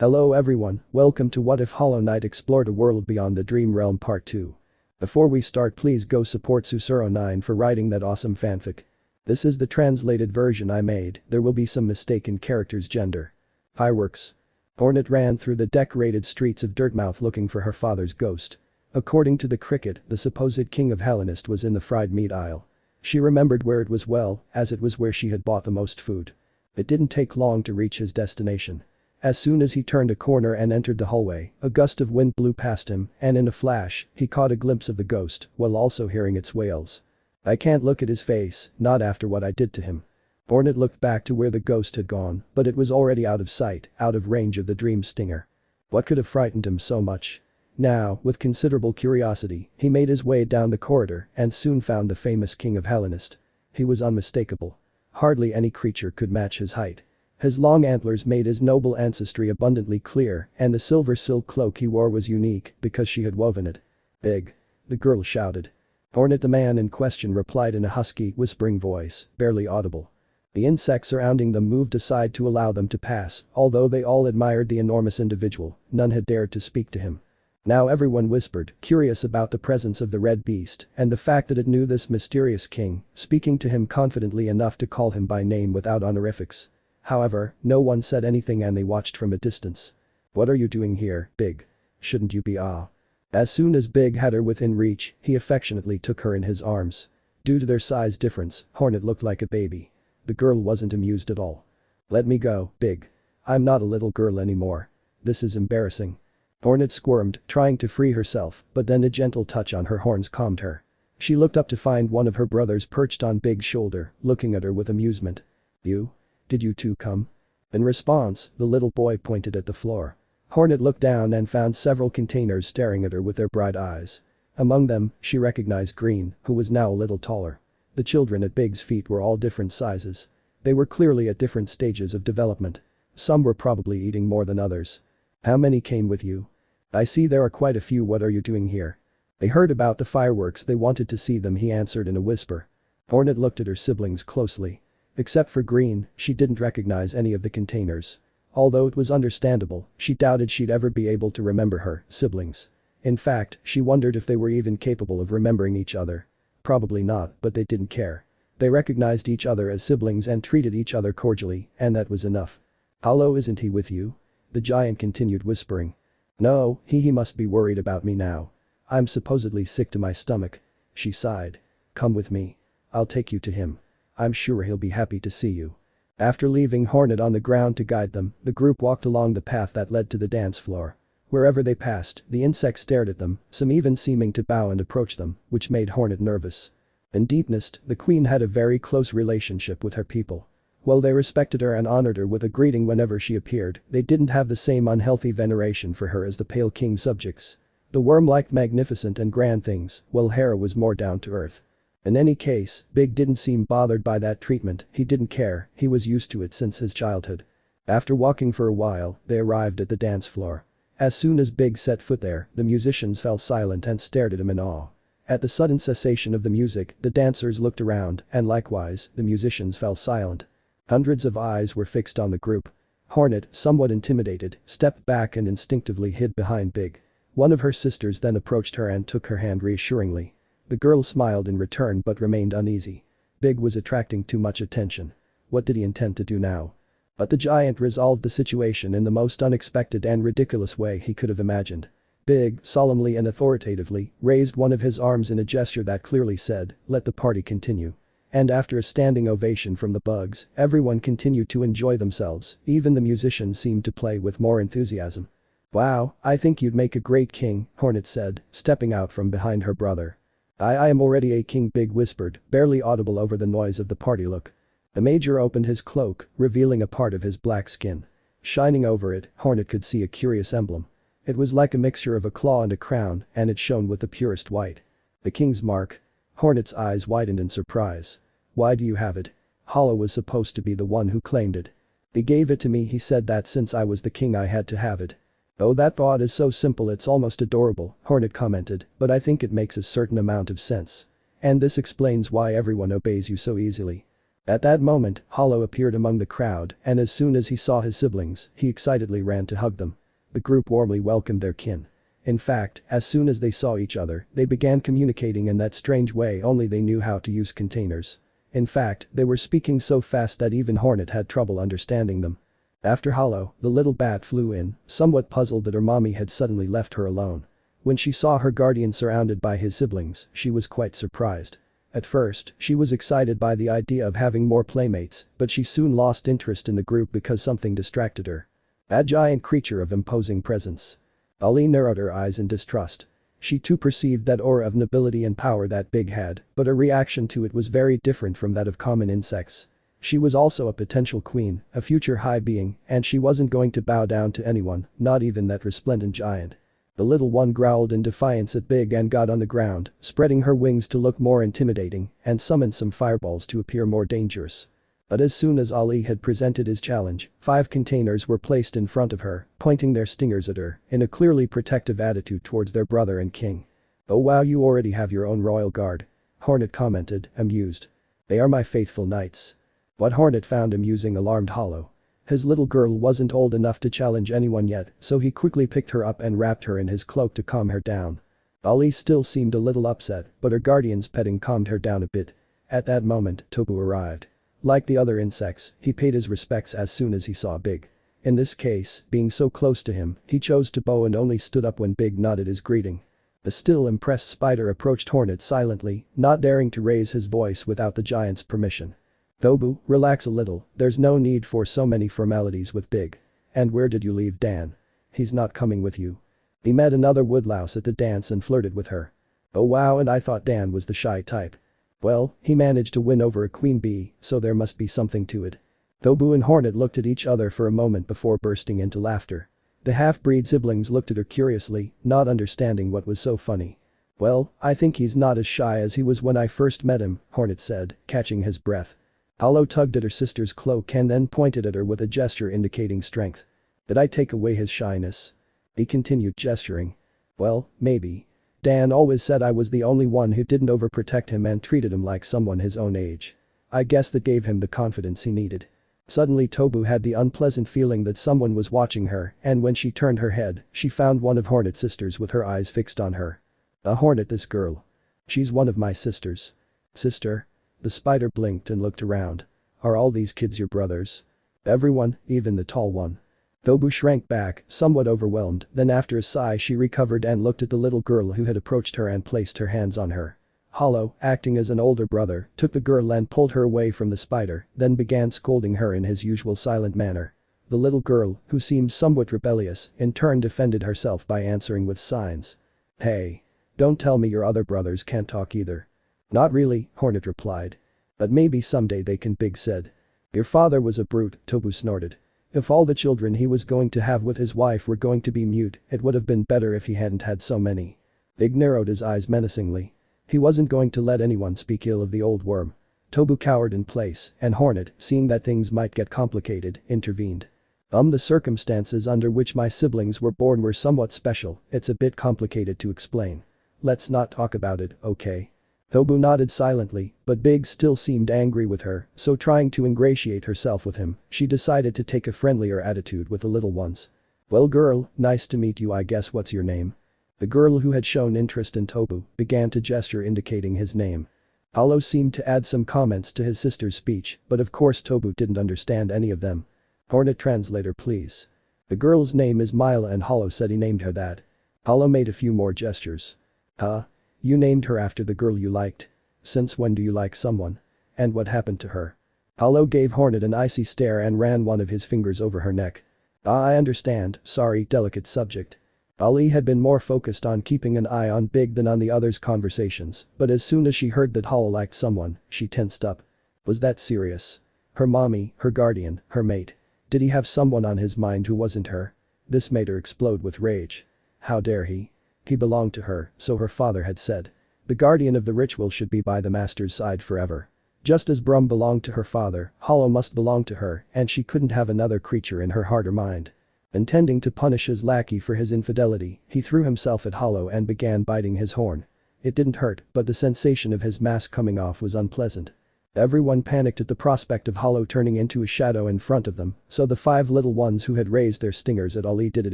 Hello everyone, welcome to What If Hollow Knight Explored a World Beyond the Dream Realm Part 2. Before we start, please go support Subaru9 for writing that awesome fanfic. This is the translated version I made, there will be some mistake in character's gender. Fireworks. Hornet ran through the decorated streets of Dirtmouth looking for her father's ghost. According to the cricket, the supposed king of Hallownest was in the fried meat aisle. She remembered where it was well, as it was where she had bought the most food. It didn't take long to reach his destination. As soon as he turned a corner and entered the hallway, a gust of wind blew past him, and in a flash, he caught a glimpse of the ghost, while also hearing its wails. I can't look at his face, not after what I did to him. Hornet looked back to where the ghost had gone, but it was already out of sight, out of range of the dream stinger. What could have frightened him so much? Now, with considerable curiosity, he made his way down the corridor and soon found the famous king of Hallownest. He was unmistakable. Hardly any creature could match his height. His long antlers made his noble ancestry abundantly clear, and the silver silk cloak he wore was unique because she had woven it. Big. The girl shouted. Hornet, the man in question, replied in a husky, whispering voice, barely audible. The insects surrounding them moved aside to allow them to pass, although they all admired the enormous individual, none had dared to speak to him. Now everyone whispered, curious about the presence of the red beast and the fact that it knew this mysterious king, speaking to him confidently enough to call him by name without honorifics. However, no one said anything and they watched from a distance. What are you doing here, Big? Shouldn't you be As soon as Big had her within reach, he affectionately took her in his arms. Due to their size difference, Hornet looked like a baby. The girl wasn't amused at all. Let me go, Big. I'm not a little girl anymore. This is embarrassing. Hornet squirmed, trying to free herself, but then a gentle touch on her horns calmed her. She looked up to find one of her brothers perched on Big's shoulder, looking at her with amusement. You? Did you two come? In response, the little boy pointed at the floor. Hornet looked down and found several containers staring at her with their bright eyes. Among them, she recognized Green, who was now a little taller. The children at Big's feet were all different sizes. They were clearly at different stages of development. Some were probably eating more than others. How many came with you? I see there are quite a few. What are you doing here? They heard about the fireworks, they wanted to see them, he answered in a whisper. Hornet looked at her siblings closely. Except for Green, she didn't recognize any of the containers. Although it was understandable, she doubted she'd ever be able to remember her siblings. In fact, she wondered if they were even capable of remembering each other. Probably not, but they didn't care. They recognized each other as siblings and treated each other cordially, and that was enough. Hollow, isn't he with you? The giant continued whispering. No, he must be worried about me now. I'm supposedly sick to my stomach. She sighed. Come with me. I'll take you to him. I'm sure he'll be happy to see you. After leaving Hornet on the ground to guide them, the group walked along the path that led to the dance floor. Wherever they passed, the insects stared at them, some even seeming to bow and approach them, which made Hornet nervous. In Deepnest, the queen had a very close relationship with her people. While they respected her and honored her with a greeting whenever she appeared, they didn't have the same unhealthy veneration for her as the Pale King's subjects. The worm liked magnificent and grand things, while Hera was more down to earth. In any case, Big didn't seem bothered by that treatment, he didn't care, he was used to it since his childhood. After walking for a while, they arrived at the dance floor. As soon as Big set foot there, the musicians fell silent and stared at him in awe. At the sudden cessation of the music, the dancers looked around, and likewise, the musicians fell silent. Hundreds of eyes were fixed on the group. Hornet, somewhat intimidated, stepped back and instinctively hid behind Big. One of her sisters then approached her and took her hand reassuringly. The girl smiled in return but remained uneasy. Big was attracting too much attention. What did he intend to do now? But the giant resolved the situation in the most unexpected and ridiculous way he could have imagined. Big, solemnly and authoritatively, raised one of his arms in a gesture that clearly said, "Let the party continue." And after a standing ovation from the bugs, everyone continued to enjoy themselves, even the musicians seemed to play with more enthusiasm. Wow, I think you'd make a great king, Hornet said, stepping out from behind her brother. I am already a king, Big whispered, barely audible over the noise of the party. Look. The major opened his cloak, revealing a part of his black skin. Shining over it, Hornet could see a curious emblem. It was like a mixture of a claw and a crown, and it shone with the purest white. The king's mark. Hornet's eyes widened in surprise. Why do you have it? Hollow was supposed to be the one who claimed it. He gave it to me, he said that since I was the king I had to have it. Oh, that thought is so simple it's almost adorable, Hornet commented, but I think it makes a certain amount of sense. And this explains why everyone obeys you so easily. At that moment, Hollow appeared among the crowd, and as soon as he saw his siblings, he excitedly ran to hug them. The group warmly welcomed their kin. In fact, as soon as they saw each other, they began communicating in that strange way only they knew how to use containers. In fact, they were speaking so fast that even Hornet had trouble understanding them. After Hollow, the little bat flew in, somewhat puzzled that her mommy had suddenly left her alone. When she saw her guardian surrounded by his siblings, she was quite surprised. At first, she was excited by the idea of having more playmates, but she soon lost interest in the group because something distracted her. A giant creature of imposing presence. Ali narrowed her eyes in distrust. She too perceived that aura of nobility and power that Big had, but her reaction to it was very different from that of common insects. She was also a potential queen, a future high being, and she wasn't going to bow down to anyone, not even that resplendent giant. The little one growled in defiance at Big and got on the ground, spreading her wings to look more intimidating, and summoned some fireballs to appear more dangerous. But as soon as Ali had presented his challenge, 5 containers were placed in front of her, pointing their stingers at her, in a clearly protective attitude towards their brother and king. "Oh wow, you already have your own royal guard," Hornet commented, amused. "They are my faithful knights." What Hornet found amusing alarmed Hollow. His little girl wasn't old enough to challenge anyone yet, so he quickly picked her up and wrapped her in his cloak to calm her down. Ali still seemed a little upset, but her guardian's petting calmed her down a bit. At that moment, Tobu arrived. Like the other insects, he paid his respects as soon as he saw Big. In this case, being so close to him, he chose to bow and only stood up when Big nodded his greeting. The still impressed spider approached Hornet silently, not daring to raise his voice without the giant's permission. "Tobu, relax a little, there's no need for so many formalities with Big. And where did you leave Dan? He's not coming with you." He met another woodlouse at the dance and flirted with her. "Oh wow, and I thought Dan was the shy type." "Well, he managed to win over a queen bee, so there must be something to it." Tobu and Hornet looked at each other for a moment before bursting into laughter. The half-breed siblings looked at her curiously, not understanding what was so funny. "Well, I think he's not as shy as he was when I first met him," Hornet said, catching his breath. Hollow tugged at her sister's cloak and then pointed at her with a gesture indicating strength. "Did I take away his shyness?" He continued gesturing. "Well, maybe. Dan always said I was the only one who didn't overprotect him and treated him like someone his own age. I guess that gave him the confidence he needed." Suddenly Tobu had the unpleasant feeling that someone was watching her, and when she turned her head, she found one of Hornet's sisters with her eyes fixed on her. "A Hornet, this girl. She's one of my sisters." "Sister?" The spider blinked and looked around. "Are all these kids your brothers?" "Everyone, even the tall one." Tobu shrank back, somewhat overwhelmed, then after a sigh she recovered and looked at the little girl who had approached her and placed her hands on her. Hollow, acting as an older brother, took the girl and pulled her away from the spider, then began scolding her in his usual silent manner. The little girl, who seemed somewhat rebellious, in turn defended herself by answering with signs. "Hey. Don't tell me your other brothers can't talk either." "Not really," Hornet replied. "But maybe someday they can," Big said. "Your father was a brute," Tobu snorted. "If all the children he was going to have with his wife were going to be mute, it would have been better if he hadn't had so many." Big narrowed his eyes menacingly. He wasn't going to let anyone speak ill of the old worm. Tobu cowered in place, and Hornet, seeing that things might get complicated, intervened. The circumstances under which my siblings were born were somewhat special, it's a bit complicated to explain. Let's not talk about it, okay?" Tobu nodded silently, but Big still seemed angry with her, so trying to ingratiate herself with him, she decided to take a friendlier attitude with the little ones. "Well girl, nice to meet you, I guess. What's your name?" The girl who had shown interest in Tobu began to gesture indicating his name. Hollow seemed to add some comments to his sister's speech, but of course Tobu didn't understand any of them. "Hornet, translator please." "The girl's name is Mila and Hollow said he named her that." Hollow made a few more gestures. "Huh? You named her after the girl you liked? Since when do you like someone? And what happened to her?" Hollow gave Hornet an icy stare and ran one of his fingers over her neck. "Ah, I understand, sorry, delicate subject." Ali had been more focused on keeping an eye on Big than on the others' conversations, but as soon as she heard that Hollow liked someone, she tensed up. Was that serious? Her mommy, her guardian, her mate. Did he have someone on his mind who wasn't her? This made her explode with rage. How dare he? He belonged to her, so her father had said. The guardian of the ritual should be by the master's side forever. Just as Brum belonged to her father, Hollow must belong to her, and she couldn't have another creature in her heart or mind. Intending to punish his lackey for his infidelity, he threw himself at Hollow and began biting his horn. It didn't hurt, but the sensation of his mask coming off was unpleasant. Everyone panicked at the prospect of Hollow turning into a shadow in front of them, so the 5 little ones who had raised their stingers at Ali did it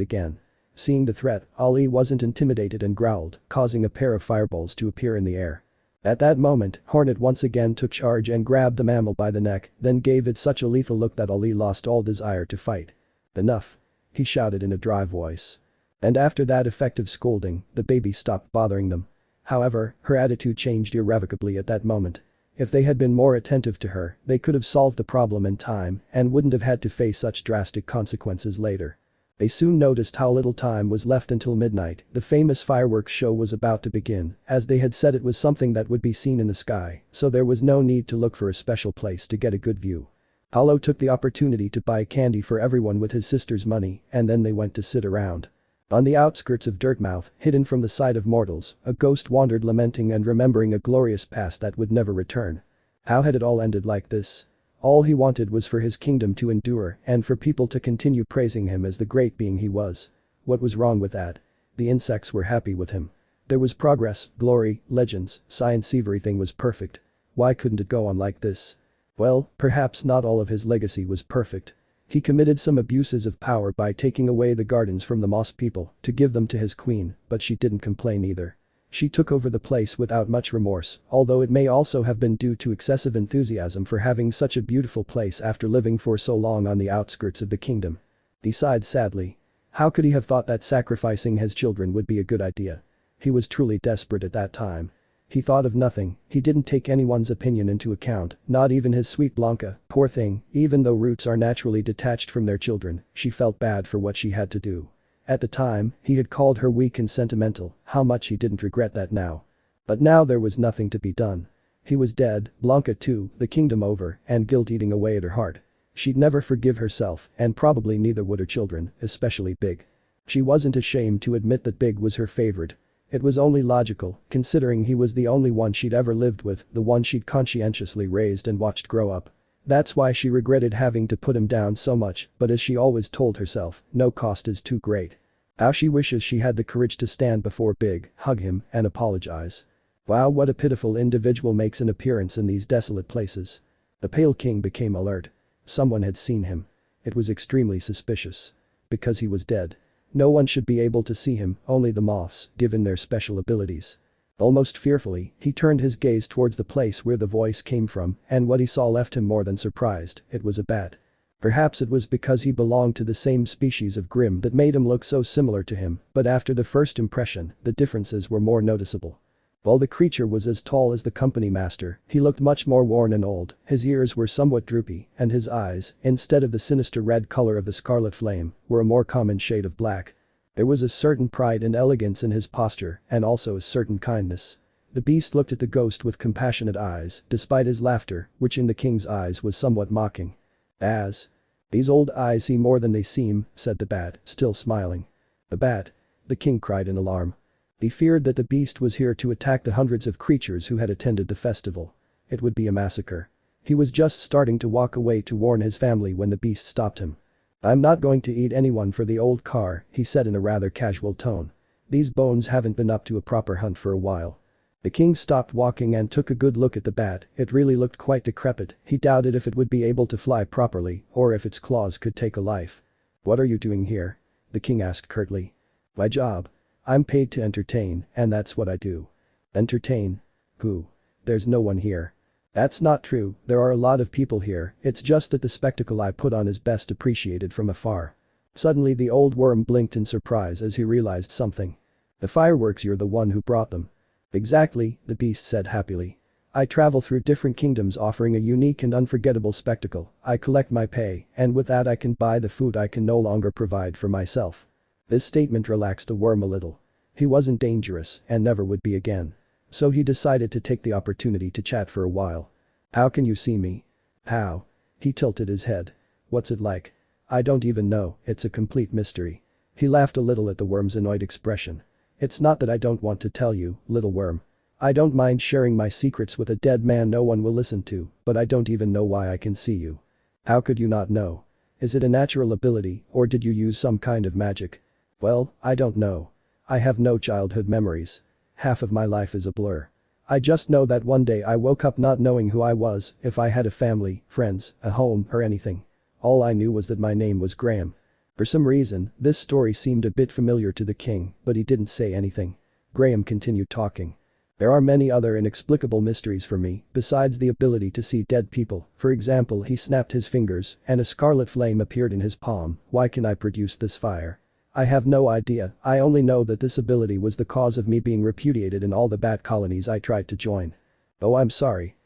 again. Seeing the threat, Ali wasn't intimidated and growled, causing a pair of fireballs to appear in the air. At that moment, Hornet once again took charge and grabbed the mammal by the neck, then gave it such a lethal look that Ali lost all desire to fight. "Enough," he shouted in a dry voice. And after that effective scolding, the baby stopped bothering them. However, her attitude changed irrevocably at that moment. If they had been more attentive to her, they could have solved the problem in time and wouldn't have had to face such drastic consequences later. They soon noticed how little time was left until midnight. The famous fireworks show was about to begin, as they had said it was something that would be seen in the sky, so there was no need to look for a special place to get a good view. Hollow took the opportunity to buy candy for everyone with his sister's money, and then they went to sit around. On the outskirts of Dirtmouth, hidden from the sight of mortals, a ghost wandered lamenting and remembering a glorious past that would never return. How had it all ended like this? All he wanted was for his kingdom to endure and for people to continue praising him as the great being he was. What was wrong with that? The insects were happy with him. There was progress, glory, legends, science, everything was perfect. Why couldn't it go on like this? Well, perhaps not all of his legacy was perfect. He committed some abuses of power by taking away the gardens from the moss people to give them to his queen, but she didn't complain either. She took over the place without much remorse, although it may also have been due to excessive enthusiasm for having such a beautiful place after living for so long on the outskirts of the kingdom. He sighed sadly. How could he have thought that sacrificing his children would be a good idea? He was truly desperate at that time. He thought of nothing, he didn't take anyone's opinion into account, not even his sweet Blanca, poor thing, even though roots are naturally detached from their children, she felt bad for what she had to do. At the time, he had called her weak and sentimental, how much he didn't regret that now. But now there was nothing to be done. He was dead, Blanca too, the kingdom over, and guilt eating away at her heart. She'd never forgive herself, and probably neither would her children, especially Big. She wasn't ashamed to admit that Big was her favorite. It was only logical, considering he was the only one she'd ever lived with, the one she'd conscientiously raised and watched grow up. That's why she regretted having to put him down so much, but as she always told herself, no cost is too great. How she wishes she had the courage to stand before Big, hug him, and apologize. Wow, what a pitiful individual makes an appearance in these desolate places. The Pale King became alert. Someone had seen him. It was extremely suspicious. Because he was dead. No one should be able to see him, only the moths, given their special abilities. Almost fearfully, he turned his gaze towards the place where the voice came from, and what he saw left him more than surprised. It was a bat. Perhaps it was because he belonged to the same species of Grimm that made him look so similar to him, but after the first impression, the differences were more noticeable. While the creature was as tall as the company master, he looked much more worn and old, his ears were somewhat droopy, and his eyes, instead of the sinister red color of the scarlet flame, were a more common shade of black. There was a certain pride and elegance in his posture, and also a certain kindness. The beast looked at the ghost with compassionate eyes, despite his laughter, which in the king's eyes was somewhat mocking. These old eyes see more than they seem, said the bat, still smiling. The bat? The king cried in alarm. He feared that the beast was here to attack the hundreds of creatures who had attended the festival. It would be a massacre. He was just starting to walk away to warn his family when the beast stopped him. I'm not going to eat anyone for the old car, he said in a rather casual tone. These bones haven't been up to a proper hunt for a while. The king stopped walking and took a good look at the bat. It really looked quite decrepit. He doubted if it would be able to fly properly or if its claws could take a life. What are you doing here? The king asked curtly. My job. I'm paid to entertain, and that's what I do. Entertain? Who? There's no one here. That's not true, there are a lot of people here, it's just that the spectacle I put on is best appreciated from afar. Suddenly the old worm blinked in surprise as he realized something. The fireworks, you're the one who brought them. Exactly, the beast said happily. I travel through different kingdoms offering a unique and unforgettable spectacle, I collect my pay, and with that I can buy the food I can no longer provide for myself. This statement relaxed the worm a little. He wasn't dangerous and never would be again. So he decided to take the opportunity to chat for a while. How can you see me? How? He tilted his head. What's it like? I don't even know, it's a complete mystery. He laughed a little at the worm's annoyed expression. It's not that I don't want to tell you, little worm. I don't mind sharing my secrets with a dead man no one will listen to, but I don't even know why I can see you. How could you not know? Is it a natural ability, or did you use some kind of magic? Well, I don't know. I have no childhood memories. Half of my life is a blur. I just know that one day I woke up not knowing who I was, if I had a family, friends, a home, or anything. All I knew was that my name was Graham. For some reason, this story seemed a bit familiar to the king, but he didn't say anything. Graham continued talking. There are many other inexplicable mysteries for me, besides the ability to see dead people. For example, he snapped his fingers, and a scarlet flame appeared in his palm. Why can I produce this fire? I have no idea, I only know that this ability was the cause of me being repudiated in all the bat colonies I tried to join. Oh, I'm sorry.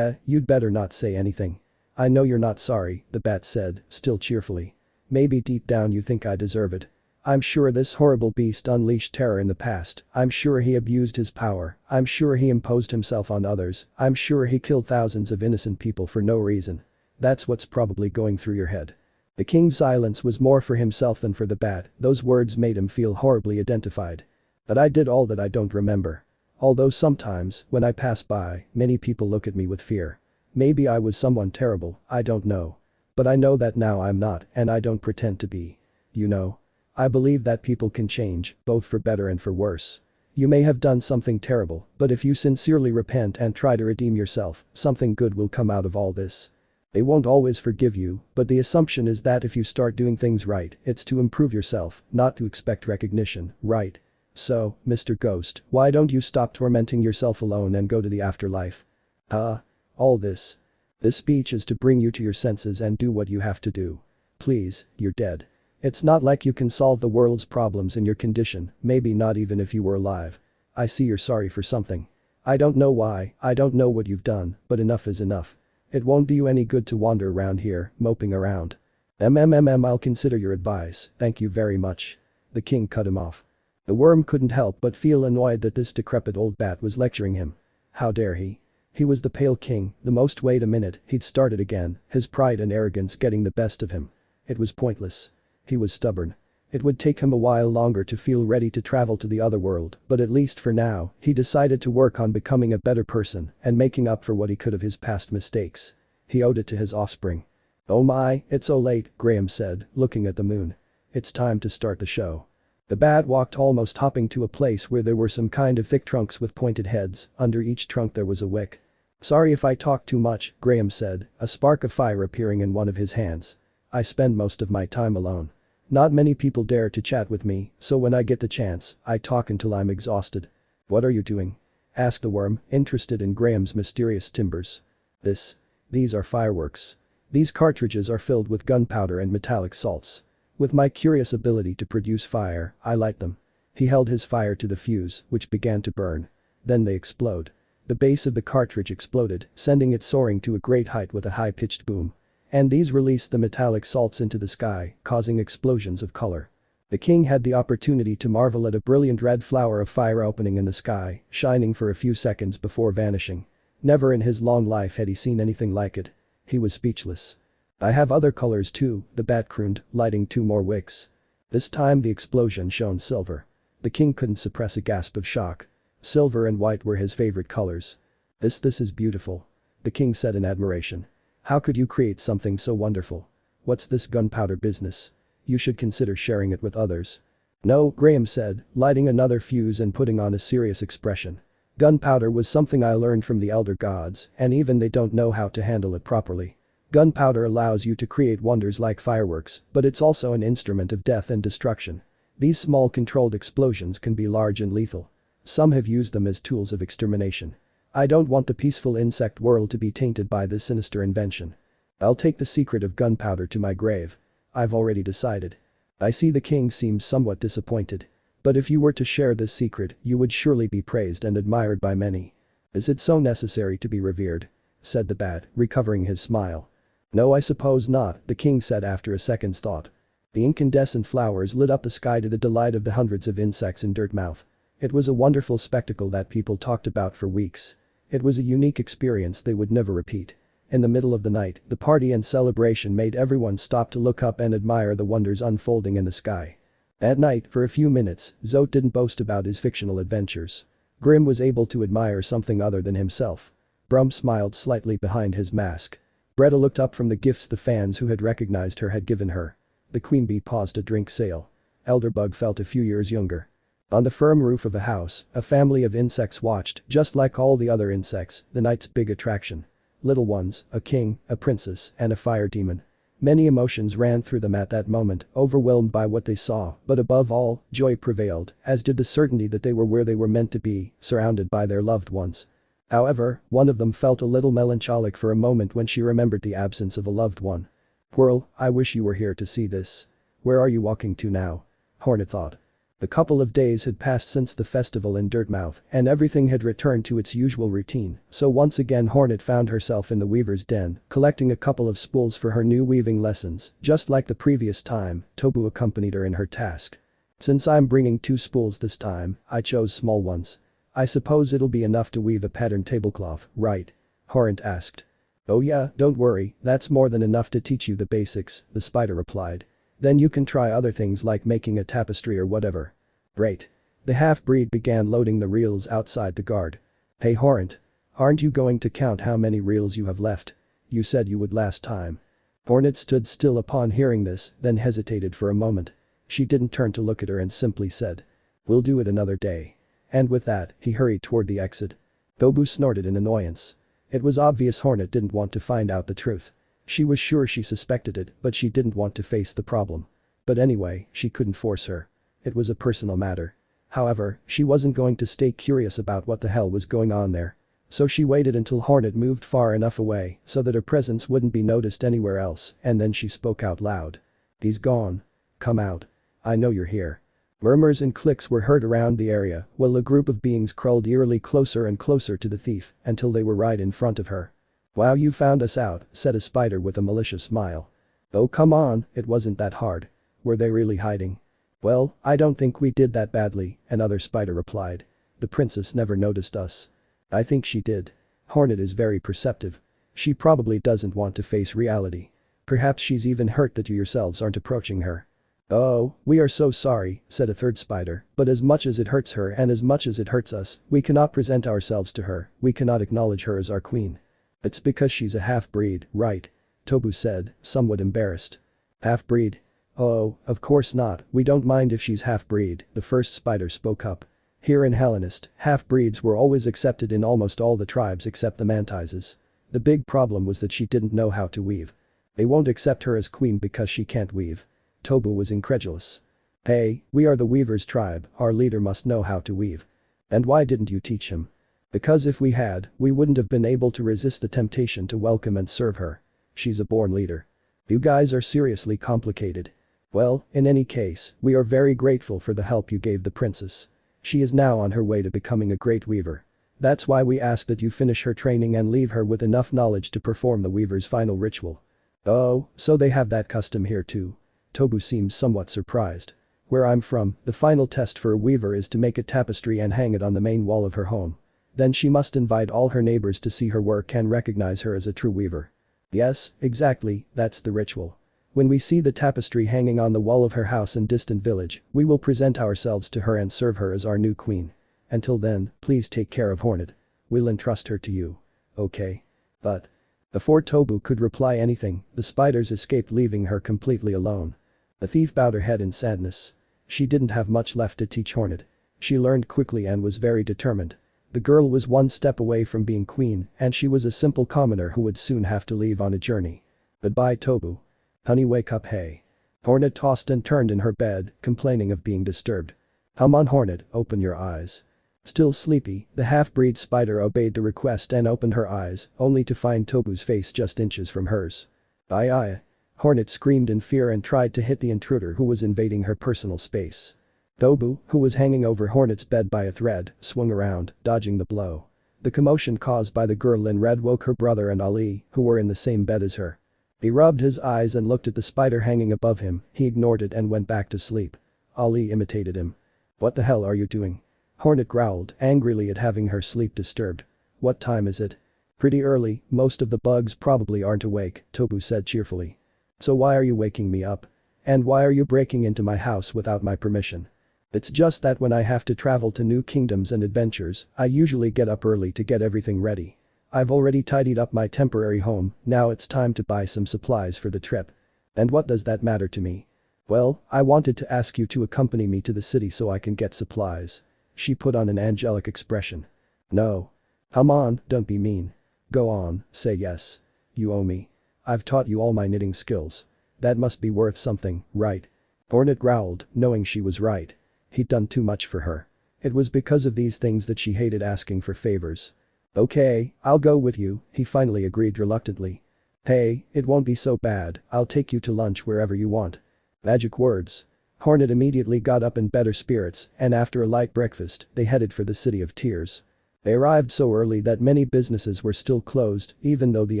You'd better not say anything. I know you're not sorry, the bat said, still cheerfully. Maybe deep down you think I deserve it. I'm sure this horrible beast unleashed terror in the past, I'm sure he abused his power, I'm sure he imposed himself on others, I'm sure he killed thousands of innocent people for no reason. That's what's probably going through your head. The king's silence was more for himself than for the bat, those words made him feel horribly identified. But I did all that I don't remember. Although sometimes, when I pass by, many people look at me with fear. Maybe I was someone terrible, I don't know. But I know that now I'm not, and I don't pretend to be. You know? I believe that people can change, both for better and for worse. You may have done something terrible, but if you sincerely repent and try to redeem yourself, something good will come out of all this. They won't always forgive you, but the assumption is that if you start doing things right, it's to improve yourself, not to expect recognition, right? So, Mr. Ghost, why don't you stop tormenting yourself alone and go to the afterlife? All this. This speech is to bring you to your senses and do what you have to do. Please, you're dead. It's not like you can solve the world's problems in your condition, maybe not even if you were alive. I see you're sorry for something. I don't know why, I don't know what you've done, but enough is enough. It won't do you any good to wander around here, moping around. I'll consider your advice, thank you very much. The king cut him off. The worm couldn't help but feel annoyed that this decrepit old bat was lecturing him. How dare he? He was the pale king, the most. Wait a minute, he'd started again, his pride and arrogance getting the best of him. It was pointless. He was stubborn. It would take him a while longer to feel ready to travel to the other world, but at least for now, he decided to work on becoming a better person and making up for what he could of his past mistakes. He owed it to his offspring. Oh my, it's so late, Graham said, looking at the moon. It's time to start the show. The bat walked, almost hopping, to a place where there were some kind of thick trunks with pointed heads, under each trunk there was a wick. Sorry if I talk too much, Graham said, a spark of fire appearing in one of his hands. I spend most of my time alone. Not many people dare to chat with me, so when I get the chance, I talk until I'm exhausted. What are you doing? Asked the worm, interested in Graham's mysterious timbers. These are fireworks. These cartridges are filled with gunpowder and metallic salts. With my curious ability to produce fire, I light them. He held his fire to the fuse, which began to burn. Then they explode. The base of the cartridge exploded, sending it soaring to a great height with a high-pitched boom. And these released the metallic salts into the sky, causing explosions of color. The king had the opportunity to marvel at a brilliant red flower of fire opening in the sky, shining for a few seconds before vanishing. Never in his long life had he seen anything like it. He was speechless. I have other colors too, the bat crooned, lighting 2 more wicks. This time the explosion shone silver. The king couldn't suppress a gasp of shock. Silver and white were his favorite colors. This is beautiful. The king said in admiration. How could you create something so wonderful? What's this gunpowder business? You should consider sharing it with others. No, Graham said, lighting another fuse and putting on a serious expression. Gunpowder was something I learned from the elder gods, and even they don't know how to handle it properly. Gunpowder allows you to create wonders like fireworks, but it's also an instrument of death and destruction. These small controlled explosions can be large and lethal. Some have used them as tools of extermination. I don't want the peaceful insect world to be tainted by this sinister invention. I'll take the secret of gunpowder to my grave. I've already decided. I see the king seems somewhat disappointed. But if you were to share this secret, you would surely be praised and admired by many. Is it so necessary to be revered? Said the bat, recovering his smile. No, I suppose not, the king said after a second's thought. The incandescent flowers lit up the sky to the delight of the hundreds of insects in Dirtmouth. It was a wonderful spectacle that people talked about for weeks. It was a unique experience they would never repeat. In the middle of the night, the party and celebration made everyone stop to look up and admire the wonders unfolding in the sky. At night, for a few minutes, Zote didn't boast about his fictional adventures. Grimm was able to admire something other than himself. Brum smiled slightly behind his mask. Bretta looked up from the gifts the fans who had recognized her had given her. The queen bee paused to drink sale. Elderbug felt a few years younger. On the firm roof of a house, a family of insects watched, just like all the other insects, the night's big attraction. Little ones, a king, a princess, and a fire demon. Many emotions ran through them at that moment, overwhelmed by what they saw, but above all, joy prevailed, as did the certainty that they were where they were meant to be, surrounded by their loved ones. However, one of them felt a little melancholic for a moment when she remembered the absence of a loved one. "Whirl, I wish you were here to see this. Where are you walking to now?" Hornet thought. A couple of days had passed since the festival in Dirtmouth, and everything had returned to its usual routine, so once again Hornet found herself in the weaver's den, collecting a couple of spools for her new weaving lessons. Just like the previous time, Tobu accompanied her in her task. "Since I'm bringing 2 spools this time, I chose small ones. I suppose it'll be enough to weave a patterned tablecloth, right?" Hornet asked. "Oh yeah, don't worry, that's more than enough to teach you the basics," the spider replied. "Then you can try other things like making a tapestry or whatever." "Great." The half-breed began loading the reels outside the guard. "Hey Hornet. Aren't you going to count how many reels you have left? You said you would last time." Hornet stood still upon hearing this, then hesitated for a moment. She didn't turn to look at her and simply said, "We'll do it another day." And with that, he hurried toward the exit. Tobu snorted in annoyance. It was obvious Hornet didn't want to find out the truth. She was sure she suspected it, but she didn't want to face the problem. But anyway, she couldn't force her. It was a personal matter. However, she wasn't going to stay curious about what the hell was going on there. So she waited until Hornet moved far enough away so that her presence wouldn't be noticed anywhere else, and then she spoke out loud. "He's gone. Come out. I know you're here." Murmurs and clicks were heard around the area while a group of beings crawled eerily closer and closer to the thief until they were right in front of her. "Wow, you found us out," said a spider with a malicious smile. "Oh come on, it wasn't that hard. Were they really hiding?" "Well, I don't think we did that badly," another spider replied. "The princess never noticed us." "I think she did. Hornet is very perceptive. She probably doesn't want to face reality. Perhaps she's even hurt that you yourselves aren't approaching her." "Oh, we are so sorry," said a third spider, "but as much as it hurts her and as much as it hurts us, we cannot present ourselves to her, we cannot acknowledge her as our queen." "It's because she's a half-breed, right?" Tobu said, somewhat embarrassed. "Half-breed? Oh, of course not, we don't mind if she's half-breed," the first spider spoke up. "Here in Hallownest, half-breeds were always accepted in almost all the tribes except the mantises. The big problem was that she didn't know how to weave. They won't accept her as queen because she can't weave." Tobu was incredulous. "Hey, we are the Weaver's tribe, our leader must know how to weave. And why didn't you teach him?" "Because if we had, we wouldn't have been able to resist the temptation to welcome and serve her. She's a born leader." "You guys are seriously complicated. Well, in any case, we are very grateful for the help you gave the princess. She is now on her way to becoming a great weaver. That's why we ask that you finish her training and leave her with enough knowledge to perform the weaver's final ritual." "Oh, so they have that custom here too." Tobu seemed somewhat surprised. "Where I'm from, the final test for a weaver is to make a tapestry and hang it on the main wall of her home. Then she must invite all her neighbors to see her work and recognize her as a true weaver." "Yes, exactly, that's the ritual. When we see the tapestry hanging on the wall of her house in distant village, we will present ourselves to her and serve her as our new queen. Until then, please take care of Hornet. We'll entrust her to you. Okay?" "But..." Before Tobu could reply anything, the spiders escaped leaving her completely alone. The thief bowed her head in sadness. She didn't have much left to teach Hornet. She learned quickly and was very determined. The girl was one step away from being queen, and she was a simple commoner who would soon have to leave on a journey. "Goodbye Tobu. Honey, wake up, hey." Hornet tossed and turned in her bed, complaining of being disturbed. "Come on Hornet, open your eyes." Still sleepy, the half-breed spider obeyed the request and opened her eyes, only to find Tobu's face just inches from hers. Aye. Hornet screamed in fear and tried to hit the intruder who was invading her personal space. Tobu, who was hanging over Hornet's bed by a thread, swung around, dodging the blow. The commotion caused by the girl in red woke her brother and Ali, who were in the same bed as her. He rubbed his eyes and looked at the spider hanging above him, he ignored it and went back to sleep. Ali imitated him. "What the hell are you doing?" Hornet growled angrily at having her sleep disturbed. "What time is it?" "Pretty early, most of the bugs probably aren't awake," Tobu said cheerfully. "So why are you waking me up? And why are you breaking into my house without my permission?" "It's just that when I have to travel to new kingdoms and adventures, I usually get up early to get everything ready. I've already tidied up my temporary home, now it's time to buy some supplies for the trip. And what does that matter to me?" Well, I wanted to ask you to accompany me to the city so I can get supplies. She put on an angelic expression. No. Come on, don't be mean. Go on, say yes. You owe me. I've taught you all my knitting skills. That must be worth something, right? Hornet growled, knowing she was right. He'd done too much for her. It was because of these things that she hated asking for favors. Okay, I'll go with you, he finally agreed reluctantly. Hey, it won't be so bad, I'll take you to lunch wherever you want. Magic words. Hornet immediately got up in better spirits, and after a light breakfast, they headed for the City of Tears. They arrived so early that many businesses were still closed, even though the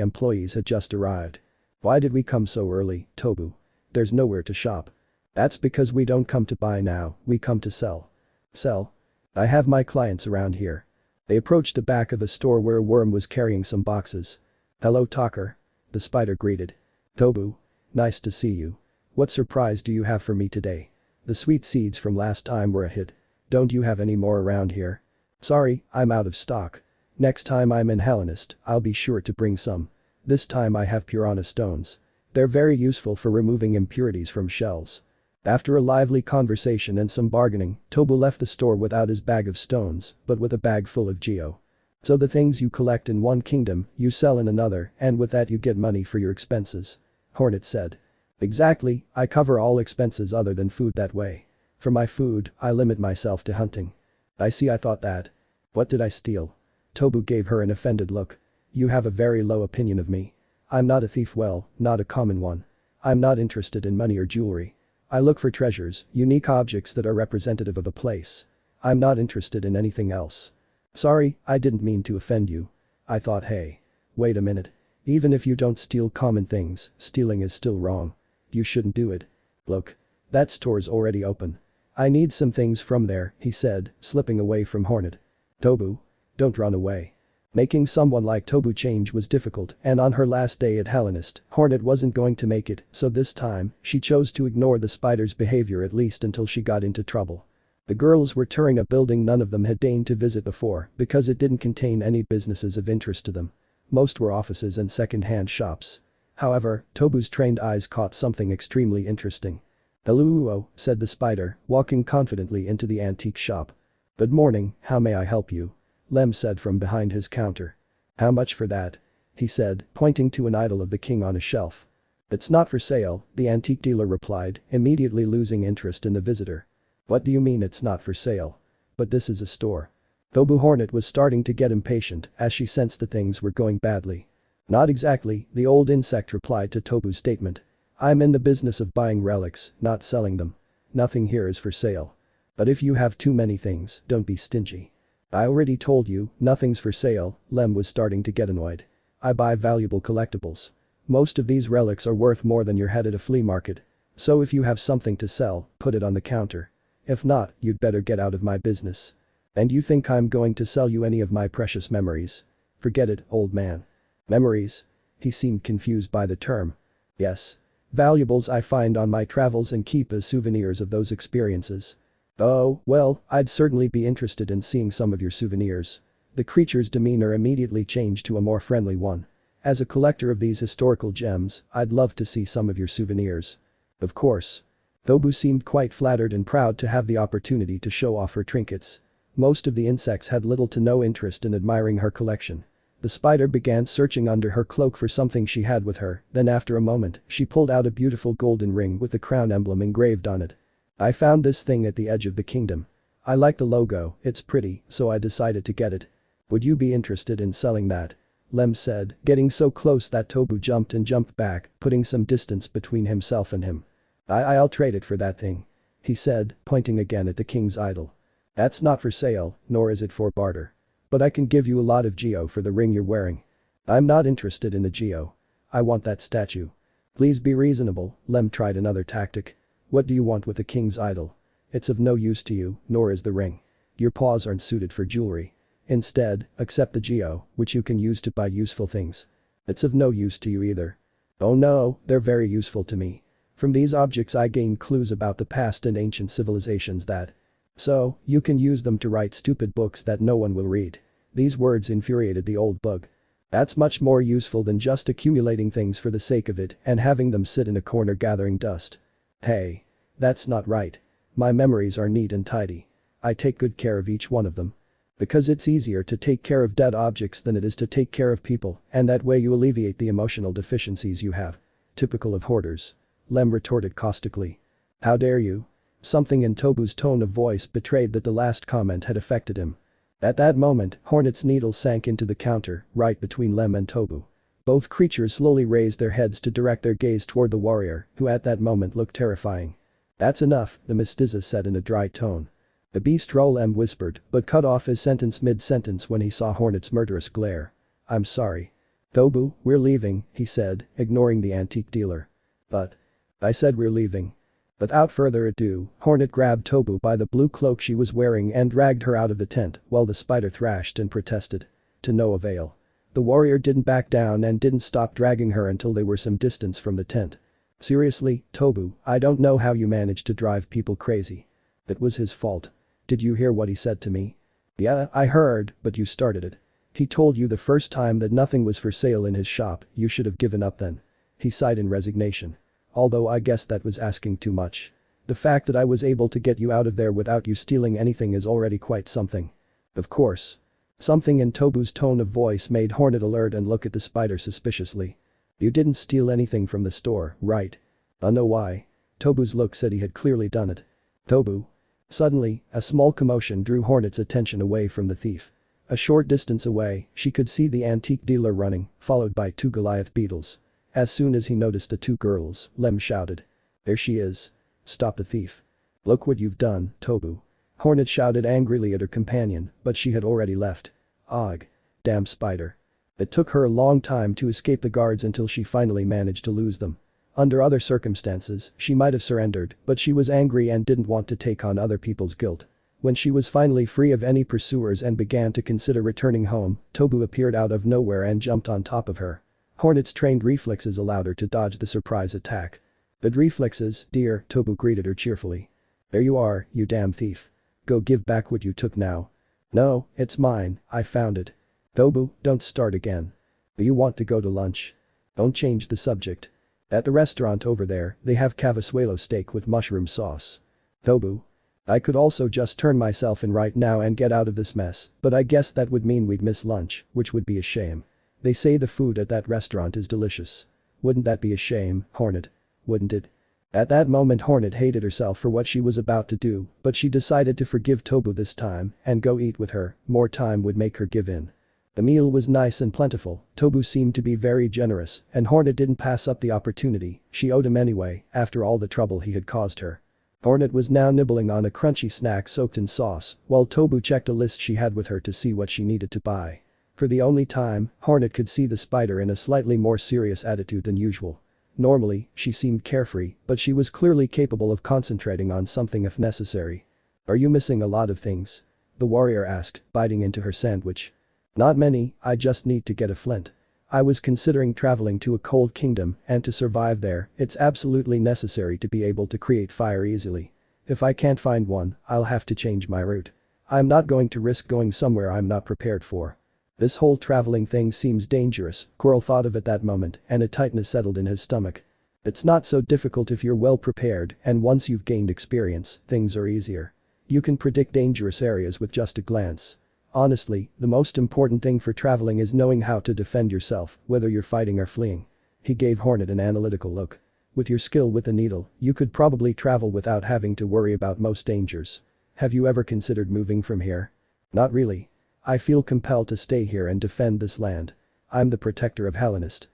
employees had just arrived. Why did we come so early, Tobu? There's nowhere to shop. That's because we don't come to buy now, we come to sell. Sell? I have my clients around here. They approached the back of a store where a worm was carrying some boxes. Hello, talker. The spider greeted. Tobu. Nice to see you. What surprise do you have for me today? The sweet seeds from last time were a hit. Don't you have any more around here? Sorry, I'm out of stock. Next time I'm in Hallownest, I'll be sure to bring some. This time I have Purana stones. They're very useful for removing impurities from shells. After a lively conversation and some bargaining, Tobu left the store without his bag of stones, but with a bag full of geo. So the things you collect in one kingdom, you sell in another, and with that you get money for your expenses. Hornet said. Exactly, I cover all expenses other than food that way. For my food, I limit myself to hunting. I see, I thought that. What did I steal? Tobu gave her an offended look. You have a very low opinion of me. I'm not a thief, well, not a common one. I'm not interested in money or jewelry. I look for treasures, unique objects that are representative of a place. I'm not interested in anything else. Sorry, I didn't mean to offend you. I thought, hey. Wait a minute. Even if you don't steal common things, stealing is still wrong. You shouldn't do it. Look. That store's already open. I need some things from there, he said, slipping away from Hornet. Tobu. Don't run away. Making someone like Tobu change was difficult, and on her last day at Hallownest, Hornet wasn't going to make it, so this time, she chose to ignore the spider's behavior at least until she got into trouble. The girls were touring a building none of them had deigned to visit before because it didn't contain any businesses of interest to them. Most were offices and second-hand shops. However, Tobu's trained eyes caught something extremely interesting. Hello, said the spider, walking confidently into the antique shop. Good morning, how may I help you? Lem said from behind his counter. How much for that? He said, pointing to an idol of the king on a shelf. It's not for sale, the antique dealer replied, immediately losing interest in the visitor. What do you mean it's not for sale? But this is a store. Tobu Hornet was starting to get impatient as she sensed that things were going badly. Not exactly, the old insect replied to Tobu's statement. I'm in the business of buying relics, not selling them. Nothing here is for sale. But if you have too many things, don't be stingy. I already told you, nothing's for sale, Lem was starting to get annoyed. I buy valuable collectibles. Most of these relics are worth more than your head at a flea market. So if you have something to sell, put it on the counter. If not, you'd better get out of my business. And you think I'm going to sell you any of my precious memories? Forget it, old man. Memories? He seemed confused by the term. Yes. Valuables I find on my travels and keep as souvenirs of those experiences. Oh, well, I'd certainly be interested in seeing some of your souvenirs. The creature's demeanor immediately changed to a more friendly one. As a collector of these historical gems, I'd love to see some of your souvenirs. Of course. Tobu seemed quite flattered and proud to have the opportunity to show off her trinkets. Most of the insects had little to no interest in admiring her collection. The spider began searching under her cloak for something she had with her, then after a moment, she pulled out a beautiful golden ring with the crown emblem engraved on it. I found this thing at the edge of the kingdom. I like the logo, it's pretty, so I decided to get it. Would you be interested in selling that? Lem said, getting so close that Tobu jumped and jumped back, putting some distance between himself and him. I'll trade it for that thing. He said, pointing again at the king's idol. That's not for sale, nor is it for barter. But I can give you a lot of geo for the ring you're wearing. I'm not interested in the geo. I want that statue. Please be reasonable, Lem tried another tactic. What do you want with the king's idol? It's of no use to you, nor is the ring. Your paws aren't suited for jewelry. Instead, accept the geo, which you can use to buy useful things. It's of no use to you either. Oh no, they're very useful to me. From these objects I gain clues about the past and ancient civilizations that. So, you can use them to write stupid books that no one will read. These words infuriated the old bug. That's much more useful than just accumulating things for the sake of it and having them sit in a corner gathering dust. Hey. That's not right. My memories are neat and tidy. I take good care of each one of them. Because it's easier to take care of dead objects than it is to take care of people, and that way you alleviate the emotional deficiencies you have. Typical of hoarders. Lem retorted caustically. How dare you? Something in Tobu's tone of voice betrayed that the last comment had affected him. At that moment, Hornet's needle sank into the counter, right between Lem and Tobu. Both creatures slowly raised their heads to direct their gaze toward the warrior, who at that moment looked terrifying. That's enough, the mestiza said in a dry tone. The bistro Lem whispered, but cut off his sentence mid-sentence when he saw Hornet's murderous glare. I'm sorry. Tobu, we're leaving, he said, ignoring the antique dealer. But. I said we're leaving. Without further ado, Hornet grabbed Tobu by the blue cloak she was wearing and dragged her out of the tent while the spider thrashed and protested. To no avail. The warrior didn't back down and didn't stop dragging her until they were some distance from the tent. Seriously, Tobu, I don't know how you managed to drive people crazy. It was his fault. Did you hear what he said to me? Yeah, I heard, but you started it. He told you the first time that nothing was for sale in his shop, you should have given up then. He sighed in resignation. Although I guess that was asking too much. The fact that I was able to get you out of there without you stealing anything is already quite something. Of course. Something in Tobu's tone of voice made Hornet alert and look at the spider suspiciously. You didn't steal anything from the store, right? I know why. Tobu's look said he had clearly done it. Tobu. Suddenly, a small commotion drew Hornet's attention away from the thief. A short distance away, she could see the antique dealer running, followed by two Goliath beetles. As soon as he noticed the two girls, Lem shouted. There she is. Stop the thief. Look what you've done, Tobu. Hornet shouted angrily at her companion, but she had already left. Ugh. Damn spider. It took her a long time to escape the guards until she finally managed to lose them. Under other circumstances, she might have surrendered, but she was angry and didn't want to take on other people's guilt. When she was finally free of any pursuers and began to consider returning home, Tobu appeared out of nowhere and jumped on top of her. Hornet's trained reflexes allowed her to dodge the surprise attack. Good reflexes, dear, Tobu greeted her cheerfully. There you are, you damn thief. Go give back what you took now. No, it's mine, I found it. Tobu, don't start again. Do you want to go to lunch? Don't change the subject. At the restaurant over there, they have cavasuelo steak with mushroom sauce. Tobu. I could also just turn myself in right now and get out of this mess, but I guess that would mean we'd miss lunch, which would be a shame. They say the food at that restaurant is delicious. Wouldn't that be a shame, Hornet? Wouldn't it? At that moment Hornet hated herself for what she was about to do, but she decided to forgive Tobu this time and go eat with her, more time would make her give in. The meal was nice and plentiful, Tobu seemed to be very generous, and Hornet didn't pass up the opportunity, she owed him anyway, after all the trouble he had caused her. Hornet was now nibbling on a crunchy snack soaked in sauce, while Tobu checked a list she had with her to see what she needed to buy. For the only time, Hornet could see the spider in a slightly more serious attitude than usual. Normally, she seemed carefree, but she was clearly capable of concentrating on something if necessary. Are you missing a lot of things? The warrior asked, biting into her sandwich. Not many, I just need to get a flint. I was considering traveling to a cold kingdom, and to survive there, it's absolutely necessary to be able to create fire easily. If I can't find one, I'll have to change my route. I'm not going to risk going somewhere I'm not prepared for. This whole traveling thing seems dangerous, Quirrell thought of at that moment, and a tightness settled in his stomach. It's not so difficult if you're well prepared, and once you've gained experience, things are easier. You can predict dangerous areas with just a glance. Honestly, the most important thing for traveling is knowing how to defend yourself, whether you're fighting or fleeing. He gave Hornet an analytical look. With your skill with a needle, you could probably travel without having to worry about most dangers. Have you ever considered moving from here? Not really. I feel compelled to stay here and defend this land. I'm the protector of Hallownest.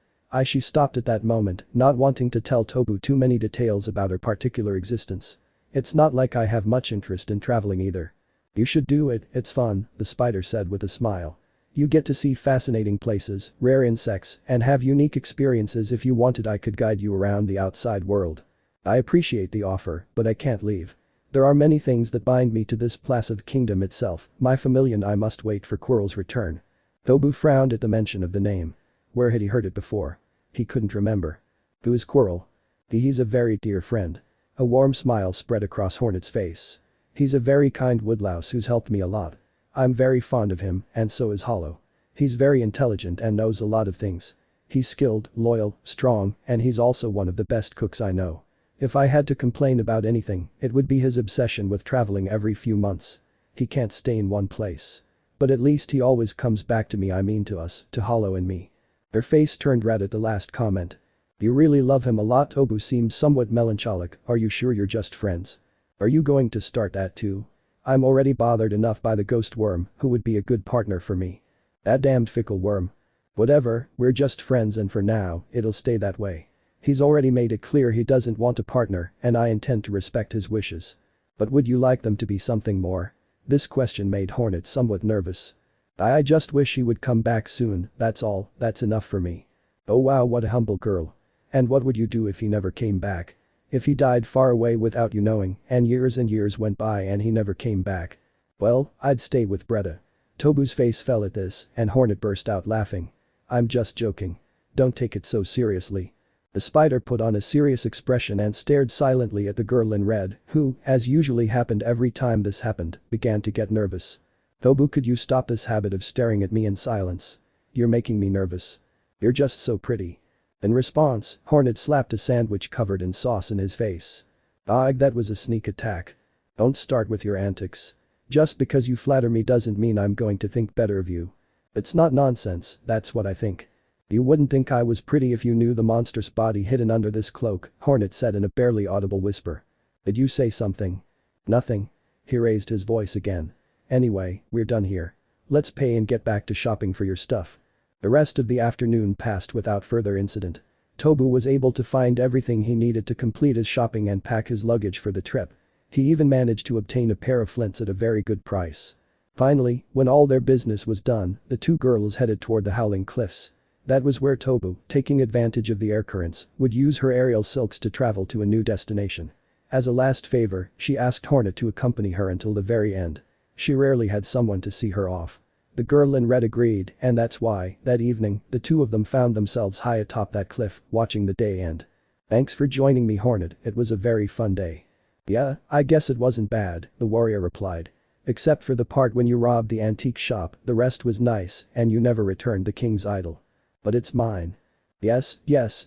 She stopped at that moment, not wanting to tell Tobu too many details about her particular existence. It's not like I have much interest in traveling either. You should do it, it's fun, the spider said with a smile. You get to see fascinating places, rare insects, and have unique experiences. If you wanted I could guide you around the outside world. I appreciate the offer, but I can't leave. There are many things that bind me to this placid kingdom itself, my family and I must wait for Quirrell's return. Tobu frowned at the mention of the name. Where had he heard it before? He couldn't remember. Who is Quirrell? He's a very dear friend. A warm smile spread across Hornet's face. He's a very kind woodlouse who's helped me a lot. I'm very fond of him, and so is Hollow. He's very intelligent and knows a lot of things. He's skilled, loyal, strong, and he's also one of the best cooks I know. If I had to complain about anything, it would be his obsession with traveling every few months. He can't stay in one place. But at least he always comes back to me, I mean to us, to Hollow and me. Her face turned red at the last comment. You really love him a lot? Tobu seemed somewhat melancholic. Are you sure you're just friends? Are you going to start that too? I'm already bothered enough by the ghost worm, who would be a good partner for me. That damned fickle worm. Whatever, we're just friends and for now, it'll stay that way. He's already made it clear he doesn't want a partner and I intend to respect his wishes. But would you like them to be something more? This question made Hornet somewhat nervous. I just wish he would come back soon, that's all, that's enough for me. Oh wow, what a humble girl. And what would you do if he never came back? If he died far away without you knowing and years went by and he never came back? Well, I'd stay with Bretta. Tobu's face fell at this and Hornet burst out laughing. I'm just joking. Don't take it so seriously. The spider put on a serious expression and stared silently at the girl in red, who, as usually happened every time this happened, began to get nervous. Tobu, could you stop this habit of staring at me in silence? You're making me nervous. You're just so pretty. In response, Hornet slapped a sandwich covered in sauce in his face. That was a sneak attack. Don't start with your antics. Just because you flatter me doesn't mean I'm going to think better of you. It's not nonsense, that's what I think. You wouldn't think I was pretty if you knew the monstrous body hidden under this cloak, Hornet said in a barely audible whisper. Did you say something? Nothing. He raised his voice again. Anyway, we're done here. Let's pay and get back to shopping for your stuff. The rest of the afternoon passed without further incident. Tobu was able to find everything he needed to complete his shopping and pack his luggage for the trip. He even managed to obtain a pair of flints at a very good price. Finally, when all their business was done, the two girls headed toward the Howling Cliffs. That was where Tobu, taking advantage of the air currents, would use her aerial silks to travel to a new destination. As a last favor, she asked Hornet to accompany her until the very end. She rarely had someone to see her off. The girl in red agreed, and that's why, that evening, the two of them found themselves high atop that cliff, watching the day end. Thanks for joining me, Hornet, it was a very fun day. Yeah, I guess it wasn't bad, the warrior replied. Except for the part when you robbed the antique shop, the rest was nice, and you never returned the king's idol. But it's mine. Yes,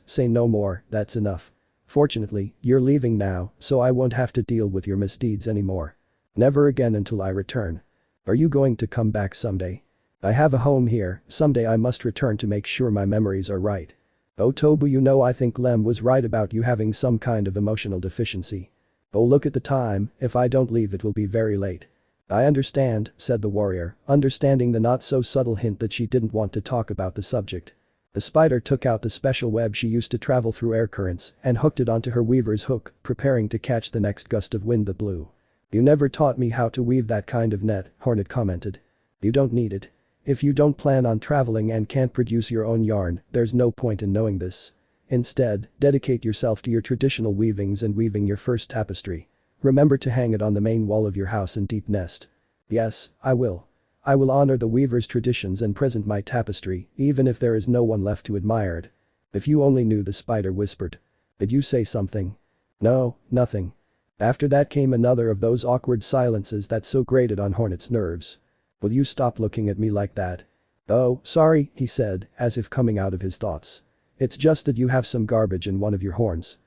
say no more, that's enough. Fortunately, you're leaving now, so I won't have to deal with your misdeeds anymore. Never again until I return. Are you going to come back someday? I have a home here, someday I must return to make sure my memories are right. Oh Tobu, you know I think Lem was right about you having some kind of emotional deficiency. Oh look at the time, if I don't leave it will be very late. I understand, said the warrior, understanding the not so subtle hint that she didn't want to talk about the subject. The spider took out the special web she used to travel through air currents and hooked it onto her weaver's hook, preparing to catch the next gust of wind that blew. You never taught me how to weave that kind of net, Hornet commented. You don't need it. If you don't plan on traveling and can't produce your own yarn, there's no point in knowing this. Instead, dedicate yourself to your traditional weavings and weaving your first tapestry. Remember to hang it on the main wall of your house in Deep Nest. Yes, I will. I will honor the weaver's traditions and present my tapestry, even if there is no one left to admire it. If you only knew, the spider whispered. Did you say something? No, nothing. After that came another of those awkward silences that so grated on Hornet's nerves. Will you stop looking at me like that? Oh, sorry, he said, as if coming out of his thoughts. It's just that you have some garbage in one of your horns.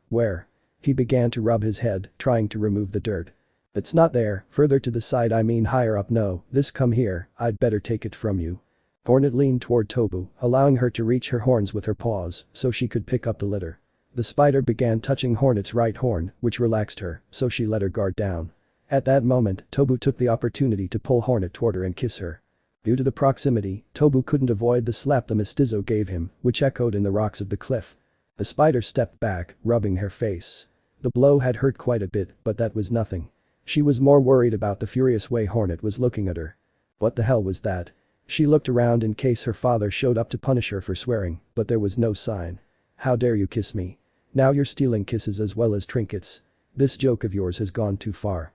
Where? He began to rub his head, trying to remove the dirt. It's not there, further to the side, I mean higher up. No, this, come here, I'd better take it from you. Hornet leaned toward Tobu, allowing her to reach her horns with her paws so she could pick up the litter. The spider began touching Hornet's right horn, which relaxed her, so she let her guard down. At that moment, Tobu took the opportunity to pull Hornet toward her and kiss her. Due to the proximity, Tobu couldn't avoid the slap the mestizo gave him, which echoed in the rocks of the cliff. The spider stepped back, rubbing her face. The blow had hurt quite a bit, but that was nothing. She was more worried about the furious way Hornet was looking at her. What the hell was that? She looked around in case her father showed up to punish her for swearing, but there was no sign. How dare you kiss me? Now you're stealing kisses as well as trinkets. This joke of yours has gone too far.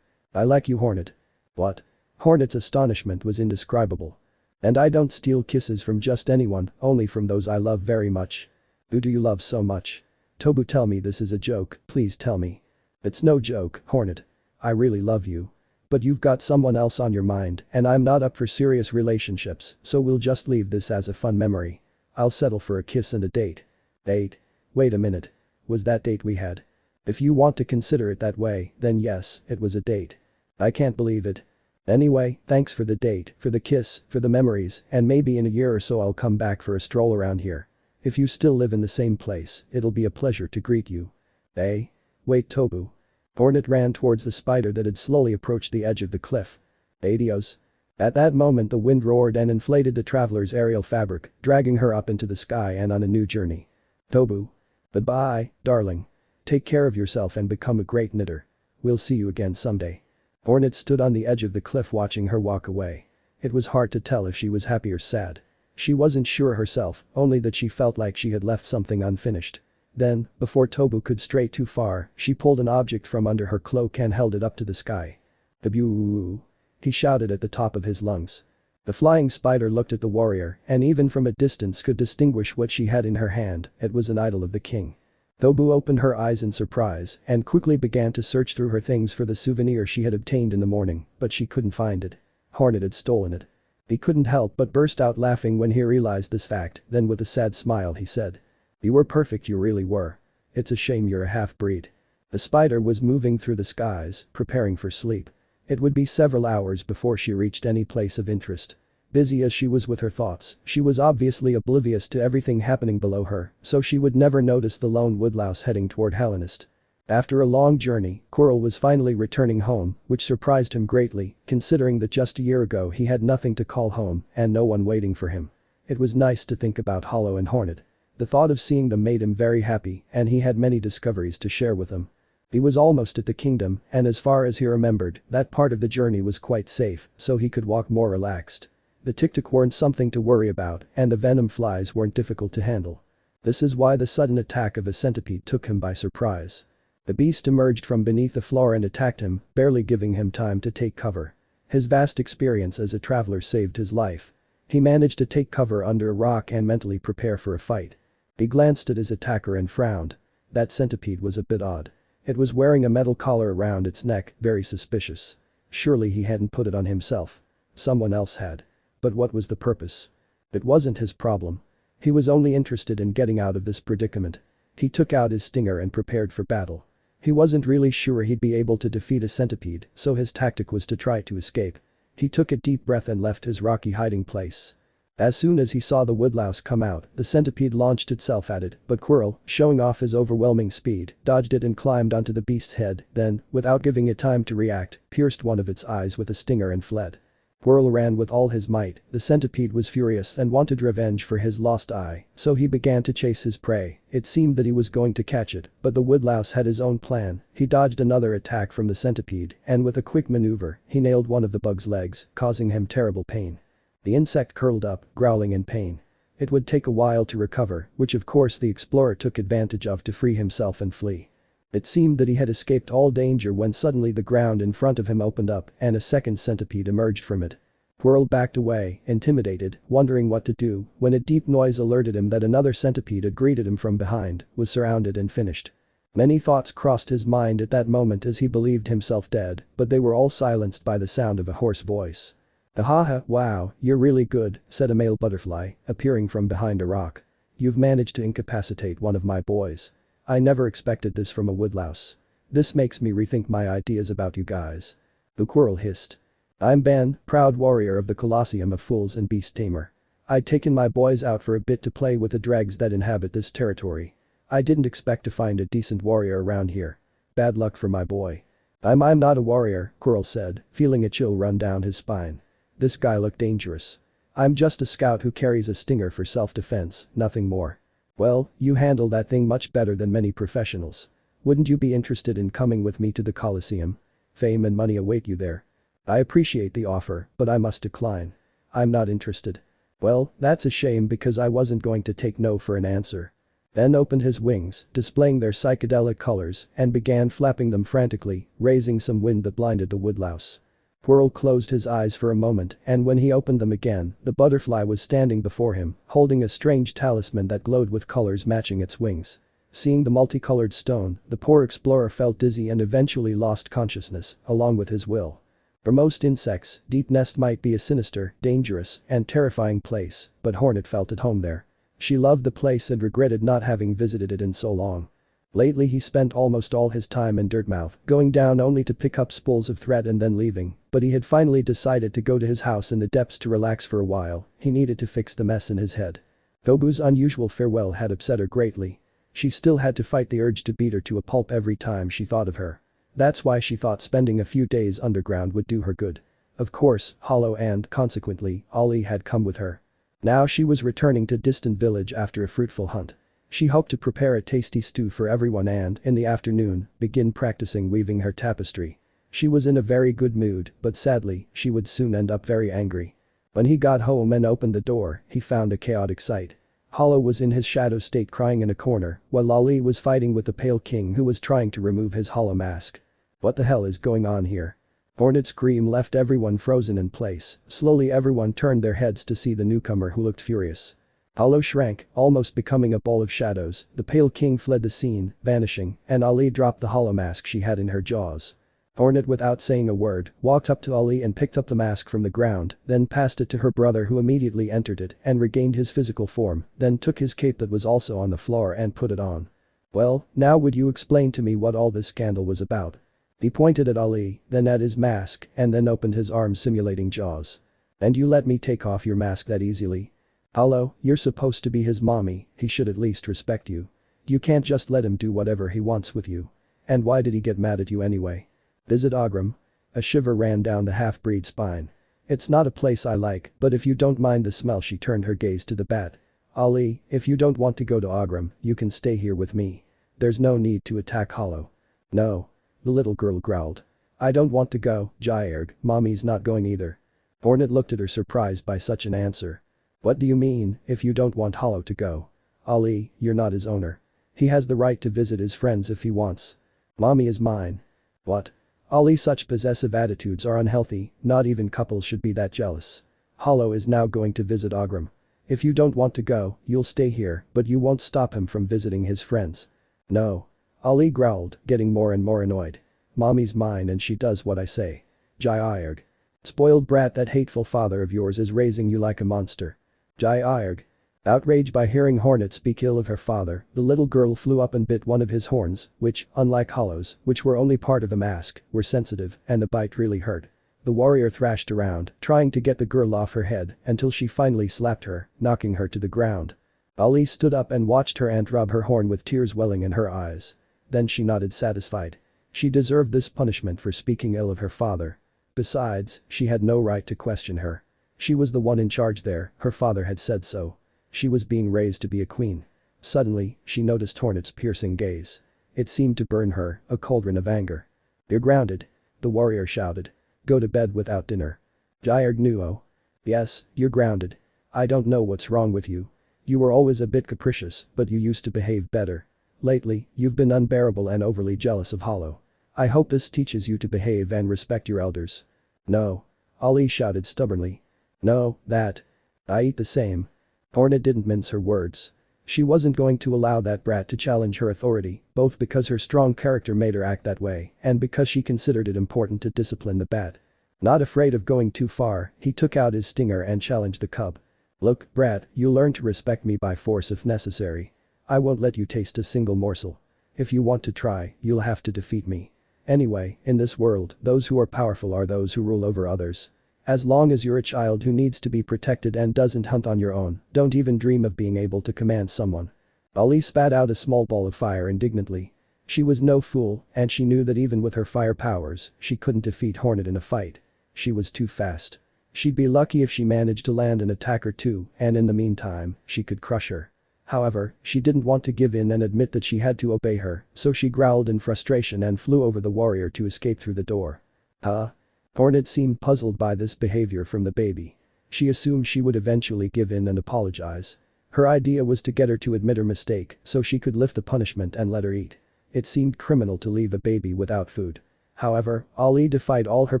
I like you, Hornet. What? Hornet's astonishment was indescribable. And I don't steal kisses from just anyone, only from those I love very much. Who do you love so much? Tobu, tell me this is a joke, please tell me. It's no joke, Hornet. I really love you. But you've got someone else on your mind and I'm not up for serious relationships, so we'll just leave this as a fun memory. I'll settle for a kiss and a date. Date? Wait a minute. was that date we had. If you want to consider it that way, then yes, it was a date. I can't believe it. Anyway, thanks for the date, for the kiss, for the memories, and maybe in a year or so I'll come back for a stroll around here. If you still live in the same place, it'll be a pleasure to greet you. Eh? Wait, Tobu. Hornet ran towards the spider that had slowly approached the edge of the cliff. Adios. At that moment the wind roared and inflated the traveler's aerial fabric, dragging her up into the sky and on a new journey. Tobu. Goodbye, darling. Take care of yourself and become a great knitter. We'll see you again someday. Hornet stood on the edge of the cliff watching her walk away. It was hard to tell if she was happy or sad. She wasn't sure herself, only that she felt like she had left something unfinished. Then, before Tobu could stray too far, she pulled an object from under her cloak and held it up to the sky. "Taboo!" he shouted at the top of his lungs. The flying spider looked at the warrior and even from a distance could distinguish what she had in her hand. It was an idol of the king. Tobu opened her eyes in surprise and quickly began to search through her things for the souvenir she had obtained in the morning, but she couldn't find it. Hornet had stolen it. He couldn't help but burst out laughing when he realized this fact, then with a sad smile he said. "You were perfect, you really were. It's a shame you're a half-breed." The spider was moving through the skies, preparing for sleep. It would be several hours before she reached any place of interest. Busy as she was with her thoughts, she was obviously oblivious to everything happening below her, so she would never notice the lone woodlouse heading toward Hallownest. After a long journey, Quirrell was finally returning home, which surprised him greatly, considering that just a year ago he had nothing to call home and no one waiting for him. It was nice to think about Hollow and Hornet. The thought of seeing them made him very happy and he had many discoveries to share with them. He was almost at the kingdom and as far as he remembered, that part of the journey was quite safe, so he could walk more relaxed. The tic-tac weren't something to worry about and the venom flies weren't difficult to handle. This is why the sudden attack of a centipede took him by surprise. The beast emerged from beneath the floor and attacked him, barely giving him time to take cover. His vast experience as a traveler saved his life. He managed to take cover under a rock and mentally prepare for a fight. He glanced at his attacker and frowned. That centipede was a bit odd. It was wearing a metal collar around its neck, very suspicious. Surely he hadn't put it on himself. Someone else had. But what was the purpose? It wasn't his problem. He was only interested in getting out of this predicament. He took out his stinger and prepared for battle. He wasn't really sure he'd be able to defeat a centipede, so his tactic was to try to escape. He took a deep breath and left his rocky hiding place. As soon as he saw the woodlouse come out, the centipede launched itself at it, but Quirrell, showing off his overwhelming speed, dodged it and climbed onto the beast's head, then, without giving it time to react, pierced one of its eyes with a stinger and fled. Quirrell ran with all his might. The centipede was furious and wanted revenge for his lost eye, so he began to chase his prey. It seemed that he was going to catch it, but the woodlouse had his own plan. He dodged another attack from the centipede, and with a quick maneuver, he nailed one of the bug's legs, causing him terrible pain. The insect curled up, growling in pain. It would take a while to recover, which of course the explorer took advantage of to free himself and flee. It seemed that he had escaped all danger when suddenly the ground in front of him opened up and a second centipede emerged from it. Quirrell backed away, intimidated, wondering what to do, when a deep noise alerted him that another centipede had greeted him from behind, was surrounded and finished. Many thoughts crossed his mind at that moment as he believed himself dead, but they were all silenced by the sound of a hoarse voice. "Ahaha, wow, you're really good," said a male butterfly, appearing from behind a rock. "You've managed to incapacitate one of my boys. I never expected this from a woodlouse. This makes me rethink my ideas about you guys." The Quirrell hissed. "I'm Ben, proud warrior of the Coliseum of Fools and Beast Tamer. I'd taken my boys out for a bit to play with the dregs that inhabit this territory. I didn't expect to find a decent warrior around here. Bad luck for my boy." I'm not a warrior," Quirrell said, feeling a chill run down his spine. This guy looked dangerous. "I'm just a scout who carries a stinger for self-defense, nothing more." "Well, you handle that thing much better than many professionals. Wouldn't you be interested in coming with me to the Coliseum? Fame and money await you there." "I appreciate the offer, but I must decline. I'm not interested." "Well, that's a shame because I wasn't going to take no for an answer." Ben opened his wings, displaying their psychedelic colors, and began flapping them frantically, raising some wind that blinded the woodlouse. Quirrell closed his eyes for a moment and when he opened them again, the butterfly was standing before him, holding a strange talisman that glowed with colors matching its wings. Seeing the multicolored stone, the poor explorer felt dizzy and eventually lost consciousness, along with his will. For most insects, Deep Nest might be a sinister, dangerous, and terrifying place, but Hornet felt at home there. She loved the place and regretted not having visited it in so long. Lately he spent almost all his time in Dirtmouth, going down only to pick up spools of thread and then leaving, but he had finally decided to go to his house in the depths to relax for a while. He needed to fix the mess in his head. Gobu's unusual farewell had upset her greatly. She still had to fight the urge to beat her to a pulp every time she thought of her. That's why she thought spending a few days underground would do her good. Of course, Hollow and, consequently, Ollie had come with her. Now she was returning to distant village after a fruitful hunt. She hoped to prepare a tasty stew for everyone and, in the afternoon, begin practicing weaving her tapestry. She was in a very good mood, but sadly, she would soon end up very angry. When he got home and opened the door, he found a chaotic sight. Hollow was in his shadow state crying in a corner, while Ollie was fighting with the Pale King who was trying to remove his hollow mask. What the hell is going on here? Hornet's scream left everyone frozen in place. Slowly everyone turned their heads to see the newcomer who looked furious. Hollow shrank, almost becoming a ball of shadows. The Pale King fled the scene, vanishing, and Ollie dropped the hollow mask she had in her jaws. Hornet, without saying a word, walked up to Ollie and picked up the mask from the ground, then passed it to her brother who immediately entered it and regained his physical form, then took his cape that was also on the floor and put it on. Well, now would you explain to me what all this scandal was about? He pointed at Ollie, then at his mask, and then opened his arms simulating jaws. And you let me take off your mask that easily? Hollow, you're supposed to be his mommy, he should at least respect you. You can't just let him do whatever he wants with you. And why did he get mad at you anyway? Visit Ogram? A shiver ran down the half-breed's spine. It's not a place I like, but if you don't mind the smell. She turned her gaze to the bat. Ollie, if you don't want to go to Ogram, you can stay here with me. There's no need to attack Hollow. No. The little girl growled. I don't want to go, Jairg, mommy's not going either. Hornet looked at her surprised by such an answer. What do you mean, if you don't want Hollow to go? Ollie, you're not his owner. He has the right to visit his friends if he wants. Mommy is mine. What? Ollie, such possessive attitudes are unhealthy, not even couples should be that jealous. Hollow is now going to visit Ogram. If you don't want to go, you'll stay here, but you won't stop him from visiting his friends. No. Ollie growled, getting more and more annoyed. Mommy's mine and she does what I say. Jairg. Spoiled brat, that hateful father of yours is raising you like a monster. Jairg. Outraged by hearing Hornet speak ill of her father, the little girl flew up and bit one of his horns, which, unlike Hollow's, which were only part of a mask, were sensitive, and the bite really hurt. The warrior thrashed around, trying to get the girl off her head, until she finally slapped her, knocking her to the ground. Ollie stood up and watched her aunt rub her horn with tears welling in her eyes. Then she nodded satisfied. She deserved this punishment for speaking ill of her father. Besides, she had no right to question her. She was the one in charge there, her father had said so. She was being raised to be a queen. Suddenly, she noticed Hornet's piercing gaze. It seemed to burn her, a cauldron of anger. You're grounded. The warrior shouted. Go to bed without dinner. Jairg Nuo. Yes, you're grounded. I don't know what's wrong with you. You were always a bit capricious, but you used to behave better. Lately, you've been unbearable and overly jealous of Hollow. I hope this teaches you to behave and respect your elders. No. Ollie shouted stubbornly. No, that. I eat the same. Hornet didn't mince her words. She wasn't going to allow that brat to challenge her authority, both because her strong character made her act that way and because she considered it important to discipline the bat. Not afraid of going too far, he took out his stinger and challenged the cub. Look, brat, you'll learn to respect me by force if necessary. I won't let you taste a single morsel. If you want to try, you'll have to defeat me. Anyway, in this world, those who are powerful are those who rule over others. As long as you're a child who needs to be protected and doesn't hunt on your own, don't even dream of being able to command someone. Ollie spat out a small ball of fire indignantly. She was no fool, and she knew that even with her fire powers, she couldn't defeat Hornet in a fight. She was too fast. She'd be lucky if she managed to land an attack or two, and in the meantime, she could crush her. However, she didn't want to give in and admit that she had to obey her, so she growled in frustration and flew over the warrior to escape through the door. Huh? Hornet seemed puzzled by this behavior from the baby. She assumed she would eventually give in and apologize. Her idea was to get her to admit her mistake so she could lift the punishment and let her eat. It seemed criminal to leave a baby without food. However, Ollie defied all her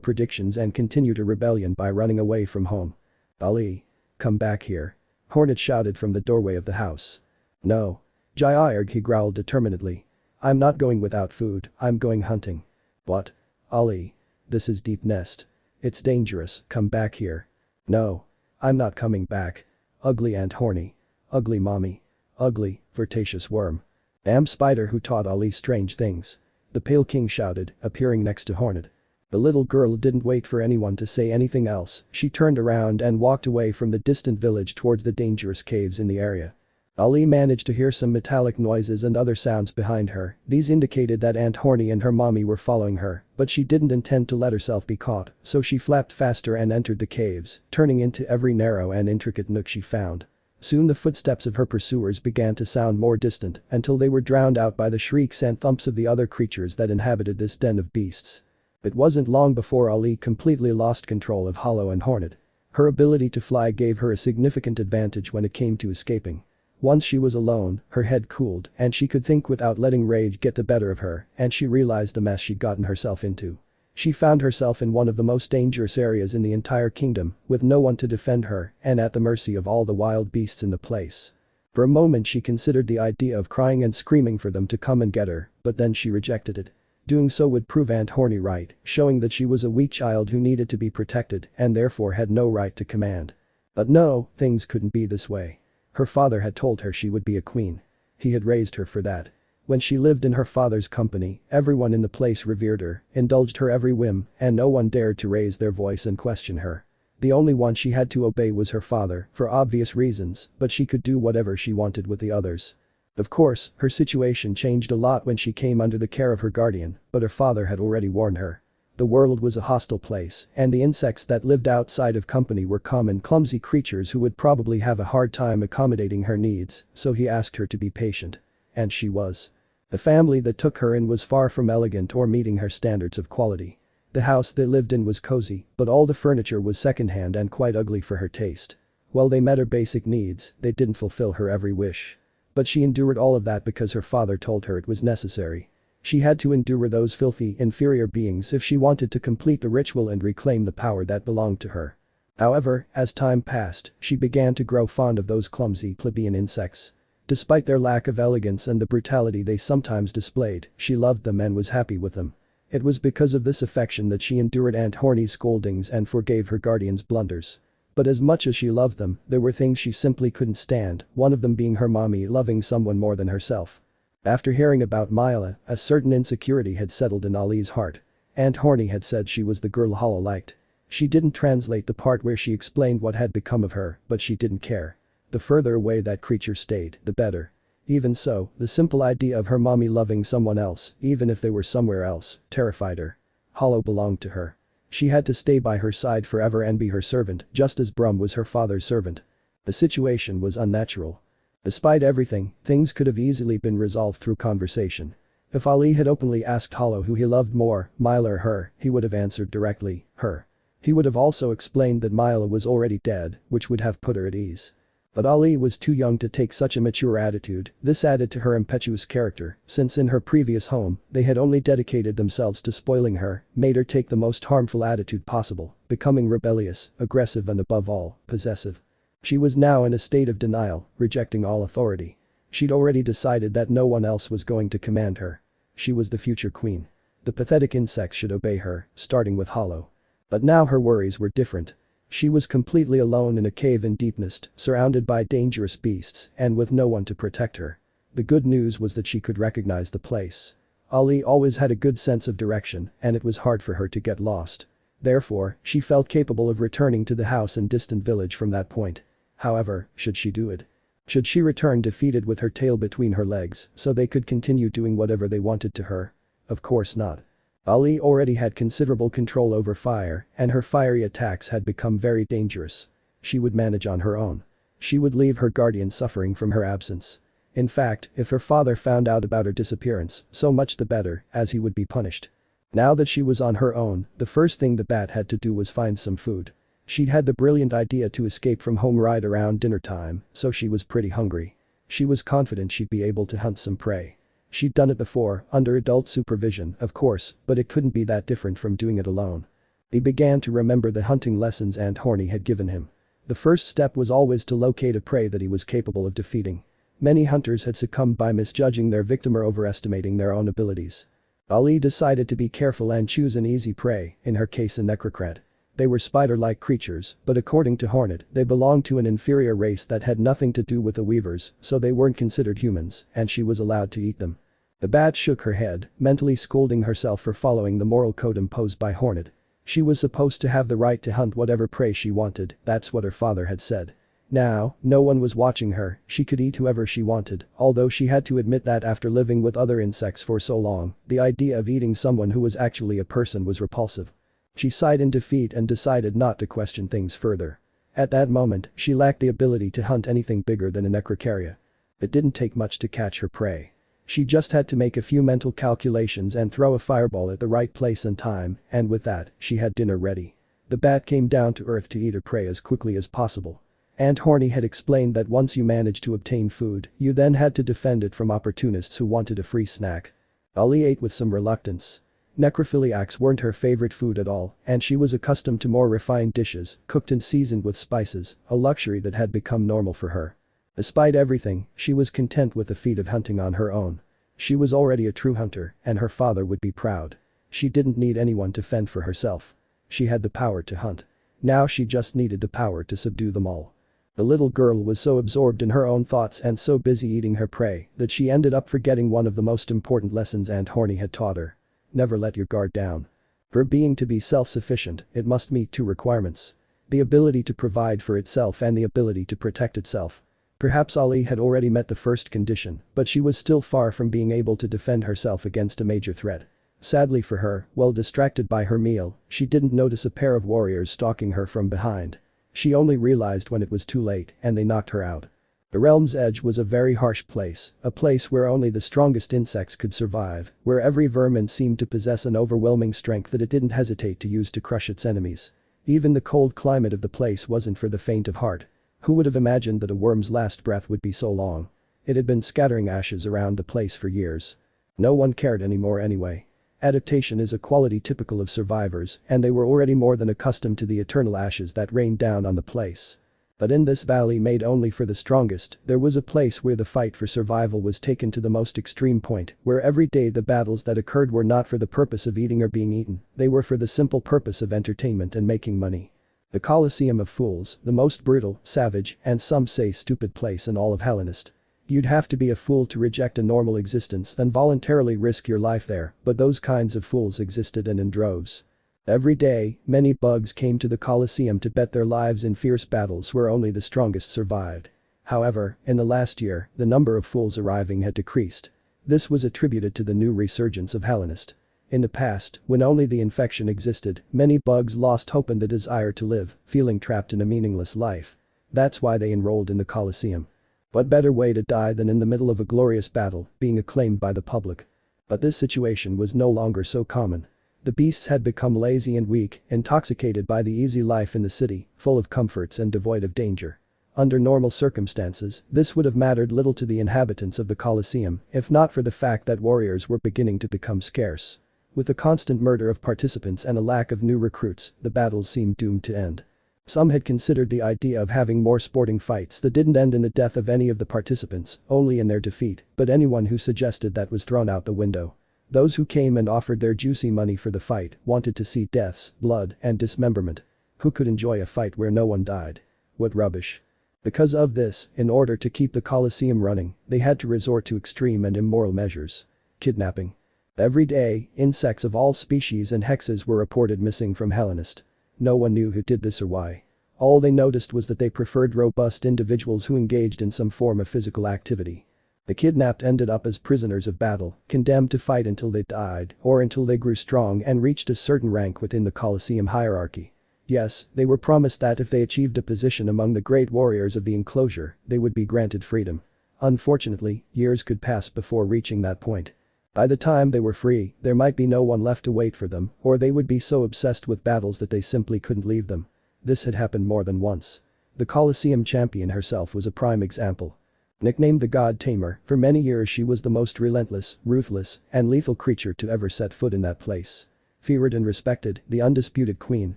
predictions and continued her rebellion by running away from home. Ollie. Come back here. Hornet shouted from the doorway of the house. No. Jairg, he growled determinedly. I'm not going without food, I'm going hunting. What? Ollie. This is Deep Nest. It's dangerous, come back here. No. I'm not coming back. Ugly and horny. Ugly mommy. Ugly, flirtatious worm. Damn spider who taught Ali strange things. The Pale King shouted, appearing next to Hornet. The little girl didn't wait for anyone to say anything else, she turned around and walked away from the distant village towards the dangerous caves in the area. Ali managed to hear some metallic noises and other sounds behind her, these indicated that Aunt Horny and her mommy were following her, but she didn't intend to let herself be caught, so she flapped faster and entered the caves, turning into every narrow and intricate nook she found. Soon the footsteps of her pursuers began to sound more distant until they were drowned out by the shrieks and thumps of the other creatures that inhabited this den of beasts. It wasn't long before Ali completely lost control of Hollow and Hornet. Her ability to fly gave her a significant advantage when it came to escaping. Once she was alone, her head cooled and she could think without letting rage get the better of her, and she realized the mess she'd gotten herself into. She found herself in one of the most dangerous areas in the entire kingdom, with no one to defend her and at the mercy of all the wild beasts in the place. For a moment she considered the idea of crying and screaming for them to come and get her, but then she rejected it. Doing so would prove Aunt Horny right, showing that she was a weak child who needed to be protected and therefore had no right to command. But no, things couldn't be this way. Her father had told her she would be a queen. He had raised her for that. When she lived in her father's company, everyone in the place revered her, indulged her every whim, and no one dared to raise their voice and question her. The only one she had to obey was her father, for obvious reasons, but she could do whatever she wanted with the others. Of course, her situation changed a lot when she came under the care of her guardian, but her father had already warned her. The world was a hostile place, and the insects that lived outside of company were common clumsy creatures who would probably have a hard time accommodating her needs, so he asked her to be patient. And she was. The family that took her in was far from elegant or meeting her standards of quality. The house they lived in was cozy, but all the furniture was secondhand and quite ugly for her taste. While they met her basic needs, they didn't fulfill her every wish. But she endured all of that because her father told her it was necessary. She had to endure those filthy, inferior beings if she wanted to complete the ritual and reclaim the power that belonged to her. However, as time passed, she began to grow fond of those clumsy plebeian insects. Despite their lack of elegance and the brutality they sometimes displayed, she loved them and was happy with them. It was because of this affection that she endured Aunt Horny's scoldings and forgave her guardian's blunders. But as much as she loved them, there were things she simply couldn't stand, one of them being her mommy loving someone more than herself. After hearing about Mila, a certain insecurity had settled in Ali's heart. Aunt Horny had said she was the girl Hollow liked. She didn't translate the part where she explained what had become of her, but she didn't care. The further away that creature stayed, the better. Even so, the simple idea of her mommy loving someone else, even if they were somewhere else, terrified her. Hollow belonged to her. She had to stay by her side forever and be her servant, just as Brum was her father's servant. The situation was unnatural. Despite everything, things could have easily been resolved through conversation. If Ali had openly asked Hollow who he loved more, Mila or her, he would have answered directly, her. He would have also explained that Mila was already dead, which would have put her at ease. But Ali was too young to take such a mature attitude. This added to her impetuous character, since in her previous home, they had only dedicated themselves to spoiling her, made her take the most harmful attitude possible, becoming rebellious, aggressive and above all, possessive. She was now in a state of denial, rejecting all authority. She'd already decided that no one else was going to command her. She was the future queen. The pathetic insects should obey her, starting with Hollow. But now her worries were different. She was completely alone in a cave in Deepnest, surrounded by dangerous beasts and with no one to protect her. The good news was that she could recognize the place. Ali always had a good sense of direction and it was hard for her to get lost. Therefore, she felt capable of returning to the house in distant village from that point. However, should she do it? Should she return defeated with her tail between her legs so they could continue doing whatever they wanted to her? Of course not. Ali already had considerable control over fire and her fiery attacks had become very dangerous. She would manage on her own. She would leave her guardian suffering from her absence. In fact, if her father found out about her disappearance, so much the better, as he would be punished. Now that she was on her own, the first thing the bat had to do was find some food. She'd had the brilliant idea to escape from home right around dinner time, so she was pretty hungry. She was confident she'd be able to hunt some prey. She'd done it before, under adult supervision, of course, but it couldn't be that different from doing it alone. He began to remember the hunting lessons Aunt Horny had given him. The first step was always to locate a prey that he was capable of defeating. Many hunters had succumbed by misjudging their victim or overestimating their own abilities. Ali decided to be careful and choose an easy prey, in her case a necrocrat. They were spider-like creatures, but according to Hornet, they belonged to an inferior race that had nothing to do with the Weavers, so they weren't considered humans, and she was allowed to eat them. The bat shook her head, mentally scolding herself for following the moral code imposed by Hornet. She was supposed to have the right to hunt whatever prey she wanted, that's what her father had said. Now, no one was watching her, she could eat whoever she wanted, although she had to admit that after living with other insects for so long, the idea of eating someone who was actually a person was repulsive. She sighed in defeat and decided not to question things further. At that moment, she lacked the ability to hunt anything bigger than a necrocaria. It didn't take much to catch her prey. She just had to make a few mental calculations and throw a fireball at the right place and time, and with that, she had dinner ready. The bat came down to earth to eat her prey as quickly as possible. Aunt Horny had explained that once you managed to obtain food, you then had to defend it from opportunists who wanted a free snack. Ali ate with some reluctance. Necrophiliacs weren't her favorite food at all, and she was accustomed to more refined dishes, cooked and seasoned with spices, a luxury that had become normal for her. Despite everything, she was content with the feat of hunting on her own. She was already a true hunter, and her father would be proud. She didn't need anyone to fend for herself. She had the power to hunt. Now she just needed the power to subdue them all. The little girl was so absorbed in her own thoughts and so busy eating her prey that she ended up forgetting one of the most important lessons Aunt Horny had taught her. Never let your guard down. For a being to be self-sufficient, it must meet two requirements. The ability to provide for itself and the ability to protect itself. Perhaps Ali had already met the first condition, but she was still far from being able to defend herself against a major threat. Sadly for her, while distracted by her meal, she didn't notice a pair of warriors stalking her from behind. She only realized when it was too late, and they knocked her out. The realm's edge was a very harsh place, a place where only the strongest insects could survive, where every vermin seemed to possess an overwhelming strength that it didn't hesitate to use to crush its enemies. Even the cold climate of the place wasn't for the faint of heart. Who would have imagined that a worm's last breath would be so long? It had been scattering ashes around the place for years. No one cared anymore anyway. Adaptation is a quality typical of survivors, and they were already more than accustomed to the eternal ashes that rained down on the place. But in this valley made only for the strongest, there was a place where the fight for survival was taken to the most extreme point, where every day the battles that occurred were not for the purpose of eating or being eaten, they were for the simple purpose of entertainment and making money. The Coliseum of Fools, the most brutal, savage, and some say stupid place in all of Hallownest. You'd have to be a fool to reject a normal existence and voluntarily risk your life there, but those kinds of fools existed and in droves. Every day, many bugs came to the Coliseum to bet their lives in fierce battles where only the strongest survived. However, in the last year, the number of fools arriving had decreased. This was attributed to the new resurgence of Hallownest. In the past, when only the infection existed, many bugs lost hope and the desire to live, feeling trapped in a meaningless life. That's why they enrolled in the Coliseum. What better way to die than in the middle of a glorious battle, being acclaimed by the public? But this situation was no longer so common. The beasts had become lazy and weak, intoxicated by the easy life in the city, full of comforts and devoid of danger. Under normal circumstances, this would have mattered little to the inhabitants of the Coliseum, if not for the fact that warriors were beginning to become scarce. With the constant murder of participants and a lack of new recruits, the battles seemed doomed to end. Some had considered the idea of having more sporting fights that didn't end in the death of any of the participants, only in their defeat, but anyone who suggested that was thrown out the window. Those who came and offered their juicy money for the fight wanted to see deaths, blood, and dismemberment. Who could enjoy a fight where no one died? What rubbish. Because of this, in order to keep the Coliseum running, they had to resort to extreme and immoral measures. Kidnapping. Every day, insects of all species and hexes were reported missing from Hallownest. No one knew who did this or why. All they noticed was that they preferred robust individuals who engaged in some form of physical activity. The kidnapped ended up as prisoners of battle, condemned to fight until they died or until they grew strong and reached a certain rank within the Coliseum hierarchy. Yes, they were promised that if they achieved a position among the great warriors of the enclosure, they would be granted freedom. Unfortunately, years could pass before reaching that point. By the time they were free, there might be no one left to wait for them, or they would be so obsessed with battles that they simply couldn't leave them. This had happened more than once. The Coliseum champion herself was a prime example. Nicknamed the God Tamer, for many years she was the most relentless, ruthless, and lethal creature to ever set foot in that place. Feared and respected, the undisputed queen,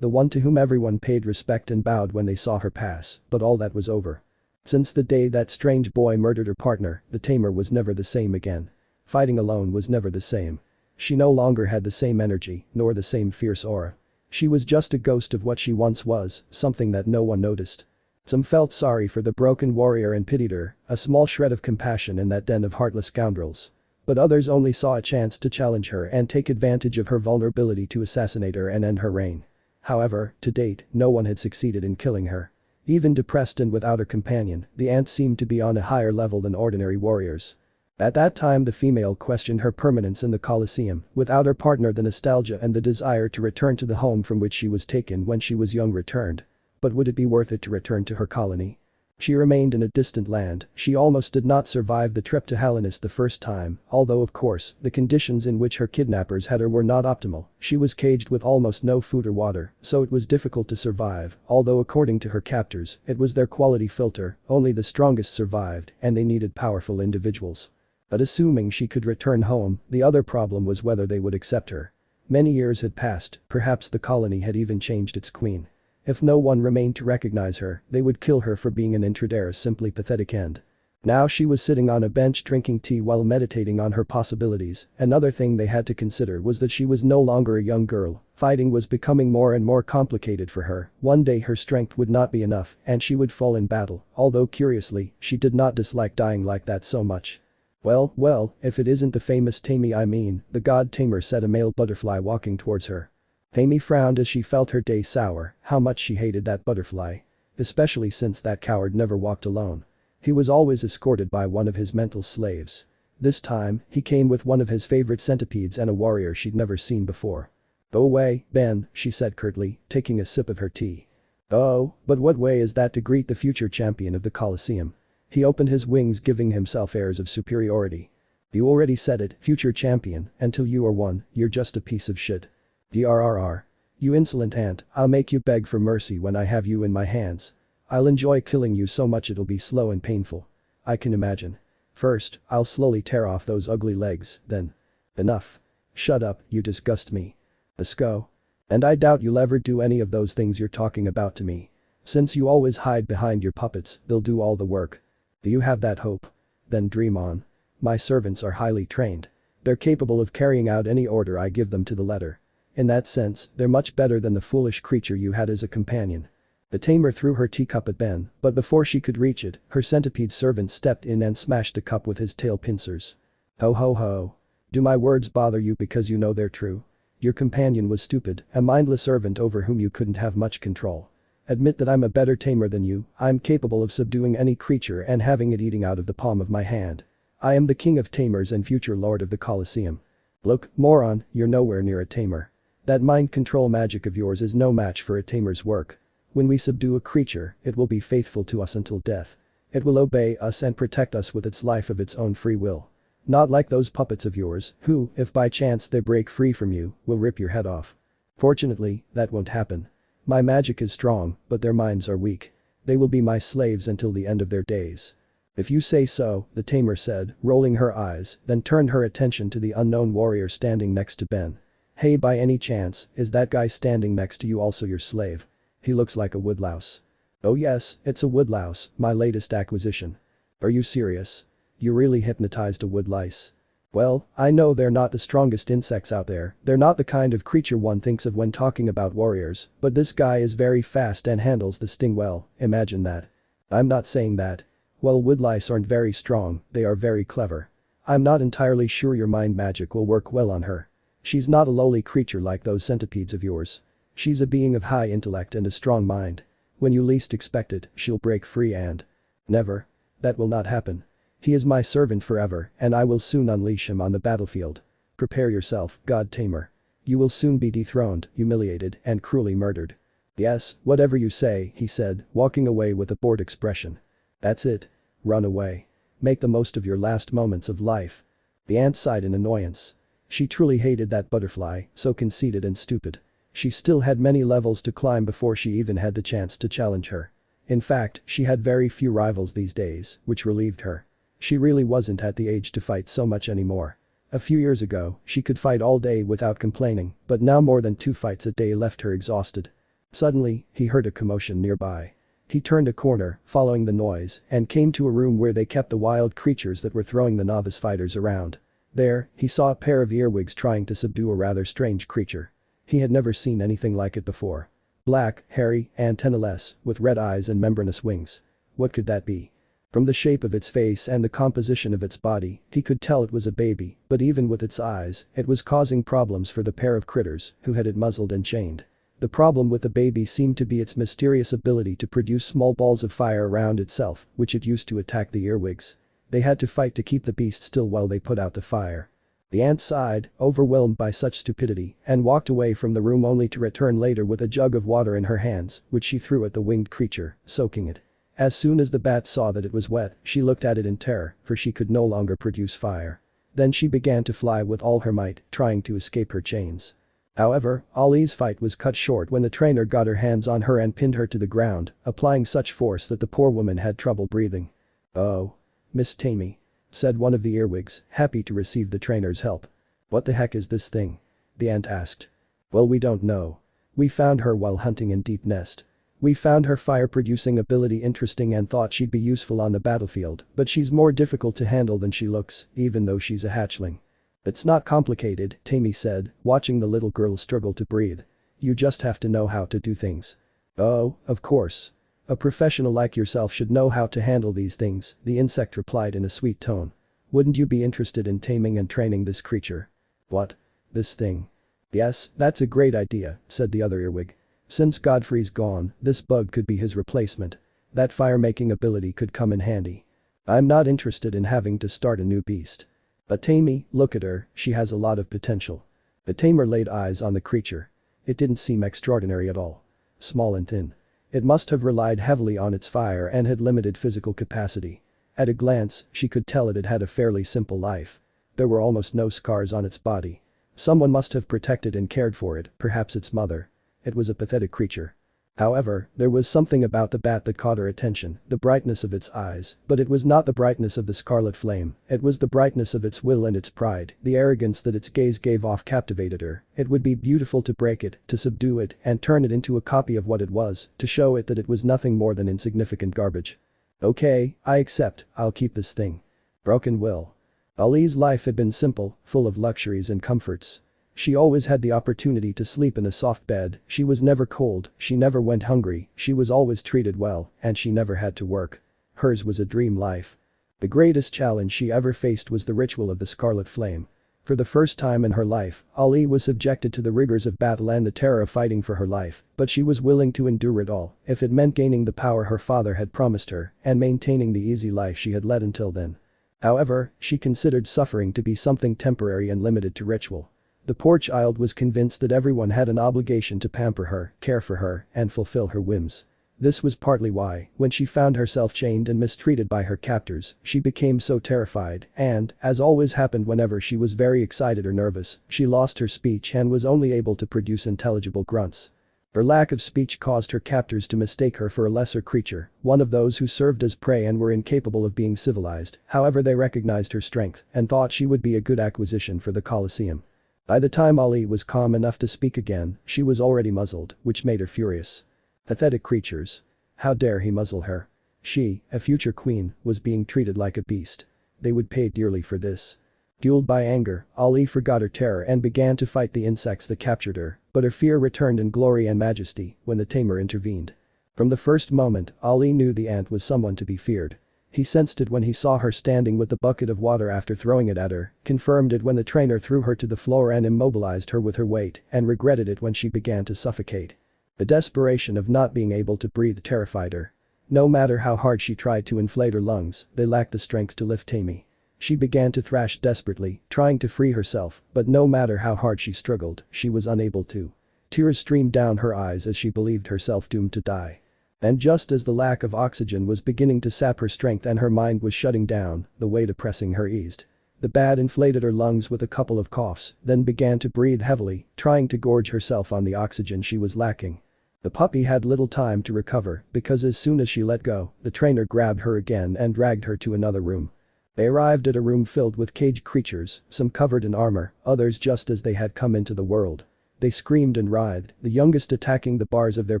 the one to whom everyone paid respect and bowed when they saw her pass, but all that was over. Since the day that strange boy murdered her partner, the Tamer was never the same again. Fighting alone was never the same. She no longer had the same energy, nor the same fierce aura. She was just a ghost of what she once was, something that no one noticed. Some felt sorry for the broken warrior and pitied her, a small shred of compassion in that den of heartless scoundrels. But others only saw a chance to challenge her and take advantage of her vulnerability to assassinate her and end her reign. However, to date, no one had succeeded in killing her. Even depressed and without her companion, the ant seemed to be on a higher level than ordinary warriors. At that time the female questioned her permanence in the coliseum. Without her partner, the nostalgia and the desire to return to the home from which she was taken when she was young returned. But would it be worth it to return to her colony? She remained in a distant land. She almost did not survive the trip to Hallownest the first time, although of course, the conditions in which her kidnappers had her were not optimal. She was caged with almost no food or water, so it was difficult to survive, although according to her captors, it was their quality filter, only the strongest survived, and they needed powerful individuals. But assuming she could return home, the other problem was whether they would accept her. Many years had passed, perhaps the colony had even changed its queen. If no one remained to recognize her, they would kill her for being an intruder, a simply pathetic end. Now she was sitting on a bench drinking tea while meditating on her possibilities. Another thing they had to consider was that she was no longer a young girl. Fighting was becoming more and more complicated for her. One day her strength would not be enough and she would fall in battle, although curiously, she did not dislike dying like that so much. Well, if it isn't the famous Tammy, the god tamer, said a male butterfly walking towards her. Amy frowned as she felt her day sour. How much she hated that butterfly. Especially since that coward never walked alone. He was always escorted by one of his mental slaves. This time, he came with one of his favorite centipedes and a warrior she'd never seen before. "Go away, Ben," she said curtly, taking a sip of her tea. "Oh, but what way is that to greet the future champion of the Coliseum?" He opened his wings, giving himself airs of superiority. "You already said it, future champion, until you are one, you're just a piece of shit. Drrr. You insolent ant, I'll make you beg for mercy when I have you in my hands. I'll enjoy killing you so much it'll be slow and painful. I can imagine. First, I'll slowly tear off those ugly legs, then." "Enough. Shut up, you disgust me. Let's go. And I doubt you'll ever do any of those things you're talking about to me. Since you always hide behind your puppets, they'll do all the work. Do you have that hope? Then dream on. My servants are highly trained. They're capable of carrying out any order I give them to the letter. In that sense, they're much better than the foolish creature you had as a companion." The tamer threw her teacup at Ben, but before she could reach it, her centipede servant stepped in and smashed the cup with his tail pincers. "Ho ho ho. Do my words bother you because you know they're true? Your companion was stupid, a mindless servant over whom you couldn't have much control. Admit that I'm a better tamer than you. I'm capable of subduing any creature and having it eating out of the palm of my hand. I am the king of tamers and future lord of the Coliseum. Look, moron, you're nowhere near a tamer. That mind control magic of yours is no match for a tamer's work. When we subdue a creature, it will be faithful to us until death. It will obey us and protect us with its life of its own free will. Not like those puppets of yours, who, if by chance they break free from you, will rip your head off. Fortunately, that won't happen. My magic is strong, but their minds are weak. They will be my slaves until the end of their days." "If you say so," the tamer said, rolling her eyes, then turned her attention to the unknown warrior standing next to Ben. "Hey, by any chance, is that guy standing next to you also your slave? He looks like a woodlouse." "Oh yes, it's a woodlouse, my latest acquisition." "Are you serious? You really hypnotized a woodlice?" "Well, I know they're not the strongest insects out there, they're not the kind of creature one thinks of when talking about warriors, but this guy is very fast and handles the sting well, imagine that." "I'm not saying that. Well, woodlice aren't very strong, they are very clever. I'm not entirely sure your mind magic will work well on her. She's not a lowly creature like those centipedes of yours. She's a being of high intellect and a strong mind. When you least expect it, she'll break free and..." "Never. That will not happen. He is my servant forever and I will soon unleash him on the battlefield. Prepare yourself, god tamer. You will soon be dethroned, humiliated, and cruelly murdered." "Yes, whatever you say," he said, walking away with a bored expression. "That's it. Run away. Make the most of your last moments of life." The ant sighed in annoyance. She truly hated that butterfly, so conceited and stupid. She still had many levels to climb before she even had the chance to challenge her. In fact, she had very few rivals these days, which relieved her. She really wasn't at the age to fight so much anymore. A few years ago, she could fight all day without complaining, but now more than 2 fights a day left her exhausted. Suddenly, he heard a commotion nearby. He turned a corner, following the noise, and came to a room where they kept the wild creatures that were throwing the novice fighters around. There, he saw a pair of earwigs trying to subdue a rather strange creature. He had never seen anything like it before. Black, hairy, antennaless, with red eyes and membranous wings. What could that be? From the shape of its face and the composition of its body, he could tell it was a baby, but even with its eyes, it was causing problems for the pair of critters who had it muzzled and chained. The problem with the baby seemed to be its mysterious ability to produce small balls of fire around itself, which it used to attack the earwigs. They had to fight to keep the beast still while they put out the fire. The ant sighed, overwhelmed by such stupidity, and walked away from the room only to return later with a jug of water in her hands, which she threw at the winged creature, soaking it. As soon as the bat saw that it was wet, she looked at it in terror, for she could no longer produce fire. Then she began to fly with all her might, trying to escape her chains. However, Ali's fight was cut short when the trainer got her hands on her and pinned her to the ground, applying such force that the poor woman had trouble breathing. "Oh. Miss Tammy," said one of the earwigs, happy to receive the trainer's help. "What the heck is this thing?" the ant asked. "Well, we don't know. We found her while hunting in Deep Nest. We found her fire-producing ability interesting and thought she'd be useful on the battlefield, but she's more difficult to handle than she looks, even though she's a hatchling." "It's not complicated," Tammy said, watching the little girl struggle to breathe. "You just have to know how to do things." "Oh, of course. A professional like yourself should know how to handle these things," the insect replied in a sweet tone. "Wouldn't you be interested in taming and training this creature?" "What? This thing?" "Yes, that's a great idea," said the other earwig. "Since Godfrey's gone, this bug could be his replacement. That fire-making ability could come in handy. I'm not interested in having to start a new beast. But Tammy, look at her, she has a lot of potential." The tamer laid eyes on the creature. It didn't seem extraordinary at all. Small and thin. It must have relied heavily on its fire and had limited physical capacity. At a glance, she could tell it had a fairly simple life. There were almost no scars on its body. Someone must have protected and cared for it, perhaps its mother. It was a pathetic creature. However, there was something about the bat that caught her attention, the brightness of its eyes, but it was not the brightness of the scarlet flame, it was the brightness of its will and its pride, the arrogance that its gaze gave off captivated her. It would be beautiful to break it, to subdue it, and turn it into a copy of what it was, to show it that it was nothing more than insignificant garbage. "Okay, I accept, I'll keep this thing." Broken will. Ali's life had been simple, full of luxuries and comforts. She always had the opportunity to sleep in a soft bed, she was never cold, she never went hungry, she was always treated well, and she never had to work. Hers was a dream life. The greatest challenge she ever faced was the ritual of the Scarlet Flame. For the first time in her life, Ali was subjected to the rigors of battle and the terror of fighting for her life, but she was willing to endure it all, if it meant gaining the power her father had promised her, and maintaining the easy life she had led until then. However, she considered suffering to be something temporary and limited to ritual. The poor child was convinced that everyone had an obligation to pamper her, care for her, and fulfill her whims. This was partly why, when she found herself chained and mistreated by her captors, she became so terrified and, as always happened whenever she was very excited or nervous, she lost her speech and was only able to produce intelligible grunts. Her lack of speech caused her captors to mistake her for a lesser creature, one of those who served as prey and were incapable of being civilized. However, they recognized her strength and thought she would be a good acquisition for the coliseum. By the time Ali was calm enough to speak again, she was already muzzled, which made her furious. Pathetic creatures. How dare he muzzle her? She, a future queen, was being treated like a beast. They would pay dearly for this. Fueled by anger, Ali forgot her terror and began to fight the insects that captured her, but her fear returned in glory and majesty when the tamer intervened. From the first moment, Ali knew the ant was someone to be feared. He sensed it when he saw her standing with the bucket of water after throwing it at her, confirmed it when the trainer threw her to the floor and immobilized her with her weight, and regretted it when she began to suffocate. The desperation of not being able to breathe terrified her. No matter how hard she tried to inflate her lungs, they lacked the strength to lift Tammy. She began to thrash desperately, trying to free herself, but no matter how hard she struggled, she was unable to. Tears streamed down her eyes as she believed herself doomed to die. And just as the lack of oxygen was beginning to sap her strength and her mind was shutting down, the weight oppressing her eased. The bat inflated her lungs with a couple of coughs, then began to breathe heavily, trying to gorge herself on the oxygen she was lacking. The puppy had little time to recover because as soon as she let go, the trainer grabbed her again and dragged her to another room. They arrived at a room filled with caged creatures, some covered in armor, others just as they had come into the world. They screamed and writhed, the youngest attacking the bars of their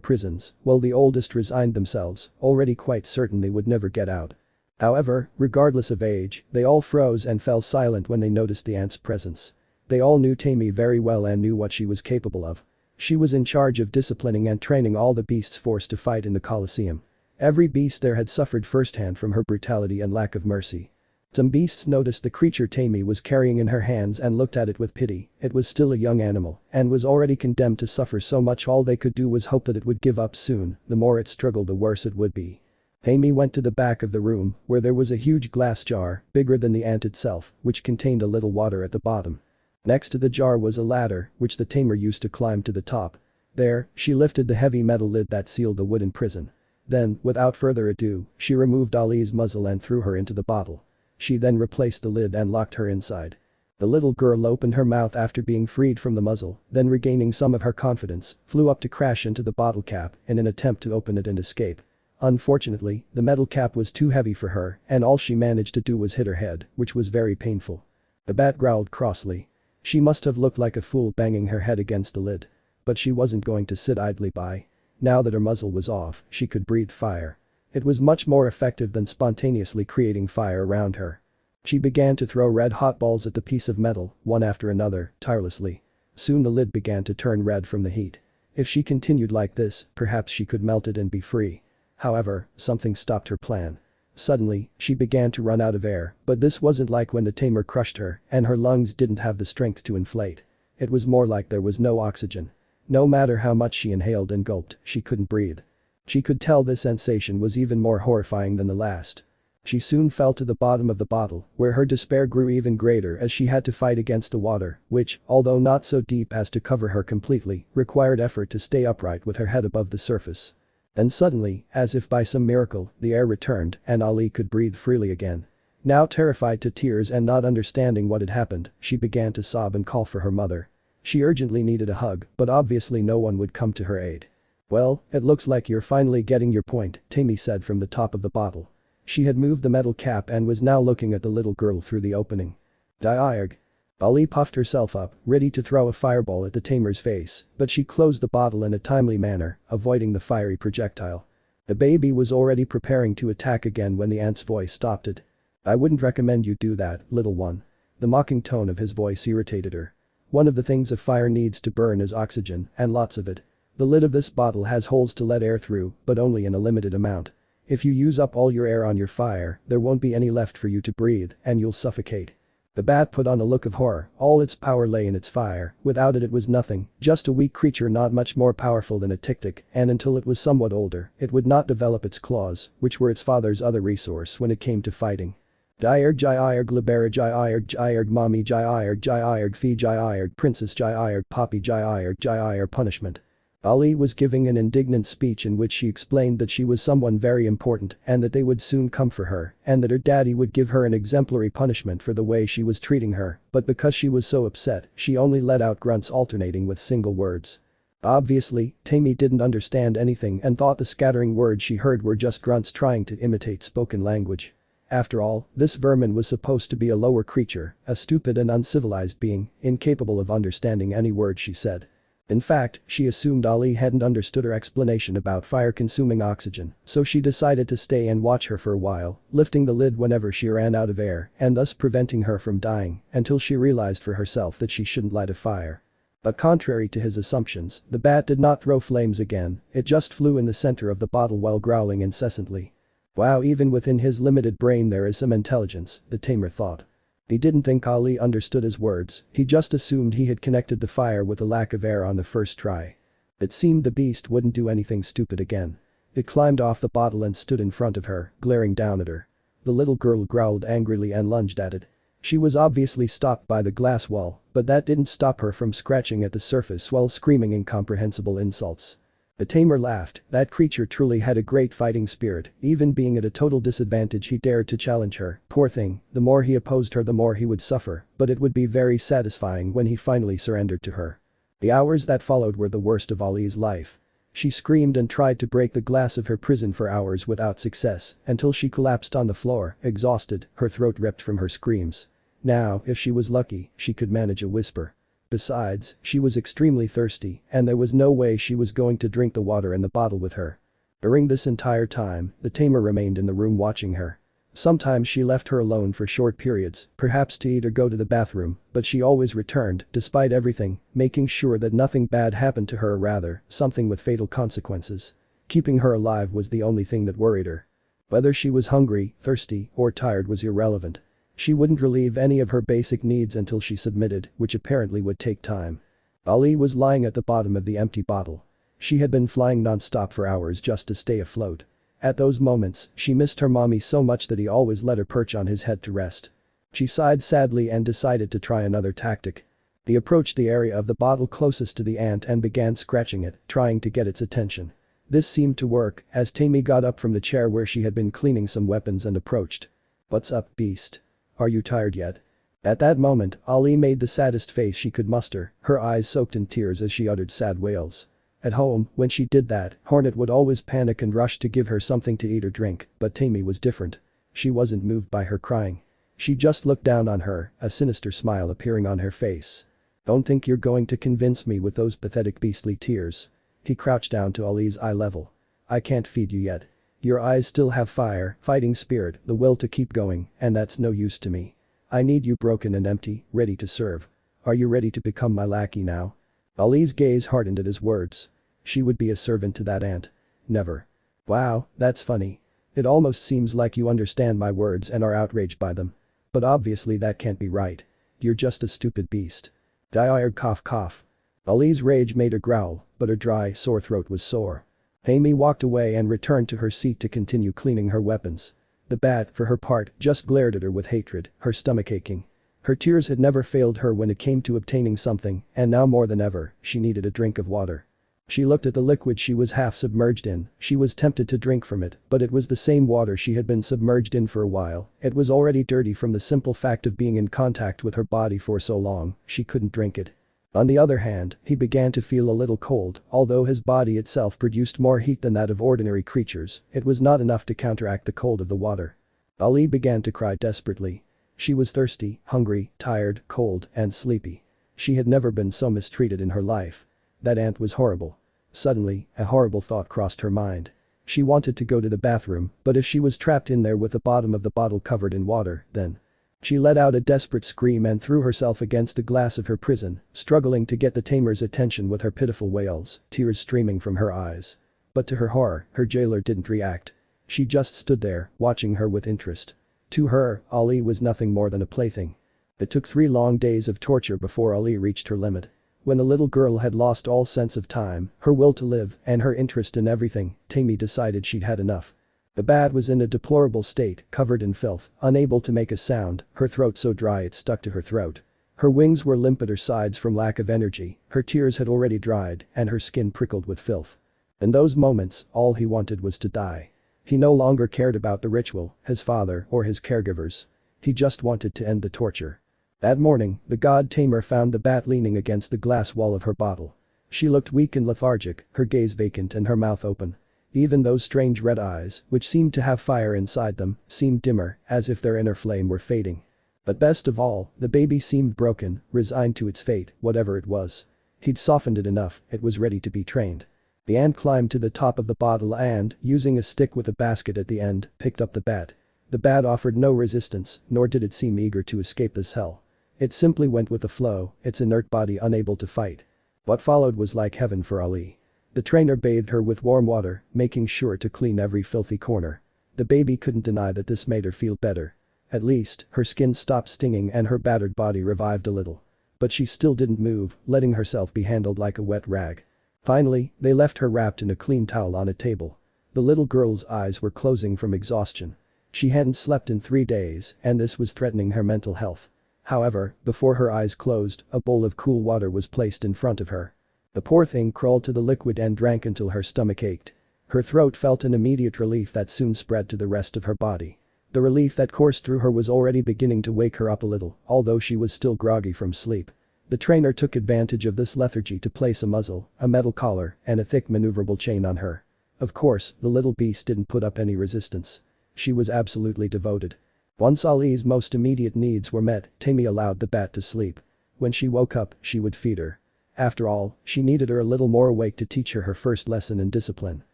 prisons, while the oldest resigned themselves, already quite certain they would never get out. However, regardless of age, they all froze and fell silent when they noticed the ant's presence. They all knew Tammy very well and knew what she was capable of. She was in charge of disciplining and training all the beasts forced to fight in the coliseum. Every beast there had suffered firsthand from her brutality and lack of mercy. Some beasts noticed the creature Tammy was carrying in her hands and looked at it with pity. It was still a young animal and was already condemned to suffer so much. All they could do was hope that it would give up soon. The more it struggled, the worse it would be. Tammy went to the back of the room where there was a huge glass jar, bigger than the ant itself, which contained a little water at the bottom. Next to the jar was a ladder, which the tamer used to climb to the top. There, she lifted the heavy metal lid that sealed the wooden prison. Then, without further ado, she removed Ali's muzzle and threw her into the bottle. She then replaced the lid and locked her inside. The little girl opened her mouth after being freed from the muzzle, then regaining some of her confidence, flew up to crash into the bottle cap in an attempt to open it and escape. Unfortunately, the metal cap was too heavy for her and all she managed to do was hit her head, which was very painful. The bat growled crossly. She must have looked like a fool banging her head against the lid. But she wasn't going to sit idly by. Now that her muzzle was off, she could breathe fire. It was much more effective than spontaneously creating fire around her. She began to throw red-hot balls at the piece of metal, one after another, tirelessly. Soon the lid began to turn red from the heat. If she continued like this, perhaps she could melt it and be free. However, something stopped her plan. Suddenly, she began to run out of air, but this wasn't like when the tamer crushed her and her lungs didn't have the strength to inflate. It was more like there was no oxygen. No matter how much she inhaled and gulped, she couldn't breathe. She could tell this sensation was even more horrifying than the last. She soon fell to the bottom of the bottle, where her despair grew even greater as she had to fight against the water, which, although not so deep as to cover her completely, required effort to stay upright with her head above the surface. Then suddenly, as if by some miracle, the air returned and Ali could breathe freely again. Now terrified to tears and not understanding what had happened, she began to sob and call for her mother. She urgently needed a hug, but obviously no one would come to her aid. "Well, it looks like you're finally getting your point," Tammy said from the top of the bottle. She had moved the metal cap and was now looking at the little girl through the opening. "Diarg." Ali puffed herself up, ready to throw a fireball at the tamer's face, but she closed the bottle in a timely manner, avoiding the fiery projectile. The baby was already preparing to attack again when the ant's voice stopped it. "I wouldn't recommend you do that, little one." The mocking tone of his voice irritated her. "One of the things a fire needs to burn is oxygen, and lots of it. The lid of this bottle has holes to let air through, but only in a limited amount. If you use up all your air on your fire, there won't be any left for you to breathe, and you'll suffocate." The bat put on a look of horror. All its power lay in its fire. Without it was nothing, just a weak creature not much more powerful than a tick-tick, and until it was somewhat older, it would not develop its claws, which were its father's other resource when it came to fighting. "Diarg Jiarg Libera Jiarg Jiarg Mommy Jiarg Jiarg Fee Jiarg Princess Jiarg Poppy Jiarg Jiarg Punishment." Ali was giving an indignant speech in which she explained that she was someone very important and that they would soon come for her and that her daddy would give her an exemplary punishment for the way she was treating her, but because she was so upset, she only let out grunts alternating with single words. Obviously, Tammy didn't understand anything and thought the scattering words she heard were just grunts trying to imitate spoken language. After all, this vermin was supposed to be a lower creature, a stupid and uncivilized being, incapable of understanding any word she said. In fact, she assumed Ali hadn't understood her explanation about fire consuming oxygen, so she decided to stay and watch her for a while, lifting the lid whenever she ran out of air and thus preventing her from dying until she realized for herself that she shouldn't light a fire. But contrary to his assumptions, the bat did not throw flames again, it just flew in the center of the bottle while growling incessantly. Wow, even within his limited brain there is some intelligence, the tamer thought. He didn't think Ali understood his words, he just assumed he had connected the fire with a lack of air on the first try. It seemed the beast wouldn't do anything stupid again. It climbed off the bottle and stood in front of her, glaring down at her. The little girl growled angrily and lunged at it. She was obviously stopped by the glass wall, but that didn't stop her from scratching at the surface while screaming incomprehensible insults. The tamer laughed. That creature truly had a great fighting spirit, even being at a total disadvantage he dared to challenge her. Poor thing, the more he opposed her the more he would suffer, but it would be very satisfying when he finally surrendered to her. The hours that followed were the worst of Ali's life. She screamed and tried to break the glass of her prison for hours without success, until she collapsed on the floor, exhausted, her throat ripped from her screams. Now, if she was lucky, she could manage a whisper. Besides, she was extremely thirsty, and there was no way she was going to drink the water in the bottle with her. During this entire time, the tamer remained in the room watching her. Sometimes she left her alone for short periods, perhaps to eat or go to the bathroom, but she always returned, despite everything, making sure that nothing bad happened to her or rather, something with fatal consequences. Keeping her alive was the only thing that worried her. Whether she was hungry, thirsty, or tired was irrelevant. She wouldn't relieve any of her basic needs until she submitted, which apparently would take time. Ali was lying at the bottom of the empty bottle. She had been flying non-stop for hours just to stay afloat. At those moments, she missed her mommy so much that he always let her perch on his head to rest. She sighed sadly and decided to try another tactic. He approached the area of the bottle closest to the ant and began scratching it, trying to get its attention. This seemed to work, as Tammy got up from the chair where she had been cleaning some weapons and approached. "What's up, beast? Are you tired yet?" At that moment, Ali made the saddest face she could muster, her eyes soaked in tears as she uttered sad wails. At home, when she did that, Hornet would always panic and rush to give her something to eat or drink, but Tammy was different. She wasn't moved by her crying. She just looked down on her, a sinister smile appearing on her face. "Don't think you're going to convince me with those pathetic beastly tears." He crouched down to Ali's eye level. "I can't feed you yet. Your eyes still have fire, fighting spirit, the will to keep going, and that's no use to me. I need you broken and empty, ready to serve. Are you ready to become my lackey now?" Ali's gaze hardened at his words. She would be a servant to that ant. Never. "Wow, that's funny. It almost seems like you understand my words and are outraged by them. But obviously that can't be right. You're just a stupid beast." Diard cough cough. Ali's rage made her growl, but her dry, sore throat was sore. Amy walked away and returned to her seat to continue cleaning her weapons. The bat, for her part, just glared at her with hatred, her stomach aching. Her tears had never failed her when it came to obtaining something, and now more than ever, she needed a drink of water. She looked at the liquid she was half submerged in, she was tempted to drink from it, but it was the same water she had been submerged in for a while, it was already dirty from the simple fact of being in contact with her body for so long, she couldn't drink it. On the other hand, he began to feel a little cold, although his body itself produced more heat than that of ordinary creatures, it was not enough to counteract the cold of the water. Ali began to cry desperately. She was thirsty, hungry, tired, cold, and sleepy. She had never been so mistreated in her life. That ant was horrible. Suddenly, a horrible thought crossed her mind. She wanted to go to the bathroom, but if she was trapped in there with the bottom of the bottle covered in water, then… She let out a desperate scream and threw herself against the glass of her prison, struggling to get the tamer's attention with her pitiful wails, tears streaming from her eyes. But to her horror, her jailer didn't react. She just stood there, watching her with interest. To her, Ali was nothing more than a plaything. It took 3 long days of torture before Ali reached her limit. When the little girl had lost all sense of time, her will to live, and her interest in everything, Tammy decided she'd had enough. The bat was in a deplorable state, covered in filth, unable to make a sound, her throat so dry it stuck to her throat. Her wings were limp at her sides from lack of energy, her tears had already dried, and her skin prickled with filth. In those moments, all he wanted was to die. He no longer cared about the ritual, his father, or his caregivers. He just wanted to end the torture. That morning, the god tamer found the bat leaning against the glass wall of her bottle. She looked weak and lethargic, her gaze vacant and her mouth open. Even those strange red eyes, which seemed to have fire inside them, seemed dimmer, as if their inner flame were fading. But best of all, the baby seemed broken, resigned to its fate, whatever it was. He'd softened it enough, it was ready to be trained. The ant climbed to the top of the bottle and, using a stick with a basket at the end, picked up the bat. The bat offered no resistance, nor did it seem eager to escape this hell. It simply went with the flow, its inert body unable to fight. What followed was like heaven for Ali. The trainer bathed her with warm water, making sure to clean every filthy corner. The baby couldn't deny that this made her feel better. At least, her skin stopped stinging and her battered body revived a little. But she still didn't move, letting herself be handled like a wet rag. Finally, they left her wrapped in a clean towel on a table. The little girl's eyes were closing from exhaustion. She hadn't slept in 3 days, and this was threatening her mental health. However, before her eyes closed, a bowl of cool water was placed in front of her. The poor thing crawled to the liquid and drank until her stomach ached. Her throat felt an immediate relief that soon spread to the rest of her body. The relief that coursed through her was already beginning to wake her up a little, although she was still groggy from sleep. The trainer took advantage of this lethargy to place a muzzle, a metal collar, and a thick maneuverable chain on her. Of course, the little beast didn't put up any resistance. She was absolutely devoted. Once Ali's most immediate needs were met, Tammy allowed the bat to sleep. When she woke up, she would feed her. After all, she needed her a little more awake to teach her her first lesson in discipline.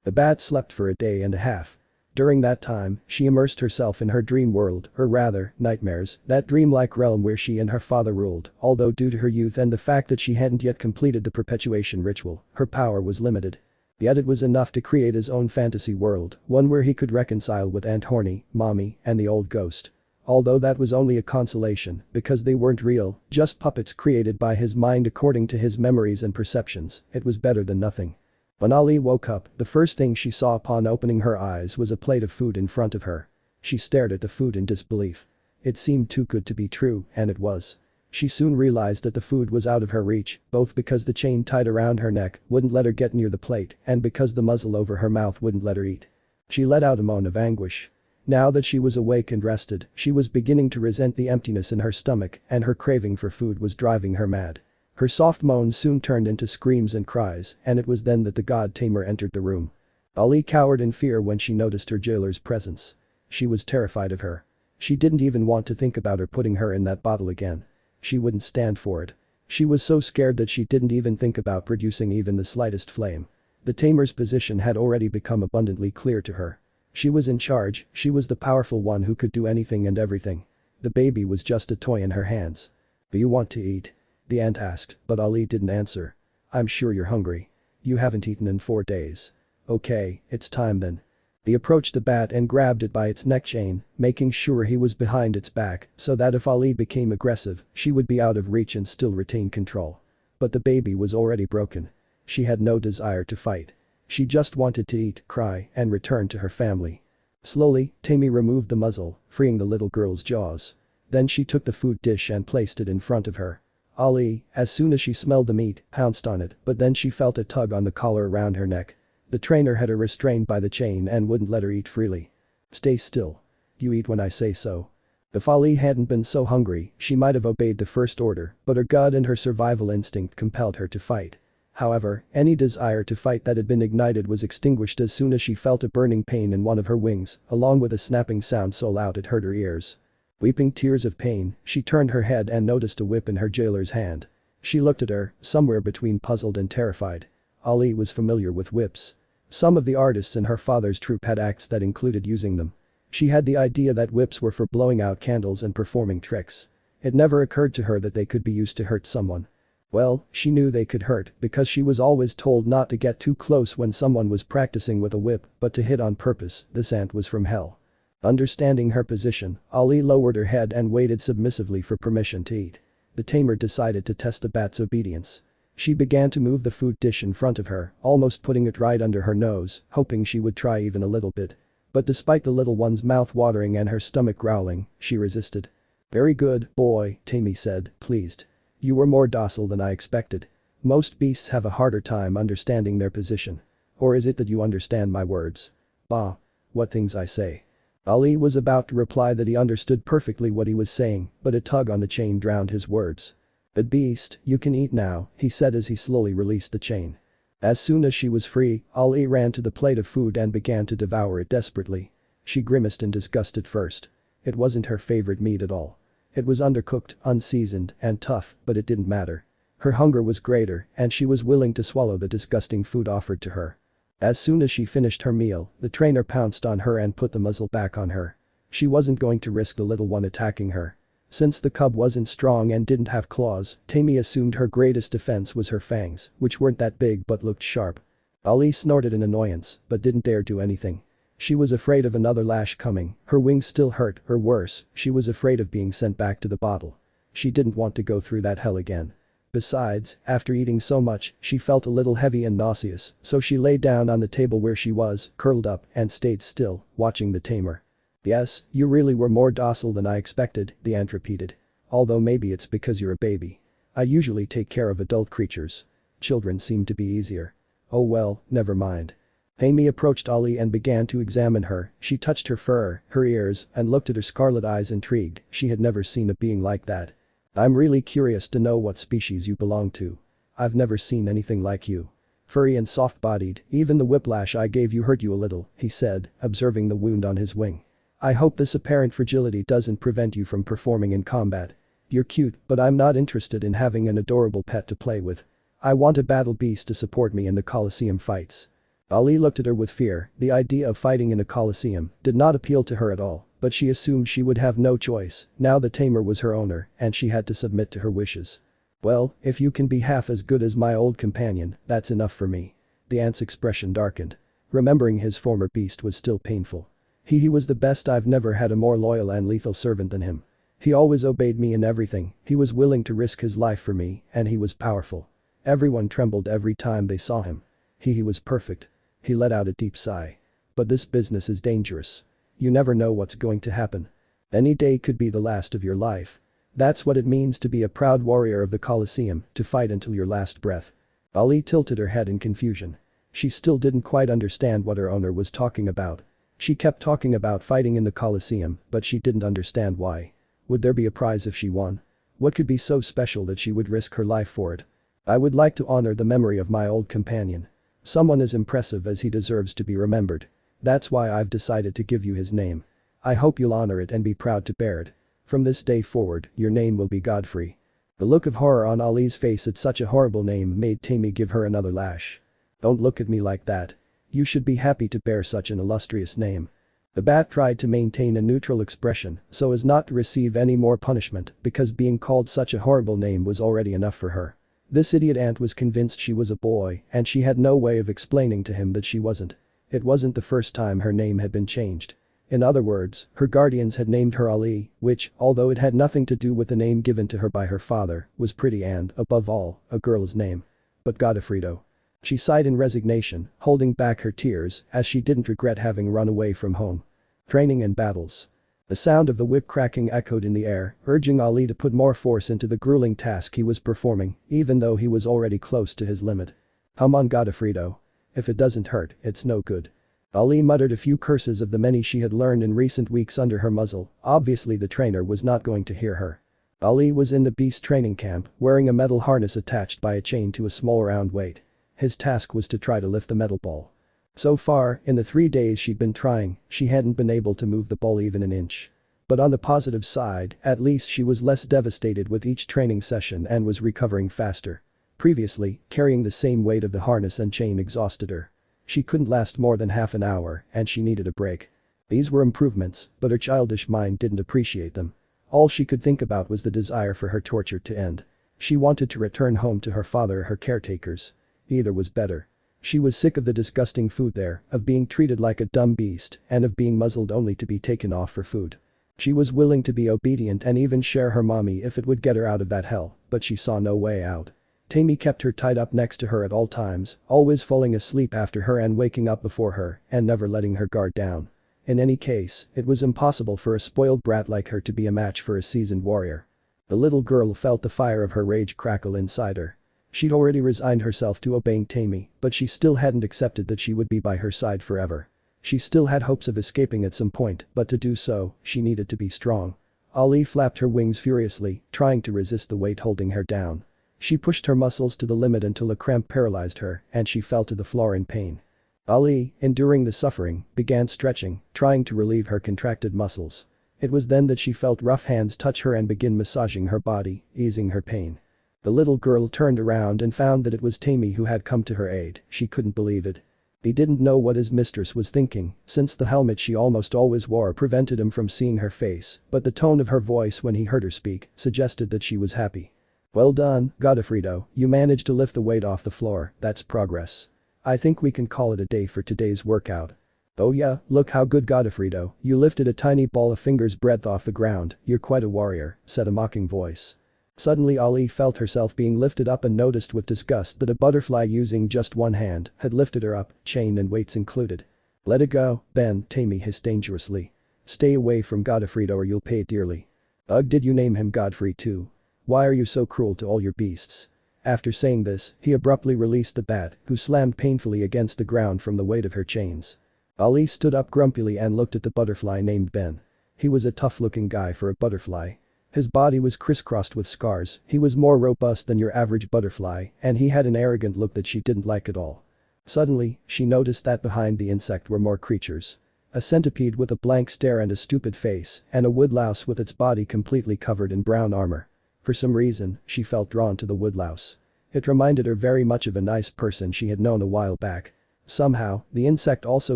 The bat slept for a day and a half. During that time, she immersed herself in her dream world, or rather, nightmares, that dreamlike realm where she and her father ruled, although due to her youth and the fact that she hadn't yet completed the perpetuation ritual, her power was limited. Yet it was enough to create his own fantasy world, one where he could reconcile with Aunt Horny, Mommy, and the old ghost. Although that was only a consolation, because they weren't real, just puppets created by his mind according to his memories and perceptions, it was better than nothing. When Ali woke up, the first thing she saw upon opening her eyes was a plate of food in front of her. She stared at the food in disbelief. It seemed too good to be true, and it was. She soon realized that the food was out of her reach, both because the chain tied around her neck wouldn't let her get near the plate and because the muzzle over her mouth wouldn't let her eat. She let out a moan of anguish. Now that she was awake and rested, she was beginning to resent the emptiness in her stomach and her craving for food was driving her mad. Her soft moans soon turned into screams and cries, and it was then that the god tamer entered the room. Ali cowered in fear when she noticed her jailer's presence. She was terrified of her. She didn't even want to think about her putting her in that bottle again. She wouldn't stand for it. She was so scared that she didn't even think about producing even the slightest flame. The tamer's position had already become abundantly clear to her. She was in charge, she was the powerful one who could do anything and everything. The baby was just a toy in her hands. "Do you want to eat?" the ant asked, but Ali didn't answer. "I'm sure you're hungry. You haven't eaten in 4 days. Okay, it's time then." He approached the bat and grabbed it by its neck chain, making sure he was behind its back so that if Ali became aggressive, she would be out of reach and still retain control. But the baby was already broken. She had no desire to fight. She just wanted to eat, cry, and return to her family. Slowly, Tammy removed the muzzle, freeing the little girl's jaws. Then she took the food dish and placed it in front of her. Ali, as soon as she smelled the meat, pounced on it, but then she felt a tug on the collar around her neck. The trainer had her restrained by the chain and wouldn't let her eat freely. "Stay still. You eat when I say so." If Ali hadn't been so hungry, she might have obeyed the first order, but her gut and her survival instinct compelled her to fight. However, any desire to fight that had been ignited was extinguished as soon as she felt a burning pain in one of her wings, along with a snapping sound so loud it hurt her ears. Weeping tears of pain, she turned her head and noticed a whip in her jailer's hand. She looked at her, somewhere between puzzled and terrified. Ali was familiar with whips. Some of the artists in her father's troupe had acts that included using them. She had the idea that whips were for blowing out candles and performing tricks. It never occurred to her that they could be used to hurt someone. Well, she knew they could hurt because she was always told not to get too close when someone was practicing with a whip, but to hit on purpose. This ant was from hell. Understanding her position, Ali lowered her head and waited submissively for permission to eat. The tamer decided to test the bat's obedience. She began to move the food dish in front of her, almost putting it right under her nose, hoping she would try even a little bit. But despite the little one's mouth watering and her stomach growling, she resisted. "Very good, boy," Tammy said, pleased. "You were more docile than I expected. Most beasts have a harder time understanding their position. Or is it that you understand my words? Bah. What things I say." Ali was about to reply that he understood perfectly what he was saying, but a tug on the chain drowned his words. "But beast, you can eat now," he said as he slowly released the chain. As soon as she was free, Ali ran to the plate of food and began to devour it desperately. She grimaced in disgust at first. It wasn't her favorite meat at all. It was undercooked, unseasoned, and tough, but it didn't matter. Her hunger was greater, and she was willing to swallow the disgusting food offered to her. As soon as she finished her meal, the trainer pounced on her and put the muzzle back on her. She wasn't going to risk the little one attacking her. Since the cub wasn't strong and didn't have claws, Tammy assumed her greatest defense was her fangs, which weren't that big but looked sharp. Ali snorted in annoyance, but didn't dare do anything. She was afraid of another lash coming, her wings still hurt, or worse, she was afraid of being sent back to the bottle. She didn't want to go through that hell again. Besides, after eating so much, she felt a little heavy and nauseous, so she lay down on the table where she was, curled up, and stayed still, watching the tamer. "Yes, you really were more docile than I expected," the ant repeated. "Although maybe it's because you're a baby. I usually take care of adult creatures. Children seem to be easier. Oh well, never mind." Amy approached Ali and began to examine her. She touched her fur, her ears, and looked at her scarlet eyes intrigued. She had never seen a being like that. "I'm really curious to know what species you belong to. I've never seen anything like you. Furry and soft-bodied, even the whiplash I gave you hurt you a little," he said, observing the wound on his wing. "I hope this apparent fragility doesn't prevent you from performing in combat. You're cute, but I'm not interested in having an adorable pet to play with. I want a battle beast to support me in the coliseum fights." Ali looked at her with fear, the idea of fighting in a coliseum did not appeal to her at all, but she assumed she would have no choice, now the tamer was her owner and she had to submit to her wishes. Well, if you can be half as good as my old companion, that's enough for me. The ant's expression darkened. Remembering his former beast was still painful. He was the best. I've never had a more loyal and lethal servant than him. He always obeyed me in everything, he was willing to risk his life for me, and he was powerful. Everyone trembled every time they saw him. He was perfect. He let out a deep sigh. But this business is dangerous. You never know what's going to happen. Any day could be the last of your life. That's what it means to be a proud warrior of the coliseum, to fight until your last breath. Ali tilted her head in confusion. She still didn't quite understand what her owner was talking about. She kept talking about fighting in the coliseum, but she didn't understand why. Would there be a prize if she won? What could be so special that she would risk her life for it? I would like to honor the memory of my old companion. Someone as impressive as he deserves to be remembered. That's why I've decided to give you his name. I hope you'll honor it and be proud to bear it. From this day forward, your name will be Godfrey. The look of horror on Ali's face at such a horrible name made Tammy give her another lash. Don't look at me like that. You should be happy to bear such an illustrious name. The bat tried to maintain a neutral expression so as not to receive any more punishment because being called such a horrible name was already enough for her. This idiot ant was convinced she was a boy and she had no way of explaining to him that she wasn't. It wasn't the first time her name had been changed. In other words, her guardians had named her Ali, which, although it had nothing to do with the name given to her by her father, was pretty and, above all, a girl's name. But Godofredo. She sighed in resignation, holding back her tears as she didn't regret having run away from home. Training and battles. The sound of the whip cracking echoed in the air, urging Ali to put more force into the grueling task he was performing, even though he was already close to his limit. Come on Godofredo. If it doesn't hurt, it's no good. Ali muttered a few curses of the many she had learned in recent weeks under her muzzle, obviously the trainer was not going to hear her. Ali was in the beast training camp, wearing a metal harness attached by a chain to a small round weight. His task was to try to lift the metal ball. So far, in the 3 days she'd been trying, she hadn't been able to move the ball even an inch. But on the positive side, at least she was less devastated with each training session and was recovering faster. Previously, carrying the same weight of the harness and chain exhausted her. She couldn't last more than half an hour and she needed a break. These were improvements, but her childish mind didn't appreciate them. All she could think about was the desire for her torture to end. She wanted to return home to her father or her caretakers. Either was better. She was sick of the disgusting food there, of being treated like a dumb beast, and of being muzzled only to be taken off for food. She was willing to be obedient and even share her mommy if it would get her out of that hell, but she saw no way out. Tammy kept her tied up next to her at all times, always falling asleep after her and waking up before her, and never letting her guard down. In any case, it was impossible for a spoiled brat like her to be a match for a seasoned warrior. The little girl felt the fire of her rage crackle inside her. She'd already resigned herself to obeying Tammy, but she still hadn't accepted that she would be by her side forever. She still had hopes of escaping at some point, but to do so, she needed to be strong. Ali flapped her wings furiously, trying to resist the weight holding her down. She pushed her muscles to the limit until a cramp paralyzed her and she fell to the floor in pain. Ali, enduring the suffering, began stretching, trying to relieve her contracted muscles. It was then that she felt rough hands touch her and begin massaging her body, easing her pain. The little girl turned around and found that it was Tammy who had come to her aid. She couldn't believe it. He didn't know what his mistress was thinking, since the helmet she almost always wore prevented him from seeing her face, but the tone of her voice when he heard her speak suggested that she was happy. Well done, Godofredo, you managed to lift the weight off the floor, that's progress. I think we can call it a day for today's workout. Oh yeah, look how good Godofredo, you lifted a tiny ball a finger's breadth off the ground, you're quite a warrior, said a mocking voice. Suddenly Ali felt herself being lifted up and noticed with disgust that a butterfly using just one hand had lifted her up, chain and weights included. Let it go, Ben, Tammy hissed dangerously. Stay away from Godofredo or you'll pay dearly. Ugh, did you name him Godfrey too? Why are you so cruel to all your beasts? After saying this, he abruptly released the bat, who slammed painfully against the ground from the weight of her chains. Ali stood up grumpily and looked at the butterfly named Ben. He was a tough-looking guy for a butterfly. His body was crisscrossed with scars, he was more robust than your average butterfly, and he had an arrogant look that she didn't like at all. Suddenly, she noticed that behind the insect were more creatures. A centipede with a blank stare and a stupid face, and a woodlouse with its body completely covered in brown armor. For some reason, she felt drawn to the woodlouse. It reminded her very much of a nice person she had known a while back. Somehow, the insect also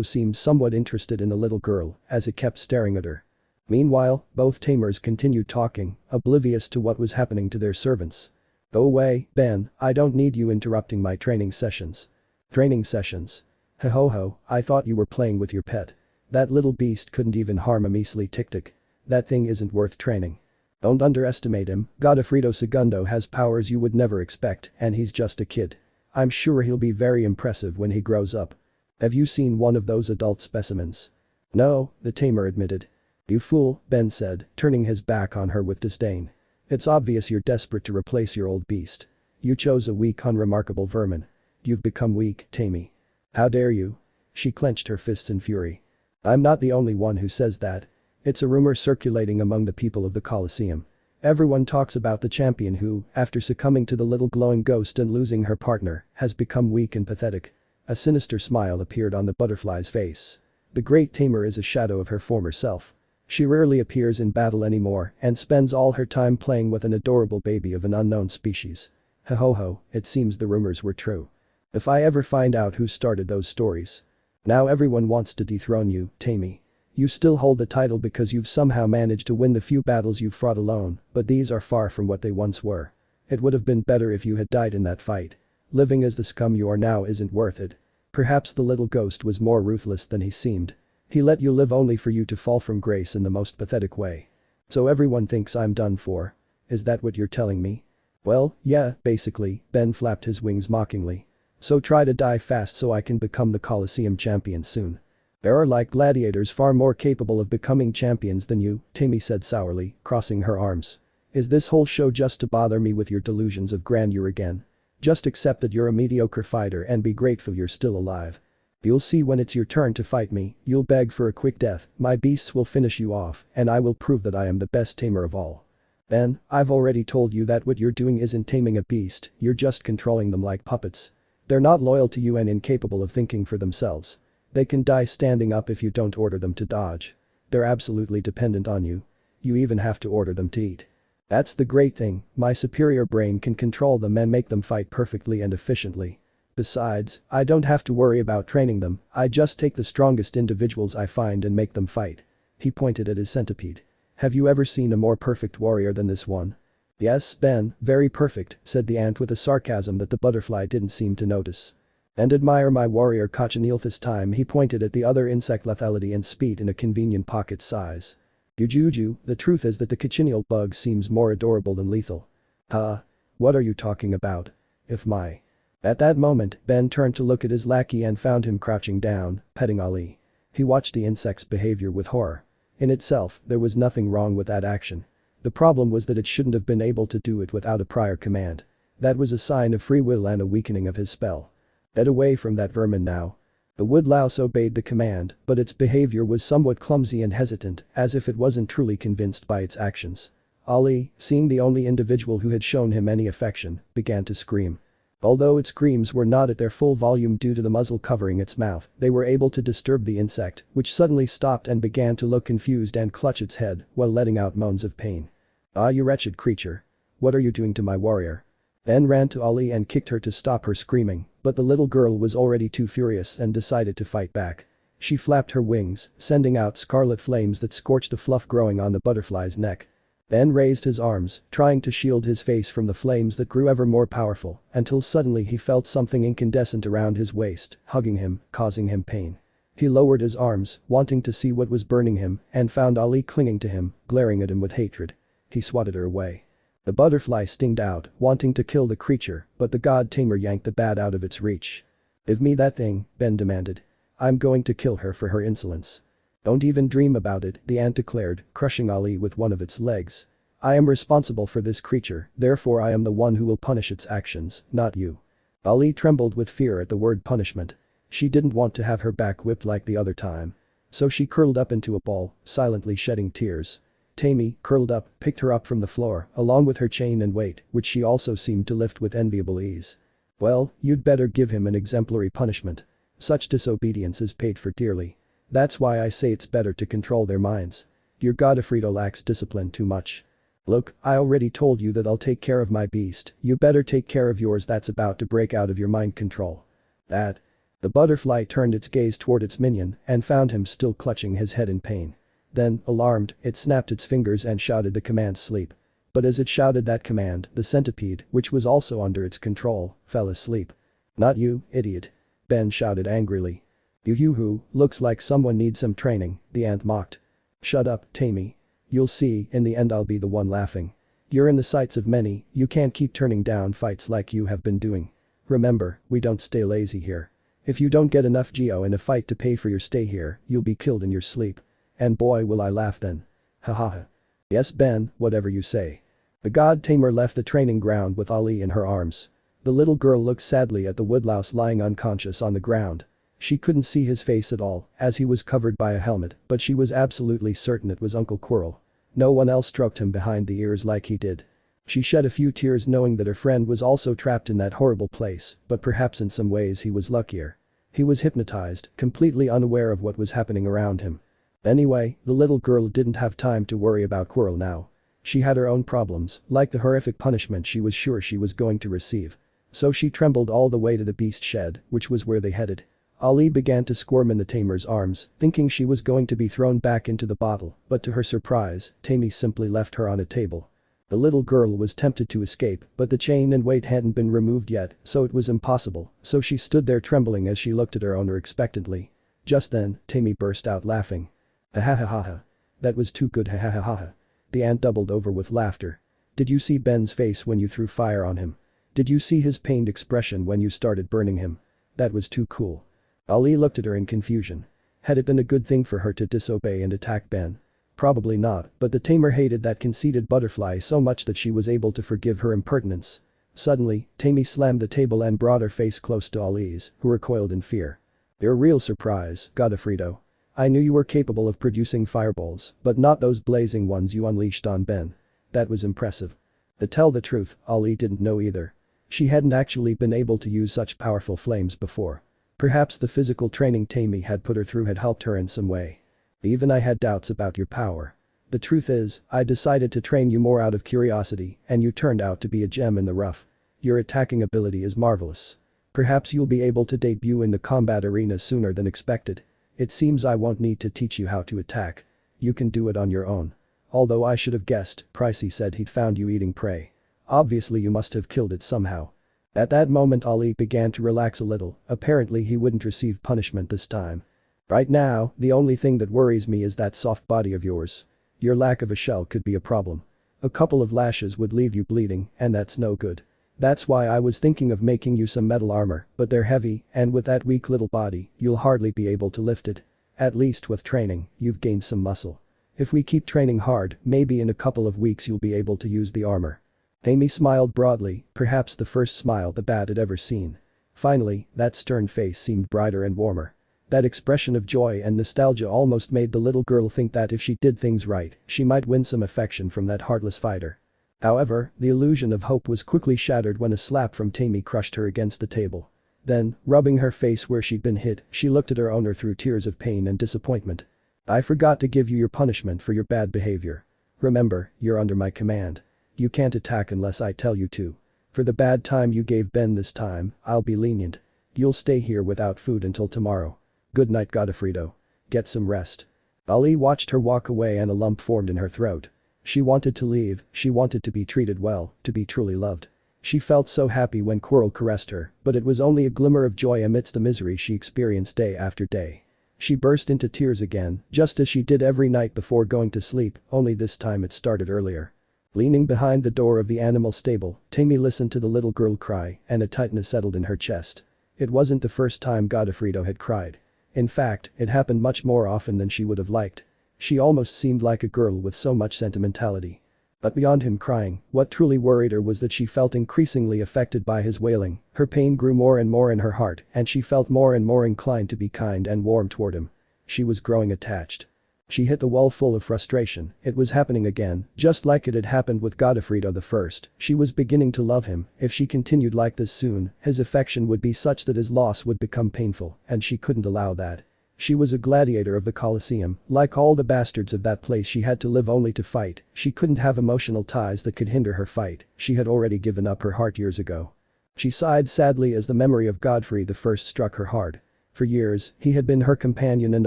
seemed somewhat interested in the little girl as it kept staring at her. Meanwhile, both tamers continued talking, oblivious to what was happening to their servants. Go away, Ben, I don't need you interrupting my training sessions. Training sessions? Ho ho ho, I thought you were playing with your pet. That little beast couldn't even harm a measly tic-tic. That thing isn't worth training. Don't underestimate him, Godofredo II has powers you would never expect and he's just a kid. I'm sure he'll be very impressive when he grows up. Have you seen one of those adult specimens? No, the tamer admitted. You fool, Ben said, turning his back on her with disdain. It's obvious you're desperate to replace your old beast. You chose a weak, unremarkable vermin. You've become weak, Tammy. How dare you? She clenched her fists in fury. I'm not the only one who says that. It's a rumor circulating among the people of the coliseum. Everyone talks about the champion who, after succumbing to the little glowing ghost and losing her partner, has become weak and pathetic. A sinister smile appeared on the butterfly's face. The great tamer is a shadow of her former self. She rarely appears in battle anymore and spends all her time playing with an adorable baby of an unknown species. Ho ho ho, it seems the rumors were true. If I ever find out who started those stories. Now everyone wants to dethrone you, Tammy. You still hold the title because you've somehow managed to win the few battles you've fought alone, but these are far from what they once were. It would have been better if you had died in that fight. Living as the scum you are now isn't worth it. Perhaps the little ghost was more ruthless than he seemed. He let you live only for you to fall from grace in the most pathetic way. So everyone thinks I'm done for. Is that what you're telling me? Well, yeah, basically, Ben flapped his wings mockingly. So try to die fast so I can become the Coliseum champion soon. There are like gladiators far more capable of becoming champions than you, Tammy said sourly, crossing her arms. Is this whole show just to bother me with your delusions of grandeur again? Just accept that you're a mediocre fighter and be grateful you're still alive. You'll see when it's your turn to fight me, you'll beg for a quick death, my beasts will finish you off, and I will prove that I am the best tamer of all. Ben, I've already told you that what you're doing isn't taming a beast, you're just controlling them like puppets. They're not loyal to you and incapable of thinking for themselves. They can die standing up if you don't order them to dodge. They're absolutely dependent on you. You even have to order them to eat. That's the great thing, my superior brain can control them and make them fight perfectly and efficiently. Besides, I don't have to worry about training them, I just take the strongest individuals I find and make them fight. He pointed at his centipede. Have you ever seen a more perfect warrior than this one? Yes, Ben, very perfect, said the ant with a sarcasm that the butterfly didn't seem to notice. And admire my warrior cochineal. This time he pointed at the other insect lethality and speed in a convenient pocket size. Jujuju, the truth is that the cochineal bug seems more adorable than lethal. Huh? What are you talking about? If my. At that moment, Ben turned to look at his lackey and found him crouching down, petting Ali. He watched the insect's behavior with horror. In itself, there was nothing wrong with that action. The problem was that it shouldn't have been able to do it without a prior command. That was a sign of free will and a weakening of his spell. Get away from that vermin now. The woodlouse obeyed the command, but its behavior was somewhat clumsy and hesitant, as if it wasn't truly convinced by its actions. Ali, seeing the only individual who had shown him any affection, began to scream. Although its screams were not at their full volume due to the muzzle covering its mouth, they were able to disturb the insect, which suddenly stopped and began to look confused and clutch its head while letting out moans of pain. Ah, you wretched creature. What are you doing to my warrior? Ben ran to Ali and kicked her to stop her screaming, but the little girl was already too furious and decided to fight back. She flapped her wings, sending out scarlet flames that scorched the fluff growing on the butterfly's neck. Ben raised his arms, trying to shield his face from the flames that grew ever more powerful, until suddenly he felt something incandescent around his waist, hugging him, causing him pain. He lowered his arms, wanting to see what was burning him, and found Ali clinging to him, glaring at him with hatred. He swatted her away. The butterfly stinged out, wanting to kill the creature, but the god tamer yanked the bat out of its reach. Give me that thing, Ben demanded. I'm going to kill her for her insolence. Don't even dream about it, the ant declared, crushing Ali with one of its legs. I am responsible for this creature, therefore I am the one who will punish its actions, not you. Ali trembled with fear at the word punishment. She didn't want to have her back whipped like the other time. So she curled up into a ball, silently shedding tears. Tammy, curled up, picked her up from the floor, along with her chain and weight, which she also seemed to lift with enviable ease. Well, you'd better give him an exemplary punishment. Such disobedience is paid for dearly. That's why I say it's better to control their minds. Your Godofredo lacks discipline too much. Look, I already told you that I'll take care of my beast, you better take care of yours that's about to break out of your mind control. That. The butterfly turned its gaze toward its minion and found him still clutching his head in pain. Then, alarmed, it snapped its fingers and shouted the command sleep. But as it shouted that command, the centipede, which was also under its control, fell asleep. "Not you, idiot," Ben shouted angrily. "You looks like someone needs some training," the ant mocked. "Shut up, Tammy. You'll see, in the end I'll be the one laughing. You're in the sights of many, you can't keep turning down fights like you have been doing. Remember, we don't stay lazy here. If you don't get enough geo in a fight to pay for your stay here, you'll be killed in your sleep. And boy will I laugh then. Haha. Yes Ben, whatever you say." The god tamer left the training ground with Ali in her arms. The little girl looked sadly at the woodlouse lying unconscious on the ground. She couldn't see his face at all, as he was covered by a helmet, but she was absolutely certain it was Uncle Quirrell. No one else stroked him behind the ears like he did. She shed a few tears knowing that her friend was also trapped in that horrible place, but perhaps in some ways he was luckier. He was hypnotized, completely unaware of what was happening around him. Anyway, the little girl didn't have time to worry about Quirrell now. She had her own problems, like the horrific punishment she was sure she was going to receive. So she trembled all the way to the beast shed, which was where they headed. Ali began to squirm in the tamer's arms, thinking she was going to be thrown back into the bottle, but to her surprise, Tammy simply left her on a table. The little girl was tempted to escape, but the chain and weight hadn't been removed yet, so it was impossible, so she stood there trembling as she looked at her owner expectantly. Just then, Tammy burst out laughing. "Ha ha ha ha. That was too good, ha ha ha ha." The ant doubled over with laughter. "Did you see Ben's face when you threw fire on him? Did you see his pained expression when you started burning him? That was too cool." Ali looked at her in confusion. Had it been a good thing for her to disobey and attack Ben? Probably not, but the tamer hated that conceited butterfly so much that she was able to forgive her impertinence. Suddenly, Tammy slammed the table and brought her face close to Ali's, who recoiled in fear. "You're a real surprise, Godofredo. I knew you were capable of producing fireballs, but not those blazing ones you unleashed on Ben. That was impressive." To tell the truth, Ali didn't know either. She hadn't actually been able to use such powerful flames before. Perhaps the physical training Tammy had put her through had helped her in some way. "Even I had doubts about your power. The truth is, I decided to train you more out of curiosity, and you turned out to be a gem in the rough. Your attacking ability is marvelous. Perhaps you'll be able to debut in the combat arena sooner than expected. It seems I won't need to teach you how to attack. You can do it on your own. Although I should have guessed, Pricey said he'd found you eating prey. Obviously you must have killed it somehow." At that moment Ali began to relax a little, apparently he wouldn't receive punishment this time. "Right now, the only thing that worries me is that soft body of yours. Your lack of a shell could be a problem. A couple of lashes would leave you bleeding, and that's no good. That's why I was thinking of making you some metal armor, but they're heavy, and with that weak little body, you'll hardly be able to lift it. At least with training, you've gained some muscle. If we keep training hard, maybe in a couple of weeks you'll be able to use the armor." Amy smiled broadly, perhaps the first smile the bat had ever seen. Finally, that stern face seemed brighter and warmer. That expression of joy and nostalgia almost made the little girl think that if she did things right, she might win some affection from that heartless fighter. However, the illusion of hope was quickly shattered when a slap from Tammy crushed her against the table. Then, rubbing her face where she'd been hit, she looked at her owner through tears of pain and disappointment. "I forgot to give you your punishment for your bad behavior. Remember, you're under my command. You can't attack unless I tell you to. For the bad time you gave Ben this time, I'll be lenient. You'll stay here without food until tomorrow. Good night Godofredo. Get some rest." Ali watched her walk away and a lump formed in her throat. She wanted to leave, she wanted to be treated well, to be truly loved. She felt so happy when Quirrell caressed her, but it was only a glimmer of joy amidst the misery she experienced day after day. She burst into tears again, just as she did every night before going to sleep, only this time it started earlier. Leaning behind the door of the animal stable, Tammy listened to the little girl cry, and a tightness settled in her chest. It wasn't the first time Godofredo had cried. In fact, it happened much more often than she would have liked. She almost seemed like a girl with so much sentimentality. But beyond him crying, what truly worried her was that she felt increasingly affected by his wailing, her pain grew more and more in her heart, and she felt more and more inclined to be kind and warm toward him. She was growing attached. She hit the wall full of frustration, it was happening again, just like it had happened with Godofredo the first. She was beginning to love him, if she continued like this soon, his affection would be such that his loss would become painful, and she couldn't allow that. She was a gladiator of the coliseum, like all the bastards of that place she had to live only to fight, she couldn't have emotional ties that could hinder her fight, she had already given up her heart years ago. She sighed sadly as the memory of Godfrey the First struck her hard. For years, he had been her companion and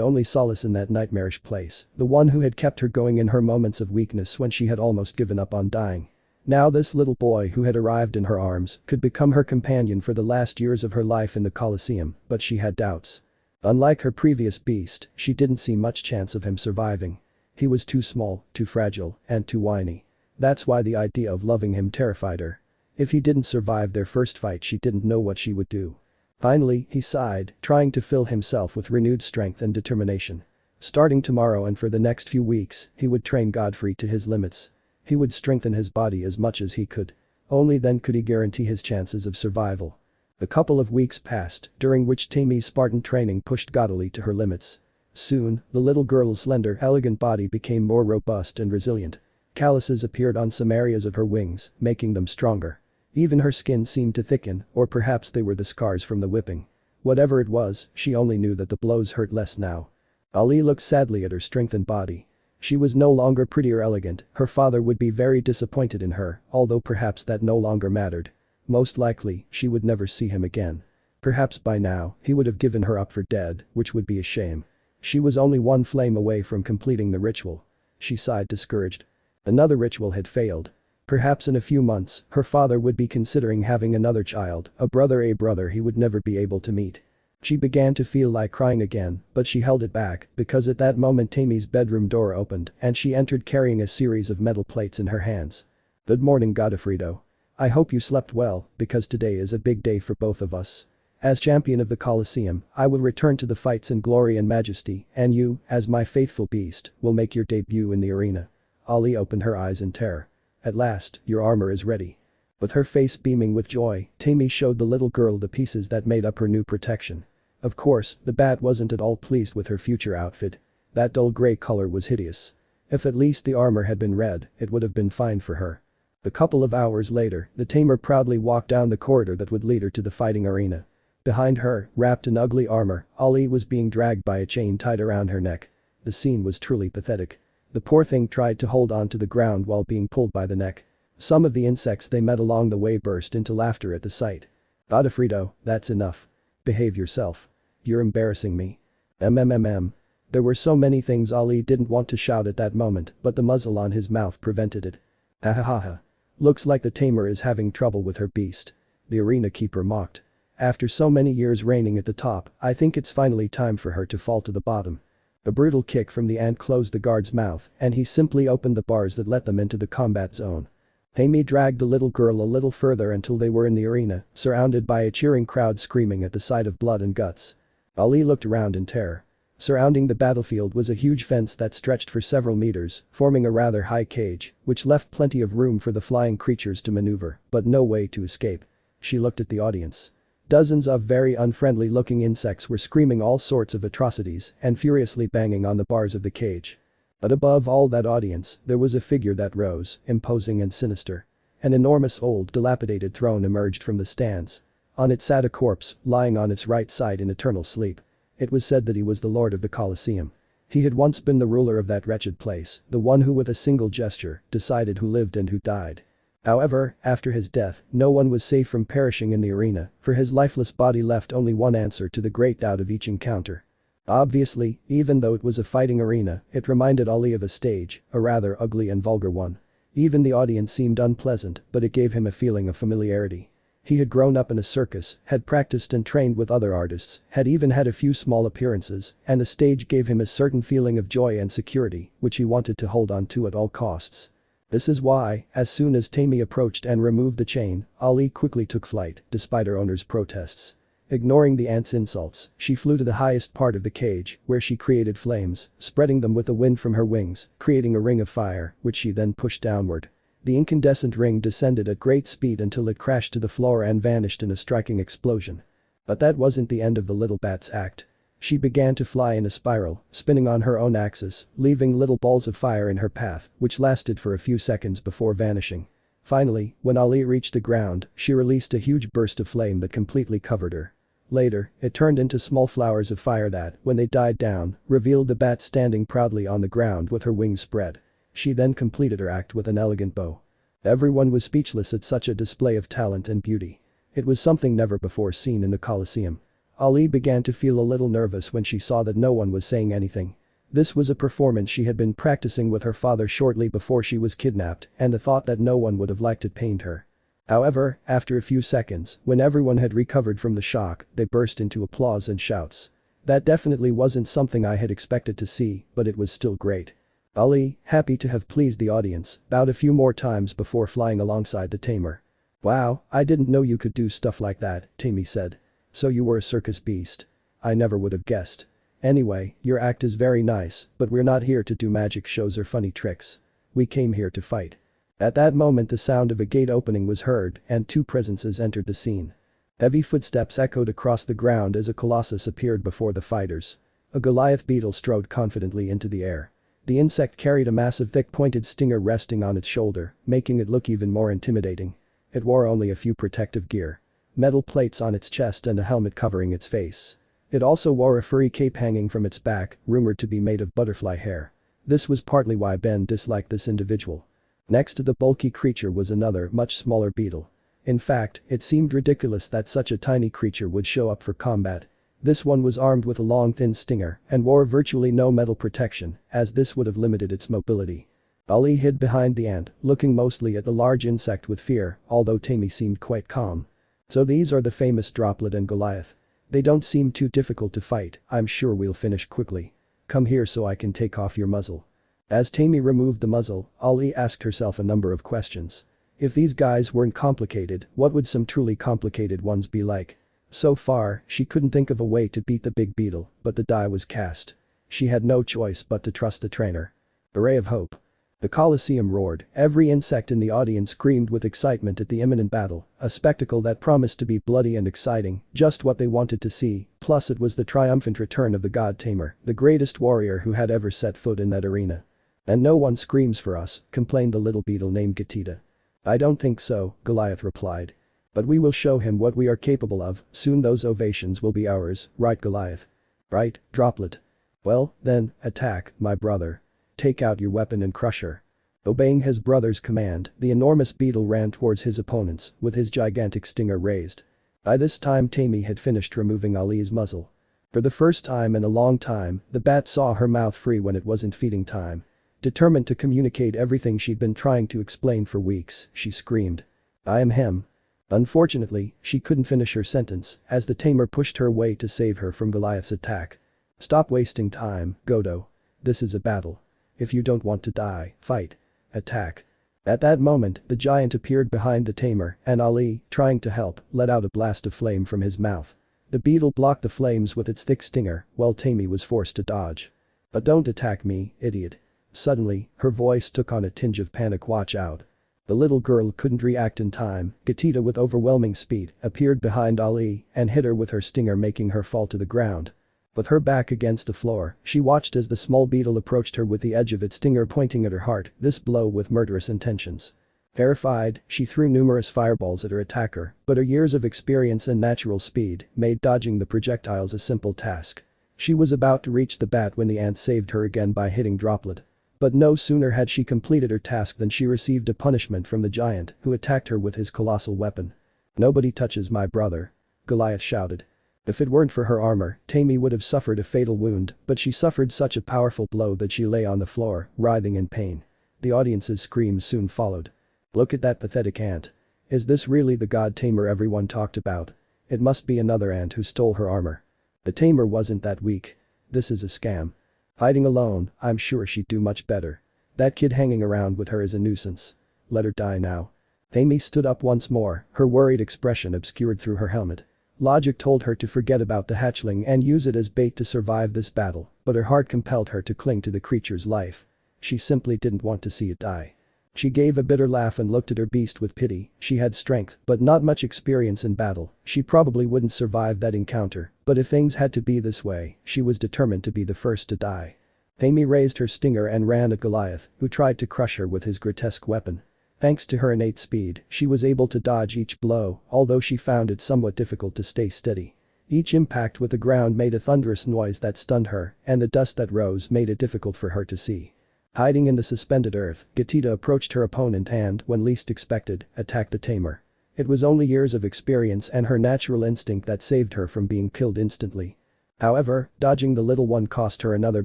only solace in that nightmarish place, the one who had kept her going in her moments of weakness when she had almost given up on dying. Now this little boy who had arrived in her arms could become her companion for the last years of her life in the coliseum, but she had doubts. Unlike her previous beast, she didn't see much chance of him surviving. He was too small, too fragile, and too whiny. That's why the idea of loving him terrified her. If he didn't survive their first fight, she didn't know what she would do. Finally, he sighed, trying to fill himself with renewed strength and determination. Starting tomorrow and for the next few weeks, he would train Godfrey to his limits. He would strengthen his body as much as he could. Only then could he guarantee his chances of survival. A couple of weeks passed, during which Tammy's Spartan training pushed gaudily to her limits. Soon, the little girl's slender, elegant body became more robust and resilient. Calluses appeared on some areas of her wings, making them stronger. Even her skin seemed to thicken, or perhaps they were the scars from the whipping. Whatever it was, she only knew that the blows hurt less now. Ali looked sadly at her strengthened body. She was no longer pretty or elegant, her father would be very disappointed in her, although perhaps that no longer mattered. Most likely, she would never see him again. Perhaps by now, he would have given her up for dead, which would be a shame. She was only one flame away from completing the ritual. She sighed discouraged. Another ritual had failed. Perhaps in a few months, her father would be considering having another child, a brother he would never be able to meet. She began to feel like crying again, but she held it back because at that moment Tammy's bedroom door opened and she entered carrying a series of metal plates in her hands. "Good morning, Godofredo. I hope you slept well, because today is a big day for both of us. As champion of the Coliseum, I will return to the fights in glory and majesty, and you, as my faithful beast, will make your debut in the arena." Ali opened her eyes in terror. "At last, your armor is ready." With her face beaming with joy, Tammy showed the little girl the pieces that made up her new protection. Of course, the bat wasn't at all pleased with her future outfit. That dull gray color was hideous. If at least the armor had been red, it would have been fine for her. A couple of hours later, the tamer proudly walked down the corridor that would lead her to the fighting arena. Behind her, wrapped in ugly armor, Ali was being dragged by a chain tied around her neck. The scene was truly pathetic. The poor thing tried to hold on to the ground while being pulled by the neck. Some of the insects they met along the way burst into laughter at the sight. "Godofredo, that's enough. Behave yourself. You're embarrassing me." There were so many things Ali didn't want to shout at that moment, but the muzzle on his mouth prevented it. "Ha ha ha ha. Looks like the tamer is having trouble with her beast," the arena keeper mocked. "After so many years reigning at the top, I think it's finally time for her to fall to the bottom." A brutal kick from the ant closed the guard's mouth and he simply opened the bars that let them into the combat zone. Amy dragged the little girl a little further until they were in the arena, surrounded by a cheering crowd screaming at the sight of blood and guts. Ali looked around in terror. Surrounding the battlefield was a huge fence that stretched for several meters, forming a rather high cage, which left plenty of room for the flying creatures to maneuver, but no way to escape. She looked at the audience. Dozens of very unfriendly-looking insects were screaming all sorts of atrocities and furiously banging on the bars of the cage. But above all that audience, there was a figure that rose, imposing and sinister. An enormous old dilapidated throne emerged from the stands. On it sat a corpse, lying on its right side in eternal sleep. It was said that he was the lord of the Coliseum. He had once been the ruler of that wretched place, the one who with a single gesture decided who lived and who died. However, after his death, no one was safe from perishing in the arena, for his lifeless body left only one answer to the great doubt of each encounter. Obviously, even though it was a fighting arena, it reminded Ali of a stage, a rather ugly and vulgar one. Even the audience seemed unpleasant, but it gave him a feeling of familiarity. He had grown up in a circus, had practiced and trained with other artists, had even had a few small appearances, and the stage gave him a certain feeling of joy and security, which he wanted to hold on to at all costs. This is why, as soon as Tammy approached and removed the chain, Ali quickly took flight, despite her owner's protests. Ignoring the ant's insults, she flew to the highest part of the cage, where she created flames, spreading them with the wind from her wings, creating a ring of fire, which she then pushed downward. The incandescent ring descended at great speed until it crashed to the floor and vanished in a striking explosion. But that wasn't the end of the little bat's act. She began to fly in a spiral, spinning on her own axis, leaving little balls of fire in her path, which lasted for a few seconds before vanishing. Finally, when Ali reached the ground, she released a huge burst of flame that completely covered her. Later, it turned into small flowers of fire that, when they died down, revealed the bat standing proudly on the ground with her wings spread. She then completed her act with an elegant bow. Everyone was speechless at such a display of talent and beauty. It was something never before seen in the Coliseum. Ali began to feel a little nervous when she saw that no one was saying anything. This was a performance she had been practicing with her father shortly before she was kidnapped, and the thought that no one would have liked it pained her. However, after a few seconds, when everyone had recovered from the shock, they burst into applause and shouts. That definitely wasn't something I had expected to see, but it was still great. Ali, happy to have pleased the audience, bowed a few more times before flying alongside the tamer. "Wow, I didn't know you could do stuff like that," Tammy said. "So you were a circus beast. I never would have guessed. Anyway, your act is very nice, but we're not here to do magic shows or funny tricks. We came here to fight." At that moment the sound of a gate opening was heard and two presences entered the scene. Heavy footsteps echoed across the ground as a colossus appeared before the fighters. A Goliath beetle strode confidently into the air. The insect carried a massive thick pointed stinger resting on its shoulder, making it look even more intimidating. It wore only a few protective gear. Metal plates on its chest and a helmet covering its face. It also wore a furry cape hanging from its back, rumored to be made of butterfly hair. This was partly why Ben disliked this individual. Next to the bulky creature was another, much smaller beetle. In fact, it seemed ridiculous that such a tiny creature would show up for combat. This one was armed with a long thin stinger and wore virtually no metal protection, as this would have limited its mobility. Ali hid behind the ant, looking mostly at the large insect with fear, although Tammy seemed quite calm. "So these are the famous Droplet and Goliath. They don't seem too difficult to fight, I'm sure we'll finish quickly. Come here so I can take off your muzzle." As Tammy removed the muzzle, Ali asked herself a number of questions. If these guys weren't complicated, what would some truly complicated ones be like? So far, she couldn't think of a way to beat the big beetle, but the die was cast. She had no choice but to trust the trainer. A ray of hope. The coliseum roared, every insect in the audience screamed with excitement at the imminent battle, a spectacle that promised to be bloody and exciting, just what they wanted to see, plus it was the triumphant return of the god tamer, the greatest warrior who had ever set foot in that arena. "And no one screams for us," complained the little beetle named Gatita. "I don't think so," Goliath replied. "But we will show him what we are capable of, soon those ovations will be ours, right Goliath?" "Right, Droplet." "Well, then, attack, my brother. Take out your weapon and crush her." Obeying his brother's command, the enormous beetle ran towards his opponents, with his gigantic stinger raised. By this time Tammy had finished removing Ali's muzzle. For the first time in a long time, the bat saw her mouth free when it wasn't feeding time. Determined to communicate everything she'd been trying to explain for weeks, she screamed. "I am him." Unfortunately, she couldn't finish her sentence, as the tamer pushed her away to save her from Goliath's attack. "Stop wasting time, Godo. This is a battle. If you don't want to die, fight. Attack." At that moment, the giant appeared behind the tamer, and Ali, trying to help, let out a blast of flame from his mouth. The beetle blocked the flames with its thick stinger, while Tammy was forced to dodge. "But don't attack me, idiot." Suddenly, her voice took on a tinge of panic. "Watch out." The little girl couldn't react in time. Gatita with overwhelming speed appeared behind Ali and hit her with her stinger, making her fall to the ground. With her back against the floor, she watched as the small beetle approached her with the edge of its stinger pointing at her heart, this blow with murderous intentions. Terrified, she threw numerous fireballs at her attacker, but her years of experience and natural speed made dodging the projectiles a simple task. She was about to reach the bat when the ant saved her again by hitting Droplet. But no sooner had she completed her task than she received a punishment from the giant, who attacked her with his colossal weapon. "Nobody touches my brother," Goliath shouted. If it weren't for her armor, Tammy would have suffered a fatal wound, but she suffered such a powerful blow that she lay on the floor, writhing in pain. The audience's screams soon followed. "Look at that pathetic ant. Is this really the god tamer everyone talked about? It must be another ant who stole her armor. The tamer wasn't that weak. This is a scam. Hiding alone, I'm sure she'd do much better. That kid hanging around with her is a nuisance. Let her die now." Tammy stood up once more, her worried expression obscured through her helmet. Logic told her to forget about the hatchling and use it as bait to survive this battle, but her heart compelled her to cling to the creature's life. She simply didn't want to see it die. She gave a bitter laugh and looked at her beast with pity. She had strength, but not much experience in battle. She probably wouldn't survive that encounter, but if things had to be this way, she was determined to be the first to die. Tammy raised her stinger and ran at Goliath, who tried to crush her with his grotesque weapon. Thanks to her innate speed, she was able to dodge each blow, although she found it somewhat difficult to stay steady. Each impact with the ground made a thunderous noise that stunned her, and the dust that rose made it difficult for her to see. Hiding in the suspended earth, Gatita approached her opponent and, when least expected, attacked the tamer. It was only years of experience and her natural instinct that saved her from being killed instantly. However, dodging the little one cost her another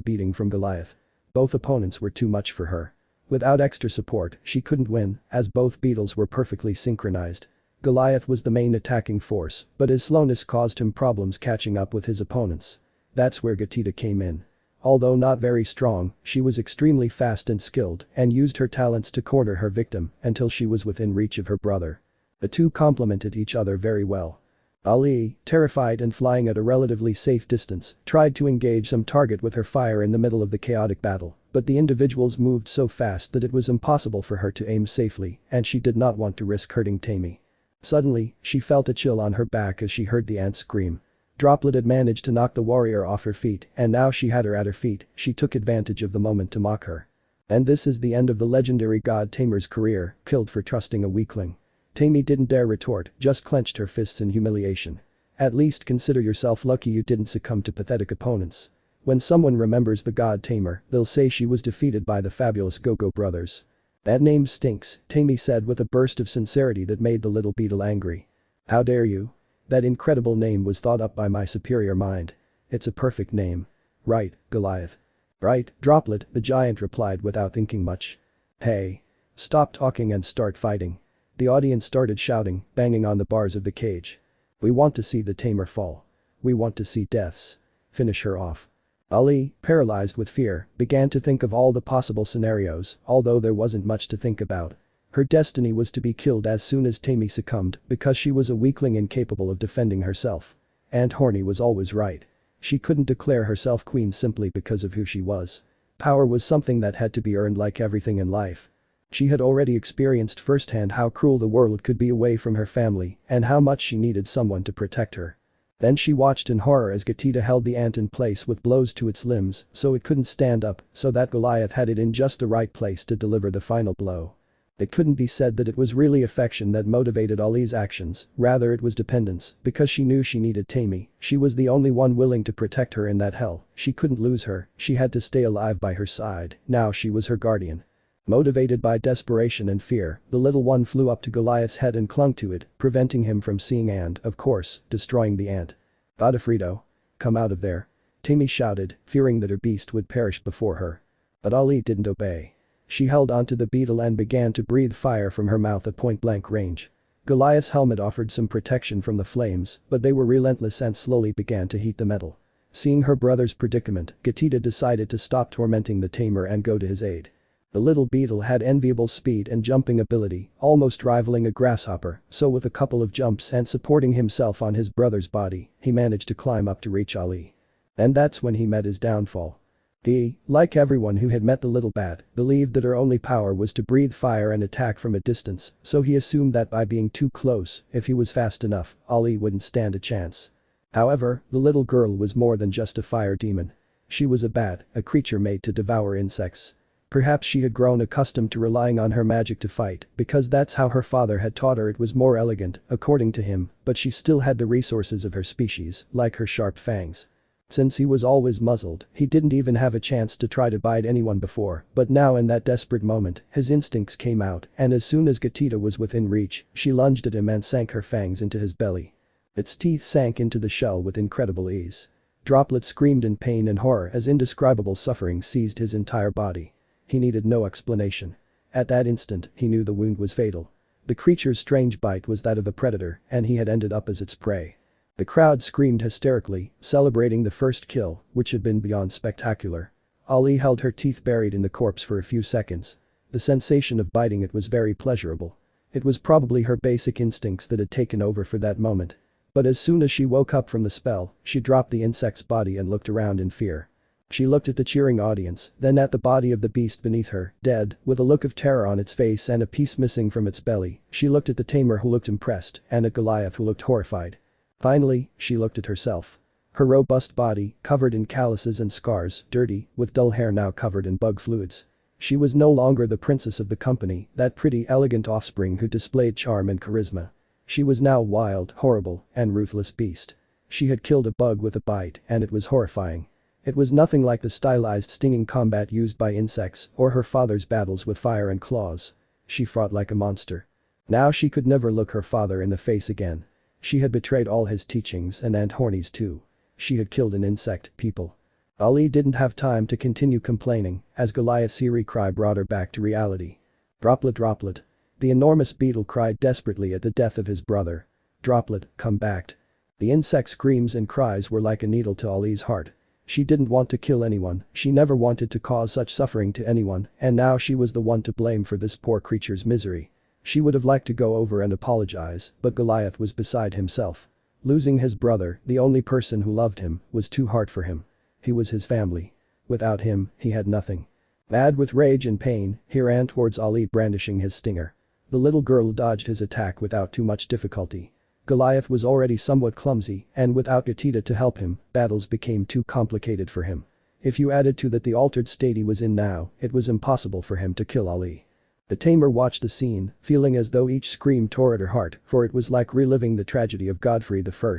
beating from Goliath. Both opponents were too much for her. Without extra support, she couldn't win, as both beetles were perfectly synchronized. Goliath was the main attacking force, but his slowness caused him problems catching up with his opponents. That's where Gatita came in. Although not very strong, she was extremely fast and skilled and used her talents to corner her victim until she was within reach of her brother. The two complemented each other very well. Ali, terrified and flying at a relatively safe distance, tried to engage some target with her fire in the middle of the chaotic battle, but the individuals moved so fast that it was impossible for her to aim safely, and she did not want to risk hurting Tammy. Suddenly, she felt a chill on her back as she heard the ant scream. Droplet had managed to knock the warrior off her feet, and now she had her at her feet. She took advantage of the moment to mock her. And this is the end of the legendary god Tamer's career, killed for trusting a weakling. Tammy didn't dare retort, just clenched her fists in humiliation. At least consider yourself lucky you didn't succumb to pathetic opponents. When someone remembers the god Tamer, they'll say she was defeated by the fabulous Go-Go brothers. That name stinks, Tammy said with a burst of sincerity that made the little beetle angry. How dare you? That incredible name was thought up by my superior mind. It's a perfect name. Right, Goliath. Right, Droplet, the giant replied without thinking much. Hey. Stop talking and start fighting. The audience started shouting, banging on the bars of the cage. We want to see the Tamer fall. We want to see deaths. Finish her off. Ali, paralyzed with fear, began to think of all the possible scenarios, although there wasn't much to think about. Her destiny was to be killed as soon as Tammy succumbed because she was a weakling incapable of defending herself. Aunt Horny was always right. She couldn't declare herself queen simply because of who she was. Power was something that had to be earned like everything in life. She had already experienced firsthand how cruel the world could be away from her family and how much she needed someone to protect her. Then she watched in horror as Gatita held the ant in place with blows to its limbs so it couldn't stand up so that Goliath had it in just the right place to deliver the final blow. It couldn't be said that it was really affection that motivated Ali's actions, rather it was dependence, because she knew she needed Tammy. She was the only one willing to protect her in that hell. She couldn't lose her, she had to stay alive by her side, now she was her guardian. Motivated by desperation and fear, the little one flew up to Goliath's head and clung to it, preventing him from seeing and, of course, destroying the ant. Godofredo. Come out of there. Tammy shouted, fearing that her beast would perish before her. But Ali didn't obey. She held onto the beetle and began to breathe fire from her mouth at point-blank range. Goliath's helmet offered some protection from the flames, but they were relentless and slowly began to heat the metal. Seeing her brother's predicament, Gatita decided to stop tormenting the Tamer and go to his aid. The little beetle had enviable speed and jumping ability, almost rivaling a grasshopper, so with a couple of jumps and supporting himself on his brother's body, he managed to climb up to reach Ali. And that's when he met his downfall. He, like everyone who had met the little bat, believed that her only power was to breathe fire and attack from a distance, so he assumed that by being too close, if he was fast enough, Ali wouldn't stand a chance. However, the little girl was more than just a fire demon. She was a bat, a creature made to devour insects. Perhaps she had grown accustomed to relying on her magic to fight, because that's how her father had taught her it was more elegant, according to him, but she still had the resources of her species, like her sharp fangs. Since he was always muzzled, he didn't even have a chance to try to bite anyone before, but now in that desperate moment, his instincts came out, and as soon as Gatita was within reach, she lunged at him and sank her fangs into his belly. Its teeth sank into the shell with incredible ease. Droplet screamed in pain and horror as indescribable suffering seized his entire body. He needed no explanation. At that instant, he knew the wound was fatal. The creature's strange bite was that of a predator, and he had ended up as its prey. The crowd screamed hysterically, celebrating the first kill, which had been beyond spectacular. Ali held her teeth buried in the corpse for a few seconds. The sensation of biting it was very pleasurable. It was probably her basic instincts that had taken over for that moment. But as soon as she woke up from the spell, she dropped the insect's body and looked around in fear. She looked at the cheering audience, then at the body of the beast beneath her, dead, with a look of terror on its face and a piece missing from its belly. She looked at the Tamer who looked impressed, and at Goliath who looked horrified. Finally, she looked at herself. Her robust body, covered in calluses and scars, dirty, with dull hair now covered in bug fluids. She was no longer the princess of the company, that pretty elegant offspring who displayed charm and charisma. She was now a wild, horrible, and ruthless beast. She had killed a bug with a bite, and it was horrifying. It was nothing like the stylized stinging combat used by insects or her father's battles with fire and claws. She fought like a monster. Now she could never look her father in the face again. She had betrayed all his teachings and Aunt Horny's too. She had killed an insect people. Ali didn't have time to continue complaining as Goliath's eerie cry brought her back to reality. Droplet, Droplet. The enormous beetle cried desperately at the death of his brother. Droplet, come back. The insect's screams and cries were like a needle to Ali's heart. She didn't want to kill anyone, she never wanted to cause such suffering to anyone, and now she was the one to blame for this poor creature's misery. She would have liked to go over and apologize, but Goliath was beside himself. Losing his brother, the only person who loved him, was too hard for him. He was his family. Without him, he had nothing. Mad with rage and pain, he ran towards Ali brandishing his stinger. The little girl dodged his attack without too much difficulty. Goliath was already somewhat clumsy, and without Gatita to help him, battles became too complicated for him. If you added to that the altered state he was in now, it was impossible for him to kill Ali. The tamer watched the scene, feeling as though each scream tore at her heart, for it was like reliving the tragedy of Godfrey I.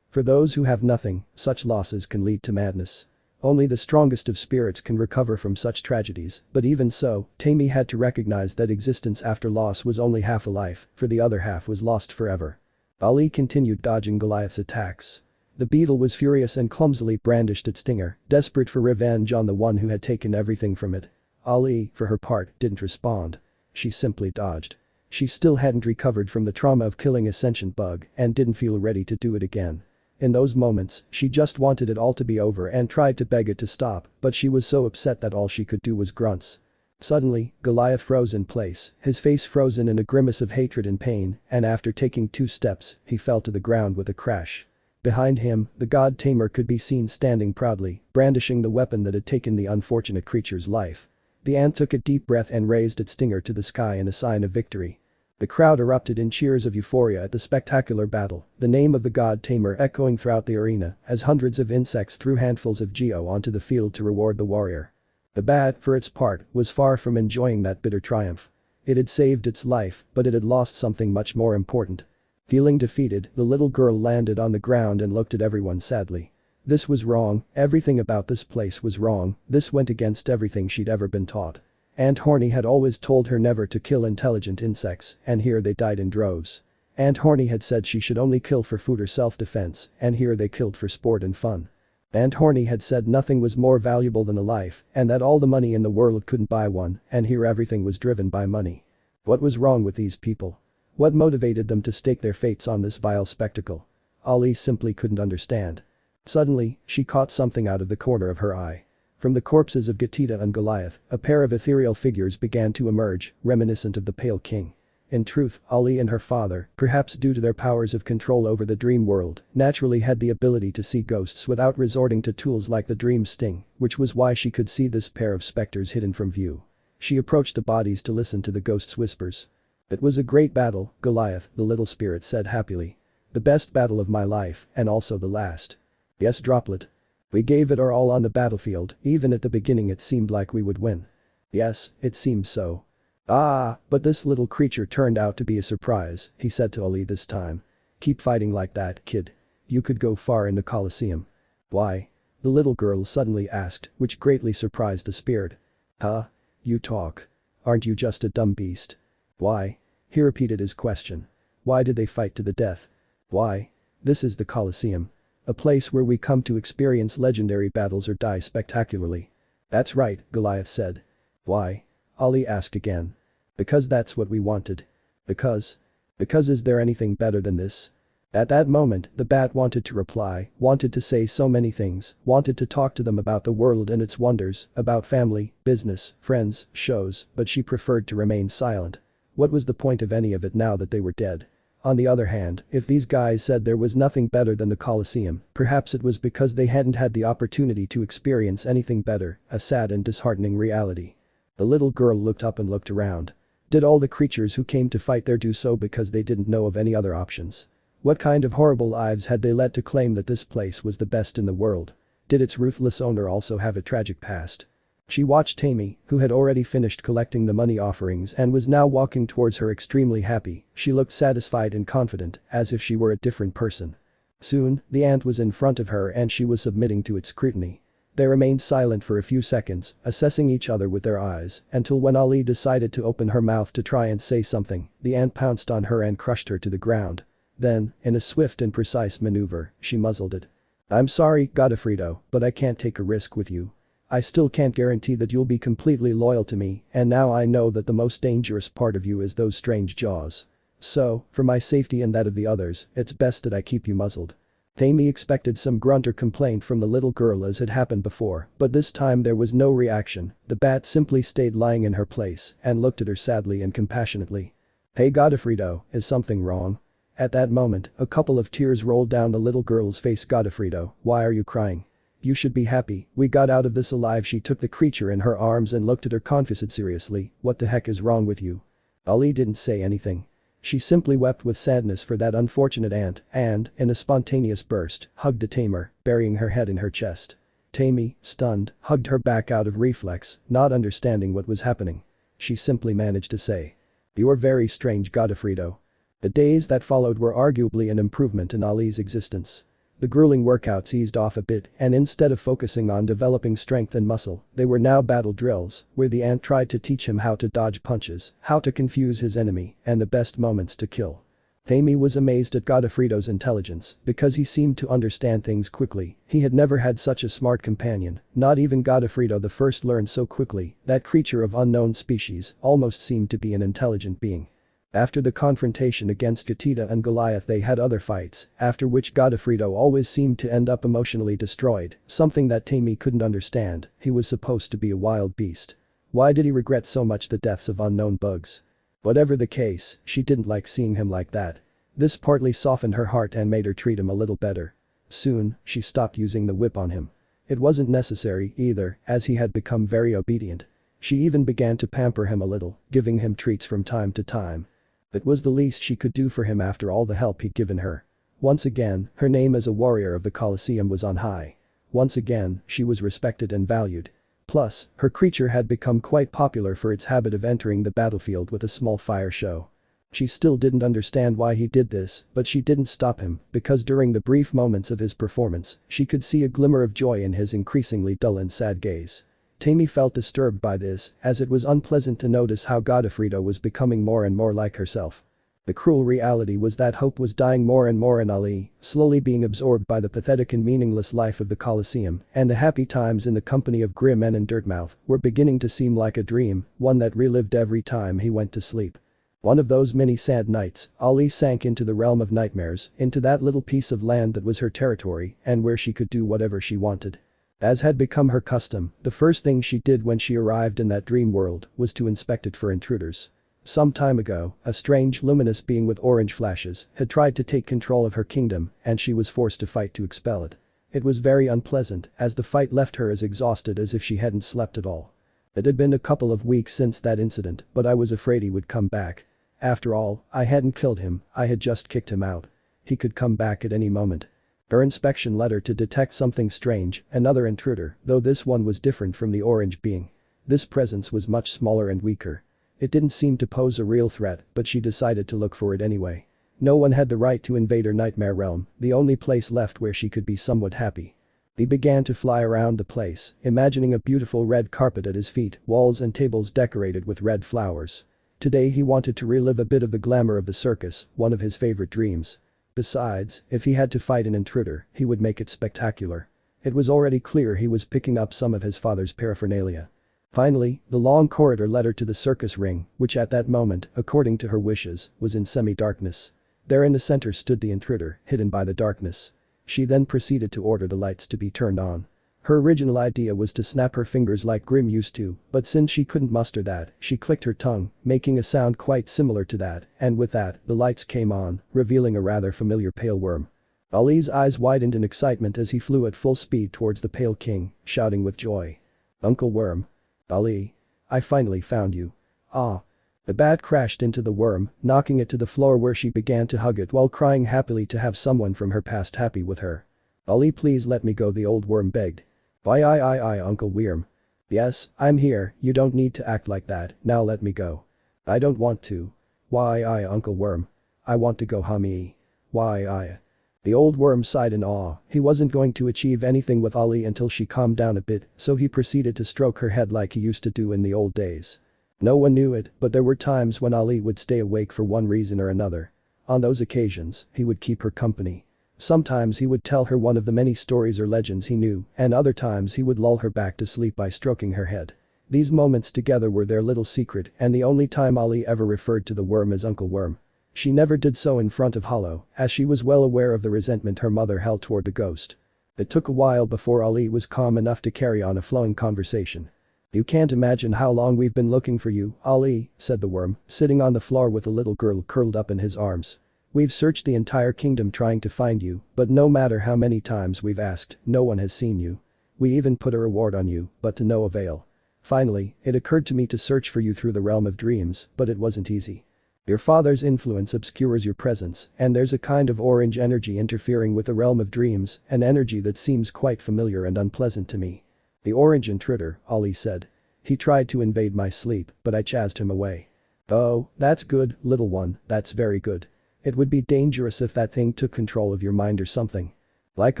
For those who have nothing, such losses can lead to madness. Only the strongest of spirits can recover from such tragedies, but even so, Tammy had to recognize that existence after loss was only half a life, for the other half was lost forever. Ali continued dodging Goliath's attacks. The beetle was furious and clumsily brandished its stinger, desperate for revenge on the one who had taken everything from it. Ali, for her part, didn't respond. She simply dodged. She still hadn't recovered from the trauma of killing a sentient bug and didn't feel ready to do it again. In those moments, she just wanted it all to be over and tried to beg it to stop, but she was so upset that all she could do was grunts. Suddenly, Goliath froze in place, his face frozen in a grimace of hatred and pain, and after taking 2 steps, he fell to the ground with a crash. Behind him, the god tamer could be seen standing proudly, brandishing the weapon that had taken the unfortunate creature's life. The ant took a deep breath and raised its stinger to the sky in a sign of victory. The crowd erupted in cheers of euphoria at the spectacular battle, the name of the god tamer echoing throughout the arena as hundreds of insects threw handfuls of geo onto the field to reward the warrior. The bat, for its part, was far from enjoying that bitter triumph. It had saved its life, but it had lost something much more important. Feeling defeated, the little girl landed on the ground and looked at everyone sadly. This was wrong, everything about this place was wrong, this went against everything she'd ever been taught. Aunt Horny had always told her never to kill intelligent insects, and here they died in droves. Aunt Horny had said she should only kill for food or self-defense, and here they killed for sport and fun. Aunt Horny had said nothing was more valuable than a life, and that all the money in the world couldn't buy one, and here everything was driven by money. What was wrong with these people? What motivated them to stake their fates on this vile spectacle? Ali simply couldn't understand. Suddenly, she caught something out of the corner of her eye. From the corpses of Gatita and Goliath, a pair of ethereal figures began to emerge, reminiscent of the Pale King. In truth, Ali and her father, perhaps due to their powers of control over the dream world, naturally had the ability to see ghosts without resorting to tools like the dream sting, which was why she could see this pair of specters hidden from view. She approached the bodies to listen to the ghosts' whispers. It was a great battle, Goliath, the little spirit said happily. The best battle of my life, and also the last. Yes, Droplet. We gave it our all on the battlefield, even at the beginning it seemed like we would win. Yes, it seemed so. Ah, but this little creature turned out to be a surprise, he said to Ali this time. Keep fighting like that, kid. You could go far in the coliseum. Why? The little girl suddenly asked, which greatly surprised the spirit. Huh? You talk. Aren't you just a dumb beast? Why? He repeated his question. Why did they fight to the death? Why? This is the coliseum. A place where we come to experience legendary battles or die spectacularly. That's right, Goliath said. Why? Ali asked again. Because that's what we wanted. Because is there anything better than this? At that moment, the bat wanted to reply, wanted to say so many things, wanted to talk to them about the world and its wonders, about family, business, friends, shows, but she preferred to remain silent. What was the point of any of it now that they were dead? On the other hand, if these guys said there was nothing better than the Coliseum, perhaps it was because they hadn't had the opportunity to experience anything better, a sad and disheartening reality. The little girl looked up and looked around. Did all the creatures who came to fight there do so because they didn't know of any other options? What kind of horrible lives had they led to claim that this place was the best in the world? Did its ruthless owner also have a tragic past? She watched Tammy, who had already finished collecting the money offerings and was now walking towards her extremely happy. She looked satisfied and confident, as if she were a different person. Soon, the ant was in front of her and she was submitting to its scrutiny. They remained silent for a few seconds, assessing each other with their eyes, until when Ali decided to open her mouth to try and say something, the ant pounced on her and crushed her to the ground. Then, in a swift and precise maneuver, she muzzled it. "I'm sorry, Godofredo, but I can't take a risk with you. I still can't guarantee that you'll be completely loyal to me, and now I know that the most dangerous part of you is those strange jaws. So, for my safety and that of the others, it's best that I keep you muzzled." Amy expected some grunt or complaint from the little girl as had happened before, but this time there was no reaction. The bat simply stayed lying in her place and looked at her sadly and compassionately. "Hey Godofredo, is something wrong?" At that moment, a couple of tears rolled down the little girl's face. "Godofredo, why are you crying? You should be happy, we got out of this alive." She took the creature in her arms and looked at her confessed seriously. "What the heck is wrong with you?" Ali didn't say anything. She simply wept with sadness for that unfortunate ant and, in a spontaneous burst, hugged the tamer, burying her head in her chest. Tammy, stunned, hugged her back out of reflex, not understanding what was happening. She simply managed to say, "You are very strange, Godofredo." The days that followed were arguably an improvement in Ali's existence. The grueling workouts eased off a bit, and instead of focusing on developing strength and muscle, they were now battle drills, where the ant tried to teach him how to dodge punches, how to confuse his enemy, and the best moments to kill. Amy was amazed at Godofredo's intelligence, because he seemed to understand things quickly. He had never had such a smart companion, not even Godofredo the First learned so quickly. That creature of unknown species almost seemed to be an intelligent being. After the confrontation against Gatita and Goliath, they had other fights, after which Godofredo always seemed to end up emotionally destroyed, something that Tammy couldn't understand. He was supposed to be a wild beast. Why did he regret so much the deaths of unknown bugs? Whatever the case, she didn't like seeing him like that. This partly softened her heart and made her treat him a little better. Soon, she stopped using the whip on him. It wasn't necessary either, as he had become very obedient. She even began to pamper him a little, giving him treats from time to time. It was the least she could do for him after all the help he'd given her. Once again, her name as a warrior of the coliseum was on high. Once again, she was respected and valued. Plus, her creature had become quite popular for its habit of entering the battlefield with a small fire show. She still didn't understand why he did this, but she didn't stop him, because during the brief moments of his performance, she could see a glimmer of joy in his increasingly dull and sad gaze. Tammy felt disturbed by this, as it was unpleasant to notice how Godofredo was becoming more and more like herself. The cruel reality was that hope was dying more and more in Ali, slowly being absorbed by the pathetic and meaningless life of the Coliseum, and the happy times in the company of Grim and Dirtmouth were beginning to seem like a dream, one that relived every time he went to sleep. One of those many sad nights, Ali sank into the realm of nightmares, into that little piece of land that was her territory and where she could do whatever she wanted. As had become her custom, the first thing she did when she arrived in that dream world was to inspect it for intruders. Some time ago, a strange luminous being with orange flashes had tried to take control of her kingdom, and she was forced to fight to expel it. It was very unpleasant, as the fight left her as exhausted as if she hadn't slept at all. It had been a couple of weeks since that incident, but I was afraid he would come back. After all, I hadn't killed him, I had just kicked him out. He could come back at any moment. Her inspection led her to detect something strange, another intruder, though this one was different from the orange being. This presence was much smaller and weaker. It didn't seem to pose a real threat, but she decided to look for it anyway. No one had the right to invade her nightmare realm, the only place left where she could be somewhat happy. He began to fly around the place, imagining a beautiful red carpet at his feet, walls and tables decorated with red flowers. Today he wanted to relive a bit of the glamour of the circus, one of his favorite dreams. Besides, if he had to fight an intruder, he would make it spectacular. It was already clear he was picking up some of his father's paraphernalia. Finally, the long corridor led her to the circus ring, which at that moment, according to her wishes, was in semi-darkness. There in the center stood the intruder, hidden by the darkness. She then proceeded to order the lights to be turned on. Her original idea was to snap her fingers like Grim used to, but since she couldn't muster that, she clicked her tongue, making a sound quite similar to that, and with that, the lights came on, revealing a rather familiar pale worm. Ali's eyes widened in excitement as he flew at full speed towards the pale king, shouting with joy. "Uncle Worm. Ali. I finally found you." "Ah." The bat crashed into the worm, knocking it to the floor where she began to hug it while crying happily to have someone from her past happy with her. "Ali, please let me go," the old worm begged. "I, Uncle Worm. Yes, I'm here, you don't need to act like that, now let me go." "I don't want to." "Why, Uncle Worm. I want to go, Hummy." "Why, The old worm sighed in awe. He wasn't going to achieve anything with Ali until she calmed down a bit, so he proceeded to stroke her head like he used to do in the old days. No one knew it, but there were times when Ali would stay awake for one reason or another. On those occasions, he would keep her company. Sometimes he would tell her one of the many stories or legends he knew, and other times he would lull her back to sleep by stroking her head. These moments together were their little secret and the only time Ali ever referred to the worm as Uncle Worm. She never did so in front of Hollow, as she was well aware of the resentment her mother held toward the ghost. It took a while before Ali was calm enough to carry on a flowing conversation. "You can't imagine how long we've been looking for you, Ali," said the worm, sitting on the floor with a little girl curled up in his arms. "We've searched the entire kingdom trying to find you, but no matter how many times we've asked, no one has seen you. We even put a reward on you, but to no avail. Finally, it occurred to me to search for you through the realm of dreams, but it wasn't easy. Your father's influence obscures your presence, and there's a kind of orange energy interfering with the realm of dreams, an energy that seems quite familiar and unpleasant to me." "The orange intruder," Ali said. "He tried to invade my sleep, but I chased him away." "Oh, that's good, little one, that's very good. It would be dangerous if that thing took control of your mind or something." "Like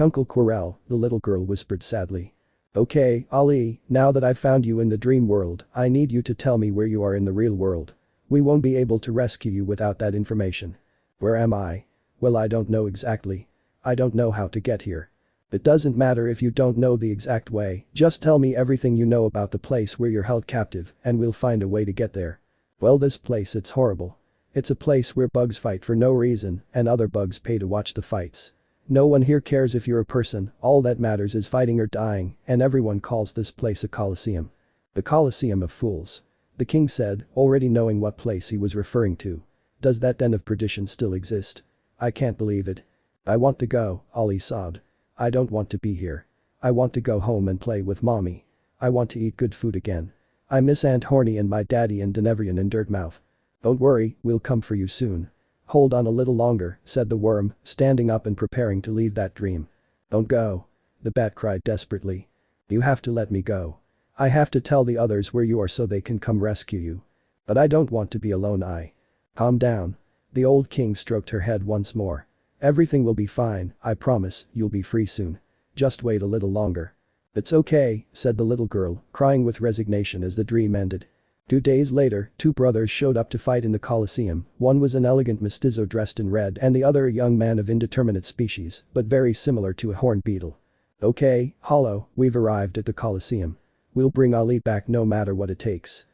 Uncle Quirrell," the little girl whispered sadly. "Okay, Ali, now that I've found you in the dream world, I need you to tell me where you are in the real world. We won't be able to rescue you without that information." "Where am I? Well, I don't know exactly. I don't know how to get here." "It doesn't matter if you don't know the exact way, just tell me everything you know about the place where you're held captive and we'll find a way to get there." "Well, this place, it's horrible. It's a place where bugs fight for no reason and other bugs pay to watch the fights. No one here cares if you're a person, all that matters is fighting or dying, and everyone calls this place a coliseum." "The Coliseum of Fools," the king said, already knowing what place he was referring to. "Does that den of perdition still exist? I can't believe it. I want to go," Ali sobbed. "I don't want to be here. I want to go home and play with mommy. I want to eat good food again. I miss Aunt Horny and my daddy and Denevrian and Dirtmouth." "Don't worry, we'll come for you soon. Hold on a little longer," said the worm, standing up and preparing to leave that dream. "Don't go," the bat cried desperately. "You have to let me go. I have to tell the others where you are so they can come rescue you. But I don't want to be alone. Calm down." The old king stroked her head once more. "Everything will be fine, I promise, you'll be free soon. Just wait a little longer." "It's okay," said the little girl, crying with resignation as the dream ended. 2 days later, 2 brothers showed up to fight in the Coliseum. One was an elegant mestizo dressed in red and the other a young man of indeterminate species, but very similar to a horned beetle. "Okay, Hollow, we've arrived at the Coliseum. We'll bring Ali back no matter what it takes."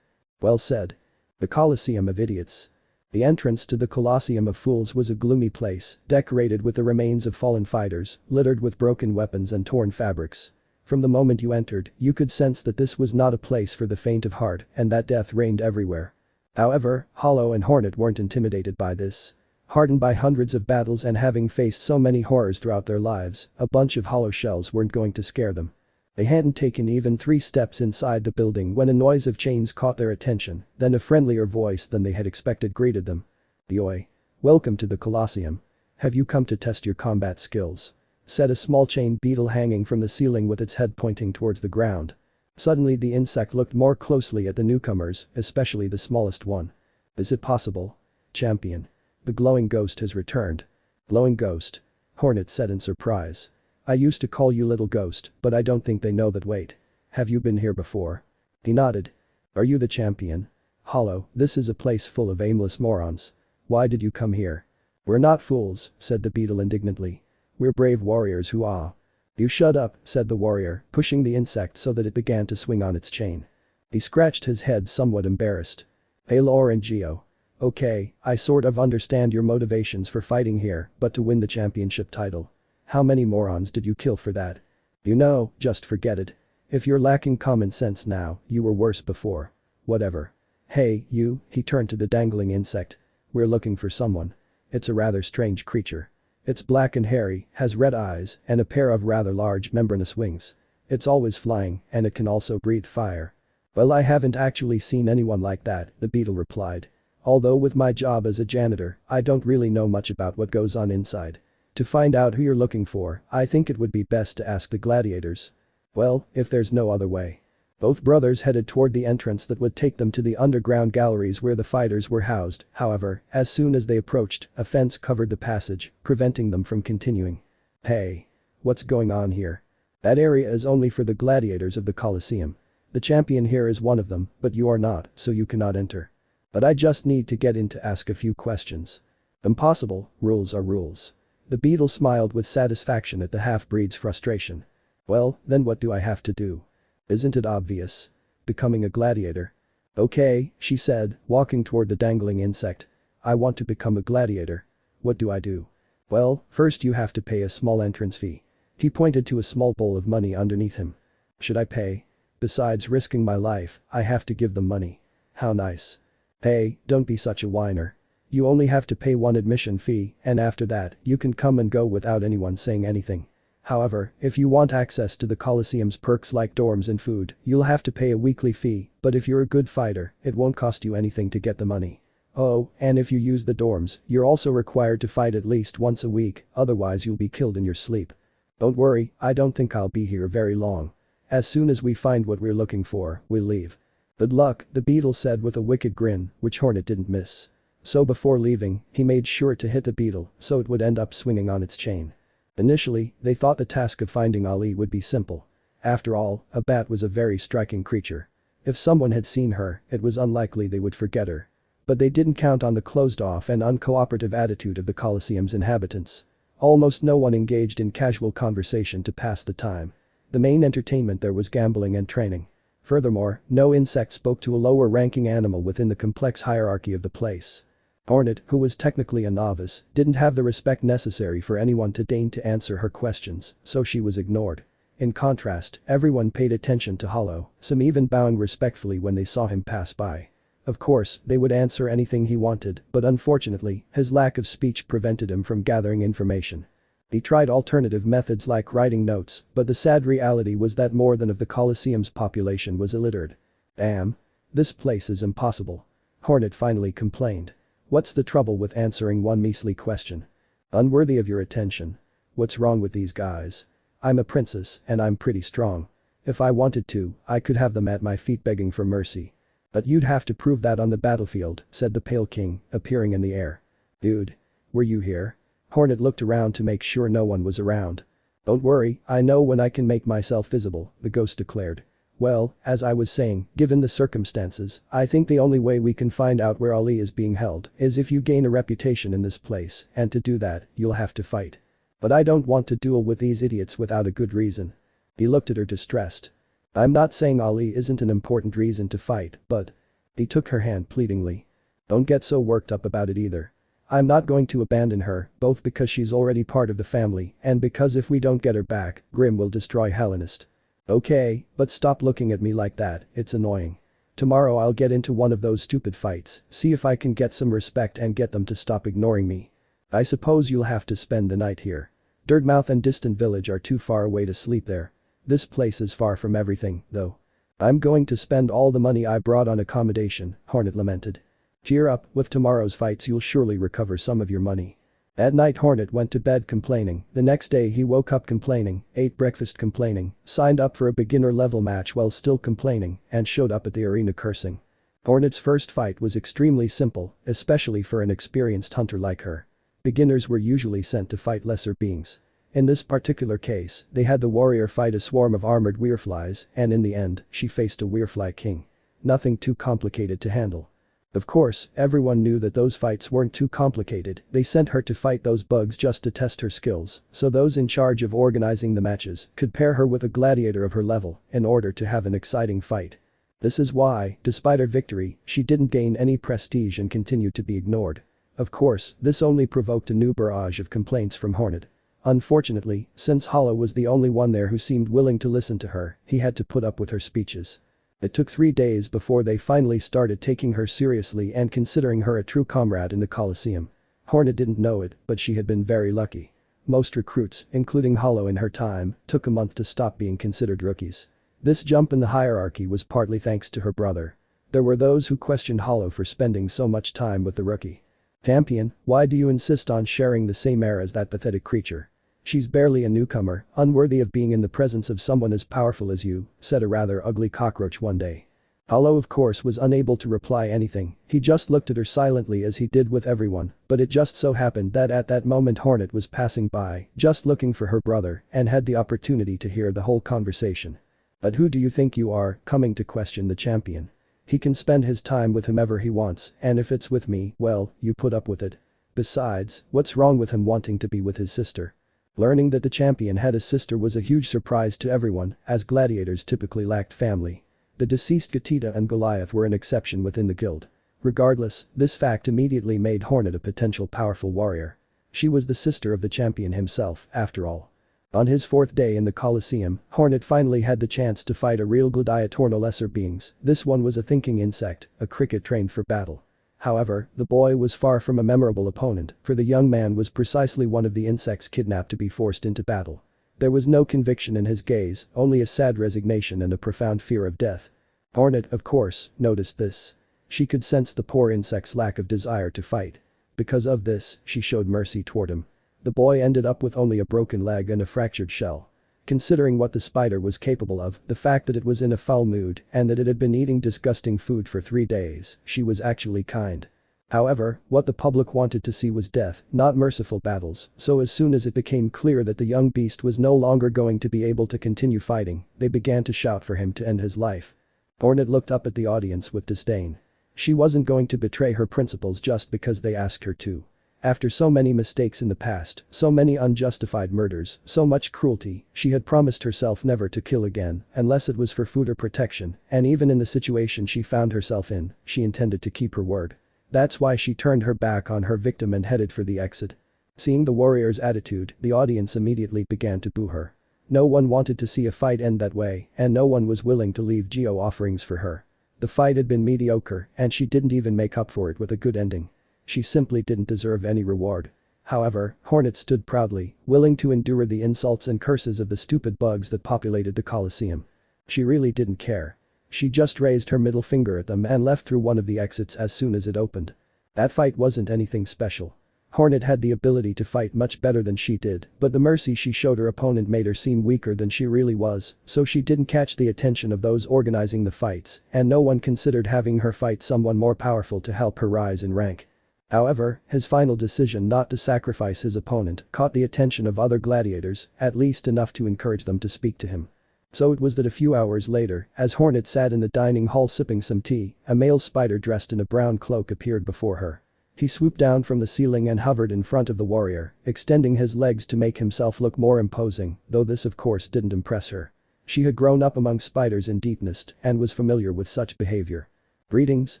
"Well said." The Coliseum of Idiots. The entrance to the Coliseum of Fools was a gloomy place, decorated with the remains of fallen fighters, littered with broken weapons and torn fabrics. From the moment you entered, you could sense that this was not a place for the faint of heart and that death reigned everywhere. However, Hollow and Hornet weren't intimidated by this. Hardened by hundreds of battles and having faced so many horrors throughout their lives, a bunch of hollow shells weren't going to scare them. They hadn't taken even 3 steps inside the building when a noise of chains caught their attention, then a friendlier voice than they had expected greeted them. "Oi. Welcome to the Coliseum. Have you come to test your combat skills?" said a small chain beetle hanging from the ceiling with its head pointing towards the ground. Suddenly the insect looked more closely at the newcomers, especially the smallest one. "Is it possible? Champion. The glowing ghost has returned." "Glowing ghost?" Hornet said in surprise. "I used to call you little ghost, but I don't think they know that. Wait. Have you been here before?" He nodded. "Are you the champion?" "Hollow, this is a place full of aimless morons. Why did you come here?" "We're not fools," said the beetle indignantly. "We're brave warriors who are." "You shut up," said the warrior, pushing the insect so that it began to swing on its chain. He scratched his head somewhat embarrassed. "Hey Lore and Geo. Okay, I sort of understand your motivations for fighting here, but to win the championship title. How many morons did you kill for that? You know, just forget it. If you're lacking common sense now, you were worse before. Whatever. Hey, you," he turned to the dangling insect. "We're looking for someone. It's a rather strange creature. It's black and hairy, has red eyes, and a pair of rather large membranous wings. It's always flying, and it can also breathe fire." "Well, I haven't actually seen anyone like that," the beetle replied. "Although with my job as a janitor, I don't really know much about what goes on inside. To find out who you're looking for, I think it would be best to ask the gladiators." "Well, if there's no other way." Both brothers headed toward the entrance that would take them to the underground galleries where the fighters were housed. However, as soon as they approached, a fence covered the passage, preventing them from continuing. Hey. What's going on here? That area is only for the gladiators of the coliseum. The champion here is one of them, but you are not, so you cannot enter. But I just need to get in to ask a few questions. Impossible, rules are rules. The beetle smiled with satisfaction at the half-breed's frustration. Well, then what do I have to do? Isn't it obvious? Becoming a gladiator. Okay, she said, walking toward the dangling insect. I want to become a gladiator. What do I do? Well, first you have to pay a small entrance fee. He pointed to a small bowl of money underneath him. Should I pay? Besides risking my life, I have to give them money. How nice. Hey, don't be such a whiner. You only have to pay one admission fee, and after that, you can come and go without anyone saying anything. However, if you want access to the Coliseum's perks like dorms and food, you'll have to pay a weekly fee, but if you're a good fighter, it won't cost you anything to get the money. Oh, and if you use the dorms, you're also required to fight at least once a week, otherwise you'll be killed in your sleep. Don't worry, I don't think I'll be here very long. As soon as we find what we're looking for, we'll leave. Good luck, the beetle said with a wicked grin, which Hornet didn't miss. So before leaving, he made sure to hit the beetle so it would end up swinging on its chain. Initially, they thought the task of finding Ali would be simple. After all, a bat was a very striking creature. If someone had seen her, it was unlikely they would forget her. But they didn't count on the closed-off and uncooperative attitude of the Coliseum's inhabitants. Almost no one engaged in casual conversation to pass the time. The main entertainment there was gambling and training. Furthermore, no insect spoke to a lower-ranking animal within the complex hierarchy of the place. Hornet, who was technically a novice, didn't have the respect necessary for anyone to deign to answer her questions, so she was ignored. In contrast, everyone paid attention to Hollow, some even bowing respectfully when they saw him pass by. Of course, they would answer anything he wanted, but unfortunately, his lack of speech prevented him from gathering information. He tried alternative methods like writing notes, but the sad reality was that more than of the Coliseum's population was illiterate. Damn. This place is impossible. Hornet finally complained. What's the trouble with answering one measly question? Unworthy of your attention. What's wrong with these guys? I'm a princess, and I'm pretty strong. If I wanted to, I could have them at my feet begging for mercy. But you'd have to prove that on the battlefield, said the Pale King, appearing in the air. Dude. Were you here? Hornet looked around to make sure no one was around. Don't worry, I know when I can make myself visible, the ghost declared. Well, as I was saying, given the circumstances, I think the only way we can find out where Ali is being held is if you gain a reputation in this place, and to do that, you'll have to fight. But I don't want to duel with these idiots without a good reason. He looked at her distressed. I'm not saying Ali isn't an important reason to fight, but… He took her hand pleadingly. Don't get so worked up about it either. I'm not going to abandon her, both because she's already part of the family and because if we don't get her back, Grim will destroy Hallownest. Okay, but stop looking at me like that, it's annoying. Tomorrow I'll get into one of those stupid fights, see if I can get some respect and get them to stop ignoring me. I suppose you'll have to spend the night here. Dirtmouth and Distant Village are too far away to sleep there. This place is far from everything, though. I'm going to spend all the money I brought on accommodation, Hornet lamented. Cheer up, with tomorrow's fights you'll surely recover some of your money. At night Hornet went to bed complaining, the next day he woke up complaining, ate breakfast complaining, signed up for a beginner level match while still complaining, and showed up at the arena cursing. Hornet's first fight was extremely simple, especially for an experienced hunter like her. Beginners were usually sent to fight lesser beings. In this particular case, they had the warrior fight a swarm of armored weirflies, and in the end, she faced a weirfly king. Nothing too complicated to handle. Of course, everyone knew that those fights weren't too complicated, they sent her to fight those bugs just to test her skills, so those in charge of organizing the matches could pair her with a gladiator of her level in order to have an exciting fight. This is why, despite her victory, she didn't gain any prestige and continued to be ignored. Of course, this only provoked a new barrage of complaints from Hornet. Unfortunately, since Hollow was the only one there who seemed willing to listen to her, he had to put up with her speeches. It took 3 days before they finally started taking her seriously and considering her a true comrade in the Coliseum. Hornet didn't know it, but she had been very lucky. Most recruits, including Hollow in her time, took a month to stop being considered rookies. This jump in the hierarchy was partly thanks to her brother. There were those who questioned Hollow for spending so much time with the rookie. Champion, why do you insist on sharing the same air as that pathetic creature? "She's barely a newcomer, unworthy of being in the presence of someone as powerful as you," said a rather ugly cockroach one day. Hollow of course was unable to reply anything, he just looked at her silently as he did with everyone, but it just so happened that at that moment Hornet was passing by, just looking for her brother, and had the opportunity to hear the whole conversation. "But who do you think you are, coming to question the champion? He can spend his time with whomever he wants, and if it's with me, well, you put up with it. Besides, what's wrong with him wanting to be with his sister?" Learning that the champion had a sister was a huge surprise to everyone, as gladiators typically lacked family. The deceased Gatita and Goliath were an exception within the guild. Regardless, this fact immediately made Hornet a potential powerful warrior. She was the sister of the champion himself, after all. On his 4th day in the coliseum, Hornet finally had the chance to fight a real gladiator, no lesser beings. This one was a thinking insect, a cricket trained for battle. However, the boy was far from a memorable opponent, for the young man was precisely one of the insects kidnapped to be forced into battle. There was no conviction in his gaze, only a sad resignation and a profound fear of death. Hornet, of course, noticed this. She could sense the poor insect's lack of desire to fight. Because of this, she showed mercy toward him. The boy ended up with only a broken leg and a fractured shell. Considering what the spider was capable of, the fact that it was in a foul mood, and that it had been eating disgusting food for 3 days, she was actually kind. However, what the public wanted to see was death, not merciful battles, so as soon as it became clear that the young beast was no longer going to be able to continue fighting, they began to shout for him to end his life. Hornet looked up at the audience with disdain. She wasn't going to betray her principles just because they asked her to. After so many mistakes in the past, so many unjustified murders, so much cruelty, she had promised herself never to kill again, unless it was for food or protection, and even in the situation she found herself in, she intended to keep her word. That's why she turned her back on her victim and headed for the exit. Seeing the warrior's attitude, the audience immediately began to boo her. No one wanted to see a fight end that way, and no one was willing to leave geo offerings for her. The fight had been mediocre, and she didn't even make up for it with a good ending. She simply didn't deserve any reward. However, Hornet stood proudly, willing to endure the insults and curses of the stupid bugs that populated the coliseum. She really didn't care. She just raised her middle finger at them and left through one of the exits as soon as it opened. That fight wasn't anything special. Hornet had the ability to fight much better than she did, but the mercy she showed her opponent made her seem weaker than she really was, so she didn't catch the attention of those organizing the fights, and no one considered having her fight someone more powerful to help her rise in rank. However, his final decision not to sacrifice his opponent caught the attention of other gladiators, at least enough to encourage them to speak to him. So it was that a few hours later, as Hornet sat in the dining hall sipping some tea, a male spider dressed in a brown cloak appeared before her. He swooped down from the ceiling and hovered in front of the warrior, extending his legs to make himself look more imposing, though this of course didn't impress her. She had grown up among spiders in Deepnest and was familiar with such behavior. "Greetings,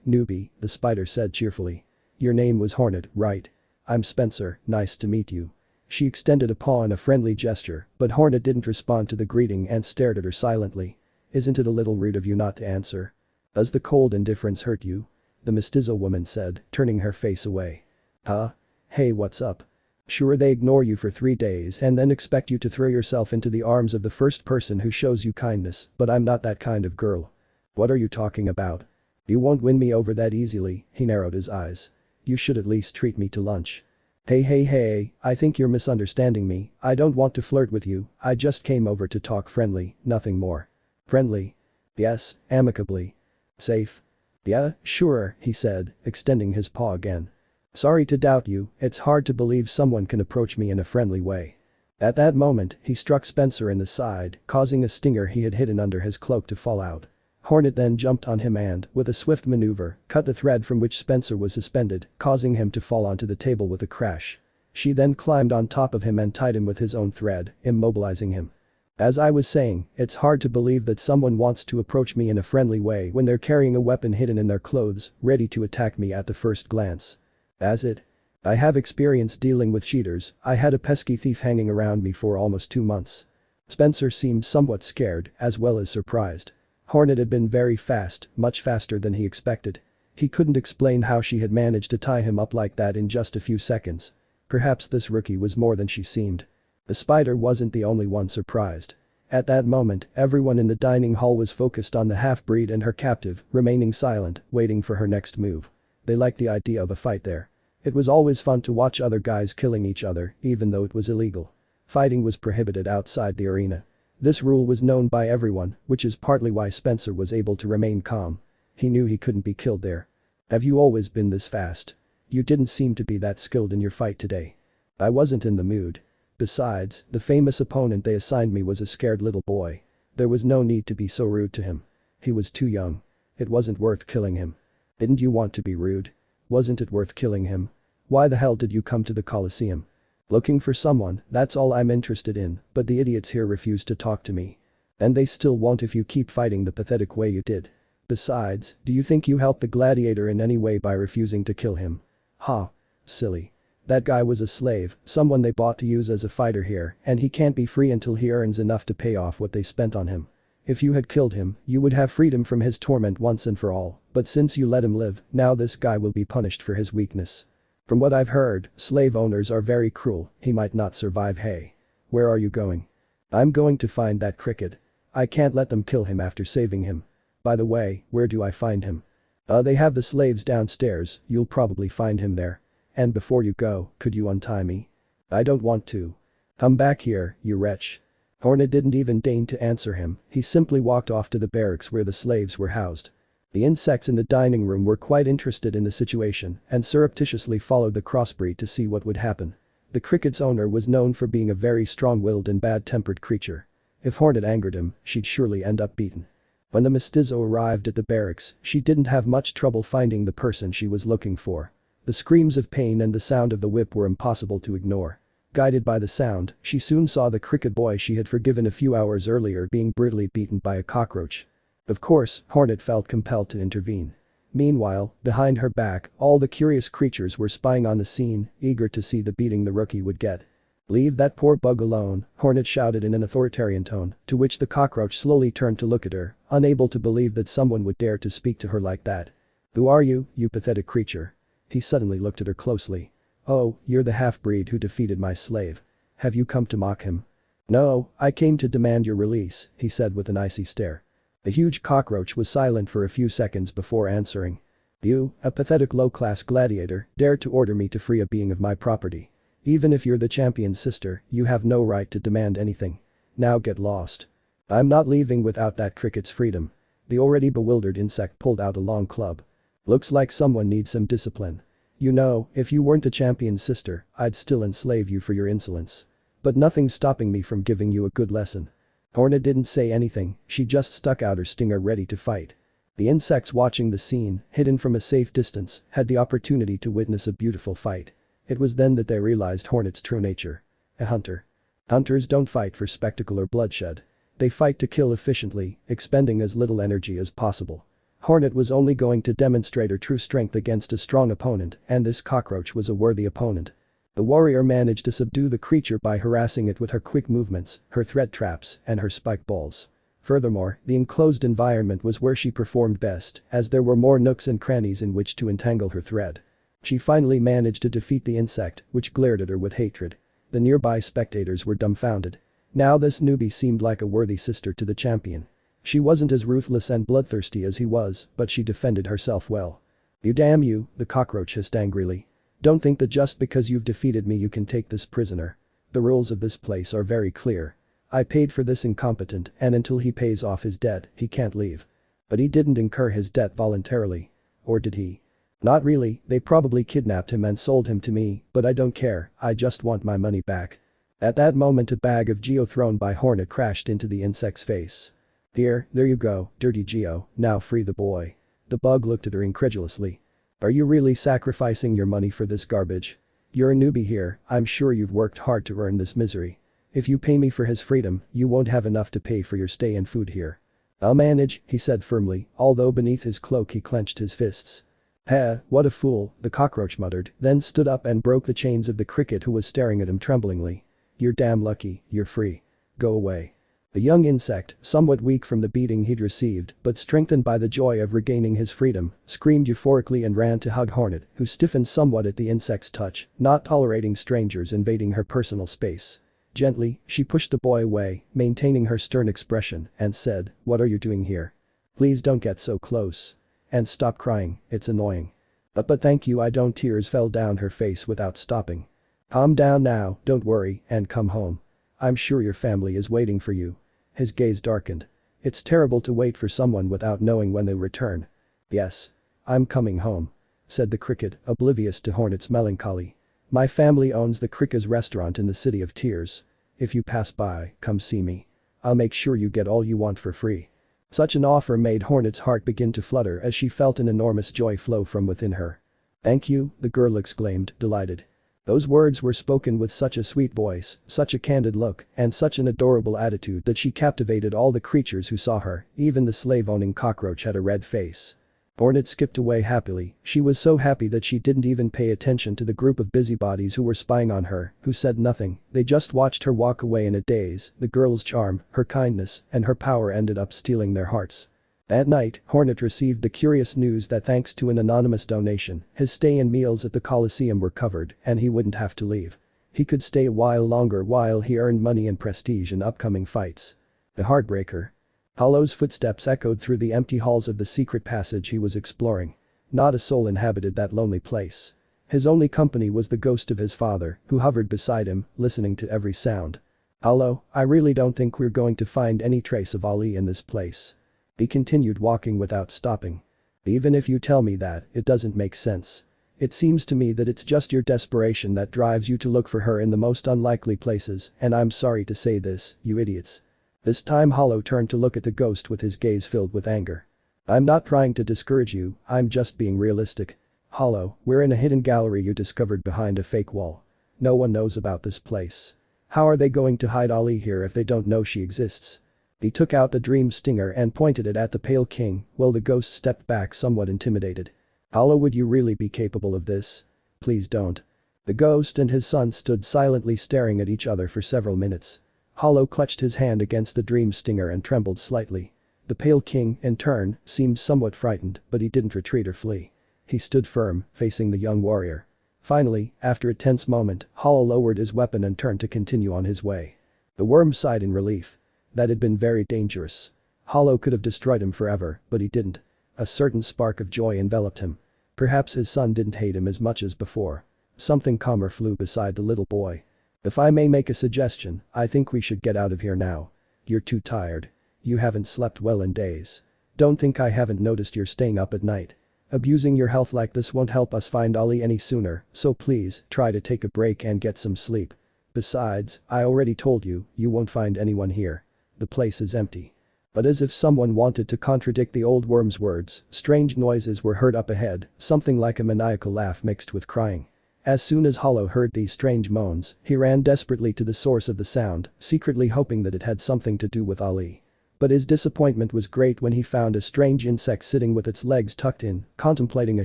newbie," the spider said cheerfully. "Your name was Hornet, right? I'm Spencer, nice to meet you." She extended a paw in a friendly gesture, but Hornet didn't respond to the greeting and stared at her silently. "Isn't it a little rude of you not to answer? Does the cold indifference hurt you?" the mestizo woman said, turning her face away. "Huh? Hey, what's up? Sure, they ignore you for 3 days and then expect you to throw yourself into the arms of the first person who shows you kindness, but I'm not that kind of girl. What are you talking about? You won't win me over that easily," he narrowed his eyes. "You should at least treat me to lunch." Hey, I think you're misunderstanding me. I don't want to flirt with you, I just came over to talk friendly, nothing more." "Friendly?" "Yes, amicably." "Safe?" "Yeah, sure," he said, extending his paw again. "Sorry to doubt you, it's hard to believe someone can approach me in a friendly way." At that moment, he struck Spencer in the side, causing a stinger he had hidden under his cloak to fall out. Hornet then jumped on him and, with a swift maneuver, cut the thread from which Spencer was suspended, causing him to fall onto the table with a crash. She then climbed on top of him and tied him with his own thread, immobilizing him. "As I was saying, it's hard to believe that someone wants to approach me in a friendly way when they're carrying a weapon hidden in their clothes, ready to attack me at the first glance. I have experience dealing with cheaters, I had a pesky thief hanging around me for almost 2 months." Spencer seemed somewhat scared, as well as surprised. Hornet had been very fast, much faster than he expected. He couldn't explain how she had managed to tie him up like that in just a few seconds. Perhaps this rookie was more than she seemed. The spider wasn't the only one surprised. At that moment, everyone in the dining hall was focused on the half-breed and her captive, remaining silent, waiting for her next move. They liked the idea of a fight there. It was always fun to watch other guys killing each other, even though it was illegal. Fighting was prohibited outside the arena. This rule was known by everyone, which is partly why Spencer was able to remain calm. He knew he couldn't be killed there. Have you always been this fast? You didn't seem to be that skilled in your fight today. I wasn't in the mood. Besides, the famous opponent they assigned me was a scared little boy. There was no need to be so rude to him. He was too young. It wasn't worth killing him. Didn't you want to be rude? Wasn't it worth killing him? Why the hell did you come to the coliseum? Looking for someone, that's all I'm interested in, but the idiots here refuse to talk to me. And they still won't if you keep fighting the pathetic way you did. Besides, do you think you helped the gladiator in any way by refusing to kill him? Ha. Silly. That guy was a slave, someone they bought to use as a fighter here, and he can't be free until he earns enough to pay off what they spent on him. If you had killed him, you would have freed him from his torment once and for all, but since you let him live, now this guy will be punished for his weakness. From what I've heard, slave owners are very cruel, he might not survive. Hey. Where are you going? I'm going to find that cricket. I can't let them kill him after saving him. By the way, where do I find him? They have the slaves downstairs, you'll probably find him there. And before you go, could you untie me? I don't want to. Come back here, you wretch. Hornet didn't even deign to answer him, he simply walked off to the barracks where the slaves were housed. The insects in the dining room were quite interested in the situation and surreptitiously followed the crossbreed to see what would happen. The cricket's owner was known for being a very strong-willed and bad-tempered creature. If Hornet angered him, she'd surely end up beaten. When the mestizo arrived at the barracks, she didn't have much trouble finding the person she was looking for. The screams of pain and the sound of the whip were impossible to ignore. Guided by the sound, she soon saw the cricket boy she had forgiven a few hours earlier being brutally beaten by a cockroach. Of course, Hornet felt compelled to intervene. Meanwhile, behind her back, all the curious creatures were spying on the scene, eager to see the beating the rookie would get. "Leave that poor bug alone," Hornet shouted in an authoritarian tone, to which the cockroach slowly turned to look at her, unable to believe that someone would dare to speak to her like that. "Who are you, you pathetic creature?" He suddenly looked at her closely. "Oh, you're the half-breed who defeated my slave. Have you come to mock him?" "No, I came to demand your release," he said with an icy stare. The huge cockroach was silent for a few seconds before answering. "You, a pathetic low-class gladiator, dare to order me to free a being of my property. Even if you're the champion's sister, you have no right to demand anything. Now get lost. I'm not leaving without that cricket's freedom." The already bewildered insect pulled out a long club. "Looks like someone needs some discipline. You know, if you weren't the champion's sister, I'd still enslave you for your insolence. But nothing's stopping me from giving you a good lesson." Hornet didn't say anything, she just stuck out her stinger ready to fight. The insects watching the scene, hidden from a safe distance, had the opportunity to witness a beautiful fight. It was then that they realized Hornet's true nature. A hunter. Hunters don't fight for spectacle or bloodshed. They fight to kill efficiently, expending as little energy as possible. Hornet was only going to demonstrate her true strength against a strong opponent, and this cockroach was a worthy opponent. The warrior managed to subdue the creature by harassing it with her quick movements, her thread traps, and her spike balls. Furthermore, the enclosed environment was where she performed best, as there were more nooks and crannies in which to entangle her thread. She finally managed to defeat the insect, which glared at her with hatred. The nearby spectators were dumbfounded. Now this newbie seemed like a worthy sister to the champion. She wasn't as ruthless and bloodthirsty as he was, but she defended herself well. "You damn you," the cockroach hissed angrily. "Don't think that just because you've defeated me you can take this prisoner. The rules of this place are very clear. I paid for this incompetent, and until he pays off his debt, he can't leave." But he didn't incur his debt voluntarily. Or did he? "Not really, they probably kidnapped him and sold him to me, but I don't care, I just want my money back." At that moment a bag of geo thrown by Hornet crashed into the insect's face. "Here, there you go, dirty geo, now free the boy." The bug looked at her incredulously. "Are you really sacrificing your money for this garbage? You're a newbie here, I'm sure you've worked hard to earn this misery. If you pay me for his freedom, you won't have enough to pay for your stay and food here." "I'll manage," he said firmly, although beneath his cloak he clenched his fists. "Heh, what a fool," the cockroach muttered, then stood up and broke the chains of the cricket who was staring at him tremblingly. "You're damn lucky, you're free. Go away." The young insect, somewhat weak from the beating he'd received, but strengthened by the joy of regaining his freedom, screamed euphorically and ran to hug Hornet, who stiffened somewhat at the insect's touch, not tolerating strangers invading her personal space. Gently, she pushed the boy away, maintaining her stern expression, and said, "What are you doing here? Please don't get so close. And stop crying, it's annoying." But thank you, I don't." Tears fell down her face without stopping. "Calm down now, don't worry, and come home." I'm sure your family is waiting for you. His gaze darkened. It's terrible to wait for someone without knowing when they'll return. Yes. I'm coming home. Said the cricket, oblivious to Hornet's melancholy. My family owns the Cricket's restaurant in the City of Tears. If you pass by, come see me. I'll make sure you get all you want for free. Such an offer made Hornet's heart begin to flutter as she felt an enormous joy flow from within her. Thank you, the girl exclaimed, delighted. Those words were spoken with such a sweet voice, such a candid look, and such an adorable attitude that she captivated all the creatures who saw her, even the slave-owning cockroach had a red face. Hornet skipped away happily, she was so happy that she didn't even pay attention to the group of busybodies who were spying on her, who said nothing, they just watched her walk away in a daze. The girl's charm, her kindness, and her power ended up stealing their hearts. That night, Hornet received the curious news that thanks to an anonymous donation, his stay and meals at the coliseum were covered and he wouldn't have to leave. He could stay a while longer while he earned money and prestige in upcoming fights. The heartbreaker. Hollow's footsteps echoed through the empty halls of the secret passage he was exploring. Not a soul inhabited that lonely place. His only company was the ghost of his father, who hovered beside him, listening to every sound. Hollow, I really don't think we're going to find any trace of Ali in this place. He continued walking without stopping. Even if you tell me that, it doesn't make sense. It seems to me that it's just your desperation that drives you to look for her in the most unlikely places, and I'm sorry to say this, you idiots. This time Hollow turned to look at the ghost with his gaze filled with anger. I'm not trying to discourage you, I'm just being realistic. Hollow, we're in a hidden gallery you discovered behind a fake wall. No one knows about this place. How are they going to hide Ali here if they don't know she exists? He took out the dream stinger and pointed it at the Pale King, while the ghost stepped back somewhat intimidated. Hollow, would you really be capable of this? Please don't. The ghost and his son stood silently staring at each other for several minutes. Hollow clutched his hand against the dream stinger and trembled slightly. The Pale King, in turn, seemed somewhat frightened, but he didn't retreat or flee. He stood firm, facing the young warrior. Finally, after a tense moment, Hollow lowered his weapon and turned to continue on his way. The worm sighed in relief. That had been very dangerous. Hollow could have destroyed him forever, but he didn't. A certain spark of joy enveloped him. Perhaps his son didn't hate him as much as before. Something calmer flew beside the little boy. If I may make a suggestion, I think we should get out of here now. You're too tired. You haven't slept well in days. Don't think I haven't noticed you're staying up at night. Abusing your health like this won't help us find Ali any sooner, so please, try to take a break and get some sleep. Besides, I already told you, you won't find anyone here. The place is empty. But as if someone wanted to contradict the old worm's words, strange noises were heard up ahead, something like a maniacal laugh mixed with crying. As soon as Hollow heard these strange moans, he ran desperately to the source of the sound, secretly hoping that it had something to do with Ali. But his disappointment was great when he found a strange insect sitting with its legs tucked in, contemplating a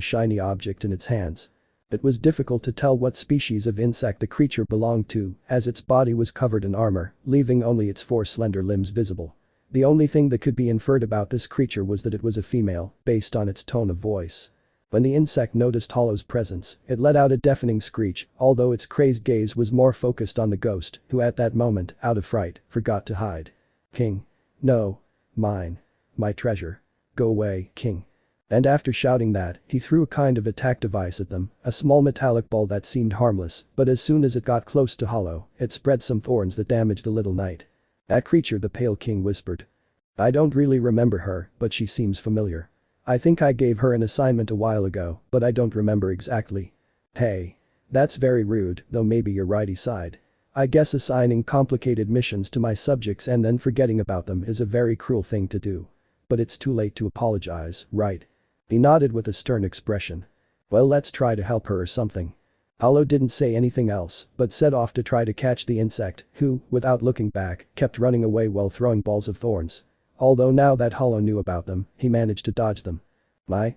shiny object in its hands. It was difficult to tell what species of insect the creature belonged to, as its body was covered in armor, leaving only its 4 slender limbs visible. The only thing that could be inferred about this creature was that it was a female, based on its tone of voice. When the insect noticed Hollow's presence, it let out a deafening screech, although its crazed gaze was more focused on the ghost, who at that moment, out of fright, forgot to hide. King. No. Mine. My treasure. Go away, King. And after shouting that, he threw a kind of attack device at them, a small metallic ball that seemed harmless, but as soon as it got close to Hollow, it spread some thorns that damaged the little knight. That creature, the Pale King whispered. I don't really remember her, but she seems familiar. I think I gave her an assignment a while ago, but I don't remember exactly. Hey. That's very rude, though maybe you're right, Issei. I guess assigning complicated missions to my subjects and then forgetting about them is a very cruel thing to do. But it's too late to apologize, right? He nodded with a stern expression. Well, let's try to help her or something. Hollow didn't say anything else, but set off to try to catch the insect, who, without looking back, kept running away while throwing balls of thorns. Although now that Hollow knew about them, he managed to dodge them. My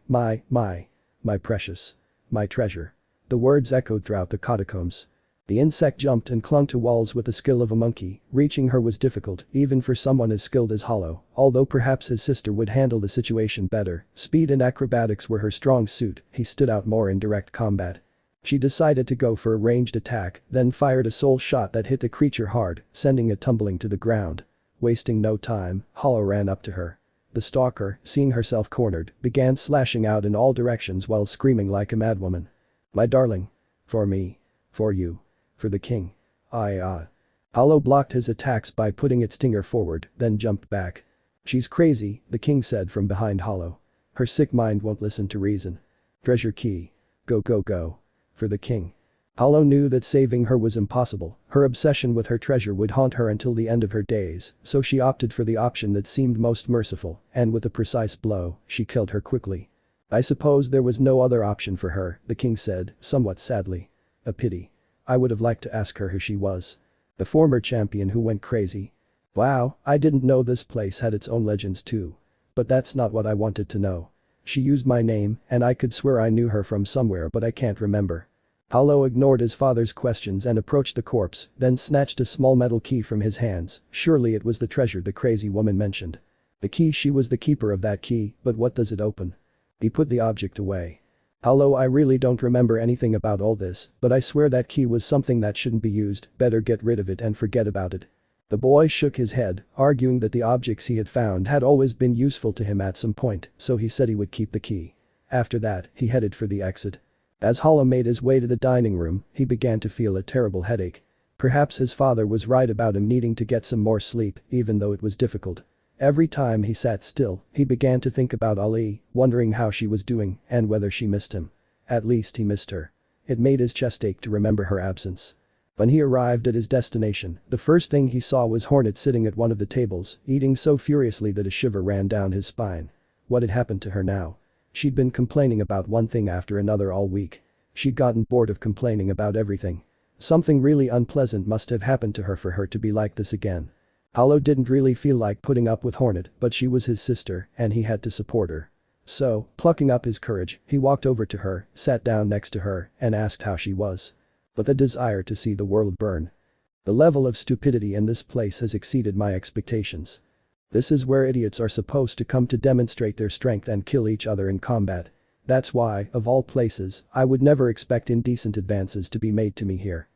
precious. My treasure. The words echoed throughout the catacombs. The insect jumped and clung to walls with the skill of a monkey. Reaching her was difficult, even for someone as skilled as Hollow, although perhaps his sister would handle the situation better. Speed and acrobatics were her strong suit, he stood out more in direct combat. She decided to go for a ranged attack, then fired a soul shot that hit the creature hard, sending it tumbling to the ground. Wasting no time, Hollow ran up to her. The stalker, seeing herself cornered, began slashing out in all directions while screaming like a madwoman. My darling. For me. For you. For the king. Hollow blocked his attacks by putting its stinger forward, then jumped back. She's crazy, the king said from behind Hollow. Her sick mind won't listen to reason. Treasure key. Go go go. For the king. Hollow knew that saving her was impossible, her obsession with her treasure would haunt her until the end of her days, so she opted for the option that seemed most merciful, and with a precise blow, she killed her quickly. I suppose there was no other option for her, the king said, somewhat sadly. A pity. I would have liked to ask her who she was. The former champion who went crazy. Wow, I didn't know this place had its own legends too. But that's not what I wanted to know. She used my name, and I could swear I knew her from somewhere but I can't remember. Hollow ignored his father's questions and approached the corpse, then snatched a small metal key from his hands, surely it was the treasure the crazy woman mentioned. The key, she was the keeper of that key, but what does it open? He put the object away. Hollow, I really don't remember anything about all this, but I swear that key was something that shouldn't be used, better get rid of it and forget about it. The boy shook his head, arguing that the objects he had found had always been useful to him at some point, so he said he would keep the key. After that, he headed for the exit. As Hollow made his way to the dining room, he began to feel a terrible headache. Perhaps his father was right about him needing to get some more sleep, even though it was difficult. Every time he sat still, he began to think about Ali, wondering how she was doing and whether she missed him. At least he missed her. It made his chest ache to remember her absence. When he arrived at his destination, the first thing he saw was Hornet sitting at one of the tables, eating so furiously that a shiver ran down his spine. What had happened to her now? She'd been complaining about one thing after another all week. She'd gotten bored of complaining about everything. Something really unpleasant must have happened to her for her to be like this again. Hollow didn't really feel like putting up with Hornet, but she was his sister, and he had to support her. So, plucking up his courage, he walked over to her, sat down next to her, and asked how she was. But the desire to see the world burn. The level of stupidity in this place has exceeded my expectations. This is where idiots are supposed to come to demonstrate their strength and kill each other in combat. That's why, of all places, I would never expect indecent advances to be made to me here.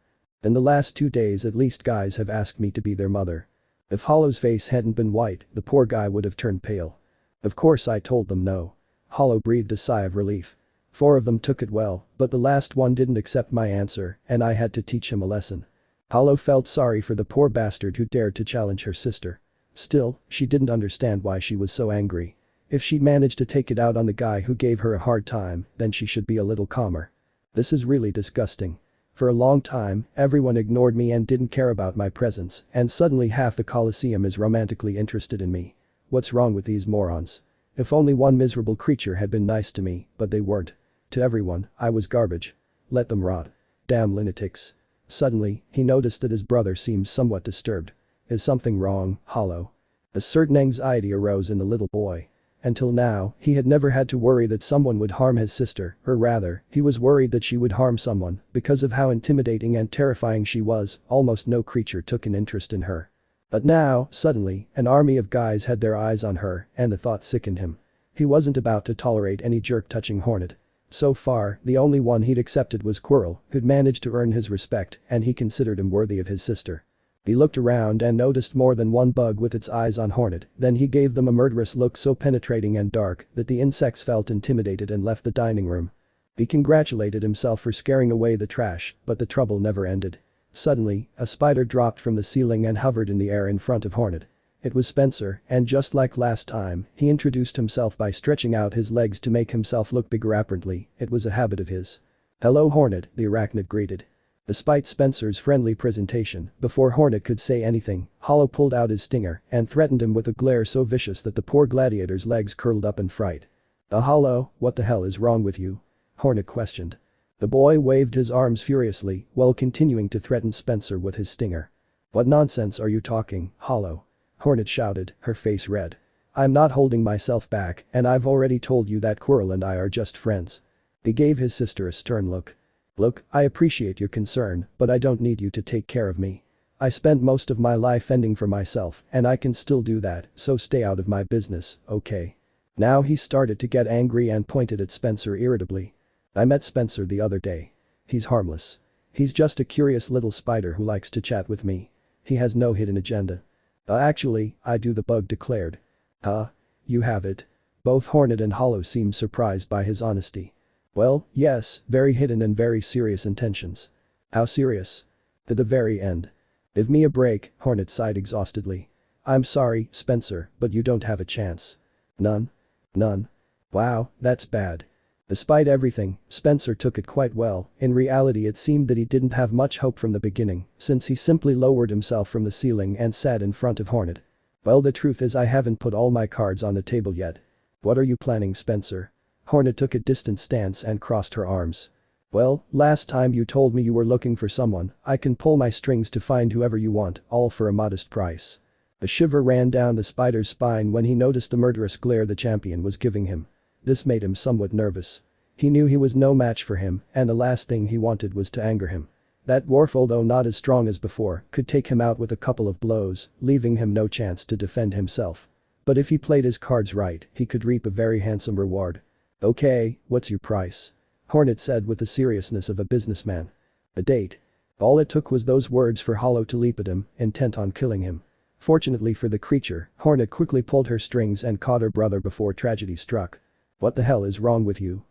In the last 2 days at least guys have asked me to be their mother. If Hollow's face hadn't been white, the poor guy would have turned pale. Of course I told them no. Hollow breathed a sigh of relief. 4 of them took it well, but the last one didn't accept my answer, and I had to teach him a lesson. Hollow felt sorry for the poor bastard who dared to challenge her sister. Still, she didn't understand why she was so angry. If she'd managed to take it out on the guy who gave her a hard time, then she should be a little calmer. This is really disgusting. For a long time, everyone ignored me and didn't care about my presence, and suddenly half the coliseum is romantically interested in me. What's wrong with these morons? If only one miserable creature had been nice to me, but they weren't. To everyone, I was garbage. Let them rot. Damn lunatics. Suddenly, he noticed that his brother seemed somewhat disturbed. Is something wrong, Hollow? A certain anxiety arose in the little boy. Until now, he had never had to worry that someone would harm his sister, or rather, he was worried that she would harm someone, because of how intimidating and terrifying she was, almost no creature took an interest in her. But now, suddenly, an army of guys had their eyes on her, and the thought sickened him. He wasn't about to tolerate any jerk touching Hornet. So far, the only one he'd accepted was Quirrell, who'd managed to earn his respect, and he considered him worthy of his sister. He looked around and noticed more than one bug with its eyes on Hornet, then he gave them a murderous look so penetrating and dark that the insects felt intimidated and left the dining room. He congratulated himself for scaring away the trash, but the trouble never ended. Suddenly, a spider dropped from the ceiling and hovered in the air in front of Hornet. It was Spencer, and just like last time, he introduced himself by stretching out his legs to make himself look bigger apparently, it was a habit of his. "Hello Hornet," the arachnid greeted. Despite Spencer's friendly presentation, before Hornet could say anything, Hollow pulled out his stinger and threatened him with a glare so vicious that the poor gladiator's legs curled up in fright. Hollow, what the hell is wrong with you?" Hornet questioned. The boy waved his arms furiously while continuing to threaten Spencer with his stinger. "What nonsense are you talking, Hollow?" Hornet shouted, her face red. "I'm not holding myself back, and I've already told you that Quirrell and I are just friends." He gave his sister a stern look. "Look, I appreciate your concern, but I don't need you to take care of me. I spent most of my life fending for myself, and I can still do that, so stay out of my business, okay?" Now he started to get angry and pointed at Spencer irritably. "I met Spencer the other day. He's harmless. He's just a curious little spider who likes to chat with me. He has no hidden agenda." Actually, I do," the bug declared. "Huh? You have it?" Both Hornet and Hollow seemed surprised by his honesty. "Well, yes, very hidden and very serious intentions." "How serious?" "To the very end." Give me a break, Hornet sighed exhaustedly. I'm sorry, Spencer, but you don't have a chance. None? None? Wow, that's bad. Despite everything, Spencer took it quite well. In reality it seemed that he didn't have much hope from the beginning, since he simply lowered himself from the ceiling and sat in front of Hornet. Well, the truth is I haven't put all my cards on the table yet. What are you planning, Spencer? Hornet took a distant stance and crossed her arms. Well, last time you told me you were looking for someone, I can pull my strings to find whoever you want, all for a modest price. A shiver ran down the spider's spine when he noticed the murderous glare the champion was giving him. This made him somewhat nervous. He knew he was no match for him, and the last thing he wanted was to anger him. That dwarf, although not as strong as before, could take him out with a couple of blows, leaving him no chance to defend himself. But if he played his cards right, he could reap a very handsome reward. Okay, what's your price? Hornet said with the seriousness of a businessman. A date. All it took was those words for Hollow to leap at him, intent on killing him. Fortunately for the creature, Hornet quickly pulled her strings and caught her brother before tragedy struck. What the hell is wrong with you?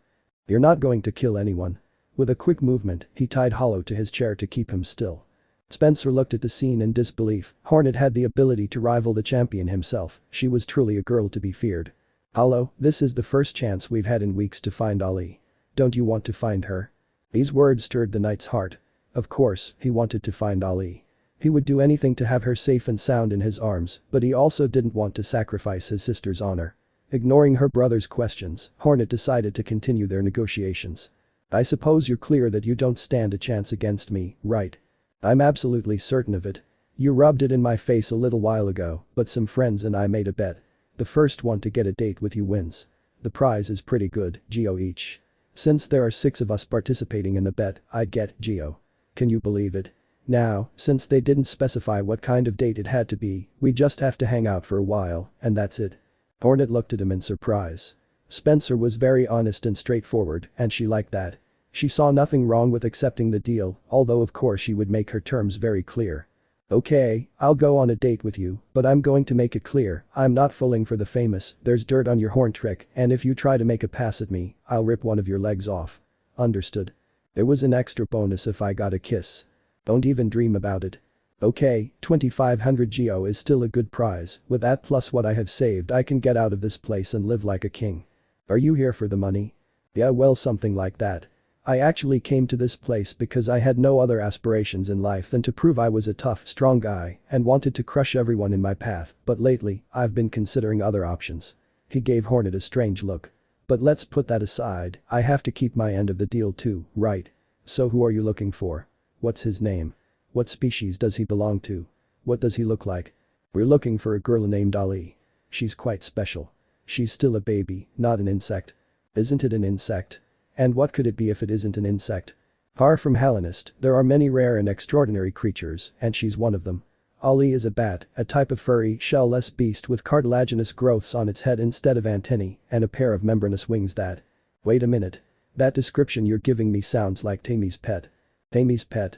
You're not going to kill anyone. With a quick movement, he tied Hollow to his chair to keep him still. Spencer looked at the scene in disbelief. Hornet had the ability to rival the champion himself. She was truly a girl to be feared. Hollow, this is the first chance we've had in weeks to find Ali. Don't you want to find her? These words stirred the knight's heart. Of course, he wanted to find Ali. He would do anything to have her safe and sound in his arms, but he also didn't want to sacrifice his sister's honor. Ignoring her brother's questions, Hornet decided to continue their negotiations. I suppose you're clear that you don't stand a chance against me, right? I'm absolutely certain of it. You rubbed it in my face a little while ago, but some friends and I made a bet. The first one to get a date with you wins. The prize is pretty good, Geo each. Since there are 6 of us participating in the bet, I'd get Geo. Can you believe it? Now, since they didn't specify what kind of date it had to be, we just have to hang out for a while, and that's it. Hornet looked at him in surprise. Spencer was very honest and straightforward, and she liked that. She saw nothing wrong with accepting the deal, although of course she would make her terms very clear. Okay, I'll go on a date with you, but I'm going to make it clear, I'm not falling for the famous, there's dirt on your horn trick, and if you try to make a pass at me, I'll rip one of your legs off. Understood? There was an extra bonus if I got a kiss. Don't even dream about it. Okay, 2500 Geo is still a good prize, with that plus what I have saved I can get out of this place and live like a king. Are you here for the money? Yeah, well, something like that. I actually came to this place because I had no other aspirations in life than to prove I was a tough, strong guy and wanted to crush everyone in my path, but lately, I've been considering other options. He gave Hornet a strange look. But let's put that aside, I have to keep my end of the deal too, right? So who are you looking for? What's his name? What species does he belong to? What does he look like? We're looking for a girl named Ali. She's quite special. She's still a baby, not an insect. Isn't it an insect? And what could it be if it isn't an insect? Far from Hallownest, there are many rare and extraordinary creatures, and she's one of them. Ali is a bat, a type of furry, shell-less beast with cartilaginous growths on its head instead of antennae, and a pair of membranous wings that… Wait a minute. That description you're giving me sounds like Tammy's pet. Tammy's pet?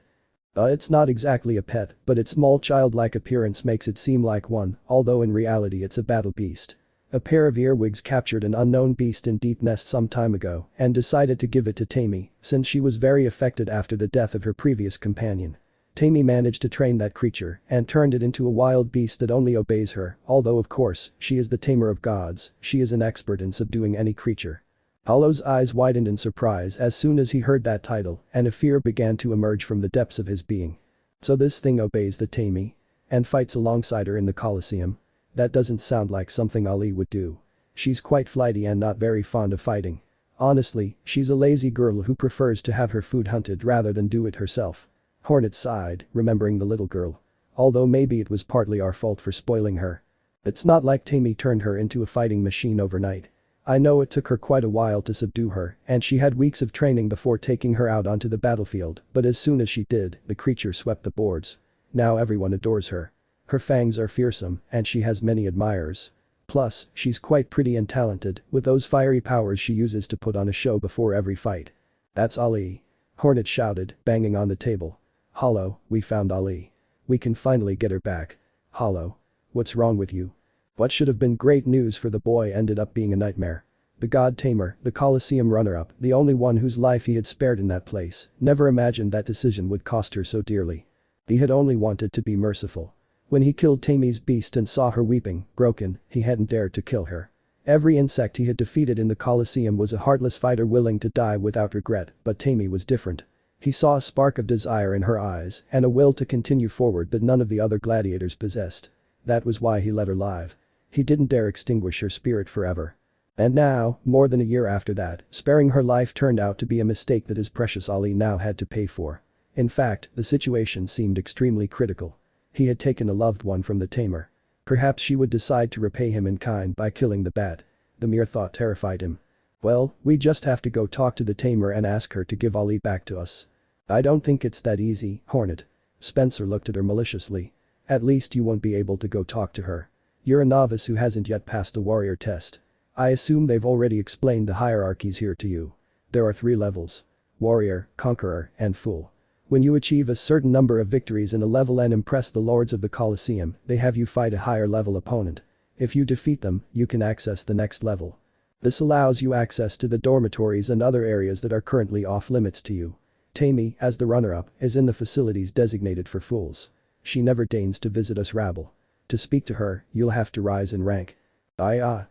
It's not exactly a pet, but its small childlike appearance makes it seem like one, although in reality it's a battle beast. A pair of earwigs captured an unknown beast in Deep Nest some time ago and decided to give it to Tammy since she was very affected after the death of her previous companion. Tammy managed to train that creature and turned it into a wild beast that only obeys her, although of course, she is the tamer of gods, she is an expert in subduing any creature. Hollow's eyes widened in surprise as soon as he heard that title, and a fear began to emerge from the depths of his being. So this thing obeys the Tammy? And fights alongside her in the coliseum? That doesn't sound like something Ali would do. She's quite flighty and not very fond of fighting. Honestly, she's a lazy girl who prefers to have her food hunted rather than do it herself. Hornet sighed, remembering the little girl. Although maybe it was partly our fault for spoiling her. It's not like Tammy turned her into a fighting machine overnight. I know it took her quite a while to subdue her, and she had weeks of training before taking her out onto the battlefield, but as soon as she did, the creature swept the boards. Now everyone adores her. Her fangs are fearsome, and she has many admirers. Plus, she's quite pretty and talented, with those fiery powers she uses to put on a show before every fight. That's Ali. Hornet shouted, banging on the table. Hollow, we found Ali. We can finally get her back. Hollow. What's wrong with you? What should have been great news for the boy ended up being a nightmare. The god tamer, the coliseum runner-up, the only one whose life he had spared in that place, never imagined that decision would cost her so dearly. He had only wanted to be merciful. When he killed Tammy's beast and saw her weeping, broken, he hadn't dared to kill her. Every insect he had defeated in the coliseum was a heartless fighter willing to die without regret, but Tammy was different. He saw a spark of desire in her eyes and a will to continue forward that none of the other gladiators possessed. That was why he let her live. He didn't dare extinguish her spirit forever. And now, more than a year after that, sparing her life turned out to be a mistake that his precious Ali now had to pay for. In fact, the situation seemed extremely critical. He had taken a loved one from the tamer. Perhaps she would decide to repay him in kind by killing the bat. The mere thought terrified him. Well, we just have to go talk to the tamer and ask her to give Ali back to us. I don't think it's that easy, Hornet. Spencer looked at her maliciously. At least you won't be able to go talk to her. You're a novice who hasn't yet passed the warrior test. I assume they've already explained the hierarchies here to you. There are 3 levels. Warrior, Conqueror, and Fool. When you achieve a certain number of victories in a level and impress the lords of the Coliseum, they have you fight a higher level opponent. If you defeat them, you can access the next level. This allows you access to the dormitories and other areas that are currently off limits to you. Tammy, as the runner-up, is in the facilities designated for fools. She never deigns to visit us rabble. To speak to her, you'll have to rise in rank. Why?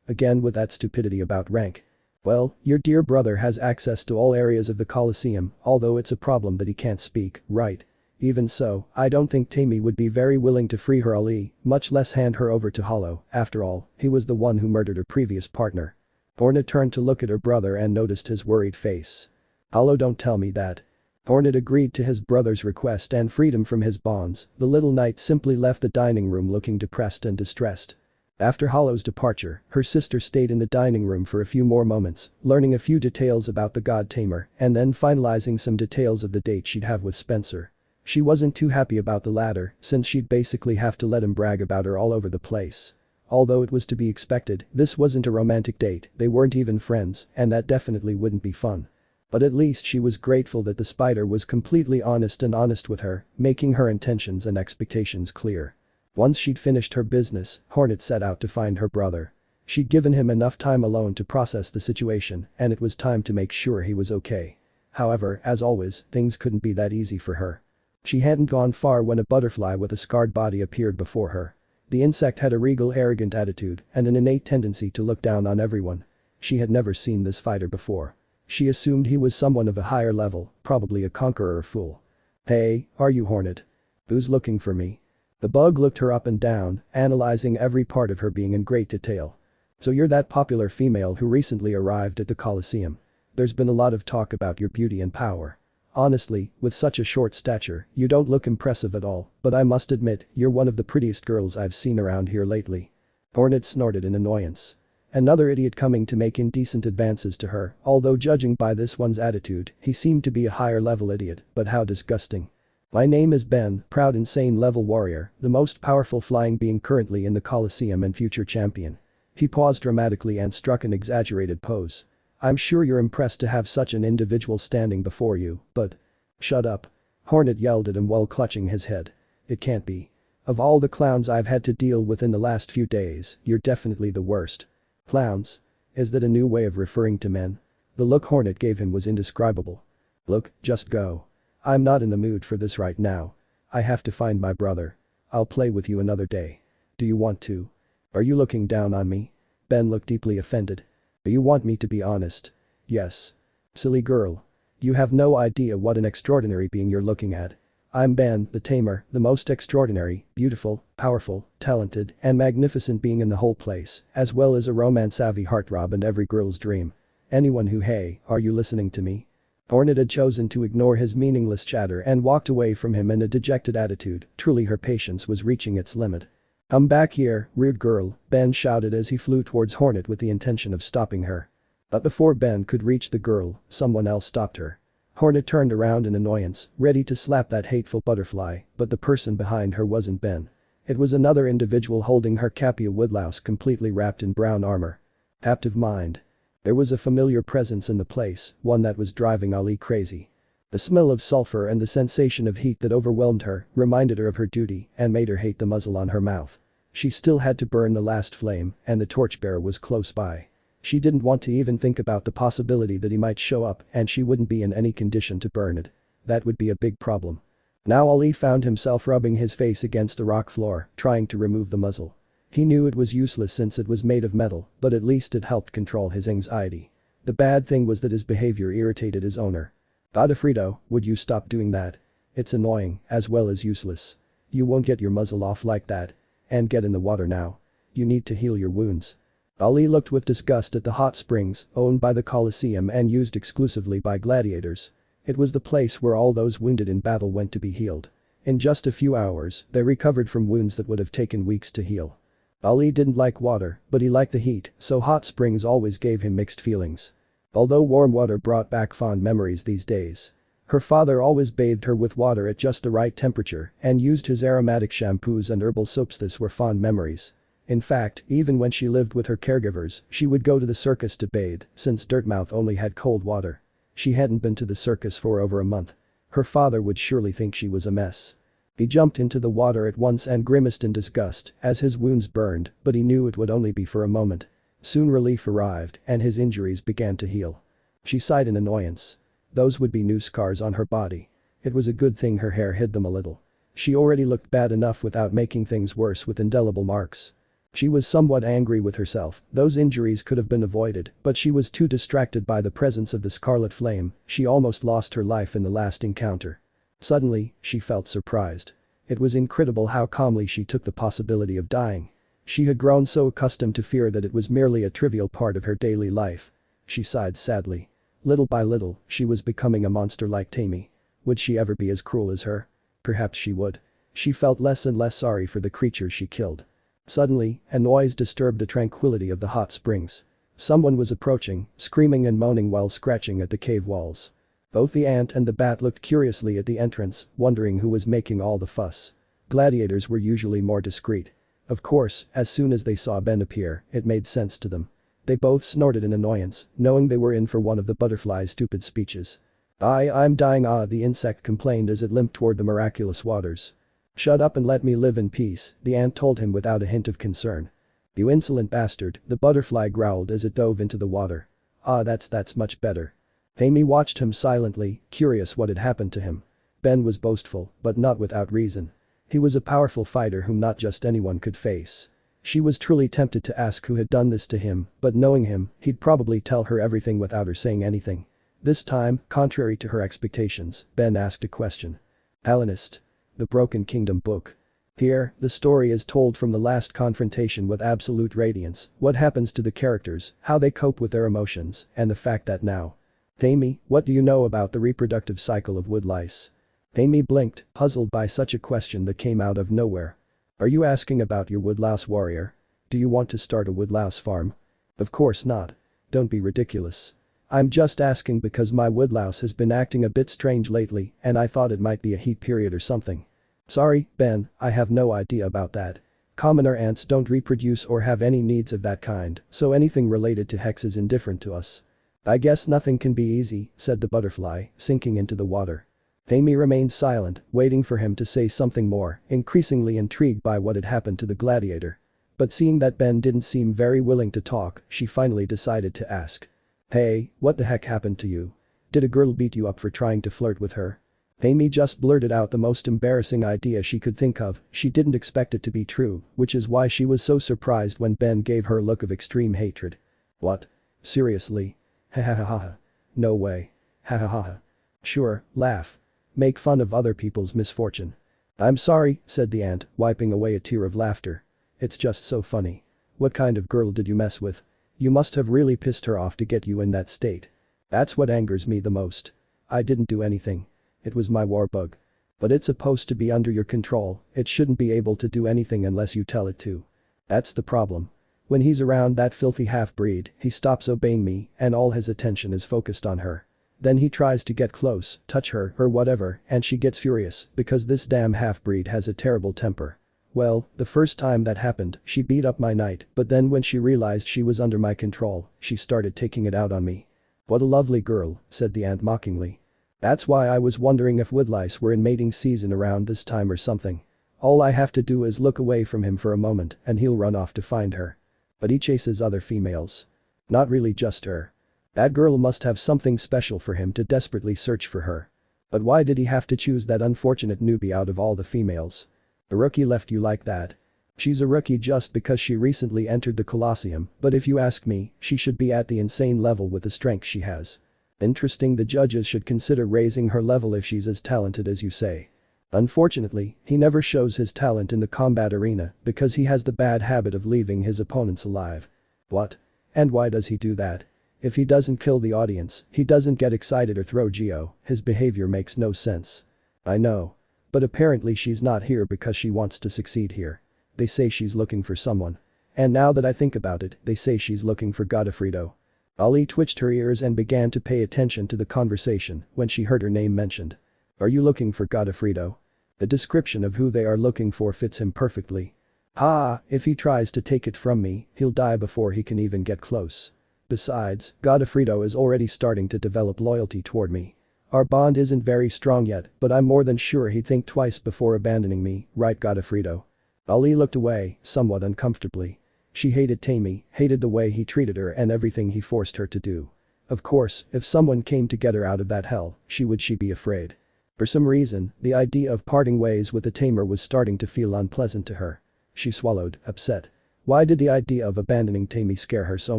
Again with that stupidity about rank. Well, your dear brother has access to all areas of the Coliseum, although it's a problem that he can't speak, right? Even so, I don't think Tammy would be very willing to free her Ali, much less hand her over to Hollow. After all, he was the one who murdered her previous partner. Hornet turned to look at her brother and noticed his worried face. Hollow, don't tell me that. Hornet agreed to his brother's request and freed him from his bonds. The little knight simply left the dining room looking depressed and distressed. After Hollow's departure, her sister stayed in the dining room for a few more moments, learning a few details about the god tamer and then finalizing some details of the date she'd have with Spencer. She wasn't too happy about the latter, since she'd basically have to let him brag about her all over the place. Although it was to be expected, this wasn't a romantic date, they weren't even friends, and that definitely wouldn't be fun. But at least she was grateful that the spider was completely honest with her, making her intentions and expectations clear. Once she'd finished her business, Hornet set out to find her brother. She'd given him enough time alone to process the situation, and it was time to make sure he was okay. However, as always, things couldn't be that easy for her. She hadn't gone far when a butterfly with a scarred body appeared before her. The insect had a regal, arrogant attitude and an innate tendency to look down on everyone. She had never seen this fighter before. She assumed he was someone of a higher level, probably a conqueror or fool. Hey, are you Hornet? Who's looking for me? The bug looked her up and down, analyzing every part of her being in great detail. So you're that popular female who recently arrived at the Coliseum. There's been a lot of talk about your beauty and power. Honestly, with such a short stature, you don't look impressive at all, but I must admit, you're one of the prettiest girls I've seen around here lately. Hornet snorted in annoyance. Another idiot coming to make indecent advances to her, although judging by this one's attitude, he seemed to be a higher level idiot, but how disgusting. My name is Ben, proud insane level warrior, the most powerful flying being currently in the Coliseum and future champion. He paused dramatically and struck an exaggerated pose. I'm sure you're impressed to have such an individual standing before you, but… Shut up. Hornet yelled at him while clutching his head. It can't be. Of all the clowns I've had to deal with in the last few days, you're definitely the worst. Clowns? Is that a new way of referring to men? The look Hornet gave him was indescribable. Look, just go. I'm not in the mood for this right now. I have to find my brother. I'll play with you another day. Do you want to? Are you looking down on me? Ben looked deeply offended. Do you want me to be honest? Yes. Silly girl. You have no idea what an extraordinary being you're looking at. I'm Ben, the tamer, the most extraordinary, beautiful, powerful, talented, and magnificent being in the whole place, as well as a romance-savvy heartthrob and every girl's dream. Anyone who, hey, are you listening to me? Hornet had chosen to ignore his meaningless chatter and walked away from him in a dejected attitude. Truly her patience was reaching its limit. Come back here, rude girl, Ben shouted as he flew towards Hornet with the intention of stopping her. But before Ben could reach the girl, someone else stopped her. Hornet turned around in annoyance, ready to slap that hateful butterfly, but the person behind her wasn't Ben. It was another individual holding her Capia woodlouse completely wrapped in brown armor. Captive mind. There was a familiar presence in the place, one that was driving Ali crazy. The smell of sulfur and the sensation of heat that overwhelmed her reminded her of her duty and made her hate the muzzle on her mouth. She still had to burn the last flame, and the torchbearer was close by. She didn't want to even think about the possibility that he might show up and she wouldn't be in any condition to burn it. That would be a big problem. Now Ali found himself rubbing his face against the rock floor, trying to remove the muzzle. He knew it was useless since it was made of metal, but at least it helped control his anxiety. The bad thing was that his behavior irritated his owner. Godofredo, would you stop doing that? It's annoying, as well as useless. You won't get your muzzle off like that. And get in the water now. You need to heal your wounds. Ali looked with disgust at the hot springs, owned by the coliseum and used exclusively by gladiators. It was the place where all those wounded in battle went to be healed. In just a few hours, they recovered from wounds that would have taken weeks to heal. Ali didn't like water, but he liked the heat, so hot springs always gave him mixed feelings. Although warm water brought back fond memories these days. Her father always bathed her with water at just the right temperature and used his aromatic shampoos and herbal soaps. This were fond memories. In fact, even when she lived with her caregivers, she would go to the circus to bathe, since Dirtmouth only had cold water. She hadn't been to the circus for over a month. Her father would surely think she was a mess. He jumped into the water at once and grimaced in disgust as his wounds burned, but he knew it would only be for a moment. Soon relief arrived and his injuries began to heal. She sighed in annoyance. Those would be new scars on her body. It was a good thing her hair hid them a little. She already looked bad enough without making things worse with indelible marks. She was somewhat angry with herself. Those injuries could have been avoided, but she was too distracted by the presence of the scarlet flame. She almost lost her life in the last encounter. Suddenly, she felt surprised. It was incredible how calmly she took the possibility of dying. She had grown so accustomed to fear that it was merely a trivial part of her daily life. She sighed sadly. Little by little, she was becoming a monster like Tammy. Would she ever be as cruel as her? Perhaps she would. She felt less and less sorry for the creatures she killed. Suddenly, a noise disturbed the tranquility of the hot springs. Someone was approaching, screaming and moaning while scratching at the cave walls. Both the ant and the bat looked curiously at the entrance, wondering who was making all the fuss. Gladiators were usually more discreet. Of course, as soon as they saw Ben appear, it made sense to them. They both snorted in annoyance, knowing they were in for one of the butterfly's stupid speeches. I'm dying, the insect complained as it limped toward the miraculous waters. Shut up and let me live in peace, the ant told him without a hint of concern. You insolent bastard, the butterfly growled as it dove into the water. That's much better. Amy watched him silently, curious what had happened to him. Ben was boastful, but not without reason. He was a powerful fighter whom not just anyone could face. She was truly tempted to ask who had done this to him, but knowing him, he'd probably tell her everything without her saying anything. This time, contrary to her expectations, Ben asked a question. Hallownest. The Broken Kingdom book. Here, the story is told from the last confrontation with absolute radiance, what happens to the characters, how they cope with their emotions, and the fact that now. Amy, what do you know about the reproductive cycle of woodlice? Amy blinked, puzzled by such a question that came out of nowhere. Are you asking about your woodlouse warrior? Do you want to start a woodlouse farm? Of course not. Don't be ridiculous. I'm just asking because my woodlouse has been acting a bit strange lately and I thought it might be a heat period or something. Sorry, Ben, I have no idea about that. Commoner ants don't reproduce or have any needs of that kind, so anything related to hex is indifferent to us. I guess nothing can be easy, said the butterfly, sinking into the water. Amy remained silent, waiting for him to say something more, increasingly intrigued by what had happened to the gladiator. But seeing that Ben didn't seem very willing to talk, she finally decided to ask. Hey, what the heck happened to you? Did a girl beat you up for trying to flirt with her? Amy just blurted out the most embarrassing idea she could think of. She didn't expect it to be true, which is why she was so surprised when Ben gave her a look of extreme hatred. What? Seriously? Ha ha ha ha. No way. Ha ha ha ha. Sure, laugh. Make fun of other people's misfortune. I'm sorry, said the ant, wiping away a tear of laughter. It's just so funny. What kind of girl did you mess with? You must have really pissed her off to get you in that state. That's what angers me the most. I didn't do anything. It was my warbug. But it's supposed to be under your control, it shouldn't be able to do anything unless you tell it to. That's the problem. When he's around that filthy half-breed, he stops obeying me and all his attention is focused on her. Then he tries to get close, touch her or whatever, and she gets furious because this damn half-breed has a terrible temper. Well, the first time that happened, she beat up my knight, but then when she realized she was under my control, she started taking it out on me. What a lovely girl, said the ant mockingly. That's why I was wondering if woodlice were in mating season around this time or something. All I have to do is look away from him for a moment and he'll run off to find her. But he chases other females. Not really just her. That girl must have something special for him to desperately search for her. But why did he have to choose that unfortunate newbie out of all the females? The rookie left you like that? She's a rookie just because she recently entered the coliseum, but if you ask me, she should be at the insane level with the strength she has. Interesting, the judges should consider raising her level if she's as talented as you say. Unfortunately, he never shows his talent in the combat arena because he has the bad habit of leaving his opponents alive. What? And why does he do that? If he doesn't kill the audience, he doesn't get excited or throw Geo, his behavior makes no sense. I know. But apparently she's not here because she wants to succeed here. They say she's looking for someone. And now that I think about it, they say she's looking for Godofredo. Ali twitched her ears and began to pay attention to the conversation when she heard her name mentioned. Are you looking for Godofredo? The description of who they are looking for fits him perfectly. If he tries to take it from me, he'll die before he can even get close. Besides, Godofredo is already starting to develop loyalty toward me. Our bond isn't very strong yet, but I'm more than sure he'd think twice before abandoning me, right Godofredo? Ali looked away, somewhat uncomfortably. She hated Tammy, hated the way he treated her and everything he forced her to do. Of course, if someone came to get her out of that hell, would she be afraid? For some reason, the idea of parting ways with the tamer was starting to feel unpleasant to her. She swallowed, upset. Why did the idea of abandoning Tammy scare her so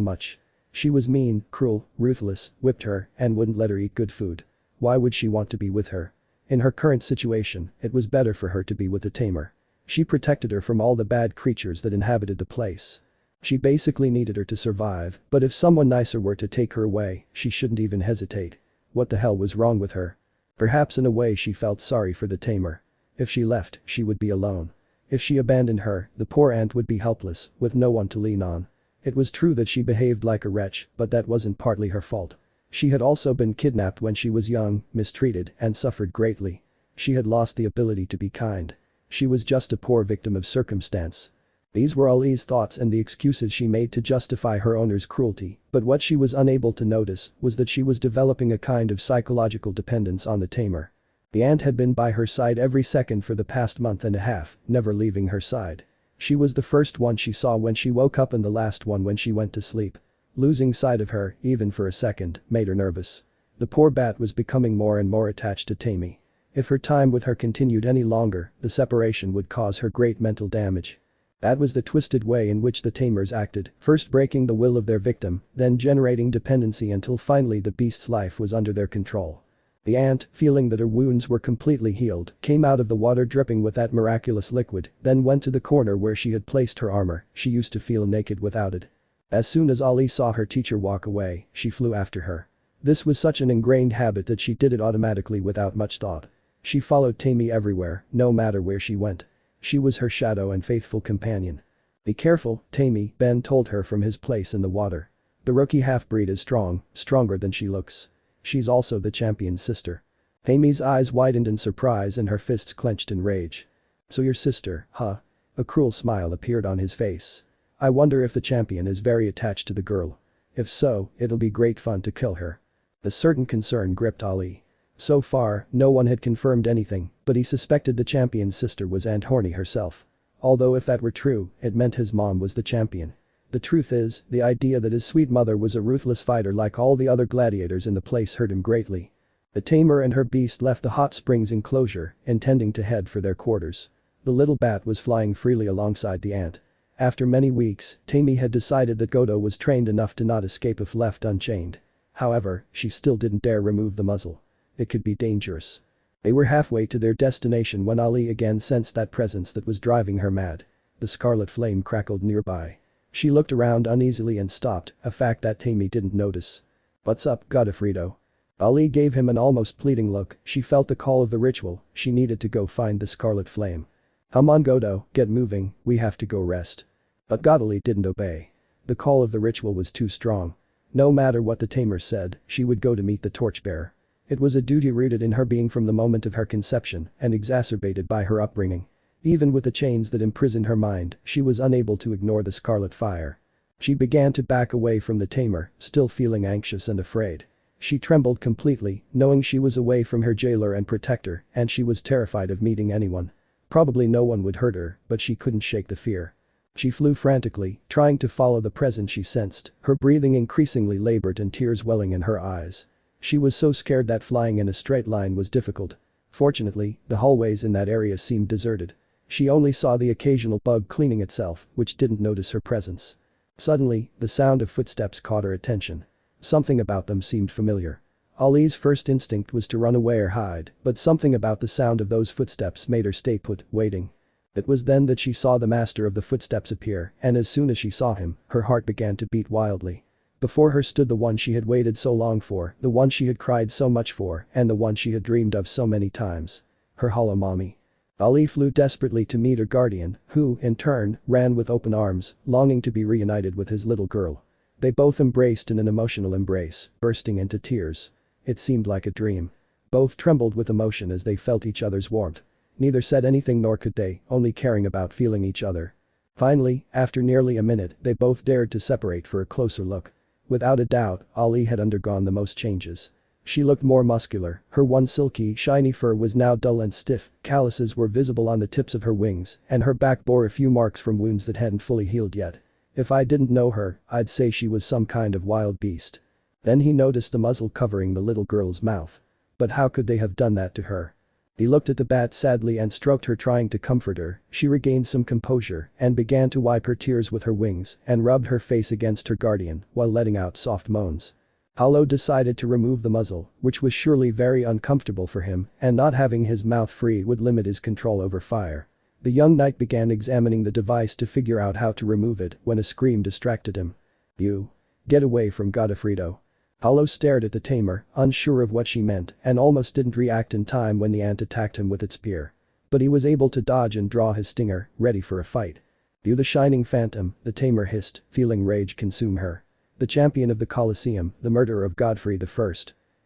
much? She was mean, cruel, ruthless, whipped her, and wouldn't let her eat good food. Why would she want to be with her? In her current situation, it was better for her to be with the tamer. She protected her from all the bad creatures that inhabited the place. She basically needed her to survive, but if someone nicer were to take her away, she shouldn't even hesitate. What the hell was wrong with her? Perhaps in a way she felt sorry for the tamer. If she left, she would be alone. If she abandoned her, the poor ant would be helpless, with no one to lean on. It was true that she behaved like a wretch, but that wasn't partly her fault. She had also been kidnapped when she was young, mistreated, and suffered greatly. She had lost the ability to be kind. She was just a poor victim of circumstance. These were Ali's thoughts and the excuses she made to justify her owner's cruelty, but what she was unable to notice was that she was developing a kind of psychological dependence on the tamer. The ant had been by her side every second for the past month and a half, never leaving her side. She was the first one she saw when she woke up and the last one when she went to sleep. Losing sight of her, even for a second, made her nervous. The poor bat was becoming more and more attached to Tammy. If her time with her continued any longer, the separation would cause her great mental damage. That was the twisted way in which the tamers acted, first breaking the will of their victim, then generating dependency until finally the beast's life was under their control. The ant, feeling that her wounds were completely healed, came out of the water dripping with that miraculous liquid, then went to the corner where she had placed her armor. She used to feel naked without it. As soon as Ali saw her teacher walk away, she flew after her. This was such an ingrained habit that she did it automatically without much thought. She followed Tammy everywhere, no matter where she went. She was her shadow and faithful companion. Be careful, Tammy, Ben told her from his place in the water. The rookie half-breed is strong, stronger than she looks. She's also the champion's sister. Tammy's eyes widened in surprise and her fists clenched in rage. So your sister, huh? A cruel smile appeared on his face. I wonder if the champion is very attached to the girl. If so, it'll be great fun to kill her. A certain concern gripped Ali. So far, no one had confirmed anything, but he suspected the champion's sister was Aunt Horny herself. Although if that were true, it meant his mom was the champion. The truth is, the idea that his sweet mother was a ruthless fighter like all the other gladiators in the place hurt him greatly. The tamer and her beast left the hot springs enclosure, intending to head for their quarters. The little bat was flying freely alongside the ant. After many weeks, Tammy had decided that Godo was trained enough to not escape if left unchained. However, she still didn't dare remove the muzzle. It could be dangerous. They were halfway to their destination when Ali again sensed that presence that was driving her mad. The scarlet flame crackled nearby. She looked around uneasily and stopped, a fact that Tammy didn't notice. What's up, Godofredo? Ali gave him an almost pleading look. She felt the call of the ritual, she needed to go find the scarlet flame. Come on Godo, get moving, we have to go rest. But Godoli didn't obey. The call of the ritual was too strong. No matter what the tamer said, she would go to meet the torchbearer. It was a duty rooted in her being from the moment of her conception and exacerbated by her upbringing. Even with the chains that imprisoned her mind, she was unable to ignore the scarlet fire. She began to back away from the tamer, still feeling anxious and afraid. She trembled completely, knowing she was away from her jailer and protector, and she was terrified of meeting anyone. Probably no one would hurt her, but she couldn't shake the fear. She flew frantically, trying to follow the presence she sensed, her breathing increasingly labored and tears welling in her eyes. She was so scared that flying in a straight line was difficult. Fortunately, the hallways in that area seemed deserted. She only saw the occasional bug cleaning itself, which didn't notice her presence. Suddenly, the sound of footsteps caught her attention. Something about them seemed familiar. Ali's first instinct was to run away or hide, but something about the sound of those footsteps made her stay put, waiting. It was then that she saw the master of the footsteps appear, and as soon as she saw him, her heart began to beat wildly. Before her stood the one she had waited so long for, the one she had cried so much for, and the one she had dreamed of so many times. Her hollow mommy. Ali flew desperately to meet her guardian, who, in turn, ran with open arms, longing to be reunited with his little girl. They both embraced in an emotional embrace, bursting into tears. It seemed like a dream. Both trembled with emotion as they felt each other's warmth. Neither said anything nor could they, only caring about feeling each other. Finally, after nearly a minute, they both dared to separate for a closer look. Without a doubt, Ali had undergone the most changes. She looked more muscular, her once silky, shiny fur was now dull and stiff, calluses were visible on the tips of her wings, and her back bore a few marks from wounds that hadn't fully healed yet. If I didn't know her, I'd say she was some kind of wild beast. Then he noticed the muzzle covering the little girl's mouth. But how could they have done that to her? He looked at the bat sadly and stroked her, trying to comfort her. She regained some composure and began to wipe her tears with her wings and rubbed her face against her guardian while letting out soft moans. Hollow decided to remove the muzzle, which was surely very uncomfortable for him, and not having his mouth free would limit his control over fire. The young knight began examining the device to figure out how to remove it when a scream distracted him. "You. Get away from Godofredo." Hollow stared at the tamer, unsure of what she meant, and almost didn't react in time when the ant attacked him with its spear. But he was able to dodge and draw his stinger, ready for a fight. "You the shining phantom," the tamer hissed, feeling rage consume her. "The champion of the coliseum, the murderer of Godfrey I.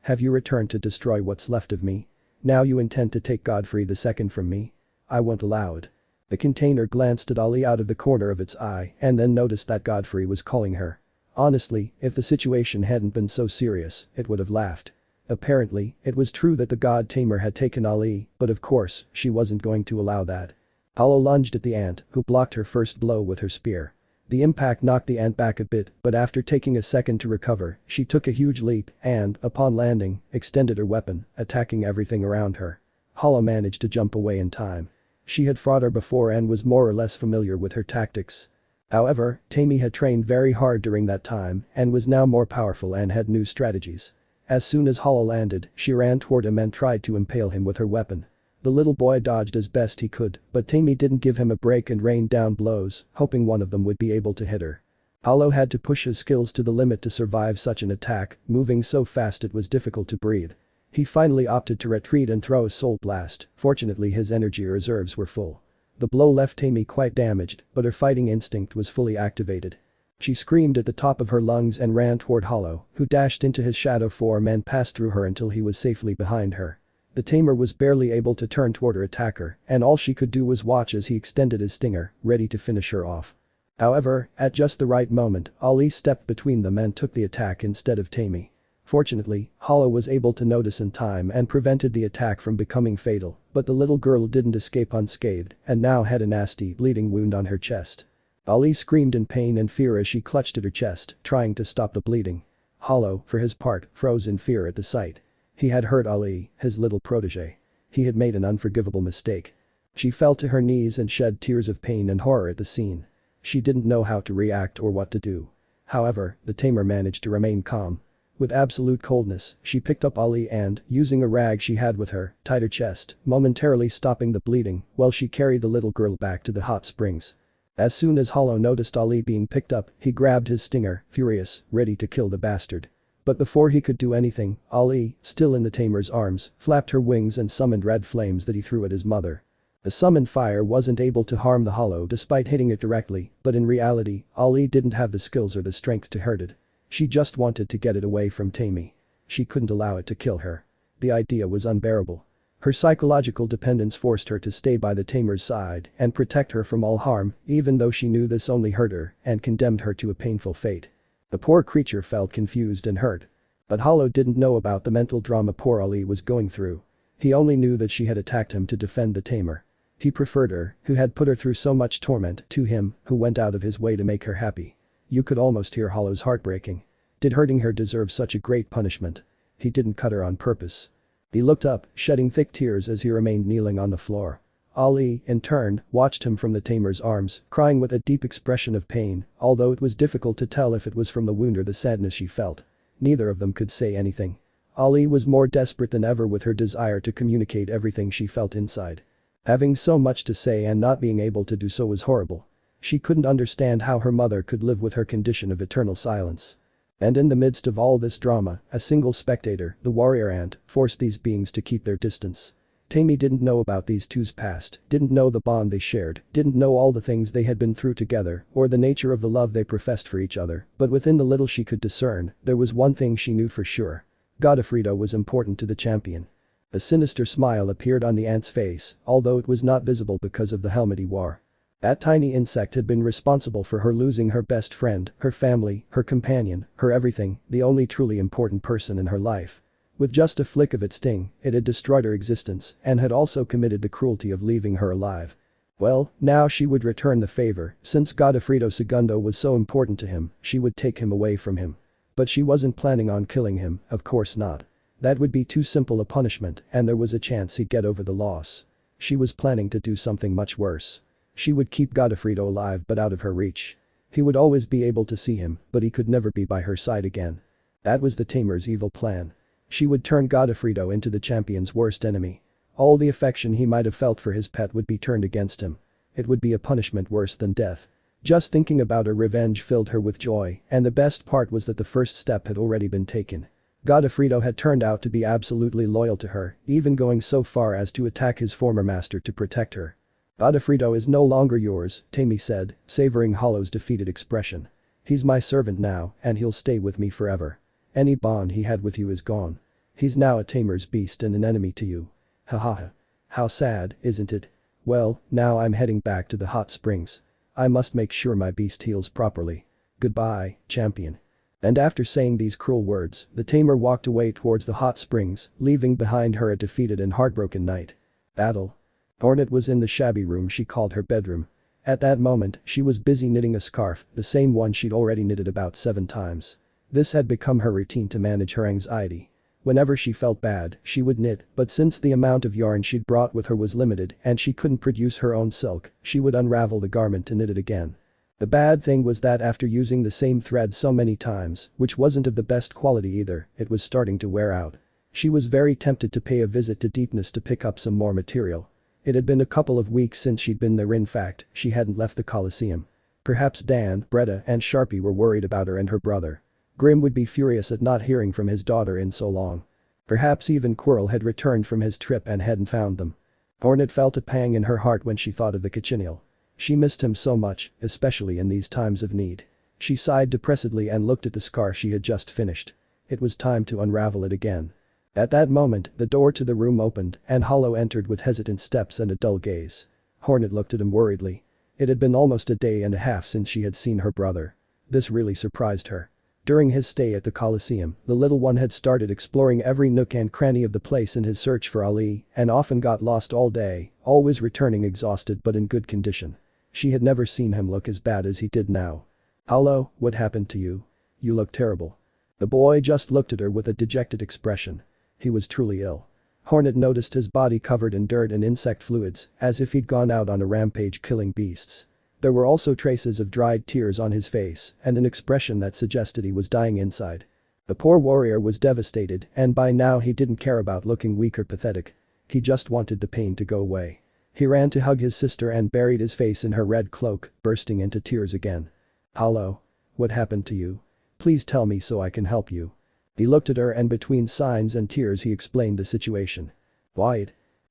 Have you returned to destroy what's left of me? Now you intend to take Godfrey II from me? I won't allow it." The container glanced at Ali out of the corner of its eye and then noticed that Godfrey was calling her. Honestly, if the situation hadn't been so serious, it would have laughed. Apparently, it was true that the god tamer had taken Ali, but of course, she wasn't going to allow that. Hollow lunged at the ant, who blocked her first blow with her spear. The impact knocked the ant back a bit, but after taking a second to recover, she took a huge leap and, upon landing, extended her weapon, attacking everything around her. Hollow managed to jump away in time. She had fought her before and was more or less familiar with her tactics. However, Tammy had trained very hard during that time and was now more powerful and had new strategies. As soon as Hollow landed, she ran toward him and tried to impale him with her weapon. The little boy dodged as best he could, but Tammy didn't give him a break and rained down blows, hoping one of them would be able to hit her. Hollow had to push his skills to the limit to survive such an attack, moving so fast it was difficult to breathe. He finally opted to retreat and throw a soul blast. Fortunately, his energy reserves were full. The blow left Tammy quite damaged, but her fighting instinct was fully activated. She screamed at the top of her lungs and ran toward Hollow, who dashed into his shadow form and passed through her until he was safely behind her. The tamer was barely able to turn toward her attacker, and all she could do was watch as he extended his stinger, ready to finish her off. However, at just the right moment, Ali stepped between them and took the attack instead of Tammy. Fortunately, Hollow was able to notice in time and prevented the attack from becoming fatal, but the little girl didn't escape unscathed and now had a nasty bleeding wound on her chest. Ali screamed in pain and fear as she clutched at her chest, trying to stop the bleeding. Hollow, for his part, froze in fear at the sight. He had hurt Ali, his little protege. He had made an unforgivable mistake. She fell to her knees and shed tears of pain and horror at the scene. She didn't know how to react or what to do. However, the tamer managed to remain calm. With absolute coldness, she picked up Ali and, using a rag she had with her, tied her chest, momentarily stopping the bleeding while she carried the little girl back to the hot springs. As soon as Hollow noticed Ali being picked up, he grabbed his stinger, furious, ready to kill the bastard. But before he could do anything, Ali, still in the tamer's arms, flapped her wings and summoned red flames that he threw at his mother. The summoned fire wasn't able to harm the Hollow despite hitting it directly, but in reality, Ali didn't have the skills or the strength to hurt it. She just wanted to get it away from Tammy. She couldn't allow it to kill her. The idea was unbearable. Her psychological dependence forced her to stay by the tamer's side and protect her from all harm, even though she knew this only hurt her and condemned her to a painful fate. The poor creature felt confused and hurt. But Hollow didn't know about the mental drama poor Ali was going through. He only knew that she had attacked him to defend the tamer. He preferred her, who had put her through so much torment, to him, who went out of his way to make her happy. You could almost hear Hollow's heart breaking. Did hurting her deserve such a great punishment? He didn't cut her on purpose. He looked up, shedding thick tears as he remained kneeling on the floor. Ali, in turn, watched him from the tamer's arms, crying with a deep expression of pain, although it was difficult to tell if it was from the wound or the sadness she felt. Neither of them could say anything. Ali was more desperate than ever with her desire to communicate everything she felt inside. Having so much to say and not being able to do so was horrible. She couldn't understand how her mother could live with her condition of eternal silence. And in the midst of all this drama, a single spectator, the warrior ant, forced these beings to keep their distance. Tammy didn't know about these two's past, didn't know the bond they shared, didn't know all the things they had been through together, or the nature of the love they professed for each other, but within the little she could discern, there was one thing she knew for sure. Godofredo was important to the champion. A sinister smile appeared on the ant's face, although it was not visible because of the helmet he wore. That tiny insect had been responsible for her losing her best friend, her family, her companion, her everything, the only truly important person in her life. With just a flick of its sting, it had destroyed her existence and had also committed the cruelty of leaving her alive. Well, now she would return the favor, since Godofredo II was so important to him, she would take him away from him. But she wasn't planning on killing him, of course not. That would be too simple a punishment and there was a chance he'd get over the loss. She was planning to do something much worse. She would keep Godofredo alive but out of her reach. He would always be able to see him, but he could never be by her side again. That was the tamer's evil plan. She would turn Godofredo into the champion's worst enemy. All the affection he might have felt for his pet would be turned against him. It would be a punishment worse than death. Just thinking about her revenge filled her with joy, and the best part was that the first step had already been taken. Godofredo had turned out to be absolutely loyal to her, even going so far as to attack his former master to protect her. Godofredo is no longer yours, Tammy said, savoring Hollow's defeated expression. He's my servant now, and he'll stay with me forever. Any bond he had with you is gone. He's now a tamer's beast and an enemy to you. Ha ha ha. How sad, isn't it? Well, now I'm heading back to the hot springs. I must make sure my beast heals properly. Goodbye, champion. And after saying these cruel words, the tamer walked away towards the hot springs, leaving behind her a defeated and heartbroken knight. Battle. Hornet was in the shabby room she called her bedroom. At that moment, she was busy knitting a scarf, the same one she'd already knitted about 7 times. This had become her routine to manage her anxiety. Whenever she felt bad, she would knit, but since the amount of yarn she'd brought with her was limited and she couldn't produce her own silk, she would unravel the garment to knit it again. The bad thing was that after using the same thread so many times, which wasn't of the best quality either, it was starting to wear out. She was very tempted to pay a visit to Deepness to pick up some more material. It had been a couple of weeks since she'd been there, in fact, she hadn't left the coliseum. Perhaps Dan, Bretta and Sharpie were worried about her and her brother. Grim would be furious at not hearing from his daughter in so long. Perhaps even Quirrell had returned from his trip and hadn't found them. Hornet felt a pang in her heart when she thought of the cochineal. She missed him so much, especially in these times of need. She sighed depressedly and looked at the scarf she had just finished. It was time to unravel it again. At that moment, the door to the room opened and Hollow entered with hesitant steps and a dull gaze. Hornet looked at him worriedly. It had been almost a day and a half since she had seen her brother. This really surprised her. During his stay at the Coliseum, the little one had started exploring every nook and cranny of the place in his search for Ali and often got lost all day, always returning exhausted but in good condition. She had never seen him look as bad as he did now. "Hollow, what happened to you? You look terrible." The boy just looked at her with a dejected expression. He was truly ill. Hornet noticed his body covered in dirt and insect fluids, as if he'd gone out on a rampage killing beasts. There were also traces of dried tears on his face and an expression that suggested he was dying inside. The poor warrior was devastated and by now he didn't care about looking weak or pathetic. He just wanted the pain to go away. He ran to hug his sister and buried his face in her red cloak, bursting into tears again. "Hollow. What happened to you? Please tell me so I can help you." He looked at her and between signs and tears he explained the situation. "Why?"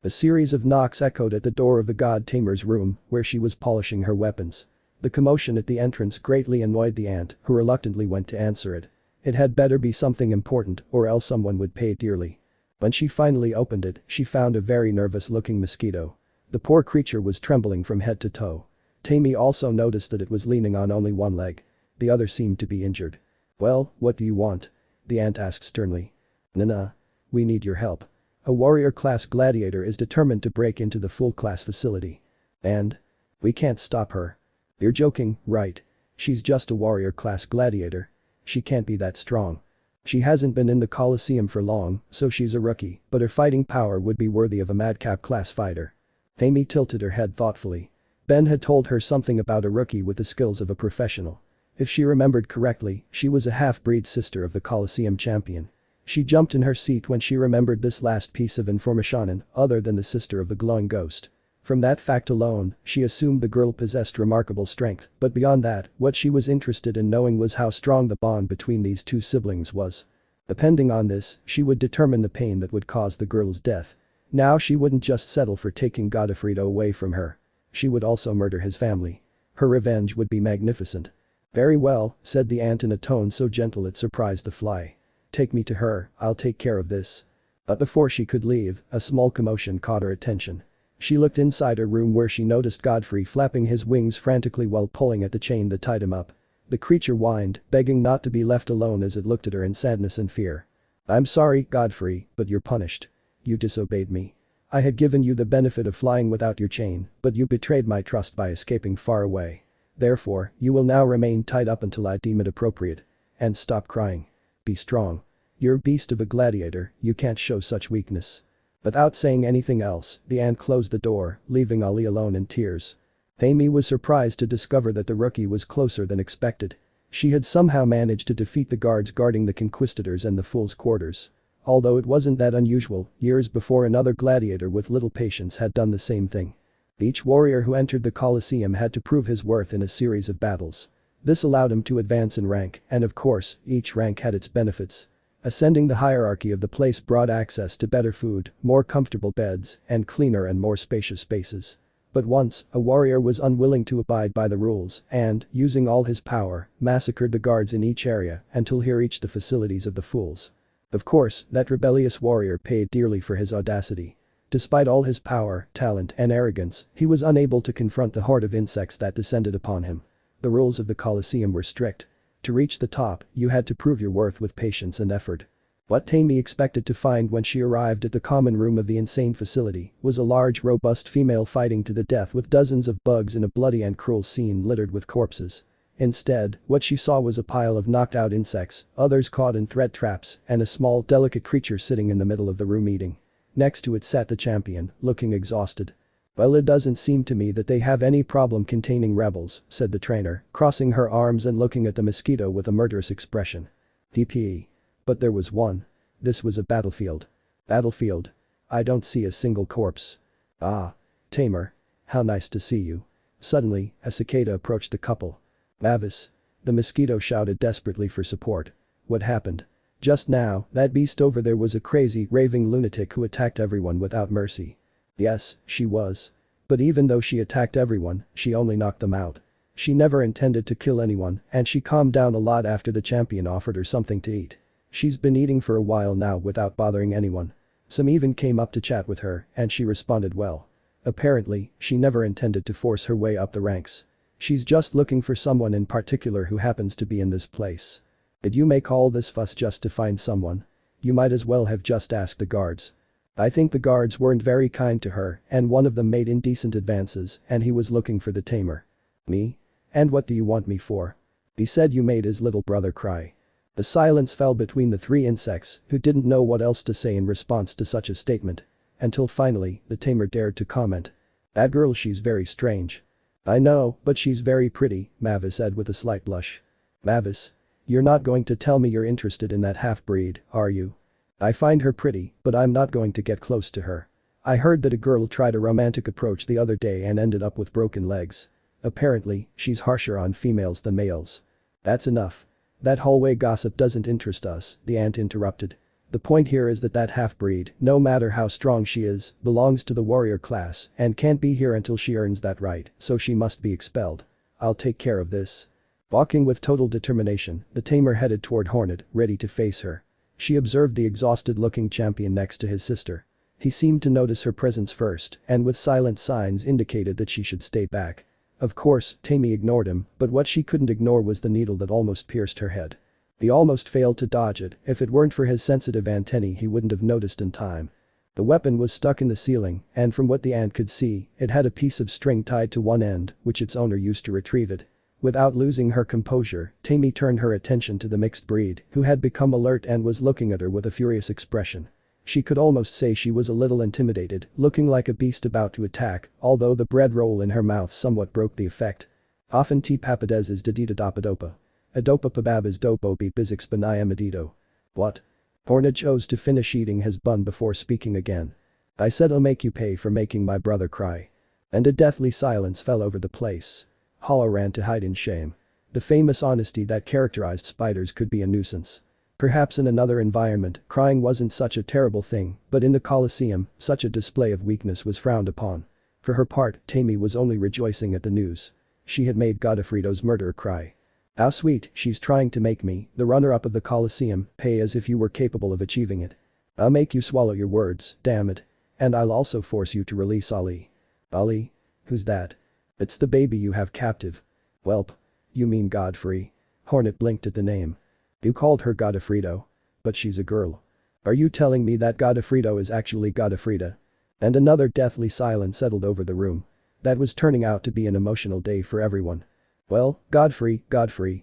A series of knocks echoed at the door of the god tamer's room where she was polishing her weapons. The commotion at the entrance greatly annoyed the ant, who reluctantly went to answer it. It had better be something important or else someone would pay dearly. When she finally opened it, she found a very nervous-looking mosquito. The poor creature was trembling from head to toe. Tammy also noticed that it was leaning on only one leg. The other seemed to be injured. "Well, what do you want?" the ant asked sternly. "Nana. We need your help. A warrior-class gladiator is determined to break into the full-class facility. And? We can't stop her." "You're joking, right? She's just a warrior-class gladiator. She can't be that strong." She hasn't been in the coliseum for long, so she's a rookie, but her fighting power would be worthy of a madcap class fighter. Amy tilted her head thoughtfully. Ben had told her something about a rookie with the skills of a professional. If she remembered correctly, she was a half-breed sister of the Coliseum champion. She jumped in her seat when she remembered this last piece of information, other than the sister of the glowing ghost. From that fact alone, she assumed the girl possessed remarkable strength, but beyond that, what she was interested in knowing was how strong the bond between these two siblings was. Depending on this, she would determine the pain that would cause the girl's death. Now she wouldn't just settle for taking Godofredo away from her. She would also murder his family. Her revenge would be magnificent. "Very well," said the ant in a tone so gentle it surprised the fly. "Take me to her, I'll take care of this." But before she could leave, a small commotion caught her attention. She looked inside her room where she noticed Godfrey flapping his wings frantically while pulling at the chain that tied him up. The creature whined, begging not to be left alone as it looked at her in sadness and fear. "I'm sorry, Godfrey, but you're punished. You disobeyed me. I had given you the benefit of flying without your chain, but you betrayed my trust by escaping far away. Therefore, you will now remain tied up until I deem it appropriate. And stop crying. Be strong. You're a beast of a gladiator, you can't show such weakness." Without saying anything else, the ant closed the door, leaving Ollie alone in tears. Amy was surprised to discover that the rookie was closer than expected. She had somehow managed to defeat the guards guarding the conquistadors and the fool's quarters. Although it wasn't that unusual, years before another gladiator with little patience had done the same thing. Each warrior who entered the Coliseum had to prove his worth in a series of battles. This allowed him to advance in rank, and of course, each rank had its benefits. Ascending the hierarchy of the place brought access to better food, more comfortable beds, and cleaner and more spacious spaces. But once, a warrior was unwilling to abide by the rules and, using all his power, massacred the guards in each area until he reached the facilities of the fools. Of course, that rebellious warrior paid dearly for his audacity. Despite all his power, talent, and arrogance, he was unable to confront the horde of insects that descended upon him. The rules of the Coliseum were strict. To reach the top, you had to prove your worth with patience and effort. What Tammy expected to find when she arrived at the common room of the insane facility was a large robust female fighting to the death with dozens of bugs in a bloody and cruel scene littered with corpses. Instead, what she saw was a pile of knocked out insects, others caught in threat traps, and a small delicate creature sitting in the middle of the room eating. Next to it sat the champion, looking exhausted. "Well, it doesn't seem to me that they have any problem containing rebels," said the trainer, crossing her arms and looking at the mosquito with a murderous expression. "PPE. But there was one. This was a battlefield." "Battlefield? I don't see a single corpse." "Ah. Tamer. How nice to see you." Suddenly, a cicada approached the couple. "Mavis." The mosquito shouted desperately for support. "What happened?" "Just now, that beast over there was a crazy, raving lunatic who attacked everyone without mercy." "Yes, she was. But even though she attacked everyone, she only knocked them out. She never intended to kill anyone, and she calmed down a lot after the champion offered her something to eat. She's been eating for a while now without bothering anyone. Some even came up to chat with her, and she responded well. Apparently, she never intended to force her way up the ranks. She's just looking for someone in particular who happens to be in this place." "Did you make all this fuss just to find someone? You might as well have just asked the guards." "I think the guards weren't very kind to her, and one of them made indecent advances, and he was looking for the tamer." "Me? And what do you want me for?" "He said you made his little brother cry." The silence fell between the three insects, who didn't know what else to say in response to such a statement. Until finally, the tamer dared to comment. "That girl, she's very strange." "I know, but she's very pretty," Mavis said with a slight blush. "Mavis? You're not going to tell me you're interested in that half-breed, are you?" "I find her pretty, but I'm not going to get close to her. I heard that a girl tried a romantic approach the other day and ended up with broken legs. Apparently, she's harsher on females than males." "That's enough. That hallway gossip doesn't interest us," the ant interrupted. "The point here is that half-breed, no matter how strong she is, belongs to the warrior class and can't be here until she earns that right, so she must be expelled. I'll take care of this." Walking with total determination, the tamer headed toward Hornet, ready to face her. She observed the exhausted-looking champion next to his sister. He seemed to notice her presence first and with silent signs indicated that she should stay back. Of course, Tammy ignored him, but what she couldn't ignore was the needle that almost pierced her head. He almost failed to dodge it. If it weren't for his sensitive antennae he wouldn't have noticed in time. The weapon was stuck in the ceiling, and from what the ant could see, it had a piece of string tied to one end, which its owner used to retrieve it. Without losing her composure, Tammy turned her attention to the mixed breed, who had become alert and was looking at her with a furious expression. She could almost say she was a little intimidated, looking like a beast about to attack, although the bread roll in her mouth somewhat broke the effect. Often ti papades is dedita dopadopa. Adopa pabab is dopo be bizix benayamadido. What? Hornet chose to finish eating his bun before speaking again. I said I'll make you pay for making my brother cry. And a deathly silence fell over the place. Hollow ran to hide in shame. The famous honesty that characterized spiders could be a nuisance. Perhaps in another environment, crying wasn't such a terrible thing, but in the coliseum, such a display of weakness was frowned upon. For her part, Tammy was only rejoicing at the news. She had made Godofredo's murderer cry. How sweet, she's trying to make me, the runner-up of the coliseum, pay as if you were capable of achieving it. I'll make you swallow your words, damn it. And I'll also force you to release Ali. Ali? Who's that? It's the baby you have captive. Welp. You mean Godfrey? Hornet blinked at the name. You called her Godofredo? But she's a girl. Are you telling me that Godofredo is actually Godofreda? And another deathly silence settled over the room. That was turning out to be an emotional day for everyone. Well, Godfrey,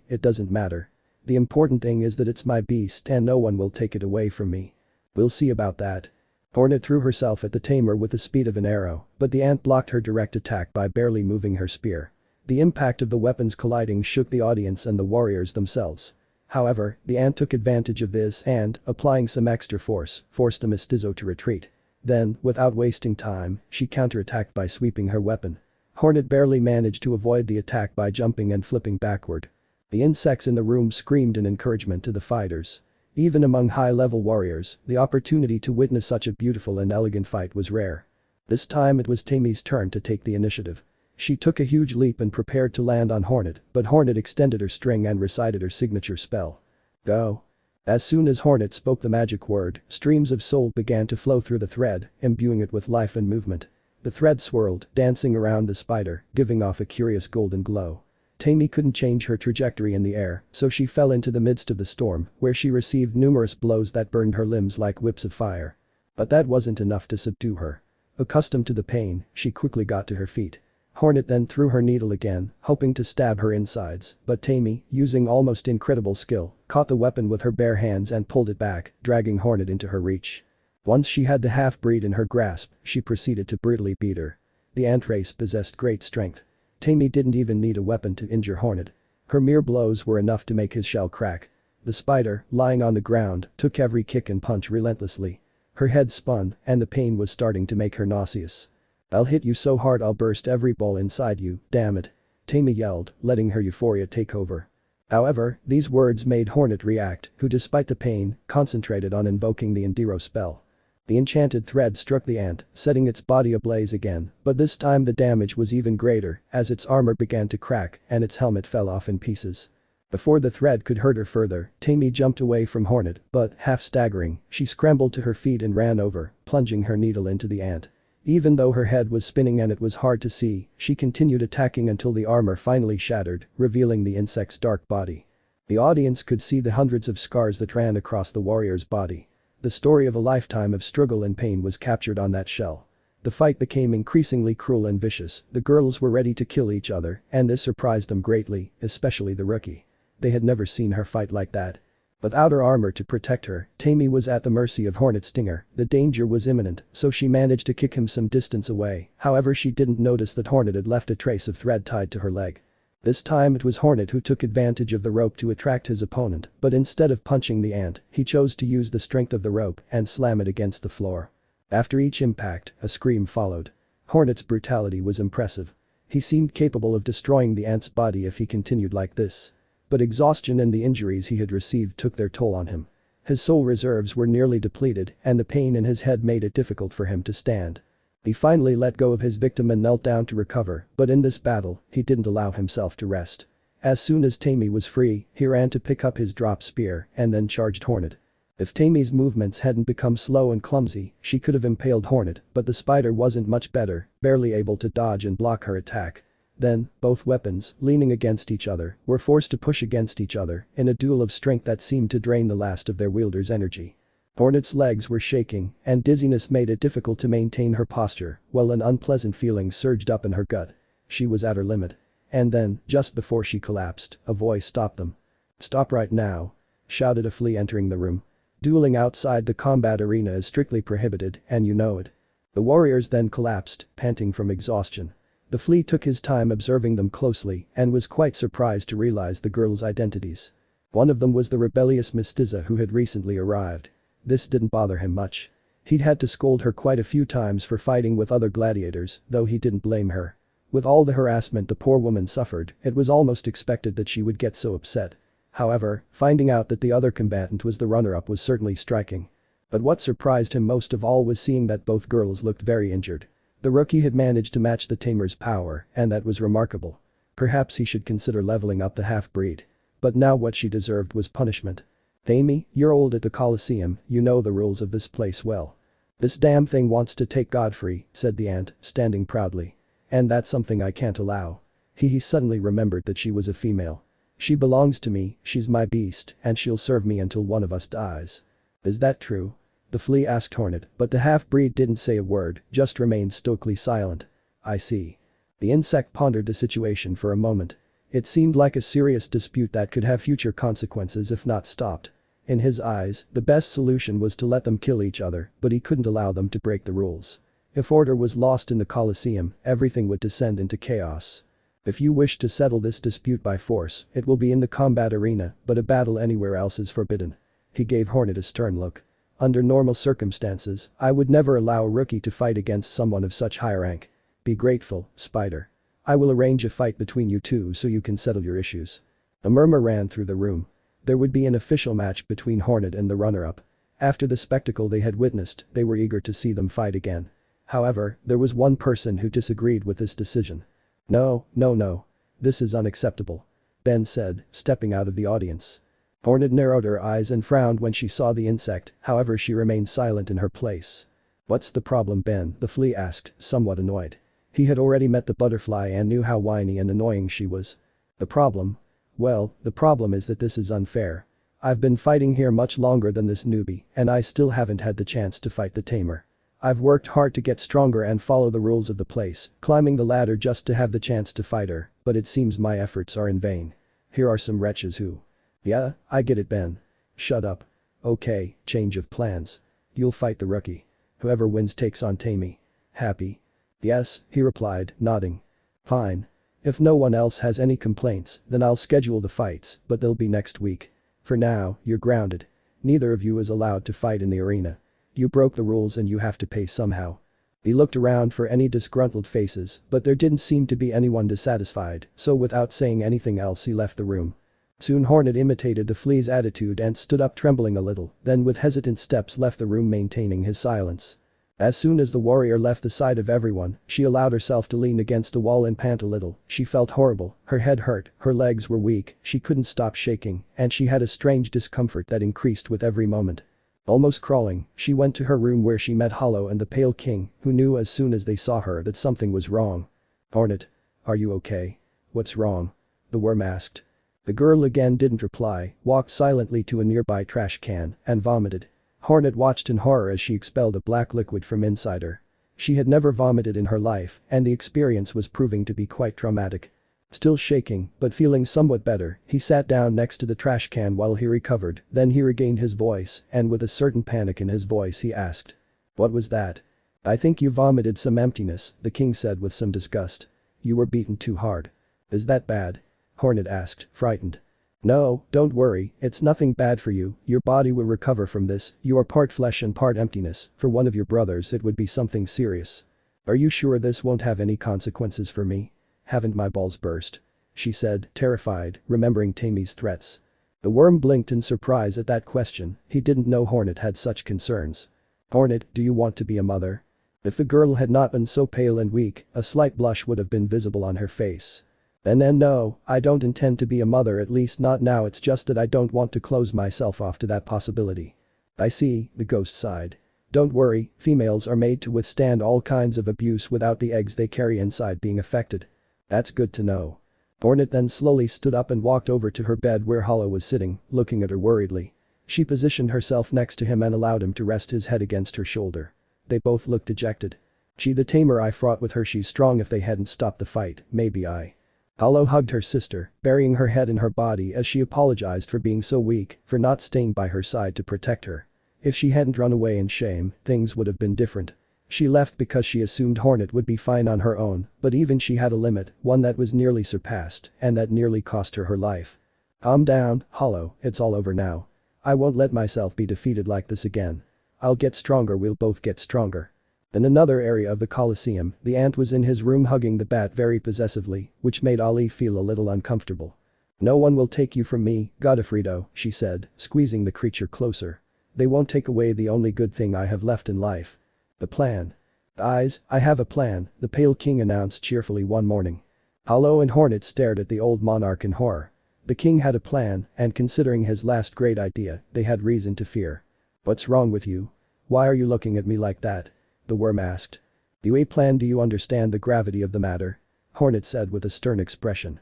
it doesn't matter. The important thing is that it's my beast and no one will take it away from me. We'll see about that. Hornet threw herself at the tamer with the speed of an arrow, but the ant blocked her direct attack by barely moving her spear. The impact of the weapons colliding shook the audience and the warriors themselves. However, the ant took advantage of this and, applying some extra force, forced the mestizo to retreat. Then, without wasting time, she counterattacked by sweeping her weapon. Hornet barely managed to avoid the attack by jumping and flipping backward. The insects in the room screamed in encouragement to the fighters. Even among high-level warriors, the opportunity to witness such a beautiful and elegant fight was rare. This time it was Tammy's turn to take the initiative. She took a huge leap and prepared to land on Hornet, but Hornet extended her string and recited her signature spell. Go. As soon as Hornet spoke the magic word, streams of soul began to flow through the thread, imbuing it with life and movement. The thread swirled, dancing around the spider, giving off a curious golden glow. Tammy couldn't change her trajectory in the air, so she fell into the midst of the storm, where she received numerous blows that burned her limbs like whips of fire. But that wasn't enough to subdue her. Accustomed to the pain, she quickly got to her feet. Hornet then threw her needle again, hoping to stab her insides, but Tammy, using almost incredible skill, caught the weapon with her bare hands and pulled it back, dragging Hornet into her reach. Once she had the half-breed in her grasp, she proceeded to brutally beat her. The ant race possessed great strength. Tammy didn't even need a weapon to injure Hornet. Her mere blows were enough to make his shell crack. The spider, lying on the ground, took every kick and punch relentlessly. Her head spun, and the pain was starting to make her nauseous. I'll hit you so hard I'll burst every ball inside you, damn it. Tammy yelled, letting her euphoria take over. However, these words made Hornet react, who despite the pain, concentrated on invoking the Indiro spell. The enchanted thread struck the ant, setting its body ablaze again, but this time the damage was even greater as its armor began to crack and its helmet fell off in pieces. Before the thread could hurt her further, Tammy jumped away from Hornet, but, half staggering, she scrambled to her feet and ran over, plunging her needle into the ant. Even though her head was spinning and it was hard to see, she continued attacking until the armor finally shattered, revealing the insect's dark body. The audience could see the hundreds of scars that ran across the warrior's body. The story of a lifetime of struggle and pain was captured on that shell. The fight became increasingly cruel and vicious, the girls were ready to kill each other, and this surprised them greatly, especially the rookie. They had never seen her fight like that. Without her armor to protect her, Tammy was at the mercy of Hornet's stinger. The danger was imminent, so she managed to kick him some distance away, however she didn't notice that Hornet had left a trace of thread tied to her leg. This time it was Hornet who took advantage of the rope to attract his opponent, but instead of punching the ant, he chose to use the strength of the rope and slam it against the floor. After each impact, a scream followed. Hornet's brutality was impressive. He seemed capable of destroying the ant's body if he continued like this. But exhaustion and the injuries he had received took their toll on him. His soul reserves were nearly depleted and the pain in his head made it difficult for him to stand. He finally let go of his victim and knelt down to recover, but in this battle, he didn't allow himself to rest. As soon as Tammy was free, he ran to pick up his drop spear and then charged Hornet. If Tammy's movements hadn't become slow and clumsy, she could have impaled Hornet, but the spider wasn't much better, barely able to dodge and block her attack. Then, both weapons, leaning against each other, were forced to push against each other in a duel of strength that seemed to drain the last of their wielder's energy. Hornet's legs were shaking, and dizziness made it difficult to maintain her posture, while an unpleasant feeling surged up in her gut. She was at her limit. And then, just before she collapsed, a voice stopped them. "Stop right now," shouted a flea entering the room. "Dueling outside the combat arena is strictly prohibited, and you know it." The warriors then collapsed, panting from exhaustion. The flea took his time observing them closely and was quite surprised to realize the girls' identities. One of them was the rebellious mestiza who had recently arrived. This didn't bother him much. He'd had to scold her quite a few times for fighting with other gladiators, though he didn't blame her. With all the harassment the poor woman suffered, it was almost expected that she would get so upset. However, finding out that the other combatant was the runner-up was certainly striking. But what surprised him most of all was seeing that both girls looked very injured. The rookie had managed to match the tamer's power, and that was remarkable. Perhaps he should consider leveling up the half-breed. But now what she deserved was punishment. "Amy, you're old at the coliseum, you know the rules of this place well." "This damn thing wants to take Godfrey," said the ant, standing proudly. "And that's something I can't allow." He suddenly remembered that she was a female. "She belongs to me, she's my beast, and she'll serve me until one of us dies." "Is that true?" the flea asked Hornet, but the half-breed didn't say a word, just remained stoically silent. "I see." The insect pondered the situation for a moment. It seemed like a serious dispute that could have future consequences if not stopped. In his eyes, the best solution was to let them kill each other, but he couldn't allow them to break the rules. If order was lost in the Coliseum, everything would descend into chaos. "If you wish to settle this dispute by force, it will be in the combat arena, but a battle anywhere else is forbidden." He gave Hornet a stern look. "Under normal circumstances, I would never allow a rookie to fight against someone of such high rank. Be grateful, Spider. I will arrange a fight between you two so you can settle your issues." A murmur ran through the room. There would be an official match between Hornet and the runner-up. After the spectacle they had witnessed, they were eager to see them fight again. However, there was one person who disagreed with this decision. "No, no, no. This is unacceptable," Ben said, stepping out of the audience. Hornet narrowed her eyes and frowned when she saw the insect, however she remained silent in her place. "What's the problem, Ben?" the flea asked, somewhat annoyed. He had already met the butterfly and knew how whiny and annoying she was. "The problem? Well, the problem is that this is unfair. I've been fighting here much longer than this newbie, and I still haven't had the chance to fight the tamer. I've worked hard to get stronger and follow the rules of the place, climbing the ladder just to have the chance to fight her, but it seems my efforts are in vain. Here are some wretches who—" "Yeah, I get it, Ben. Shut up. Okay, change of plans. You'll fight the rookie. Whoever wins takes on Tammy. Happy?" "Yes," he replied, nodding. "Fine. If no one else has any complaints, then I'll schedule the fights, but they'll be next week. For now, you're grounded. Neither of you is allowed to fight in the arena. You broke the rules and you have to pay somehow." He looked around for any disgruntled faces, but there didn't seem to be anyone dissatisfied, so without saying anything else he left the room. Soon Hornet imitated the flea's attitude and stood up trembling a little, then with hesitant steps left the room maintaining his silence. As soon as the warrior left the sight of everyone, she allowed herself to lean against a wall and pant a little. She felt horrible, her head hurt, her legs were weak, she couldn't stop shaking, and she had a strange discomfort that increased with every moment. Almost crawling, she went to her room where she met Hollow and the Pale King, who knew as soon as they saw her that something was wrong. "Hornet. Are you okay? What's wrong?" the worm asked. The girl again didn't reply, walked silently to a nearby trash can, and vomited. Hornet watched in horror as she expelled a black liquid from inside her. She had never vomited in her life, and the experience was proving to be quite traumatic. Still shaking, but feeling somewhat better, he sat down next to the trash can while he recovered, then he regained his voice, and with a certain panic in his voice he asked. "What was that?" "I think you vomited some emptiness," the king said with some disgust. "You were beaten too hard." "Is that bad?" Hornet asked, frightened. "No, don't worry, it's nothing bad for you, your body will recover from this, you are part flesh and part emptiness, for one of your brothers it would be something serious." "Are you sure this won't have any consequences for me? Haven't my balls burst?" she said, terrified, remembering Tammy's threats. The worm blinked in surprise at that question, he didn't know Hornet had such concerns. "Hornet, do you want to be a mother?" If the girl had not been so pale and weak, a slight blush would have been visible on her face. "And no, I don't intend to be a mother, at least not now, it's just that I don't want to close myself off to that possibility." "I see," the ghost sighed. "Don't worry, females are made to withstand all kinds of abuse without the eggs they carry inside being affected." "That's good to know." Hornet then slowly stood up and walked over to her bed where Hollow was sitting, looking at her worriedly. She positioned herself next to him and allowed him to rest his head against her shoulder. They both looked dejected. "Gee, the tamer, I fought with her, she's strong, if they hadn't stopped the fight, maybe I." Hollow hugged her sister, burying her head in her body as she apologized for being so weak, for not staying by her side to protect her. If she hadn't run away in shame, things would have been different. She left because she assumed Hornet would be fine on her own, but even she had a limit, one that was nearly surpassed, and that nearly cost her her life. Calm down, Hollow, it's all over now. I won't let myself be defeated like this again. I'll get stronger, we'll both get stronger. In another area of the coliseum, the ant was in his room hugging the bat very possessively, which made Ali feel a little uncomfortable. No one will take you from me, Godofredo, she said, squeezing the creature closer. They won't take away the only good thing I have left in life. The plan. Eyes, I have a plan, the Pale King announced cheerfully one morning. Hollow and Hornet stared at the old monarch in horror. The king had a plan, and considering his last great idea, they had reason to fear. What's wrong with you? Why are you looking at me like that? The worm asked. A plan, do you understand the gravity of the matter? Hornet said with a stern expression.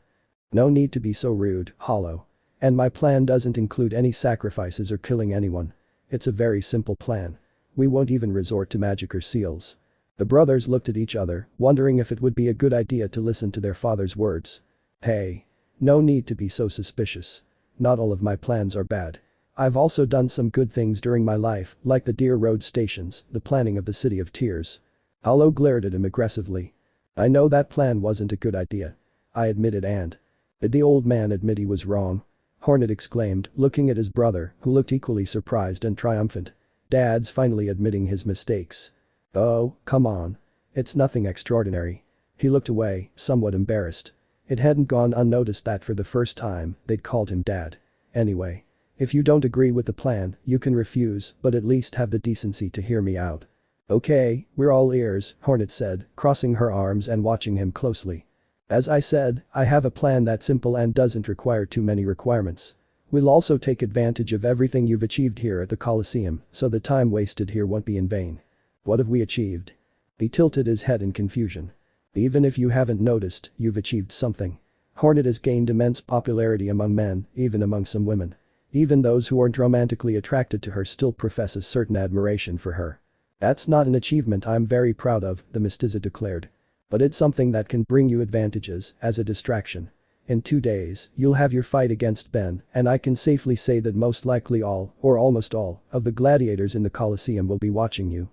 No need to be so rude, Hollow. And my plan doesn't include any sacrifices or killing anyone. It's a very simple plan. We won't even resort to magic or seals. The brothers looked at each other, wondering if it would be a good idea to listen to their father's words. Hey. No need to be so suspicious. Not all of my plans are bad. I've also done some good things during my life, like the Deer Road stations, the planning of the City of Tears. Hollow glared at him aggressively. I know that plan wasn't a good idea. I admitted, and did the old man admit he was wrong? Hornet exclaimed, looking at his brother, who looked equally surprised and triumphant. Dad's finally admitting his mistakes. Oh, come on. It's nothing extraordinary. He looked away, somewhat embarrassed. It hadn't gone unnoticed that for the first time, they'd called him Dad. Anyway. If you don't agree with the plan, you can refuse, but at least have the decency to hear me out. Okay, we're all ears, Hornet said, crossing her arms and watching him closely. As I said, I have a plan that's simple and doesn't require too many requirements. We'll also take advantage of everything you've achieved here at the Coliseum, so the time wasted here won't be in vain. What have we achieved? He tilted his head in confusion. Even if you haven't noticed, you've achieved something. Hornet has gained immense popularity among men, even among some women. Even those who aren't romantically attracted to her still profess a certain admiration for her. That's not an achievement I'm very proud of, the Mestiza declared. But it's something that can bring you advantages, as a distraction. In 2 days, you'll have your fight against Ben, and I can safely say that most likely all, or almost all, of the gladiators in the Coliseum will be watching you.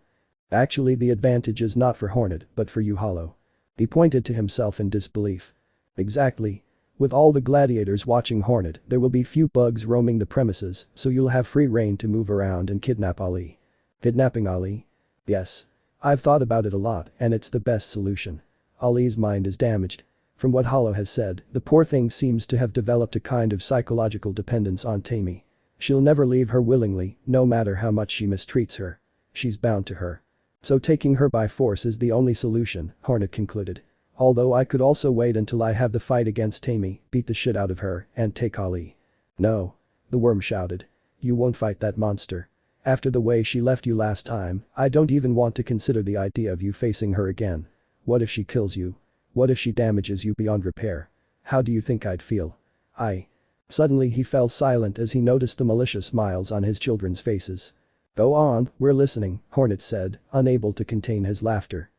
Actually, the advantage is not for Hornet, but for you, Hollow. He pointed to himself in disbelief. Exactly. With all the gladiators watching Hornet, there will be few bugs roaming the premises, so you'll have free reign to move around and kidnap Ali. Kidnapping Ali? Yes. I've thought about it a lot, and it's the best solution. Ali's mind is damaged. From what Hollow has said, the poor thing seems to have developed a kind of psychological dependence on Tammy. She'll never leave her willingly, no matter how much she mistreats her. She's bound to her. So taking her by force is the only solution, Hornet concluded. Although I could also wait until I have the fight against Tammy, beat the shit out of her, and take Ali. No. The worm shouted. You won't fight that monster. After the way she left you last time, I don't even want to consider the idea of you facing her again. What if she kills you? What if she damages you beyond repair? How do you think I'd feel? Suddenly he fell silent as he noticed the malicious smiles on his children's faces. Go on, we're listening, Hornet said, unable to contain his laughter.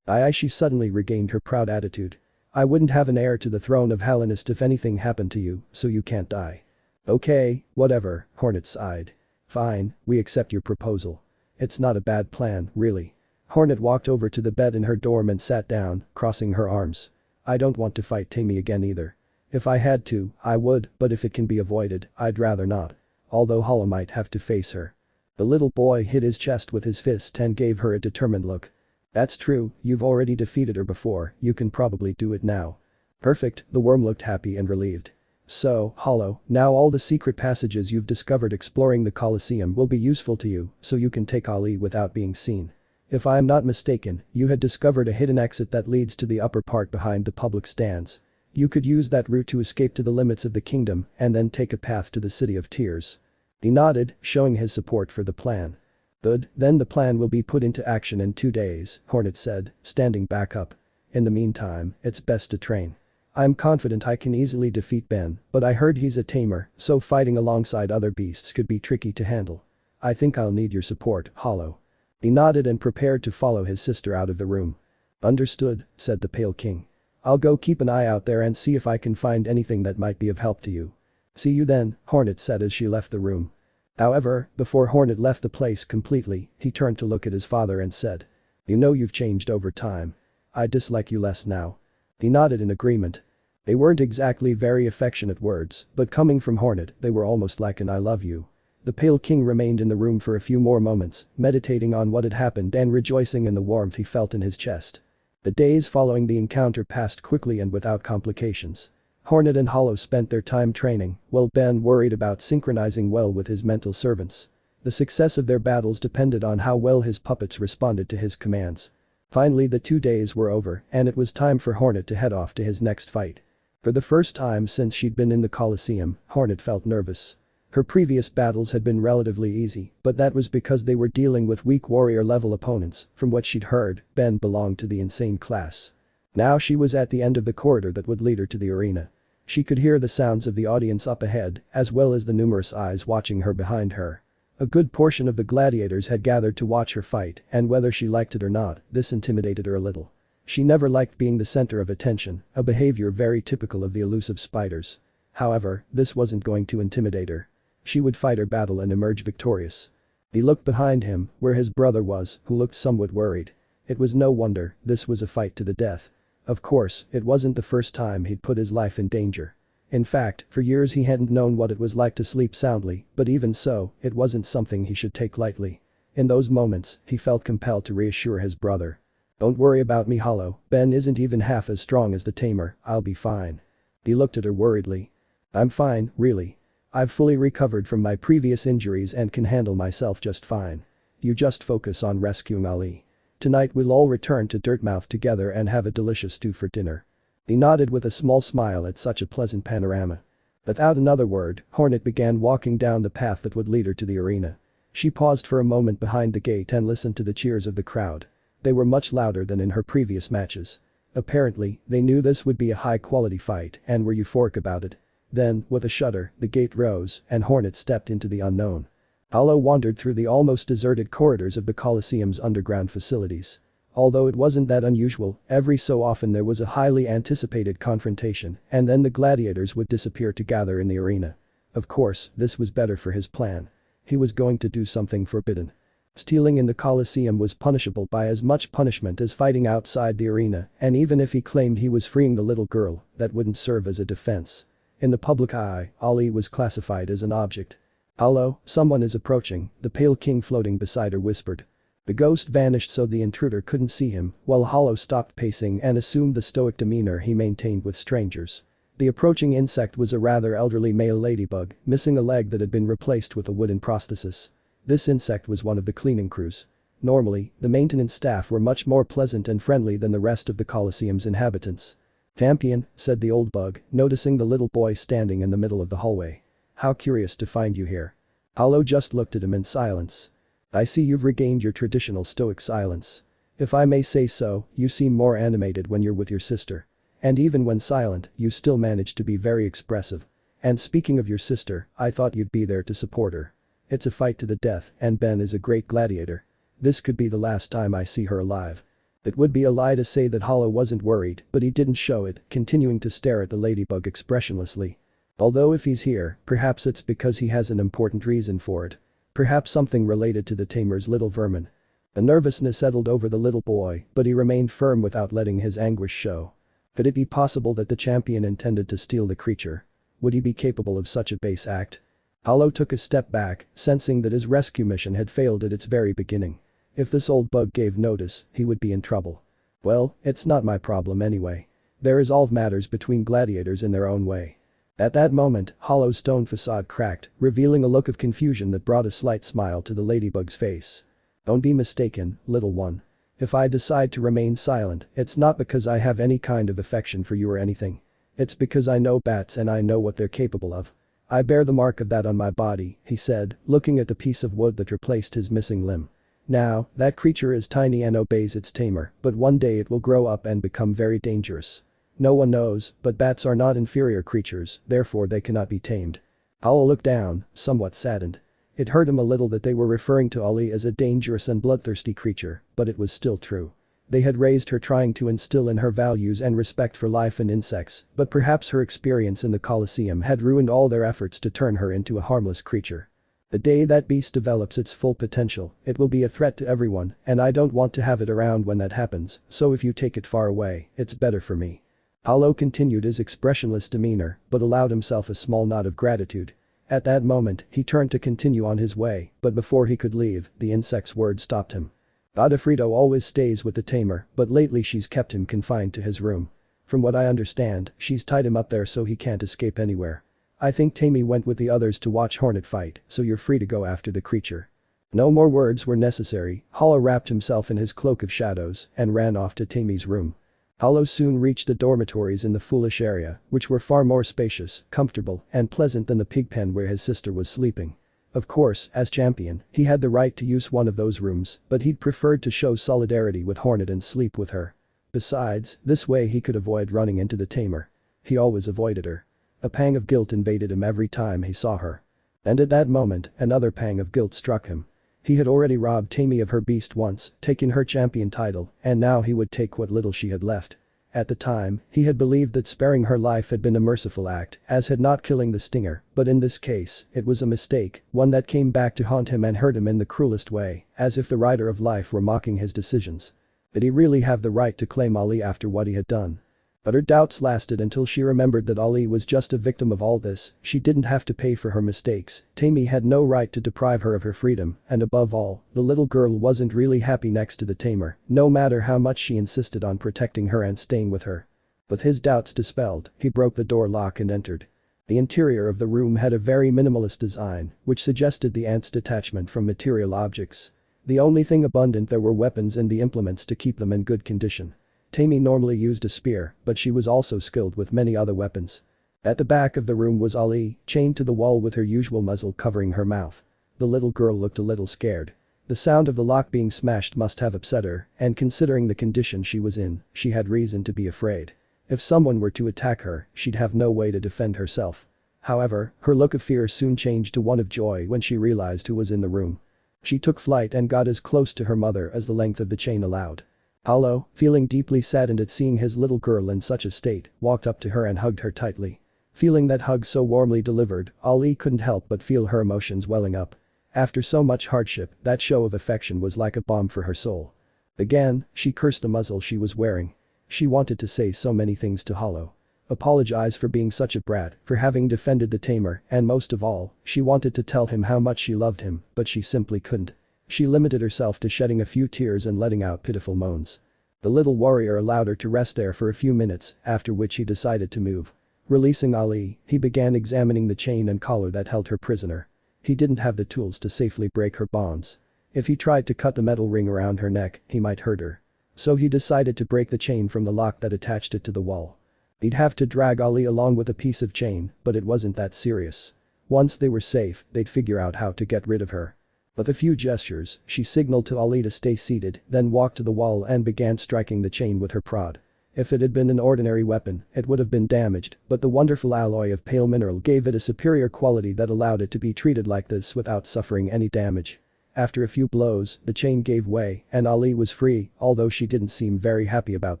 She suddenly regained her proud attitude. I wouldn't have an heir to the throne of Hallownest if anything happened to you, so you can't die. Okay, whatever, Hornet sighed. Fine, we accept your proposal. It's not a bad plan, really. Hornet walked over to the bed in her dorm and sat down, crossing her arms. I don't want to fight Tammy again either. If I had to, I would, but if it can be avoided, I'd rather not. Although Hollow might have to face her. The little boy hit his chest with his fist and gave her a determined look. That's true, you've already defeated her before, you can probably do it now. Perfect, the worm looked happy and relieved. So, Hollow, now all the secret passages you've discovered exploring the Coliseum will be useful to you, so you can take Ali without being seen. If I am not mistaken, you had discovered a hidden exit that leads to the upper part behind the public stands. You could use that route to escape to the limits of the kingdom and then take a path to the City of Tears. He nodded, showing his support for the plan. Good, then the plan will be put into action in 2 days, Hornet said, standing back up. In the meantime, it's best to train. I'm confident I can easily defeat Ben, but I heard he's a tamer, so fighting alongside other beasts could be tricky to handle. I think I'll need your support, Hollow. He nodded and prepared to follow his sister out of the room. Understood, said the Pale King. I'll go keep an eye out there and see if I can find anything that might be of help to you. See you then, Hornet said as she left the room. However, before Hornet left the place completely, he turned to look at his father and said. You know you've changed over time. I dislike you less now. He nodded in agreement. They weren't exactly very affectionate words, but coming from Hornet, they were almost like an I love you. The Pale King remained in the room for a few more moments, meditating on what had happened and rejoicing in the warmth he felt in his chest. The days following the encounter passed quickly and without complications. Hornet and Hollow spent their time training, while Ben worried about synchronizing well with his mental servants. The success of their battles depended on how well his puppets responded to his commands. Finally the 2 days were over and it was time for Hornet to head off to his next fight. For the first time since she'd been in the coliseum, Hornet felt nervous. Her previous battles had been relatively easy, but that was because they were dealing with weak warrior-level opponents. From what she'd heard, Ben belonged to the insane class. Now she was at the end of the corridor that would lead her to the arena. She could hear the sounds of the audience up ahead, as well as the numerous eyes watching her behind her. A good portion of the gladiators had gathered to watch her fight, and whether she liked it or not, this intimidated her a little. She never liked being the center of attention, a behavior very typical of the elusive spiders. However, this wasn't going to intimidate her. She would fight her battle and emerge victorious. He looked behind him, where his brother was, who looked somewhat worried. It was no wonder, this was a fight to the death. Of course, it wasn't the first time he'd put his life in danger. In fact, for years he hadn't known what it was like to sleep soundly, but even so, it wasn't something he should take lightly. In those moments, he felt compelled to reassure his brother. Don't worry about me, Hollow, Ben isn't even half as strong as the tamer, I'll be fine. He looked at her worriedly. I'm fine, really. I've fully recovered from my previous injuries and can handle myself just fine. You just focus on rescuing Ali. Tonight we'll all return to Dirtmouth together and have a delicious stew for dinner. He nodded with a small smile at such a pleasant panorama. Without another word, Hornet began walking down the path that would lead her to the arena. She paused for a moment behind the gate and listened to the cheers of the crowd. They were much louder than in her previous matches. Apparently, they knew this would be a high-quality fight and were euphoric about it. Then, with a shudder, the gate rose and Hornet stepped into the unknown. Hollow wandered through the almost deserted corridors of the Coliseum's underground facilities. Although it wasn't that unusual, every so often there was a highly anticipated confrontation and then the gladiators would disappear to gather in the arena. Of course, this was better for his plan. He was going to do something forbidden. Stealing in the Coliseum was punishable by as much punishment as fighting outside the arena, and even if he claimed he was freeing the little girl, that wouldn't serve as a defense. In the public eye, Ali was classified as an object. Hollow, someone is approaching, the Pale King floating beside her whispered. The ghost vanished so the intruder couldn't see him, while Hollow stopped pacing and assumed the stoic demeanor he maintained with strangers. The approaching insect was a rather elderly male ladybug, missing a leg that had been replaced with a wooden prosthesis. This insect was one of the cleaning crews. Normally, the maintenance staff were much more pleasant and friendly than the rest of the Coliseum's inhabitants. Champion, said the old bug, noticing the little boy standing in the middle of the hallway. How curious to find you here. Hollow just looked at him in silence. I see you've regained your traditional stoic silence. If I may say so, you seem more animated when you're with your sister. And even when silent, you still manage to be very expressive. And speaking of your sister, I thought you'd be there to support her. It's a fight to the death and Ben is a great gladiator. This could be the last time I see her alive. It would be a lie to say that Hollow wasn't worried, but he didn't show it, continuing to stare at the ladybug expressionlessly. Although if he's here, perhaps it's because he has an important reason for it. Perhaps something related to the tamer's little vermin. The nervousness settled over the little boy, but he remained firm without letting his anguish show. Could it be possible that the champion intended to steal the creature? Would he be capable of such a base act? Hollow took a step back, sensing that his rescue mission had failed at its very beginning. If this old bug gave notice, he would be in trouble. Well, it's not my problem anyway. They resolve matters between gladiators in their own way. At that moment, Hollow's stone facade cracked, revealing a look of confusion that brought a slight smile to the ladybug's face. Don't be mistaken, little one. If I decide to remain silent, it's not because I have any kind of affection for you or anything. It's because I know bats and I know what they're capable of. I bear the mark of that on my body, he said, looking at the piece of wood that replaced his missing limb. Now, that creature is tiny and obeys its tamer, but one day it will grow up and become very dangerous. No one knows, but bats are not inferior creatures, therefore they cannot be tamed. Owl looked down, somewhat saddened. It hurt him a little that they were referring to Ali as a dangerous and bloodthirsty creature, but it was still true. They had raised her trying to instill in her values and respect for life and insects, but perhaps her experience in the coliseum had ruined all their efforts to turn her into a harmless creature. The day that beast develops its full potential, it will be a threat to everyone, and I don't want to have it around when that happens, so if you take it far away, it's better for me. Hollow continued his expressionless demeanor, but allowed himself a small nod of gratitude. At that moment, he turned to continue on his way, but before he could leave, the insect's word stopped him. Godofredo always stays with the tamer, but lately she's kept him confined to his room. From what I understand, she's tied him up there so he can't escape anywhere. I think Tammy went with the others to watch Hornet fight, so you're free to go after the creature. No more words were necessary, Hollow wrapped himself in his cloak of shadows and ran off to Tammy's room. Hollow soon reached the dormitories in the foolish area, which were far more spacious, comfortable, and pleasant than the pigpen where his sister was sleeping. Of course, as champion, he had the right to use one of those rooms, but he'd preferred to show solidarity with Hornet and sleep with her. Besides, this way he could avoid running into the tamer. He always avoided her. A pang of guilt invaded him every time he saw her. And at that moment, another pang of guilt struck him. He had already robbed Tammy of her beast once, taken her champion title, and now he would take what little she had left. At the time, he had believed that sparing her life had been a merciful act, as had not killing the stinger, but in this case, it was a mistake, one that came back to haunt him and hurt him in the cruelest way, as if the rider of life were mocking his decisions. Did he really have the right to claim Ali after what he had done? But her doubts lasted until she remembered that Ali was just a victim of all this, she didn't have to pay for her mistakes, Tammy had no right to deprive her of her freedom, and above all, the little girl wasn't really happy next to the tamer, no matter how much she insisted on protecting her and staying with her. With his doubts dispelled, he broke the door lock and entered. The interior of the room had a very minimalist design, which suggested the ant's detachment from material objects. The only thing abundant there were weapons and the implements to keep them in good condition. Tammy normally used a spear, but she was also skilled with many other weapons. At the back of the room was Ali, chained to the wall with her usual muzzle covering her mouth. The little girl looked a little scared. The sound of the lock being smashed must have upset her, and considering the condition she was in, she had reason to be afraid. If someone were to attack her, she'd have no way to defend herself. However, her look of fear soon changed to one of joy when she realized who was in the room. She took flight and got as close to her mother as the length of the chain allowed. Hollow, feeling deeply saddened at seeing his little girl in such a state, walked up to her and hugged her tightly. Feeling that hug so warmly delivered, Ali couldn't help but feel her emotions welling up. After so much hardship, that show of affection was like a balm for her soul. Again, she cursed the muzzle she was wearing. She wanted to say so many things to Hollow. Apologize for being such a brat, for having defended the tamer, and most of all, she wanted to tell him how much she loved him, but she simply couldn't. She limited herself to shedding a few tears and letting out pitiful moans. The little warrior allowed her to rest there for a few minutes, after which he decided to move. Releasing Ali, he began examining the chain and collar that held her prisoner. He didn't have the tools to safely break her bonds. If he tried to cut the metal ring around her neck, he might hurt her. So he decided to break the chain from the lock that attached it to the wall. He'd have to drag Ali along with a piece of chain, but it wasn't that serious. Once they were safe, they'd figure out how to get rid of her. With a few gestures, she signaled to Ali to stay seated, then walked to the wall and began striking the chain with her prod. If it had been an ordinary weapon, it would have been damaged, but the wonderful alloy of pale mineral gave it a superior quality that allowed it to be treated like this without suffering any damage. After a few blows, the chain gave way, and Ali was free, although she didn't seem very happy about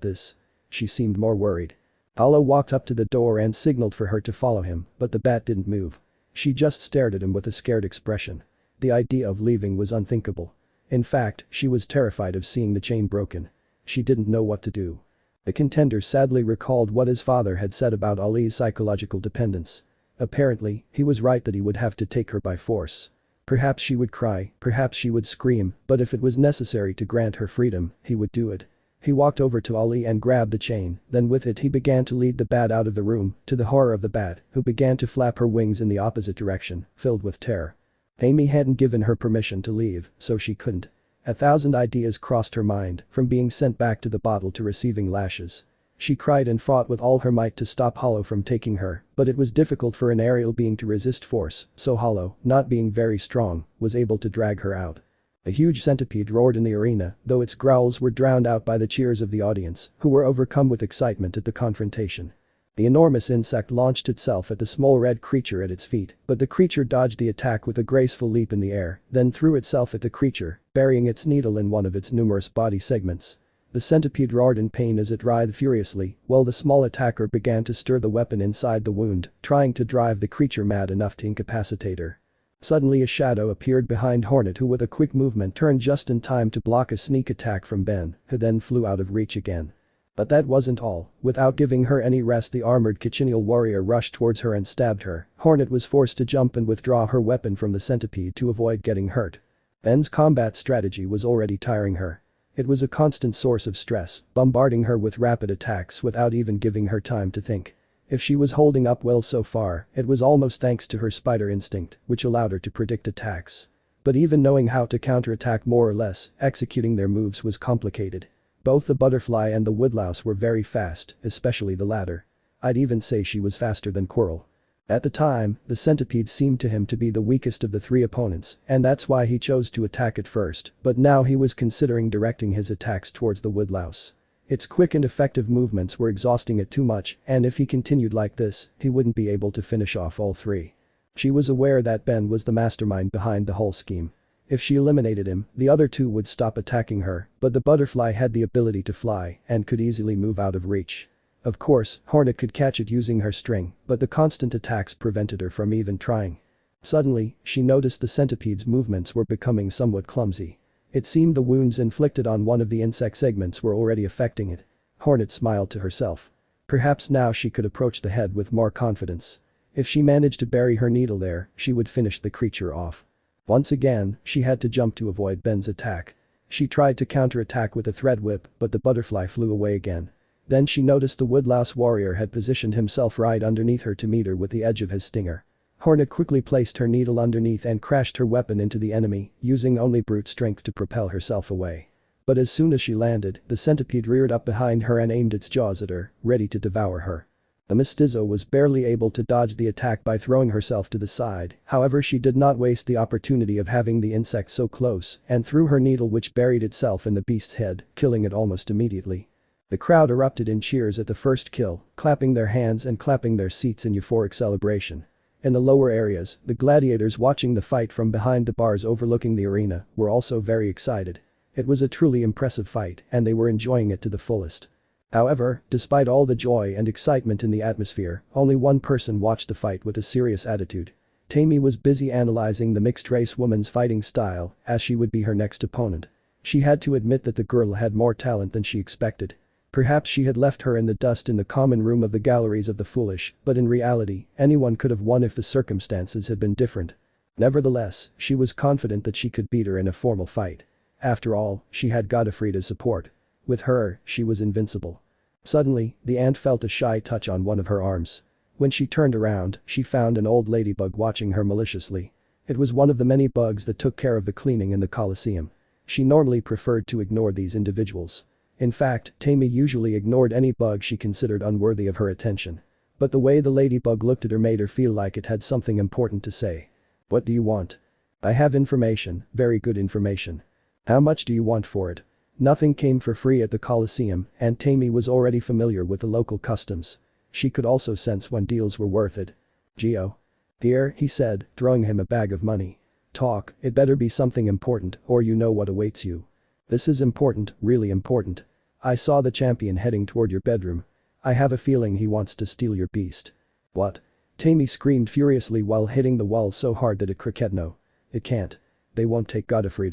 this. She seemed more worried. Hollow walked up to the door and signaled for her to follow him, but the bat didn't move. She just stared at him with a scared expression. The idea of leaving was unthinkable. In fact, she was terrified of seeing the chain broken. She didn't know what to do. The contender sadly recalled what his father had said about Ali's psychological dependence. Apparently, he was right that he would have to take her by force. Perhaps she would cry, perhaps she would scream, but if it was necessary to grant her freedom, he would do it. He walked over to Ali and grabbed the chain, then with it he began to lead the bat out of the room, to the horror of the bat, who began to flap her wings in the opposite direction, filled with terror. Amy hadn't given her permission to leave, so she couldn't. 1,000 ideas crossed her mind, from being sent back to the bottle to receiving lashes. She cried and fought with all her might to stop Hollow from taking her, but it was difficult for an aerial being to resist force, so Hollow, not being very strong, was able to drag her out. A huge centipede roared in the arena, though its growls were drowned out by the cheers of the audience, who were overcome with excitement at the confrontation. The enormous insect launched itself at the small red creature at its feet, but the creature dodged the attack with a graceful leap in the air, then threw itself at the creature, burying its needle in one of its numerous body segments. The centipede roared in pain as it writhed furiously, while the small attacker began to stir the weapon inside the wound, trying to drive the creature mad enough to incapacitate her. Suddenly a shadow appeared behind Hornet, who with a quick movement turned just in time to block a sneak attack from Ben, who then flew out of reach again. But that wasn't all. Without giving her any rest, the armored cochineal warrior rushed towards her and stabbed her. Hornet was forced to jump and withdraw her weapon from the centipede to avoid getting hurt. Ben's combat strategy was already tiring her. It was a constant source of stress, bombarding her with rapid attacks without even giving her time to think. If she was holding up well so far, it was almost thanks to her spider instinct, which allowed her to predict attacks. But even knowing how to counterattack more or less, executing their moves was complicated. Both the butterfly and the woodlouse were very fast, especially the latter. I'd even say she was faster than Quirrell. At the time, the centipede seemed to him to be the weakest of the three opponents, and that's why he chose to attack it first, but now he was considering directing his attacks towards the woodlouse. Its quick and effective movements were exhausting it too much, and if he continued like this, he wouldn't be able to finish off all three. She was aware that Ben was the mastermind behind the whole scheme. If she eliminated him, the other two would stop attacking her, but the butterfly had the ability to fly and could easily move out of reach. Of course, Hornet could catch it using her string, but the constant attacks prevented her from even trying. Suddenly, she noticed the centipede's movements were becoming somewhat clumsy. It seemed the wounds inflicted on one of the insect segments were already affecting it. Hornet smiled to herself. Perhaps now she could approach the head with more confidence. If she managed to bury her needle there, she would finish the creature off. Once again, she had to jump to avoid Ben's attack. She tried to counterattack with a thread whip, but the butterfly flew away again. Then she noticed the woodlouse warrior had positioned himself right underneath her to meet her with the edge of his stinger. Hornet quickly placed her needle underneath and crashed her weapon into the enemy, using only brute strength to propel herself away. But as soon as she landed, the centipede reared up behind her and aimed its jaws at her, ready to devour her. The mestizo was barely able to dodge the attack by throwing herself to the side, however she did not waste the opportunity of having the insect so close and threw her needle, which buried itself in the beast's head, killing it almost immediately. The crowd erupted in cheers at the first kill, clapping their hands and clapping their seats in euphoric celebration. In the lower areas, the gladiators watching the fight from behind the bars overlooking the arena were also very excited. It was a truly impressive fight and they were enjoying it to the fullest. However, despite all the joy and excitement in the atmosphere, only one person watched the fight with a serious attitude. Tammy was busy analyzing the mixed-race woman's fighting style, as she would be her next opponent. She had to admit that the girl had more talent than she expected. Perhaps she had left her in the dust in the common room of the galleries of the foolish, but in reality, anyone could have won if the circumstances had been different. Nevertheless, she was confident that she could beat her in a formal fight. After all, she had Godfrey to support. With her, she was invincible. Suddenly, the ant felt a shy touch on one of her arms. When she turned around, she found an old ladybug watching her maliciously. It was one of the many bugs that took care of the cleaning in the coliseum. She normally preferred to ignore these individuals. In fact, Tammy usually ignored any bug she considered unworthy of her attention. But the way the ladybug looked at her made her feel like it had something important to say. "What do you want?" "I have information, very good information." "How much do you want for it?" Nothing came for free at the Coliseum, and Tammy was already familiar with the local customs. She could also sense when deals were worth it. "Geo." "Here," he said, throwing him a bag of money. "Talk, it better be something important or you know what awaits you." "This is important, really important. I saw the champion heading toward your bedroom. I have a feeling he wants to steal your beast." "What?" Tammy screamed furiously while hitting the wall so hard that it cracked. "No. It can't. They won't take Godfrey.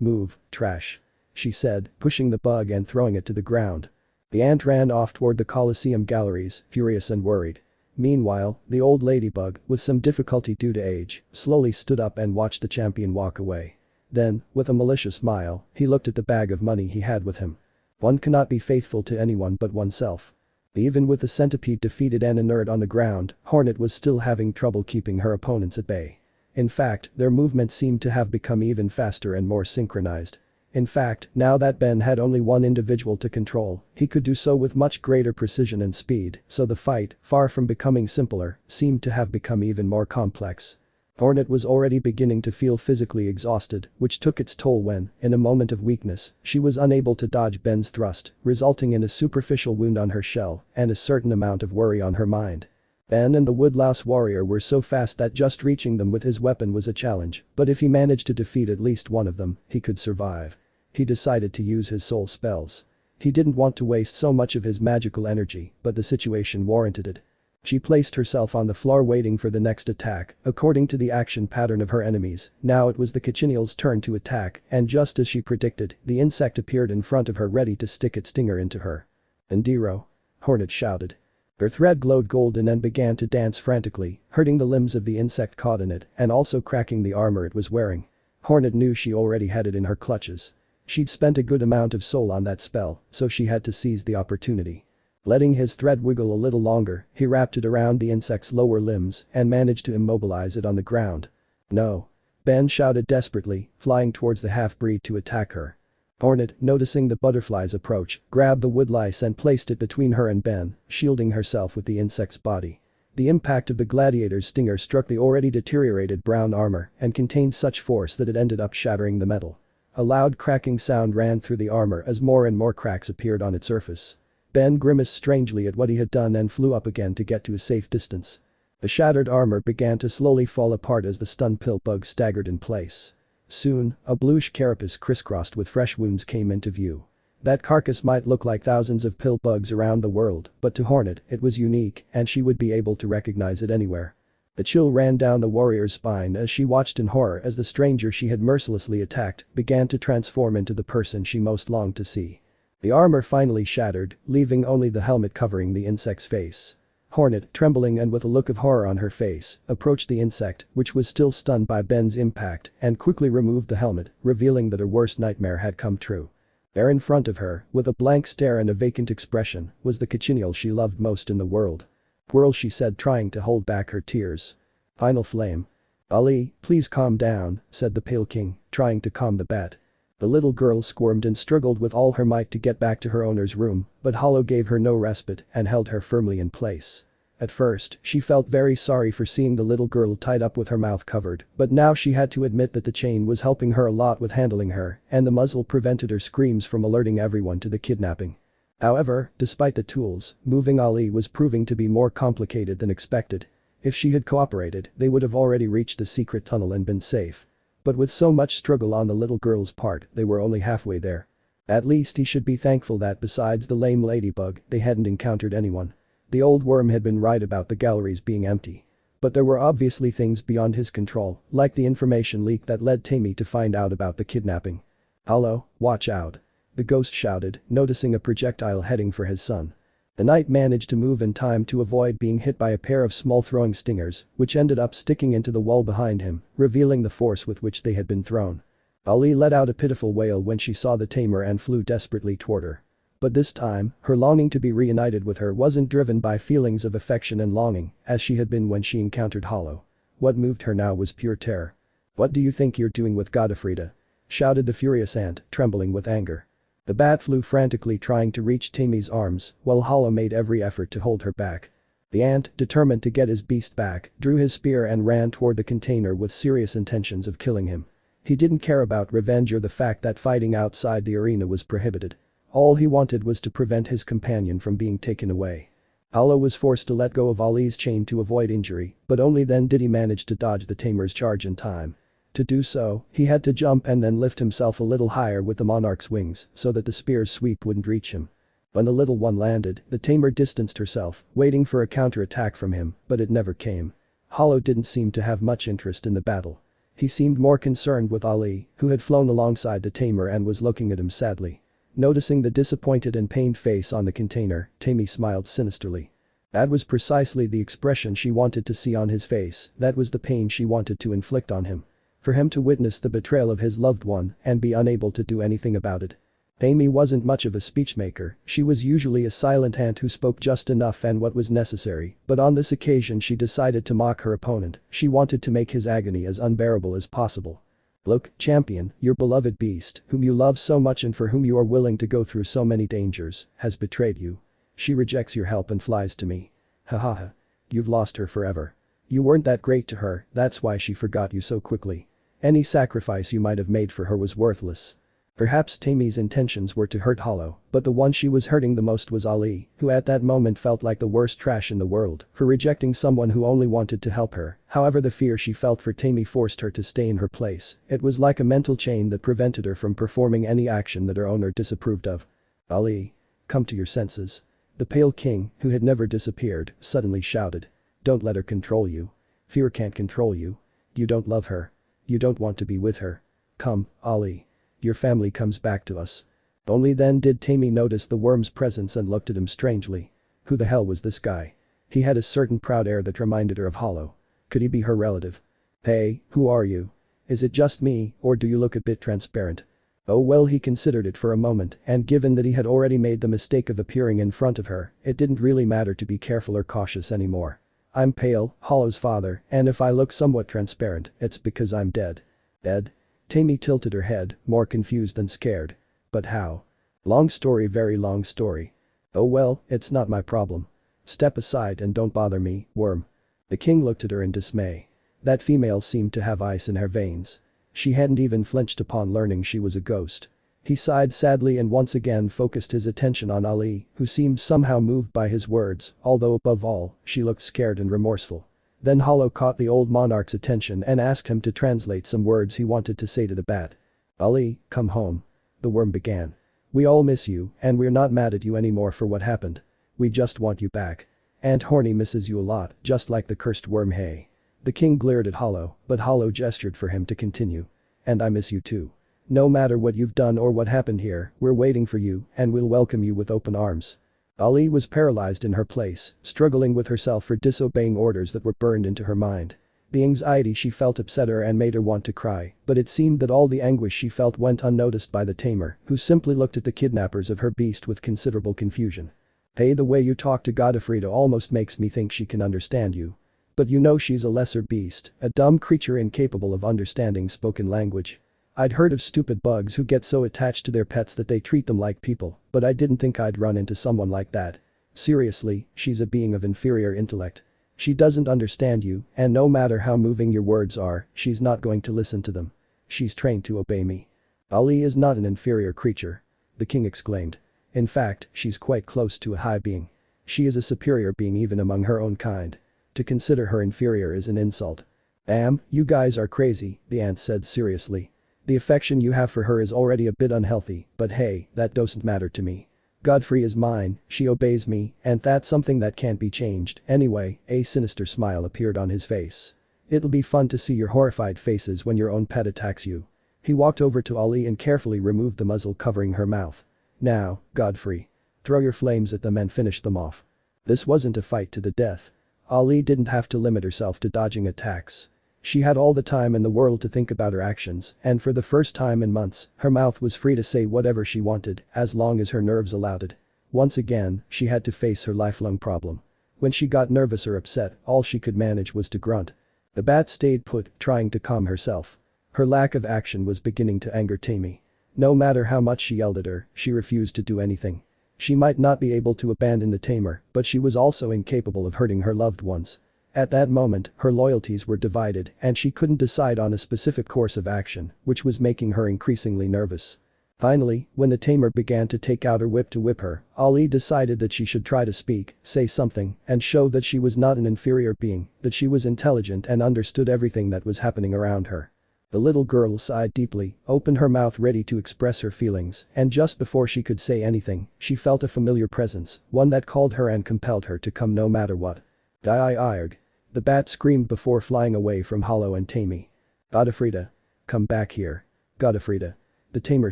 Move, trash," she said, pushing the bug and throwing it to the ground. The ant ran off toward the Coliseum galleries, furious and worried. Meanwhile, the old ladybug, with some difficulty due to age, slowly stood up and watched the champion walk away. Then, with a malicious smile, he looked at the bag of money he had with him. One cannot be faithful to anyone but oneself. Even with the centipede defeated and inert on the ground, Hornet was still having trouble keeping her opponents at bay. In fact, their movements seemed to have become even faster and more synchronized. In fact, now that Ben had only one individual to control, he could do so with much greater precision and speed, so the fight, far from becoming simpler, seemed to have become even more complex. Hornet was already beginning to feel physically exhausted, which took its toll when, in a moment of weakness, she was unable to dodge Ben's thrust, resulting in a superficial wound on her shell and a certain amount of worry on her mind. Ben and the woodlouse warrior were so fast that just reaching them with his weapon was a challenge, but if he managed to defeat at least one of them, he could survive. He decided to use his soul spells. He didn't want to waste so much of his magical energy, but the situation warranted it. She placed herself on the floor waiting for the next attack, according to the action pattern of her enemies. Now it was the cochineal's turn to attack, and just as she predicted, the insect appeared in front of her ready to stick its stinger into her. "Indiro!" Hornet shouted. Her thread glowed golden and began to dance frantically, hurting the limbs of the insect caught in it and also cracking the armor it was wearing. Hornet knew she already had it in her clutches. She'd spent a good amount of soul on that spell, so she had to seize the opportunity. Letting his thread wiggle a little longer, he wrapped it around the insect's lower limbs and managed to immobilize it on the ground. "No!" Ben shouted desperately, flying towards the half-breed to attack her. Hornet, noticing the butterfly's approach, grabbed the woodlice and placed it between her and Ben, shielding herself with the insect's body. The impact of the gladiator's stinger struck the already deteriorated brown armor and contained such force that it ended up shattering the metal. A loud cracking sound ran through the armor as more and more cracks appeared on its surface. Ben grimaced strangely at what he had done and flew up again to get to a safe distance. The shattered armor began to slowly fall apart as the stunned pill bug staggered in place. Soon, a bluish carapace crisscrossed with fresh wounds came into view. That carcass might look like thousands of pill bugs around the world, but to Hornet, it was unique and she would be able to recognize it anywhere. The chill ran down the warrior's spine as she watched in horror as the stranger she had mercilessly attacked began to transform into the person she most longed to see. The armor finally shattered, leaving only the helmet covering the insect's face. Hornet, trembling and with a look of horror on her face, approached the insect, which was still stunned by Ben's impact, and quickly removed the helmet, revealing that her worst nightmare had come true. There in front of her, with a blank stare and a vacant expression, was the cochineal she loved most in the world. "Whirl," she said, trying to hold back her tears. "Final flame." "Ali, please calm down," said the Pale King, trying to calm the bat. The little girl squirmed and struggled with all her might to get back to her owner's room, but Hollow gave her no respite and held her firmly in place. At first, she felt very sorry for seeing the little girl tied up with her mouth covered, but now she had to admit that the chain was helping her a lot with handling her, and the muzzle prevented her screams from alerting everyone to the kidnapping. However, despite the tools, moving Ali was proving to be more complicated than expected. If she had cooperated, they would have already reached the secret tunnel and been safe. But with so much struggle on the little girl's part, they were only halfway there. At least he should be thankful that besides the lame ladybug, they hadn't encountered anyone. The old worm had been right about the galleries being empty. But there were obviously things beyond his control, like the information leak that led Tammy to find out about the kidnapping. "Hollow, watch out," the ghost shouted, noticing a projectile heading for his son. The knight managed to move in time to avoid being hit by a pair of small throwing stingers, which ended up sticking into the wall behind him, revealing the force with which they had been thrown. Ali let out a pitiful wail when she saw the tamer and flew desperately toward her. But this time, her longing to be reunited with her wasn't driven by feelings of affection and longing, as she had been when she encountered Hollow. What moved her now was pure terror. "What do you think you're doing with Godofrida?" shouted the furious ant, trembling with anger. The bat flew frantically trying to reach Tammy's arms, while Hollow made every effort to hold her back. The ant, determined to get his beast back, drew his spear and ran toward the container with serious intentions of killing him. He didn't care about revenge or the fact that fighting outside the arena was prohibited. All he wanted was to prevent his companion from being taken away. Hollow was forced to let go of Ali's chain to avoid injury, but only then did he manage to dodge the tamer's charge in time. To do so, he had to jump and then lift himself a little higher with the monarch's wings so that the spear's sweep wouldn't reach him. When the little one landed, the tamer distanced herself, waiting for a counterattack from him, but it never came. Hollow didn't seem to have much interest in the battle. He seemed more concerned with Ali, who had flown alongside the tamer and was looking at him sadly. Noticing the disappointed and pained face on the container, Tammy smiled sinisterly. That was precisely the expression she wanted to see on his face, that was the pain she wanted to inflict on him. For him to witness the betrayal of his loved one and be unable to do anything about it. Tammy wasn't much of a speechmaker, she was usually a silent ant who spoke just enough and what was necessary, but on this occasion she decided to mock her opponent, she wanted to make his agony as unbearable as possible. "Look, champion, your beloved beast, whom you love so much and for whom you are willing to go through so many dangers, has betrayed you. She rejects your help and flies to me. Ha ha ha. You've lost her forever. You weren't that great to her, that's why she forgot you so quickly. Any sacrifice you might have made for her was worthless." Perhaps Tammy's intentions were to hurt Hollow, but the one she was hurting the most was Ali, who at that moment felt like the worst trash in the world for rejecting someone who only wanted to help her. However, the fear she felt for Tammy forced her to stay in her place. It was like a mental chain that prevented her from performing any action that her owner disapproved of. Ali. Come to your senses. The pale king, who had never disappeared, suddenly shouted. Don't let her control you. Fear can't control you. You don't love her. You don't want to be with her. Come, Ali. Your family comes back to us. Only then did Tammy notice the worm's presence and looked at him strangely. Who the hell was this guy? He had a certain proud air that reminded her of Hollow. Could he be her relative? Hey, who are you? Is it just me, or do you look a bit transparent? Oh well, he considered it for a moment, and given that he had already made the mistake of appearing in front of her, it didn't really matter to be careful or cautious anymore. I'm Pale, Hollow's father, and if I look somewhat transparent, it's because I'm dead. Dead? Tammy tilted her head, more confused than scared. But how? Long story, very long story. Oh well, it's not my problem. Step aside and don't bother me, worm. The king looked at her in dismay. That female seemed to have ice in her veins. She hadn't even flinched upon learning she was a ghost. He sighed sadly and once again focused his attention on Ali, who seemed somehow moved by his words, although above all, she looked scared and remorseful. Then Hollow caught the old monarch's attention and asked him to translate some words he wanted to say to the bat. Ali, come home. The worm began. We all miss you, and we're not mad at you anymore for what happened. We just want you back. Aunt Horny misses you a lot, just like the cursed worm, hey. The king glared at Hollow, but Hollow gestured for him to continue. And I miss you too. No matter what you've done or what happened here, we're waiting for you and we'll welcome you with open arms. Ali was paralyzed in her place, struggling with herself for disobeying orders that were burned into her mind. The anxiety she felt upset her and made her want to cry, but it seemed that all the anguish she felt went unnoticed by the tamer, who simply looked at the kidnappers of her beast with considerable confusion. Hey, the way you talk to Godfrida almost makes me think she can understand you. But you know she's a lesser beast, a dumb creature incapable of understanding spoken language. I'd heard of stupid bugs who get so attached to their pets that they treat them like people, but I didn't think I'd run into someone like that. Seriously, she's a being of inferior intellect. She doesn't understand you, and no matter how moving your words are, she's not going to listen to them. She's trained to obey me. Ali is not an inferior creature. The king exclaimed. In fact, she's quite close to a high being. She is a superior being even among her own kind. To consider her inferior is an insult. You guys are crazy, the ant said seriously. The affection you have for her is already a bit unhealthy, but hey, that doesn't matter to me. Godfrey is mine, she obeys me, and that's something that can't be changed. Anyway, a sinister smile appeared on his face. It'll be fun to see your horrified faces when your own pet attacks you. He walked over to Ali and carefully removed the muzzle covering her mouth. Now, Godfrey. Throw your flames at them and finish them off. This wasn't a fight to the death. Ali didn't have to limit herself to dodging attacks. She had all the time in the world to think about her actions, and for the first time in months, her mouth was free to say whatever she wanted, as long as her nerves allowed it. Once again, she had to face her lifelong problem. When she got nervous or upset, all she could manage was to grunt. The bat stayed put, trying to calm herself. Her lack of action was beginning to anger Tammy. No matter how much she yelled at her, she refused to do anything. She might not be able to abandon the tamer, but she was also incapable of hurting her loved ones. At that moment, her loyalties were divided and she couldn't decide on a specific course of action, which was making her increasingly nervous. Finally, when the tamer began to take out her whip to whip her, Ali decided that she should try to speak, say something, and show that she was not an inferior being, that she was intelligent and understood everything that was happening around her. The little girl sighed deeply, opened her mouth ready to express her feelings, and just before she could say anything, she felt a familiar presence, one that called her and compelled her to come no matter what. Die-irg. The bat screamed before flying away from Hollow and Tammy. Godfrida. Come back here. Godfrida. The tamer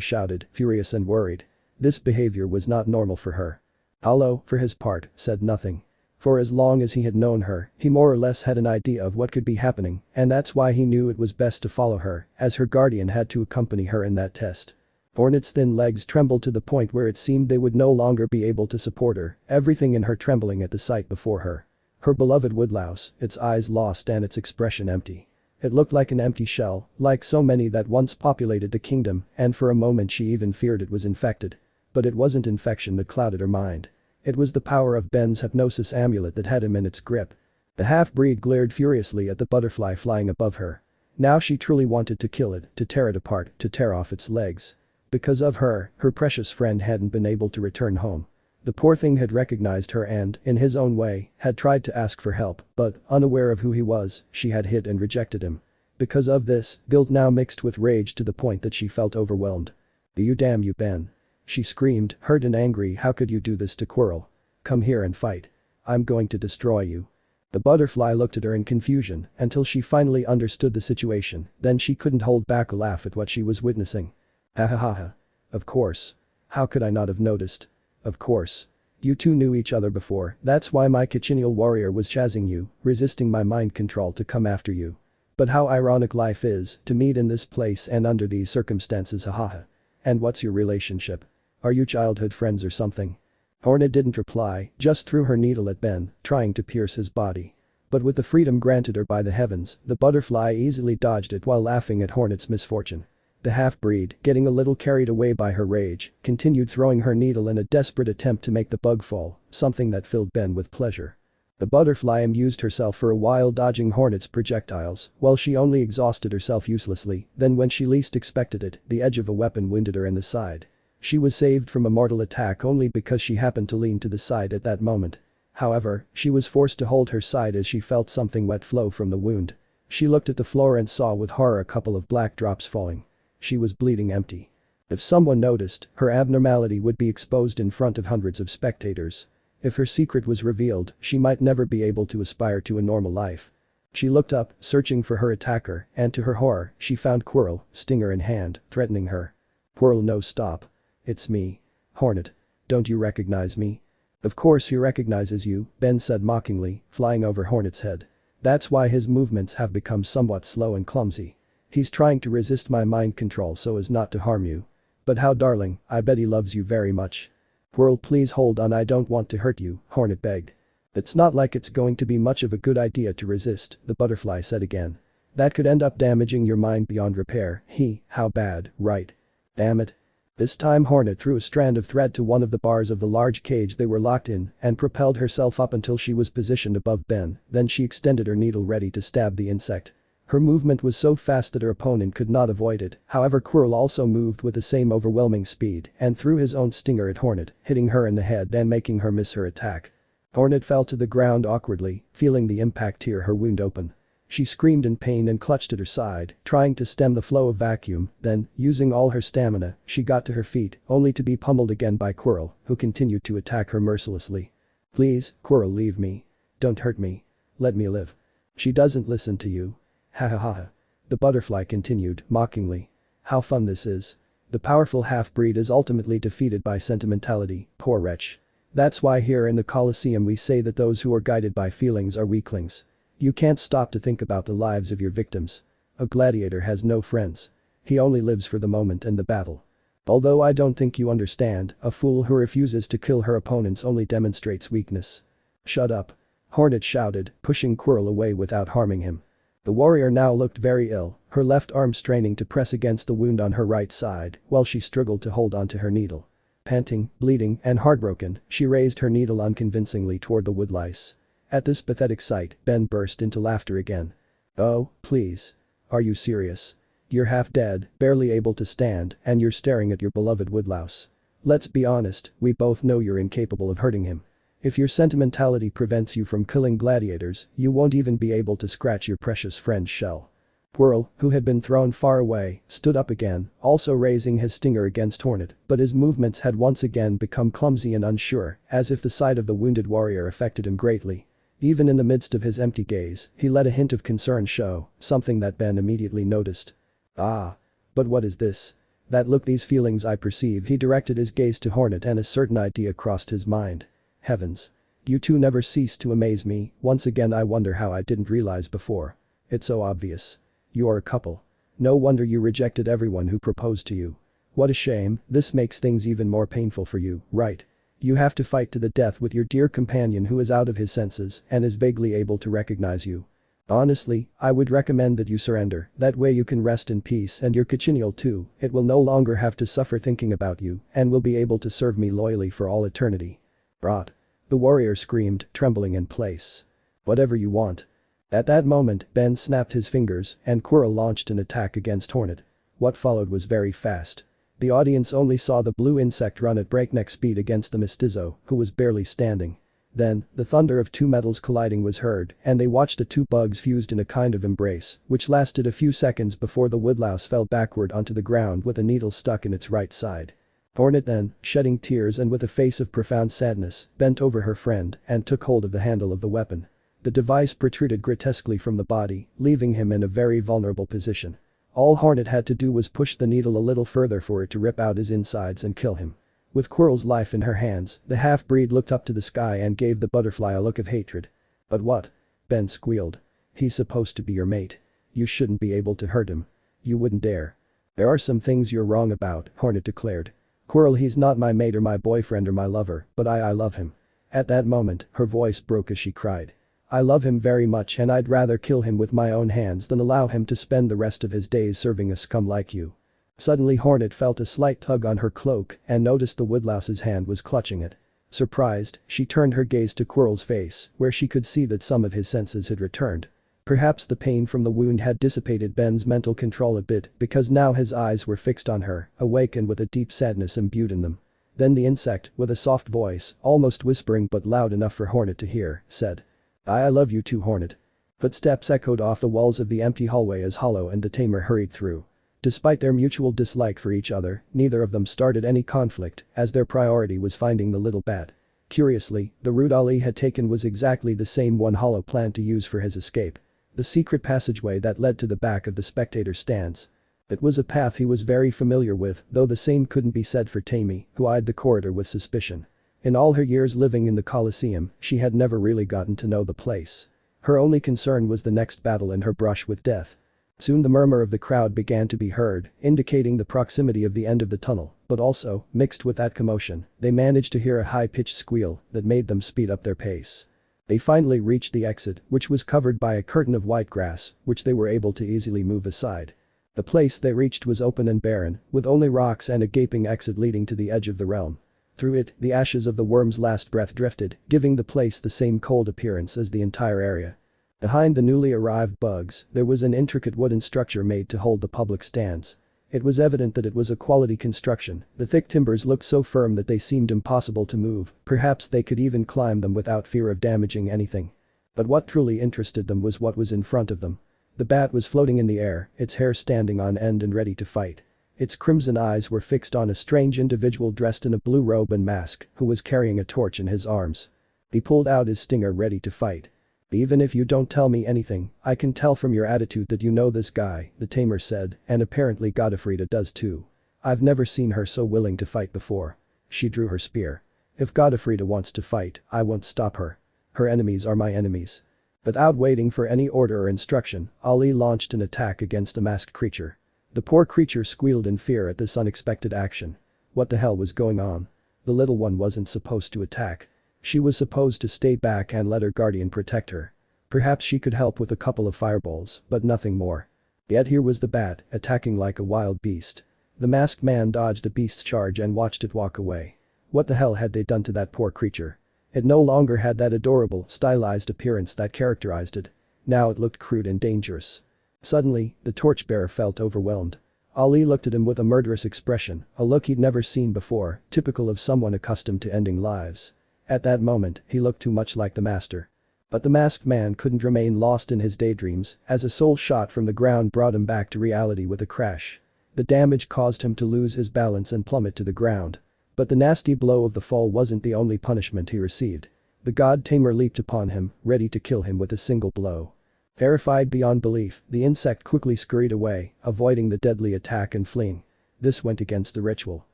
shouted, furious and worried. This behavior was not normal for her. Hollow, for his part, said nothing. For as long as he had known her, he more or less had an idea of what could be happening, and that's why he knew it was best to follow her, as her guardian had to accompany her in that test. Hornet's thin legs trembled to the point where it seemed they would no longer be able to support her, everything in her trembling at the sight before her. Her beloved woodlouse, its eyes lost and its expression empty. It looked like an empty shell, like so many that once populated the kingdom, and for a moment she even feared it was infected. But it wasn't infection that clouded her mind. It was the power of Ben's hypnosis amulet that had him in its grip. The half-breed glared furiously at the butterfly flying above her. Now she truly wanted to kill it, to tear it apart, to tear off its legs. Because of her, her precious friend hadn't been able to return home. The poor thing had recognized her and, in his own way, had tried to ask for help, but, unaware of who he was, she had hit and rejected him. Because of this, guilt now mixed with rage to the point that she felt overwhelmed. You damn you, Ben. She screamed, hurt and angry. How could you do this to Quirrell? Come here and fight. I'm going to destroy you. The butterfly looked at her in confusion until she finally understood the situation, then she couldn't hold back a laugh at what she was witnessing. Ha ha ha ha. Of course. How could I not have noticed? Of course. You two knew each other before, that's why my cochineal warrior was chasing you, resisting my mind control to come after you. But how ironic life is, to meet in this place and under these circumstances, hahaha. And what's your relationship? Are you childhood friends or something? Hornet didn't reply, just threw her needle at Ben, trying to pierce his body. But with the freedom granted her by the heavens, the butterfly easily dodged it while laughing at Hornet's misfortune. The half-breed, getting a little carried away by her rage, continued throwing her needle in a desperate attempt to make the bug fall, something that filled Ben with pleasure. The butterfly amused herself for a while dodging Hornet's projectiles, while she only exhausted herself uselessly, then when she least expected it, the edge of a weapon wounded her in the side. She was saved from a mortal attack only because she happened to lean to the side at that moment. However, she was forced to hold her side as she felt something wet flow from the wound. She looked at the floor and saw with horror a couple of black drops falling. She was bleeding empty. If someone noticed, her abnormality would be exposed in front of hundreds of spectators. If her secret was revealed, she might never be able to aspire to a normal life. She looked up, searching for her attacker, and to her horror, she found Quirrell, stinger in hand, threatening her. Quirrell, no, stop. It's me. Hornet. Don't you recognize me? Of course he recognizes you, Ben said mockingly, flying over Hornet's head. That's why his movements have become somewhat slow and clumsy. He's trying to resist my mind control so as not to harm you. But how darling, I bet he loves you very much. Quirrell, please hold on, I don't want to hurt you, Hornet begged. It's not like it's going to be much of a good idea to resist, the butterfly said again. That could end up damaging your mind beyond repair. How bad, right? Damn it. This time Hornet threw a strand of thread to one of the bars of the large cage they were locked in and propelled herself up until she was positioned above Ben, then she extended her needle ready to stab the insect. Her movement was so fast that her opponent could not avoid it, however Quirrell also moved with the same overwhelming speed and threw his own stinger at Hornet, hitting her in the head and making her miss her attack. Hornet fell to the ground awkwardly, feeling the impact tear her wound open. She screamed in pain and clutched at her side, trying to stem the flow of vacuum, then, using all her stamina, she got to her feet, only to be pummeled again by Quirrell, who continued to attack her mercilessly. Please, Quirrell, leave me. Don't hurt me. Let me live. She doesn't listen to you. Ha ha ha. The butterfly continued, mockingly. How fun this is. The powerful half-breed is ultimately defeated by sentimentality, poor wretch. That's why here in the coliseum we say that those who are guided by feelings are weaklings. You can't stop to think about the lives of your victims. A gladiator has no friends. He only lives for the moment and the battle. Although I don't think you understand, a fool who refuses to kill her opponents only demonstrates weakness. Shut up. Hornet shouted, pushing Quirrell away without harming him. The warrior now looked very ill, her left arm straining to press against the wound on her right side while she struggled to hold onto her needle. Panting, bleeding, and heartbroken, she raised her needle unconvincingly toward the woodlice. At this pathetic sight, Ben burst into laughter again. Oh, please. Are you serious? You're half dead, barely able to stand, and you're staring at your beloved woodlouse. Let's be honest, we both know you're incapable of hurting him. If your sentimentality prevents you from killing gladiators, you won't even be able to scratch your precious friend's shell. Quirrell, who had been thrown far away, stood up again, also raising his stinger against Hornet, but his movements had once again become clumsy and unsure, as if the sight of the wounded warrior affected him greatly. Even in the midst of his empty gaze, he let a hint of concern show, something that Ben immediately noticed. Ah. But what is this? That look, these feelings I perceive. He directed his gaze to Hornet and a certain idea crossed his mind. Heavens. You two never cease to amaze me, once again I wonder how I didn't realize before. It's so obvious. You're a couple. No wonder you rejected everyone who proposed to you. What a shame, this makes things even more painful for you, right? You have to fight to the death with your dear companion who is out of his senses and is vaguely able to recognize you. Honestly, I would recommend that you surrender, that way you can rest in peace and your cochineal too, it will no longer have to suffer thinking about you and will be able to serve me loyally for all eternity. Rot. The warrior screamed, trembling in place. Whatever you want. At that moment, Ben snapped his fingers and Quirrell launched an attack against Hornet. What followed was very fast. The audience only saw the blue insect run at breakneck speed against the mestizo, who was barely standing. Then, the thunder of two metals colliding was heard and they watched the two bugs fused in a kind of embrace, which lasted a few seconds before the woodlouse fell backward onto the ground with a needle stuck in its right side. Hornet then, shedding tears and with a face of profound sadness, bent over her friend and took hold of the handle of the weapon. The device protruded grotesquely from the body, leaving him in a very vulnerable position. All Hornet had to do was push the needle a little further for it to rip out his insides and kill him. With Quirrell's life in her hands, the half-breed looked up to the sky and gave the butterfly a look of hatred. "But what?" Ben squealed. "He's supposed to be your mate. You shouldn't be able to hurt him. You wouldn't dare." "There are some things you're wrong about," Hornet declared. "Quirrell, he's not my mate or my boyfriend or my lover, but I love him." At that moment, her voice broke as she cried. "I love him very much and I'd rather kill him with my own hands than allow him to spend the rest of his days serving a scum like you." Suddenly Hornet felt a slight tug on her cloak and noticed the woodlouse's hand was clutching it. Surprised, she turned her gaze to Quirrell's face, where she could see that some of his senses had returned. Perhaps the pain from the wound had dissipated Ben's mental control a bit because now his eyes were fixed on her, awake and with a deep sadness imbued in them. Then the insect, with a soft voice, almost whispering but loud enough for Hornet to hear, said, "I love you too, Hornet." Footsteps echoed off the walls of the empty hallway as Hollow and the tamer hurried through. Despite their mutual dislike for each other, neither of them started any conflict, as their priority was finding the little bat. Curiously, the route Ali had taken was exactly the same one Hollow planned to use for his escape. The secret passageway that led to the back of the spectator stands. It was a path he was very familiar with, though the same couldn't be said for Tammy, who eyed the corridor with suspicion. In all her years living in the coliseum, she had never really gotten to know the place. Her only concern was the next battle and her brush with death. Soon the murmur of the crowd began to be heard, indicating the proximity of the end of the tunnel, but also, mixed with that commotion, they managed to hear a high-pitched squeal that made them speed up their pace. They finally reached the exit, which was covered by a curtain of white grass, which they were able to easily move aside. The place they reached was open and barren, with only rocks and a gaping exit leading to the edge of the realm. Through it, the ashes of the worm's last breath drifted, giving the place the same cold appearance as the entire area. Behind the newly arrived bugs, there was an intricate wooden structure made to hold the public stands. It was evident that it was a quality construction, the thick timbers looked so firm that they seemed impossible to move, perhaps they could even climb them without fear of damaging anything. But what truly interested them was what was in front of them. The bat was floating in the air, its hair standing on end and ready to fight. Its crimson eyes were fixed on a strange individual dressed in a blue robe and mask, who was carrying a torch in his arms. He pulled out his stinger ready to fight. "Even if you don't tell me anything, I can tell from your attitude that you know this guy," the tamer said, and apparently Godofrida does too. "I've never seen her so willing to fight before." She drew her spear. "If Godofrida wants to fight, I won't stop her. Her enemies are my enemies." Without waiting for any order or instruction, Ali launched an attack against the masked creature. The poor creature squealed in fear at this unexpected action. What the hell was going on? The little one wasn't supposed to attack. She was supposed to stay back and let her guardian protect her. Perhaps she could help with a couple of fireballs, but nothing more. Yet here was the bat, attacking like a wild beast. The masked man dodged the beast's charge and watched it walk away. What the hell had they done to that poor creature? It no longer had that adorable, stylized appearance that characterized it. Now it looked crude and dangerous. Suddenly, the torchbearer felt overwhelmed. Ali looked at him with a murderous expression, a look he'd never seen before, typical of someone accustomed to ending lives. At that moment, he looked too much like the master. But the masked man couldn't remain lost in his daydreams, as a soul shot from the ground brought him back to reality with a crash. The damage caused him to lose his balance and plummet to the ground. But the nasty blow of the fall wasn't the only punishment he received. The god tamer leaped upon him, ready to kill him with a single blow. Terrified beyond belief, the insect quickly scurried away, avoiding the deadly attack and fleeing. This went against the ritual.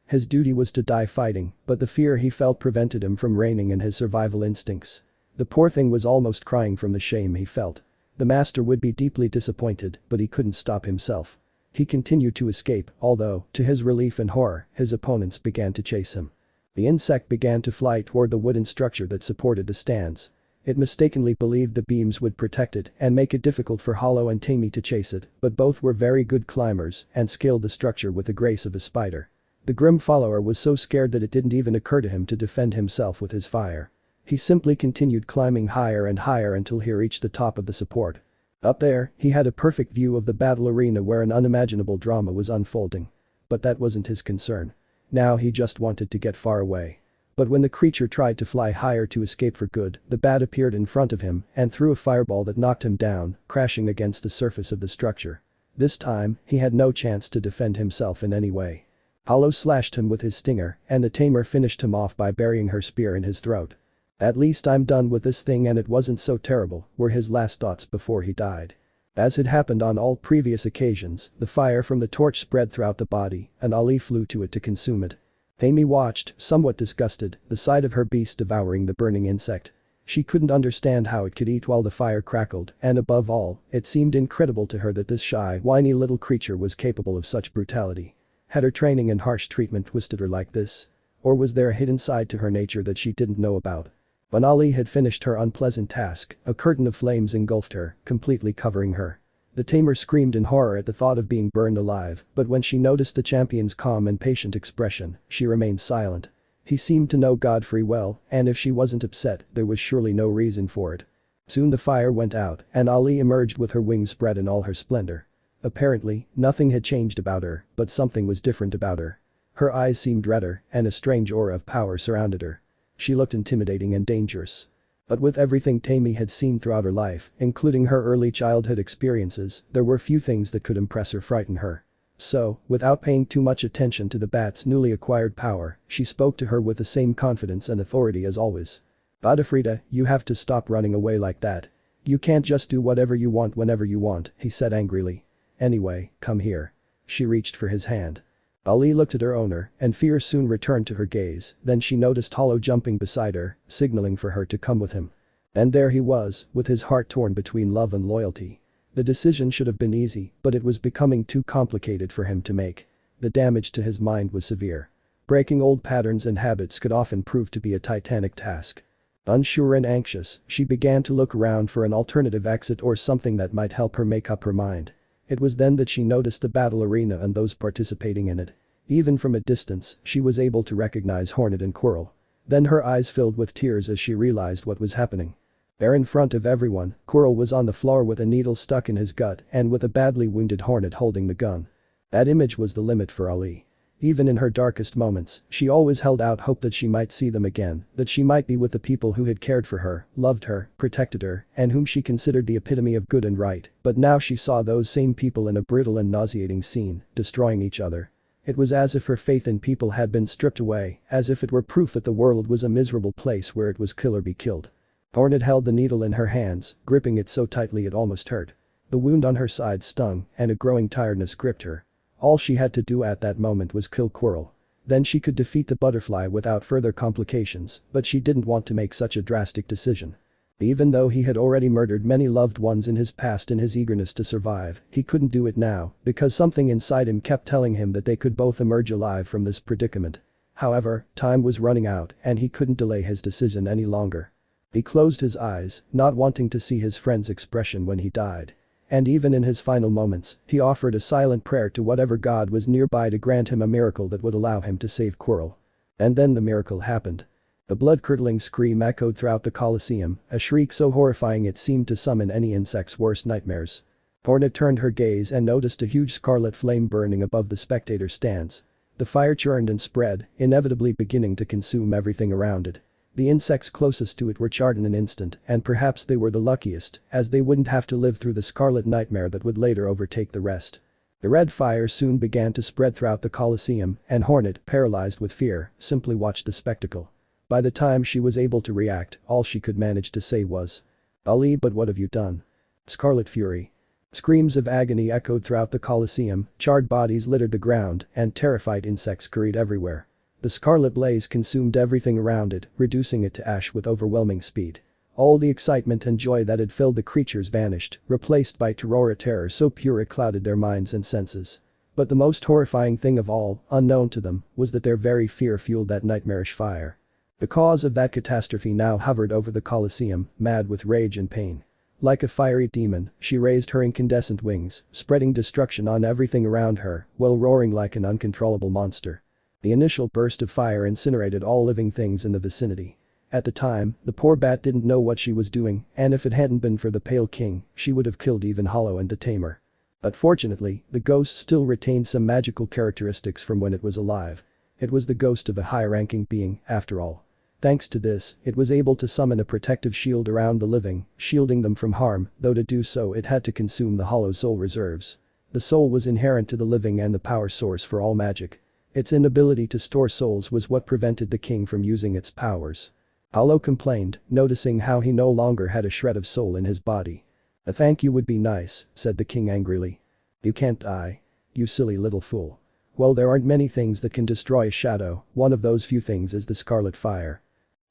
His duty was to die fighting, but the fear he felt prevented him from reining in his survival instincts. The poor thing was almost crying from the shame he felt. The master would be deeply disappointed, but he couldn't stop himself. He continued to escape, although, to his relief and horror, his opponents began to chase him. The insect began to fly toward the wooden structure that supported the stands. It mistakenly believed the beams would protect it and make it difficult for Hollow and Tammy to chase it, but both were very good climbers and scaled the structure with the grace of a spider. The grim follower was so scared that it didn't even occur to him to defend himself with his fire. He simply continued climbing higher and higher until he reached the top of the support. Up there, he had a perfect view of the battle arena where an unimaginable drama was unfolding. But that wasn't his concern. Now he just wanted to get far away. But when the creature tried to fly higher to escape for good, the bat appeared in front of him and threw a fireball that knocked him down, crashing against the surface of the structure. This time, he had no chance to defend himself in any way. Hollow slashed him with his stinger, and the tamer finished him off by burying her spear in his throat. "At least I'm done with this thing and it wasn't so terrible," were his last thoughts before he died. As had happened on all previous occasions, the fire from the torch spread throughout the body, and Ali flew to it to consume it. Amy watched, somewhat disgusted, the sight of her beast devouring the burning insect. She couldn't understand how it could eat while the fire crackled, and above all, it seemed incredible to her that this shy, whiny little creature was capable of such brutality. Had her training and harsh treatment twisted her like this? Or was there a hidden side to her nature that she didn't know about? When Ali had finished her unpleasant task, a curtain of flames engulfed her, completely covering her. The tamer screamed in horror at the thought of being burned alive, but when she noticed the champion's calm and patient expression, she remained silent. He seemed to know Godfrey well, and if she wasn't upset, there was surely no reason for it. Soon the fire went out, and Ali emerged with her wings spread in all her splendor. Apparently, nothing had changed about her, but something was different about her. Her eyes seemed redder, and a strange aura of power surrounded her. She looked intimidating and dangerous. But with everything Tammy had seen throughout her life, including her early childhood experiences, there were few things that could impress or frighten her. So, without paying too much attention to the bat's newly acquired power, she spoke to her with the same confidence and authority as always. "Badafrida, you have to stop running away like that. You can't just do whatever you want whenever you want," he said angrily. "Anyway, come here." She reached for his hand. Ali looked at her owner, and fear soon returned to her gaze, then she noticed Hollow jumping beside her, signaling for her to come with him. And there he was, with his heart torn between love and loyalty. The decision should have been easy, but it was becoming too complicated for him to make. The damage to his mind was severe. Breaking old patterns and habits could often prove to be a titanic task. Unsure and anxious, she began to look around for an alternative exit or something that might help her make up her mind. It was then that she noticed the battle arena and those participating in it. Even from a distance, she was able to recognize Hornet and Quirrell. Then her eyes filled with tears as she realized what was happening. There in front of everyone, Quirrell was on the floor with a needle stuck in his gut and with a badly wounded Hornet holding the gun. That image was the limit for Ali. Even in her darkest moments, she always held out hope that she might see them again, that she might be with the people who had cared for her, loved her, protected her, and whom she considered the epitome of good and right, but now she saw those same people in a brutal and nauseating scene, destroying each other. It was as if her faith in people had been stripped away, as if it were proof that the world was a miserable place where it was kill or be killed. Hornet held the needle in her hands, gripping it so tightly it almost hurt. The wound on her side stung, and a growing tiredness gripped her. All she had to do at that moment was kill Quirrell. Then she could defeat the butterfly without further complications, but she didn't want to make such a drastic decision. Even though he had already murdered many loved ones in his past in his eagerness to survive, he couldn't do it now, because something inside him kept telling him that they could both emerge alive from this predicament. However, time was running out, and he couldn't delay his decision any longer. He closed his eyes, not wanting to see his friend's expression when he died. And even in his final moments, he offered a silent prayer to whatever god was nearby to grant him a miracle that would allow him to save Quirrell. And then the miracle happened. The blood-curdling scream echoed throughout the coliseum, a shriek so horrifying it seemed to summon any insect's worst nightmares. Hornet turned her gaze and noticed a huge scarlet flame burning above the spectator stands. The fire churned and spread, inevitably beginning to consume everything around it. The insects closest to it were charred in an instant, and perhaps they were the luckiest, as they wouldn't have to live through the scarlet nightmare that would later overtake the rest. The red fire soon began to spread throughout the coliseum, and Hornet, paralyzed with fear, simply watched the spectacle. By the time she was able to react, all she could manage to say was, "Ali, but what have you done?" Scarlet fury. Screams of agony echoed throughout the coliseum, charred bodies littered the ground, and terrified insects scurried everywhere. The scarlet blaze consumed everything around it, reducing it to ash with overwhelming speed. All the excitement and joy that had filled the creatures vanished, replaced by terror so pure it clouded their minds and senses. But the most horrifying thing of all, unknown to them, was that their very fear fueled that nightmarish fire. The cause of that catastrophe now hovered over the coliseum, mad with rage and pain. Like a fiery demon, she raised her incandescent wings, spreading destruction on everything around her, while roaring like an uncontrollable monster. The initial burst of fire incinerated all living things in the vicinity. At the time, the poor bat didn't know what she was doing, and if it hadn't been for the Pale King, she would have killed even Hollow and the Tamer. But fortunately, the ghost still retained some magical characteristics from when it was alive. It was the ghost of a high-ranking being, after all. Thanks to this, it was able to summon a protective shield around the living, shielding them from harm, though to do so it had to consume the Hollow soul reserves. The soul was inherent to the living and the power source for all magic. Its inability to store souls was what prevented the king from using its powers. Hollow complained, noticing how he no longer had a shred of soul in his body. "A thank you would be nice," said the king angrily. "You can't die. You silly little fool. Well, there aren't many things that can destroy a shadow, one of those few things is the scarlet fire."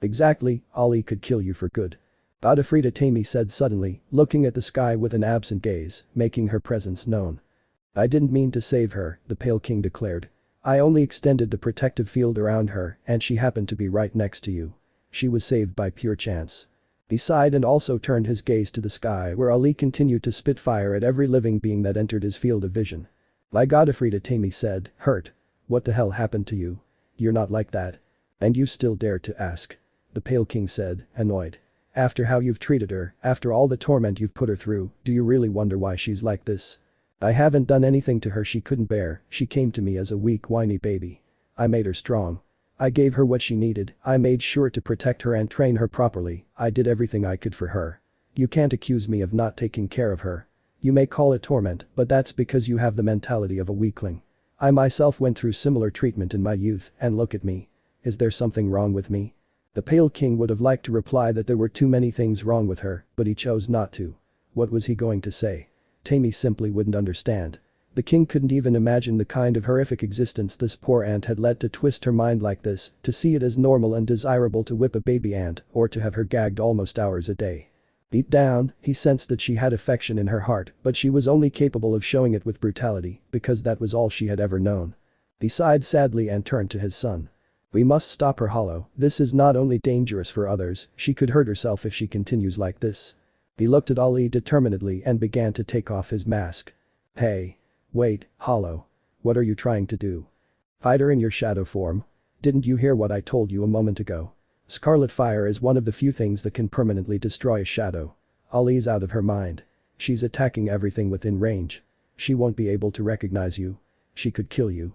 "Exactly, Ollie could kill you for good." Godfrida Tammy said suddenly, looking at the sky with an absent gaze, making her presence known. "I didn't mean to save her," the Pale King declared. "I only extended the protective field around her and she happened to be right next to you. She was saved by pure chance." He sighed and also turned his gaze to the sky where Ali continued to spit fire at every living being that entered his field of vision. Like Godfrida Tammy said, "Hurt? What the hell happened to you? You're not like that. And you still dare to ask?" The Pale King said, annoyed. "After how you've treated her, after all the torment you've put her through, do you really wonder why she's like this?" "I haven't done anything to her she couldn't bear, she came to me as a weak whiny baby. I made her strong. I gave her what she needed, I made sure to protect her and train her properly, I did everything I could for her. You can't accuse me of not taking care of her. You may call it torment, but that's because you have the mentality of a weakling. I myself went through similar treatment in my youth, and look at me. Is there something wrong with me?" The Pale King would have liked to reply that there were too many things wrong with her, but he chose not to. What was he going to say? Tammy simply wouldn't understand. The king couldn't even imagine the kind of horrific existence this poor ant had led to twist her mind like this, to see it as normal and desirable to whip a baby ant, or to have her gagged almost hours a day. Deep down, he sensed that she had affection in her heart, but she was only capable of showing it with brutality, because that was all she had ever known. He sighed sadly and turned to his son. "We must stop her, Hollow, this is not only dangerous for others, she could hurt herself if she continues like this." He looked at Ali determinedly and began to take off his mask. "Hey. Wait, Hollow. What are you trying to do? Hide her in your shadow form? Didn't you hear what I told you a moment ago? Scarlet fire is one of the few things that can permanently destroy a shadow. Ali's out of her mind. She's attacking everything within range. She won't be able to recognize you. She could kill you.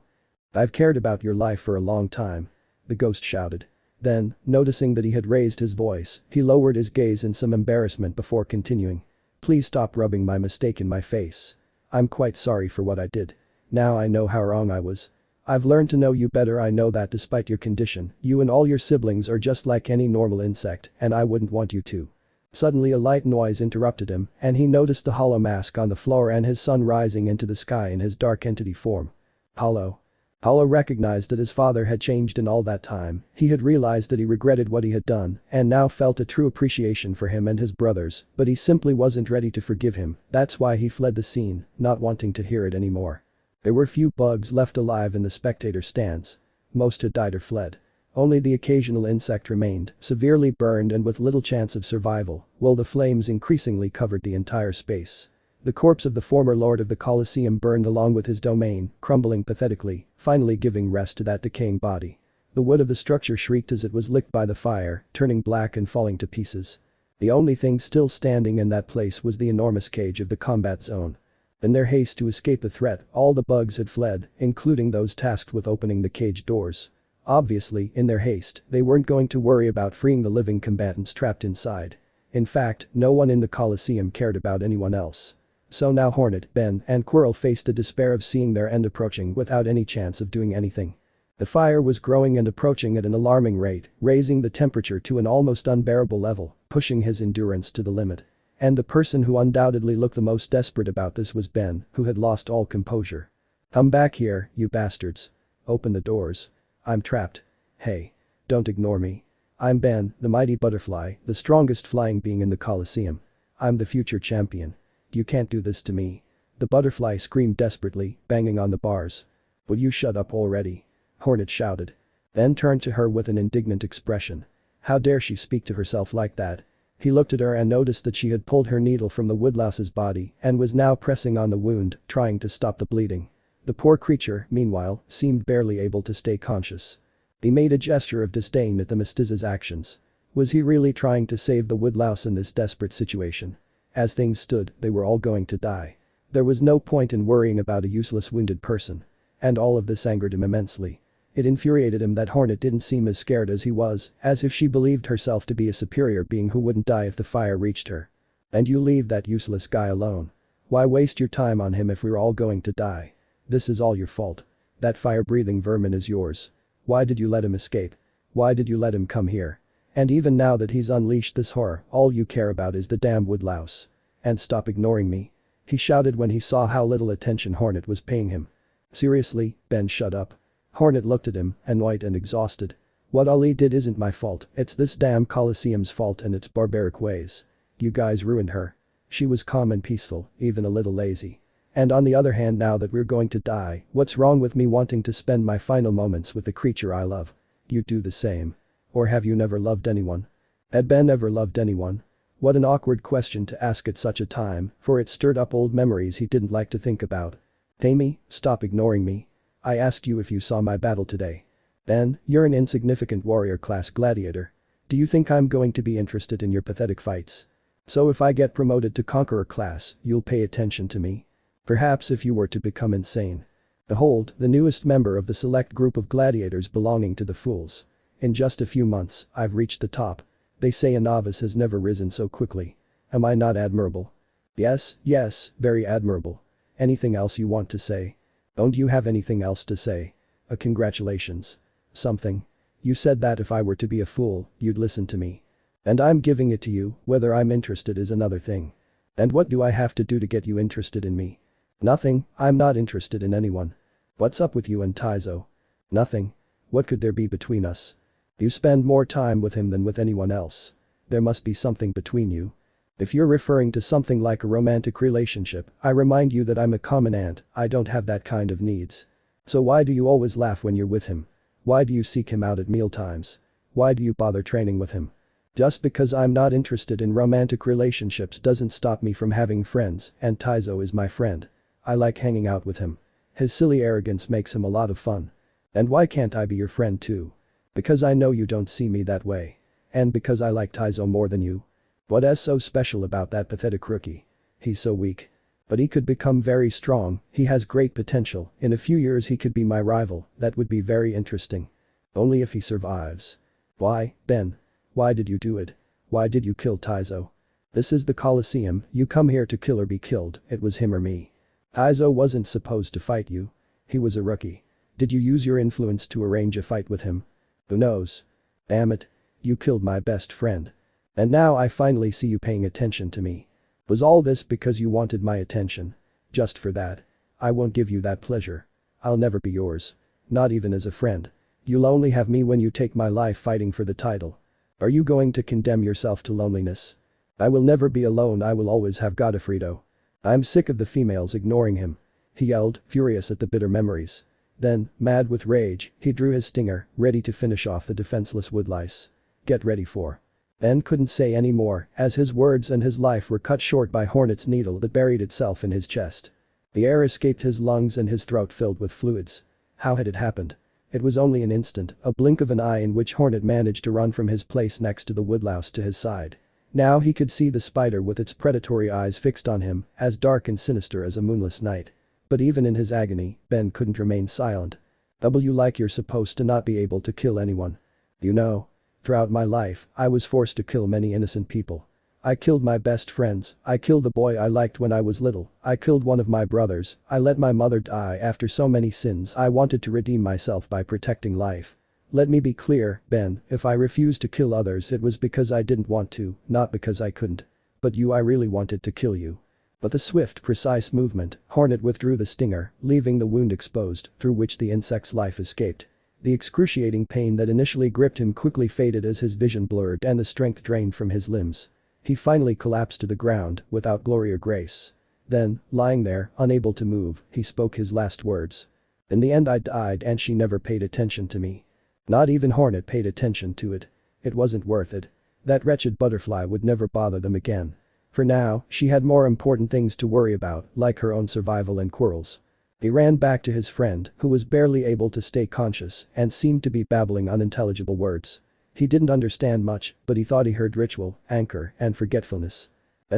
I've cared about your life for a long time," the ghost shouted. Then, noticing that he had raised his voice, he lowered his gaze in some embarrassment before continuing. "Please stop rubbing my mistake in my face. I'm quite sorry for what I did. Now I know how wrong I was. I've learned to know you better, I know that despite your condition, you and all your siblings are just like any normal insect, and I wouldn't want you to." Suddenly a light noise interrupted him, and he noticed the hollow mask on the floor and his son rising into the sky in his dark entity form. "Hollow." Hollow recognized that his father had changed in all that time, he had realized that he regretted what he had done, and now felt a true appreciation for him and his brothers, but he simply wasn't ready to forgive him, that's why he fled the scene, not wanting to hear it anymore. There were few bugs left alive in the spectator stands. Most had died or fled. Only the occasional insect remained, severely burned and with little chance of survival, while the flames increasingly covered the entire space. The corpse of the former lord of the coliseum burned along with his domain, crumbling pathetically, finally giving rest to that decaying body. The wood of the structure shrieked as it was licked by the fire, turning black and falling to pieces. The only thing still standing in that place was the enormous cage of the combat zone. In their haste to escape the threat, all the bugs had fled, including those tasked with opening the cage doors. Obviously, in their haste, they weren't going to worry about freeing the living combatants trapped inside. In fact, no one in the coliseum cared about anyone else. So now Hornet, Ben, and Quirrell faced the despair of seeing their end approaching without any chance of doing anything. The fire was growing and approaching at an alarming rate, raising the temperature to an almost unbearable level, pushing his endurance to the limit. And the person who undoubtedly looked the most desperate about this was Ben, who had lost all composure. "Come back here, you bastards. Open the doors. I'm trapped. Hey. Don't ignore me. I'm Ben, the mighty butterfly, the strongest flying being in the coliseum. I'm the future champion. You can't do this to me." The butterfly screamed desperately, banging on the bars. "Will you shut up already?" Hornet shouted. Then turned to her with an indignant expression. How dare she speak to herself like that? He looked at her and noticed that she had pulled her needle from the woodlouse's body and was now pressing on the wound, trying to stop the bleeding. The poor creature, meanwhile, seemed barely able to stay conscious. He made a gesture of disdain at the mestiza's actions. Was he really trying to save the woodlouse in this desperate situation? As things stood, they were all going to die. There was no point in worrying about a useless wounded person. And all of this angered him immensely. It infuriated him that Hornet didn't seem as scared as he was, as if she believed herself to be a superior being who wouldn't die if the fire reached her. "And you leave that useless guy alone. Why waste your time on him if we're all going to die? This is all your fault. That fire-breathing vermin is yours. Why did you let him escape? Why did you let him come here? And even now that he's unleashed this horror, all you care about is the damn woodlouse. And stop ignoring me. He shouted when he saw how little attention Hornet was paying him. Seriously, Ben, shut up. Hornet looked at him, annoyed and exhausted. What Ali did isn't my fault, it's this damn coliseum's fault and its barbaric ways. You guys ruined her. She was calm and peaceful, even a little lazy. And on the other hand, now that we're going to die, what's wrong with me wanting to spend my final moments with the creature I love? You do the same. Or have you never loved anyone? Had Ben ever loved anyone? What an awkward question to ask at such a time, for it stirred up old memories he didn't like to think about. Tammy, stop ignoring me. I asked you if you saw my battle today. Ben, you're an insignificant warrior class gladiator. Do you think I'm going to be interested in your pathetic fights? So if I get promoted to conqueror class, you'll pay attention to me? Perhaps if you were to become insane. Behold, the newest member of the select group of gladiators belonging to the fools. In just a few months, I've reached the top. They say a novice has never risen so quickly. Am I not admirable? Yes, very admirable. Anything else you want to say? Don't you have anything else to say? Congratulations. Something. You said that if I were to be a fool, you'd listen to me. And I'm giving it to you, whether I'm interested is another thing. And what do I have to do to get you interested in me? Nothing, I'm not interested in anyone. What's up with you and Taizo? Nothing. What could there be between us? You spend more time with him than with anyone else. There must be something between you. If you're referring to something like a romantic relationship, I remind you that I'm a common ant, I don't have that kind of needs. So why do you always laugh when you're with him? Why do you seek him out at mealtimes? Why do you bother training with him? Just because I'm not interested in romantic relationships doesn't stop me from having friends, and Taizo is my friend. I like hanging out with him. His silly arrogance makes him a lot of fun. And why can't I be your friend too? Because I know you don't see me that way. And because I like Taizo more than you. What's so special about that pathetic rookie? He's so weak. But he could become very strong, he has great potential, in a few years he could be my rival, that would be very interesting. Only if he survives. Why, Ben? Why did you do it? Why did you kill Taizo? This is the Coliseum, you come here to kill or be killed, it was him or me. Taizo wasn't supposed to fight you. He was a rookie. Did you use your influence to arrange a fight with him? Who knows? Damn it. You killed my best friend. And now I finally see you paying attention to me. Was all this because you wanted my attention? Just for that? I won't give you that pleasure. I'll never be yours. Not even as a friend. You'll only have me when you take my life fighting for the title. Are you going to condemn yourself to loneliness? I will never be alone, I will always have Godofredo. I'm sick of the females ignoring him. He yelled, furious at the bitter memories. Then, mad with rage, he drew his stinger, ready to finish off the defenseless woodlice. Get ready for. Ben couldn't say any more, as his words and his life were cut short by Hornet's needle that buried itself in his chest. The air escaped his lungs and his throat filled with fluids. How had it happened? It was only an instant, a blink of an eye in which Hornet managed to run from his place next to the woodlouse to his side. Now he could see the spider with its predatory eyes fixed on him, as dark and sinister as a moonless night. But even in his agony, Ben couldn't remain silent. Like you're supposed to not be able to kill anyone. You know. Throughout my life, I was forced to kill many innocent people. I killed my best friends, I killed the boy I liked when I was little, I killed one of my brothers, I let my mother die after so many sins I wanted to redeem myself by protecting life. Let me be clear, Ben, if I refused to kill others it was because I didn't want to, not because I couldn't. But I really wanted to kill you. With a swift, precise movement, Hornet withdrew the stinger, leaving the wound exposed, through which the insect's life escaped. The excruciating pain that initially gripped him quickly faded as his vision blurred and the strength drained from his limbs. He finally collapsed to the ground, without glory or grace. Then, lying there, unable to move, he spoke his last words. In the end I died and she never paid attention to me. Not even Hornet paid attention to it. It wasn't worth it. That wretched butterfly would never bother them again. For now, she had more important things to worry about, like her own survival and quarrels. He ran back to his friend, who was barely able to stay conscious and seemed to be babbling unintelligible words. He didn't understand much, but he thought he heard ritual, anchor, and forgetfulness.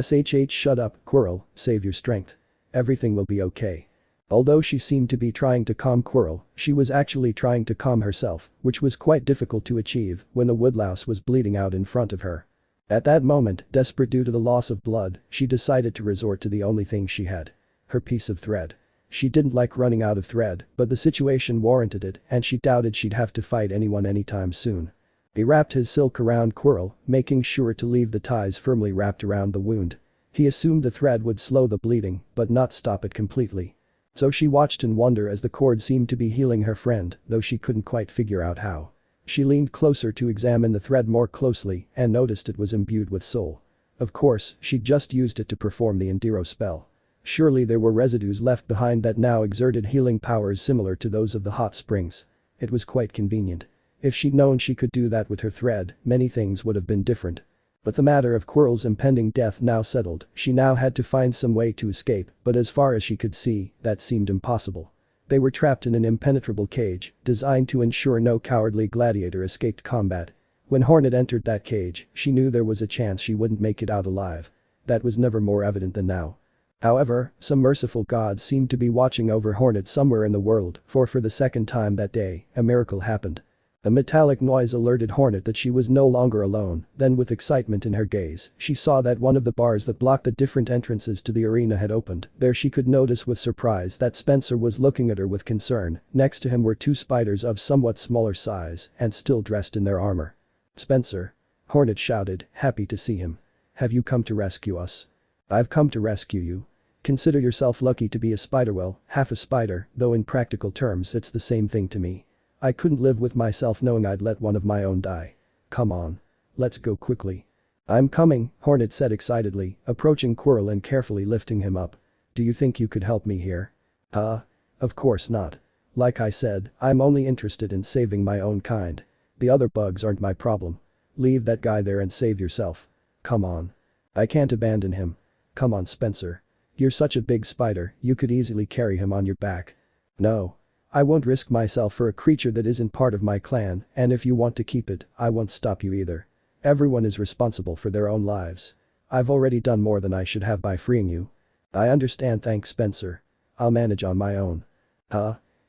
Shut up, Quirrell, save your strength. Everything will be okay. Although she seemed to be trying to calm Quirrell, she was actually trying to calm herself, which was quite difficult to achieve when the woodlouse was bleeding out in front of her. At that moment, desperate due to the loss of blood, she decided to resort to the only thing she had. Her piece of thread. She didn't like running out of thread, but the situation warranted it and she doubted she'd have to fight anyone anytime soon. He wrapped his silk around Quirrell, making sure to leave the ties firmly wrapped around the wound. He assumed the thread would slow the bleeding, but not stop it completely. So she watched in wonder as the cord seemed to be healing her friend, though she couldn't quite figure out how. She leaned closer to examine the thread more closely and noticed it was imbued with soul. Of course, she'd just used it to perform the Endiro spell. Surely there were residues left behind that now exerted healing powers similar to those of the hot springs. It was quite convenient. If she'd known she could do that with her thread, many things would have been different. But the matter of Quirrell's impending death now settled, she now had to find some way to escape, but as far as she could see, that seemed impossible. They were trapped in an impenetrable cage, designed to ensure no cowardly gladiator escaped combat. When Hornet entered that cage, she knew there was a chance she wouldn't make it out alive. That was never more evident than now. However, some merciful gods seemed to be watching over Hornet somewhere in the world, for the second time that day, a miracle happened. A metallic noise alerted Hornet that she was no longer alone, then with excitement in her gaze, she saw that one of the bars that blocked the different entrances to the arena had opened. There she could notice with surprise that Spencer was looking at her with concern. Next to him were two spiders of somewhat smaller size and still dressed in their armor. "Spencer!" Hornet shouted, happy to see him. "Have you come to rescue us?" "I've come to rescue you. Consider yourself lucky to be a spider, well, half a spider, though in practical terms it's the same thing to me. I couldn't live with myself knowing I'd let one of my own die. Come on. Let's go quickly." "I'm coming," Hornet said excitedly, approaching Quirrell and carefully lifting him up. "Do you think you could help me here?" Of course not. Like I said, I'm only interested in saving my own kind. The other bugs aren't my problem. Leave that guy there and save yourself. Come on. I can't abandon him. Come on, Spencer. You're such a big spider, you could easily carry him on your back." "No. I won't risk myself for a creature that isn't part of my clan, and if you want to keep it, I won't stop you either. Everyone is responsible for their own lives. I've already done more than I should have by freeing you." "I understand, thanks, Spencer. I'll manage on my own."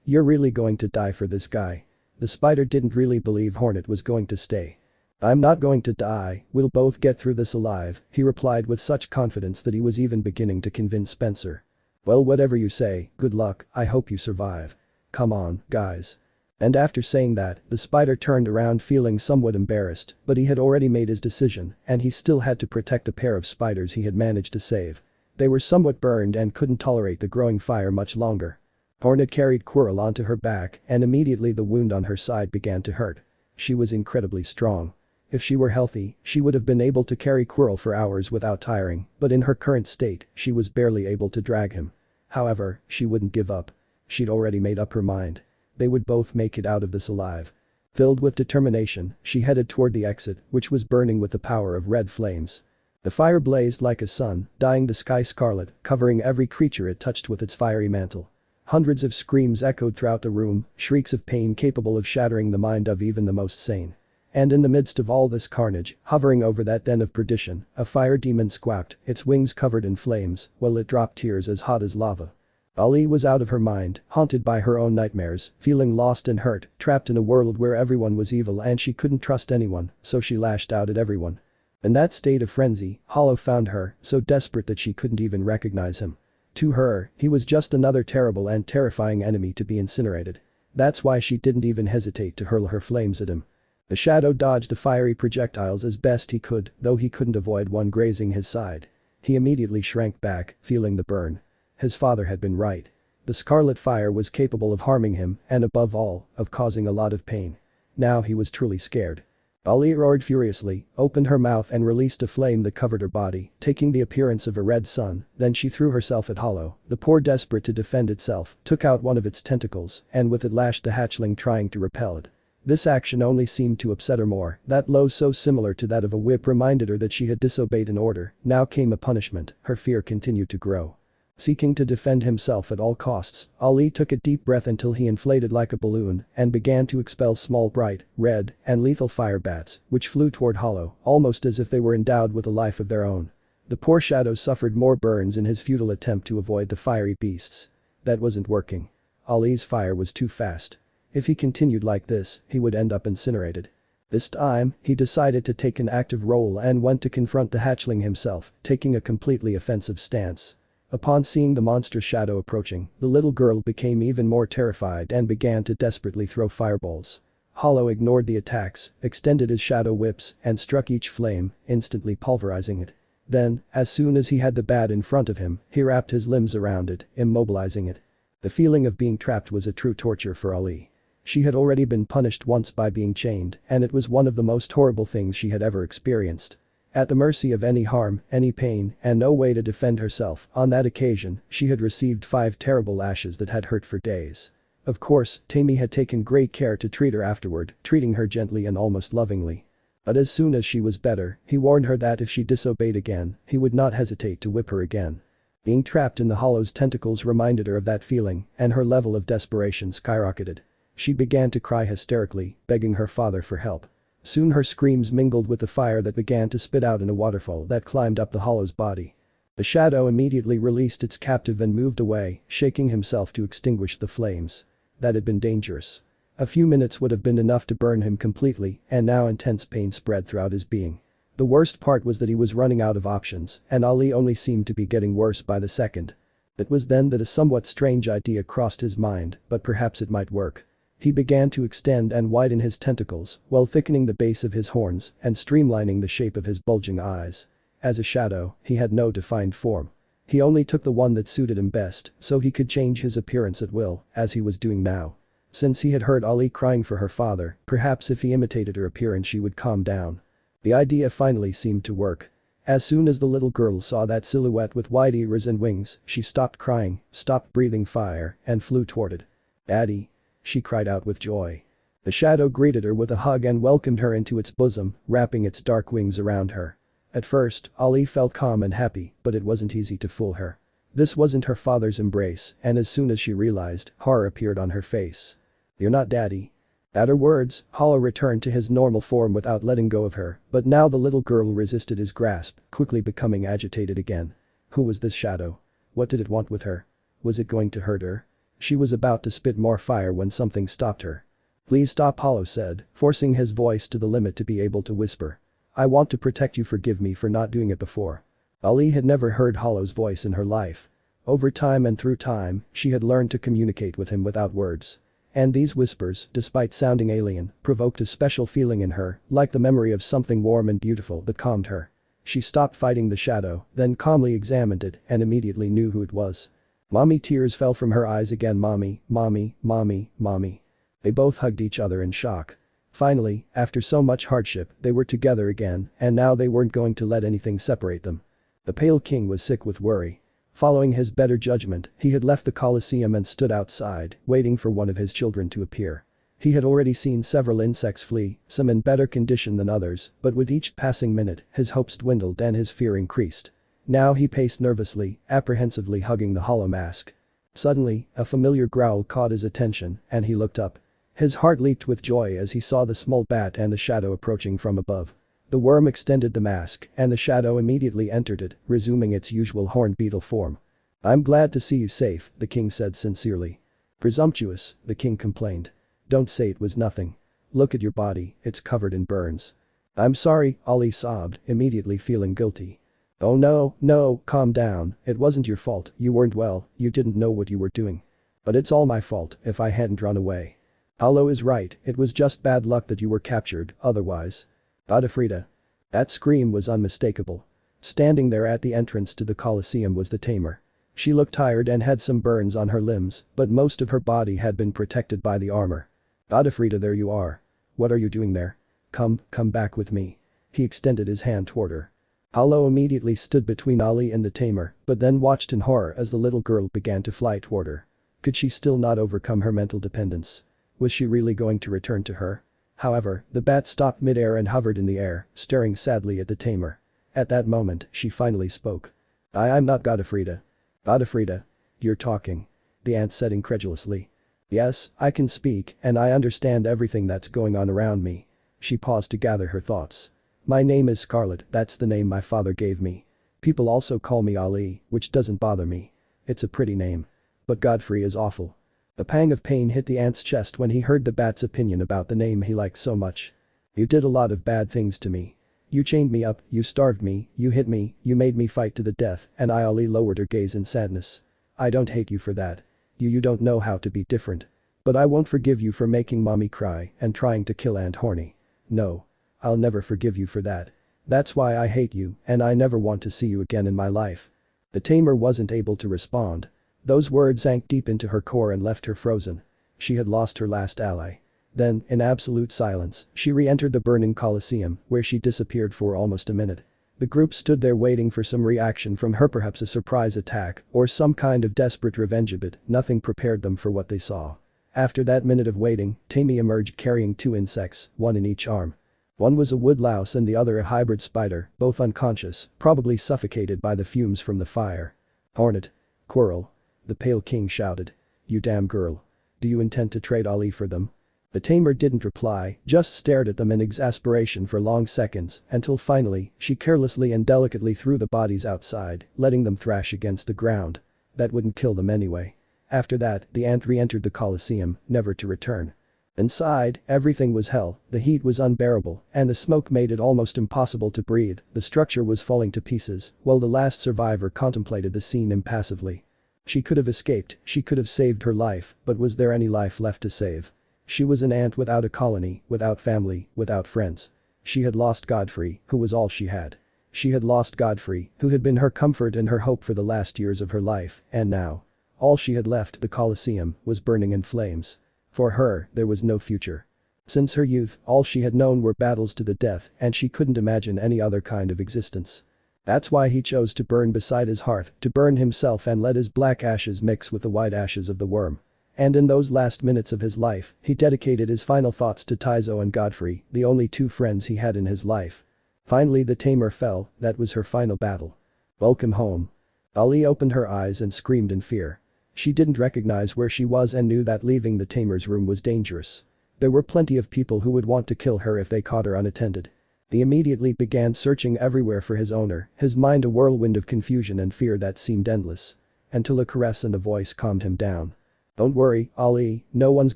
You're really going to die for this guy?" The spider didn't really believe Hornet was going to stay. "I'm not going to die, we'll both get through this alive," he replied with such confidence that he was even beginning to convince Spencer. "Well, whatever you say, good luck, I hope you survive. Come on, guys." And after saying that, the spider turned around feeling somewhat embarrassed, but he had already made his decision and he still had to protect the pair of spiders he had managed to save. They were somewhat burned and couldn't tolerate the growing fire much longer. Hornet carried Quirrell onto her back and immediately the wound on her side began to hurt. She was incredibly strong. If she were healthy, she would have been able to carry Quirrell for hours without tiring, but in her current state, she was barely able to drag him. However, she wouldn't give up. She'd already made up her mind. They would both make it out of this alive. Filled with determination, she headed toward the exit, which was burning with the power of red flames. The fire blazed like a sun, dyeing the sky scarlet, covering every creature it touched with its fiery mantle. Hundreds of screams echoed throughout the room, shrieks of pain capable of shattering the mind of even the most sane. And in the midst of all this carnage, hovering over that den of perdition, a fire demon squawked, its wings covered in flames, while it dropped tears as hot as lava. Ali was out of her mind, haunted by her own nightmares, feeling lost and hurt, trapped in a world where everyone was evil and she couldn't trust anyone, so she lashed out at everyone. In that state of frenzy, Hollow found her, so desperate that she couldn't even recognize him. To her, he was just another terrible and terrifying enemy to be incinerated. That's why she didn't even hesitate to hurl her flames at him. The shadow dodged the fiery projectiles as best he could, though he couldn't avoid one grazing his side. He immediately shrank back, feeling the burn. His father had been right. The scarlet fire was capable of harming him and above all, of causing a lot of pain. Now he was truly scared. Ali roared furiously, opened her mouth and released a flame that covered her body, taking the appearance of a red sun, then she threw herself at Hollow. The poor, desperate to defend itself, took out one of its tentacles and with it lashed the hatchling, trying to repel it. This action only seemed to upset her more. That blow, so similar to that of a whip, reminded her that she had disobeyed an order. Now came a punishment. Her fear continued to grow. Seeking to defend himself at all costs, Ali took a deep breath until he inflated like a balloon and began to expel small, bright, red, and lethal fire bats, which flew toward Hollow, almost as if they were endowed with a life of their own. The poor shadow suffered more burns in his futile attempt to avoid the fiery beasts. That wasn't working. Ali's fire was too fast. If he continued like this, he would end up incinerated. This time, he decided to take an active role and went to confront the hatchling himself, taking a completely offensive stance. Upon seeing the monstrous shadow approaching, the little girl became even more terrified and began to desperately throw fireballs. Hollow ignored the attacks, extended his shadow whips, and struck each flame, instantly pulverizing it. Then, as soon as he had the bat in front of him, he wrapped his limbs around it, immobilizing it. The feeling of being trapped was a true torture for Ali. She had already been punished once by being chained, and it was one of the most horrible things she had ever experienced. At the mercy of any harm, any pain, and no way to defend herself, on that occasion, she had received 5 terrible lashes that had hurt for days. Of course, Tammy had taken great care to treat her afterward, treating her gently and almost lovingly. But as soon as she was better, he warned her that if she disobeyed again, he would not hesitate to whip her again. Being trapped in the Hollow's tentacles reminded her of that feeling, and her level of desperation skyrocketed. She began to cry hysterically, begging her father for help. Soon her screams mingled with the fire that began to spit out in a waterfall that climbed up the Hollow's body. The shadow immediately released its captive and moved away, shaking himself to extinguish the flames. That had been dangerous. A few minutes would have been enough to burn him completely, and now intense pain spread throughout his being. The worst part was that he was running out of options, and Ali only seemed to be getting worse by the second. It was then that a somewhat strange idea crossed his mind, but perhaps it might work. He began to extend and widen his tentacles, while thickening the base of his horns and streamlining the shape of his bulging eyes. As a shadow, he had no defined form. He only took the one that suited him best, so he could change his appearance at will, as he was doing now. Since he had heard Ali crying for her father, perhaps if he imitated her appearance she would calm down. The idea finally seemed to work. As soon as the little girl saw that silhouette with wide ears and wings, she stopped crying, stopped breathing fire, and flew toward it. "Daddy!" she cried out with joy. The shadow greeted her with a hug and welcomed her into its bosom, wrapping its dark wings around her. At first, Ali felt calm and happy, but it wasn't easy to fool her. This wasn't her father's embrace, and as soon as she realized, horror appeared on her face. "You're not Daddy." At her words, Hollow returned to his normal form without letting go of her, but now the little girl resisted his grasp, quickly becoming agitated again. Who was this shadow? What did it want with her? Was it going to hurt her? She was about to spit more fire when something stopped her. "Please stop," Hollow said, forcing his voice to the limit to be able to whisper. "I want to protect you, forgive me for not doing it before." Ali had never heard Hollow's voice in her life. Over time and through time, she had learned to communicate with him without words. And these whispers, despite sounding alien, provoked a special feeling in her, like the memory of something warm and beautiful that calmed her. She stopped fighting the shadow, then calmly examined it and immediately knew who it was. Mommy, tears fell from her eyes again. "Mommy, mommy, mommy, mommy." They both hugged each other in shock. Finally, after so much hardship, they were together again, and now they weren't going to let anything separate them. The Pale King was sick with worry. Following his better judgment, he had left the coliseum and stood outside, waiting for one of his children to appear. He had already seen several insects flee, some in better condition than others, but with each passing minute, his hopes dwindled and his fear increased. Now he paced nervously, apprehensively hugging the hollow mask. Suddenly, a familiar growl caught his attention, and he looked up. His heart leaped with joy as he saw the small bat and the shadow approaching from above. The worm extended the mask, and the shadow immediately entered it, resuming its usual horned beetle form. "I'm glad to see you safe," the king said sincerely. "Presumptuous," the king complained. "Don't say it was nothing. Look at your body, it's covered in burns." "I'm sorry," Ali sobbed, immediately feeling guilty. "Oh no, calm down, it wasn't your fault, you weren't well, you didn't know what you were doing. But it's all my fault if I hadn't run away. Hollow is right, it was just bad luck that you were captured, otherwise." "Godfrida." That scream was unmistakable. Standing there at the entrance to the coliseum was the tamer. She looked tired and had some burns on her limbs, but most of her body had been protected by the armor. "Godfrida, there you are. What are you doing there? Come back with me." He extended his hand toward her. Hollow immediately stood between Ali and the tamer, but then watched in horror as the little girl began to fly toward her. Could she still not overcome her mental dependence? Was she really going to return to her? However, the bat stopped mid-air and hovered in the air, staring sadly at the tamer. At that moment, she finally spoke. I'm not Godfrida." "Godfrida? You're talking?" the ant said incredulously. "Yes, I can speak, and I understand everything that's going on around me." She paused to gather her thoughts. "My name is Scarlet, that's the name my father gave me. People also call me Ali, which doesn't bother me. It's a pretty name. But Godfrey is awful." A pang of pain hit the ant's chest when he heard the bat's opinion about the name he liked so much. "You did a lot of bad things to me. You chained me up, you starved me, you hit me, you made me fight to the death, and Ali lowered her gaze in sadness. I don't hate you for that. You don't know how to be different. But I won't forgive you for making mommy cry and trying to kill Aunt Horny. No. I'll never forgive you for that. That's why I hate you and I never want to see you again in my life. The tamer wasn't able to respond. Those words sank deep into her core and left her frozen. She had lost her last ally. Then, in absolute silence, she re-entered the burning coliseum, where she disappeared for almost a minute. The group stood there waiting for some reaction from her, perhaps a surprise attack or some kind of desperate revenge, but nothing prepared them for what they saw. After that minute of waiting, Tammy emerged carrying 2 insects, one in each arm. One was a woodlouse and the other a hybrid spider, both unconscious, probably suffocated by the fumes from the fire. Hornet. Squirrel. The Pale King shouted. You damn girl. Do you intend to trade Ali for them? The tamer didn't reply, just stared at them in exasperation for long seconds, until finally, she carelessly and delicately threw the bodies outside, letting them thrash against the ground. That wouldn't kill them anyway. After that, the ant re-entered the coliseum, never to return. Inside, everything was hell, the heat was unbearable, and the smoke made it almost impossible to breathe. The structure was falling to pieces, while the last survivor contemplated the scene impassively. She could have escaped, she could have saved her life, but was there any life left to save? She was an ant without a colony, without family, without friends. She had lost Godfrey, who was all she had. She had lost Godfrey, who had been her comfort and her hope for the last years of her life, and now. All she had left, the coliseum, was burning in flames. For her, there was no future. Since her youth, all she had known were battles to the death, and she couldn't imagine any other kind of existence. That's why he chose to burn beside his hearth, to burn himself and let his black ashes mix with the white ashes of the worm. And in those last minutes of his life, he dedicated his final thoughts to Taizo and Godfrey, the only 2 friends he had in his life. Finally the tamer fell, that was her final battle. Welcome home. Ali opened her eyes and screamed in fear. She didn't recognize where she was and knew that leaving the tamer's room was dangerous. There were plenty of people who would want to kill her if they caught her unattended. He immediately began searching everywhere for his owner, his mind a whirlwind of confusion and fear that seemed endless. Until a caress and a voice calmed him down. Don't worry, Ali, no one's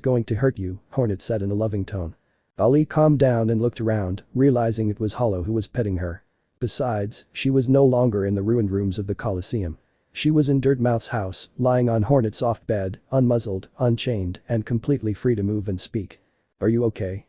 going to hurt you, Hornet said in a loving tone. Ali calmed down and looked around, realizing it was Hollow who was petting her. Besides, she was no longer in the ruined rooms of the Coliseum. She was in Dirtmouth's house, lying on Hornet's soft bed, unmuzzled, unchained, and completely free to move and speak. Are you okay?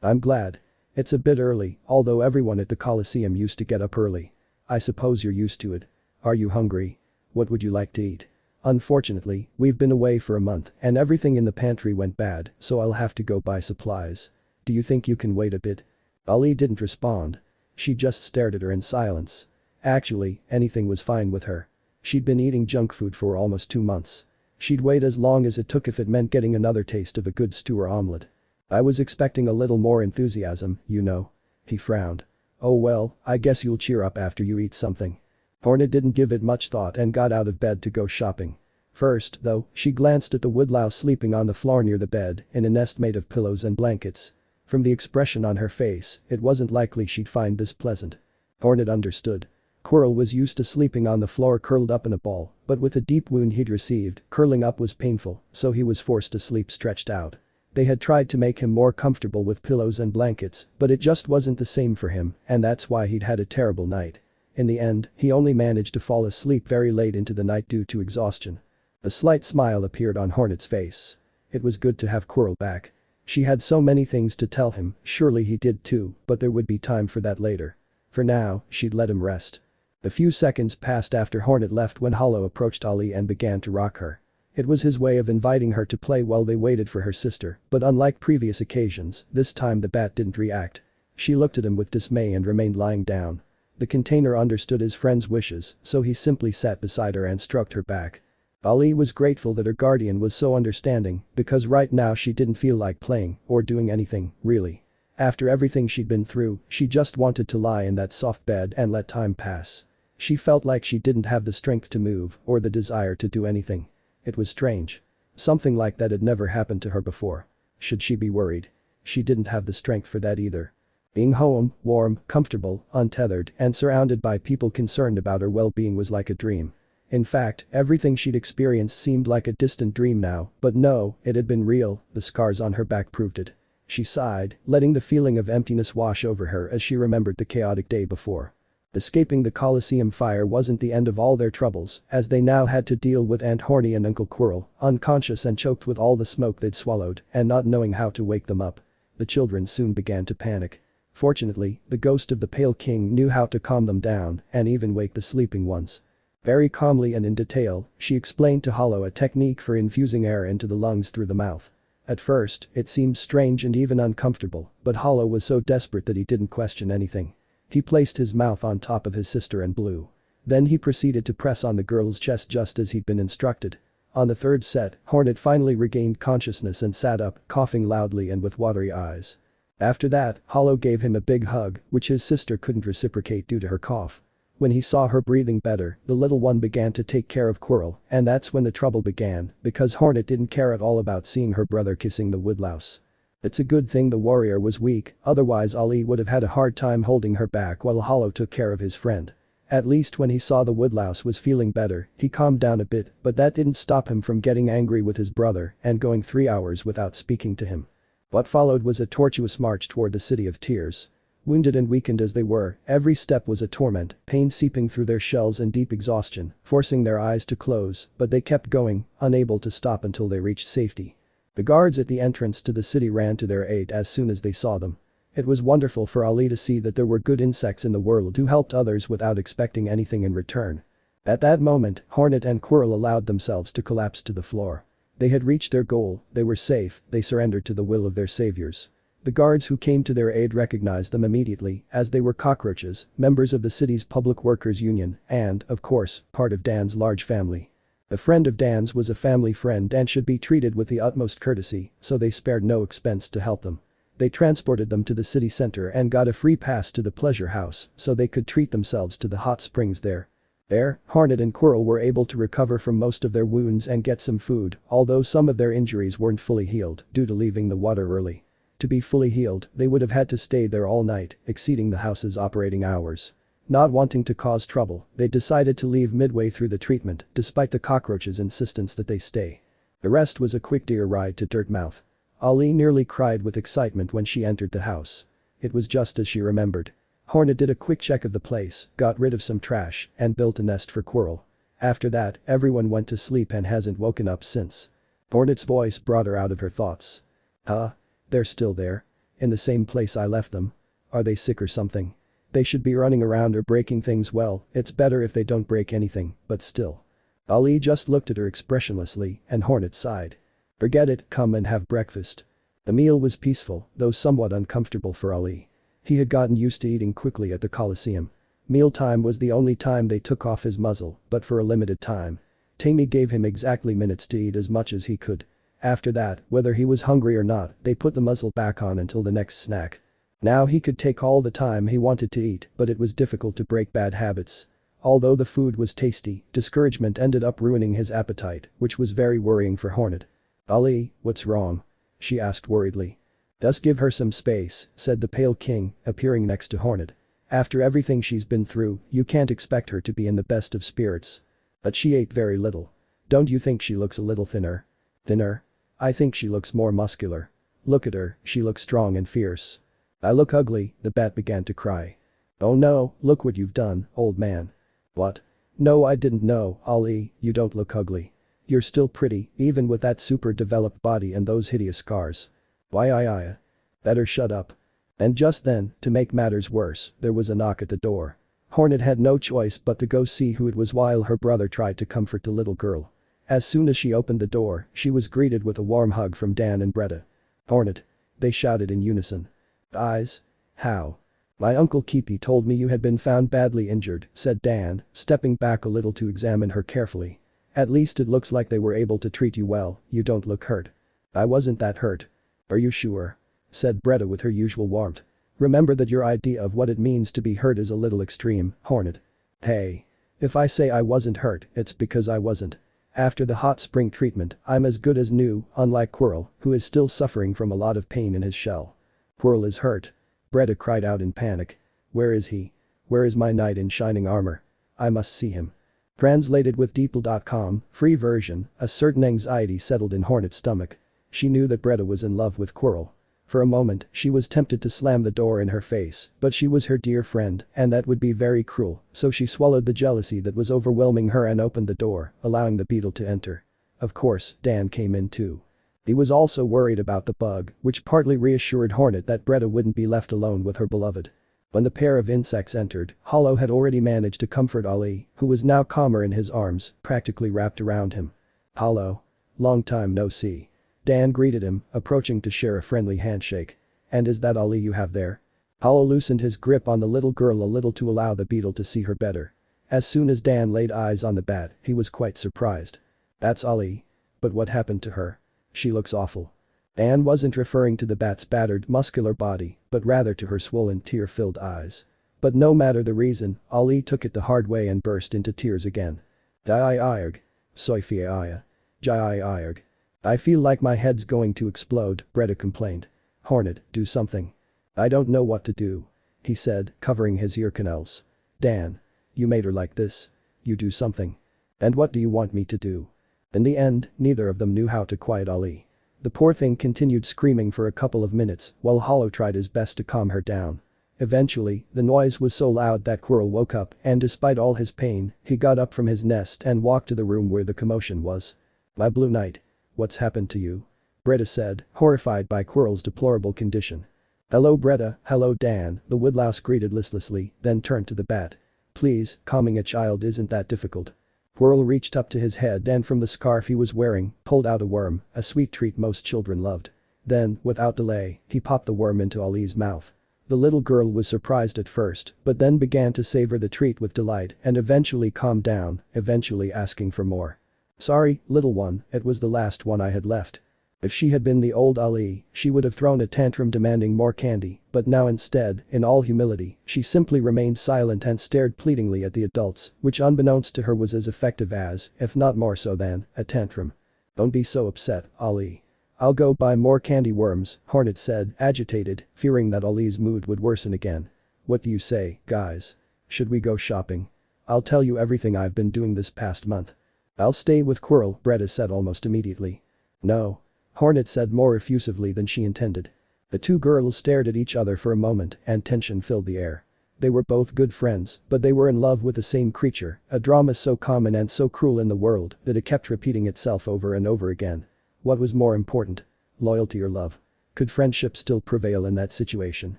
I'm glad. It's a bit early, although everyone at the Coliseum used to get up early. I suppose you're used to it. Are you hungry? What would you like to eat? Unfortunately, we've been away for a month and everything in the pantry went bad, so I'll have to go buy supplies. Do you think you can wait a bit? Ali didn't respond. She just stared at her in silence. Actually, anything was fine with her. She'd been eating junk food for almost 2 months. She'd wait as long as it took if it meant getting another taste of a good stew or omelette. I was expecting a little more enthusiasm, you know. He frowned. Oh well, I guess you'll cheer up after you eat something. Hornet didn't give it much thought and got out of bed to go shopping. First, though, she glanced at the woodlouse sleeping on the floor near the bed in a nest made of pillows and blankets. From the expression on her face, it wasn't likely she'd find this pleasant. Hornet understood. Squirrel was used to sleeping on the floor curled up in a ball, but with a deep wound he'd received, curling up was painful, so he was forced to sleep stretched out. They had tried to make him more comfortable with pillows and blankets, but it just wasn't the same for him, and that's why he'd had a terrible night. In the end, he only managed to fall asleep very late into the night due to exhaustion. A slight smile appeared on Hornet's face. It was good to have Squirrel back. She had so many things to tell him, surely he did too, but there would be time for that later. For now, she'd let him rest. A few seconds passed after Hornet left when Hollow approached Ali and began to rock her. It was his way of inviting her to play while they waited for her sister, but unlike previous occasions, this time the bat didn't react. She looked at him with dismay and remained lying down. The container understood his friend's wishes, so he simply sat beside her and stroked her back. Ali was grateful that her guardian was so understanding, because right now she didn't feel like playing or doing anything, really. After everything she'd been through, she just wanted to lie in that soft bed and let time pass. She felt like she didn't have the strength to move or the desire to do anything. It was strange. Something like that had never happened to her before. Should she be worried? She didn't have the strength for that either. Being home, warm, comfortable, untethered, and surrounded by people concerned about her well-being was like a dream. In fact, everything she'd experienced seemed like a distant dream now, but no, it had been real, the scars on her back proved it. She sighed, letting the feeling of emptiness wash over her as she remembered the chaotic day before. Escaping the coliseum fire wasn't the end of all their troubles, as they now had to deal with Aunt Horny and Uncle Quirrell, unconscious and choked with all the smoke they'd swallowed and not knowing how to wake them up. The children soon began to panic. Fortunately, the ghost of the Pale King knew how to calm them down and even wake the sleeping ones. Very calmly and in detail, she explained to Hollow a technique for infusing air into the lungs through the mouth. At first, it seemed strange and even uncomfortable, but Hollow was so desperate that he didn't question anything. He placed his mouth on top of his sister and blew. Then he proceeded to press on the girl's chest just as he'd been instructed. On the third set, Hornet finally regained consciousness and sat up, coughing loudly and with watery eyes. After that, Hollow gave him a big hug, which his sister couldn't reciprocate due to her cough. When he saw her breathing better, the little one began to take care of Quirrell, and that's when the trouble began, because Hornet didn't care at all about seeing her brother kissing the woodlouse. It's a good thing the warrior was weak, otherwise Ali would have had a hard time holding her back while Hollow took care of his friend. At least when he saw the woodlouse was feeling better, he calmed down a bit, but that didn't stop him from getting angry with his brother and going 3 hours without speaking to him. What followed was a tortuous march toward the City of Tears. Wounded and weakened as they were, every step was a torment, pain seeping through their shells and deep exhaustion, forcing their eyes to close, but they kept going, unable to stop until they reached safety. The guards at the entrance to the city ran to their aid as soon as they saw them. It was wonderful for Ali to see that there were good insects in the world who helped others without expecting anything in return. At that moment, Hornet and Quirrell allowed themselves to collapse to the floor. They had reached their goal, they were safe, they surrendered to the will of their saviors. The guards who came to their aid recognized them immediately, as they were cockroaches, members of the city's public workers union, and, of course, part of Dan's large family. A friend of Dan's was a family friend and should be treated with the utmost courtesy, so they spared no expense to help them. They transported them to the city center and got a free pass to the pleasure house so they could treat themselves to the hot springs there. There, Hornet and Quirrell were able to recover from most of their wounds and get some food, although some of their injuries weren't fully healed due to leaving the water early. To be fully healed, they would have had to stay there all night, exceeding the house's operating hours. Not wanting to cause trouble, they decided to leave midway through the treatment, despite the cockroaches' insistence that they stay. The rest was a quick deer ride to Dirtmouth. Ali nearly cried with excitement when she entered the house. It was just as she remembered. Hornet did a quick check of the place, got rid of some trash, and built a nest for Quirrell. After that, everyone went to sleep and hasn't woken up since. Hornet's voice brought her out of her thoughts. Huh? They're still there? In the same place I left them? Are they sick or something? They should be running around or breaking things. Well, it's better if they don't break anything, but still. Ali just looked at her expressionlessly and Hornet sighed. Forget it, come and have breakfast. The meal was peaceful, though somewhat uncomfortable for Ali. He had gotten used to eating quickly at the Coliseum. Mealtime was the only time they took off his muzzle, but for a limited time. Tammy gave him exactly minutes to eat as much as he could. After that, whether he was hungry or not, they put the muzzle back on until the next snack. Now he could take all the time he wanted to eat, but it was difficult to break bad habits. Although the food was tasty, discouragement ended up ruining his appetite, which was very worrying for Hornet. Ali, what's wrong? She asked worriedly. Just give her some space, said the Pale King, appearing next to Hornet. After everything she's been through, you can't expect her to be in the best of spirits. But she ate very little. Don't you think she looks a little thinner? Thinner? I think she looks more muscular. Look at her, she looks strong and fierce. I look ugly, the bat began to cry. Oh no, look what you've done, old man. What? No, I didn't know, Ali, you don't look ugly. You're still pretty, even with that super developed body and those hideous scars. Why I. Better shut up. And just then, to make matters worse, there was a knock at the door. Hornet had no choice but to go see who it was while her brother tried to comfort the little girl. As soon as she opened the door, she was greeted with a warm hug from Dan and Bretta. Hornet. They shouted in unison. Eyes? How? My uncle Keepy told me you had been found badly injured, said Dan, stepping back a little to examine her carefully. At least it looks like they were able to treat you well, you don't look hurt. I wasn't that hurt. Are you sure? Said Bretta with her usual warmth. Remember that your idea of what it means to be hurt is a little extreme, Hornet. Hey. If I say I wasn't hurt, it's because I wasn't. After the hot spring treatment, I'm as good as new, unlike Quirrell, who is still suffering from a lot of pain in his shell. Quirrell is hurt. Bretta cried out in panic. Where is he? Where is my knight in shining armor? I must see him. Translated with DeepL.com, free version, a certain anxiety settled in Hornet's stomach. She knew that Bretta was in love with Quirrell. For a moment, she was tempted to slam the door in her face, but she was her dear friend, and that would be very cruel, so she swallowed the jealousy that was overwhelming her and opened the door, allowing the beetle to enter. Of course, Dan came in too. He was also worried about the bug, which partly reassured Hornet that Bretta wouldn't be left alone with her beloved. When the pair of insects entered, Hollow had already managed to comfort Ali, who was now calmer in his arms, practically wrapped around him. "Hollow. Long time no see." Dan greeted him, approaching to share a friendly handshake. "And is that Ali you have there?" Hollow loosened his grip on the little girl a little to allow the beetle to see her better. As soon as Dan laid eyes on the bat, he was quite surprised. "That's Ali. But what happened to her? She looks awful." Dan wasn't referring to the bat's battered, muscular body, but rather to her swollen, tear-filled eyes. But no matter the reason, Ali took it the hard way and burst into tears again. "Di-I-Irg. Soifia-Iya. Jai-I-Irg. I feel like my head's going to explode," Bretta complained. "Hornet, do something." "I don't know what to do," he said, covering his ear canals. "Dan. You made her like this. You do something." "And what do you want me to do?" In the end, neither of them knew how to quiet Ali. The poor thing continued screaming for a couple of minutes while Hollow tried his best to calm her down. Eventually, the noise was so loud that Quirrell woke up and despite all his pain, he got up from his nest and walked to the room where the commotion was. "My Blue Knight. What's happened to you?" Bretta said, horrified by Quirrell's deplorable condition. "Hello Bretta, hello Dan," the woodlouse greeted listlessly, then turned to the bat. "Please, calming a child isn't that difficult." Quirrell reached up to his head and from the scarf he was wearing, pulled out a worm, a sweet treat most children loved. Then, without delay, he popped the worm into Ali's mouth. The little girl was surprised at first, but then began to savor the treat with delight and eventually calmed down, eventually asking for more. "Sorry, little one, it was the last one I had left." If she had been the old Ali, she would have thrown a tantrum demanding more candy, but now instead, in all humility, she simply remained silent and stared pleadingly at the adults, which unbeknownst to her was as effective as, if not more so than, a tantrum. "Don't be so upset, Ali. I'll go buy more candy worms," Hornet said, agitated, fearing that Ali's mood would worsen again. "What do you say, guys? Should we go shopping? I'll tell you everything I've been doing this past month." "I'll stay with Quirrell," Bretta said almost immediately. "No." Hornet said more effusively than she intended. The two girls stared at each other for a moment and tension filled the air. They were both good friends, but they were in love with the same creature, a drama so common and so cruel in the world that it kept repeating itself over and over again. What was more important? Loyalty or love? Could friendship still prevail in that situation?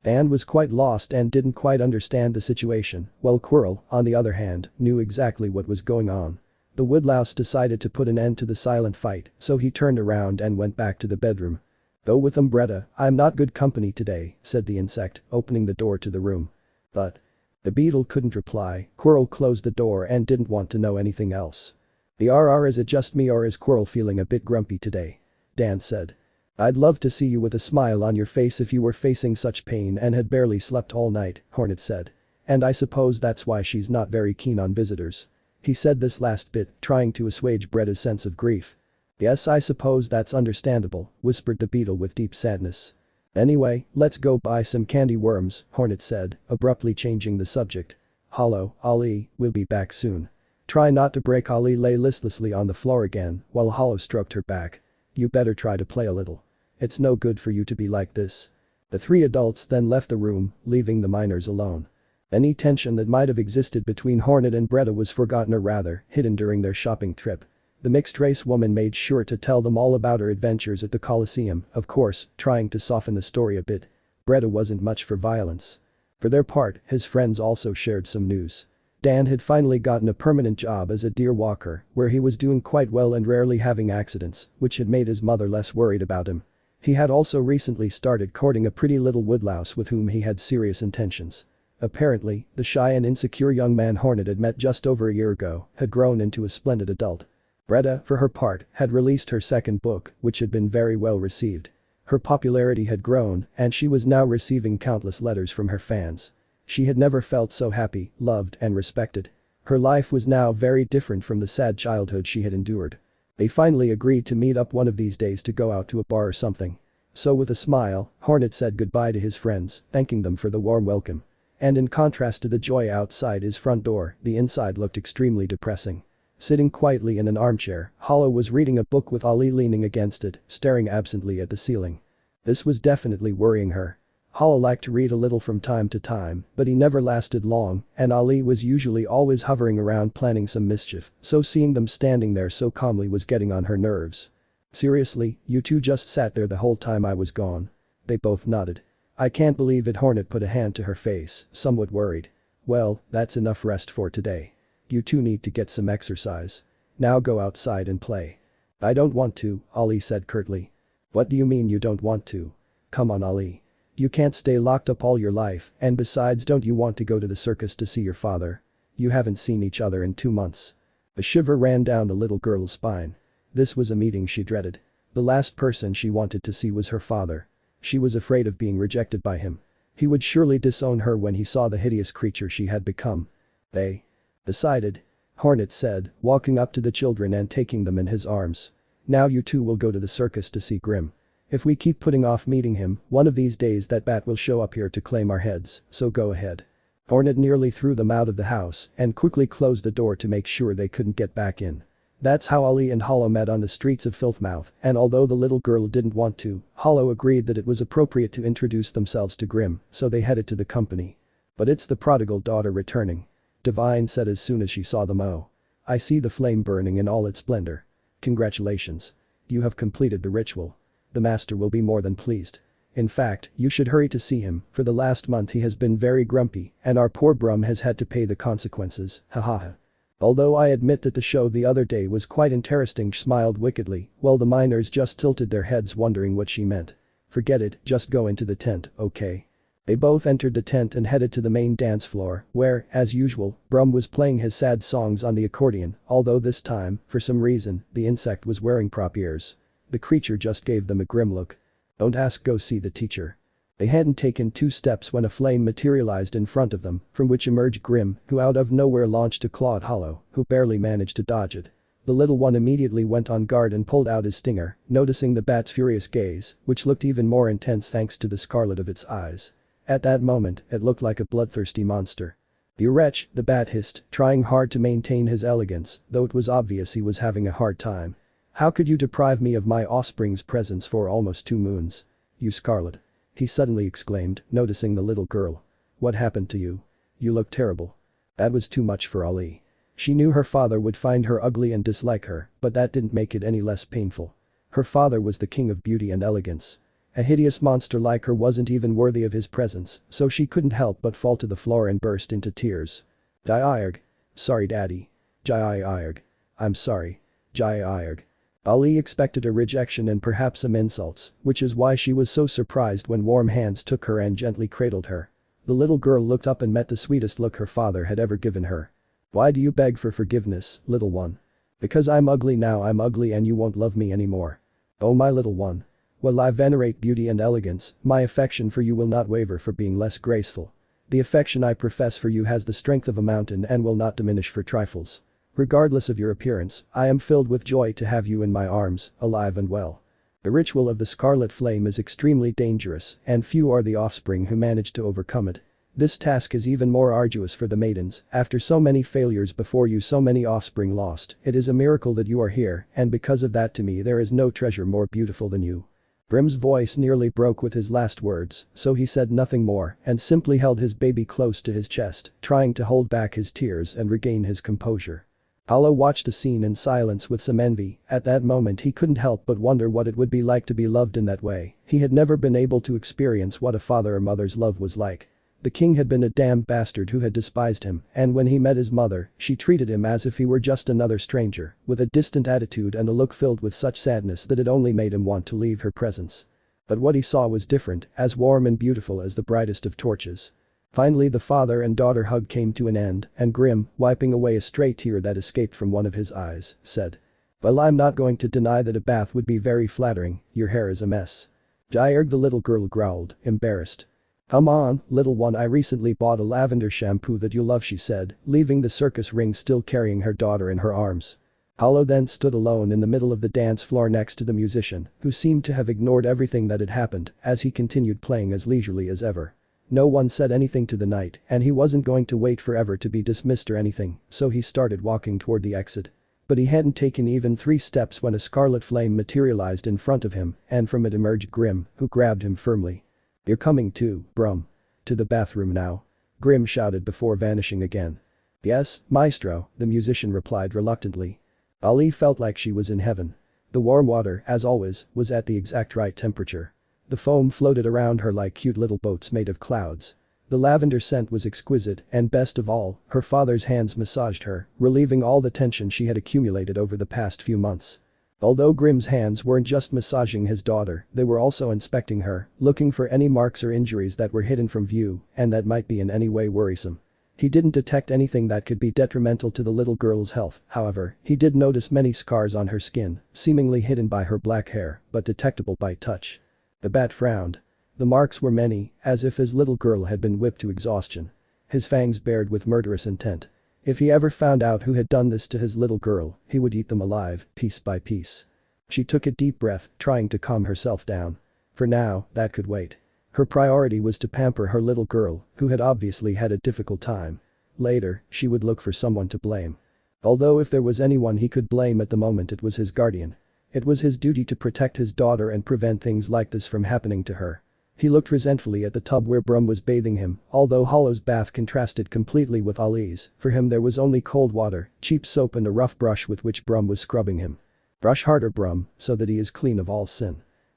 Dan was quite lost and didn't quite understand the situation, while Quirrell, on the other hand, knew exactly what was going on. The woodlouse decided to put an end to the silent fight, so he turned around and went back to the bedroom. "Go with them Bretta, I'm not good company today," said the insect, opening the door to the room. "But..." The beetle couldn't reply, Quirrell closed the door and didn't want to know anything else. "Is it just me or is Quirrell feeling a bit grumpy today?" Dan said. "I'd love to see you with a smile on your face if you were facing such pain and had barely slept all night," Hornet said. "And I suppose that's why she's not very keen on visitors." He said this last bit, trying to assuage Bretta's sense of grief. "Yes, I suppose that's understandable," whispered the beetle with deep sadness. "Anyway, let's go buy some candy worms," Hornet said, abruptly changing the subject. "Hollow, Ali, we'll be back soon." "Try not to break." Ali lay listlessly on the floor again, while Hollow stroked her back. "You better try to play a little. It's no good for you to be like this." The three adults then left the room, leaving the minors alone. Any tension that might have existed between Hornet and Bretta was forgotten or rather, hidden during their shopping trip. The mixed-race woman made sure to tell them all about her adventures at the coliseum, of course, trying to soften the story a bit. Bretta wasn't much for violence. For their part, his friends also shared some news. Dan had finally gotten a permanent job as a deer walker, where he was doing quite well and rarely having accidents, which had made his mother less worried about him. He had also recently started courting a pretty little woodlouse with whom he had serious intentions. Apparently, the shy and insecure young man Hornet had met just over a year ago had grown into a splendid adult. Bretta, for her part, had released her second book, which had been very well received. Her popularity had grown, and she was now receiving countless letters from her fans. She had never felt so happy, loved, and respected. Her life was now very different from the sad childhood she had endured. They finally agreed to meet up one of these days to go out to a bar or something. So with a smile, Hornet said goodbye to his friends, thanking them for the warm welcome. And in contrast to the joy outside his front door, the inside looked extremely depressing. Sitting quietly in an armchair, Hollow was reading a book with Ali leaning against it, staring absently at the ceiling. This was definitely worrying her. Hollow liked to read a little from time to time, but he never lasted long, and Ali was usually always hovering around planning some mischief, so seeing them standing there so calmly was getting on her nerves. "Seriously, you two just sat there the whole time I was gone?" They both nodded. "I can't believe it." Hornet put a hand to her face, somewhat worried. "Well, that's enough rest for today. You two need to get some exercise. Now go outside and play." "I don't want to," Ali said curtly. "What do you mean you don't want to? Come on, Ali. You can't stay locked up all your life, and besides, don't you want to go to the circus to see your father? You haven't seen each other in 2 months." A shiver ran down the little girl's spine. This was a meeting she dreaded. The last person she wanted to see was her father. She was afraid of being rejected by him. He would surely disown her when he saw the hideous creature she had become. "They decided," Hornet said, walking up to the children and taking them in his arms. "Now you two will go to the circus to see Grim. If we keep putting off meeting him, one of these days that bat will show up here to claim our heads, so go ahead." Hornet nearly threw them out of the house and quickly closed the door to make sure they couldn't get back in. That's how Ali and Hollow met on the streets of Filthmouth, and although the little girl didn't want to, Hollow agreed that it was appropriate to introduce themselves to Grim, so they headed to the company. "But it's the prodigal daughter returning," Divine said as soon as she saw them. "Oh. I see the flame burning in all its splendor. Congratulations. You have completed the ritual. The master will be more than pleased. In fact, you should hurry to see him, for the last month he has been very grumpy, and our poor Brum has had to pay the consequences, hahaha. Although I admit that the show the other day was quite interesting." She smiled wickedly, while the miners just tilted their heads wondering what she meant. "Forget it, just go into the tent, okay?" They both entered the tent and headed to the main dance floor, where, as usual, Brum was playing his sad songs on the accordion, although this time, for some reason, the insect was wearing prop ears. The creature just gave them a grim look. "Don't ask, go see the teacher." They hadn't taken 2 steps when a flame materialized in front of them, from which emerged Grim, who out of nowhere launched a claw at Hollow, who barely managed to dodge it. The little one immediately went on guard and pulled out his stinger, noticing the bat's furious gaze, which looked even more intense thanks to the scarlet of its eyes. At that moment, it looked like a bloodthirsty monster. "You wretch," the bat hissed, trying hard to maintain his elegance, though it was obvious he was having a hard time. "How could you deprive me of my offspring's presence for almost 2 moons? You Scarlet," he suddenly exclaimed, noticing the little girl. "What happened to you? You look terrible." That was too much for Ali. She knew her father would find her ugly and dislike her, but that didn't make it any less painful. Her father was the king of beauty and elegance. A hideous monster like her wasn't even worthy of his presence, so she couldn't help but fall to the floor and burst into tears. "Jai-irg. Sorry daddy. Jai-irg. I'm sorry. Jai-irg." Ali expected a rejection and perhaps some insults, which is why she was so surprised when warm hands took her and gently cradled her. The little girl looked up and met the sweetest look her father had ever given her. "Why do you beg for forgiveness, little one?" "Because I'm ugly now. I'm ugly and you won't love me anymore." "Oh my little one. While I venerate beauty and elegance, my affection for you will not waver for being less graceful. The affection I profess for you has the strength of a mountain and will not diminish for trifles. Regardless of your appearance, I am filled with joy to have you in my arms, alive and well." The ritual of the Scarlet Flame is extremely dangerous, and few are the offspring who manage to overcome it. This task is even more arduous for the maidens. After so many failures before you, so many offspring lost, it is a miracle that you are here, and because of that, to me there is no treasure more beautiful than you. Grim's voice nearly broke with his last words, so he said nothing more and simply held his baby close to his chest, trying to hold back his tears and regain his composure. Hollow watched the scene in silence with some envy. At that moment he couldn't help but wonder what it would be like to be loved in that way. He had never been able to experience what a father or mother's love was like. The king had been a damned bastard who had despised him, and when he met his mother, she treated him as if he were just another stranger, with a distant attitude and a look filled with such sadness that it only made him want to leave her presence. But what he saw was different, as warm and beautiful as the brightest of torches. Finally the father and daughter hug came to an end, and Grim, wiping away a stray tear that escaped from one of his eyes, said, "Well, I'm not going to deny that a bath would be very flattering. Your hair is a mess." "Jai-irg," the little girl growled, embarrassed. "Come on, little one, I recently bought a lavender shampoo that you'll love," she said, leaving the circus ring still carrying her daughter in her arms. Hollow then stood alone in the middle of the dance floor next to the musician, who seemed to have ignored everything that had happened as he continued playing as leisurely as ever. No one said anything to the night, and he wasn't going to wait forever to be dismissed or anything, so he started walking toward the exit. But he hadn't taken even 3 steps when a scarlet flame materialized in front of him, and from it emerged Grim, who grabbed him firmly. "You're coming too, Brum. To the bathroom now." Grim shouted before vanishing again. "Yes, maestro," the musician replied reluctantly. Ali felt like she was in heaven. The warm water, as always, was at the exact right temperature. The foam floated around her like cute little boats made of clouds. The lavender scent was exquisite, and best of all, her father's hands massaged her, relieving all the tension she had accumulated over the past few months. Although Grim's hands weren't just massaging his daughter, they were also inspecting her, looking for any marks or injuries that were hidden from view and that might be in any way worrisome. He didn't detect anything that could be detrimental to the little girl's health, however, he did notice many scars on her skin, seemingly hidden by her black hair, but detectable by touch. The bat frowned. The marks were many, as if his little girl had been whipped to exhaustion. His fangs bared with murderous intent. If he ever found out who had done this to his little girl, he would eat them alive, piece by piece. She took a deep breath, trying to calm herself down. For now, that could wait. Her priority was to pamper her little girl, who had obviously had a difficult time. Later, she would look for someone to blame. Although if there was anyone he could blame at the moment, it was his guardian. It was his duty to protect his daughter and prevent things like this from happening to her. He looked resentfully at the tub where Brum was bathing him, although Hollow's bath contrasted completely with Ali's. For him there was only cold water, cheap soap and a rough brush with which Brum was scrubbing him. "Brush harder, Brum, so that he is clean of all sin."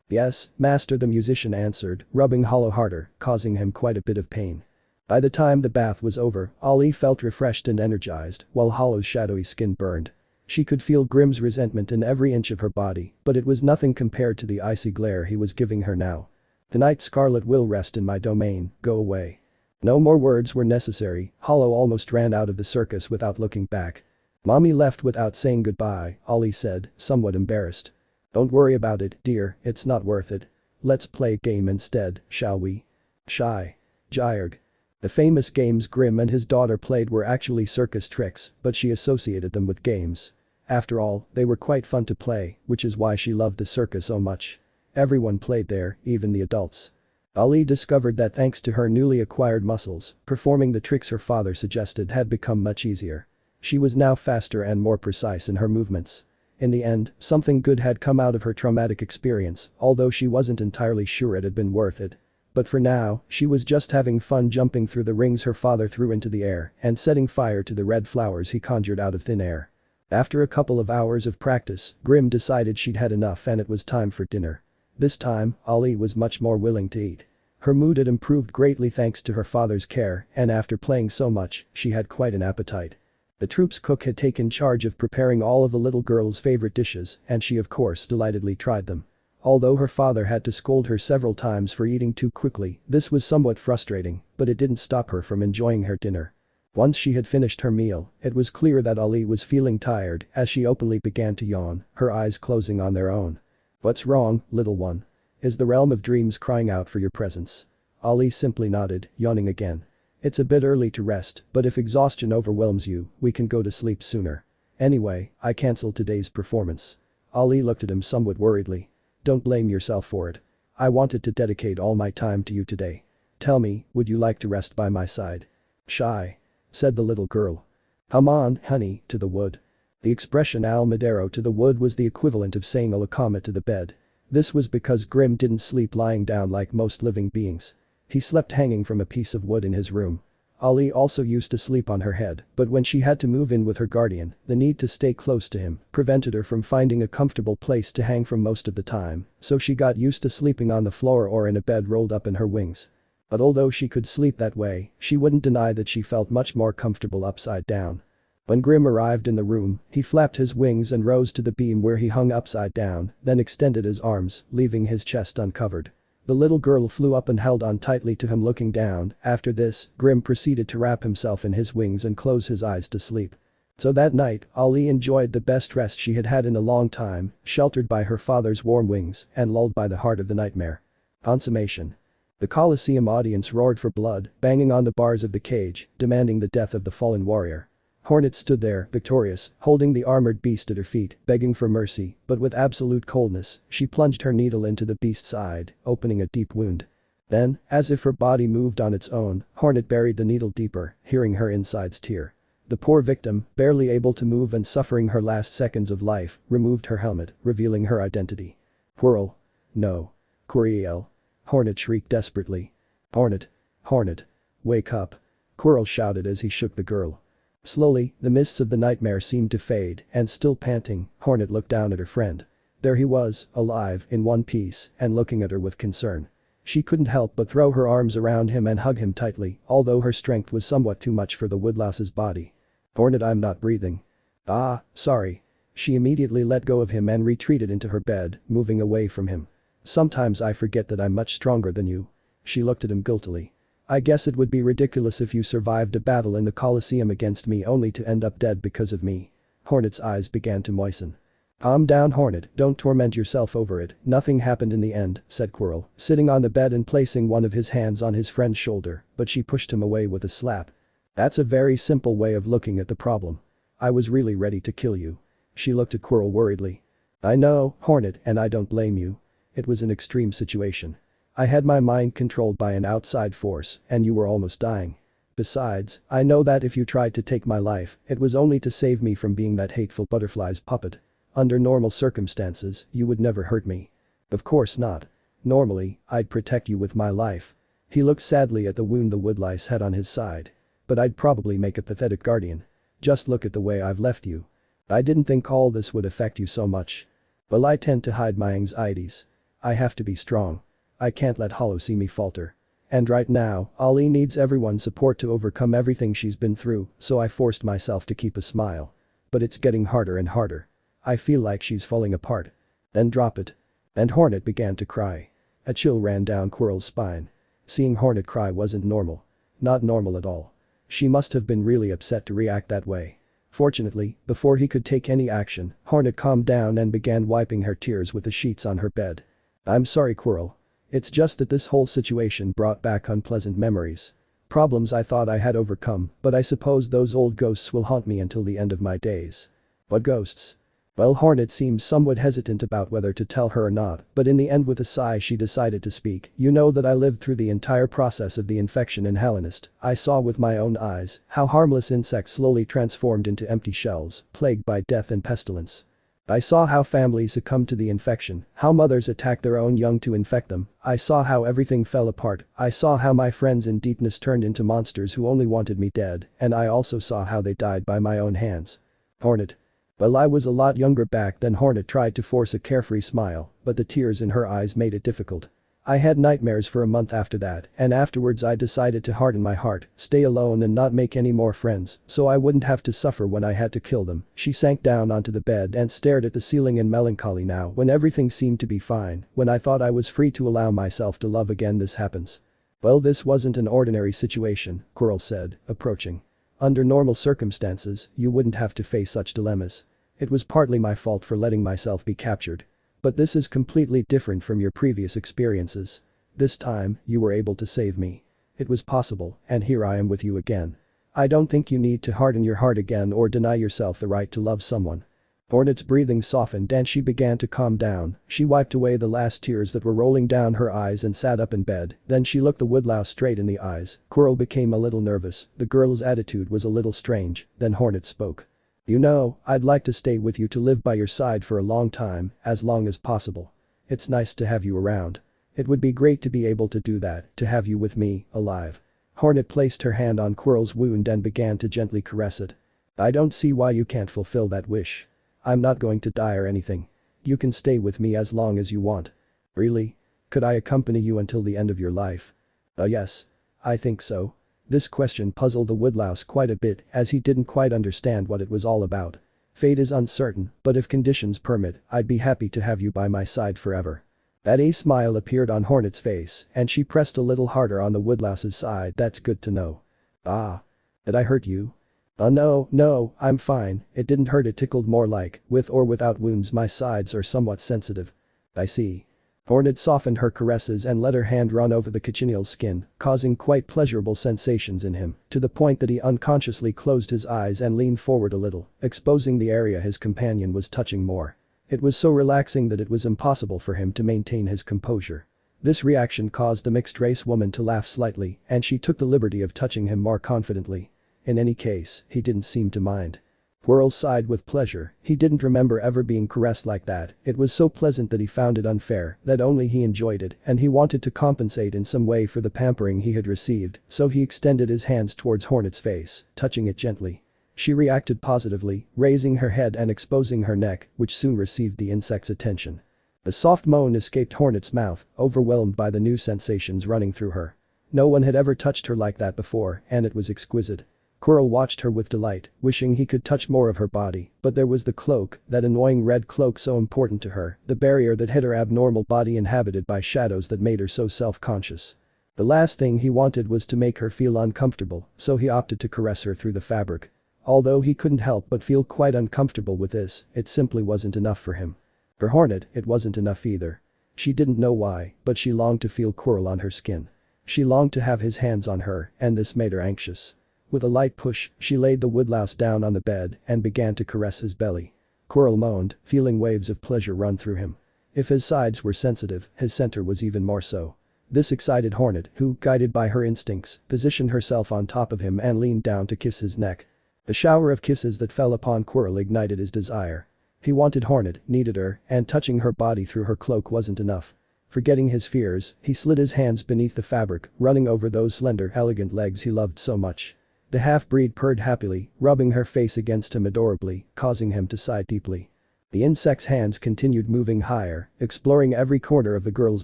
"Yes, master," the musician answered, rubbing Hollow harder, causing him quite a bit of pain. By the time the bath was over, Ali felt refreshed and energized, while Hollow's shadowy skin burned. She could feel Grim's resentment in every inch of her body, but it was nothing compared to the icy glare he was giving her now. "Tonight Scarlet will rest in my domain, go away." No more words were necessary, Hollow almost ran out of the circus without looking back. "Mommy left without saying goodbye," Ali said, somewhat embarrassed. "Don't worry about it, dear, it's not worth it. Let's play a game instead, shall we?" Shy. Jyerg. The famous games Grim and his daughter played were actually circus tricks, but she associated them with games. After all, they were quite fun to play, which is why she loved the circus so much. Everyone played there, even the adults. Ali discovered that thanks to her newly acquired muscles, performing the tricks her father suggested had become much easier. She was now faster and more precise in her movements. In the end, something good had come out of her traumatic experience, although she wasn't entirely sure it had been worth it. But for now, she was just having fun jumping through the rings her father threw into the air and setting fire to the red flowers he conjured out of thin air. After a couple of hours of practice, Grim decided she'd had enough and it was time for dinner. This time, Ali was much more willing to eat. Her mood had improved greatly thanks to her father's care, and after playing so much, she had quite an appetite. The troop's cook had taken charge of preparing all of the little girl's favorite dishes, and she of course delightedly tried them. Although her father had to scold her several times for eating too quickly, this was somewhat frustrating, but it didn't stop her from enjoying her dinner. Once she had finished her meal, it was clear that Ali was feeling tired as she openly began to yawn, her eyes closing on their own. "What's wrong, little one? Is the realm of dreams crying out for your presence?" Ali simply nodded, yawning again. "It's a bit early to rest, but if exhaustion overwhelms you, we can go to sleep sooner. Anyway, I cancelled today's performance." Ali looked at him somewhat worriedly. "Don't blame yourself for it. I wanted to dedicate all my time to you today. Tell me, would you like to rest by my side?" "Shy," said the little girl. "Come on, honey, to the wood." The expression Al Madero to the wood was the equivalent of saying Al Akame to the bed. This was because Grim didn't sleep lying down like most living beings. He slept hanging from a piece of wood in his room. Ali also used to sleep on her head, but when she had to move in with her guardian, the need to stay close to him prevented her from finding a comfortable place to hang from most of the time, so she got used to sleeping on the floor or in a bed rolled up in her wings. But although she could sleep that way, she wouldn't deny that she felt much more comfortable upside down. When Grim arrived in the room, he flapped his wings and rose to the beam where he hung upside down, then extended his arms, leaving his chest uncovered. The little girl flew up and held on tightly to him looking down. After this, Grim proceeded to wrap himself in his wings and close his eyes to sleep. So that night, Ali enjoyed the best rest she had had in a long time, sheltered by her father's warm wings and lulled by the heart of the nightmare. Consummation. The coliseum audience roared for blood, banging on the bars of the cage, demanding the death of the fallen warrior. Hornet stood there, victorious, holding the armored beast at her feet, begging for mercy, but with absolute coldness, she plunged her needle into the beast's side, opening a deep wound. Then, as if her body moved on its own, Hornet buried the needle deeper, hearing her insides tear. The poor victim, barely able to move and suffering her last seconds of life, removed her helmet, revealing her identity. Whirl. No. Curiel. Hornet shrieked desperately. Hornet. Hornet. Wake up. Quirrell shouted as he shook the girl. Slowly, the mists of the nightmare seemed to fade, and still panting, Hornet looked down at her friend. There he was, alive, in one piece, and looking at her with concern. She couldn't help but throw her arms around him and hug him tightly, although her strength was somewhat too much for the woodlouse's body. Hornet, I'm not breathing. Ah, sorry. She immediately let go of him and retreated into her bed, moving away from him. Sometimes I forget that I'm much stronger than you. She looked at him guiltily. I guess it would be ridiculous if you survived a battle in the coliseum against me only to end up dead because of me. Hornet's eyes began to moisten. Calm down, Hornet, don't torment yourself over it, nothing happened in the end, said Quirrell, sitting on the bed and placing one of his hands on his friend's shoulder, but she pushed him away with a slap. That's a very simple way of looking at the problem. I was really ready to kill you. She looked at Quirrell worriedly. I know, Hornet, and I don't blame you. It was an extreme situation. I had my mind controlled by an outside force, and you were almost dying. Besides, I know that if you tried to take my life, it was only to save me from being that hateful butterfly's puppet. Under normal circumstances, you would never hurt me. Of course not. Normally, I'd protect you with my life. He looked sadly at the wound the woodlice had on his side. But I'd probably make a pathetic guardian. Just look at the way I've left you. I didn't think all this would affect you so much. Well, I tend to hide my anxieties. I have to be strong. I can't let Hollow see me falter. And right now, Ollie needs everyone's support to overcome everything she's been through, so I forced myself to keep a smile. But it's getting harder and harder. I feel like she's falling apart. Then drop it. And Hornet began to cry. A chill ran down Quirrell's spine. Seeing Hornet cry wasn't normal. Not normal at all. She must have been really upset to react that way. Fortunately, before he could take any action, Hornet calmed down and began wiping her tears with the sheets on her bed. I'm sorry, Quirrell. It's just that this whole situation brought back unpleasant memories. Problems I thought I had overcome, but I suppose those old ghosts will haunt me until the end of my days. What ghosts? Well, Hornet seemed somewhat hesitant about whether to tell her or not, but in the end with a sigh she decided to speak. You know that I lived through the entire process of the infection in Hallownest. I saw with my own eyes how harmless insects slowly transformed into empty shells, plagued by death and pestilence. I saw how families succumbed to the infection, how mothers attacked their own young to infect them. I saw how everything fell apart. I saw how my friends in deepness turned into monsters who only wanted me dead, and I also saw how they died by my own hands. Hornet. Well, I was a lot younger back then. Hornet tried to force a carefree smile, but the tears in her eyes made it difficult. I had nightmares for a month after that, and afterwards I decided to harden my heart, stay alone and not make any more friends, so I wouldn't have to suffer when I had to kill them. She sank down onto the bed and stared at the ceiling in melancholy. Now, when everything seemed to be fine, when I thought I was free to allow myself to love again, this happens. Well, this wasn't an ordinary situation, Quirrell said, approaching. Under normal circumstances, you wouldn't have to face such dilemmas. It was partly my fault for letting myself be captured. But this is completely different from your previous experiences. This time, you were able to save me. It was possible, and here I am with you again. I don't think you need to harden your heart again or deny yourself the right to love someone. Hornet's breathing softened and she began to calm down. She wiped away the last tears that were rolling down her eyes and sat up in bed. Then she looked the woodlouse straight in the eyes. Quirrell became a little nervous. The girl's attitude was a little strange. Then Hornet spoke. You know, I'd like to stay with you, to live by your side for a long time, as long as possible. It's nice to have you around. It would be great to be able to do that, to have you with me, alive. Hornet placed her hand on Quirrell's wound and began to gently caress it. I don't see why you can't fulfill that wish. I'm not going to die or anything. You can stay with me as long as you want. Really? Could I accompany you until the end of your life? Yes. I think so. This question puzzled the woodlouse quite a bit, as he didn't quite understand what it was all about. Fate is uncertain, but if conditions permit, I'd be happy to have you by my side forever. A smile appeared on Hornet's face, and she pressed a little harder on the woodlouse's side. That's good to know. Ah. Did I hurt you? No, I'm fine. It didn't hurt, it tickled more like, with or without wounds my sides are somewhat sensitive. I see. Hornet softened her caresses and let her hand run over the cochineal's skin, causing quite pleasurable sensations in him, to the point that he unconsciously closed his eyes and leaned forward a little, exposing the area his companion was touching more. It was so relaxing that it was impossible for him to maintain his composure. This reaction caused the mixed-race woman to laugh slightly, and she took the liberty of touching him more confidently. In any case, he didn't seem to mind. Quirrell sighed with pleasure, he didn't remember ever being caressed like that, it was so pleasant that he found it unfair, that only he enjoyed it, and he wanted to compensate in some way for the pampering he had received, so he extended his hands towards Hornet's face, touching it gently. She reacted positively, raising her head and exposing her neck, which soon received the insect's attention. A soft moan escaped Hornet's mouth, overwhelmed by the new sensations running through her. No one had ever touched her like that before, and it was exquisite. Quirrell watched her with delight, wishing he could touch more of her body, but there was the cloak, that annoying red cloak so important to her, the barrier that hid her abnormal body inhabited by shadows that made her so self-conscious. The last thing he wanted was to make her feel uncomfortable, so he opted to caress her through the fabric. Although he couldn't help but feel quite uncomfortable with this, it simply wasn't enough for him. For Hornet, it wasn't enough either. She didn't know why, but she longed to feel Quirrell on her skin. She longed to have his hands on her, and this made her anxious. With a light push, she laid the woodlouse down on the bed and began to caress his belly. Quirrell moaned, feeling waves of pleasure run through him. If his sides were sensitive, his center was even more so. This excited Hornet, who, guided by her instincts, positioned herself on top of him and leaned down to kiss his neck. The shower of kisses that fell upon Quirrell ignited his desire. He wanted Hornet, needed her, and touching her body through her cloak wasn't enough. Forgetting his fears, he slid his hands beneath the fabric, running over those slender, elegant legs he loved so much. The half-breed purred happily, rubbing her face against him adorably, causing him to sigh deeply. The insect's hands continued moving higher, exploring every corner of the girl's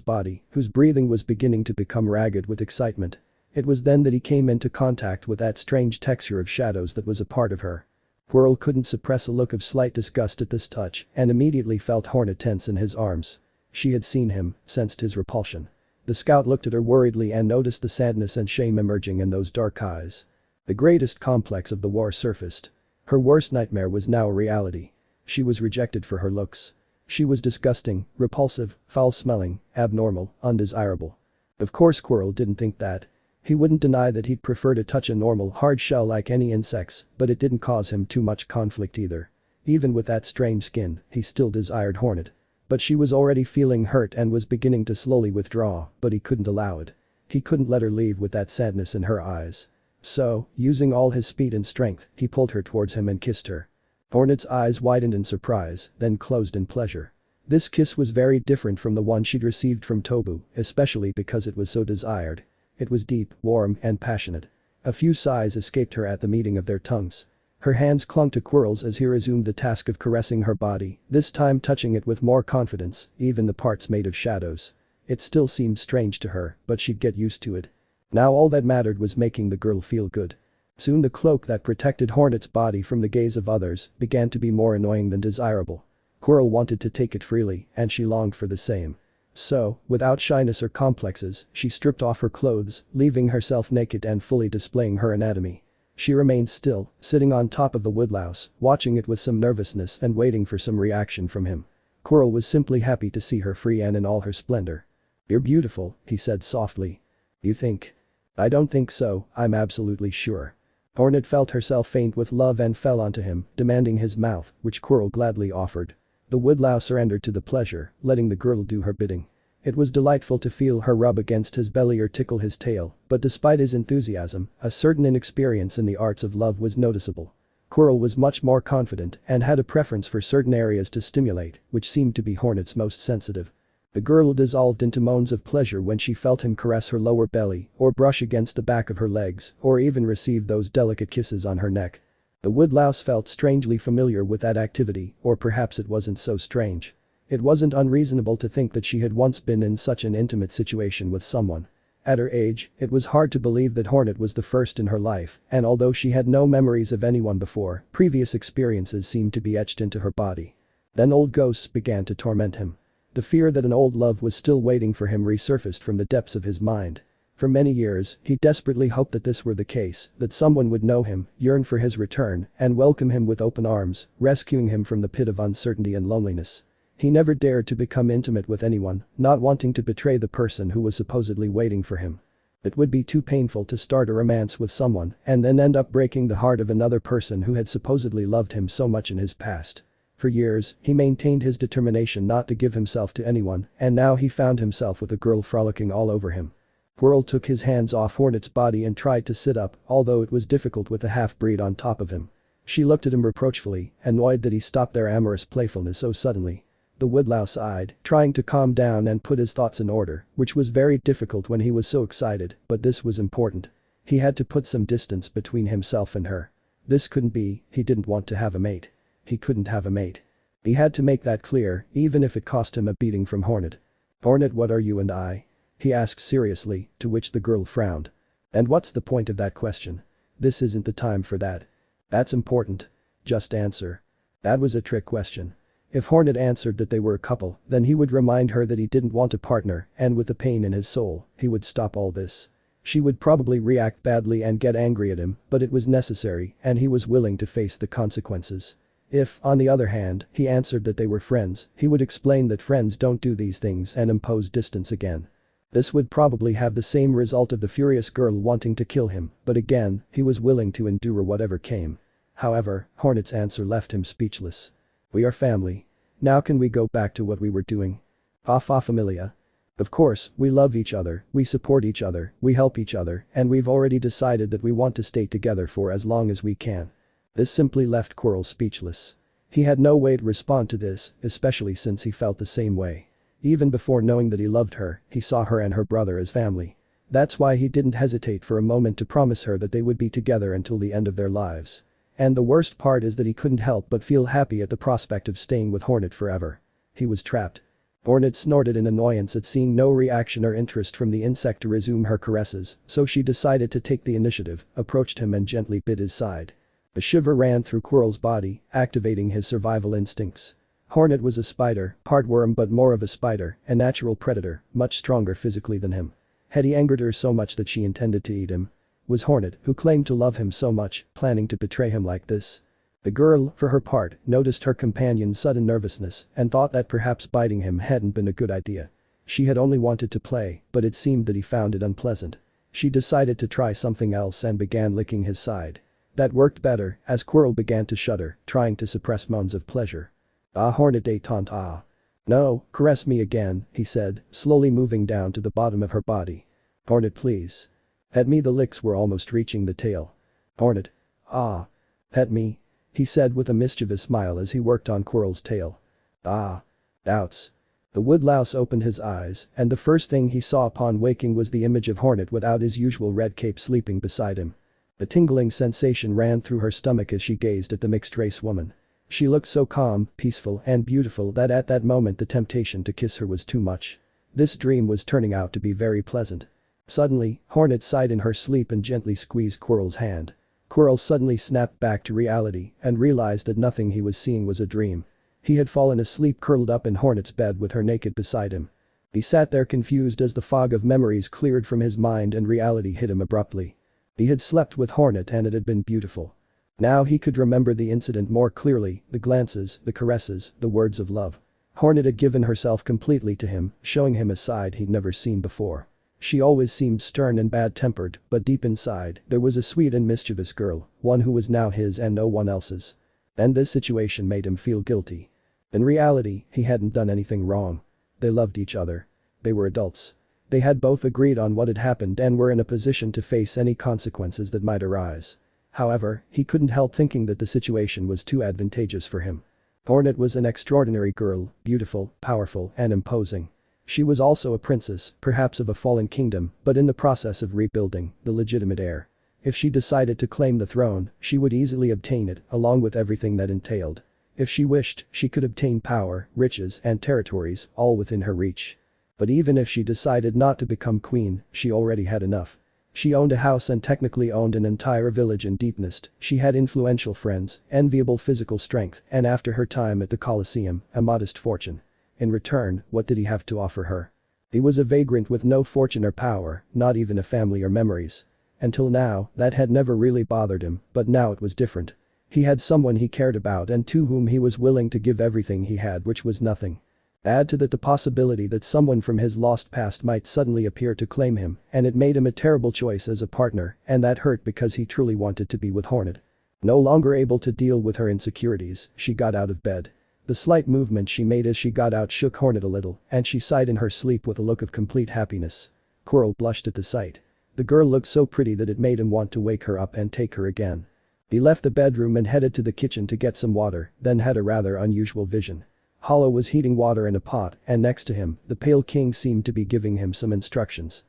body, whose breathing was beginning to become ragged with excitement. It was then that he came into contact with that strange texture of shadows that was a part of her. Quirrell couldn't suppress a look of slight disgust at this touch and immediately felt Hornet tense in his arms. She had seen him, sensed his repulsion. The scout looked at her worriedly and noticed the sadness and shame emerging in those dark eyes. The greatest complex of the war surfaced. Her worst nightmare was now a reality. She was rejected for her looks. She was disgusting, repulsive, foul-smelling, abnormal, undesirable. Of course Quirrell didn't think that. He wouldn't deny that he'd prefer to touch a normal hard shell like any insects, but it didn't cause him too much conflict either. Even with that strange skin, he still desired Hornet. But she was already feeling hurt and was beginning to slowly withdraw, but he couldn't allow it. He couldn't let her leave with that sadness in her eyes. So, using all his speed and strength, he pulled her towards him and kissed her. Hornet's eyes widened in surprise, then closed in pleasure. This kiss was very different from the one she'd received from Tobu, especially because it was so desired. It was deep, warm, and passionate. A few sighs escaped her at the meeting of their tongues. Her hands clung to Quirrell's as he resumed the task of caressing her body, this time touching it with more confidence, even the parts made of shadows. It still seemed strange to her, but she'd get used to it. Now all that mattered was making the girl feel good. Soon the cloak that protected Hornet's body from the gaze of others began to be more annoying than desirable. Quirrell wanted to take it freely, and she longed for the same. So, without shyness or complexes, she stripped off her clothes, leaving herself naked and fully displaying her anatomy. She remained still, sitting on top of the woodlouse, watching it with some nervousness and waiting for some reaction from him. Quirrell was simply happy to see her free and in all her splendor. "You're beautiful," he said softly. "You think?" "I don't think so, I'm absolutely sure." Hornet felt herself faint with love and fell onto him, demanding his mouth, which Quirrell gladly offered. The woodlouse surrendered to the pleasure, letting the girl do her bidding. It was delightful to feel her rub against his belly or tickle his tail, but despite his enthusiasm, a certain inexperience in the arts of love was noticeable. Quirrell was much more confident and had a preference for certain areas to stimulate, which seemed to be Hornet's most sensitive. The girl dissolved into moans of pleasure when she felt him caress her lower belly or brush against the back of her legs or even receive those delicate kisses on her neck. The woodlouse felt strangely familiar with that activity, or perhaps it wasn't so strange. It wasn't unreasonable to think that she had once been in such an intimate situation with someone. At her age, it was hard to believe that Hornet was the first in her life, and although she had no memories of anyone before, previous experiences seemed to be etched into her body. Then old ghosts began to torment him. The fear that an old love was still waiting for him resurfaced from the depths of his mind. For many years, he desperately hoped that this were the case, that someone would know him, yearn for his return, and welcome him with open arms, rescuing him from the pit of uncertainty and loneliness. He never dared to become intimate with anyone, not wanting to betray the person who was supposedly waiting for him. It would be too painful to start a romance with someone and then end up breaking the heart of another person who had supposedly loved him so much in his past. For years, he maintained his determination not to give himself to anyone, and now he found himself with a girl frolicking all over him. Quirrell took his hands off Hornet's body and tried to sit up, although it was difficult with the half-breed on top of him. She looked at him reproachfully, annoyed that he stopped their amorous playfulness so suddenly. The woodlouse sighed, trying to calm down and put his thoughts in order, which was very difficult when he was so excited, but this was important. He had to put some distance between himself and her. This couldn't be, he didn't want to have a mate. He couldn't have a mate. He had to make that clear, even if it cost him a beating from Hornet. "Hornet, what are you and I?" he asked seriously, to which the girl frowned. "And what's the point of that question? This isn't the time for that." "That's important. Just answer." That was a trick question. If Hornet answered that they were a couple, then he would remind her that he didn't want a partner, and with the pain in his soul, he would stop all this. She would probably react badly and get angry at him, but it was necessary, and he was willing to face the consequences. If, on the other hand, he answered that they were friends, he would explain that friends don't do these things and impose distance again. This would probably have the same result of the furious girl wanting to kill him, but again, he was willing to endure whatever came. However, Hornet's answer left him speechless. "We are family. Now can we go back to what we were doing? Familia. Of course, we love each other, we support each other, we help each other, and we've already decided that we want to stay together for as long as we can." This simply left Quirrell speechless. He had no way to respond to this, especially since he felt the same way. Even before knowing that he loved her, he saw her and her brother as family. That's why he didn't hesitate for a moment to promise her that they would be together until the end of their lives. And the worst part is that he couldn't help but feel happy at the prospect of staying with Hornet forever. He was trapped. Hornet snorted in annoyance at seeing no reaction or interest from the insect to resume her caresses, so she decided to take the initiative, approached him and gently bit his side. A shiver ran through Quirrell's body, activating his survival instincts. Hornet was a spider, part worm but more of a spider, a natural predator, much stronger physically than him. Had he angered her so much that she intended to eat him? Was Hornet, who claimed to love him so much, planning to betray him like this? The girl, for her part, noticed her companion's sudden nervousness and thought that perhaps biting him hadn't been a good idea. She had only wanted to play, but it seemed that he found it unpleasant. She decided to try something else and began licking his side. That worked better, as Quirrell began to shudder, trying to suppress moans of pleasure. "Ah, Hornet détente, ah. No, caress me again," he said, slowly moving down to the bottom of her body. "Hornet, please. Pet me." The licks were almost reaching the tail. "Hornet. Ah. Pet me," he said with a mischievous smile as he worked on Quirrell's tail. "Ah. Outs." The woodlouse opened his eyes, and the first thing he saw upon waking was the image of Hornet without his usual red cape sleeping beside him. A tingling sensation ran through her stomach as she gazed at the mixed-race woman. She looked so calm, peaceful and beautiful that at that moment the temptation to kiss her was too much. This dream was turning out to be very pleasant. Suddenly, Hornet sighed in her sleep and gently squeezed Quirrell's hand. Quirrell suddenly snapped back to reality and realized that nothing he was seeing was a dream. He had fallen asleep curled up in Hornet's bed with her naked beside him. He sat there confused as the fog of memories cleared from his mind and reality hit him abruptly. He had slept with Hornet and it had been beautiful. Now he could remember the incident more clearly, the glances, the caresses, the words of love. Hornet had given herself completely to him, showing him a side he'd never seen before. She always seemed stern and bad-tempered, but deep inside, there was a sweet and mischievous girl, one who was now his and no one else's. And this situation made him feel guilty. In reality, he hadn't done anything wrong. They loved each other. They were adults. They had both agreed on what had happened and were in a position to face any consequences that might arise. However, he couldn't help thinking that the situation was too advantageous for him. Hornet was an extraordinary girl, beautiful, powerful, and imposing. She was also a princess, perhaps of a fallen kingdom, but in the process of rebuilding, the legitimate heir. If she decided to claim the throne, she would easily obtain it, along with everything that entailed. If she wished, she could obtain power, riches, and territories, all within her reach. But even if she decided not to become queen, she already had enough. She owned a house and technically owned an entire village in Deepnest. She had influential friends, enviable physical strength, and after her time at the coliseum, a modest fortune. In return, what did he have to offer her? He was a vagrant with no fortune or power, not even a family or memories. Until now, that had never really bothered him, but now it was different. He had someone he cared about and to whom he was willing to give everything he had, which was nothing. Add to that the possibility that someone from his lost past might suddenly appear to claim him, and it made him a terrible choice as a partner, and that hurt because he truly wanted to be with Hornet. No longer able to deal with her insecurities, she got out of bed. The slight movement she made as she got out shook Hornet a little, and she sighed in her sleep with a look of complete happiness. Quirrell blushed at the sight. The girl looked so pretty that it made him want to wake her up and take her again. He left the bedroom and headed to the kitchen to get some water, then had a rather unusual vision. Hollow was heating water in a pot, and next to him, the Pale King seemed to be giving him some instructions.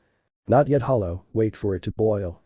Not yet, Hollow, wait for it to boil.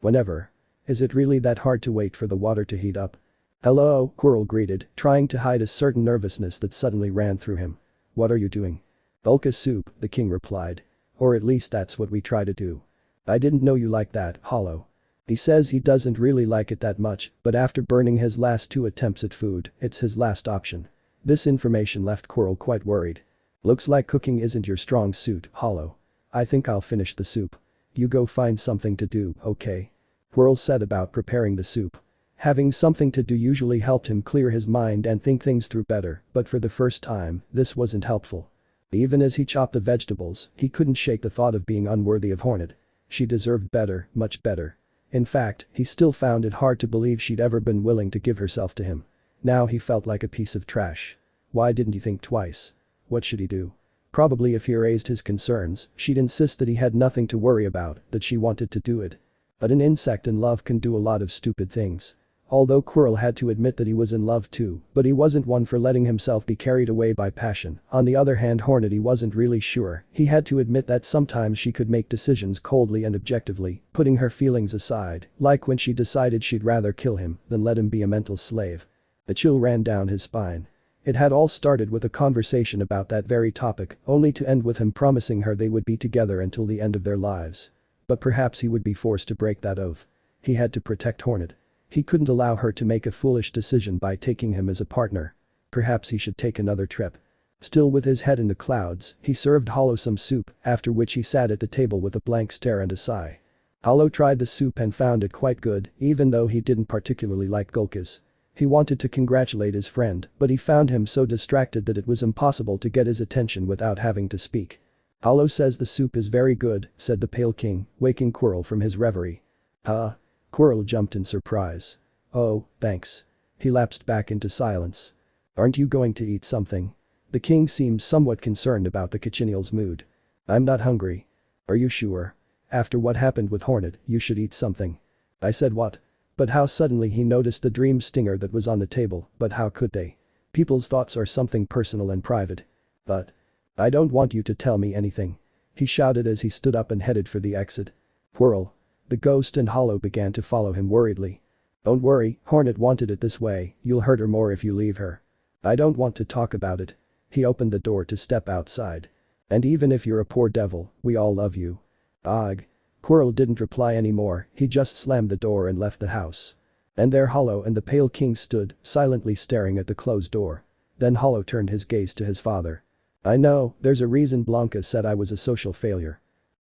Whenever. Is it really that hard to wait for the water to heat up? Hello, Quirrell greeted, trying to hide a certain nervousness that suddenly ran through him. What are you doing? Bulka soup, the king replied. Or at least that's what we try to do. I didn't know you like that, Hollow. He says he doesn't really like it that much, but after burning his last 2 attempts at food, it's his last option. This information left Quirrell quite worried. Looks like cooking isn't your strong suit, Hollow. I think I'll finish the soup. You go find something to do, okay? Quirrell set about preparing the soup. Having something to do usually helped him clear his mind and think things through better, but for the first time, this wasn't helpful. Even as he chopped the vegetables, he couldn't shake the thought of being unworthy of Hornet. She deserved better, much better. In fact, he still found it hard to believe she'd ever been willing to give herself to him. Now he felt like a piece of trash. Why didn't he think twice? What should he do? Probably if he raised his concerns, she'd insist that he had nothing to worry about, that she wanted to do it. But an insect in love can do a lot of stupid things. Although Quirrell had to admit that he was in love too, but he wasn't one for letting himself be carried away by passion. On the other hand, Hornet, he wasn't really sure. He had to admit that sometimes she could make decisions coldly and objectively, putting her feelings aside, like when she decided she'd rather kill him than let him be a mental slave. A chill ran down his spine. It had all started with a conversation about that very topic, only to end with him promising her they would be together until the end of their lives. But perhaps he would be forced to break that oath. He had to protect Hornet. He couldn't allow her to make a foolish decision by taking him as a partner. Perhaps he should take another trip. Still with his head in the clouds, he served Hollow some soup, after which he sat at the table with a blank stare and a sigh. Hollow tried the soup and found it quite good, even though he didn't particularly like Gulkas. He wanted to congratulate his friend, but he found him so distracted that it was impossible to get his attention without having to speak. Hollow says the soup is very good, said the Pale King, waking Quirrell from his reverie. Huh? Quirrell jumped in surprise. Oh, thanks. He lapsed back into silence. Aren't you going to eat something? The king seemed somewhat concerned about the cochineal's mood. I'm not hungry. Are you sure? After what happened with Hornet, you should eat something. I said what? But how suddenly he noticed the dream stinger that was on the table, but how could they? People's thoughts are something personal and private. But. I don't want you to tell me anything. He shouted as he stood up and headed for the exit. Quirrell. The ghost and Hollow began to follow him worriedly. Don't worry, Hornet wanted it this way, you'll hurt her more if you leave her. I don't want to talk about it. He opened the door to step outside. And even if you're a poor devil, we all love you. Ugh. Quirrell didn't reply anymore, he just slammed the door and left the house. And there Hollow and the Pale King stood, silently staring at the closed door. Then Hollow turned his gaze to his father. I know, there's a reason Blanca said I was a social failure.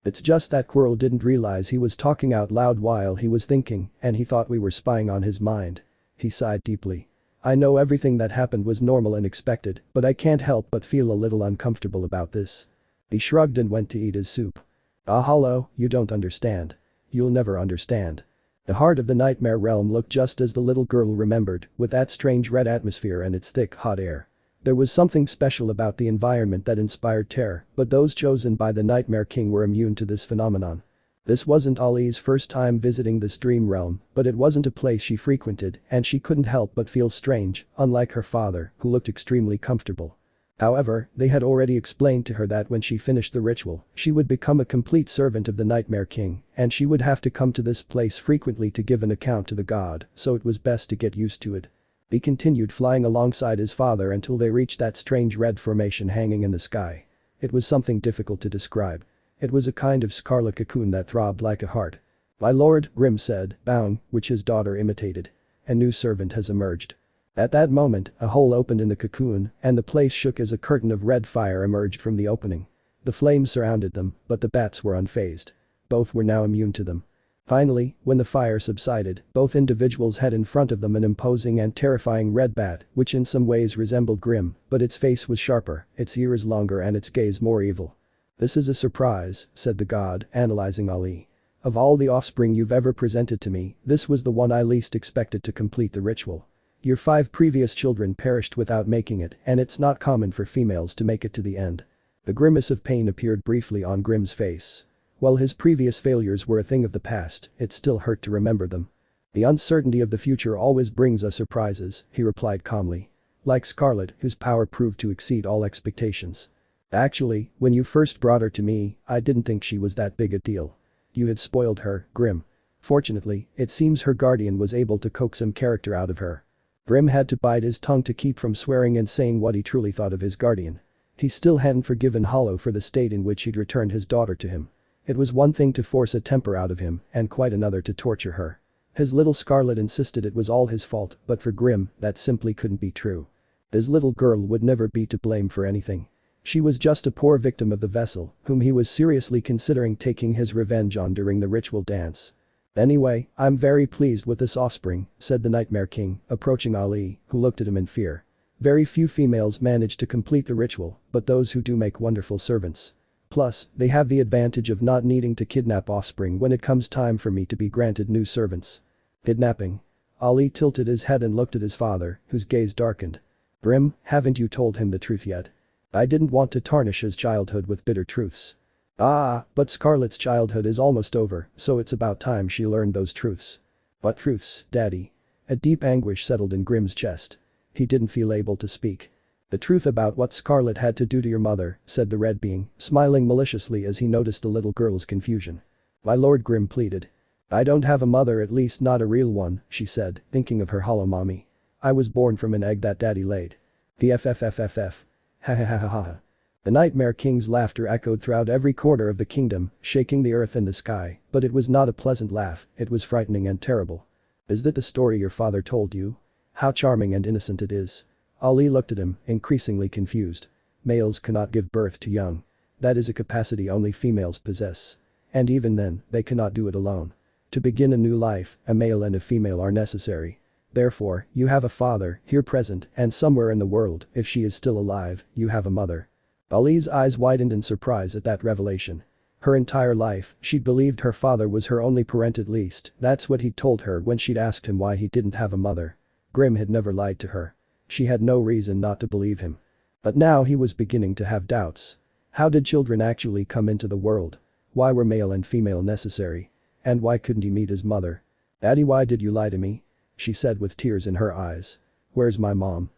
It's just that Quirrell didn't realize he was talking out loud while he was thinking, and he thought we were spying on his mind. He sighed deeply. I know everything that happened was normal and expected, but I can't help but feel a little uncomfortable about this. He shrugged and went to eat his soup. Ah, Hollow, you don't understand. You'll never understand. The heart of the nightmare realm looked just as the little girl remembered, with that strange red atmosphere and its thick, hot air. There was something special about the environment that inspired terror, but those chosen by the Nightmare King were immune to this phenomenon. This wasn't Ali's first time visiting this dream realm, but it wasn't a place she frequented, and she couldn't help but feel strange, unlike her father, who looked extremely comfortable. However, they had already explained to her that when she finished the ritual, she would become a complete servant of the Nightmare King, and she would have to come to this place frequently to give an account to the god, so it was best to get used to it. He continued flying alongside his father until they reached that strange red formation hanging in the sky. It was something difficult to describe. It was a kind of scarlet cocoon that throbbed like a heart. My lord, Grim said, bowing, which his daughter imitated. A new servant has emerged. At that moment, a hole opened in the cocoon, and the place shook as a curtain of red fire emerged from the opening. The flames surrounded them, but the bats were unfazed. Both were now immune to them. Finally, when the fire subsided, both individuals had in front of them an imposing and terrifying red bat, which in some ways resembled Grim, but its face was sharper, its ears longer and its gaze more evil. This is a surprise, said the god, analyzing Ali. Of all the offspring you've ever presented to me, this was the one I least expected to complete the ritual. Your 5 previous children perished without making it, and it's not common for females to make it to the end. The grimace of pain appeared briefly on Grim's face. While his previous failures were a thing of the past, it still hurt to remember them. The uncertainty of the future always brings us surprises, he replied calmly. Like Scarlet, whose power proved to exceed all expectations. Actually, when you first brought her to me, I didn't think she was that big a deal. You had spoiled her, Grim. Fortunately, it seems her guardian was able to coax some character out of her. Grim had to bite his tongue to keep from swearing and saying what he truly thought of his guardian. He still hadn't forgiven Hollow for the state in which he'd returned his daughter to him. It was one thing to force a temper out of him and quite another to torture her. His little Scarlet insisted it was all his fault, but for Grim, that simply couldn't be true. His little girl would never be to blame for anything. She was just a poor victim of the vessel, whom he was seriously considering taking his revenge on during the ritual dance. Anyway, I'm very pleased with this offspring, said the Nightmare King, approaching Ali, who looked at him in fear. Very few females manage to complete the ritual, but those who do make wonderful servants. Plus, they have the advantage of not needing to kidnap offspring when it comes time for me to be granted new servants. Kidnapping. Ali tilted his head and looked at his father, whose gaze darkened. Grim, haven't you told him the truth yet? I didn't want to tarnish his childhood with bitter truths. Ah, but Scarlet's childhood is almost over, so it's about time she learned those truths. What truths, Daddy? A deep anguish settled in Grim's chest. He didn't feel able to speak. The truth about what Scarlet had to do to your mother, said the Red Being, smiling maliciously as he noticed the little girl's confusion. My Lord Grim pleaded. I don't have a mother, at least not a real one, she said, thinking of her hollow mommy. I was born from an egg that Daddy laid. BFFFFF. Ha ha ha ha ha. The Nightmare King's laughter echoed throughout every corner of the kingdom, shaking the earth and the sky, but it was not a pleasant laugh, it was frightening and terrible. Is that the story your father told you? How charming and innocent it is. Ali looked at him, increasingly confused. Males cannot give birth to young. That is a capacity only females possess. And even then, they cannot do it alone. To begin a new life, a male and a female are necessary. Therefore, you have a father, here present, and somewhere in the world, if she is still alive, you have a mother. Ali's eyes widened in surprise at that revelation. Her entire life, she'd believed her father was her only parent, at least, that's what he'd told her when she'd asked him why he didn't have a mother. Grim had never lied to her. She had no reason not to believe him. But now he was beginning to have doubts. How did children actually come into the world? Why were male and female necessary? And why couldn't he meet his mother? Daddy, why did you lie to me? She said with tears in her eyes. Where's my mom?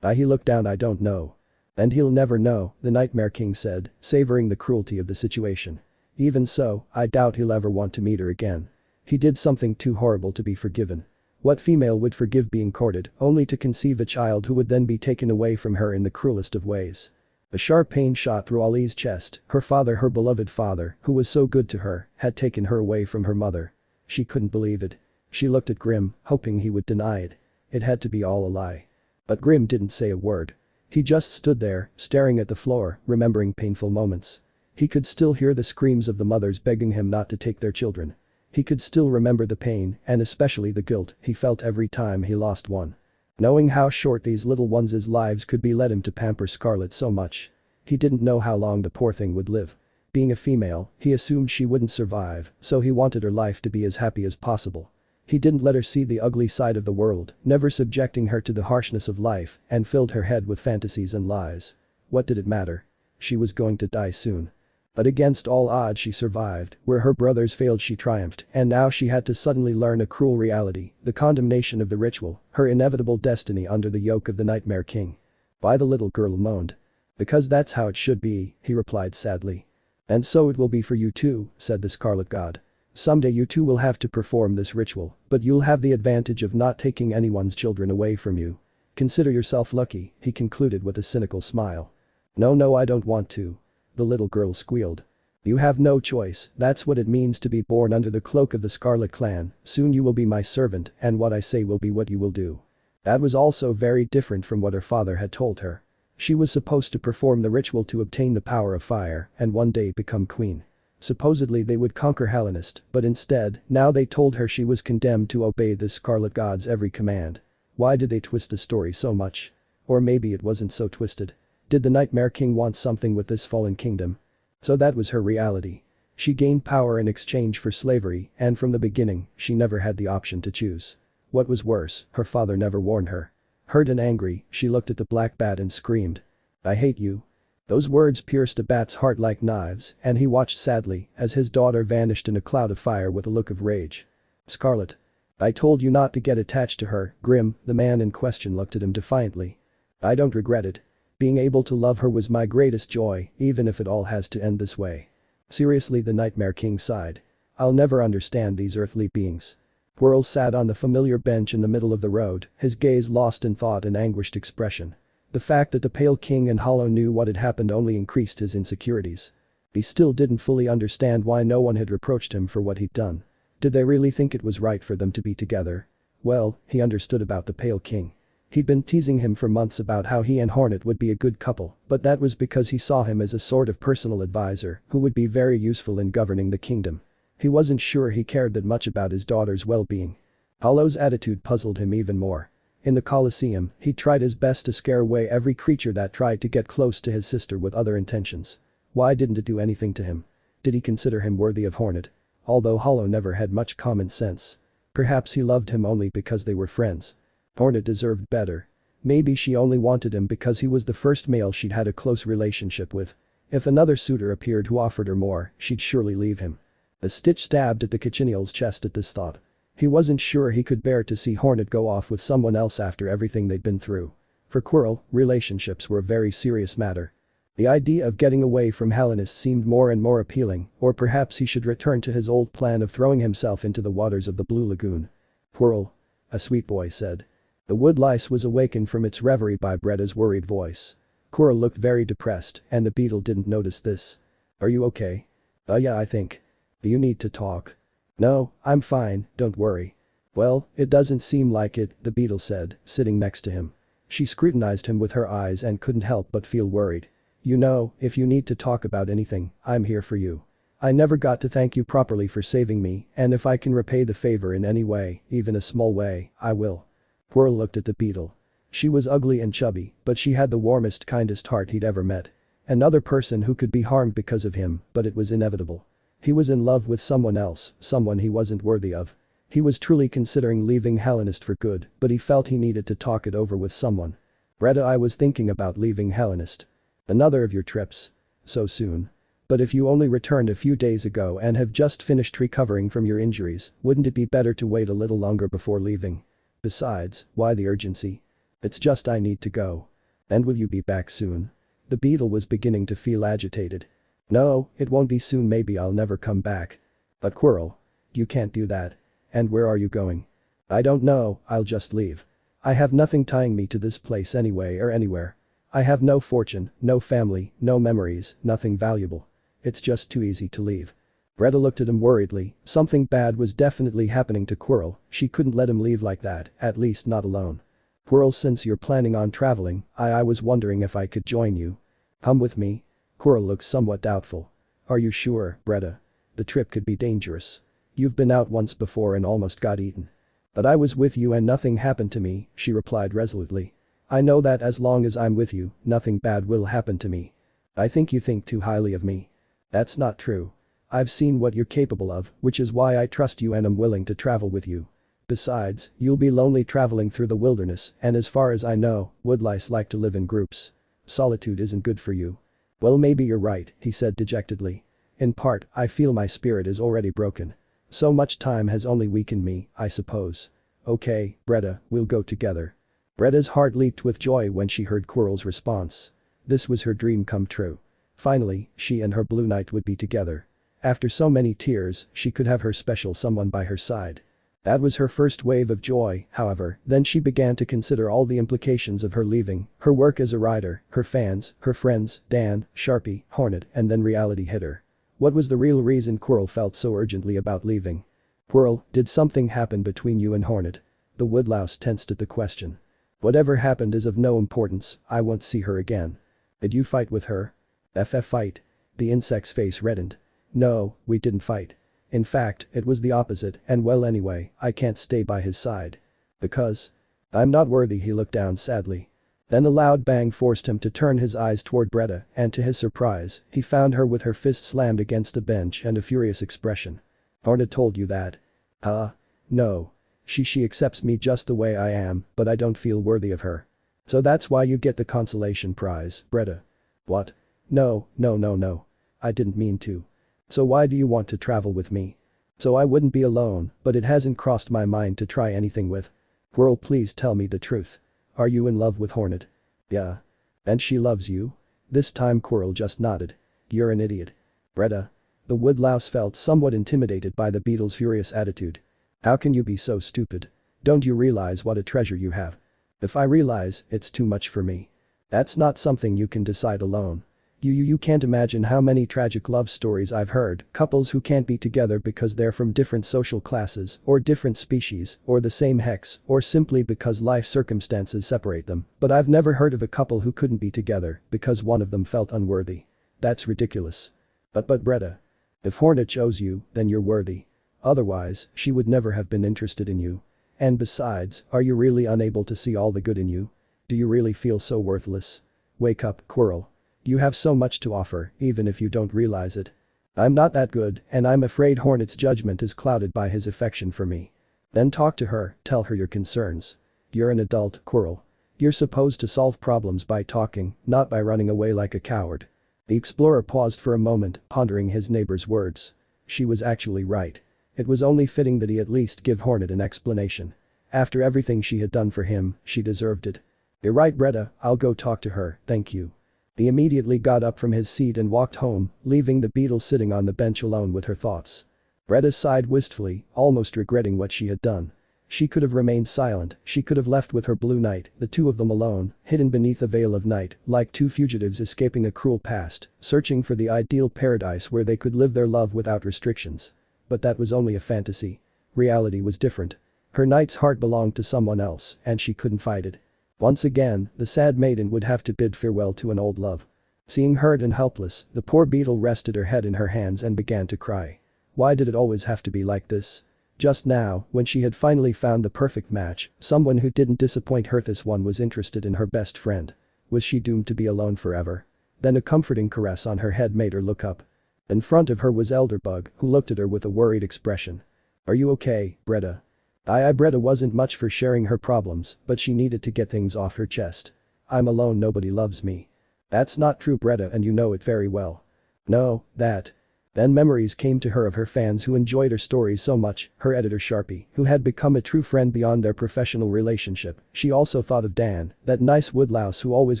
He looked down. I don't know. And he'll never know, the Nightmare King said, savoring the cruelty of the situation. Even so, I doubt he'll ever want to meet her again. He did something too horrible to be forgiven. What female would forgive being courted, only to conceive a child who would then be taken away from her in the cruelest of ways? A sharp pain shot through Ali's chest. Her father, her beloved father, who was so good to her, had taken her away from her mother. She couldn't believe it. She looked at Grim, hoping he would deny it. It had to be all a lie. But Grim didn't say a word. He just stood there, staring at the floor, remembering painful moments. He could still hear the screams of the mothers begging him not to take their children. He could still remember the pain, and especially the guilt, he felt every time he lost one. Knowing how short these little ones' lives could be led him to pamper Scarlet so much. He didn't know how long the poor thing would live. Being a female, he assumed she wouldn't survive, so he wanted her life to be as happy as possible. He didn't let her see the ugly side of the world, never subjecting her to the harshness of life, and filled her head with fantasies and lies. What did it matter? She was going to die soon. But against all odds she survived, where her brothers failed she triumphed, and now she had to suddenly learn a cruel reality, the condemnation of the ritual, her inevitable destiny under the yoke of the Nightmare King. Why, the little girl moaned. Because that's how it should be, he replied sadly. And so it will be for you too, said the Scarlet God. Someday you too will have to perform this ritual, but you'll have the advantage of not taking anyone's children away from you. Consider yourself lucky, he concluded with a cynical smile. No, I don't want to. The little girl squealed. You have no choice, that's what it means to be born under the cloak of the Scarlet Clan. Soon you will be my servant, and what I say will be what you will do. That was also very different from what her father had told her. She was supposed to perform the ritual to obtain the power of fire and one day become queen. Supposedly they would conquer Hallownest, but instead, now they told her she was condemned to obey the Scarlet God's every command. Why did they twist the story so much? Or maybe it wasn't so twisted. Did the Nightmare King want something with this fallen kingdom? So that was her reality. She gained power in exchange for slavery, and from the beginning, she never had the option to choose. What was worse, her father never warned her. Hurt and angry, she looked at the black bat and screamed. I hate you. Those words pierced a bat's heart like knives, and he watched sadly as his daughter vanished in a cloud of fire with a look of rage. Scarlet. I told you not to get attached to her, Grim, the man in question looked at him defiantly. I don't regret it. Being able to love her was my greatest joy, even if it all has to end this way. Seriously, the Nightmare King sighed. I'll never understand these earthly beings. Quirrell sat on the familiar bench in the middle of the road, his gaze lost in thought and anguished expression. The fact that the Pale King and Hollow knew what had happened only increased his insecurities. He still didn't fully understand why no one had reproached him for what he'd done. Did they really think it was right for them to be together? Well, he understood about the Pale King. He'd been teasing him for months about how he and Hornet would be a good couple, but that was because he saw him as a sort of personal advisor who would be very useful in governing the kingdom. He wasn't sure he cared that much about his daughter's well-being. Hollow's attitude puzzled him even more. In the coliseum, he tried his best to scare away every creature that tried to get close to his sister with other intentions. Why didn't it do anything to him? Did he consider him worthy of Hornet? Although Hollow never had much common sense. Perhaps he loved him only because they were friends. Hornet deserved better. Maybe she only wanted him because he was the first male she'd had a close relationship with. If another suitor appeared who offered her more, she'd surely leave him. A stitch stabbed at the cochineal's chest at this thought. He wasn't sure he could bear to see Hornet go off with someone else after everything they'd been through. For Quirrell, relationships were a very serious matter. The idea of getting away from Hallownest seemed more and more appealing, or perhaps he should return to his old plan of throwing himself into the waters of the Blue Lagoon. Quirrell. A sweet boy said. The woodlice was awakened from its reverie by Bretta's worried voice. Quirrell looked very depressed, and the beetle didn't notice this. Are you okay? Yeah, I think. Do you need to talk? No, I'm fine, don't worry. Well, it doesn't seem like it, the beetle said, sitting next to him. She scrutinized him with her eyes and couldn't help but feel worried. You know, if you need to talk about anything, I'm here for you. I never got to thank you properly for saving me, and if I can repay the favor in any way, even a small way, I will. Quirrell looked at the beetle. She was ugly and chubby, but she had the warmest, kindest heart he'd ever met. Another person who could be harmed because of him, but it was inevitable. He was in love with someone else, someone he wasn't worthy of. He was truly considering leaving Hallownest for good, but he felt he needed to talk it over with someone. Bretta, I was thinking about leaving Hallownest. Another of your trips. So soon. But if you only returned a few days ago and have just finished recovering from your injuries, wouldn't it be better to wait a little longer before leaving? Besides, why the urgency? It's just I need to go. And will you be back soon? The beetle was beginning to feel agitated. No, it won't be soon, maybe I'll never come back. But Quirrell. You can't do that. And where are you going? I don't know, I'll just leave. I have nothing tying me to this place anyway or anywhere. I have no fortune, no family, no memories, nothing valuable. It's just too easy to leave. Bretta looked at him worriedly. Something bad was definitely happening to Quirrell. She couldn't let him leave like that, at least not alone. Quirrell, since you're planning on traveling, I was wondering if I could join you. Come with me? Quirrell looked somewhat doubtful. Are you sure, Bretta? The trip could be dangerous. You've been out once before and almost got eaten. But I was with you and nothing happened to me, she replied resolutely. I know that as long as I'm with you, nothing bad will happen to me. I think you think too highly of me. That's not true. I've seen what you're capable of, which is why I trust you and am willing to travel with you. Besides, you'll be lonely traveling through the wilderness, and as far as I know, woodlice like to live in groups. Solitude isn't good for you. Well, maybe you're right, he said dejectedly. In part, I feel my spirit is already broken. So much time has only weakened me, I suppose. Okay, Bretta, we'll go together. Bretta's heart leaped with joy when she heard Quirrell's response. This was her dream come true. Finally, she and her Blue Knight would be together. After so many tears, she could have her special someone by her side. That was her first wave of joy, however, then she began to consider all the implications of her leaving, her work as a writer, her fans, her friends, Dan, Sharpie, Hornet, and then reality hit her. What was the real reason Quirrell felt so urgently about leaving? Quirrell, did something happen between you and Hornet? The woodlouse tensed at the question. Whatever happened is of no importance, I won't see her again. Did you fight with her? Fight? The insect's face reddened. No, we didn't fight. In fact, it was the opposite, and well anyway, I can't stay by his side. Because? I'm not worthy, he looked down sadly. Then a loud bang forced him to turn his eyes toward Bretta, and to his surprise, he found her with her fist slammed against a bench and a furious expression. Hornet told you that? Huh? No. She accepts me just the way I am, but I don't feel worthy of her. So that's why you get the consolation prize, Bretta. What? No, no, no, no. I didn't mean to. So why do you want to travel with me? So I wouldn't be alone, but it hasn't crossed my mind to try anything with. Girl, please tell me the truth. Are you in love with Hornet? Yeah. And she loves you? This time Quirrell just nodded. You're an idiot. Greta. The woodlouse felt somewhat intimidated by the beetle's furious attitude. How can you be so stupid? Don't you realize what a treasure you have? If I realize, it's too much for me. That's not something you can decide alone. You can't imagine how many tragic love stories I've heard, couples who can't be together because they're from different social classes, or different species, or the same hex, or simply because life circumstances separate them, but I've never heard of a couple who couldn't be together because one of them felt unworthy. That's ridiculous. But Bretta. If Hornet chose you, then you're worthy. Otherwise, she would never have been interested in you. And besides, are you really unable to see all the good in you? Do you really feel so worthless? Wake up, Quirrell. You have so much to offer, even if you don't realize it. I'm not that good, and I'm afraid Hornet's judgment is clouded by his affection for me. Then talk to her, tell her your concerns. You're an adult, Quirrell. You're supposed to solve problems by talking, not by running away like a coward. The explorer paused for a moment, pondering his neighbor's words. She was actually right. It was only fitting that he at least give Hornet an explanation. After everything she had done for him, she deserved it. You're right, Bretta, I'll go talk to her, thank you. He immediately got up from his seat and walked home, leaving the beetle sitting on the bench alone with her thoughts. Bretta sighed wistfully, almost regretting what she had done. She could have remained silent, she could have left with her blue knight, the two of them alone, hidden beneath a veil of night, like two fugitives escaping a cruel past, searching for the ideal paradise where they could live their love without restrictions. But that was only a fantasy. Reality was different. Her knight's heart belonged to someone else, and she couldn't fight it. Once again, the sad maiden would have to bid farewell to an old love. Seeing hurt and helpless, the poor beetle rested her head in her hands and began to cry. Why did it always have to be like this? Just now, when she had finally found the perfect match, someone who didn't disappoint her, this one was interested in her best friend. Was she doomed to be alone forever? Then a comforting caress on her head made her look up. In front of her was Elderbug, who looked at her with a worried expression. Are you okay, Bretta? Bretta wasn't much for sharing her problems, but she needed to get things off her chest. I'm alone, nobody loves me. That's not true, Bretta, and you know it very well. No, that. Then memories came to her of her fans who enjoyed her stories so much, her editor Sharpie, who had become a true friend beyond their professional relationship. She also thought of Dan, that nice woodlouse who always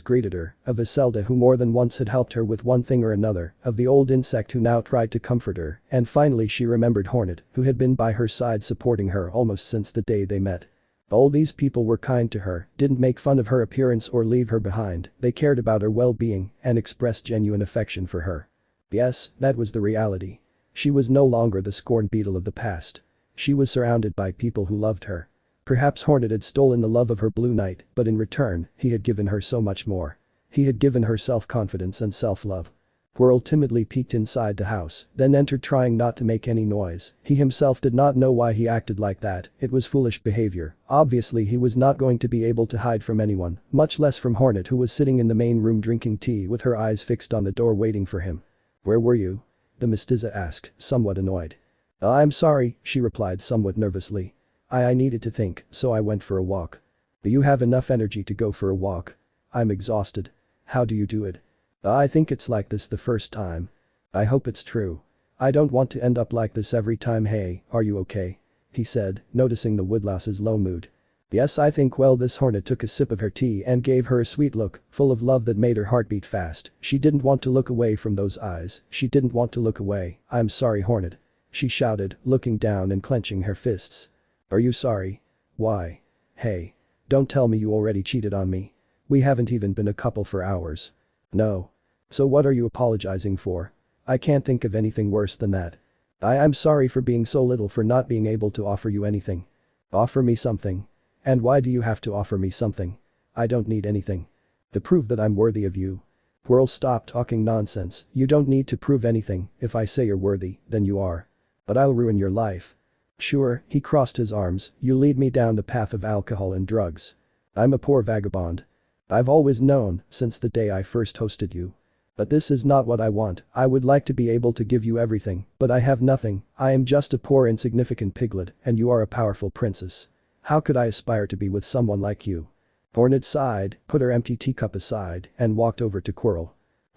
greeted her, of Iselda who more than once had helped her with one thing or another, of the old insect who now tried to comfort her, and finally she remembered Hornet, who had been by her side supporting her almost since the day they met. All these people were kind to her, didn't make fun of her appearance or leave her behind, they cared about her well-being and expressed genuine affection for her. Yes, that was the reality. She was no longer the scorned beetle of the past. She was surrounded by people who loved her. Perhaps Hornet had stolen the love of her blue knight, but in return, he had given her so much more. He had given her self-confidence and self-love. Quirrell timidly peeked inside the house, then entered trying not to make any noise. He himself did not know why he acted like that, it was foolish behavior. Obviously he was not going to be able to hide from anyone, much less from Hornet, who was sitting in the main room drinking tea with her eyes fixed on the door waiting for him. Where were you? The mestiza asked, somewhat annoyed. I'm sorry, she replied somewhat nervously. I needed to think, so I went for a walk. Do you have enough energy to go for a walk? I'm exhausted. How do you do it? I think it's like this the first time. I hope it's true. I don't want to end up like this every time. Hey, are you okay? He said, noticing the woodlouse's low mood. Yes, I think. Well, this Hornet took a sip of her tea and gave her a sweet look, full of love that made her heart beat fast. She didn't want to look away from those eyes, she didn't want to look away. I'm sorry, Hornet. She shouted, looking down and clenching her fists. Are you sorry? Why? Hey. Don't tell me you already cheated on me. We haven't even been a couple for hours. No. So what are you apologizing for? I can't think of anything worse than that. I'm sorry for being so little, for not being able to offer you anything. Offer me something. And why do you have to offer me something? I don't need anything. To prove that I'm worthy of you. Quirrell, stop talking nonsense, you don't need to prove anything, if I say you're worthy, then you are. But I'll ruin your life. Sure, he crossed his arms, you lead me down the path of alcohol and drugs. I'm a poor vagabond. I've always known, since the day I first hosted you. But this is not what I want. I would like to be able to give you everything, but I have nothing. I am just a poor insignificant piglet, and you are a powerful princess. How could I aspire to be with someone like you? Hornet sighed, put her empty teacup aside, and walked over to Quirrell.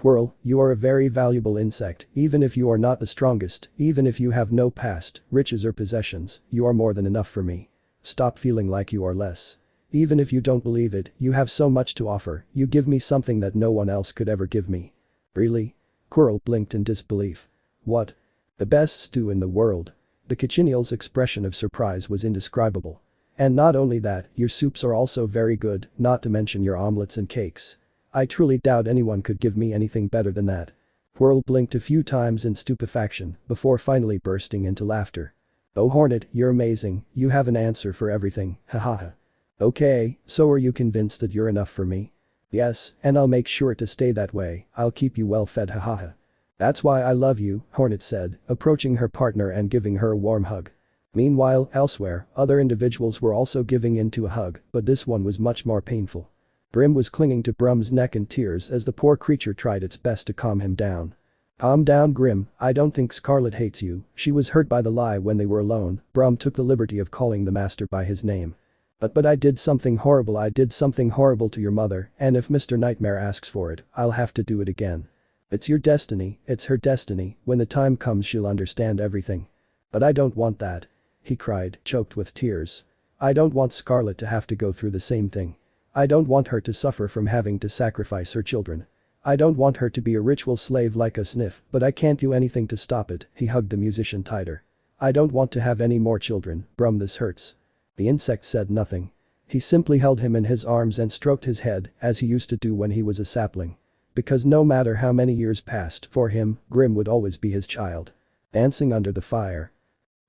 Whirl, you are a very valuable insect, even if you are not the strongest, even if you have no past, riches or possessions, you are more than enough for me. Stop feeling like you are less. Even if you don't believe it, you have so much to offer, you give me something that no one else could ever give me. Really? Quirrell blinked in disbelief. What? The best stew in the world. The cochineal's expression of surprise was indescribable. And not only that, your soups are also very good, not to mention your omelets and cakes. I truly doubt anyone could give me anything better than that. Quirrell blinked a few times in stupefaction before finally bursting into laughter. Oh Hornet, you're amazing, you have an answer for everything, hahaha. Okay, so are you convinced that you're enough for me? Yes, and I'll make sure to stay that way, I'll keep you well fed, hahaha. That's why I love you, Hornet said, approaching her partner and giving her a warm hug. Meanwhile, elsewhere, other individuals were also giving in to a hug, but this one was much more painful. Brim was clinging to Brum's neck in tears as the poor creature tried its best to calm him down. Calm down, Grim, I don't think Scarlet hates you, she was hurt by the lie when they were alone. Brum took the liberty of calling the master by his name. But I did something horrible to your mother, and if Mr. Nightmare asks for it, I'll have to do it again. It's your destiny, it's her destiny, when the time comes she'll understand everything. But I don't want that. He cried, choked with tears. I don't want Scarlet to have to go through the same thing. I don't want her to suffer from having to sacrifice her children. I don't want her to be a ritual slave like a sniff, but I can't do anything to stop it, he hugged the musician tighter. I don't want to have any more children, Brum, this hurts. The insect said nothing. He simply held him in his arms and stroked his head as he used to do when he was a sapling. Because no matter how many years passed, for him, Grim would always be his child. Dancing under the fire.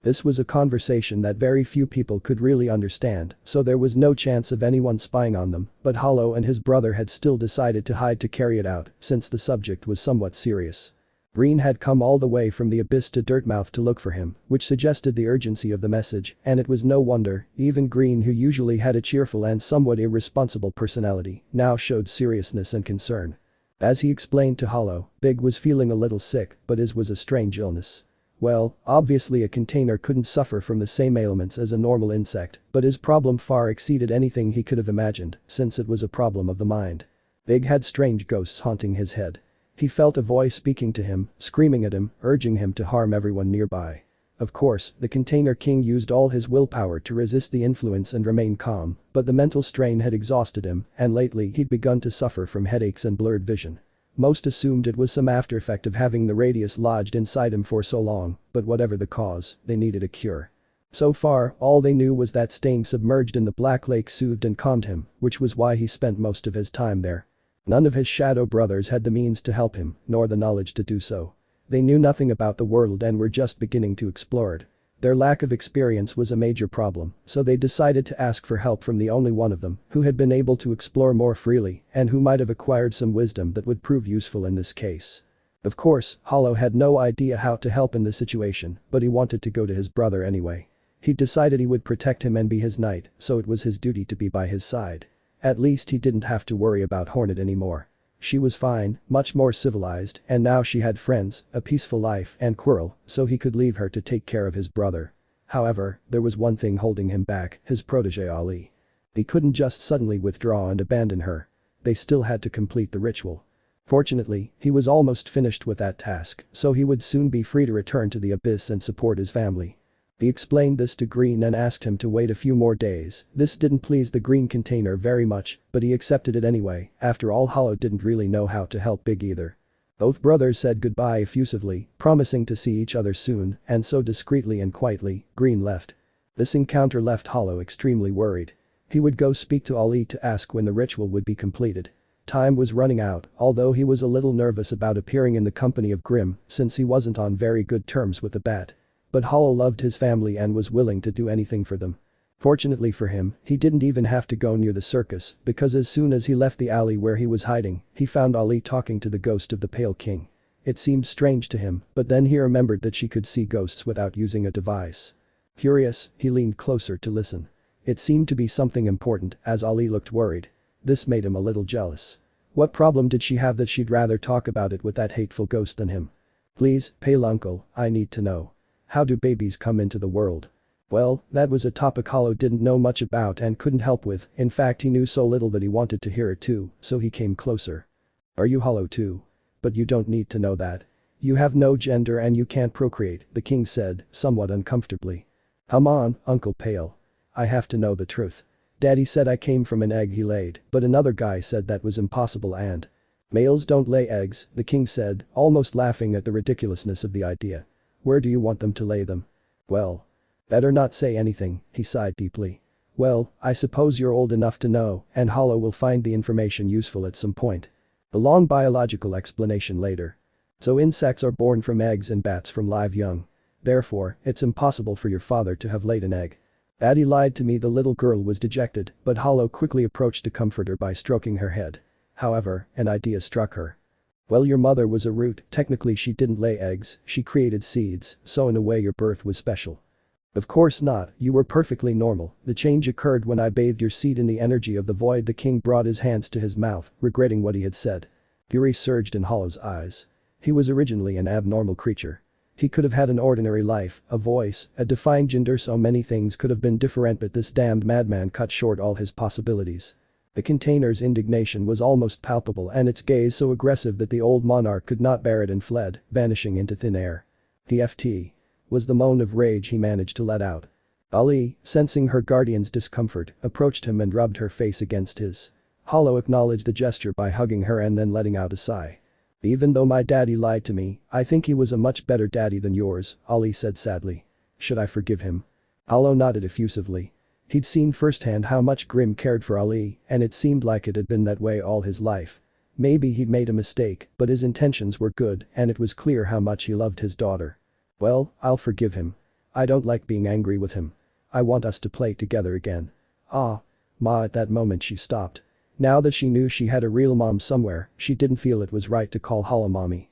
This was a conversation that very few people could really understand, so there was no chance of anyone spying on them, but Hollow and his brother had still decided to hide to carry it out, since the subject was somewhat serious. Green had come all the way from the abyss to Dirtmouth to look for him, which suggested the urgency of the message, and it was no wonder, even Green, who usually had a cheerful and somewhat irresponsible personality, now showed seriousness and concern. As he explained to Hollow, Big was feeling a little sick, but his was a strange illness. Well, obviously a container couldn't suffer from the same ailments as a normal insect, but his problem far exceeded anything he could have imagined, since it was a problem of the mind. Big had strange ghosts haunting his head. He felt a voice speaking to him, screaming at him, urging him to harm everyone nearby. Of course, the Container King used all his willpower to resist the influence and remain calm, but the mental strain had exhausted him, and lately he'd begun to suffer from headaches and blurred vision. Most assumed it was some after effect of having the radius lodged inside him for so long, but whatever the cause, they needed a cure. So far, all they knew was that staying submerged in the Black Lake soothed and calmed him, which was why he spent most of his time there. None of his shadow brothers had the means to help him, nor the knowledge to do so. They knew nothing about the world and were just beginning to explore it. Their lack of experience was a major problem, so they decided to ask for help from the only one of them who had been able to explore more freely and who might have acquired some wisdom that would prove useful in this case. Of course, Hollow had no idea how to help in the situation, but he wanted to go to his brother anyway. He decided he would protect him and be his knight, so it was his duty to be by his side. At least he didn't have to worry about Hornet anymore. She was fine, much more civilized, and now she had friends, a peaceful life and Quirrell, so he could leave her to take care of his brother. However, there was one thing holding him back, his protege Ali. He couldn't just suddenly withdraw and abandon her. They still had to complete the ritual. Fortunately, he was almost finished with that task, so he would soon be free to return to the abyss and support his family. He explained this to Green and asked him to wait a few more days. This didn't please the Green Container very much, but he accepted it anyway. After all, Hollow didn't really know how to help Big either. Both brothers said goodbye effusively, promising to see each other soon, and so discreetly and quietly, Green left. This encounter left Hollow extremely worried. He would go speak to Ali to ask when the ritual would be completed. Time was running out, although he was a little nervous about appearing in the company of Grim, since he wasn't on very good terms with the Bat. But Hollow loved his family and was willing to do anything for them. Fortunately for him, he didn't even have to go near the circus, because as soon as he left the alley where he was hiding, he found Ali talking to the ghost of the Pale King. It seemed strange to him, but then he remembered that she could see ghosts without using a device. Curious, he leaned closer to listen. It seemed to be something important, as Ali looked worried. This made him a little jealous. What problem did she have that she'd rather talk about it with that hateful ghost than him? Please, Pale Uncle, I need to know. How do babies come into the world? Well, that was a topic Hollow didn't know much about and couldn't help with, in fact he knew so little that he wanted to hear it too, so he came closer. Are you Hollow too? But you don't need to know that. You have no gender and you can't procreate, the king said, somewhat uncomfortably. Come on, Uncle Pale. I have to know the truth. Daddy said I came from an egg he laid, but another guy said that was impossible and… Males don't lay eggs, the king said, almost laughing at the ridiculousness of the idea. Where do you want them to lay them? Well. Better not say anything, he sighed deeply. Well, I suppose you're old enough to know, and Hollow will find the information useful at some point. The long biological explanation later. So insects are born from eggs and bats from live young. Therefore, it's impossible for your father to have laid an egg. Daddy lied to me, the little girl was dejected, but Hollow quickly approached to comfort her by stroking her head. However, an idea struck her. Well, your mother was a root, technically she didn't lay eggs, she created seeds, so in a way your birth was special. Of course not, you were perfectly normal, the change occurred when I bathed your seed in the energy of the void. The king brought his hands to his mouth, regretting what he had said. Fury surged in Hollow's eyes. He was originally an abnormal creature. He could have had an ordinary life, a voice, a defined gender, so many things could have been different, but this damned madman cut short all his possibilities. The container's indignation was almost palpable and its gaze so aggressive that the old monarch could not bear it and fled, vanishing into thin air. TFT. Was the moan of rage he managed to let out. Ali, sensing her guardian's discomfort, approached him and rubbed her face against his. Hollow acknowledged the gesture by hugging her and then letting out a sigh. Even though my daddy lied to me, I think he was a much better daddy than yours, Ali said sadly. Should I forgive him? Hollow nodded effusively. He'd seen firsthand how much Grimm cared for Ali, and it seemed like it had been that way all his life. Maybe he'd made a mistake, but his intentions were good and it was clear how much he loved his daughter. Well, I'll forgive him. I don't like being angry with him. I want us to play together again. Ah. Ma, at that moment she stopped. Now that she knew she had a real mom somewhere, she didn't feel it was right to call Hollow mommy.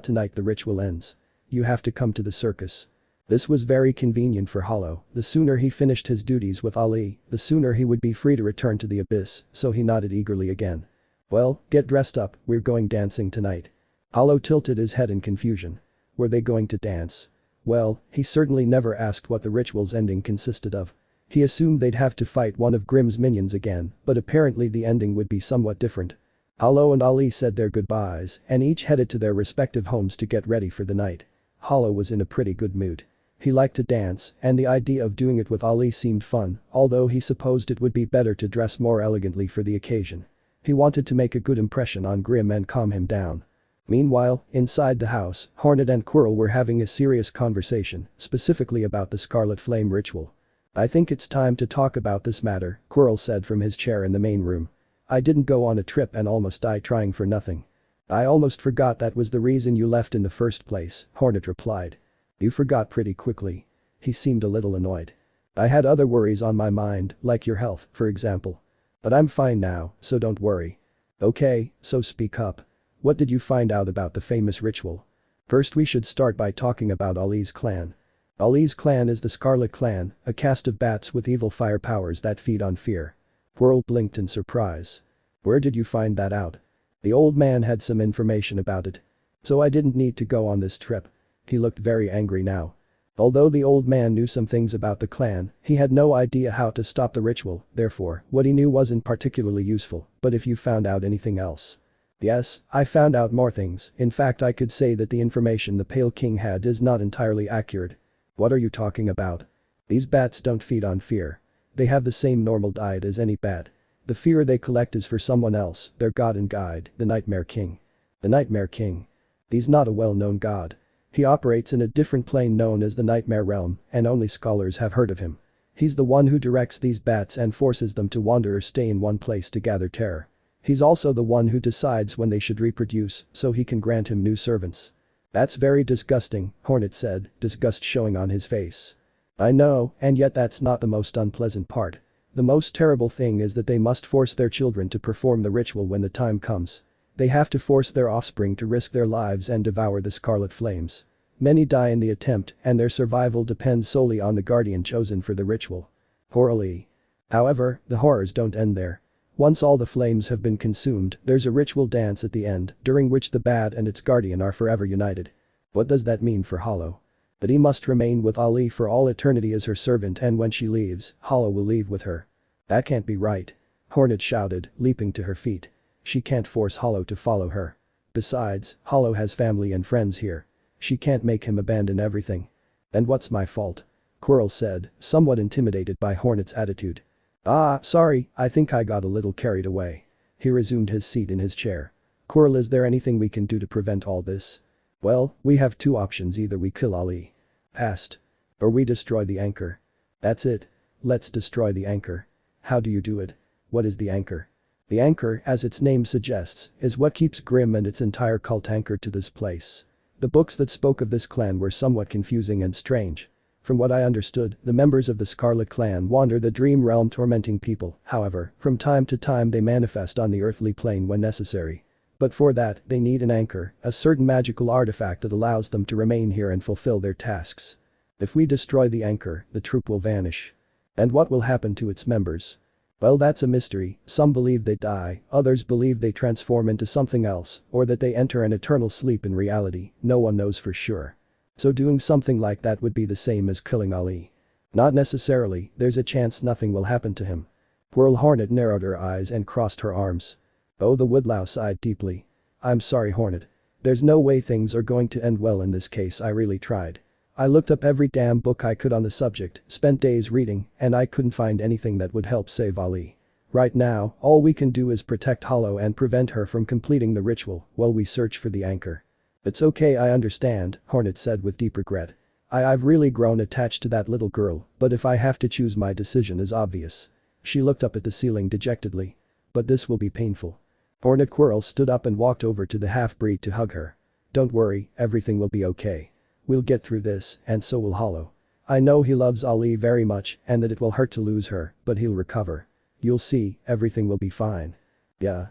Tonight the ritual ends. You have to come to the circus. This was very convenient for Hollow. The sooner he finished his duties with Ali, the sooner he would be free to return to the abyss, so he nodded eagerly again. Well, get dressed up, we're going dancing tonight. Hollow tilted his head in confusion. Were they going to dance? Well, he certainly never asked what the ritual's ending consisted of. He assumed they'd have to fight one of Grimm's minions again, but apparently the ending would be somewhat different. Hollow and Ali said their goodbyes and each headed to their respective homes to get ready for the night. Hollow was in a pretty good mood. He liked to dance, and the idea of doing it with Ali seemed fun, although he supposed it would be better to dress more elegantly for the occasion. He wanted to make a good impression on Grimm and calm him down. Meanwhile, inside the house, Hornet and Quirrell were having a serious conversation, specifically about the Scarlet Flame ritual. I think it's time to talk about this matter, Quirrell said from his chair in the main room. I didn't go on a trip and almost died trying for nothing. I almost forgot that was the reason you left in the first place, Hornet replied. You forgot pretty quickly. He seemed a little annoyed. I had other worries on my mind, like your health, for example. But I'm fine now, so don't worry. Okay, so speak up. What did you find out about the famous ritual? First we should start by talking about Ali's clan. Ali's clan is the Scarlet Clan, a caste of bats with evil fire powers that feed on fear. Quirrell blinked in surprise. Where did you find that out? The old man had some information about it. So I didn't need to go on this trip. He looked very angry now. Although the old man knew some things about the clan, he had no idea how to stop the ritual, therefore, what he knew wasn't particularly useful, but if you found out anything else. Yes, I found out more things, in fact I could say that the information the Pale King had is not entirely accurate. What are you talking about? These bats don't feed on fear. They have the same normal diet as any bat. The fear they collect is for someone else, their god and guide, the Nightmare King. The Nightmare King. He's not a well-known god. He operates in a different plane known as the Nightmare Realm, and only scholars have heard of him. He's the one who directs these bats and forces them to wander or stay in one place to gather terror. He's also the one who decides when they should reproduce, so he can grant him new servants. That's very disgusting, Hornet said, disgust showing on his face. I know, and yet that's not the most unpleasant part. The most terrible thing is that they must force their children to perform the ritual when the time comes. They have to force their offspring to risk their lives and devour the scarlet flames. Many die in the attempt, and their survival depends solely on the guardian chosen for the ritual. Horribly. However, the horrors don't end there. Once all the flames have been consumed, there's a ritual dance at the end, during which the bat and its guardian are forever united. What does that mean for Hollow? That he must remain with Ali for all eternity as her servant, and when she leaves, Hollow will leave with her. That can't be right. Hornet shouted, leaping to her feet. She can't force Hollow to follow her. Besides, Hollow has family and friends here. She can't make him abandon everything. And what's my fault? Quirrell said, somewhat intimidated by Hornet's attitude. Ah, sorry, I think I got a little carried away. He resumed his seat in his chair. Quirrell, is there anything we can do to prevent all this? Well, we have two options, either we kill Ali. Past. Or we destroy the anchor. That's it. Let's destroy the anchor. How do you do it? What is the anchor? The anchor, as its name suggests, is what keeps Grimm and its entire cult anchored to this place. The books that spoke of this clan were somewhat confusing and strange. From what I understood, the members of the Scarlet Clan wander the dream realm tormenting people, however, from time to time they manifest on the earthly plane when necessary. But for that, they need an anchor, a certain magical artifact that allows them to remain here and fulfill their tasks. If we destroy the anchor, the troop will vanish. And what will happen to its members? Well, that's a mystery. Some believe they die, others believe they transform into something else, or that they enter an eternal sleep in reality. No one knows for sure. So doing something like that would be the same as killing Ali. Not necessarily, there's a chance nothing will happen to him. Quirrell Hornet narrowed her eyes and crossed her arms. Oh, the woodlouse sighed deeply. I'm sorry, Hornet. There's no way things are going to end well in this case. I really tried. I looked up every damn book I could on the subject, spent days reading, and I couldn't find anything that would help save Ali. Right now, all we can do is protect Hollow and prevent her from completing the ritual while we search for the anchor. It's okay, I understand, Hornet said with deep regret. I've really grown attached to that little girl, but if I have to choose, my decision is obvious. She looked up at the ceiling dejectedly. But this will be painful. Hornet Quirrell stood up and walked over to the half-breed to hug her. Don't worry, everything will be okay. We'll get through this, and so will Hollow. I know he loves Ali very much and that it will hurt to lose her, but he'll recover. You'll see, everything will be fine. Yeah.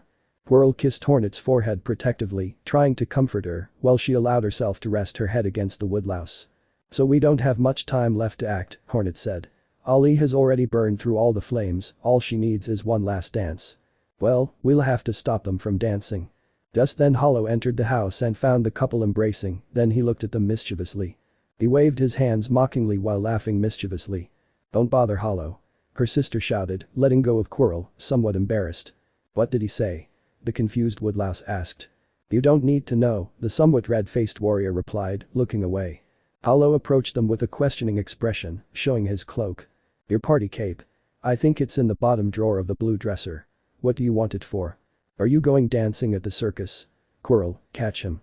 Quirrell kissed Hornet's forehead protectively, trying to comfort her, while she allowed herself to rest her head against the woodlouse. So we don't have much time left to act, Hornet said. Ali has already burned through all the flames, all she needs is one last dance. Well, we'll have to stop them from dancing. Just then Hollow entered the house and found the couple embracing, then he looked at them mischievously. He waved his hands mockingly while laughing mischievously. Don't bother, Hollow. Her sister shouted, letting go of Quirrell, somewhat embarrassed. What did he say? The confused woodlouse asked. You don't need to know, the somewhat red-faced warrior replied, looking away. Hollow approached them with a questioning expression, showing his cloak. Your party cape. I think it's in the bottom drawer of the blue dresser. What do you want it for? Are you going dancing at the circus? Quirrell, catch him.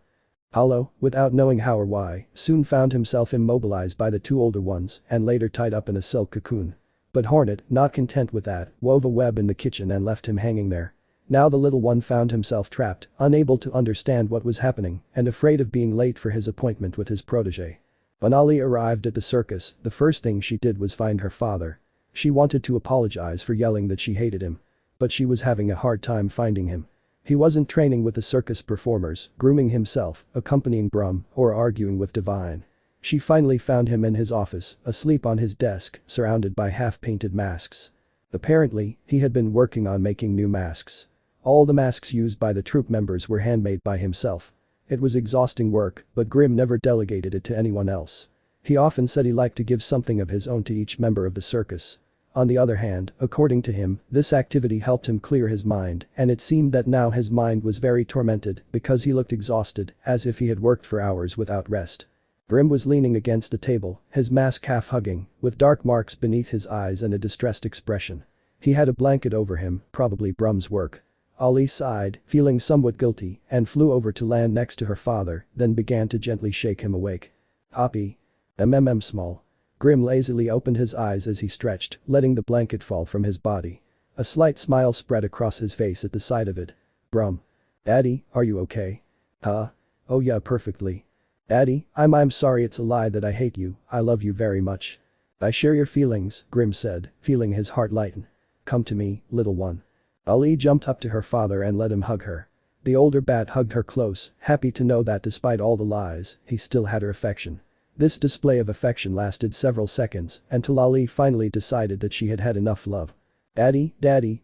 Hollow, without knowing how or why, soon found himself immobilized by the two older ones and later tied up in a silk cocoon. But Hornet, not content with that, wove a web in the kitchen and left him hanging there. Now the little one found himself trapped, unable to understand what was happening and afraid of being late for his appointment with his protege. When Ali arrived at the circus, the first thing she did was find her father. She wanted to apologize for yelling that she hated him. But she was having a hard time finding him. He wasn't training with the circus performers, grooming himself, accompanying Brum, or arguing with Divine. She finally found him in his office, asleep on his desk, surrounded by half-painted masks. Apparently, he had been working on making new masks. All the masks used by the troupe members were handmade by himself. It was exhausting work, but Grimm never delegated it to anyone else. He often said he liked to give something of his own to each member of the circus. On the other hand, according to him, this activity helped him clear his mind, and it seemed that now his mind was very tormented because he looked exhausted, as if he had worked for hours without rest. Grimm was leaning against the table, his mask half hugging, with dark marks beneath his eyes and a distressed expression. He had a blanket over him, probably Brum's work. Ali sighed, feeling somewhat guilty, and flew over to land next to her father, then began to gently shake him awake. Hoppy. Small. Grimm lazily opened his eyes as he stretched, letting the blanket fall from his body. A slight smile spread across his face at the sight of it. Brum. Daddy, are you okay? Huh? Oh yeah, perfectly. Daddy, I'm sorry, it's a lie that I hate you, I love you very much. I share your feelings, Grimm said, feeling his heart lighten. Come to me, little one. Ali jumped up to her father and let him hug her. The older bat hugged her close, happy to know that despite all the lies, he still had her affection. This display of affection lasted several seconds until Ali finally decided that she had had enough love. Daddy,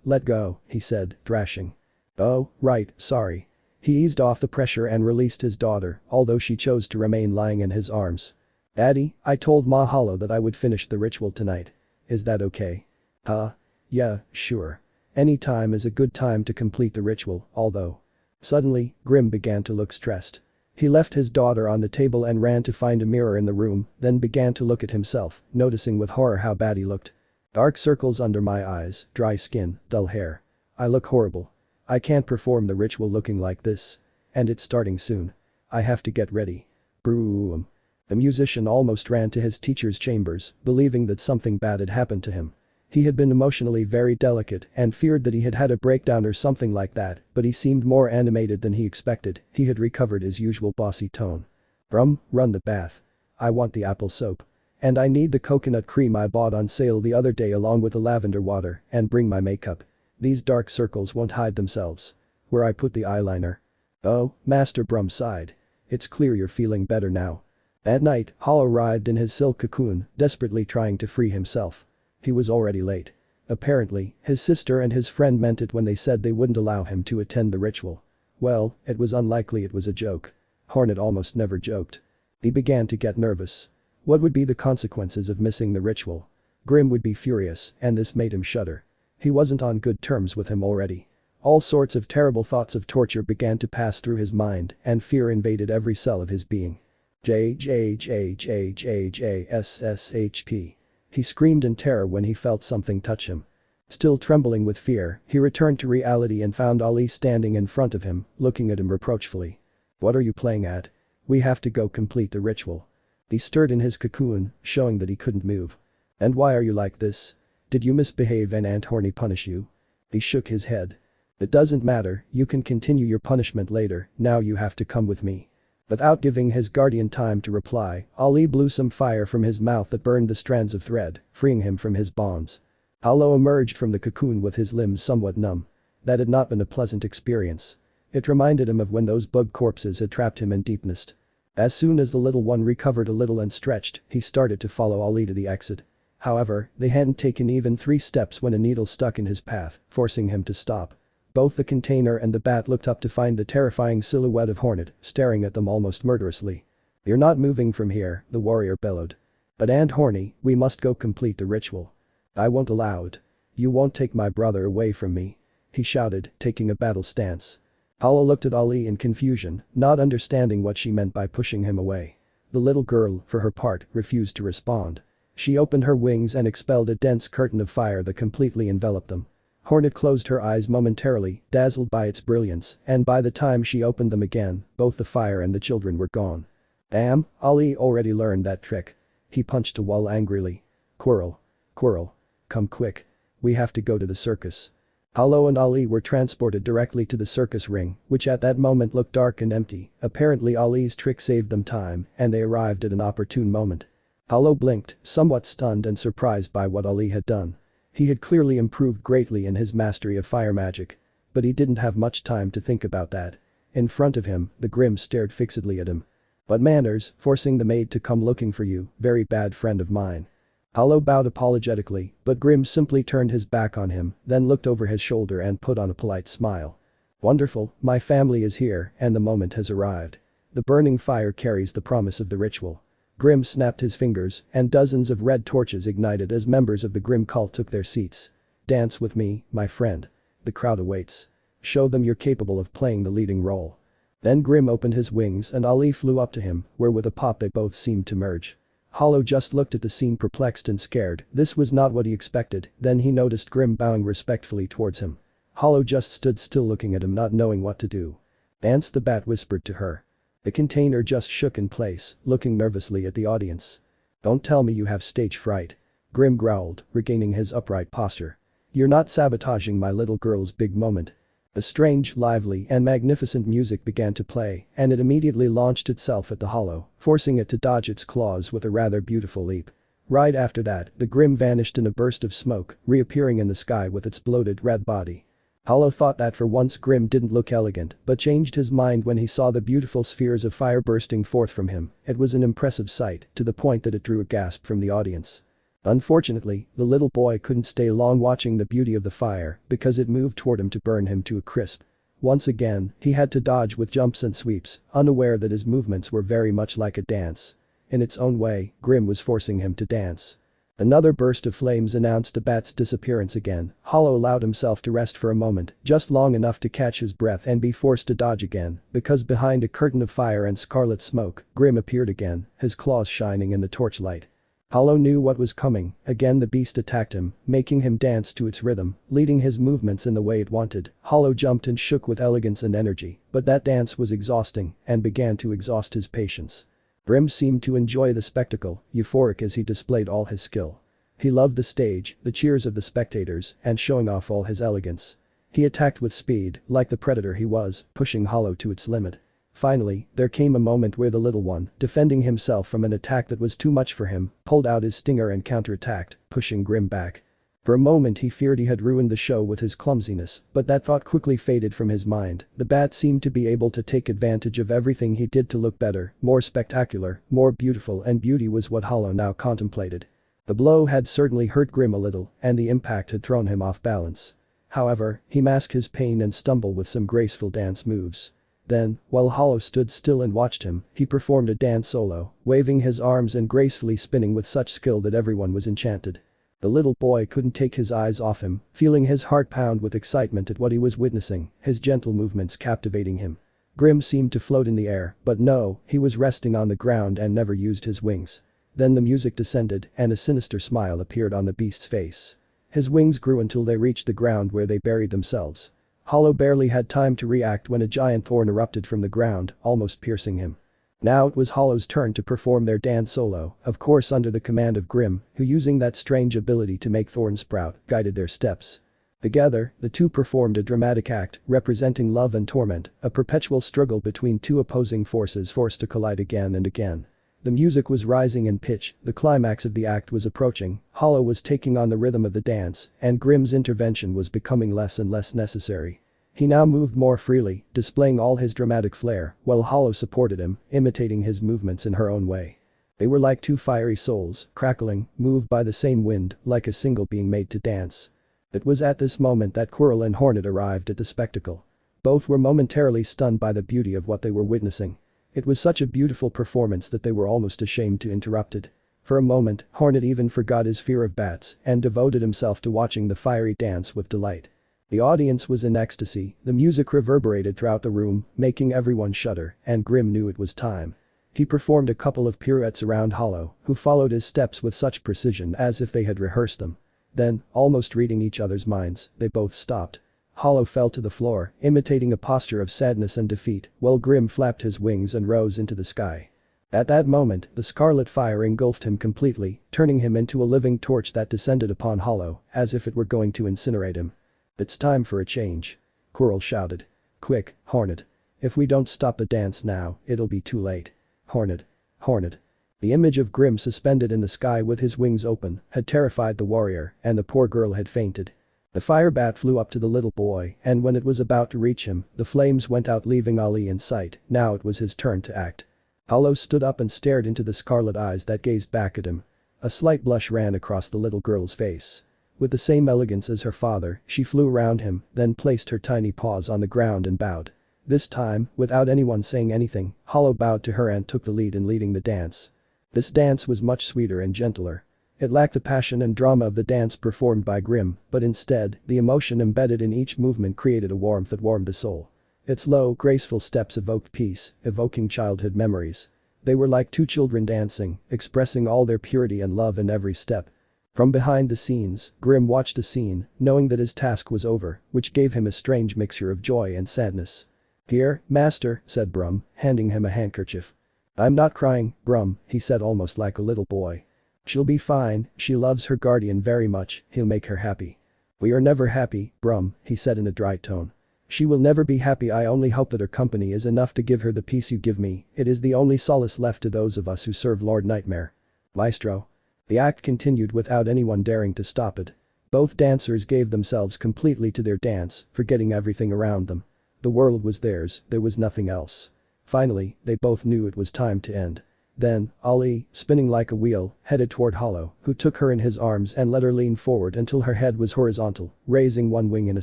let go, he said, thrashing. Oh, right, sorry. He eased off the pressure and released his daughter, although she chose to remain lying in his arms. Daddy, I told Ma Hollow that I would finish the ritual tonight. Is that okay? Huh? Yeah, sure. Any time is a good time to complete the ritual, although. Suddenly, Grim began to look stressed. He left his daughter on the table and ran to find a mirror in the room, then began to look at himself, noticing with horror how bad he looked. Dark circles under my eyes, dry skin, dull hair. I look horrible. I can't perform the ritual looking like this. And it's starting soon. I have to get ready. Broom. The musician almost ran to his teacher's chambers, believing that something bad had happened to him. He had been emotionally very delicate and feared that he had had a breakdown or something like that, but he seemed more animated than he expected. He had recovered his usual bossy tone. Brum, run the bath. I want the apple soap. And I need the coconut cream I bought on sale the other day along with the lavender water, and bring my makeup. These dark circles won't hide themselves. Where I put the eyeliner. Oh, Master Brum sighed. It's clear you're feeling better now. At night, Hollow writhed in his silk cocoon, desperately trying to free himself. He was already late. Apparently, his sister and his friend meant it when they said they wouldn't allow him to attend the ritual. Well, it was unlikely it was a joke. Hornet almost never joked. He began to get nervous. What would be the consequences of missing the ritual? Grim would be furious, and this made him shudder. He wasn't on good terms with him already. All sorts of terrible thoughts of torture began to pass through his mind, and fear invaded every cell of his being. JJJJJJSSHP. He screamed in terror when he felt something touch him. Still trembling with fear, he returned to reality and found Ali standing in front of him, looking at him reproachfully. What are you playing at? We have to go complete the ritual. He stirred in his cocoon, showing that he couldn't move. And why are you like this? Did you misbehave and Aunt Horny punish you? He shook his head. It doesn't matter, you can continue your punishment later, now you have to come with me. Without giving his guardian time to reply, Ali blew some fire from his mouth that burned the strands of thread, freeing him from his bonds. Hollow emerged from the cocoon with his limbs somewhat numb. That had not been a pleasant experience. It reminded him of when those bug corpses had trapped him in deepness. As soon as the little one recovered a little and stretched, he started to follow Ali to the exit. However, they hadn't taken even 3 steps when a needle stuck in his path, forcing him to stop. Both the container and the bat looked up to find the terrifying silhouette of Hornet, staring at them almost murderously. You're not moving from here, the warrior bellowed. But Aunt Horny, we must go complete the ritual. I won't allow it. You won't take my brother away from me. He shouted, taking a battle stance. Hollow looked at Ali in confusion, not understanding what she meant by pushing him away. The little girl, for her part, refused to respond. She opened her wings and expelled a dense curtain of fire that completely enveloped them. Hornet closed her eyes momentarily, dazzled by its brilliance, and by the time she opened them again, both the fire and the children were gone. Damn, Ali already learned that trick. He punched a wall angrily. Quirrell. Quirrell. Come quick. We have to go to the circus. Hollow and Ali were transported directly to the circus ring, which at that moment looked dark and empty. Apparently Ali's trick saved them time, and they arrived at an opportune moment. Hollow blinked, somewhat stunned and surprised by what Ali had done. He had clearly improved greatly in his mastery of fire magic. But he didn't have much time to think about that. In front of him, the Grimm stared fixedly at him. But manners, forcing the maid to come looking for you, very bad friend of mine. Hollow bowed apologetically, but Grimm simply turned his back on him, then looked over his shoulder and put on a polite smile. Wonderful, my family is here and the moment has arrived. The burning fire carries the promise of the ritual. Grimm snapped his fingers, and dozens of red torches ignited as members of the Grimm cult took their seats. Dance with me, my friend. The crowd awaits. Show them you're capable of playing the leading role. Then Grimm opened his wings and Ali flew up to him, where with a pop they both seemed to merge. Hollow just looked at the scene perplexed and scared. This was not what he expected, then he noticed Grimm bowing respectfully towards him. Hollow just stood still looking at him, not knowing what to do. Dance, the bat whispered to her. The container just shook in place, looking nervously at the audience. Don't tell me you have stage fright. Grimm growled, regaining his upright posture. You're not sabotaging my little girl's big moment. The strange, lively and magnificent music began to play, and it immediately launched itself at the Hollow, forcing it to dodge its claws with a rather beautiful leap. Right after that, the Grimm vanished in a burst of smoke, reappearing in the sky with its bloated red body. Hollow thought that for once Grimm didn't look elegant, but changed his mind when he saw the beautiful spheres of fire bursting forth from him. It was an impressive sight, to the point that it drew a gasp from the audience. Unfortunately, the little boy couldn't stay long watching the beauty of the fire, because it moved toward him to burn him to a crisp. Once again, he had to dodge with jumps and sweeps, unaware that his movements were very much like a dance. In its own way, Grimm was forcing him to dance. Another burst of flames announced the bat's disappearance again. Hollow allowed himself to rest for a moment, just long enough to catch his breath and be forced to dodge again, because behind a curtain of fire and scarlet smoke, Grim appeared again, his claws shining in the torchlight. Hollow knew what was coming. Again the beast attacked him, making him dance to its rhythm, leading his movements in the way it wanted. Hollow jumped and shook with elegance and energy, but that dance was exhausting and began to exhaust his patience. Grim seemed to enjoy the spectacle, euphoric as he displayed all his skill. He loved the stage, the cheers of the spectators, and showing off all his elegance. He attacked with speed, like the predator he was, pushing Hollow to its limit. Finally, there came a moment where the little one, defending himself from an attack that was too much for him, pulled out his stinger and counterattacked, pushing Grim back. For a moment he feared he had ruined the show with his clumsiness, but that thought quickly faded from his mind. The bat seemed to be able to take advantage of everything he did to look better, more spectacular, more beautiful, and beauty was what Hollow now contemplated. The blow had certainly hurt Grim a little, and the impact had thrown him off balance. However, he masked his pain and stumbled with some graceful dance moves. Then, while Hollow stood still and watched him, he performed a dance solo, waving his arms and gracefully spinning with such skill that everyone was enchanted. The little boy couldn't take his eyes off him, feeling his heart pound with excitement at what he was witnessing, his gentle movements captivating him. Grim seemed to float in the air, but no, he was resting on the ground and never used his wings. Then the music descended and a sinister smile appeared on the beast's face. His wings grew until they reached the ground where they buried themselves. Hollow barely had time to react when a giant thorn erupted from the ground, almost piercing him. Now it was Hollow's turn to perform their dance solo, of course under the command of Grim, who using that strange ability to make thorns sprout, guided their steps. Together, the two performed a dramatic act, representing love and torment, a perpetual struggle between two opposing forces forced to collide again and again. The music was rising in pitch, the climax of the act was approaching, Hollow was taking on the rhythm of the dance, and Grim's intervention was becoming less and less necessary. He now moved more freely, displaying all his dramatic flair, while Hollow supported him, imitating his movements in her own way. They were like two fiery souls, crackling, moved by the same wind, like a single being made to dance. It was at this moment that Quirrell and Hornet arrived at the spectacle. Both were momentarily stunned by the beauty of what they were witnessing. It was such a beautiful performance that they were almost ashamed to interrupt it. For a moment, Hornet even forgot his fear of bats and devoted himself to watching the fiery dance with delight. The audience was in ecstasy, the music reverberated throughout the room, making everyone shudder, and Grim knew it was time. He performed a couple of pirouettes around Hollow, who followed his steps with such precision as if they had rehearsed them. Then, almost reading each other's minds, they both stopped. Hollow fell to the floor, imitating a posture of sadness and defeat, while Grim flapped his wings and rose into the sky. At that moment, the scarlet fire engulfed him completely, turning him into a living torch that descended upon Hollow, as if it were going to incinerate him. "It's time for a change," Quirrell shouted. "Quick, Hornet. If we don't stop the dance now, it'll be too late. Hornet. Hornet." The image of Grim suspended in the sky with his wings open had terrified the warrior, and the poor girl had fainted. The fire bat flew up to the little boy, and when it was about to reach him, the flames went out leaving Ali in sight. Now it was his turn to act. Hollow stood up and stared into the scarlet eyes that gazed back at him. A slight blush ran across the little girl's face. With the same elegance as her father, she flew around him, then placed her tiny paws on the ground and bowed. This time, without anyone saying anything, Hollow bowed to her and took the lead in leading the dance. This dance was much sweeter and gentler. It lacked the passion and drama of the dance performed by Grim, but instead, the emotion embedded in each movement created a warmth that warmed the soul. Its low, graceful steps evoked peace, evoking childhood memories. They were like two children dancing, expressing all their purity and love in every step. From behind the scenes, Grim watched the scene, knowing that his task was over, which gave him a strange mixture of joy and sadness. "Here, master," said Brum, handing him a handkerchief. "I'm not crying, Brum," he said almost like a little boy. "She'll be fine, she loves her guardian very much, he'll make her happy." "We are never happy, Brum," he said in a dry tone. "She will never be happy. I only hope that her company is enough to give her the peace you give me. It is the only solace left to those of us who serve Lord Nightmare." Maestro. The act continued without anyone daring to stop it. Both dancers gave themselves completely to their dance, forgetting everything around them. The world was theirs, there was nothing else. Finally, they both knew it was time to end. Then, Ali, spinning like a wheel, headed toward Hollow, who took her in his arms and let her lean forward until her head was horizontal, raising one wing in a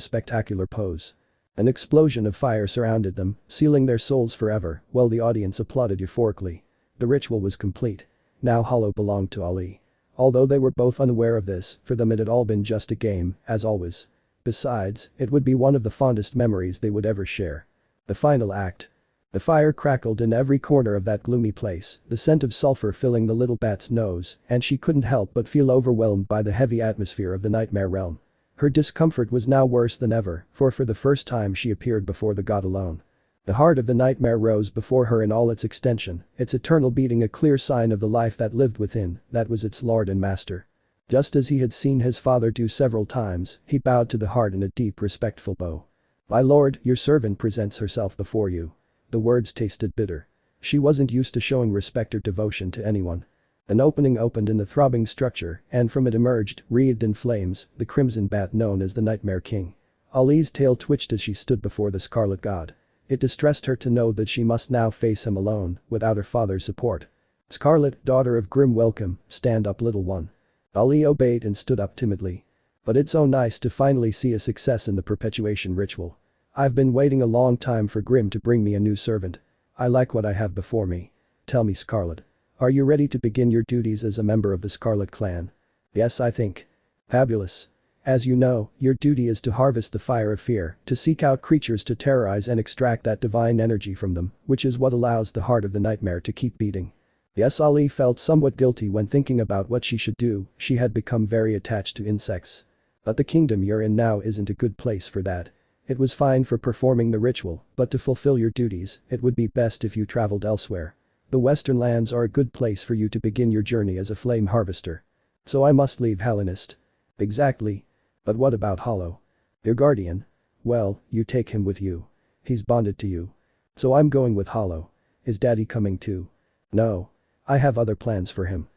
spectacular pose. An explosion of fire surrounded them, sealing their souls forever, while the audience applauded euphorically. The ritual was complete. Now Hollow belonged to Ali. Although they were both unaware of this, for them it had all been just a game, as always. Besides, it would be one of the fondest memories they would ever share. The final act. The fire crackled in every corner of that gloomy place, the scent of sulfur filling the little bat's nose, and she couldn't help but feel overwhelmed by the heavy atmosphere of the nightmare realm. Her discomfort was now worse than ever, for the first time she appeared before the god alone. The heart of the nightmare rose before her in all its extension, its eternal beating a clear sign of the life that lived within, that was its lord and master. Just as he had seen his father do several times, he bowed to the heart in a deep respectful bow. "My lord, your servant presents herself before you." The words tasted bitter. She wasn't used to showing respect or devotion to anyone. An opening opened in the throbbing structure, and from it emerged, wreathed in flames, the crimson bat known as the Nightmare King. Ali's tail twitched as she stood before the Scarlet God. It distressed her to know that she must now face him alone, without her father's support. "Scarlet, daughter of grim welcome, stand up little one." Ali obeyed and stood up timidly. "But it's so nice to finally see a success in the perpetuation ritual. I've been waiting a long time for Grim to bring me a new servant. I like what I have before me. Tell me, Scarlet. Are you ready to begin your duties as a member of the Scarlet clan?" "Yes, I think." "Fabulous. As you know, your duty is to harvest the fire of fear, to seek out creatures to terrorize and extract that divine energy from them, which is what allows the heart of the nightmare to keep beating." Yes, Ali felt somewhat guilty when thinking about what she should do, she had become very attached to insects. But the kingdom you're in now isn't a good place for that. It was fine for performing the ritual, but to fulfill your duties, it would be best if you traveled elsewhere. The Western lands are a good place for you to begin your journey as a flame harvester. "So I must leave Hallownest." "Exactly. But what about Hollow? Your guardian?" "Well, you take him with you. He's bonded to you." "So I'm going with Hollow. Is Daddy coming too?" "No. I have other plans for him."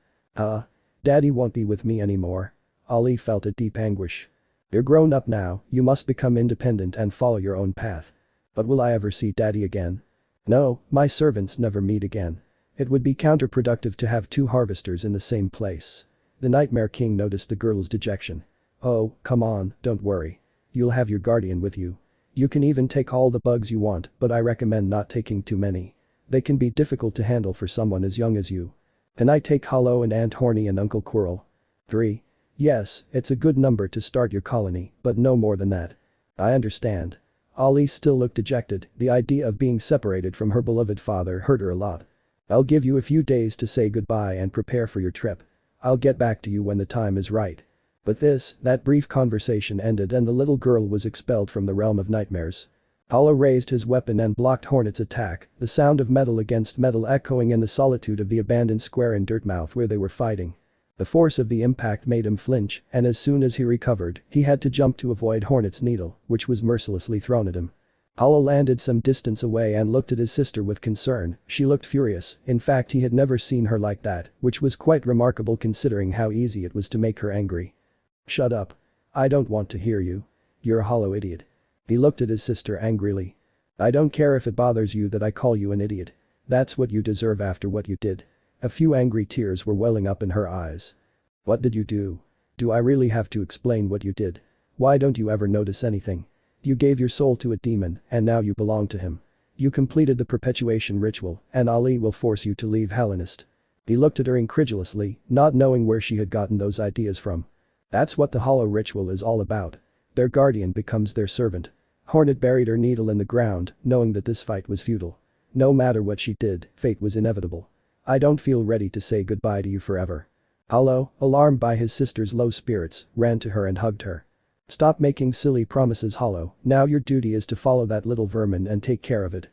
Daddy won't be with me anymore." Ali felt a deep anguish. "You're grown up now, you must become independent and follow your own path." "But will I ever see Daddy again?" "No, my servants never meet again. It would be counterproductive to have two harvesters in the same place." The Nightmare King noticed the girl's dejection. "Oh, come on, don't worry. You'll have your guardian with you. You can even take all the bugs you want, but I recommend not taking too many. They can be difficult to handle for someone as young as you." "Can I take Hollow and Aunt Horny and Uncle Quirrell?" 3. "Yes, it's a good number to start your colony, but no more than that." "I understand." Ali still looked dejected, the idea of being separated from her beloved father hurt her a lot. "I'll give you a few days to say goodbye and prepare for your trip. I'll get back to you when the time is right." But that brief conversation ended and the little girl was expelled from the realm of nightmares. Hollow raised his weapon and blocked Hornet's attack, the sound of metal against metal echoing in the solitude of the abandoned square in Dirtmouth where they were fighting. The force of the impact made him flinch, and as soon as he recovered, he had to jump to avoid Hornet's needle, which was mercilessly thrown at him. Hollow landed some distance away and looked at his sister with concern. She looked furious, in fact he had never seen her like that, which was quite remarkable considering how easy it was to make her angry. "Shut up. I don't want to hear you. You're a Hollow idiot." He looked at his sister angrily. "I don't care if it bothers you that I call you an idiot. That's what you deserve after what you did." A few angry tears were welling up in her eyes. "What did you do? Do I really have to explain what you did? Why don't you ever notice anything? You gave your soul to a demon, and now you belong to him. You completed the perpetuation ritual, and Ali will force you to leave Hallownest." He looked at her incredulously, not knowing where she had gotten those ideas from. "That's what the Hollow ritual is all about. Their guardian becomes their servant." Hornet buried her needle in the ground, knowing that this fight was futile. No matter what she did, fate was inevitable. "I don't feel ready to say goodbye to you forever." Hollow, alarmed by his sister's low spirits, ran to her and hugged her. "Stop making silly promises, Hollow, now your duty is to follow that little vermin and take care of it."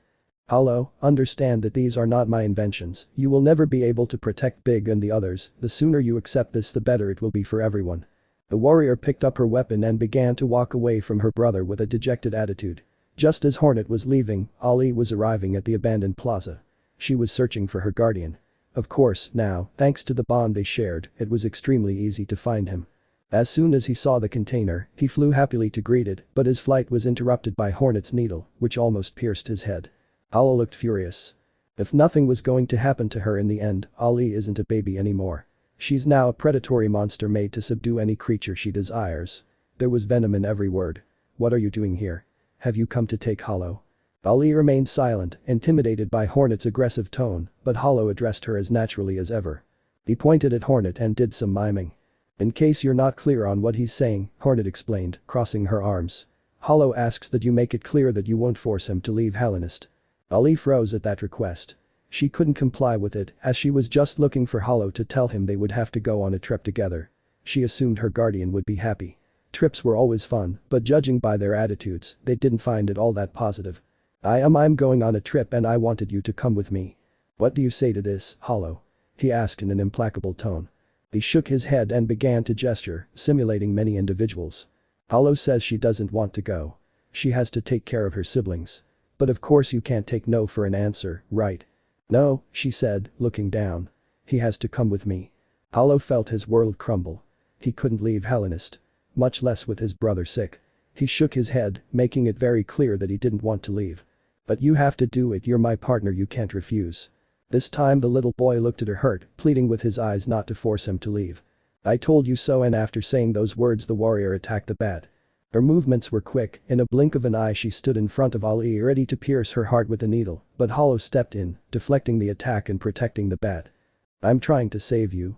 "Hollow, understand that these are not my inventions, you will never be able to protect Big and the others, the sooner you accept this the better it will be for everyone." The warrior picked up her weapon and began to walk away from her brother with a dejected attitude. Just as Hornet was leaving, Ali was arriving at the abandoned plaza. She was searching for her guardian. Of course, now, thanks to the bond they shared, it was extremely easy to find him. As soon as he saw the container, he flew happily to greet it, but his flight was interrupted by Hornet's needle, which almost pierced his head. Hollow looked furious. If nothing was going to happen to her in the end, Ali isn't a baby anymore. She's now a predatory monster made to subdue any creature she desires. There was venom in every word. "What are you doing here? Have you come to take Hollow?" Ali remained silent, intimidated by Hornet's aggressive tone, but Hollow addressed her as naturally as ever. He pointed at Hornet and did some miming. In case you're not clear on what he's saying, Hornet explained, crossing her arms. Hollow asks that you make it clear that you won't force him to leave Hallownest. Ali froze at that request. She couldn't comply with it as she was just looking for Hollow to tell him they would have to go on a trip together. She assumed her guardian would be happy. Trips were always fun, but judging by their attitudes, they didn't find it all that positive. I'm going on a trip and I wanted you to come with me. What do you say to this, Hollow? He asked in an implacable tone. He shook his head and began to gesture, simulating many individuals. Hollow says she doesn't want to go. She has to take care of her siblings. But of course you can't take no for an answer, right? No, she said, looking down. He has to come with me. Hollow felt his world crumble. He couldn't leave Hallownest. Much less with his brother sick. He shook his head, making it very clear that he didn't want to leave. But you have to do it, you're my partner, you can't refuse. This time the little boy looked at her hurt, pleading with his eyes not to force him to leave. I told you so, and after saying those words the warrior attacked the bat. Her movements were quick, in a blink of an eye she stood in front of Ali ready to pierce her heart with a needle, but Hollow stepped in, deflecting the attack and protecting the bat. I'm trying to save you.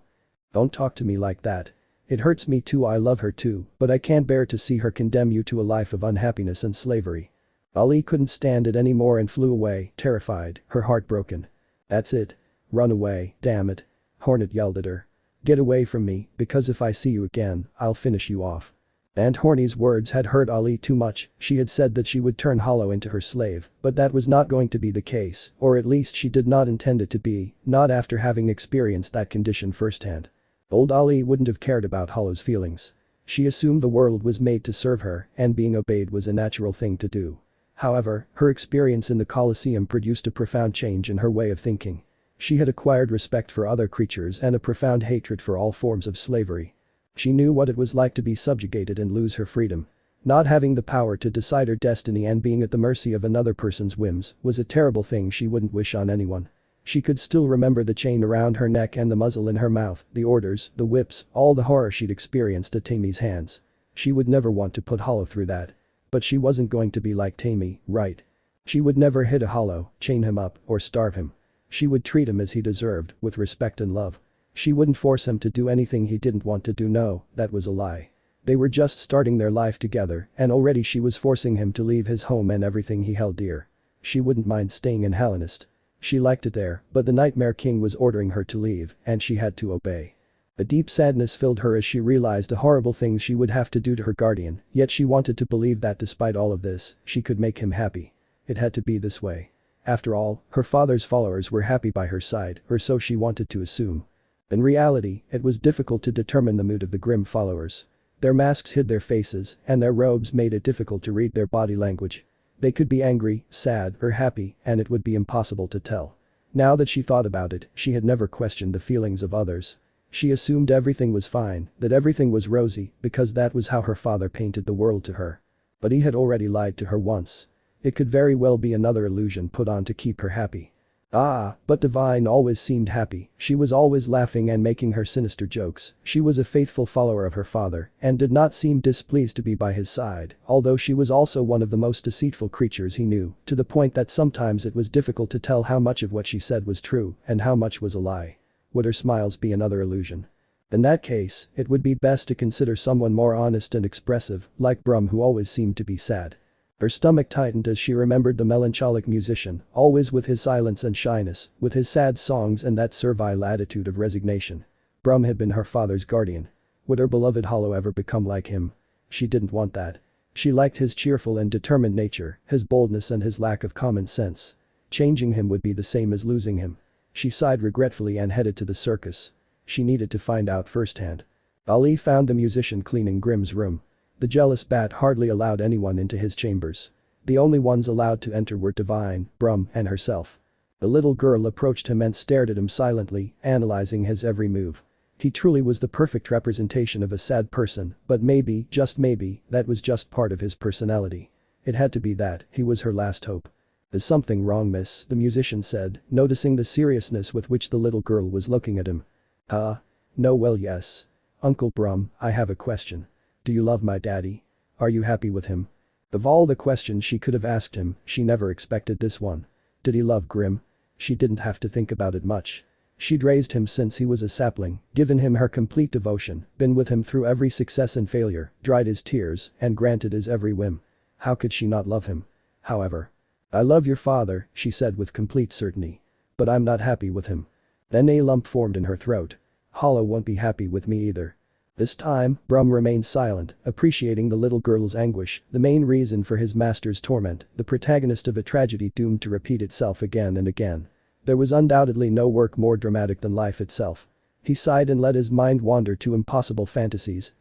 Don't talk to me like that. It hurts me too, I love her too, but I can't bear to see her condemn you to a life of unhappiness and slavery. Ali couldn't stand it anymore and flew away, terrified, her heart broken. That's it. Run away, damn it. Hornet yelled at her. Get away from me, because if I see you again, I'll finish you off. And Horny's words had hurt Ali too much. She had said that she would turn Hollow into her slave, but that was not going to be the case, or at least she did not intend it to be, not after having experienced that condition firsthand. Old Ali wouldn't have cared about Hollow's feelings. She assumed the world was made to serve her, and being obeyed was a natural thing to do. However, her experience in the coliseum produced a profound change in her way of thinking. She had acquired respect for other creatures and a profound hatred for all forms of slavery. She knew what it was like to be subjugated and lose her freedom. Not having the power to decide her destiny and being at the mercy of another person's whims was a terrible thing she wouldn't wish on anyone. She could still remember the chain around her neck and the muzzle in her mouth, the orders, the whips, all the horror she'd experienced at Tammy's hands. She would never want to put Hollow through that. But she wasn't going to be like Tammy, right? She would never hit a Hollow, chain him up, or starve him. She would treat him as he deserved, with respect and love. She wouldn't force him to do anything he didn't want to do. No, that was a lie. They were just starting their life together, and already she was forcing him to leave his home and everything he held dear. She wouldn't mind staying in Hallownest. She liked it there, but the Nightmare King was ordering her to leave, and she had to obey. A deep sadness filled her as she realized the horrible things she would have to do to her guardian, yet she wanted to believe that despite all of this, she could make him happy. It had to be this way. After all, her father's followers were happy by her side, or so she wanted to assume. In reality, it was difficult to determine the mood of the grim followers. Their masks hid their faces, and their robes made it difficult to read their body language. They could be angry, sad, or happy, and it would be impossible to tell. Now that she thought about it, she had never questioned the feelings of others. She assumed everything was fine, that everything was rosy, because that was how her father painted the world to her. But he had already lied to her once. It could very well be another illusion put on to keep her happy. But Divine always seemed happy. She was always laughing and making her sinister jokes. She was a faithful follower of her father and did not seem displeased to be by his side, although she was also one of the most deceitful creatures he knew, to the point that sometimes it was difficult to tell how much of what she said was true and how much was a lie. Would her smiles be another illusion? In that case, it would be best to consider someone more honest and expressive, like Brum, who always seemed to be sad. Her stomach tightened as she remembered the melancholic musician, always with his silence and shyness, with his sad songs and that servile attitude of resignation. Brum had been her father's guardian. Would her beloved Hollow ever become like him? She didn't want that. She liked his cheerful and determined nature, his boldness and his lack of common sense. Changing him would be the same as losing him. She sighed regretfully and headed to the circus. She needed to find out firsthand. Ali found the musician cleaning Grimm's room. The jealous bat hardly allowed anyone into his chambers. The only ones allowed to enter were Divine, Brum, and herself. The little girl approached him and stared at him silently, analyzing his every move. He truly was the perfect representation of a sad person, but maybe, just maybe, that was just part of his personality. It had to be that, he was her last hope. Is something wrong, miss? The musician said, noticing the seriousness with which the little girl was looking at him. No, well, yes. Uncle Brum, I have a question. Do you love my daddy? Are you happy with him? Of all the questions she could have asked him, she never expected this one. Did he love Grimm? She didn't have to think about it much. She'd raised him since he was a sapling, given him her complete devotion, been with him through every success and failure, dried his tears, and granted his every whim. How could she not love him? However. "I love your father," she said with complete certainty. "But I'm not happy with him." Then a lump formed in her throat. "Hollow won't be happy with me either." This time, Brum remained silent, appreciating the little girl's anguish, the main reason for his master's torment, the protagonist of a tragedy doomed to repeat itself again and again. There was undoubtedly no work more dramatic than life itself. He sighed and let his mind wander to impossible fantasies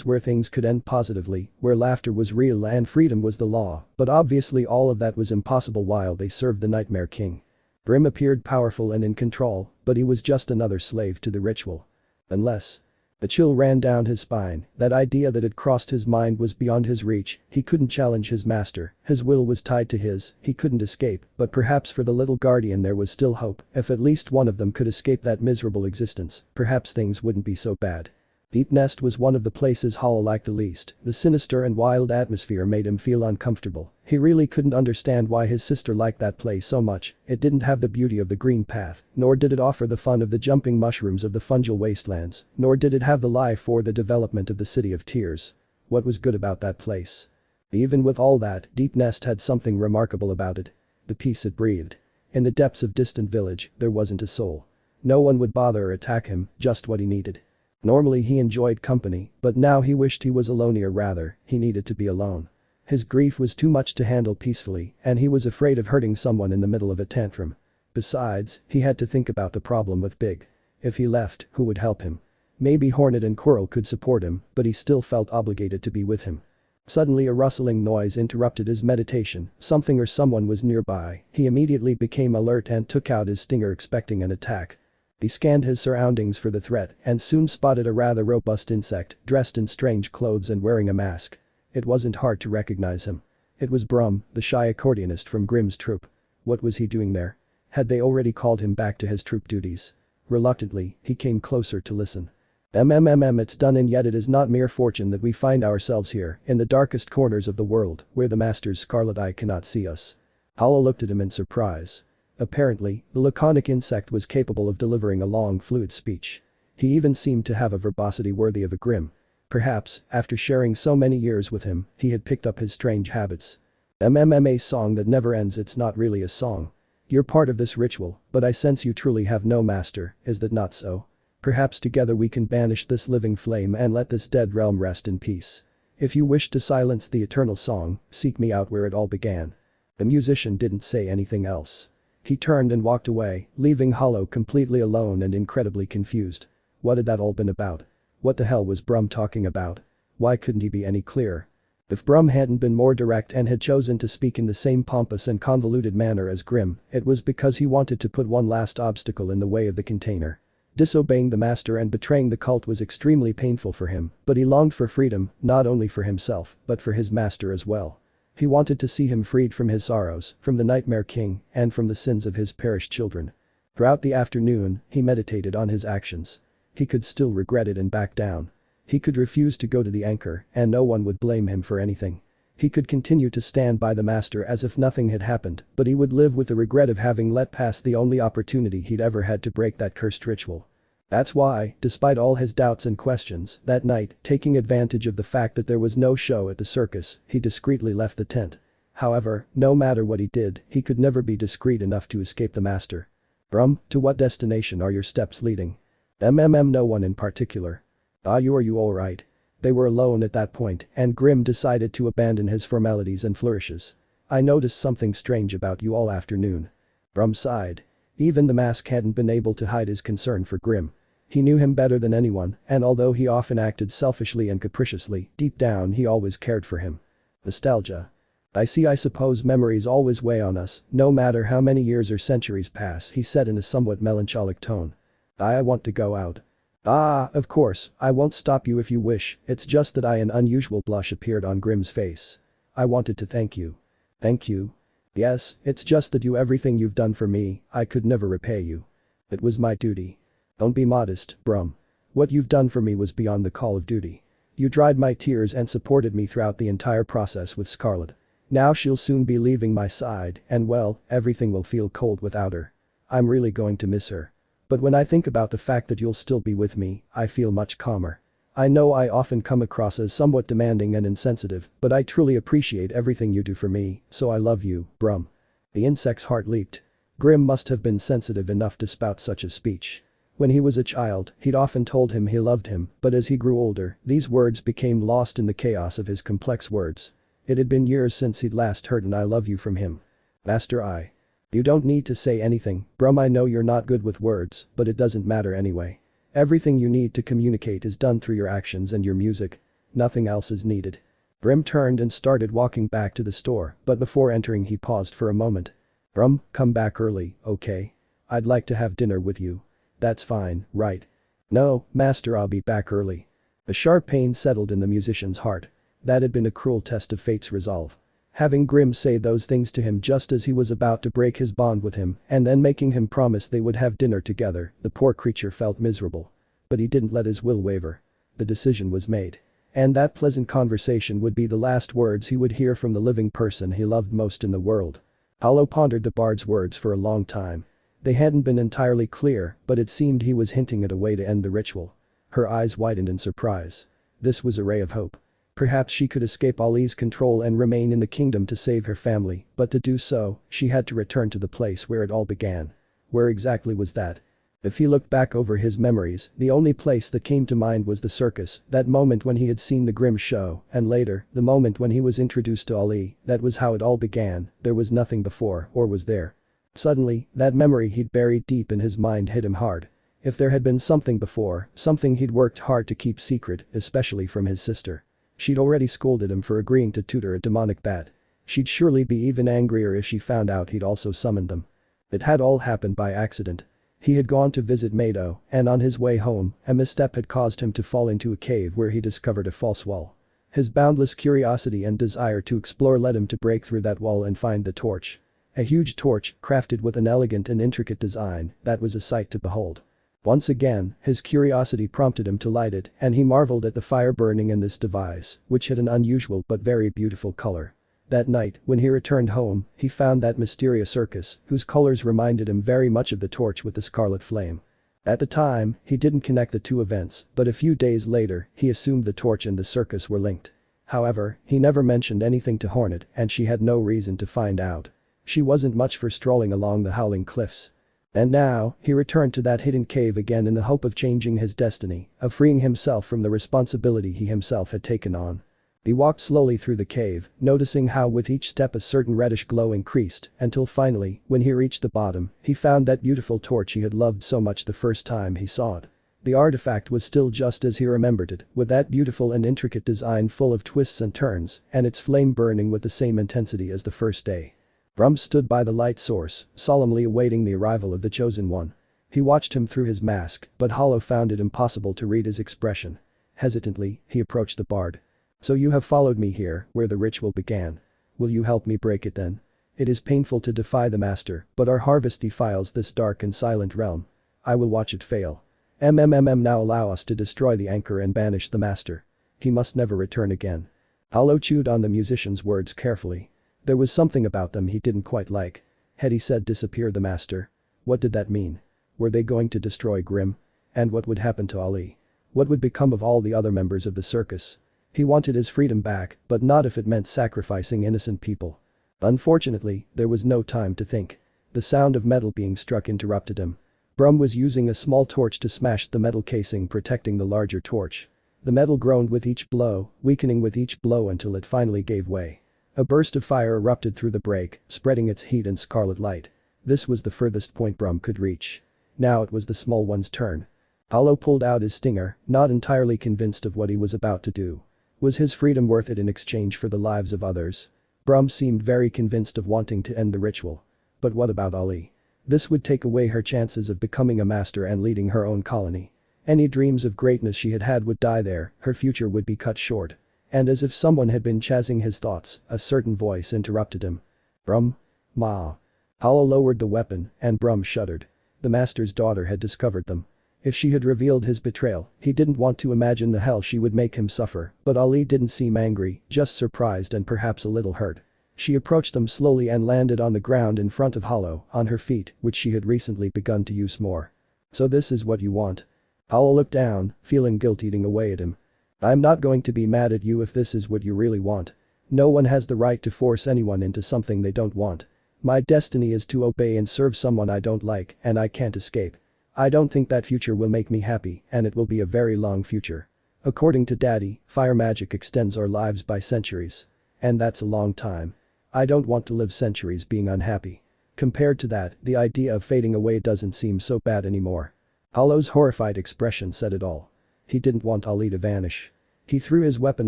where things could end positively, where laughter was real and freedom was the law, but obviously all of that was impossible while they served the Nightmare King. Brim appeared powerful and in control, but he was just another slave to the ritual. Unless. A chill ran down his spine, that idea that had crossed his mind was beyond his reach, he couldn't challenge his master, his will was tied to his, he couldn't escape, but perhaps for the little guardian there was still hope, if at least one of them could escape that miserable existence, perhaps things wouldn't be so bad. Deep Nest was one of the places Hollow liked the least, the sinister and wild atmosphere made him feel uncomfortable. He really couldn't understand why his sister liked that place so much, it didn't have the beauty of the green path, nor did it offer the fun of the jumping mushrooms of the fungal wastelands, nor did it have the life or the development of the City of Tears. What was good about that place? Even with all that, Deep Nest had something remarkable about it. The peace it breathed. In the depths of distant village, there wasn't a soul. No one would bother or attack him, just what he needed. Normally he enjoyed company, but now he wished he was alone, or rather, he needed to be alone. His grief was too much to handle peacefully, and he was afraid of hurting someone in the middle of a tantrum. Besides, he had to think about the problem with Big. If he left, who would help him? Maybe Hornet and Coral could support him, but he still felt obligated to be with him. Suddenly a rustling noise interrupted his meditation, something or someone was nearby, he immediately became alert and took out his stinger expecting an attack. He scanned his surroundings for the threat and soon spotted a rather robust insect, dressed in strange clothes and wearing a mask. It wasn't hard to recognize him. It was Brum, the shy accordionist from Grimm's troupe. What was he doing there? Had they already called him back to his troupe duties? Reluctantly, he came closer to listen. It's done, and yet it is not mere fortune that we find ourselves here, in the darkest corners of the world, where the Master's scarlet eye cannot see us. Hollow looked at him in surprise. Apparently, the laconic insect was capable of delivering a long, fluid speech. He even seemed to have a verbosity worthy of a Grimm. Perhaps, after sharing so many years with him, he had picked up his strange habits. A song that never ends. It's not really a song. You're part of this ritual, but I sense you truly have no master, is that not so? Perhaps together we can banish this living flame and let this dead realm rest in peace. If you wish to silence the eternal song, seek me out where it all began. The musician didn't say anything else. He turned and walked away, leaving Hollow completely alone and incredibly confused. What had that all been about? What the hell was Brum talking about? Why couldn't he be any clearer? If Brum hadn't been more direct and had chosen to speak in the same pompous and convoluted manner as Grimm, it was because he wanted to put one last obstacle in the way of the container. Disobeying the master and betraying the cult was extremely painful for him, but he longed for freedom, not only for himself, but for his master as well. He wanted to see him freed from his sorrows, from the Nightmare King, and from the sins of his perished children. Throughout the afternoon, he meditated on his actions. He could still regret it and back down. He could refuse to go to the anchor, and no one would blame him for anything. He could continue to stand by the master as if nothing had happened, but he would live with the regret of having let pass the only opportunity he'd ever had to break that cursed ritual. That's why, despite all his doubts and questions, that night, taking advantage of the fact that there was no show at the circus, he discreetly left the tent. However, no matter what he did, he could never be discreet enough to escape the master. Brum, to what destination are your steps leading? No one in particular. Are you alright? They were alone at that point, and Grimm decided to abandon his formalities and flourishes. I noticed something strange about you all afternoon. Brum sighed. Even the mask hadn't been able to hide his concern for Grimm. He knew him better than anyone, and although he often acted selfishly and capriciously, deep down he always cared for him. Nostalgia. I suppose memories always weigh on us, no matter how many years or centuries pass, he said in a somewhat melancholic tone. I want to go out. Ah, of course, I won't stop you if you wish, it's just that an unusual blush appeared on Grimm's face. I wanted to thank you. Thank you? Yes, it's just that everything you've done for me, I could never repay you. It was my duty. Don't be modest, Brum. What you've done for me was beyond the call of duty. You dried my tears and supported me throughout the entire process with Scarlet. Now she'll soon be leaving my side, and well, everything will feel cold without her. I'm really going to miss her. But when I think about the fact that you'll still be with me, I feel much calmer. I know I often come across as somewhat demanding and insensitive, but I truly appreciate everything you do for me, so I love you, Brum." The insect's heart leaped. Grimm must have been sensitive enough to spout such a speech. When he was a child, he'd often told him he loved him, but as he grew older, these words became lost in the chaos of his complex words. It had been years since he'd last heard an "I love you" from him. "Master I." "You don't need to say anything, Brum. I know you're not good with words, but it doesn't matter anyway. Everything you need to communicate is done through your actions and your music. Nothing else is needed." Brum turned and started walking back to the store, but before entering he paused for a moment. "Brum, come back early, okay? I'd like to have dinner with you." "That's fine, right?" "No, Master, I'll be back early." A sharp pain settled in the musician's heart. That had been a cruel test of fate's resolve. Having Grimm say those things to him just as he was about to break his bond with him and then making him promise they would have dinner together, the poor creature felt miserable. But he didn't let his will waver. The decision was made. And that pleasant conversation would be the last words he would hear from the living person he loved most in the world. Hollow pondered the bard's words for a long time. They hadn't been entirely clear, but it seemed he was hinting at a way to end the ritual. Her eyes widened in surprise. This was a ray of hope. Perhaps she could escape Ali's control and remain in the kingdom to save her family, but to do so, she had to return to the place where it all began. Where exactly was that? If he looked back over his memories, the only place that came to mind was the circus, that moment when he had seen the Grimm show, and later, the moment when he was introduced to Ali. That was how it all began. There was nothing before, or was there? Suddenly, that memory he'd buried deep in his mind hit him hard. If there had been something before, something he'd worked hard to keep secret, especially from his sister. She'd already scolded him for agreeing to tutor a demonic bat. She'd surely be even angrier if she found out he'd also summoned them. It had all happened by accident. He had gone to visit Mado, and on his way home, a misstep had caused him to fall into a cave where he discovered a false wall. His boundless curiosity and desire to explore led him to break through that wall and find the torch. A huge torch, crafted with an elegant and intricate design, that was a sight to behold. Once again, his curiosity prompted him to light it, and he marveled at the fire burning in this device, which had an unusual but very beautiful color. That night, when he returned home, he found that mysterious circus, whose colors reminded him very much of the torch with the scarlet flame. At the time, he didn't connect the two events, but a few days later, he assumed the torch and the circus were linked. However, he never mentioned anything to Hornet, and she had no reason to find out. She wasn't much for strolling along the howling cliffs. And now, he returned to that hidden cave again in the hope of changing his destiny, of freeing himself from the responsibility he himself had taken on. He walked slowly through the cave, noticing how with each step a certain reddish glow increased, until finally, when he reached the bottom, he found that beautiful torch he had loved so much the first time he saw it. The artifact was still just as he remembered it, with that beautiful and intricate design full of twists and turns, and its flame burning with the same intensity as the first day. Brum stood by the light source, solemnly awaiting the arrival of the chosen one. He watched him through his mask, but Hollow found it impossible to read his expression. Hesitantly, he approached the bard. "So you have followed me here, where the ritual began. Will you help me break it then? It is painful to defy the master, but our harvest defiles this dark and silent realm. I will watch it fail. Now allow us to destroy the anchor and banish the master. He must never return again." Hollow chewed on the musician's words carefully. There was something about them he didn't quite like. Had he said disappear the master? What did that mean? Were they going to destroy Grimm? And what would happen to Ali? What would become of all the other members of the circus? He wanted his freedom back, but not if it meant sacrificing innocent people. Unfortunately, there was no time to think. The sound of metal being struck interrupted him. Brum was using a small torch to smash the metal casing protecting the larger torch. The metal groaned with each blow, weakening with each blow until it finally gave way. A burst of fire erupted through the break, spreading its heat and scarlet light. This was the furthest point Brum could reach. Now it was the small one's turn. Hollow pulled out his stinger, not entirely convinced of what he was about to do. Was his freedom worth it in exchange for the lives of others? Brum seemed very convinced of wanting to end the ritual. But what about Ali? This would take away her chances of becoming a master and leading her own colony. Any dreams of greatness she had had would die there, her future would be cut short. And as if someone had been chasing his thoughts, a certain voice interrupted him. "Brum? Ma." Hollow lowered the weapon, and Brum shuddered. The master's daughter had discovered them. If she had revealed his betrayal, he didn't want to imagine the hell she would make him suffer, but Ali didn't seem angry, just surprised and perhaps a little hurt. She approached them slowly and landed on the ground in front of Hollow, on her feet, which she had recently begun to use more. So this is what you want? Hollow looked down, feeling guilt eating away at him. I'm not going to be mad at you if this is what you really want. No one has the right to force anyone into something they don't want. My destiny is to obey and serve someone I don't like, and I can't escape. I don't think that future will make me happy, and it will be a very long future. According to Daddy, fire magic extends our lives by centuries. And that's a long time. I don't want to live centuries being unhappy. Compared to that, the idea of fading away doesn't seem so bad anymore. Hollow's horrified expression said it all. He didn't want Ali to vanish. He threw his weapon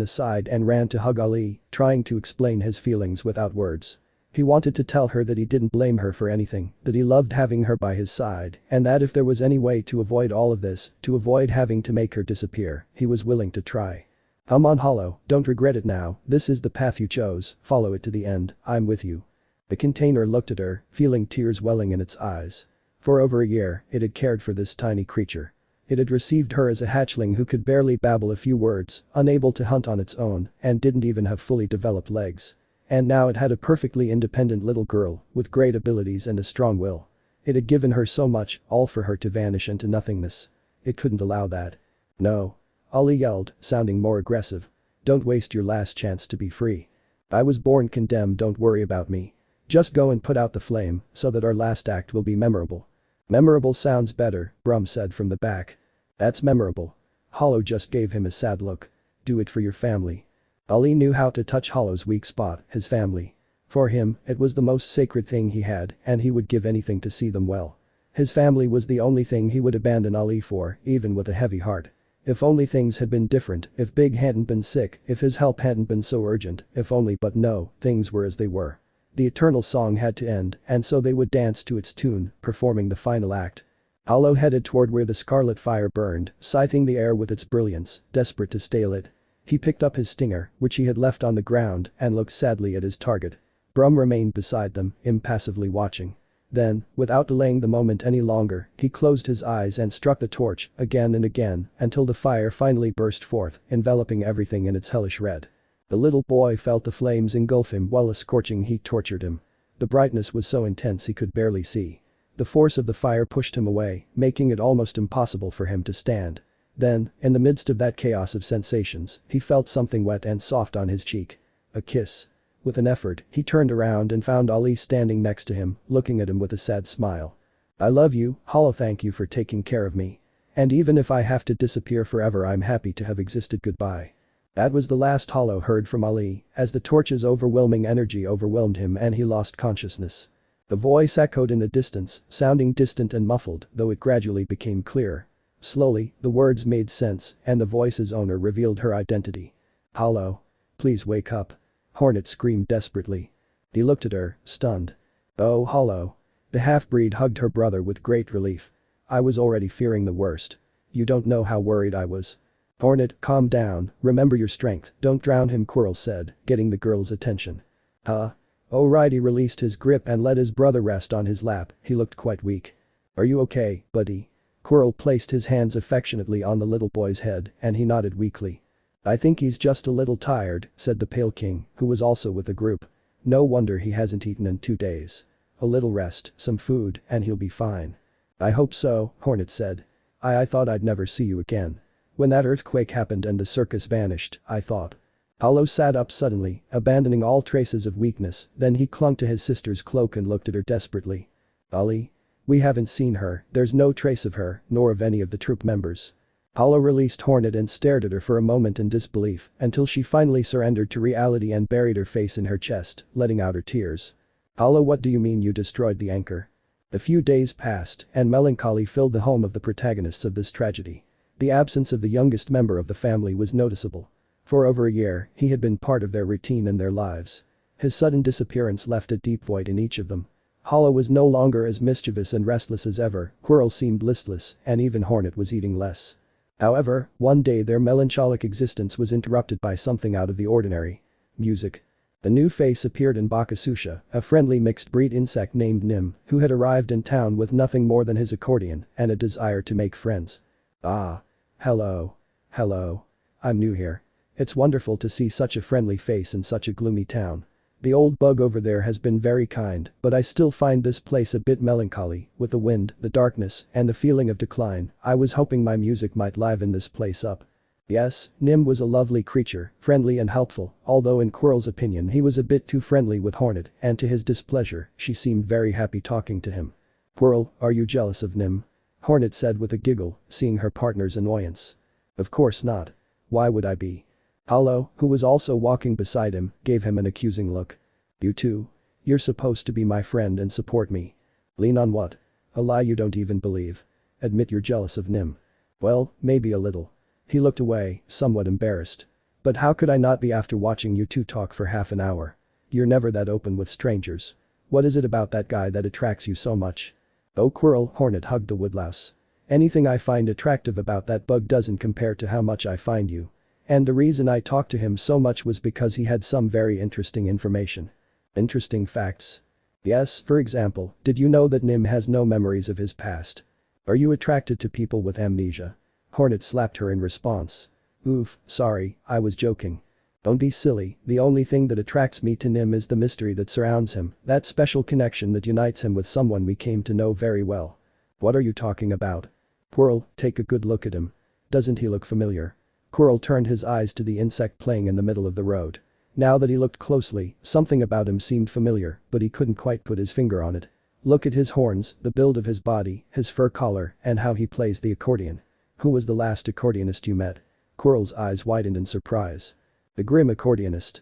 aside and ran to hug Ali, trying to explain his feelings without words. He wanted to tell her that he didn't blame her for anything, that he loved having her by his side, and that if there was any way to avoid all of this, to avoid having to make her disappear, he was willing to try. Come on Hollow, don't regret it now, this is the path you chose, follow it to the end, I'm with you. The container looked at her, feeling tears welling in its eyes. For over a year, it had cared for this tiny creature. It had received her as a hatchling who could barely babble a few words, unable to hunt on its own, and didn't even have fully developed legs. And now it had a perfectly independent little girl, with great abilities and a strong will. It had given her so much, all for her to vanish into nothingness. It couldn't allow that. No. Ali yelled, sounding more aggressive. Don't waste your last chance to be free. I was born condemned, don't worry about me. Just go and put out the flame, so that our last act will be memorable. Memorable sounds better, Brum said from the back. That's memorable. Hollow just gave him a sad look. Do it for your family. Ali knew how to touch Hollow's weak spot, his family. For him, it was the most sacred thing he had, and he would give anything to see them well. His family was the only thing he would abandon Ali for, even with a heavy heart. If only things had been different, if Big hadn't been sick, if his help hadn't been so urgent, if only, but no, things were as they were. The eternal song had to end, and so they would dance to its tune, performing the final act. Hollow headed toward where the scarlet fire burned, scything the air with its brilliance, desperate to stay lit. He picked up his stinger, which he had left on the ground, and looked sadly at his target. Brum remained beside them, impassively watching. Then, without delaying the moment any longer, he closed his eyes and struck the torch, again and again, until the fire finally burst forth, enveloping everything in its hellish red. The little boy felt the flames engulf him while a scorching heat tortured him. The brightness was so intense he could barely see. The force of the fire pushed him away, making it almost impossible for him to stand. Then, in the midst of that chaos of sensations, he felt something wet and soft on his cheek. A kiss. With an effort, he turned around and found Ali standing next to him, looking at him with a sad smile. I love you, Hollow, thank you for taking care of me. And even if I have to disappear forever, I'm happy to have existed, goodbye. That was the last Hollow heard from Ali, as the torch's overwhelming energy overwhelmed him and he lost consciousness. The voice echoed in the distance, sounding distant and muffled, though it gradually became clearer. Slowly, the words made sense, and the voice's owner revealed her identity. Hollow. Please wake up. Hornet screamed desperately. He looked at her, stunned. Oh, Hollow. The half-breed hugged her brother with great relief. I was already fearing the worst. You don't know how worried I was. Hornet, calm down, remember your strength, don't drown him, Quirrell said, getting the girl's attention. Huh? Oh right, he released his grip and let his brother rest on his lap, he looked quite weak. Are you okay, buddy? Quirrell placed his hands affectionately on the little boy's head, and he nodded weakly. I think he's just a little tired, said the Pale King, who was also with the group. No wonder he hasn't eaten in 2 days. A little rest, some food, and he'll be fine. I hope so, Hornet said. I thought I'd never see you again. When that earthquake happened and the circus vanished, I thought. Hollow sat up suddenly, abandoning all traces of weakness, then he clung to his sister's cloak and looked at her desperately. Ali? We haven't seen her, there's no trace of her, nor of any of the troop members. Hollow released Hornet and stared at her for a moment in disbelief, until she finally surrendered to reality and buried her face in her chest, letting out her tears. Hollow, what do you mean you destroyed the anchor? A few days passed, and melancholy filled the home of the protagonists of this tragedy. The absence of the youngest member of the family was noticeable. For over a year, he had been part of their routine and their lives. His sudden disappearance left a deep void in each of them. Hollow was no longer as mischievous and restless as ever, Quirrell seemed listless, and even Hornet was eating less. However, one day their melancholic existence was interrupted by something out of the ordinary. Music. A new face appeared in Bakasusha, a friendly mixed-breed insect named Nim, who had arrived in town with nothing more than his accordion and a desire to make friends. Ah. Hello. Hello. I'm new here. It's wonderful to see such a friendly face in such a gloomy town. The old bug over there has been very kind, but I still find this place a bit melancholy, with the wind, the darkness, and the feeling of decline. I was hoping my music might liven this place up. Yes, Nim was a lovely creature, friendly and helpful, although in Quirrell's opinion he was a bit too friendly with Hornet, and to his displeasure, she seemed very happy talking to him. Quirrell, are you jealous of Nim? Hornet said with a giggle, seeing her partner's annoyance. Of course not. Why would I be? Hollow, who was also walking beside him, gave him an accusing look. You too? You're supposed to be my friend and support me. Lean on what? A lie you don't even believe. Admit you're jealous of Nim. Well, maybe a little. He looked away, somewhat embarrassed. But how could I not be after watching you two talk for half an hour? You're never that open with strangers. What is it about that guy that attracts you so much? Oh Quirrell, Hornet hugged the woodlouse. Anything I find attractive about that bug doesn't compare to how much I find you. And the reason I talked to him so much was because he had some very interesting information. Interesting facts? Yes, for example, did you know that Nim has no memories of his past? Are you attracted to people with amnesia? Hornet slapped her in response. Oof, sorry, I was joking. Don't be silly, the only thing that attracts me to Nim is the mystery that surrounds him, that special connection that unites him with someone we came to know very well. What are you talking about? Quirrell, take a good look at him. Doesn't he look familiar? Quirrell turned his eyes to the insect playing in the middle of the road. Now that he looked closely, something about him seemed familiar, but he couldn't quite put his finger on it. Look at his horns, the build of his body, his fur collar, and how he plays the accordion. Who was the last accordionist you met? Quirrell's eyes widened in surprise. The grim accordionist.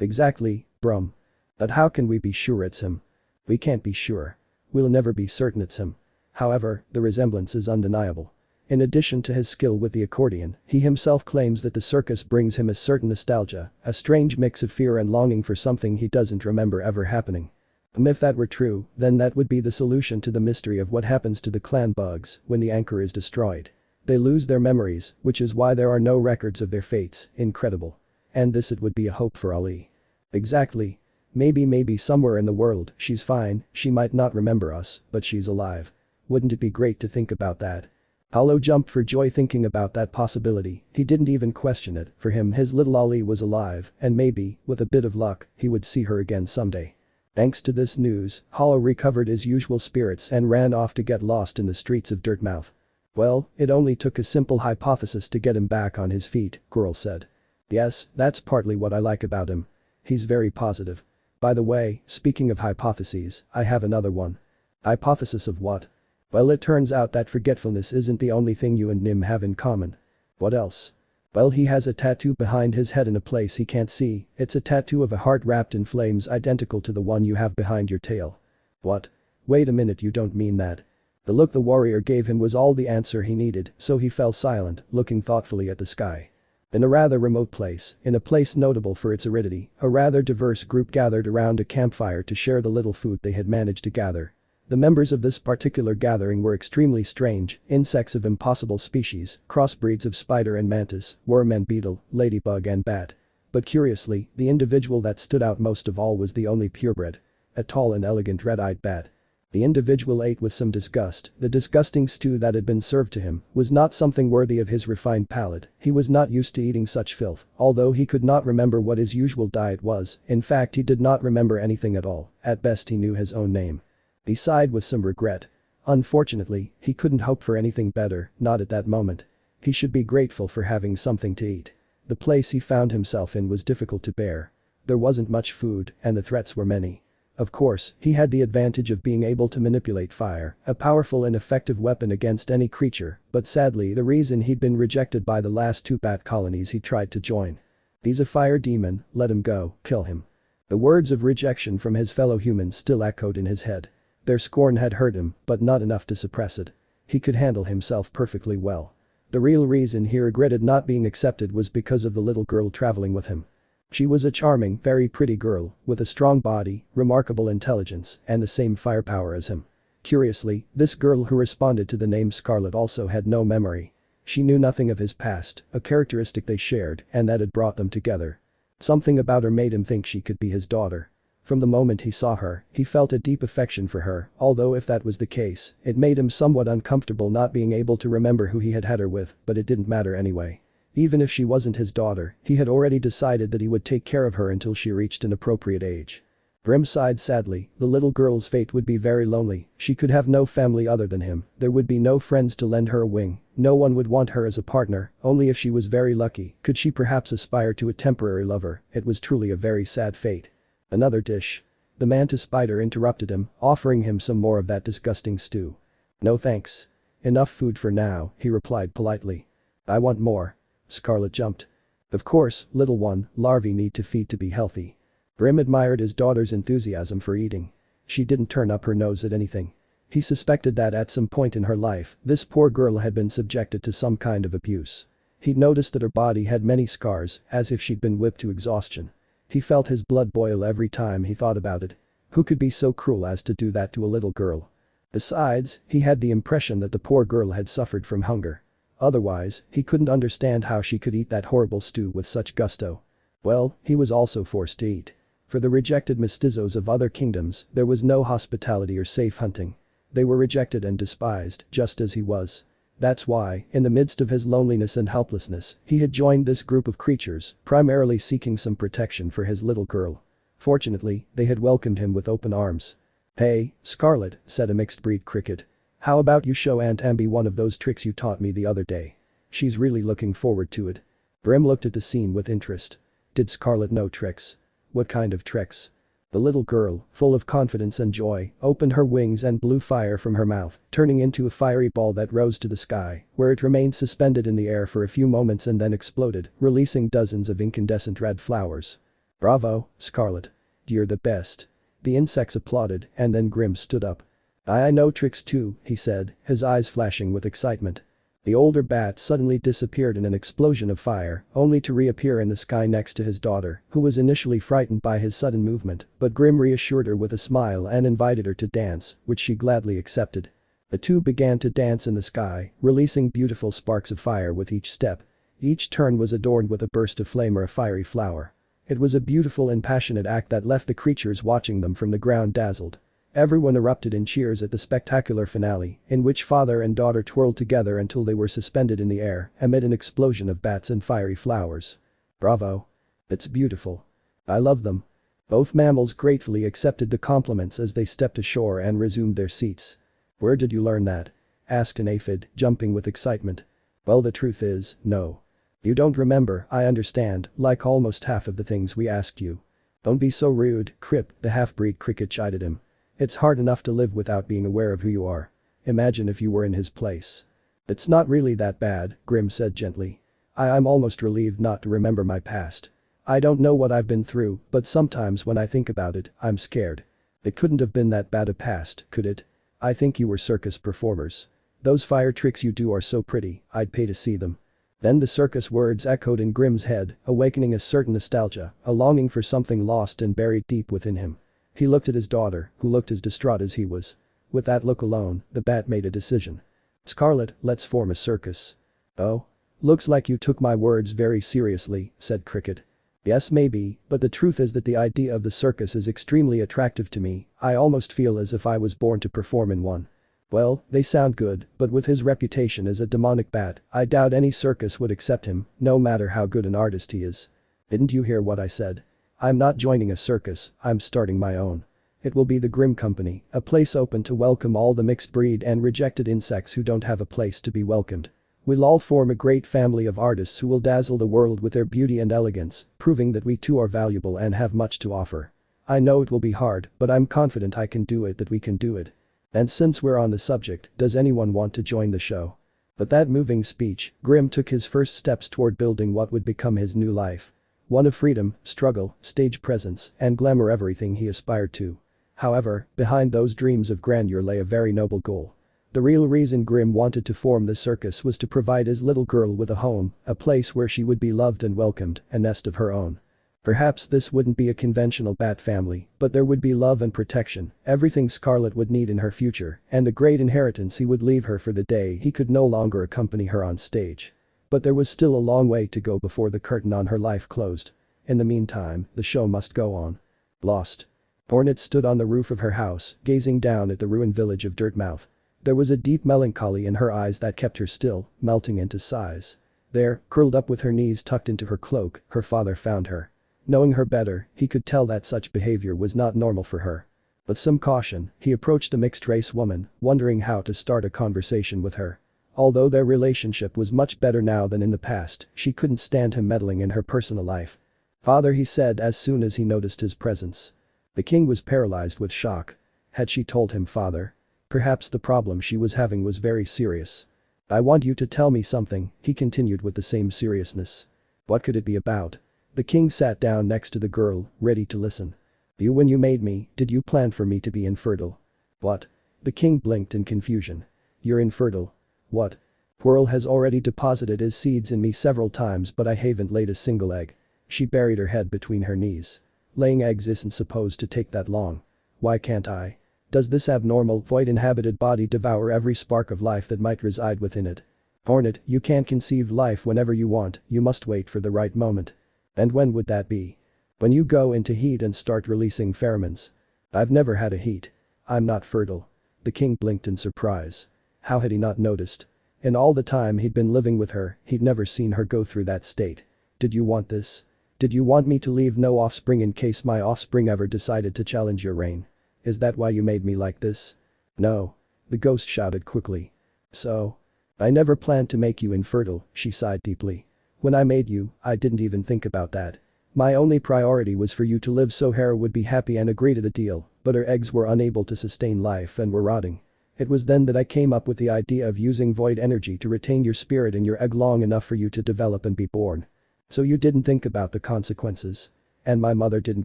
Exactly, Brum. But how can we be sure it's him? We can't be sure. We'll never be certain it's him. However, the resemblance is undeniable. In addition to his skill with the accordion, he himself claims that the circus brings him a certain nostalgia, a strange mix of fear and longing for something he doesn't remember ever happening. If that were true, then that would be the solution to the mystery of what happens to the clan bugs when the anchor is destroyed. They lose their memories, which is why there are no records of their fates. Incredible. And this it would be a hope for Ali. Exactly. Maybe somewhere in the world, she's fine, she might not remember us, but she's alive. Wouldn't it be great to think about that? Hollow jumped for joy thinking about that possibility, he didn't even question it, for him his little Ollie was alive, and maybe, with a bit of luck, he would see her again someday. Thanks to this news, Hollow recovered his usual spirits and ran off to get lost in the streets of Dirtmouth. Well, it only took a simple hypothesis to get him back on his feet, Quirrell said. Yes, that's partly what I like about him. He's very positive. By the way, speaking of hypotheses, I have another one. Hypothesis of what? Well, it turns out that forgetfulness isn't the only thing you and Nim have in common. What else? Well, he has a tattoo behind his head in a place he can't see, it's a tattoo of a heart wrapped in flames identical to the one you have behind your tail. What? Wait a minute, you don't mean that. The look the warrior gave him was all the answer he needed, so he fell silent, looking thoughtfully at the sky. In a rather remote place, in a place notable for its aridity, a rather diverse group gathered around a campfire to share the little food they had managed to gather. The members of this particular gathering were extremely strange, insects of impossible species, crossbreeds of spider and mantis, worm and beetle, ladybug and bat. But curiously, the individual that stood out most of all was the only purebred. A tall and elegant red-eyed bat. The individual ate with some disgust, the disgusting stew that had been served to him was not something worthy of his refined palate, he was not used to eating such filth, although he could not remember what his usual diet was, in fact he did not remember anything at all, at best he knew his own name. He sighed with some regret. Unfortunately, he couldn't hope for anything better, not at that moment. He should be grateful for having something to eat. The place he found himself in was difficult to bear. There wasn't much food, and the threats were many. Of course, he had the advantage of being able to manipulate fire, a powerful and effective weapon against any creature, but sadly the reason he'd been rejected by the last two bat colonies he tried to join. He's a fire demon, let him go, kill him. The words of rejection from his fellow humans still echoed in his head. Their scorn had hurt him, but not enough to suppress it. He could handle himself perfectly well. The real reason he regretted not being accepted was because of the little girl traveling with him. She was a charming, very pretty girl, with a strong body, remarkable intelligence, and the same firepower as him. Curiously, this girl who responded to the name Scarlet also had no memory. She knew nothing of his past, a characteristic they shared, and that had brought them together. Something about her made him think she could be his daughter. From the moment he saw her, he felt a deep affection for her, although if that was the case, it made him somewhat uncomfortable not being able to remember who he had her with, but it didn't matter anyway. Even if she wasn't his daughter, he had already decided that he would take care of her until she reached an appropriate age. Grim sighed sadly, the little girl's fate would be very lonely, she could have no family other than him, there would be no friends to lend her a wing, no one would want her as a partner, only if she was very lucky could she perhaps aspire to a temporary lover, it was truly a very sad fate. Another dish. The mantis spider interrupted him, offering him some more of that disgusting stew. No thanks. Enough food for now, he replied politely. I want more. Scarlet jumped. Of course, little one, larvae need to feed to be healthy. Grim admired his daughter's enthusiasm for eating. She didn't turn up her nose at anything. He suspected that at some point in her life, this poor girl had been subjected to some kind of abuse. He'd noticed that her body had many scars, as if she'd been whipped to exhaustion. He felt his blood boil every time he thought about it. Who could be so cruel as to do that to a little girl? Besides, he had the impression that the poor girl had suffered from hunger. Otherwise, he couldn't understand how she could eat that horrible stew with such gusto. Well, he was also forced to eat. For the rejected mestizos of other kingdoms, there was no hospitality or safe hunting. They were rejected and despised, just as he was. That's why, in the midst of his loneliness and helplessness, he had joined this group of creatures, primarily seeking some protection for his little girl. Fortunately, they had welcomed him with open arms. Hey, Scarlet, said a mixed-breed cricket. How about you show Aunt Amby one of those tricks you taught me the other day? She's really looking forward to it. Grim looked at the scene with interest. Did Scarlet know tricks? What kind of tricks? The little girl, full of confidence and joy, opened her wings and blew fire from her mouth, turning into a fiery ball that rose to the sky, where it remained suspended in the air for a few moments and then exploded, releasing dozens of incandescent red flowers. Bravo, Scarlet. You're the best. The insects applauded, and then Grim stood up. I know tricks too, he said, his eyes flashing with excitement. The older bat suddenly disappeared in an explosion of fire, only to reappear in the sky next to his daughter, who was initially frightened by his sudden movement, but Grim reassured her with a smile and invited her to dance, which she gladly accepted. The two began to dance in the sky, releasing beautiful sparks of fire with each step. Each turn was adorned with a burst of flame or a fiery flower. It was a beautiful and passionate act that left the creatures watching them from the ground dazzled. Everyone erupted in cheers at the spectacular finale, in which father and daughter twirled together until they were suspended in the air amid an explosion of bats and fiery flowers. Bravo. It's beautiful. I love them. Both mammals gratefully accepted the compliments as they stepped ashore and resumed their seats. Where did you learn that? Asked an aphid, jumping with excitement. Well, the truth is, no. You don't remember, I understand, like almost half of the things we asked you. Don't be so rude, Crip, the half-breed cricket chided him. It's hard enough to live without being aware of who you are. Imagine if you were in his place. It's not really that bad, Grim said gently. I'm almost relieved not to remember my past. I don't know what I've been through, but sometimes when I think about it, I'm scared. It couldn't have been that bad a past, could it? I think you were circus performers. Those fire tricks you do are so pretty, I'd pay to see them. Then the circus words echoed in Grim's head, awakening a certain nostalgia, a longing for something lost and buried deep within him. He looked at his daughter, who looked as distraught as he was. With that look alone, the bat made a decision. Scarlet, let's form a circus. Oh? Looks like you took my words very seriously, said Cricket. Yes, maybe, but the truth is that the idea of the circus is extremely attractive to me, I almost feel as if I was born to perform in one. Well, they sound good, but with his reputation as a demonic bat, I doubt any circus would accept him, no matter how good an artist he is. Didn't you hear what I said? I'm not joining a circus, I'm starting my own. It will be the Grim Company, a place open to welcome all the mixed breed and rejected insects who don't have a place to be welcomed. We'll all form a great family of artists who will dazzle the world with their beauty and elegance, proving that we too are valuable and have much to offer. I know it will be hard, but I'm confident I can do it, that we can do it. And since we're on the subject, does anyone want to join the show? With that moving speech, Grim took his first steps toward building what would become his new life. One of freedom, struggle, stage presence, and glamour, everything he aspired to. However, behind those dreams of grandeur lay a very noble goal. The real reason Grim wanted to form the circus was to provide his little girl with a home, a place where she would be loved and welcomed, a nest of her own. Perhaps this wouldn't be a conventional bat family, but there would be love and protection, everything Scarlet would need in her future, and the great inheritance he would leave her for the day he could no longer accompany her on stage. But there was still a long way to go before the curtain on her life closed. In the meantime, the show must go on. Lost. Hornet stood on the roof of her house, gazing down at the ruined village of Dirtmouth. There was a deep melancholy in her eyes that kept her still, melting into sighs. There, curled up with her knees tucked into her cloak, her father found her. Knowing her better, he could tell that such behavior was not normal for her. With some caution, he approached the mixed-race woman, wondering how to start a conversation with her. Although their relationship was much better now than in the past, she couldn't stand him meddling in her personal life. "Father," he said as soon as he noticed his presence. The king was paralyzed with shock. Had she told him father? Perhaps the problem she was having was very serious. "I want you to tell me something," he continued with the same seriousness. What could it be about? The king sat down next to the girl, ready to listen. When you made me, did you plan for me to be infertile?" "What?" The king blinked in confusion. "You're infertile. What?" "Quirrell has already deposited his seeds in me several times but I haven't laid a single egg." She buried her head between her knees. "Laying eggs isn't supposed to take that long. Why can't I? Does this abnormal, void-inhabited body devour every spark of life that might reside within it?" "Hornet, you can't conceive life whenever you want, you must wait for the right moment." "And when would that be?" "When you go into heat and start releasing pheromones." "I've never had a heat. I'm not fertile." The king blinked in surprise. How had he not noticed? In all the time he'd been living with her, he'd never seen her go through that state. "Did you want this? Did you want me to leave no offspring in case my offspring ever decided to challenge your reign? Is that why you made me like this?" "No." The ghost shouted quickly. "So? I never planned to make you infertile," she sighed deeply. "When I made you, I didn't even think about that. My only priority was for you to live so Hera would be happy and agree to the deal, but her eggs were unable to sustain life and were rotting. It was then that I came up with the idea of using void energy to retain your spirit in your egg long enough for you to develop and be born. So you didn't think about the consequences. And my mother didn't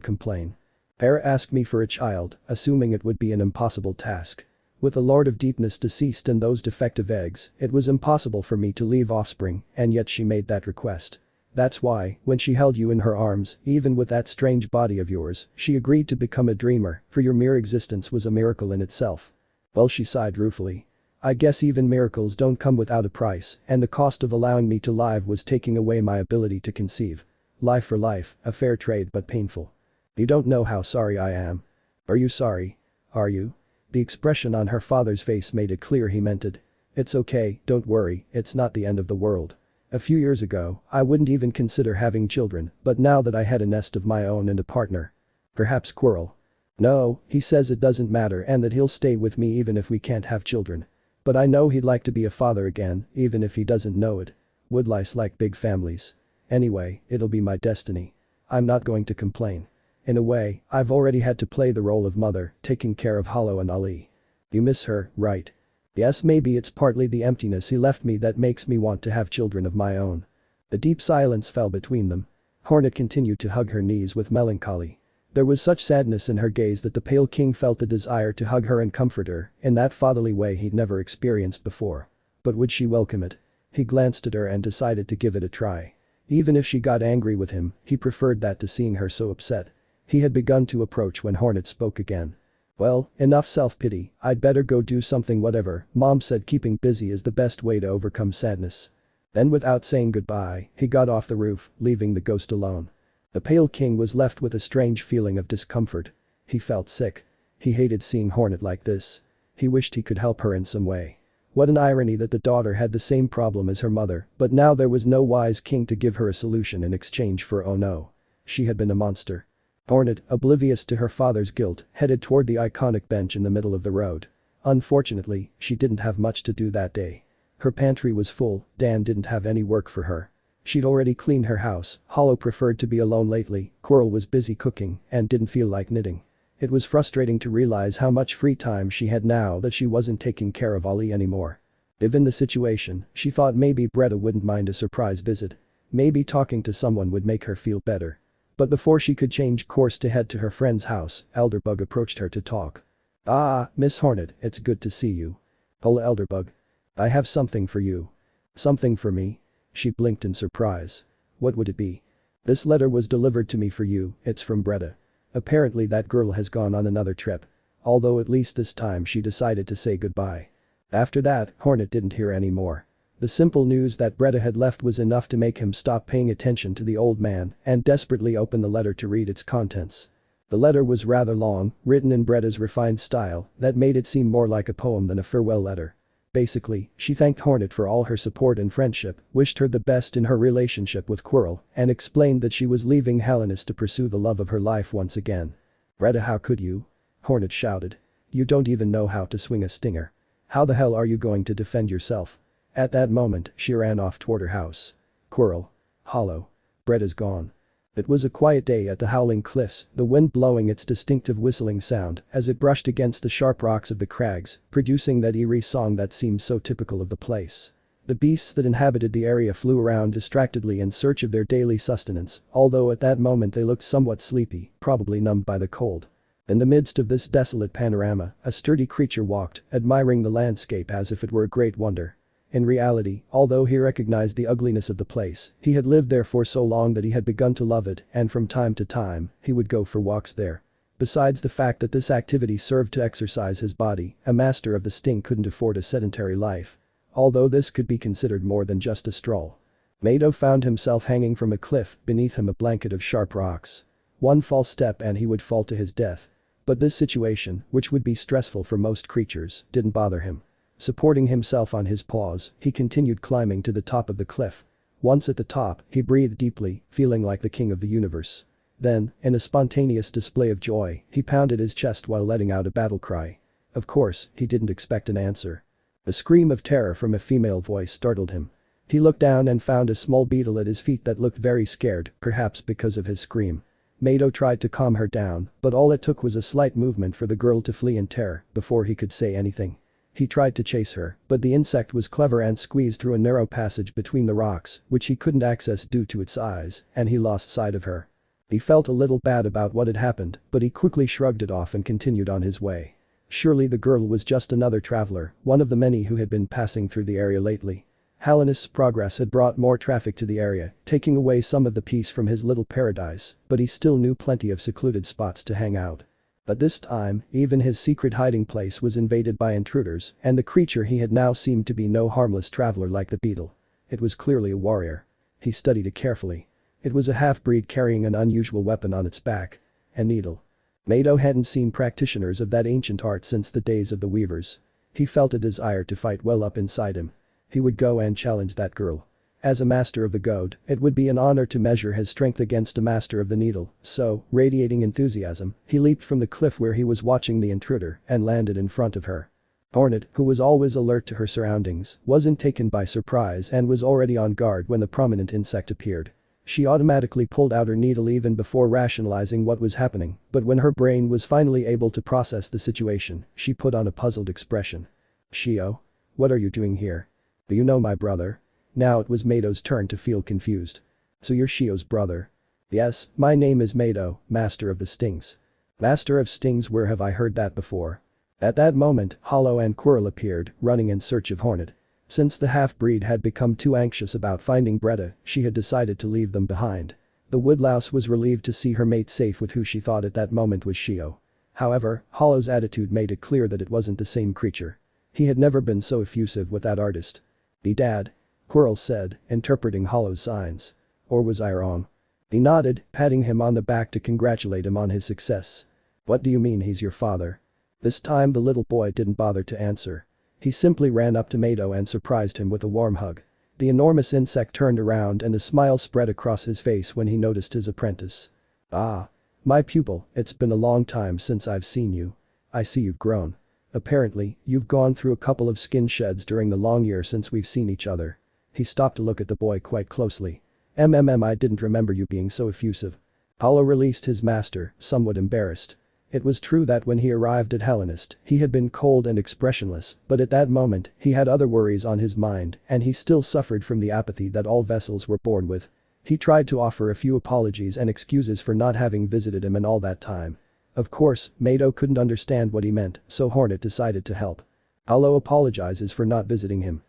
complain. Hera asked me for a child, assuming it would be an impossible task. With the Lord of Deepness deceased and those defective eggs, it was impossible for me to leave offspring, and yet she made that request. That's why, when she held you in her arms, even with that strange body of yours, she agreed to become a dreamer, for your mere existence was a miracle in itself." "Well," she sighed ruefully. "I guess even miracles don't come without a price, and the cost of allowing me to live was taking away my ability to conceive. Life for life, a fair trade but painful. You don't know how sorry I am." "Are you sorry? Are you?" The expression on her father's face made it clear he meant it. "It's okay, don't worry, it's not the end of the world. A few years ago, I wouldn't even consider having children, but now that I had a nest of my own and a partner. Perhaps Quirrell. No, he says it doesn't matter and that he'll stay with me even if we can't have children. But I know he'd like to be a father again, even if he doesn't know it. Woodlice like big families. Anyway, it'll be my destiny. I'm not going to complain. In a way, I've already had to play the role of mother, taking care of Hollow and Ali. You miss her, right?" "Yes, maybe it's partly the emptiness he left me that makes me want to have children of my own." A deep silence fell between them. Hornet continued to hug her knees with melancholy. There was such sadness in her gaze that the pale king felt the desire to hug her and comfort her in that fatherly way he'd never experienced before. But would she welcome it? He glanced at her and decided to give it a try. Even if she got angry with him, he preferred that to seeing her so upset. He had begun to approach when Hornet spoke again. "Well, enough self-pity, I'd better go do something whatever, Mom said keeping busy is the best way to overcome sadness." Then without saying goodbye, he got off the roof, leaving the ghost alone. The pale king was left with a strange feeling of discomfort. He felt sick. He hated seeing Hornet like this. He wished he could help her in some way. What an irony that the daughter had the same problem as her mother, but now there was no wise king to give her a solution in exchange for oh no. She had been a monster. Hornet, oblivious to her father's guilt, headed toward the iconic bench in the middle of the road. Unfortunately, she didn't have much to do that day. Her pantry was full, Dan didn't have any work for her. She'd already cleaned her house, Hollow preferred to be alone lately, Quirrell was busy cooking and didn't feel like knitting. It was frustrating to realize how much free time she had now that she wasn't taking care of Ollie anymore. Given the situation, she thought maybe Bretta wouldn't mind a surprise visit. Maybe talking to someone would make her feel better. But before she could change course to head to her friend's house, Elderbug approached her to talk. "Ah, Miss Hornet, it's good to see you." "Hola Elderbug. I have something for you." "Something for me?" She blinked in surprise. "What would it be?" "This letter was delivered to me for you, it's from Bretta. Apparently that girl has gone on another trip. Although at least this time she decided to say goodbye." After that, Hornet didn't hear any more. The simple news that Bretta had left was enough to make him stop paying attention to the old man and desperately open the letter to read its contents. The letter was rather long, written in Bretta's refined style that made it seem more like a poem than a farewell letter. Basically, she thanked Hornet for all her support and friendship, wished her the best in her relationship with Quirrell, and explained that she was leaving Hallownest to pursue the love of her life once again. "Bretta, how could you?" Hornet shouted. "You don't even know how to swing a stinger. How the hell are you going to defend yourself?" At that moment, she ran off toward her house. Quirrell. Hollow. Bretta's gone. It was a quiet day at the Howling Cliffs, the wind blowing its distinctive whistling sound as it brushed against the sharp rocks of the crags, producing that eerie song that seemed so typical of the place. The beasts that inhabited the area flew around distractedly in search of their daily sustenance, although at that moment they looked somewhat sleepy, probably numbed by the cold. In the midst of this desolate panorama, a sturdy creature walked, admiring the landscape as if it were a great wonder. In reality, although he recognized the ugliness of the place, he had lived there for so long that he had begun to love it, and from time to time, he would go for walks there. Besides the fact that this activity served to exercise his body, a master of the Sting couldn't afford a sedentary life. Although this could be considered more than just a stroll. Mado found himself hanging from a cliff, beneath him a blanket of sharp rocks. One false step and he would fall to his death. But this situation, which would be stressful for most creatures, didn't bother him. Supporting himself on his paws, he continued climbing to the top of the cliff. Once at the top, he breathed deeply, feeling like the king of the universe. Then, in a spontaneous display of joy, he pounded his chest while letting out a battle cry. Of course, he didn't expect an answer. A scream of terror from a female voice startled him. He looked down and found a small beetle at his feet that looked very scared, perhaps because of his scream. Mado tried to calm her down, but all it took was a slight movement for the girl to flee in terror before he could say anything. He tried to chase her, but the insect was clever and squeezed through a narrow passage between the rocks, which he couldn't access due to its size, and he lost sight of her. He felt a little bad about what had happened, but he quickly shrugged it off and continued on his way. Surely the girl was just another traveler, one of the many who had been passing through the area lately. Hallownest's progress had brought more traffic to the area, taking away some of the peace from his little paradise, but he still knew plenty of secluded spots to hang out. But this time, even his secret hiding place was invaded by intruders, and the creature he had now seemed to be no harmless traveler like the beetle. It was clearly a warrior. He studied it carefully. It was a half-breed carrying an unusual weapon on its back. A needle. Mado hadn't seen practitioners of that ancient art since the days of the Weavers. He felt a desire to fight well up inside him. He would go and challenge that girl. As a master of the goad, it would be an honor to measure his strength against a master of the needle, so, radiating enthusiasm, he leaped from the cliff where he was watching the intruder and landed in front of her. Hornet, who was always alert to her surroundings, wasn't taken by surprise and was already on guard when the prominent insect appeared. She automatically pulled out her needle even before rationalizing what was happening, but when her brain was finally able to process the situation, she put on a puzzled expression. "Shio? What are you doing here? Do you know my brother?" Now it was Mado's turn to feel confused. "So you're Shio's brother?" "Yes, my name is Mado, Master of the Stings." "Master of Stings, where have I heard that before?" At that moment, Hollow and Quirrell appeared, running in search of Hornet. Since the half-breed had become too anxious about finding Bretta, she had decided to leave them behind. The woodlouse was relieved to see her mate safe with who she thought at that moment was Shio. However, Hollow's attitude made it clear that it wasn't the same creature. He had never been so effusive with that artist. "Bedad," Quirrell said, interpreting Hollow's signs. "Or was I wrong?" He nodded, patting him on the back to congratulate him on his success. "What do you mean he's your father?" This time the little boy didn't bother to answer. He simply ran up to Mado and surprised him with a warm hug. The enormous insect turned around and a smile spread across his face when he noticed his apprentice. "Ah. My pupil, it's been a long time since I've seen you. I see you've grown. Apparently, you've gone through a couple of skin sheds during the long year since we've seen each other." He stopped to look at the boy quite closely. I didn't remember you being so effusive." Hollow released his master, somewhat embarrassed. It was true that when he arrived at Hallownest, he had been cold and expressionless, but at that moment, he had other worries on his mind, and he still suffered from the apathy that all vessels were born with. He tried to offer a few apologies and excuses for not having visited him in all that time. Of course, Mado couldn't understand what he meant, so Hornet decided to help. "Hollow apologizes for not visiting him."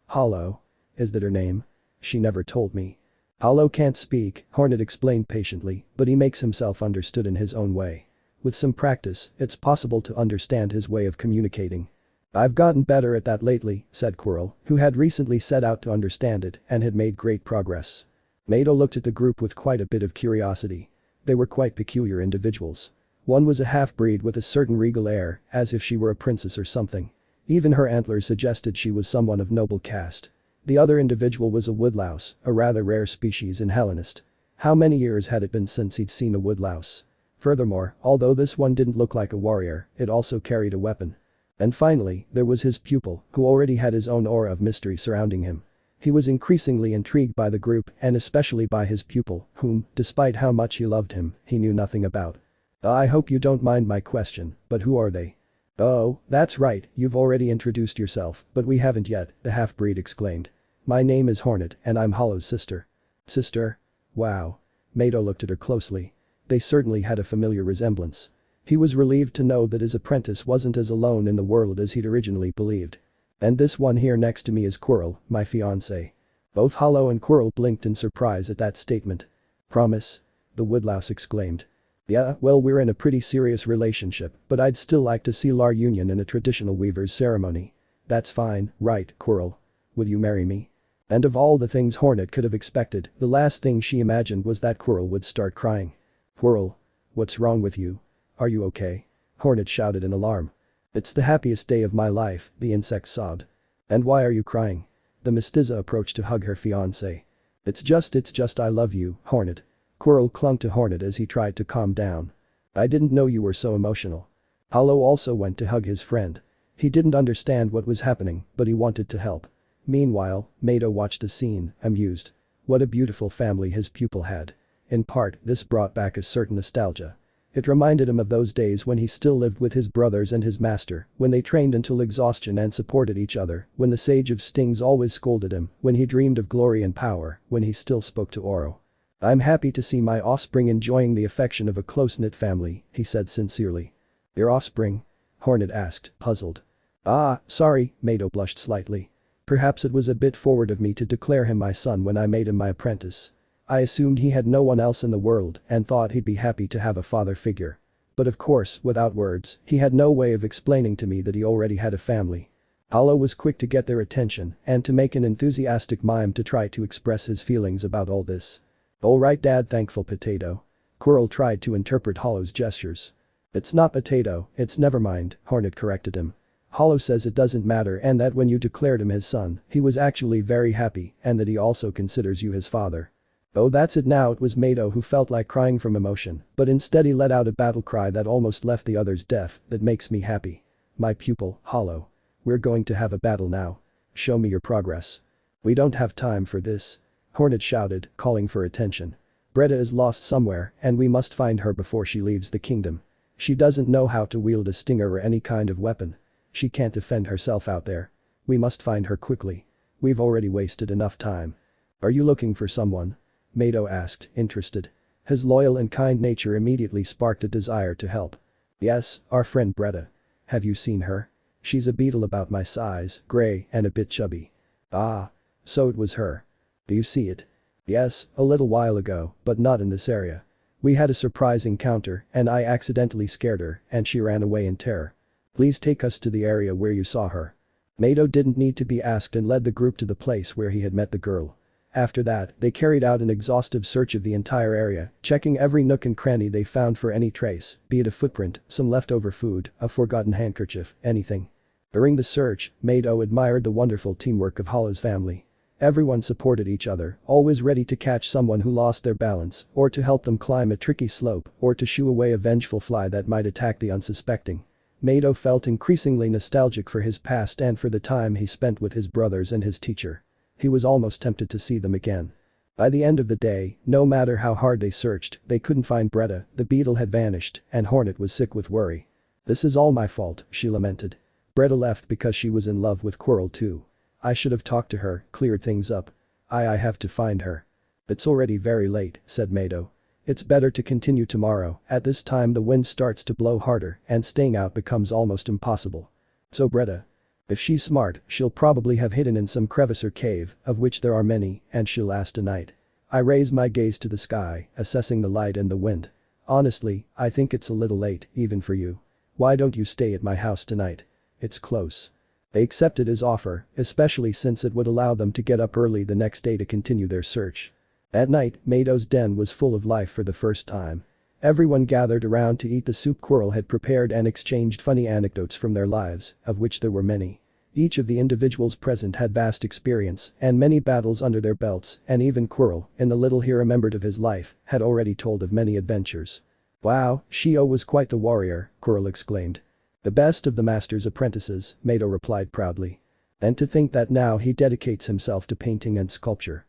Hollow? Is that her name? She never told me." "Hollow can't speak," Hornet explained patiently, "but he makes himself understood in his own way. With some practice, it's possible to understand his way of communicating." "I've gotten better at that lately," said Quirrell, who had recently set out to understand it and had made great progress. Mado looked at the group with quite a bit of curiosity. They were quite peculiar individuals. One was a half-breed with a certain regal air, as if she were a princess or something. Even her antlers suggested she was someone of noble caste. The other individual was a woodlouse, a rather rare species in Hallownest. How many years had it been since he'd seen a woodlouse? Furthermore, although this one didn't look like a warrior, it also carried a weapon. And finally, there was his pupil, who already had his own aura of mystery surrounding him. He was increasingly intrigued by the group and especially by his pupil, whom, despite how much he loved him, he knew nothing about. I hope you don't mind my question, but who are they? Oh, that's right, you've already introduced yourself, but we haven't yet, the half-breed exclaimed. My name is Hornet and I'm Hollow's sister. Sister? Wow. Mado looked at her closely. They certainly had a familiar resemblance. He was relieved to know that his apprentice wasn't as alone in the world as he'd originally believed. And this one here next to me is Quirrell, my fiancé. Both Hollow and Quirrell blinked in surprise at that statement. Promise? The woodlouse exclaimed. Yeah, well we're in a pretty serious relationship, but I'd still like to seal our union in a traditional weaver's ceremony. That's fine, right, Quirrell? Will you marry me? And of all the things Hornet could have expected, the last thing she imagined was that Quirrell would start crying. Quirrell? What's wrong with you? Are you okay? Hornet shouted in alarm. It's the happiest day of my life, the insect sobbed. And why are you crying? The mestiza approached to hug her fiancé. It's just I love you, Hornet. Quirrell clung to Hornet as he tried to calm down. I didn't know you were so emotional. Hollow also went to hug his friend. He didn't understand what was happening, but he wanted to help. Meanwhile, Mado watched the scene, amused. What a beautiful family his pupil had. In part, this brought back a certain nostalgia. It reminded him of those days when he still lived with his brothers and his master, when they trained until exhaustion and supported each other, when the Sage of Stings always scolded him, when he dreamed of glory and power, when he still spoke to Oro. I'm happy to see my offspring enjoying the affection of a close-knit family, he said sincerely. Your offspring? Hornet asked, puzzled. Ah, sorry, Mado blushed slightly. Perhaps it was a bit forward of me to declare him my son when I made him my apprentice. I assumed he had no one else in the world and thought he'd be happy to have a father figure. But of course, without words, he had no way of explaining to me that he already had a family. Hollow was quick to get their attention and to make an enthusiastic mime to try to express his feelings about all this. Alright Dad, thankful potato. Quirrell tried to interpret Hollow's gestures. It's not potato, it's never mind, Hornet corrected him. Hollow says it doesn't matter and that when you declared him his son, he was actually very happy and that he also considers you his father. Oh that's it now, it was Mado who felt like crying from emotion, but instead he let out a battle cry that almost left the others deaf. That makes me happy. My pupil, Hollow. We're going to have a battle now. Show me your progress. We don't have time for this. Hornet shouted, calling for attention. Bretta is lost somewhere and we must find her before she leaves the kingdom. She doesn't know how to wield a stinger or any kind of weapon. She can't defend herself out there. We must find her quickly. We've already wasted enough time. Are you looking for someone? Mado asked, interested. His loyal and kind nature immediately sparked a desire to help. Yes, our friend Bretta. Have you seen her? She's a beetle about my size, gray and a bit chubby. Ah. So it was her. Do you see it? Yes, a little while ago, but not in this area. We had a surprise encounter and I accidentally scared her and she ran away in terror. Please take us to the area where you saw her. Mado didn't need to be asked and led the group to the place where he had met the girl. After that, they carried out an exhaustive search of the entire area, checking every nook and cranny they found for any trace, be it a footprint, some leftover food, a forgotten handkerchief, anything. During the search, Mado admired the wonderful teamwork of Hollow's family. Everyone supported each other, always ready to catch someone who lost their balance, or to help them climb a tricky slope, or to shoo away a vengeful fly that might attack the unsuspecting. Mado felt increasingly nostalgic for his past and for the time he spent with his brothers and his teacher. He was almost tempted to see them again. By the end of the day, no matter how hard they searched, they couldn't find Bretta, the beetle had vanished, and Hornet was sick with worry. This is all my fault, she lamented. Bretta left because she was in love with Quirrell too. I should have talked to her, cleared things up. I have to find her. It's already very late, said Mado. It's better to continue tomorrow, at this time the wind starts to blow harder and staying out becomes almost impossible. So Bretta. If she's smart, she'll probably have hidden in some crevice or cave, of which there are many, and she'll last a night. I raise my gaze to the sky, assessing the light and the wind. Honestly, I think it's a little late, even for you. Why don't you stay at my house tonight? It's close. They accepted his offer, especially since it would allow them to get up early the next day to continue their search. At night, Mado's den was full of life for the first time. Everyone gathered around to eat the soup Quirrell had prepared and exchanged funny anecdotes from their lives, of which there were many. Each of the individuals present had vast experience and many battles under their belts, and even Quirrell, in the little he remembered of his life, had already told of many adventures. "Wow, Shio was quite the warrior," Quirrell exclaimed. "The best of the master's apprentices," Mado replied proudly. "And to think that now he dedicates himself to painting and sculpture."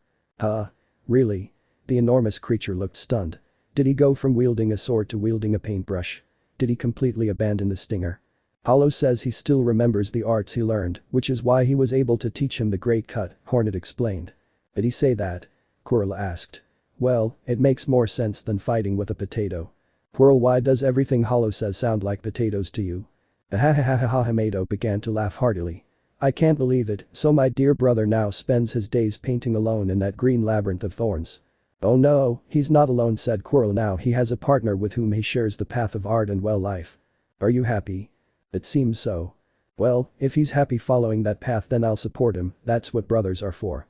Really?" The enormous creature looked stunned. Did he go from wielding a sword to wielding a paintbrush? Did he completely abandon the stinger? Hollow says he still remembers the arts he learned, which is why he was able to teach him the great cut, Hornet explained. "Did he say that?" Quirrell asked. "Well, it makes more sense than fighting with a potato." "Quirrell, why does everything Hollow says sound like potatoes to you?" Mado began to laugh heartily. "I can't believe it, so my dear brother now spends his days painting alone in that green labyrinth of thorns." "Oh no, he's not alone," said Quirrell. "Now he has a partner with whom he shares the path of art and well life." "Are you happy?" "It seems so." "Well, if he's happy following that path then I'll support him, that's what brothers are for."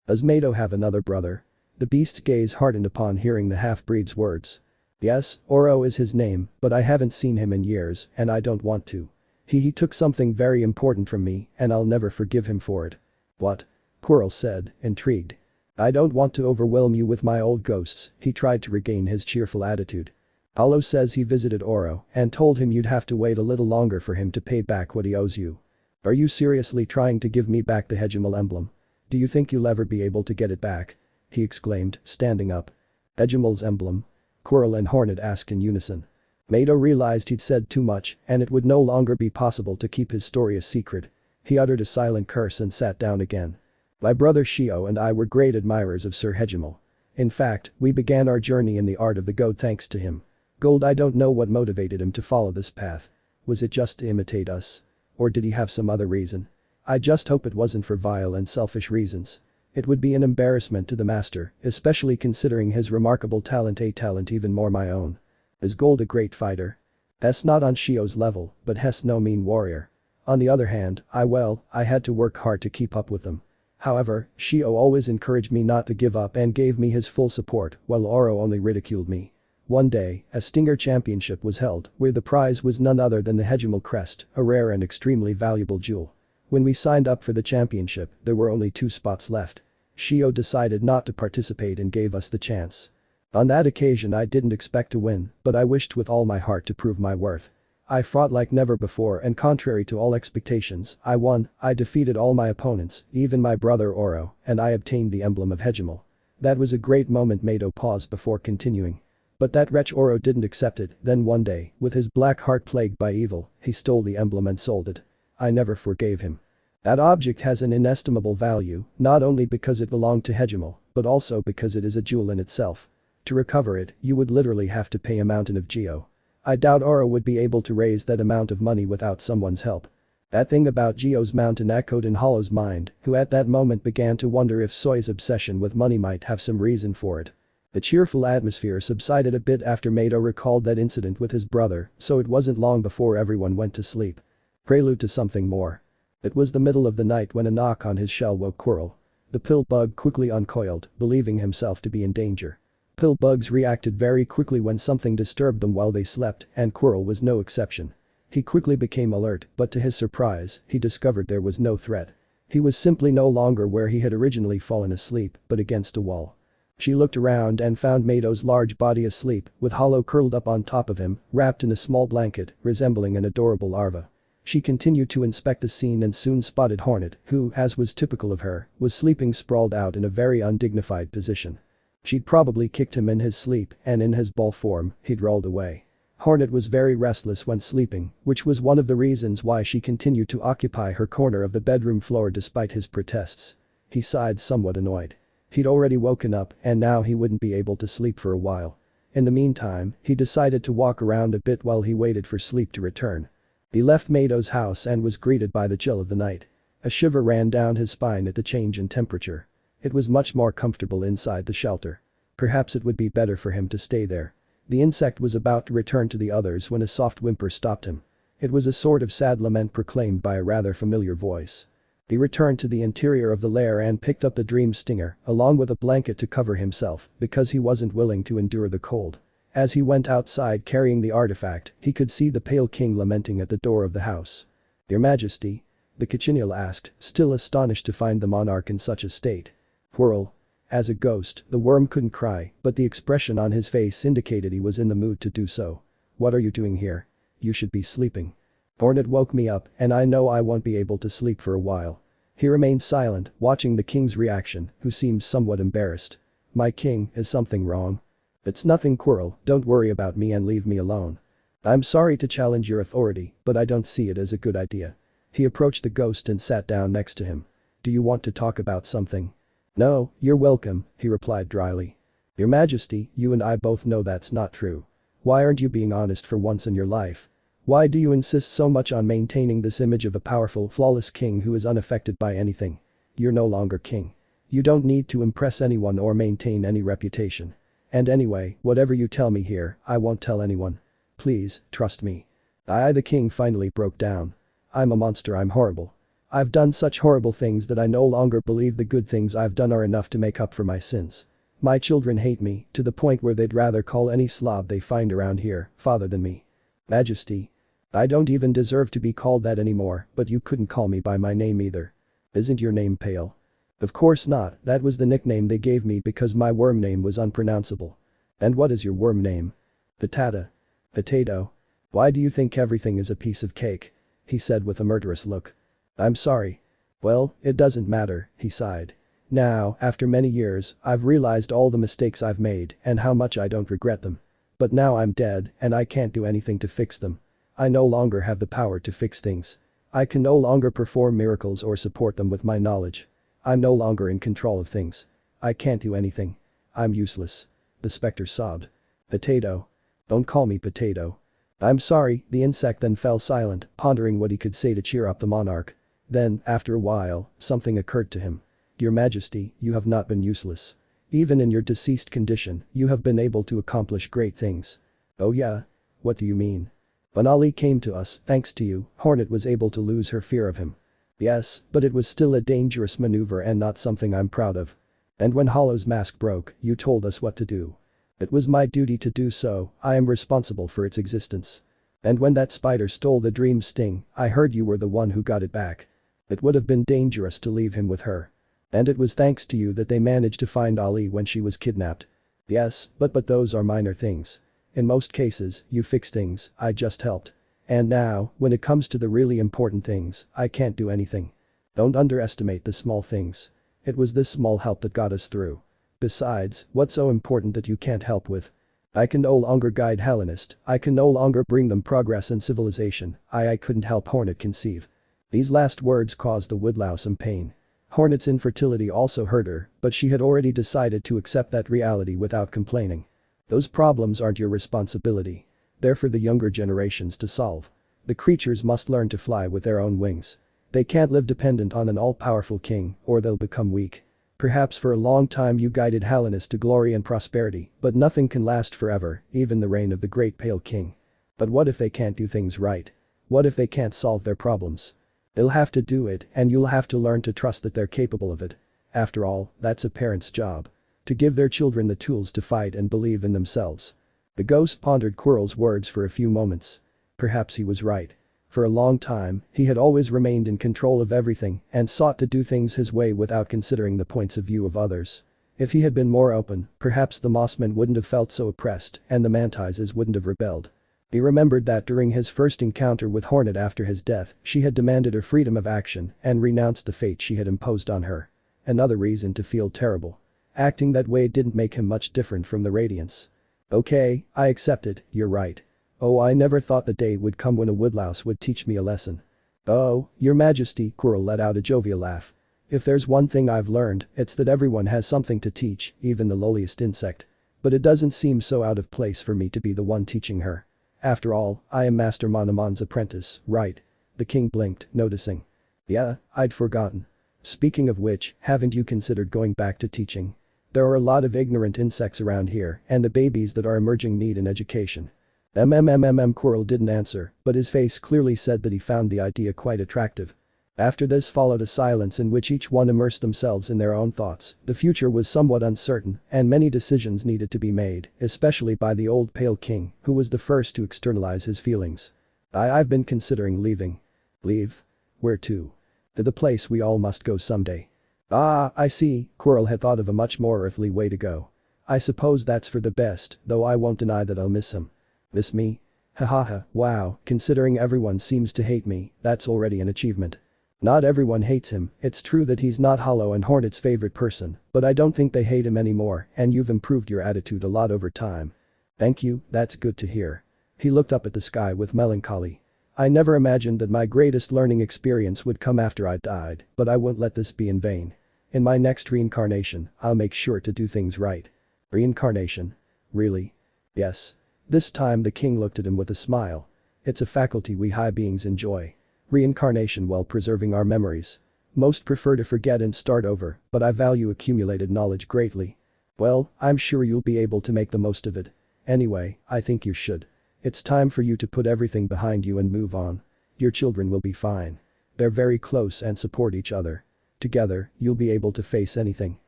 "Does Mado have another brother?" The beast's gaze hardened upon hearing the half-breed's words. "Yes, Oro is his name, but I haven't seen him in years and I don't want to. He took something very important from me and I'll never forgive him for it." "What?" Quirrell said, intrigued. "I don't want to overwhelm you with my old ghosts," he tried to regain his cheerful attitude. "Hollow says he visited Oro and told him you'd have to wait a little longer for him to pay back what he owes you." "Are you seriously trying to give me back the Hegemal emblem? Do you think you'll ever be able to get it back?" he exclaimed, standing up. "Hegemal's emblem?" Quirrell and Hornet asked in unison. Mado realized he'd said too much and it would no longer be possible to keep his story a secret. He uttered a silent curse and sat down again. "My brother Shio and I were great admirers of Sir Hegemal. In fact, we began our journey in the art of the goad thanks to him. Gold, I don't know what motivated him to follow this path. Was it just to imitate us? Or did he have some other reason? I just hope it wasn't for vile and selfish reasons. It would be an embarrassment to the master, especially considering his remarkable talent, a talent even more my own. Is Gold a great fighter? Hess not on Shio's level, but Hess no mean warrior. On the other hand, I had to work hard to keep up with them. However, Shio always encouraged me not to give up and gave me his full support, while Oro only ridiculed me. One day, a Stinger Championship was held, where the prize was none other than the Hegemal crest, a rare and extremely valuable jewel. When we signed up for the championship, there were only 2 spots left. Shio decided not to participate and gave us the chance. On that occasion I didn't expect to win, but I wished with all my heart to prove my worth. I fought like never before and contrary to all expectations, I won. I defeated all my opponents, even my brother Oro, and I obtained the emblem of Hegemal. That was a great moment." Mado paused before continuing. "But that wretch Oro didn't accept it, then one day, with his black heart plagued by evil, he stole the emblem and sold it. I never forgave him. That object has an inestimable value, not only because it belonged to Hegemal, but also because it is a jewel in itself. To recover it, you would literally have to pay a mountain of geo. I doubt Oro would be able to raise that amount of money without someone's help." That thing about Geo's mountain echoed in Hollow's mind, who at that moment began to wonder if Soy's obsession with money might have some reason for it. The cheerful atmosphere subsided a bit after Mado recalled that incident with his brother, so it wasn't long before everyone went to sleep. Prelude to something more. It was the middle of the night when a knock on his shell woke Quirrell. The pill bug quickly uncoiled, believing himself to be in danger. Pill bugs reacted very quickly when something disturbed them while they slept, and Quirrell was no exception. He quickly became alert, but to his surprise, he discovered there was no threat. He was simply no longer where he had originally fallen asleep, but against a wall. She looked around and found Mado's large body asleep, with Hollow curled up on top of him, wrapped in a small blanket, resembling an adorable larva. She continued to inspect the scene and soon spotted Hornet, who, as was typical of her, was sleeping sprawled out in a very undignified position. She'd probably kicked him in his sleep, and in his ball form, he'd rolled away. Hornet was very restless when sleeping, which was one of the reasons why she continued to occupy her corner of the bedroom floor despite his protests. He sighed, somewhat annoyed. He'd already woken up and now he wouldn't be able to sleep for a while. In the meantime, he decided to walk around a bit while he waited for sleep to return. He left Mado's house and was greeted by the chill of the night. A shiver ran down his spine at the change in temperature. It was much more comfortable inside the shelter. Perhaps it would be better for him to stay there. The insect was about to return to the others when a soft whimper stopped him. It was a sort of sad lament proclaimed by a rather familiar voice. He returned to the interior of the lair and picked up the dream stinger, along with a blanket to cover himself, because he wasn't willing to endure the cold. As he went outside carrying the artifact, he could see the Pale King lamenting at the door of the house. "Your Majesty?" the Cochineal asked, still astonished to find the monarch in such a state. Whirl. As a ghost, the worm couldn't cry, but the expression on his face indicated he was in the mood to do so. "What are you doing here? You should be sleeping." "Hornet woke me up, and I know I won't be able to sleep for a while." He remained silent, watching the king's reaction, who seemed somewhat embarrassed. "My king, is something wrong?" "It's nothing, Quirrell, don't worry about me and leave me alone." "I'm sorry to challenge your authority, but I don't see it as a good idea." He approached the ghost and sat down next to him. "Do you want to talk about something?" "No, you're welcome," he replied dryly. "Your Majesty, you and I both know that's not true. Why aren't you being honest for once in your life? Why do you insist so much on maintaining this image of a powerful, flawless king who is unaffected by anything? You're no longer king. You don't need to impress anyone or maintain any reputation. And anyway, whatever you tell me here, I won't tell anyone. Please, trust me." The king finally broke down. "I'm a monster, I'm horrible. I've done such horrible things that I no longer believe the good things I've done are enough to make up for my sins. My children hate me, to the point where they'd rather call any slob they find around here, father than me. Majesty. I don't even deserve to be called that anymore, but you couldn't call me by my name either. Isn't your name Pale?" "Of course not, that was the nickname they gave me because my worm name was unpronounceable." "And what is your worm name?" "Patata." "Potato. Why do you think everything is a piece of cake?" he said with a murderous look. "I'm sorry." "Well, it doesn't matter," he sighed. "Now, after many years, I've realized all the mistakes I've made and how much I don't regret them. But now I'm dead and I can't do anything to fix them. I no longer have the power to fix things. I can no longer perform miracles or support them with my knowledge. I'm no longer in control of things. I can't do anything. I'm useless." The specter sobbed. "Potato. Don't call me Potato." "I'm sorry," the insect then fell silent, pondering what he could say to cheer up the monarch. Then, after a while, something occurred to him. "Your Majesty, you have not been useless. Even in your deceased condition, you have been able to accomplish great things." "Oh yeah? What do you mean?" "When Ali came to us, thanks to you, Hornet was able to lose her fear of him." "Yes, but it was still a dangerous maneuver and not something I'm proud of." "And when Hollow's mask broke, you told us what to do." "It was my duty to do so, I am responsible for its existence." "And when that spider stole the dream sting, I heard you were the one who got it back." "It would have been dangerous to leave him with her." "And it was thanks to you that they managed to find Ali when she was kidnapped." "Yes, but those are minor things. In most cases, you fix things, I just helped. And now, when it comes to the really important things, I can't do anything. Don't underestimate the small things. It was this small help that got us through. Besides, what's so important that you can't help with? I can no longer guide Hallownest, I can no longer bring them progress and civilization, I couldn't help Hornet conceive." These last words caused the woodlouse some pain. Hornet's infertility also hurt her, but she had already decided to accept that reality without complaining. "Those problems aren't your responsibility. They're for the younger generations to solve. The creatures must learn to fly with their own wings. They can't live dependent on an all-powerful king, or they'll become weak. Perhaps for a long time you guided Hallownest to glory and prosperity, but nothing can last forever, even the reign of the great Pale King. But what if they can't do things right? What if they can't solve their problems? They'll have to do it, and you'll have to learn to trust that they're capable of it. After all, that's a parent's job. To give their children the tools to fight and believe in themselves." The ghost pondered Quirrell's words for a few moments. Perhaps he was right. For a long time, he had always remained in control of everything and sought to do things his way without considering the points of view of others. If he had been more open, perhaps the Mossmen wouldn't have felt so oppressed and the Mantises wouldn't have rebelled. He remembered that during his first encounter with Hornet after his death, she had demanded her freedom of action and renounced the fate she had imposed on her. Another reason to feel terrible. Acting that way didn't make him much different from the Radiance. "Okay, I accept it, you're right. Oh, I never thought the day would come when a woodlouse would teach me a lesson." "Oh, Your Majesty," Quirrell let out a jovial laugh. "If there's one thing I've learned, it's that everyone has something to teach, even the lowliest insect. But it doesn't seem so out of place for me to be the one teaching her. After all, I am Master Monomon's apprentice, right?" The king blinked, noticing. "Yeah, I'd forgotten. Speaking of which, haven't you considered going back to teaching? There are a lot of ignorant insects around here and the babies that are emerging need an education." Quirrell didn't answer, but his face clearly said that he found the idea quite attractive. After this followed a silence in which each one immersed themselves in their own thoughts. The future was somewhat uncertain, and many decisions needed to be made, especially by the old pale king, who was the first to externalize his feelings. I've been considering leaving. Leave? Where to? To the place we all must go someday. Ah, I see, Quirrell had thought of a much more earthly way to go. I suppose that's for the best, though I won't deny that I'll miss him. Miss me? Hahaha, wow, considering everyone seems to hate me, that's already an achievement. Not everyone hates him, it's true that he's not Hollow and Hornet's favorite person, but I don't think they hate him anymore, and you've improved your attitude a lot over time. Thank you, that's good to hear. He looked up at the sky with melancholy. I never imagined that my greatest learning experience would come after I died, but I won't let this be in vain. In my next reincarnation, I'll make sure to do things right. Reincarnation? Really? Yes. This time the king looked at him with a smile. It's a faculty we high beings enjoy. Reincarnation while preserving our memories. Most prefer to forget and start over, but I value accumulated knowledge greatly. Well, I'm sure you'll be able to make the most of it. Anyway, I think you should. It's time for you to put everything behind you and move on. Your children will be fine. They're very close and support each other. Together, you'll be able to face anything.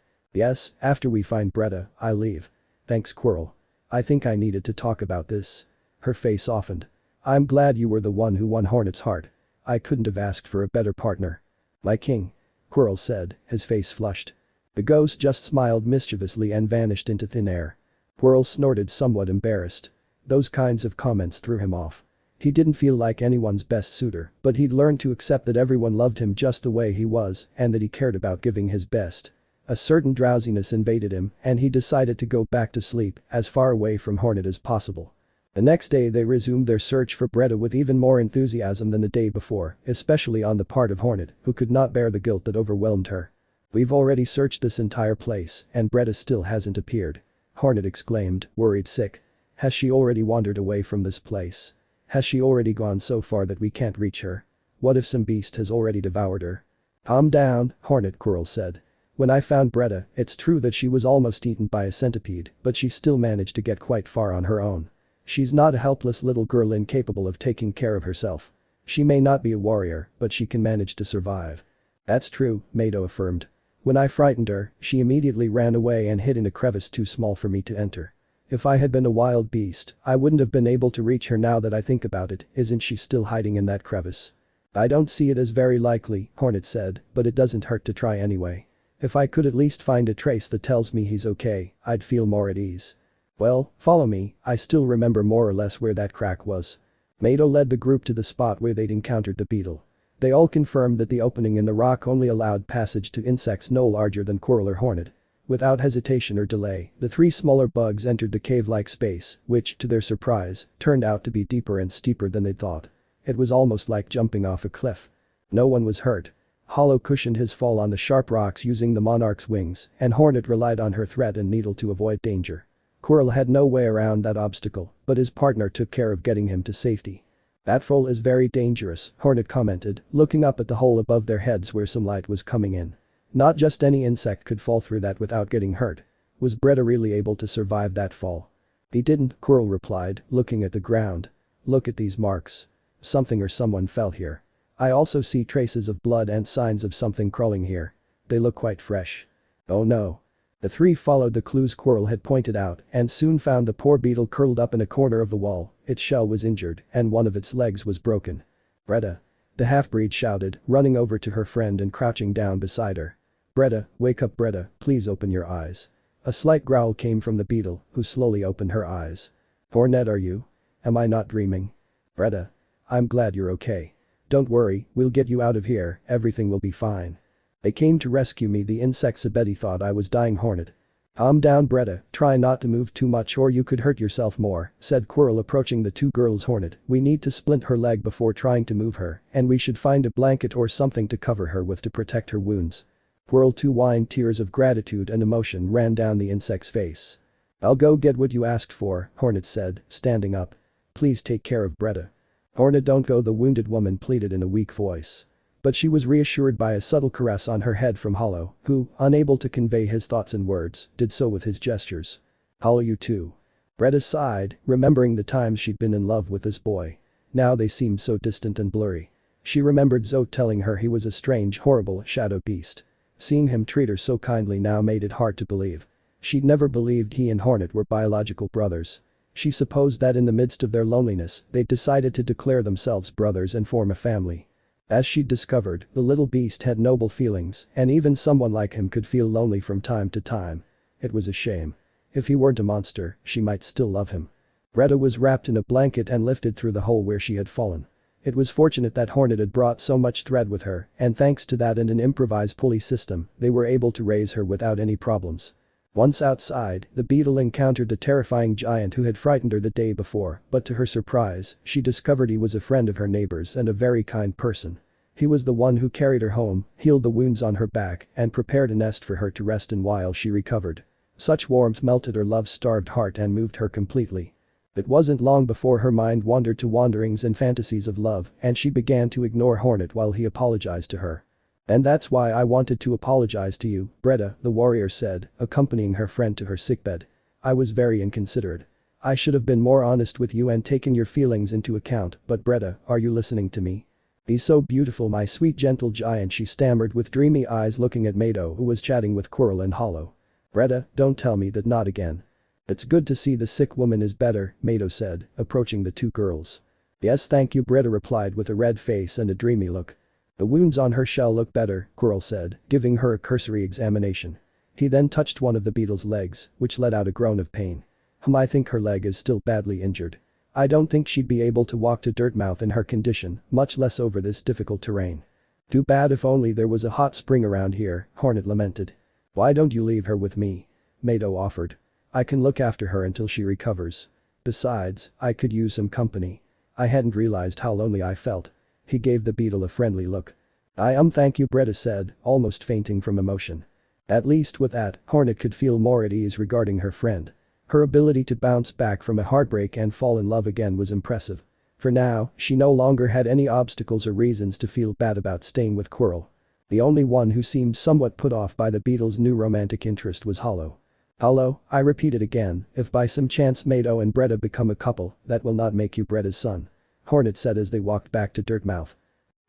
Yes, after we find Bretta, I leave. Thanks, Quirrell. I think I needed to talk about this. Her face softened. I'm glad you were the one who won Hornet's heart. I couldn't have asked for a better partner. My king. Quirrell said, his face flushed. The ghost just smiled mischievously and vanished into thin air. Quirrell snorted, somewhat embarrassed. Those kinds of comments threw him off. He didn't feel like anyone's best suitor, but he'd learned to accept that everyone loved him just the way he was and that he cared about giving his best. A certain drowsiness invaded him and he decided to go back to sleep as far away from Hornet as possible. The next day they resumed their search for Bretta with even more enthusiasm than the day before, especially on the part of Hornet, who could not bear the guilt that overwhelmed her. We've already searched this entire place and Bretta still hasn't appeared. Hornet exclaimed, worried sick. Has she already wandered away from this place? Has she already gone so far that we can't reach her? What if some beast has already devoured her? Calm down, Hornet, Quirrell said. When I found Bretta, it's true that she was almost eaten by a centipede, but she still managed to get quite far on her own. She's not a helpless little girl incapable of taking care of herself. She may not be a warrior, but she can manage to survive. That's true, Mado affirmed. When I frightened her, she immediately ran away and hid in a crevice too small for me to enter. If I had been a wild beast, I wouldn't have been able to reach her. Now that I think about it, isn't she still hiding in that crevice? I don't see it as very likely, Hornet said, but it doesn't hurt to try anyway. If I could at least find a trace that tells me he's okay, I'd feel more at ease. Well, follow me, I still remember more or less where that crack was. Mado led the group to the spot where they'd encountered the beetle. They all confirmed that the opening in the rock only allowed passage to insects no larger than Quirrell or Hornet. Without hesitation or delay, the three smaller bugs entered the cave-like space, which, to their surprise, turned out to be deeper and steeper than they'd thought. It was almost like jumping off a cliff. No one was hurt. Hollow cushioned his fall on the sharp rocks using the monarch's wings, and Hornet relied on her thread and needle to avoid danger. Quirrell had no way around that obstacle, but his partner took care of getting him to safety. That fall is very dangerous, Hornet commented, looking up at the hole above their heads where some light was coming in. Not just any insect could fall through that without getting hurt. Was Bretta really able to survive that fall? He didn't, Quirrell replied, looking at the ground. Look at these marks. Something or someone fell here. I also see traces of blood and signs of something crawling here. They look quite fresh. Oh no. The three followed the clues Quirrell had pointed out and soon found the poor beetle curled up in a corner of the wall. Its shell was injured and one of its legs was broken. Bretta. The half-breed shouted, running over to her friend and crouching down beside her. Bretta, wake up Bretta, please open your eyes. A slight growl came from the beetle, who slowly opened her eyes. Hornet, are you? Am I not dreaming? Bretta. I'm glad you're okay. Don't worry, we'll get you out of here, everything will be fine. They came to rescue me, the insects. Betty thought I was dying. Hornet. Calm down Bretta, try not to move too much or you could hurt yourself more, said Quirrell approaching the two girls. Hornet, we need to splint her leg before trying to move her, and we should find a blanket or something to cover her with to protect her wounds. Quirrell too whined. Tears of gratitude and emotion ran down the insect's face. I'll go get what you asked for, Hornet said, standing up. Please take care of Bretta. Hornet, don't go, the wounded woman pleaded in a weak voice. But she was reassured by a subtle caress on her head from Hollow, who, unable to convey his thoughts in words, did so with his gestures. Hollow, you too. Bretta sighed, remembering the times she'd been in love with this boy. Now they seemed so distant and blurry. She remembered Zoe telling her he was a strange, horrible shadow beast. Seeing him treat her so kindly now made it hard to believe. She'd never believed he and Hornet were biological brothers. She supposed that in the midst of their loneliness, they'd decided to declare themselves brothers and form a family. As she'd discovered, the little beast had noble feelings, and even someone like him could feel lonely from time to time. It was a shame. If he weren't a monster, she might still love him. Greta was wrapped in a blanket and lifted through the hole where she had fallen. It was fortunate that Hornet had brought so much thread with her, and thanks to that and an improvised pulley system, they were able to raise her without any problems. Once outside, the beetle encountered the terrifying giant who had frightened her the day before, but to her surprise, she discovered he was a friend of her neighbor's and a very kind person. He was the one who carried her home, healed the wounds on her back, and prepared a nest for her to rest in while she recovered. Such warmth melted her love-starved heart and moved her completely. It wasn't long before her mind wandered to wanderings and fantasies of love, and she began to ignore Hornet while he apologized to her. "And that's why I wanted to apologize to you, Bretta," the warrior said, accompanying her friend to her sickbed. "I was very inconsiderate. I should have been more honest with you and taken your feelings into account, but Bretta, are you listening to me? He's so beautiful, my sweet gentle giant," she stammered with dreamy eyes looking at Mado, who was chatting with Quirrell and Hollow. "Bretta, don't tell me that, not again." "It's good to see the sick woman is better," Mado said, approaching the two girls. "Yes, thank you," Bretta replied with a red face and a dreamy look. "The wounds on her shall look better," Quirrell said, giving her a cursory examination. He then touched one of the beetle's legs, which let out a groan of pain. I think her leg is still badly injured. I don't think she'd be able to walk to Dirtmouth in her condition, much less over this difficult terrain." "Too bad, if only there was a hot spring around here," Hornet lamented. "Why don't you leave her with me?" Mado offered. "I can look after her until she recovers. Besides, I could use some company. I hadn't realized how lonely I felt." He gave the beetle a friendly look. Thank you," Bretta said, almost fainting from emotion. At least with that, Hornet could feel more at ease regarding her friend. Her ability to bounce back from a heartbreak and fall in love again was impressive. For now, she no longer had any obstacles or reasons to feel bad about staying with Quirrell. The only one who seemed somewhat put off by the beetle's new romantic interest was Hollow. "Hollow, I repeat it again, if by some chance Mado and Bretta become a couple, that will not make you Bretta's son," Hornet said as they walked back to Dirtmouth.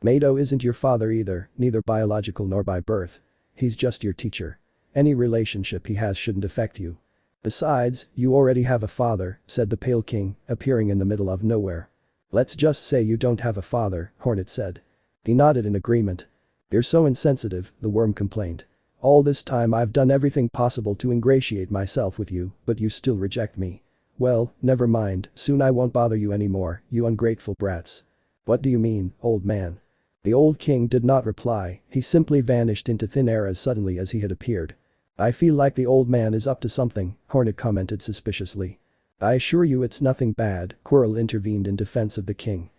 "Mado isn't your father either, neither biological nor by birth. He's just your teacher. Any relationship he has shouldn't affect you. Besides, you already have a father," said the Pale King, appearing in the middle of nowhere. "Let's just say you don't have a father," Hornet said. He nodded in agreement. "You're so insensitive," the worm complained. "All this time I've done everything possible to ingratiate myself with you, but you still reject me. Well, never mind, soon I won't bother you anymore, you ungrateful brats." "What do you mean, old man?" The old king did not reply, he simply vanished into thin air as suddenly as he had appeared. "I feel like the old man is up to something," Hornet commented suspiciously. "I assure you it's nothing bad," Quirrell intervened in defense of the king.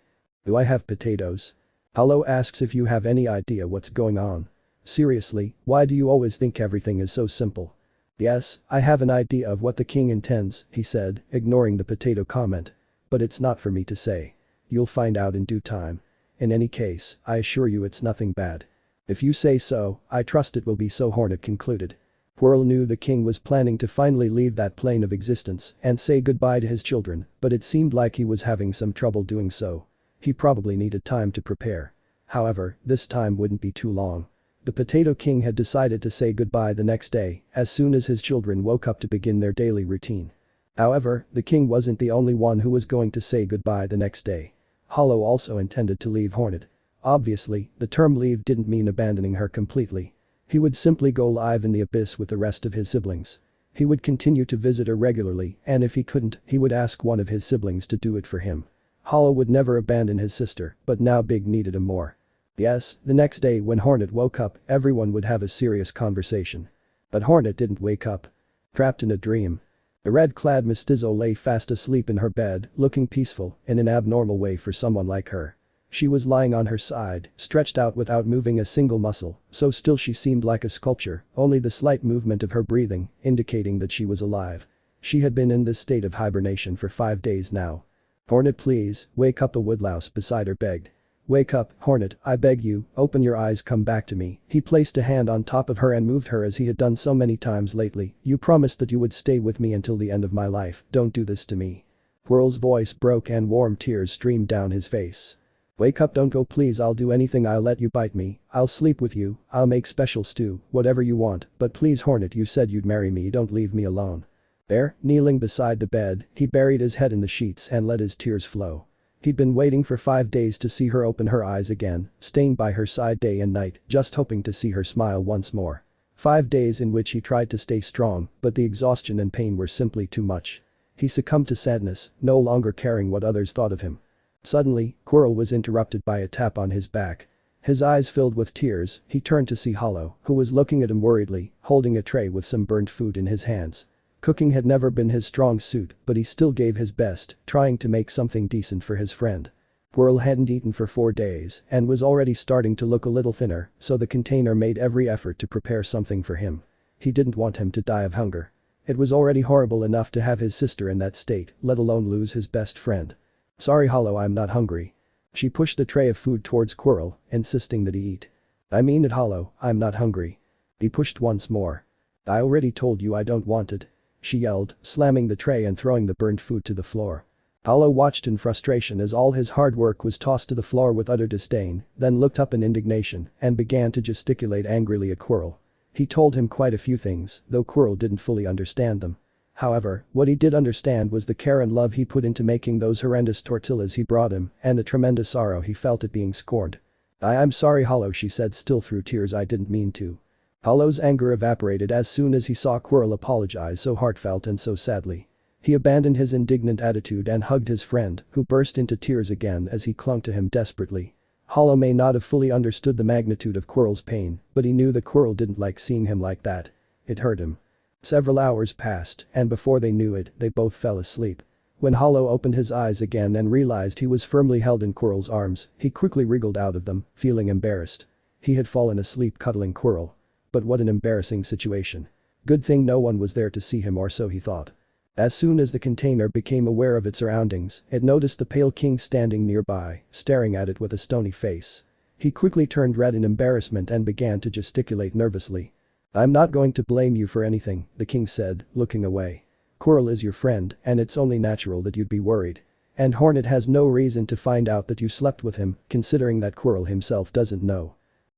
"Do I have potatoes?" Hollow asks if you have any idea what's going on. "Seriously, why do you always think everything is so simple?" "Yes, I have an idea of what the king intends," he said, ignoring the potato comment. "But it's not for me to say. You'll find out in due time. In any case, I assure you it's nothing bad." "If you say so, I trust it will be so," Hornet concluded. Quirrell knew the king was planning to finally leave that plane of existence and say goodbye to his children, but it seemed like he was having some trouble doing so. He probably needed time to prepare. However, this time wouldn't be too long. The Potato King had decided to say goodbye the next day, as soon as his children woke up to begin their daily routine. However, the king wasn't the only one who was going to say goodbye the next day. Hollow also intended to leave Hornet. Obviously, the term leave didn't mean abandoning her completely. He would simply go live in the abyss with the rest of his siblings. He would continue to visit her regularly, and if he couldn't, he would ask one of his siblings to do it for him. Hollow would never abandon his sister, but now Big needed him more. Yes, the next day when Hornet woke up, everyone would have a serious conversation. But Hornet didn't wake up. Trapped in a dream. The red-clad mestizo lay fast asleep in her bed, looking peaceful in an abnormal way for someone like her. She was lying on her side, stretched out without moving a single muscle, so still she seemed like a sculpture, only the slight movement of her breathing indicating that she was alive. She had been in this state of hibernation for 5 days now. "Hornet, please, wake up," a woodlouse beside her begged. "Wake up, Hornet, I beg you, open your eyes, come back to me." He placed a hand on top of her and moved her as he had done so many times lately. "You promised that you would stay with me until the end of my life, don't do this to me." Quirrell's voice broke and warm tears streamed down his face. Wake up, don't go please, I'll do anything, I'll let you bite me, I'll sleep with you, I'll make special stew, whatever you want, but please Hornet, you said you'd marry me, don't leave me alone. There, kneeling beside the bed, he buried his head in the sheets and let his tears flow. He'd been waiting for 5 days to see her open her eyes again, staying by her side day and night, just hoping to see her smile once more. 5 days in which he tried to stay strong, but the exhaustion and pain were simply too much. He succumbed to sadness, no longer caring what others thought of him. Suddenly, Quirrell was interrupted by a tap on his back. His eyes filled with tears, he turned to see Hollow, who was looking at him worriedly, holding a tray with some burnt food in his hands. Cooking had never been his strong suit, but he still gave his best, trying to make something decent for his friend. Quirrell hadn't eaten for 4 days and was already starting to look a little thinner, so the container made every effort to prepare something for him. He didn't want him to die of hunger. It was already horrible enough to have his sister in that state, let alone lose his best friend. Sorry Hollow, I'm not hungry. She pushed the tray of food towards Quirrell, insisting that he eat. I mean it Hollow, I'm not hungry. He pushed once more. I already told you I don't want it. She yelled, slamming the tray and throwing the burnt food to the floor. Hollow watched in frustration as all his hard work was tossed to the floor with utter disdain, then looked up in indignation and began to gesticulate angrily at Quirrell. He told him quite a few things, though Quirrell didn't fully understand them. However, what he did understand was the care and love he put into making those horrendous tortillas he brought him and the tremendous sorrow he felt at being scorned. I'm sorry Hollow, she said still through tears, I didn't mean to. Hollow's anger evaporated as soon as he saw Quirrell apologize so heartfelt and so sadly. He abandoned his indignant attitude and hugged his friend, who burst into tears again as he clung to him desperately. Hollow may not have fully understood the magnitude of Quirrell's pain, but he knew that Quirrell didn't like seeing him like that. It hurt him. Several hours passed, and before they knew it, they both fell asleep. When Hollow opened his eyes again and realized he was firmly held in Quirrell's arms, he quickly wriggled out of them, feeling embarrassed. He had fallen asleep cuddling Quirrell. But what an embarrassing situation. Good thing no one was there to see him, or so he thought. As soon as the container became aware of its surroundings, it noticed the pale king standing nearby, staring at it with a stony face. He quickly turned red in embarrassment and began to gesticulate nervously. I'm not going to blame you for anything, the king said, looking away. Quirrell is your friend, and it's only natural that you'd be worried. And Hornet has no reason to find out that you slept with him, considering that Quirrell himself doesn't know.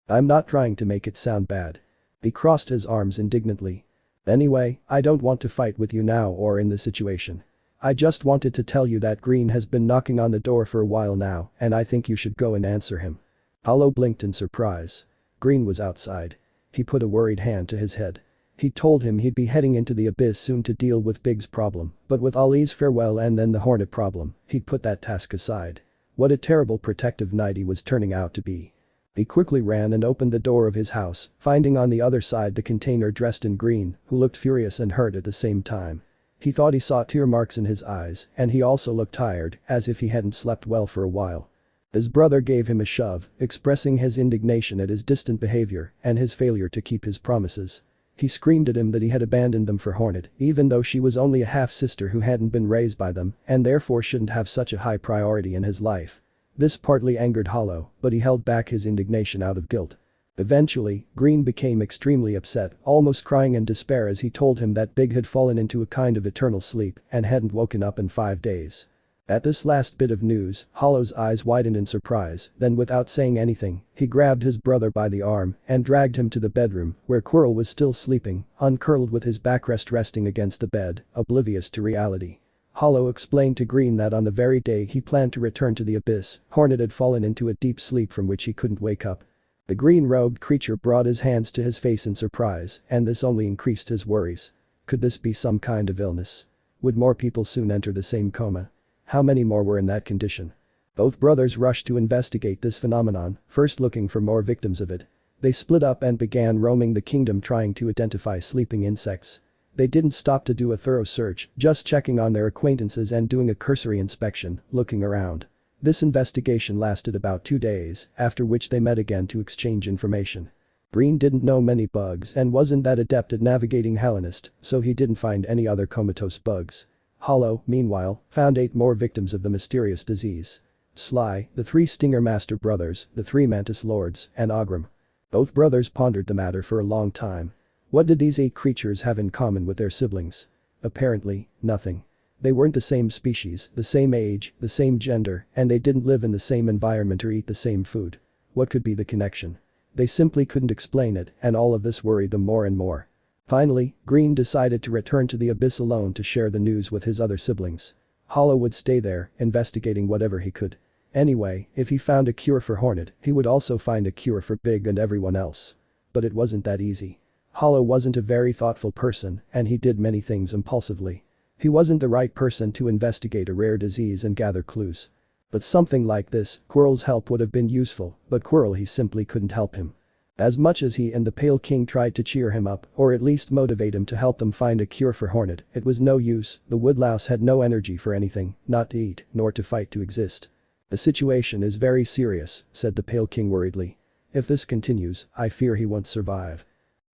I'm not trying to make it sound bad. He crossed his arms indignantly. Anyway, I don't want to fight with you now or in this situation. I just wanted to tell you that Green has been knocking on the door for a while now, and I think you should go and answer him. Hollow blinked in surprise. Green was outside. He put a worried hand to his head. He told him he'd be heading into the abyss soon to deal with Big's problem, but with Ollie's farewell and then the Hornet problem, he'd put that task aside. What a terrible protective knight he was turning out to be. He quickly ran and opened the door of his house, finding on the other side the container dressed in green, who looked furious and hurt at the same time. He thought he saw tear marks in his eyes, and he also looked tired, as if he hadn't slept well for a while. His brother gave him a shove, expressing his indignation at his distant behavior and his failure to keep his promises. He screamed at him that he had abandoned them for Hornet, even though she was only a half-sister who hadn't been raised by them and therefore shouldn't have such a high priority in his life. This partly angered Hollow, but he held back his indignation out of guilt. Eventually, Green became extremely upset, almost crying in despair as he told him that Big had fallen into a kind of eternal sleep and hadn't woken up in 5 days. At this last bit of news, Hollow's eyes widened in surprise, then without saying anything, he grabbed his brother by the arm and dragged him to the bedroom where Quirrell was still sleeping, uncurled with his backrest resting against the bed, oblivious to reality. Hollow explained to Green that on the very day he planned to return to the abyss, Hornet had fallen into a deep sleep from which he couldn't wake up. The green-robed creature brought his hands to his face in surprise, and this only increased his worries. Could this be some kind of illness? Would more people soon enter the same coma? How many more were in that condition? Both brothers rushed to investigate this phenomenon, first looking for more victims of it. They split up and began roaming the kingdom trying to identify sleeping insects. They didn't stop to do a thorough search, just checking on their acquaintances and doing a cursory inspection, looking around. This investigation lasted about 2 days, after which they met again to exchange information. Green didn't know many bugs and wasn't that adept at navigating Hallownest, so he didn't find any other comatose bugs. Hollow, meanwhile, found 8 more victims of the mysterious disease. Sly, the 3 Stinger Master brothers, the 3 Mantis Lords, and Ogrim. Both brothers pondered the matter for a long time. What did these 8 creatures have in common with their siblings? Apparently, nothing. They weren't the same species, the same age, the same gender, and they didn't live in the same environment or eat the same food. What could be the connection? They simply couldn't explain it, and all of this worried them more and more. Finally, Green decided to return to the Abyss alone to share the news with his other siblings. Hollow would stay there, investigating whatever he could. Anyway, if he found a cure for Hornet, he would also find a cure for Big and everyone else. But it wasn't that easy. Hollow wasn't a very thoughtful person, and he did many things impulsively. He wasn't the right person to investigate a rare disease and gather clues. But something like this, Quirrell's help would have been useful, but Quirrell he simply couldn't help him. As much as he and the Pale King tried to cheer him up, or at least motivate him to help them find a cure for Hornet, it was no use. The woodlouse had no energy for anything, not to eat, nor to fight to exist. "The situation is very serious," said the Pale King worriedly. "If this continues, I fear he won't survive."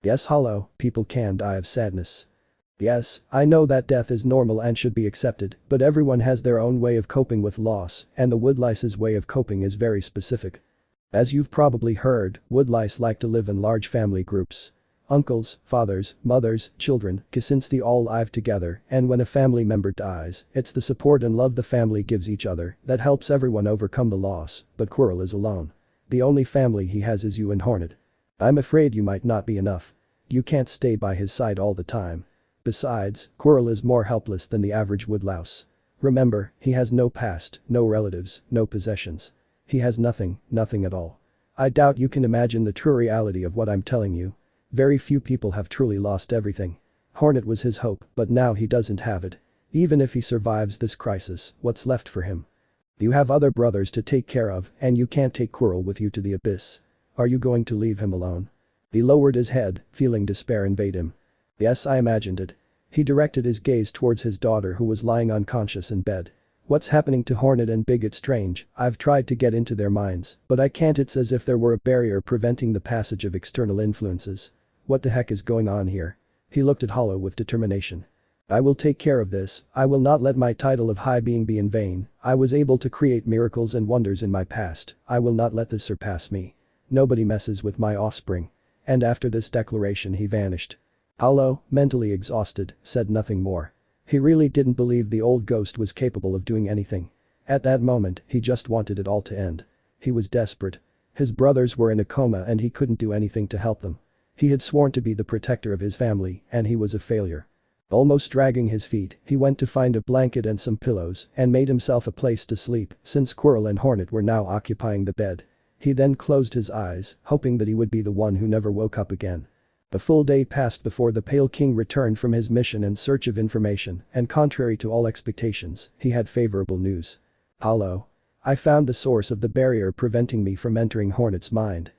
"Yes, Hollow, people can die of sadness. Yes, I know that death is normal and should be accepted, but everyone has their own way of coping with loss, and the woodlice's way of coping is very specific. As you've probably heard, woodlice like to live in large family groups. Uncles, fathers, mothers, children, since they all live together, and when a family member dies, it's the support and love the family gives each other that helps everyone overcome the loss, but Quirrell is alone. The only family he has is you and Hornet. I'm afraid you might not be enough. You can't stay by his side all the time. Besides, Quirrell is more helpless than the average woodlouse. Remember, he has no past, no relatives, no possessions. He has nothing, nothing at all. I doubt you can imagine the true reality of what I'm telling you. Very few people have truly lost everything. Hornet was his hope, but now he doesn't have it. Even if he survives this crisis, what's left for him? You have other brothers to take care of, and you can't take Quirrell with you to the Abyss. Are you going to leave him alone?" He lowered his head, feeling despair invade him. "Yes, I imagined it." He directed his gaze towards his daughter who was lying unconscious in bed. "What's happening to Hornet and Big? It's strange. I've tried to get into their minds, but I can't. It's as if there were a barrier preventing the passage of external influences. What the heck is going on here?" He looked at Hollow with determination. "I will take care of this. I will not let my title of high being be in vain. I was able to create miracles and wonders in my past. I will not let this surpass me. Nobody messes with my offspring." And after this declaration he vanished. Hollow, mentally exhausted, said nothing more. He really didn't believe the old ghost was capable of doing anything. At that moment, he just wanted it all to end. He was desperate. His brothers were in a coma and he couldn't do anything to help them. He had sworn to be the protector of his family, and he was a failure. Almost dragging his feet, he went to find a blanket and some pillows and made himself a place to sleep, since Quirrell and Hornet were now occupying the bed. He then closed his eyes, hoping that he would be the one who never woke up again. A full day passed before the Pale King returned from his mission in search of information, and contrary to all expectations, he had favorable news. "Hollow. I found the source of the barrier preventing me from entering Hornet's mind."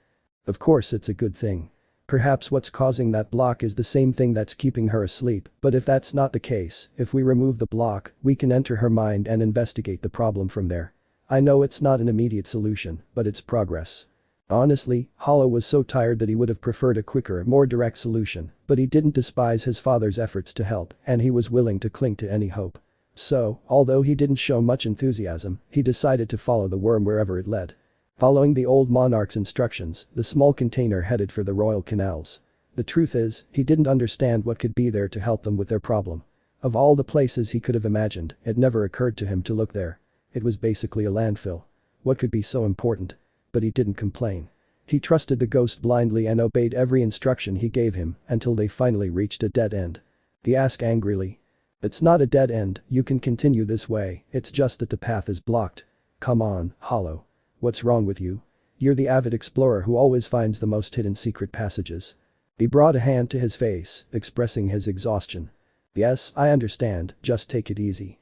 Of course it's a good thing. Perhaps what's causing that block is the same thing that's keeping her asleep, but if that's not the case, if we remove the block, we can enter her mind and investigate the problem from there. I know it's not an immediate solution, but it's progress. Honestly, Hollow was so tired that he would have preferred a quicker, more direct solution, but he didn't despise his father's efforts to help, and he was willing to cling to any hope. So, although he didn't show much enthusiasm, he decided to follow the worm wherever it led. Following the old monarch's instructions, the small container headed for the royal canals. The truth is, he didn't understand what could be there to help them with their problem. Of all the places he could have imagined, it never occurred to him to look there. It was basically a landfill. What could be so important? But he didn't complain. He trusted the ghost blindly and obeyed every instruction he gave him until they finally reached a dead end. He asked angrily. "It's not a dead end, you can continue this way, it's just that the path is blocked." "Come on, Hollow. What's wrong with you? You're the avid explorer who always finds the most hidden secret passages." He brought a hand to his face, expressing his exhaustion. "Yes, I understand, just take it easy."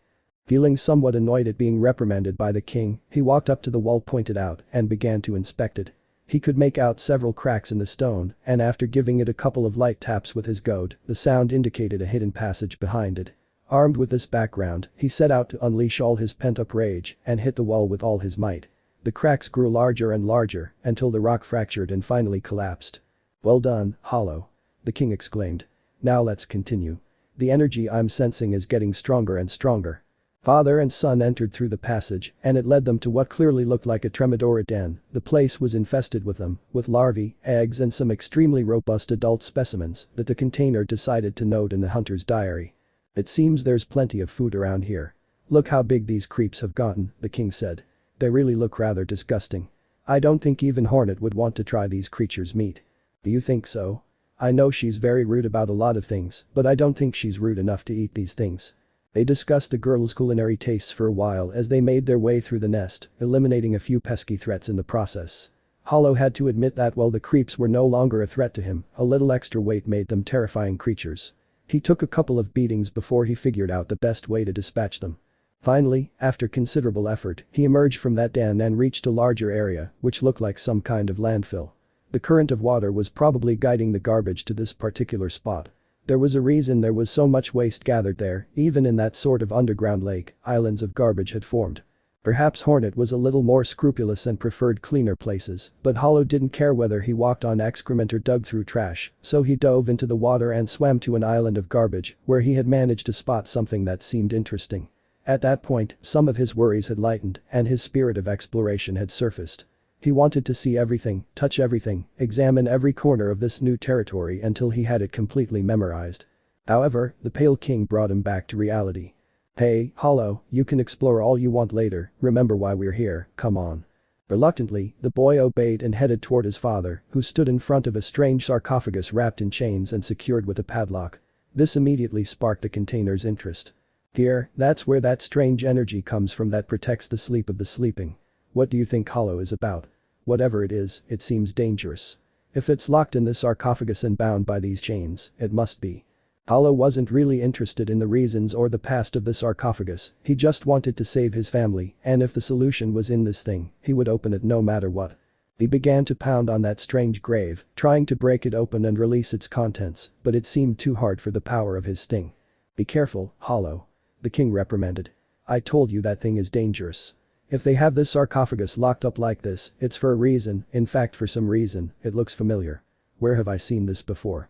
Feeling somewhat annoyed at being reprimanded by the king, he walked up to the wall pointed out and began to inspect it. He could make out several cracks in the stone, and after giving it a couple of light taps with his goad, the sound indicated a hidden passage behind it. Armed with this background, he set out to unleash all his pent-up rage and hit the wall with all his might. The cracks grew larger and larger until the rock fractured and finally collapsed. "Well done, Hollow," the king exclaimed. "Now let's continue. The energy I'm sensing is getting stronger and stronger." Father and son entered through the passage, and it led them to what clearly looked like a Tremodora den. The place was infested with them, with larvae, eggs and some extremely robust adult specimens that the container decided to note in the hunter's diary. It seems there's plenty of food around here. Look how big these creeps have gotten, the king said. They really look rather disgusting. I don't think even Hornet would want to try these creatures' meat. Do you think so? I know she's very rude about a lot of things, but I don't think she's rude enough to eat these things. They discussed the girls' culinary tastes for a while as they made their way through the nest, eliminating a few pesky threats in the process. Hollow had to admit that while the creeps were no longer a threat to him, a little extra weight made them terrifying creatures. He took a couple of beatings before he figured out the best way to dispatch them. Finally, after considerable effort, he emerged from that den and reached a larger area, which looked like some kind of landfill. The current of water was probably guiding the garbage to this particular spot. There was a reason there was so much waste gathered there, even in that sort of underground lake, islands of garbage had formed. Perhaps Hornet was a little more scrupulous and preferred cleaner places, but Hollow didn't care whether he walked on excrement or dug through trash, so he dove into the water and swam to an island of garbage, where he had managed to spot something that seemed interesting. At that point, some of his worries had lightened, and his spirit of exploration had surfaced. He wanted to see everything, touch everything, examine every corner of this new territory until he had it completely memorized. However, the Pale King brought him back to reality. Hey, Hollow, you can explore all you want later, remember why we're here, come on. Reluctantly, the boy obeyed and headed toward his father, who stood in front of a strange sarcophagus wrapped in chains and secured with a padlock. This immediately sparked the container's interest. Here, that's where that strange energy comes from that protects the sleep of the sleeping. What do you think Hollow is about? Whatever it is, it seems dangerous. If it's locked in this sarcophagus and bound by these chains, it must be. Hollow wasn't really interested in the reasons or the past of the sarcophagus, he just wanted to save his family, and if the solution was in this thing, he would open it no matter what. He began to pound on that strange grave, trying to break it open and release its contents, but it seemed too hard for the power of his sting. Be careful, Hollow. The king reprimanded. I told you that thing is dangerous. If they have this sarcophagus locked up like this, it's for a reason, in fact for some reason, it looks familiar. Where have I seen this before?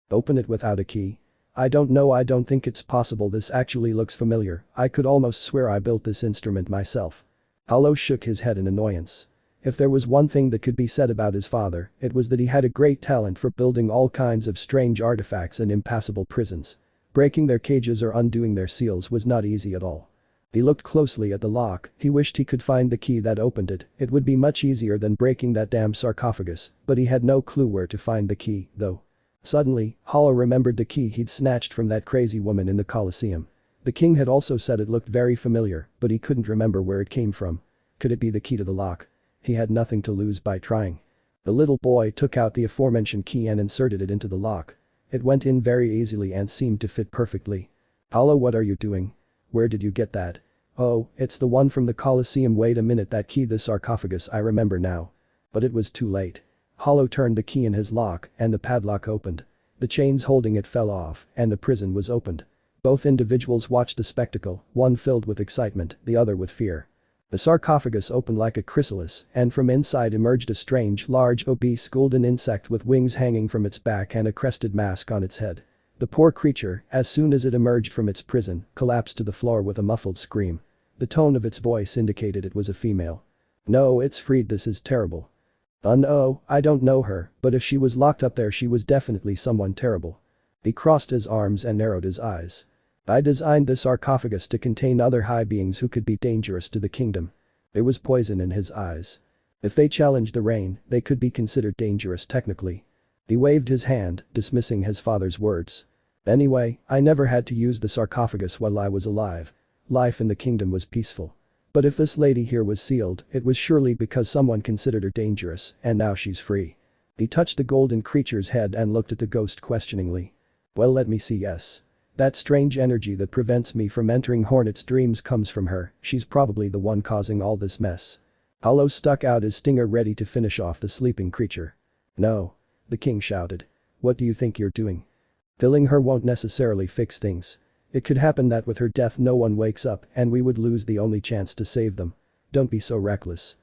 Open it without a key? I don't know, I don't think it's possible, this actually looks familiar, I could almost swear I built this instrument myself. Hollow shook his head in annoyance. If there was one thing that could be said about his father, it was that he had a great talent for building all kinds of strange artifacts and impassable prisons. Breaking their cages or undoing their seals was not easy at all. He looked closely at the lock, he wished he could find the key that opened it, it would be much easier than breaking that damn sarcophagus, but he had no clue where to find the key, though. Suddenly, Hollow remembered the key he'd snatched from that crazy woman in the coliseum. The king had also said it looked very familiar, but he couldn't remember where it came from. Could it be the key to the lock? He had nothing to lose by trying. The little boy took out the aforementioned key and inserted it into the lock. It went in very easily and seemed to fit perfectly. Hollow, what are you doing? Where did you get that? Oh, it's the one from the coliseum, wait a minute, that key, the sarcophagus, I remember now. But it was too late. Hollow turned the key in his lock and the padlock opened. The chains holding it fell off and the prison was opened. Both individuals watched the spectacle, one filled with excitement, the other with fear. The sarcophagus opened like a chrysalis, and from inside emerged a strange, large, obese golden insect with wings hanging from its back and a crested mask on its head. The poor creature, as soon as it emerged from its prison, collapsed to the floor with a muffled scream. The tone of its voice indicated it was a female. No, it's freed, this is terrible. No, I don't know her, but if she was locked up there she was definitely someone terrible. He crossed his arms and narrowed his eyes. I designed this sarcophagus to contain other high beings who could be dangerous to the kingdom. There was poison in his eyes. If they challenged the reign, they could be considered dangerous technically. He waved his hand, dismissing his father's words. Anyway, I never had to use the sarcophagus while I was alive. Life in the kingdom was peaceful. But if this lady here was sealed, it was surely because someone considered her dangerous, and now she's free. He touched the golden creature's head and looked at the ghost questioningly. Well, let me see, yes. That strange energy that prevents me from entering Hornet's dreams comes from her, she's probably the one causing all this mess. Hollow stuck out his stinger ready to finish off the sleeping creature. No. The king shouted. What do you think you're doing? Killing her won't necessarily fix things. It could happen that with her death no one wakes up and we would lose the only chance to save them. Don't be so reckless.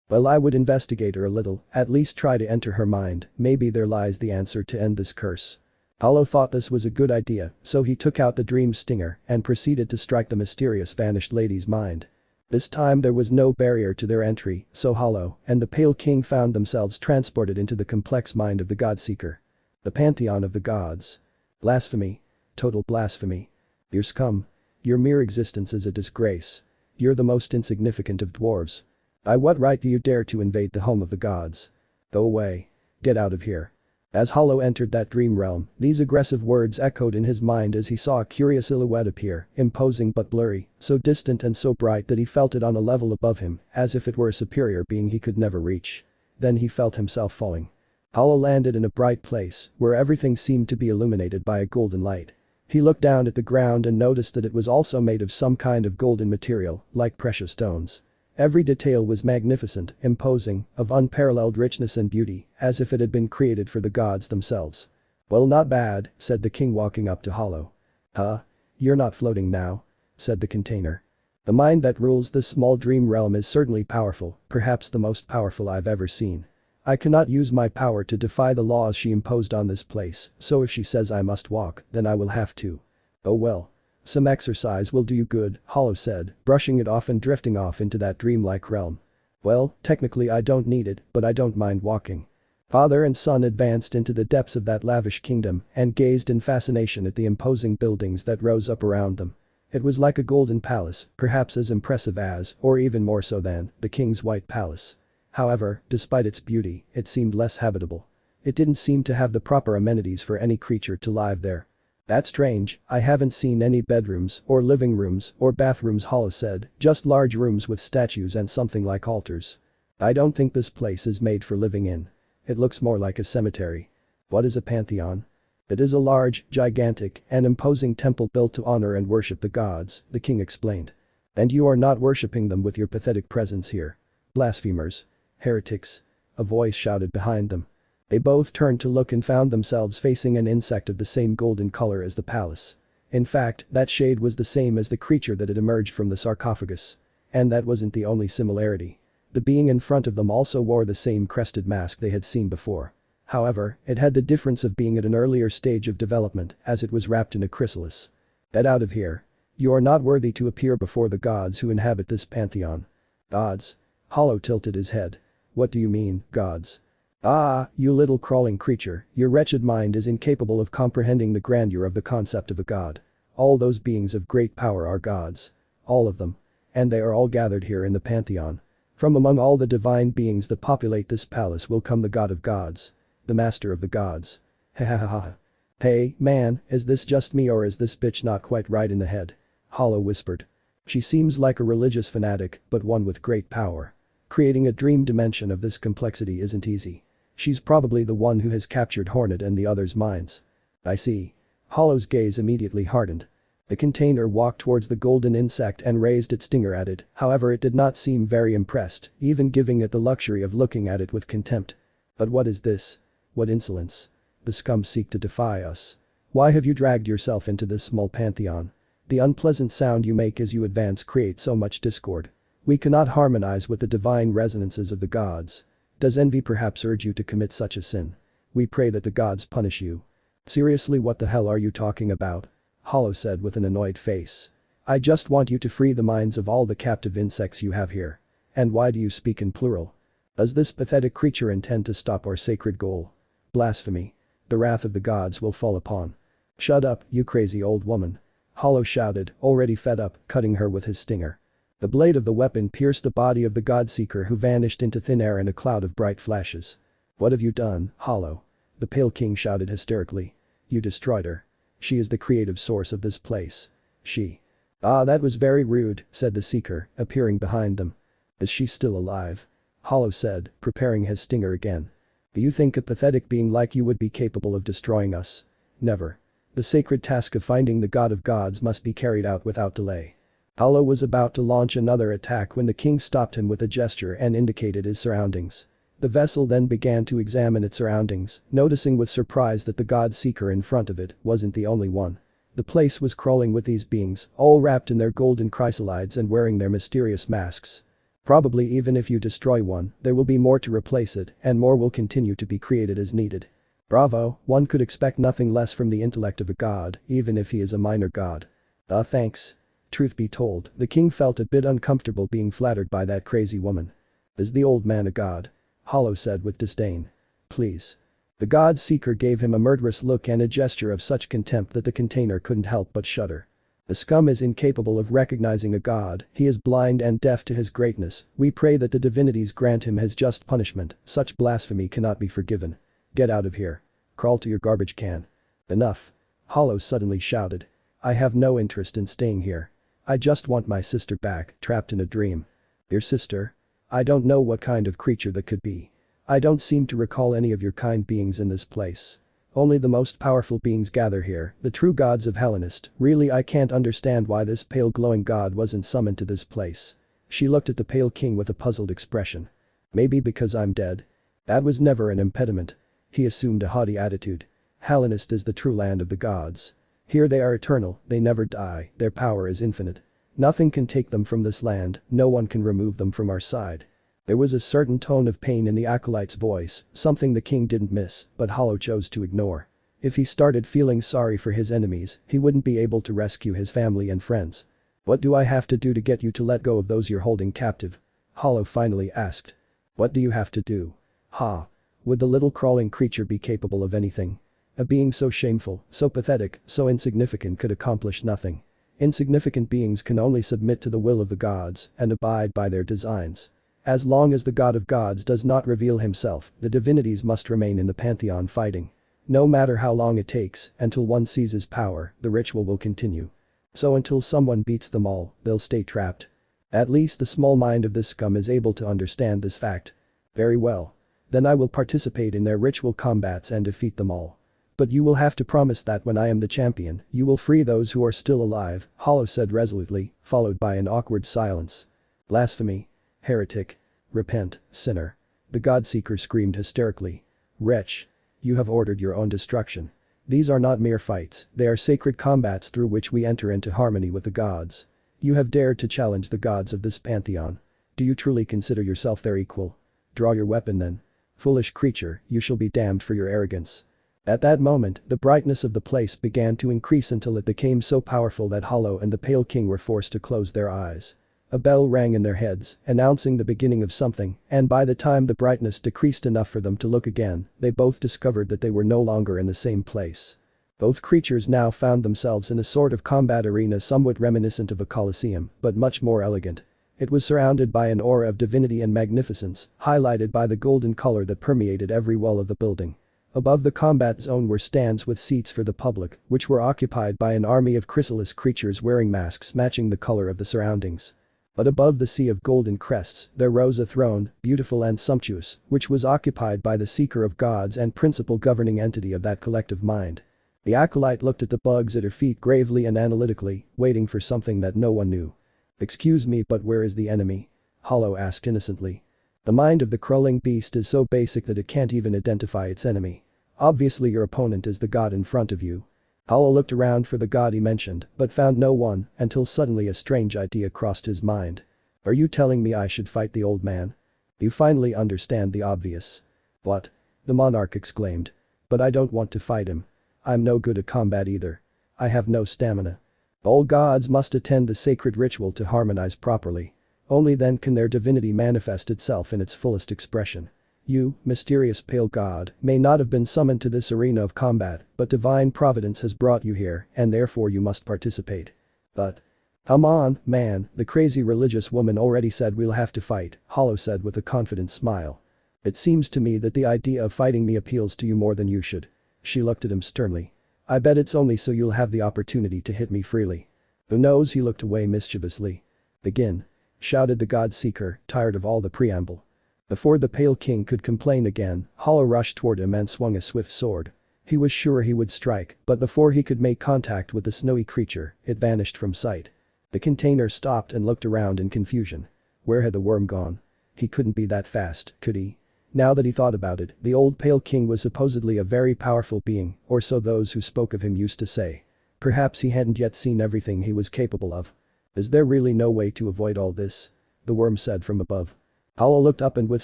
Well, I would investigate her a little, at least try to enter her mind, maybe there lies the answer to end this curse. Hollow thought this was a good idea, so he took out the dream stinger and proceeded to strike the mysterious vanished lady's mind. This time there was no barrier to their entry, so Hollow and the Pale King found themselves transported into the complex mind of the Godseeker. The pantheon of the gods. Blasphemy. Total blasphemy. You're scum. Your mere existence is a disgrace. You're the most insignificant of dwarves. By what right do you dare to invade the home of the gods? Go away. Get out of here. As Hollow entered that dream realm, these aggressive words echoed in his mind as he saw a curious silhouette appear, imposing but blurry, so distant and so bright that he felt it on a level above him, as if it were a superior being he could never reach. Then he felt himself falling. Hollow landed in a bright place, where everything seemed to be illuminated by a golden light. He looked down at the ground and noticed that it was also made of some kind of golden material, like precious stones. Every detail was magnificent, imposing, of unparalleled richness and beauty, as if it had been created for the gods themselves. Well, not bad, said the king walking up to Hollow. Huh? You're not floating now? Said the container. The mind that rules this small dream realm is certainly powerful, perhaps the most powerful I've ever seen. I cannot use my power to defy the laws she imposed on this place, so if she says I must walk, then I will have to. Oh well. Some exercise will do you good, Hollow said, brushing it off and drifting off into that dreamlike realm. Well, technically I don't need it, but I don't mind walking. Father and son advanced into the depths of that lavish kingdom and gazed in fascination at the imposing buildings that rose up around them. It was like a golden palace, perhaps as impressive as, or even more so than, the king's white palace. However, despite its beauty, it seemed less habitable. It didn't seem to have the proper amenities for any creature to live there. That's strange, I haven't seen any bedrooms, or living rooms, or bathrooms, Hollow said, just large rooms with statues and something like altars. I don't think this place is made for living in. It looks more like a cemetery. What is a pantheon? It is a large, gigantic, and imposing temple built to honor and worship the gods, the king explained. And you are not worshipping them with your pathetic presence here. Blasphemers. Heretics. A voice shouted behind them. They both turned to look and found themselves facing an insect of the same golden color as the palace. In fact, that shade was the same as the creature that had emerged from the sarcophagus. And that wasn't the only similarity. The being in front of them also wore the same crested mask they had seen before. However, it had the difference of being at an earlier stage of development, as it was wrapped in a chrysalis. Get out of here. You are not worthy to appear before the gods who inhabit this pantheon. Gods? Hollow tilted his head. What do you mean, gods? Ah, you little crawling creature, your wretched mind is incapable of comprehending the grandeur of the concept of a god. All those beings of great power are gods. All of them. And they are all gathered here in the pantheon. From among all the divine beings that populate this palace will come the god of gods. The master of the gods. Ha ha ha ha. Hey, man, is this just me or is this bitch not quite right in the head? Hollow whispered. She seems like a religious fanatic, but one with great power. Creating a dream dimension of this complexity isn't easy. She's probably the one who has captured Hornet and the others' minds. I see. Hollow's gaze immediately hardened. The container walked towards the golden insect and raised its stinger at it, however it did not seem very impressed, even giving it the luxury of looking at it with contempt. But what is this? What insolence? The scum seek to defy us. Why have you dragged yourself into this small pantheon? The unpleasant sound you make as you advance creates so much discord. We cannot harmonize with the divine resonances of the gods. Does envy perhaps urge you to commit such a sin? We pray that the gods punish you. Seriously, what the hell are you talking about? Hollow said with an annoyed face. I just want you to free the minds of all the captive insects you have here. And why do you speak in plural? Does this pathetic creature intend to stop our sacred goal? Blasphemy. The wrath of the gods will fall upon. Shut up, you crazy old woman. Hollow shouted, already fed up, cutting her with his stinger. The blade of the weapon pierced the body of the Godseeker who vanished into thin air in a cloud of bright flashes. What have you done, Hollow? The Pale King shouted hysterically. You destroyed her. She is the creative source of this place. She. Ah, that was very rude, said the Seeker, appearing behind them. Is she still alive? Hollow said, preparing his stinger again. Do you think a pathetic being like you would be capable of destroying us? Never. The sacred task of finding the God of Gods must be carried out without delay. Hollow was about to launch another attack when the king stopped him with a gesture and indicated his surroundings. The vessel then began to examine its surroundings, noticing with surprise that the God Seeker in front of it wasn't the only one. The place was crawling with these beings, all wrapped in their golden chrysalides and wearing their mysterious masks. Probably even if you destroy one, there will be more to replace it, and more will continue to be created as needed. Bravo, one could expect nothing less from the intellect of a god, even if he is a minor god. Thanks. Truth be told, the king felt a bit uncomfortable being flattered by that crazy woman. Is the old man a god? Hollow said with disdain. Please. The God Seeker gave him a murderous look and a gesture of such contempt that the container couldn't help but shudder. The scum is incapable of recognizing a god, he is blind and deaf to his greatness, we pray that the divinities grant him his just punishment, such blasphemy cannot be forgiven. Get out of here. Crawl to your garbage can. Enough. Hollow suddenly shouted. I have no interest in staying here. I just want my sister back, trapped in a dream. Your sister? I don't know what kind of creature that could be. I don't seem to recall any of your kind beings in this place. Only the most powerful beings gather here, the true gods of Hallownest. Really, I can't understand why this pale glowing god wasn't summoned to this place. She looked at the pale king with a puzzled expression. Maybe because I'm dead? That was never an impediment. He assumed a haughty attitude. Hallownest is the true land of the gods. Here they are eternal, they never die, their power is infinite. Nothing can take them from this land, no one can remove them from our side. There was a certain tone of pain in the acolyte's voice, something the king didn't miss, but Hollow chose to ignore. If he started feeling sorry for his enemies, he wouldn't be able to rescue his family and friends. What do I have to do to get you to let go of those you're holding captive? Hollow finally asked. What do you have to do? Ha! Would the little crawling creature be capable of anything? A being so shameful, so pathetic, so insignificant could accomplish nothing. Insignificant beings can only submit to the will of the gods and abide by their designs. As long as the god of gods does not reveal himself, the divinities must remain in the pantheon fighting. No matter how long it takes, until one seizes power, the ritual will continue. So until someone beats them all, they'll stay trapped. At least the small mind of this scum is able to understand this fact. Very well. Then I will participate in their ritual combats and defeat them all. But you will have to promise that when I am the champion, you will free those who are still alive, Hollow said resolutely, followed by an awkward silence. Blasphemy. Heretic. Repent, sinner. The Godseeker screamed hysterically. Wretch. You have ordered your own destruction. These are not mere fights, they are sacred combats through which we enter into harmony with the gods. You have dared to challenge the gods of this pantheon. Do you truly consider yourself their equal? Draw your weapon then. Foolish creature, you shall be damned for your arrogance. At that moment, the brightness of the place began to increase until it became so powerful that Hollow and the Pale King were forced to close their eyes. A bell rang in their heads, announcing the beginning of something, and by the time the brightness decreased enough for them to look again, they both discovered that they were no longer in the same place. Both creatures now found themselves in a sort of combat arena somewhat reminiscent of a coliseum, but much more elegant. It was surrounded by an aura of divinity and magnificence, highlighted by the golden color that permeated every wall of the building. Above the combat zone were stands with seats for the public, which were occupied by an army of chrysalis creatures wearing masks matching the color of the surroundings. But above the sea of golden crests, there rose a throne, beautiful and sumptuous, which was occupied by the Seeker of Gods and principal governing entity of that collective mind. The acolyte looked at the bugs at her feet gravely and analytically, waiting for something that no one knew. Excuse me, but where is the enemy? Hollow asked innocently. The mind of the crawling beast is so basic that it can't even identify its enemy. Obviously your opponent is the god in front of you. Hollow looked around for the god he mentioned, but found no one, until suddenly a strange idea crossed his mind. Are you telling me I should fight the old man? You finally understand the obvious. What? The monarch exclaimed. But I don't want to fight him. I'm no good at combat either. I have no stamina. All gods must attend the sacred ritual to harmonize properly. Only then can their divinity manifest itself in its fullest expression. You, mysterious pale god, may not have been summoned to this arena of combat, but divine providence has brought you here, and therefore you must participate. But. Come on, man, the crazy religious woman already said we'll have to fight, Hollow said with a confident smile. It seems to me that the idea of fighting me appeals to you more than you should. She looked at him sternly. I bet it's only so you'll have the opportunity to hit me freely. Who knows? He looked away mischievously. Begin. Shouted the god seeker, tired of all the preamble. Before the Pale King could complain again, Hollow rushed toward him and swung a swift sword. He was sure he would strike, but before he could make contact with the snowy creature, it vanished from sight. The container stopped and looked around in confusion. Where had the worm gone? He couldn't be that fast, could he? Now that he thought about it, the old Pale King was supposedly a very powerful being, or so those who spoke of him used to say. Perhaps he hadn't yet seen everything he was capable of. Is there really no way to avoid all this? The worm said from above. Hollow looked up and with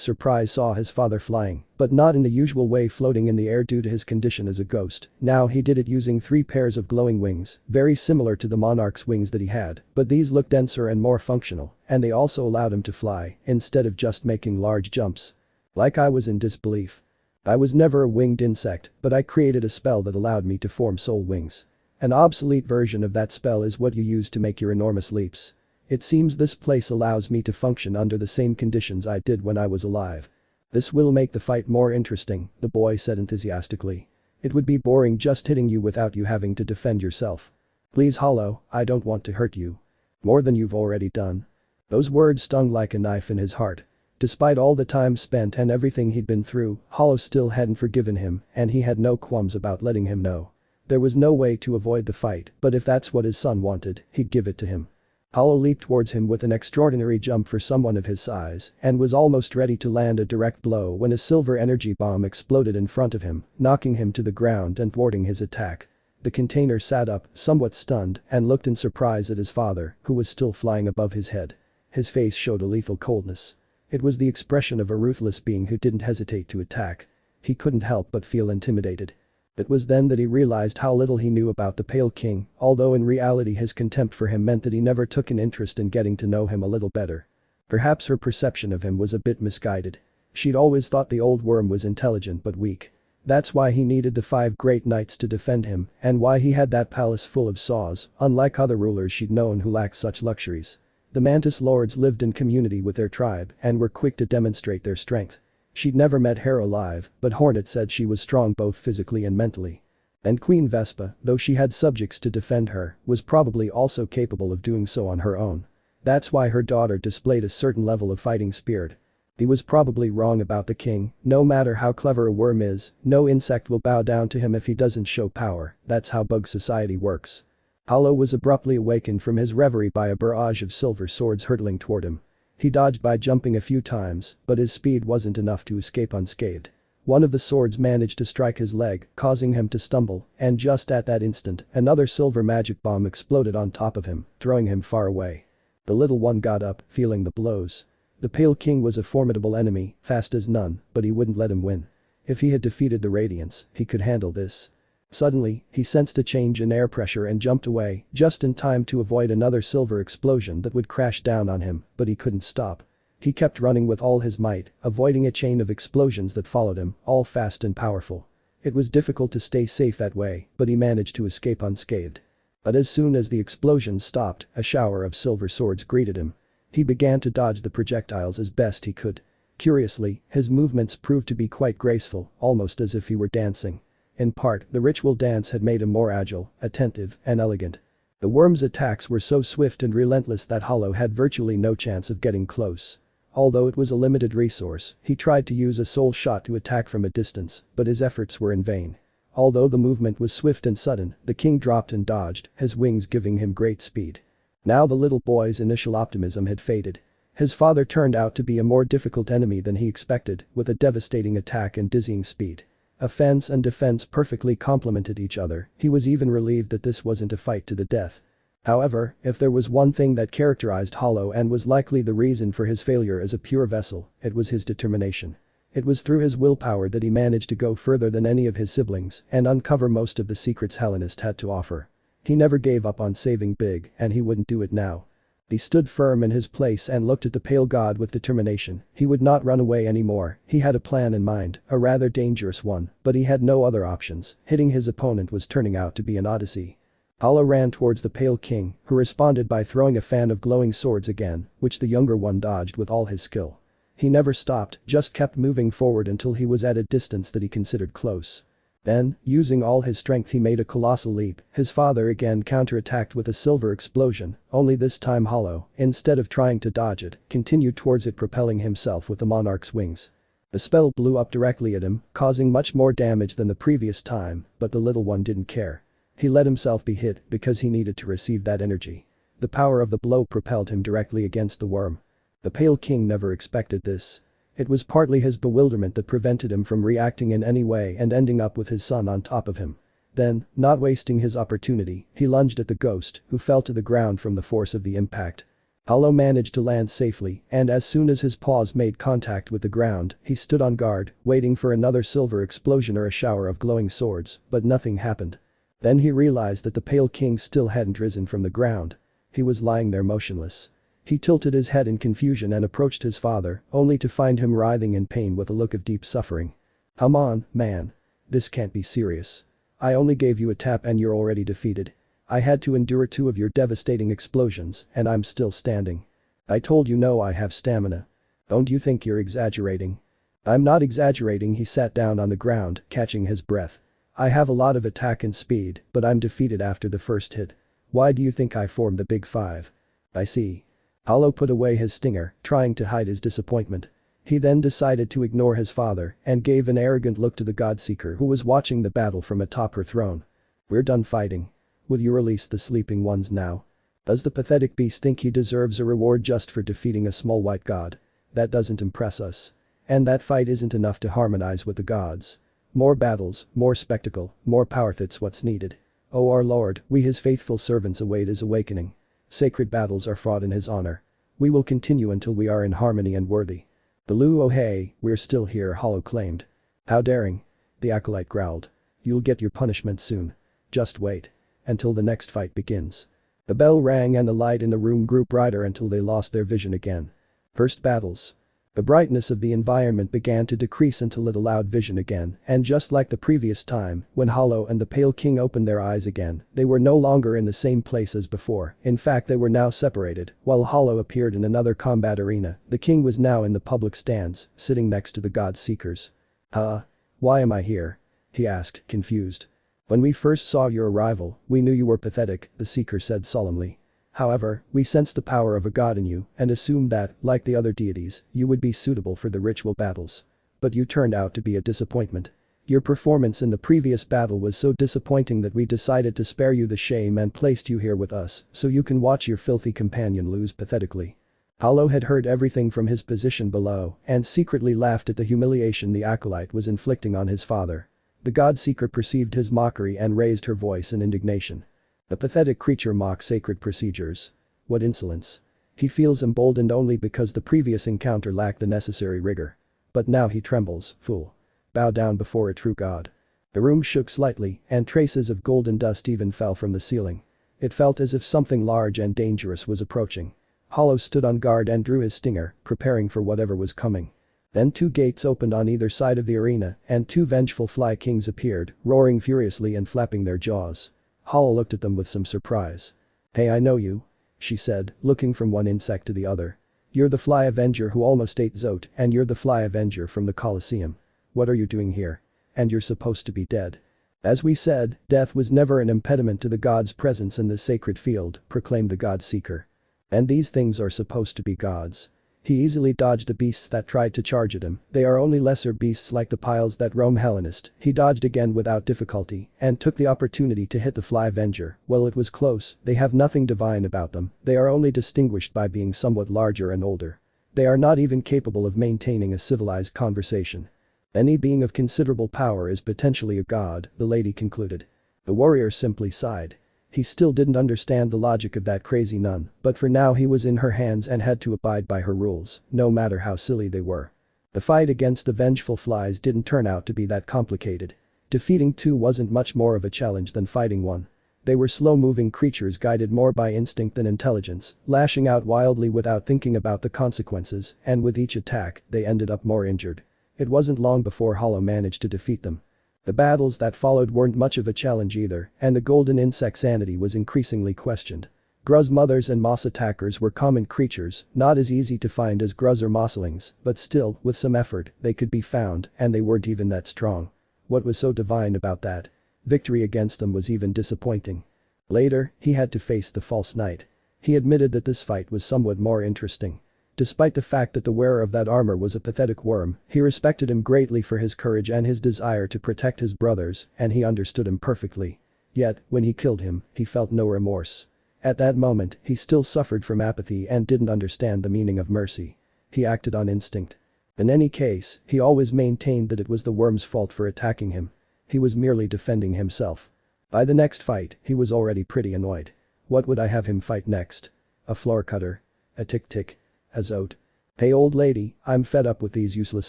surprise saw his father flying, but not in the usual way floating in the air due to his condition as a ghost. Now he did it using 3 pairs of glowing wings, very similar to the monarch's wings that he had, but these looked denser and more functional, and they also allowed him to fly, instead of just making large jumps. Like I was in disbelief. I was never a winged insect, but I created a spell that allowed me to form soul wings. An obsolete version of that spell is what you use to make your enormous leaps. It seems this place allows me to function under the same conditions I did when I was alive. This will make the fight more interesting, the boy said enthusiastically. It would be boring just hitting you without you having to defend yourself. Please Hollow, I don't want to hurt you. More than you've already done. Those words stung like a knife in his heart. Despite all the time spent and everything he'd been through, Hollow still hadn't forgiven him and he had no qualms about letting him know. There was no way to avoid the fight, but if that's what his son wanted, he'd give it to him. Hollow leaped towards him with an extraordinary jump for someone of his size and was almost ready to land a direct blow when a silver energy bomb exploded in front of him, knocking him to the ground and thwarting his attack. The container sat up, somewhat stunned, and looked in surprise at his father, who was still flying above his head. His face showed a lethal coldness. It was the expression of a ruthless being who didn't hesitate to attack. He couldn't help but feel intimidated. It was then that he realized how little he knew about the Pale King, although in reality his contempt for him meant that he never took an interest in getting to know him a little better. Perhaps her perception of him was a bit misguided. She'd always thought the old worm was intelligent but weak. That's why he needed the 5 great knights to defend him and why he had that palace full of saws, unlike other rulers she'd known who lacked such luxuries. The Mantis Lords lived in community with their tribe and were quick to demonstrate their strength. She'd never met Hera alive, but Hornet said she was strong both physically and mentally. And Queen Vespa, though she had subjects to defend her, was probably also capable of doing so on her own. That's why her daughter displayed a certain level of fighting spirit. He was probably wrong about the king, no matter how clever a worm is, no insect will bow down to him if he doesn't show power, that's how bug society works. Hollow was abruptly awakened from his reverie by a barrage of silver swords hurtling toward him. He dodged by jumping a few times, but his speed wasn't enough to escape unscathed. One of the swords managed to strike his leg, causing him to stumble, and just at that instant, another silver magic bomb exploded on top of him, throwing him far away. The little one got up, feeling the blows. The Pale King was a formidable enemy, fast as none, but he wouldn't let him win. If he had defeated the Radiance, he could handle this. Suddenly, he sensed a change in air pressure and jumped away, just in time to avoid another silver explosion that would crash down on him, but he couldn't stop. He kept running with all his might, avoiding a chain of explosions that followed him, all fast and powerful. It was difficult to stay safe that way, but he managed to escape unscathed. But as soon as the explosions stopped, a shower of silver swords greeted him. He began to dodge the projectiles as best he could. Curiously, his movements proved to be quite graceful, almost as if he were dancing. In part, the ritual dance had made him more agile, attentive, and elegant. The worm's attacks were so swift and relentless that Hollow had virtually no chance of getting close. Although it was a limited resource, he tried to use a soul shot to attack from a distance, but his efforts were in vain. Although the movement was swift and sudden, the king dropped and dodged, his wings giving him great speed. Now the little boy's initial optimism had faded. His father turned out to be a more difficult enemy than he expected, with a devastating attack and dizzying speed. Offense and defense perfectly complemented each other, he was even relieved that this wasn't a fight to the death. However, if there was one thing that characterized Hollow and was likely the reason for his failure as a pure vessel, it was his determination. It was through his willpower that he managed to go further than any of his siblings and uncover most of the secrets Hallownest had to offer. He never gave up on saving Big, and he wouldn't do it now. He stood firm in his place and looked at the pale god with determination. He would not run away anymore. He had a plan in mind, a rather dangerous one, but he had no other options. Hitting his opponent was turning out to be an odyssey. Hollow ran towards the Pale King, who responded by throwing a fan of glowing swords again, which the younger one dodged with all his skill. He never stopped, just kept moving forward until he was at a distance that he considered close. Then, using all his strength he made a colossal leap. His father again counterattacked with a silver explosion, only this time Hollow, instead of trying to dodge it, continued towards it propelling himself with the monarch's wings. The spell blew up directly at him, causing much more damage than the previous time, but the little one didn't care. He let himself be hit because he needed to receive that energy. The power of the blow propelled him directly against the worm. The Pale King never expected this. It was partly his bewilderment that prevented him from reacting in any way and ending up with his son on top of him. Then, not wasting his opportunity, he lunged at the ghost, who fell to the ground from the force of the impact. Hollow managed to land safely, and as soon as his paws made contact with the ground, he stood on guard, waiting for another silver explosion or a shower of glowing swords, but nothing happened. Then he realized that the Pale King still hadn't risen from the ground. He was lying there motionless. He tilted his head in confusion and approached his father, only to find him writhing in pain with a look of deep suffering. "Come on, man. This can't be serious. I only gave you a tap and you're already defeated. I had to endure 2 of your devastating explosions and I'm still standing. I told you no, I have stamina. Don't you think you're exaggerating? I'm not exaggerating. He sat down on the ground, catching his breath. I have a lot of attack and speed, but I'm defeated after the first hit. Why do you think I formed the Big Five? I see. Hollow put away his stinger, trying to hide his disappointment. He then decided to ignore his father and gave an arrogant look to the Godseeker who was watching the battle from atop her throne. We're done fighting. Will you release the sleeping ones now? Does the pathetic beast think he deserves a reward just for defeating a small white god? That doesn't impress us. And that fight isn't enough to harmonize with the gods. More battles, more spectacle, more power, that's what's needed. Oh our lord, we his faithful servants await his awakening. Sacred battles are fought in his honor. We will continue until we are in harmony and worthy. Baloo, oh hey, we're still here, Hollow claimed. How daring. The acolyte growled. You'll get your punishment soon. Just wait. Until the next fight begins. The bell rang and the light in the room grew brighter until they lost their vision again. First battles. The brightness of the environment began to decrease until it allowed vision again, and just like the previous time, when Hollow and the Pale King opened their eyes again, they were no longer in the same place as before. In fact, they were now separated. While Hollow appeared in another combat arena, the king was now in the public stands, sitting next to the God Seekers. Huh? Why am I here? He asked, confused. When we first saw your arrival, we knew you were pathetic, the Seeker said solemnly. However, we sensed the power of a god in you and assumed that, like the other deities, you would be suitable for the ritual battles. But you turned out to be a disappointment. Your performance in the previous battle was so disappointing that we decided to spare you the shame and placed you here with us so you can watch your filthy companion lose pathetically. Hollow had heard everything from his position below and secretly laughed at the humiliation the acolyte was inflicting on his father. The God-Seeker perceived his mockery and raised her voice in indignation. The pathetic creature mocks sacred procedures. What insolence. He feels emboldened only because the previous encounter lacked the necessary rigor. But now he trembles, fool. Bow down before a true god. The room shook slightly and traces of golden dust even fell from the ceiling. It felt as if something large and dangerous was approaching. Hollow stood on guard and drew his stinger, preparing for whatever was coming. Then 2 gates opened on either side of the arena and 2 vengeful fly kings appeared, roaring furiously and flapping their jaws. Hollow looked at them with some surprise. Hey, I know you. She said, looking from one insect to the other. You're the Fly Avenger who almost ate Zote and you're the Fly Avenger from the Coliseum. What are you doing here? And you're supposed to be dead. As we said, death was never an impediment to the god's presence in this sacred field, proclaimed the God Seeker. And these things are supposed to be gods. He easily dodged the beasts that tried to charge at him. They are only lesser beasts like the piles that roam Hallownest. He dodged again without difficulty and took the opportunity to hit the Fly Avenger. Well, it was close. They have nothing divine about them. They are only distinguished by being somewhat larger and older. They are not even capable of maintaining a civilized conversation. Any being of considerable power is potentially a god, the lady concluded. The warrior simply sighed. He still didn't understand the logic of that crazy nun, but for now he was in her hands and had to abide by her rules, no matter how silly they were. The fight against the vengeful flies didn't turn out to be that complicated. Defeating 2 wasn't much more of a challenge than fighting 1. They were slow-moving creatures guided more by instinct than intelligence, lashing out wildly without thinking about the consequences, and with each attack, they ended up more injured. It wasn't long before Hollow managed to defeat them. The battles that followed weren't much of a challenge either, and the golden insect's sanity was increasingly questioned. Gruz mothers and moss attackers were common creatures, not as easy to find as gruz or mosslings, but still, with some effort, they could be found, and they weren't even that strong. What was so divine about that? Victory against them was even disappointing. Later, he had to face the false knight. He admitted that this fight was somewhat more interesting. Despite the fact that the wearer of that armor was a pathetic worm, he respected him greatly for his courage and his desire to protect his brothers, and he understood him perfectly. Yet, when he killed him, he felt no remorse. At that moment, he still suffered from apathy and didn't understand the meaning of mercy. He acted on instinct. In any case, he always maintained that it was the worm's fault for attacking him. He was merely defending himself. By the next fight, he was already pretty annoyed. What would I have him fight next? A floor cutter? A tick-tick? A Zote? Hey old lady, I'm fed up with these useless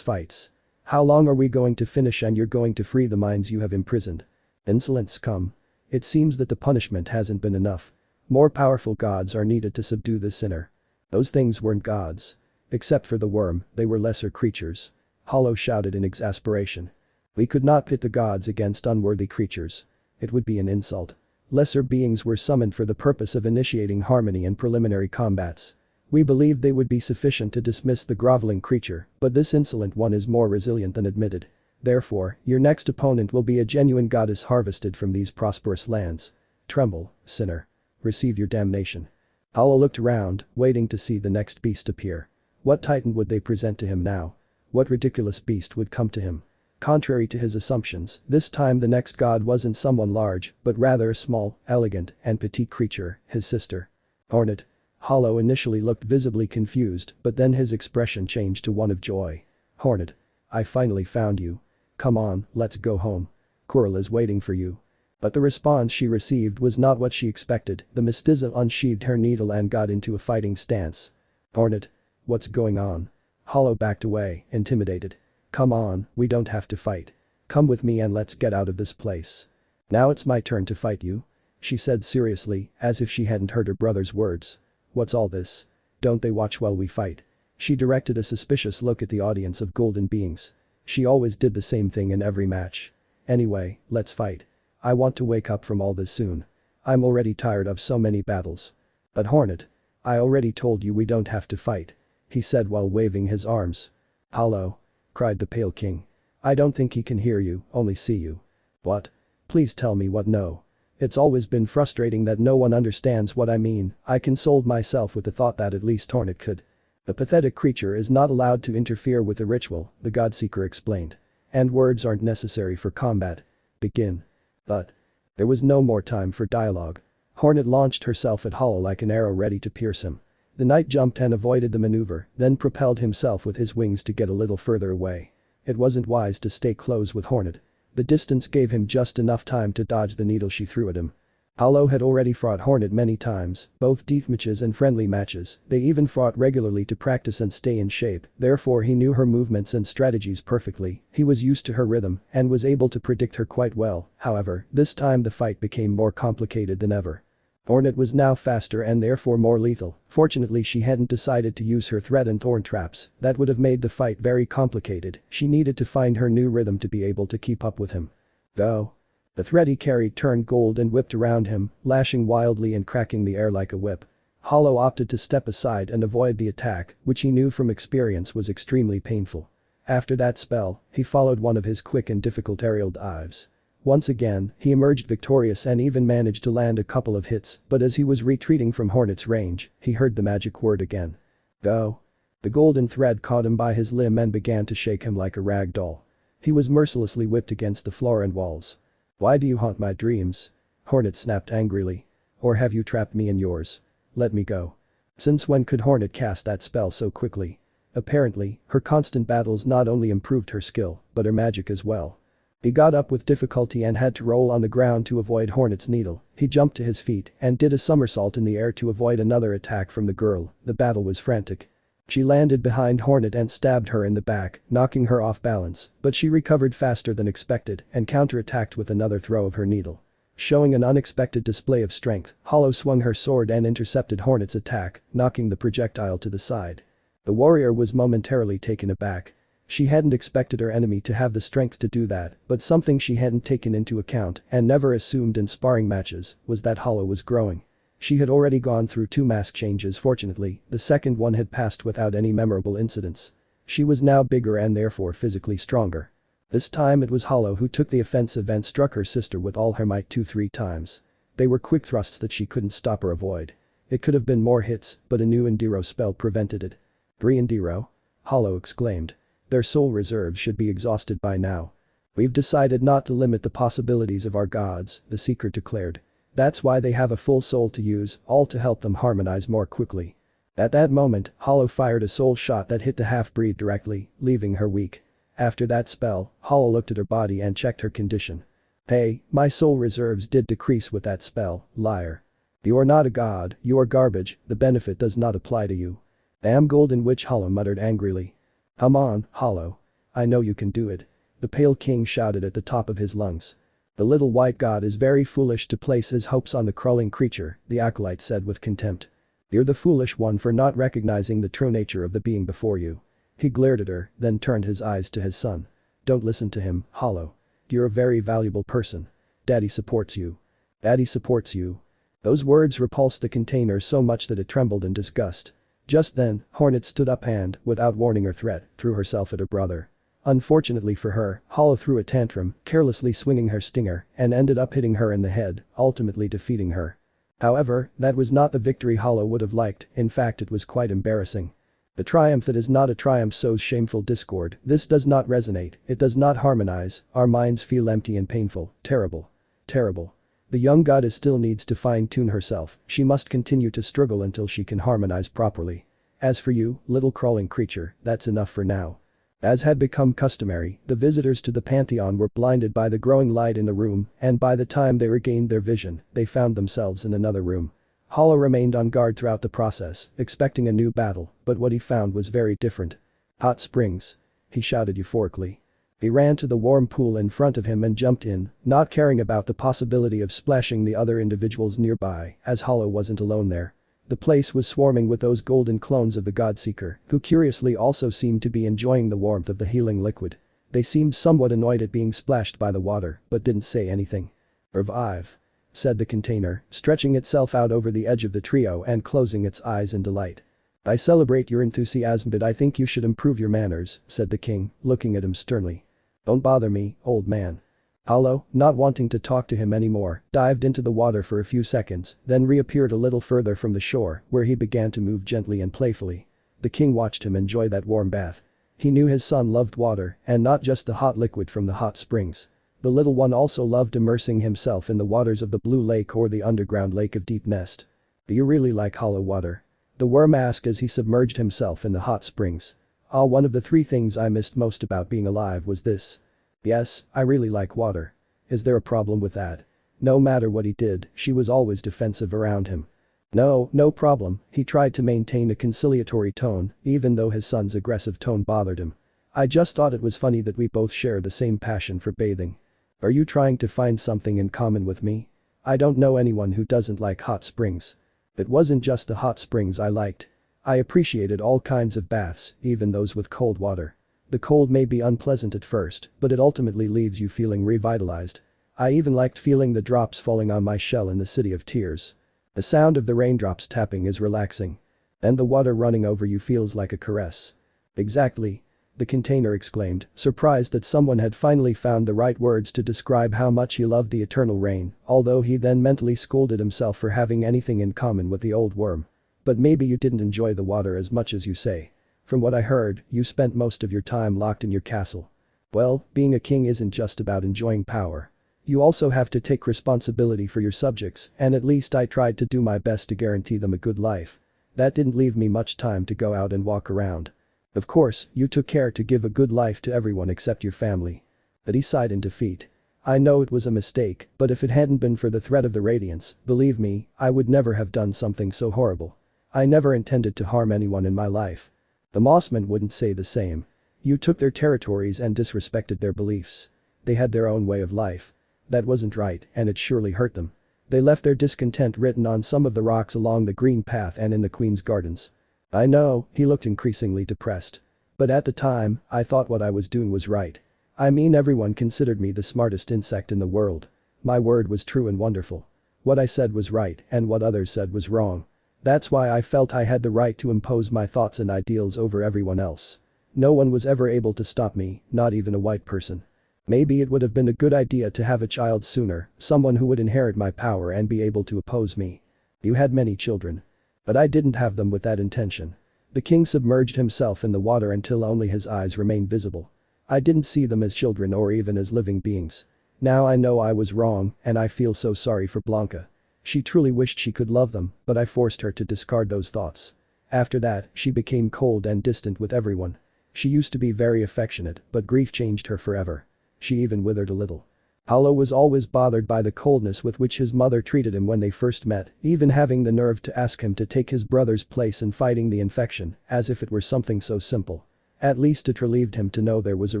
fights. How long are we going to finish and you're going to free the minds you have imprisoned? Insolent scum. It seems that the punishment hasn't been enough. More powerful gods are needed to subdue the sinner. Those things weren't gods. Except for the worm, they were lesser creatures. Hollow shouted in exasperation. We could not pit the gods against unworthy creatures. It would be an insult. Lesser beings were summoned for the purpose of initiating harmony and preliminary combats. We believed they would be sufficient to dismiss the groveling creature, but this insolent one is more resilient than admitted. Therefore, your next opponent will be a genuine goddess harvested from these prosperous lands. Tremble, sinner. Receive your damnation. Hollow looked around, waiting to see the next beast appear. What titan would they present to him now? What ridiculous beast would come to him? Contrary to his assumptions, this time the next god wasn't someone large, but rather a small, elegant, and petite creature, his sister. Hornet. Hollow initially looked visibly confused, but then his expression changed to one of joy. Hornet. I finally found you. Come on, let's go home. Quirrell is waiting for you. But the response she received was not what she expected. The mestiza unsheathed her needle and got into a fighting stance. Hornet. What's going on? Hollow backed away, intimidated. Come on, we don't have to fight. Come with me and let's get out of this place. Now it's my turn to fight you. She said seriously, as if she hadn't heard her brother's words. What's all this? Don't they watch while we fight? She directed a suspicious look at the audience of golden beings. She always did the same thing in every match. Anyway, let's fight. I want to wake up from all this soon. I'm already tired of so many battles. But Hornet. I already told you we don't have to fight. He said while waving his arms. Hollow. Cried the Pale King. I don't think he can hear you, only see you. What? Please tell me what no. It's always been frustrating that no one understands what I mean. I consoled myself with the thought that at least Hornet could. The pathetic creature is not allowed to interfere with the ritual, the Godseeker explained. And words aren't necessary for combat. Begin. But. There was no more time for dialogue. Hornet launched herself at Hollow like an arrow ready to pierce him. The knight jumped and avoided the maneuver, then propelled himself with his wings to get a little further away. It wasn't wise to stay close with Hornet. The distance gave him just enough time to dodge the needle she threw at him. Hollow had already fought Hornet many times, both deathmatches and friendly matches. They even fought regularly to practice and stay in shape, therefore he knew her movements and strategies perfectly. He was used to her rhythm and was able to predict her quite well. However, this time the fight became more complicated than ever. Hornet was now faster and therefore more lethal. Fortunately she hadn't decided to use her thread and thorn traps. That would have made the fight very complicated. She needed to find her new rhythm to be able to keep up with him. Go. The thread he carried turned gold and whipped around him, lashing wildly and cracking the air like a whip. Hollow opted to step aside and avoid the attack, which he knew from experience was extremely painful. After that spell, he followed one of his quick and difficult aerial dives. Once again, he emerged victorious and even managed to land a couple of hits, but as he was retreating from Hornet's range, he heard the magic word again. Go. The golden thread caught him by his limb and began to shake him like a rag doll. He was mercilessly whipped against the floor and walls. Why do you haunt my dreams? Hornet snapped angrily. Or have you trapped me in yours? Let me go. Since when could Hornet cast that spell so quickly? Apparently, her constant battles not only improved her skill, but her magic as well. He got up with difficulty and had to roll on the ground to avoid Hornet's needle. He jumped to his feet and did a somersault in the air to avoid another attack from the girl. The battle was frantic. She landed behind Hornet and stabbed her in the back, knocking her off balance, but she recovered faster than expected and counterattacked with another throw of her needle. Showing an unexpected display of strength, Hollow swung her sword and intercepted Hornet's attack, knocking the projectile to the side. The warrior was momentarily taken aback. She hadn't expected her enemy to have the strength to do that, but something she hadn't taken into account and never assumed in sparring matches was that Hollow was growing. She had already gone through 2 mask changes. Fortunately, the second one had passed without any memorable incidents. She was now bigger and therefore physically stronger. This time it was Hollow who took the offensive and struck her sister with all her might 2-3 times. They were quick thrusts that she couldn't stop or avoid. It could have been more hits, but a new Endiro spell prevented it. 3 Endiro? Hollow exclaimed. Their soul reserves should be exhausted by now. We've decided not to limit the possibilities of our gods, the Seeker declared. That's why they have a full soul to use, all to help them harmonize more quickly. At that moment, Hollow fired a soul shot that hit the half-breed directly, leaving her weak. After that spell, Hollow looked at her body and checked her condition. Hey, my soul reserves did decrease with that spell, liar. You are not a god, you are garbage, the benefit does not apply to you. Damn golden witch, Hollow muttered angrily. Come on, Hollow. I know you can do it. The Pale King shouted at the top of his lungs. The little white god is very foolish to place his hopes on the crawling creature, the acolyte said with contempt. You're the foolish one for not recognizing the true nature of the being before you. He glared at her, then turned his eyes to his son. Don't listen to him, Hollow. You're a very valuable person. Daddy supports you. Daddy supports you. Those words repulsed the container so much that it trembled in disgust. Just then, Hornet stood up and, without warning or threat, threw herself at her brother. Unfortunately for her, Hollow threw a tantrum, carelessly swinging her stinger, and ended up hitting her in the head, ultimately defeating her. However, that was not the victory Hollow would have liked, in fact it was quite embarrassing. The triumph that is not a triumph sows shameful discord, this does not resonate, it does not harmonize, our minds feel empty and painful, terrible. Terrible. The young goddess still needs to fine-tune herself, she must continue to struggle until she can harmonize properly. As for you, little crawling creature, that's enough for now. As had become customary, the visitors to the Pantheon were blinded by the growing light in the room, and by the time they regained their vision, they found themselves in another room. Hollow remained on guard throughout the process, expecting a new battle, but what he found was very different. Hot springs. He shouted euphorically. He ran to the warm pool in front of him and jumped in, not caring about the possibility of splashing the other individuals nearby, as Hollow wasn't alone there. The place was swarming with those golden clones of the Godseeker, who curiously also seemed to be enjoying the warmth of the healing liquid. They seemed somewhat annoyed at being splashed by the water, but didn't say anything. "Revive," said the container, stretching itself out over the edge of the trio and closing its eyes in delight. "I celebrate your enthusiasm, but I think you should improve your manners," said the king, looking at him sternly. "Don't bother me, old man." Hollow, not wanting to talk to him anymore, dived into the water for a few seconds, then reappeared a little further from the shore, where he began to move gently and playfully. The king watched him enjoy that warm bath. He knew his son loved water, and not just the hot liquid from the hot springs. The little one also loved immersing himself in the waters of the Blue Lake or the underground Lake of Deep Nest. "Do you really like Hollow water?" the worm asked as he submerged himself in the hot springs. "Ah, one of the 3 things I missed most about being alive was this. Yes, I really like water. Is there a problem with that?" No matter what he did, she was always defensive around him. No problem," he tried to maintain a conciliatory tone, even though his son's aggressive tone bothered him. "I just thought it was funny that we both share the same passion for bathing. Are you trying to find something in common with me? I don't know anyone who doesn't like hot springs. It wasn't just the hot springs I liked. I appreciated all kinds of baths, even those with cold water. The cold may be unpleasant at first, but it ultimately leaves you feeling revitalized. I even liked feeling the drops falling on my shell in the City of Tears. The sound of the raindrops tapping is relaxing. And the water running over you feels like a caress." "Exactly," the container exclaimed, surprised that someone had finally found the right words to describe how much he loved the eternal rain, although he then mentally scolded himself for having anything in common with the old worm. "But maybe you didn't enjoy the water as much as you say. From what I heard, you spent most of your time locked in your castle." "Well, being a king isn't just about enjoying power. You also have to take responsibility for your subjects, and at least I tried to do my best to guarantee them a good life. That didn't leave me much time to go out and walk around. Of course, you took care to give a good life to everyone except your family." But he sighed in defeat. "I know it was a mistake, but if it hadn't been for the threat of the Radiance, believe me, I would never have done something so horrible. I never intended to harm anyone in my life." The Mossmen wouldn't say the same. "You took their territories and disrespected their beliefs. They had their own way of life. That wasn't right, and it surely hurt them. They left their discontent written on some of the rocks along the green path and in the Queen's gardens." "I know," he looked increasingly depressed. "But at the time, I thought what I was doing was right. I mean, everyone considered me the smartest insect in the world. My word was true and wonderful. What I said was right and what others said was wrong. That's why I felt I had the right to impose my thoughts and ideals over everyone else. No one was ever able to stop me, not even a white person. Maybe it would have been a good idea to have a child sooner, someone who would inherit my power and be able to oppose me. You had many children. But I didn't have them with that intention." The king submerged himself in the water until only his eyes remained visible. "I didn't see them as children or even as living beings. Now I know I was wrong, and I feel so sorry for Blanca. She truly wished she could love them, but I forced her to discard those thoughts. After that, she became cold and distant with everyone. She used to be very affectionate, but grief changed her forever. She even withered a little." Hollow was always bothered by the coldness with which his mother treated him when they first met, even having the nerve to ask him to take his brother's place in fighting the infection, as if it were something so simple. At least it relieved him to know there was a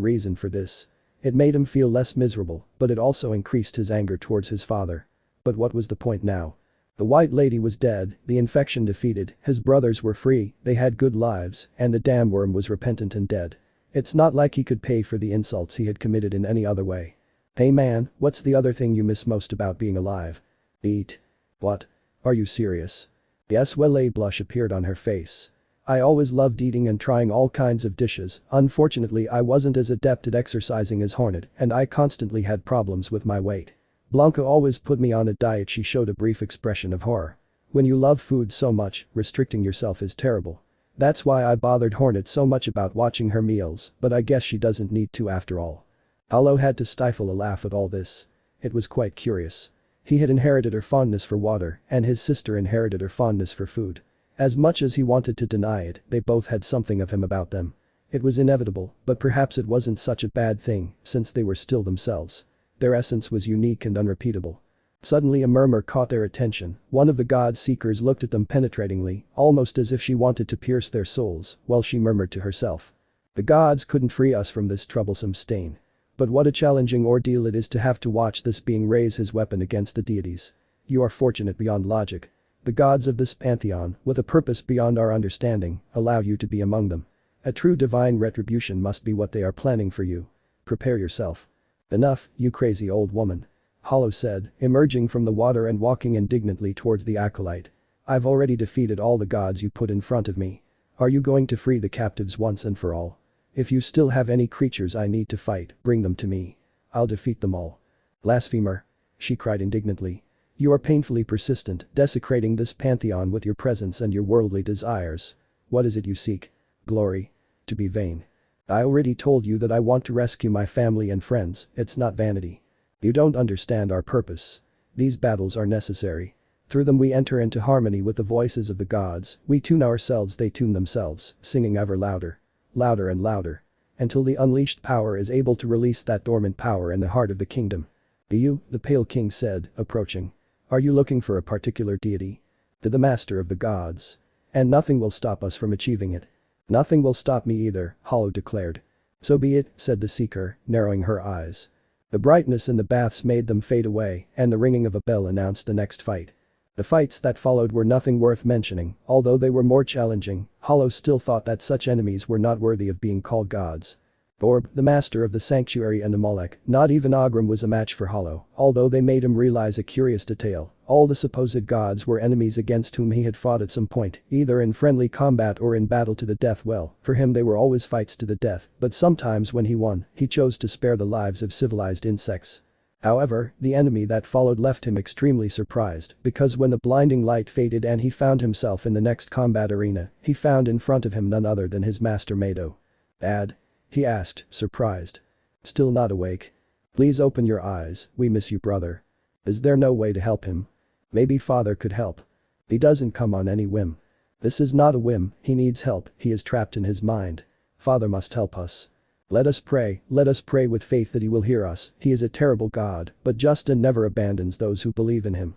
reason for this. It made him feel less miserable, but it also increased his anger towards his father. But what was the point now? The White Lady was dead, the infection defeated, his brothers were free, they had good lives, and the damn worm was repentant and dead. It's not like he could pay for the insults he had committed in any other way. Hey man, what's the other thing you miss most about being alive? Eat. What? Are you serious? Yes, well, a blush appeared on her face. I always loved eating and trying all kinds of dishes. Unfortunately, I wasn't as adept at exercising as Hornet, and I constantly had problems with my weight. Blanca always put me on a diet. She showed a brief expression of horror. When you love food so much, restricting yourself is terrible. That's why I bothered Hornet so much about watching her meals, but I guess she doesn't need to after all. Hollow had to stifle a laugh at all this. It was quite curious. He had inherited her fondness for water, and his sister inherited her fondness for food. As much as he wanted to deny it, they both had something of him about them. It was inevitable, but perhaps it wasn't such a bad thing, since they were still themselves. Their essence was unique and unrepeatable. Suddenly a murmur caught their attention. One of the god seekers looked at them penetratingly, almost as if she wanted to pierce their souls, while she murmured to herself. The gods couldn't free us from this troublesome stain. But what a challenging ordeal it is to have to watch this being raise his weapon against the deities. You are fortunate beyond logic. The gods of this pantheon, with a purpose beyond our understanding, allow you to be among them. A true divine retribution must be what they are planning for you. Prepare yourself. Enough, you crazy old woman. Hollow said, emerging from the water and walking indignantly towards the acolyte. I've already defeated all the gods you put in front of me. Are you going to free the captives once and for all? If you still have any creatures I need to fight, bring them to me. I'll defeat them all. Blasphemer. She cried indignantly. You are painfully persistent, desecrating this pantheon with your presence and your worldly desires. What is it you seek? Glory? To be vain. I already told you that I want to rescue my family and friends. It's not vanity. You don't understand our purpose. These battles are necessary. Through them we enter into harmony with the voices of the gods. We tune ourselves, they tune themselves, singing ever louder. Louder and louder. Until the unleashed power is able to release that dormant power in the heart of the kingdom. You, the Pale King said, approaching. Are you looking for a particular deity? To the master of the gods. And nothing will stop us from achieving it. Nothing will stop me either, Hollow declared. So be it, said the seeker, narrowing her eyes. The brightness in the baths made them fade away, and the ringing of a bell announced the next fight. The fights that followed were nothing worth mentioning, although they were more challenging. Hollow still thought that such enemies were not worthy of being called gods. Orb, the master of the sanctuary, and Amalek, not even Ogrim was a match for Hollow, although they made him realize a curious detail. All the supposed gods were enemies against whom he had fought at some point, either in friendly combat or in battle to the death. Well, for him they were always fights to the death, but sometimes when he won, he chose to spare the lives of civilized insects. However, the enemy that followed left him extremely surprised, because when the blinding light faded and he found himself in the next combat arena, he found in front of him none other than his master Mado. Dad? He asked, surprised. Still not awake? Please open your eyes, we miss you, brother. Is there no way to help him? Maybe father could help. He doesn't come on any whim. This is not a whim, he needs help, he is trapped in his mind. Father must help us. Let us pray with faith that he will hear us. He is a terrible god, but just and never abandons those who believe in him.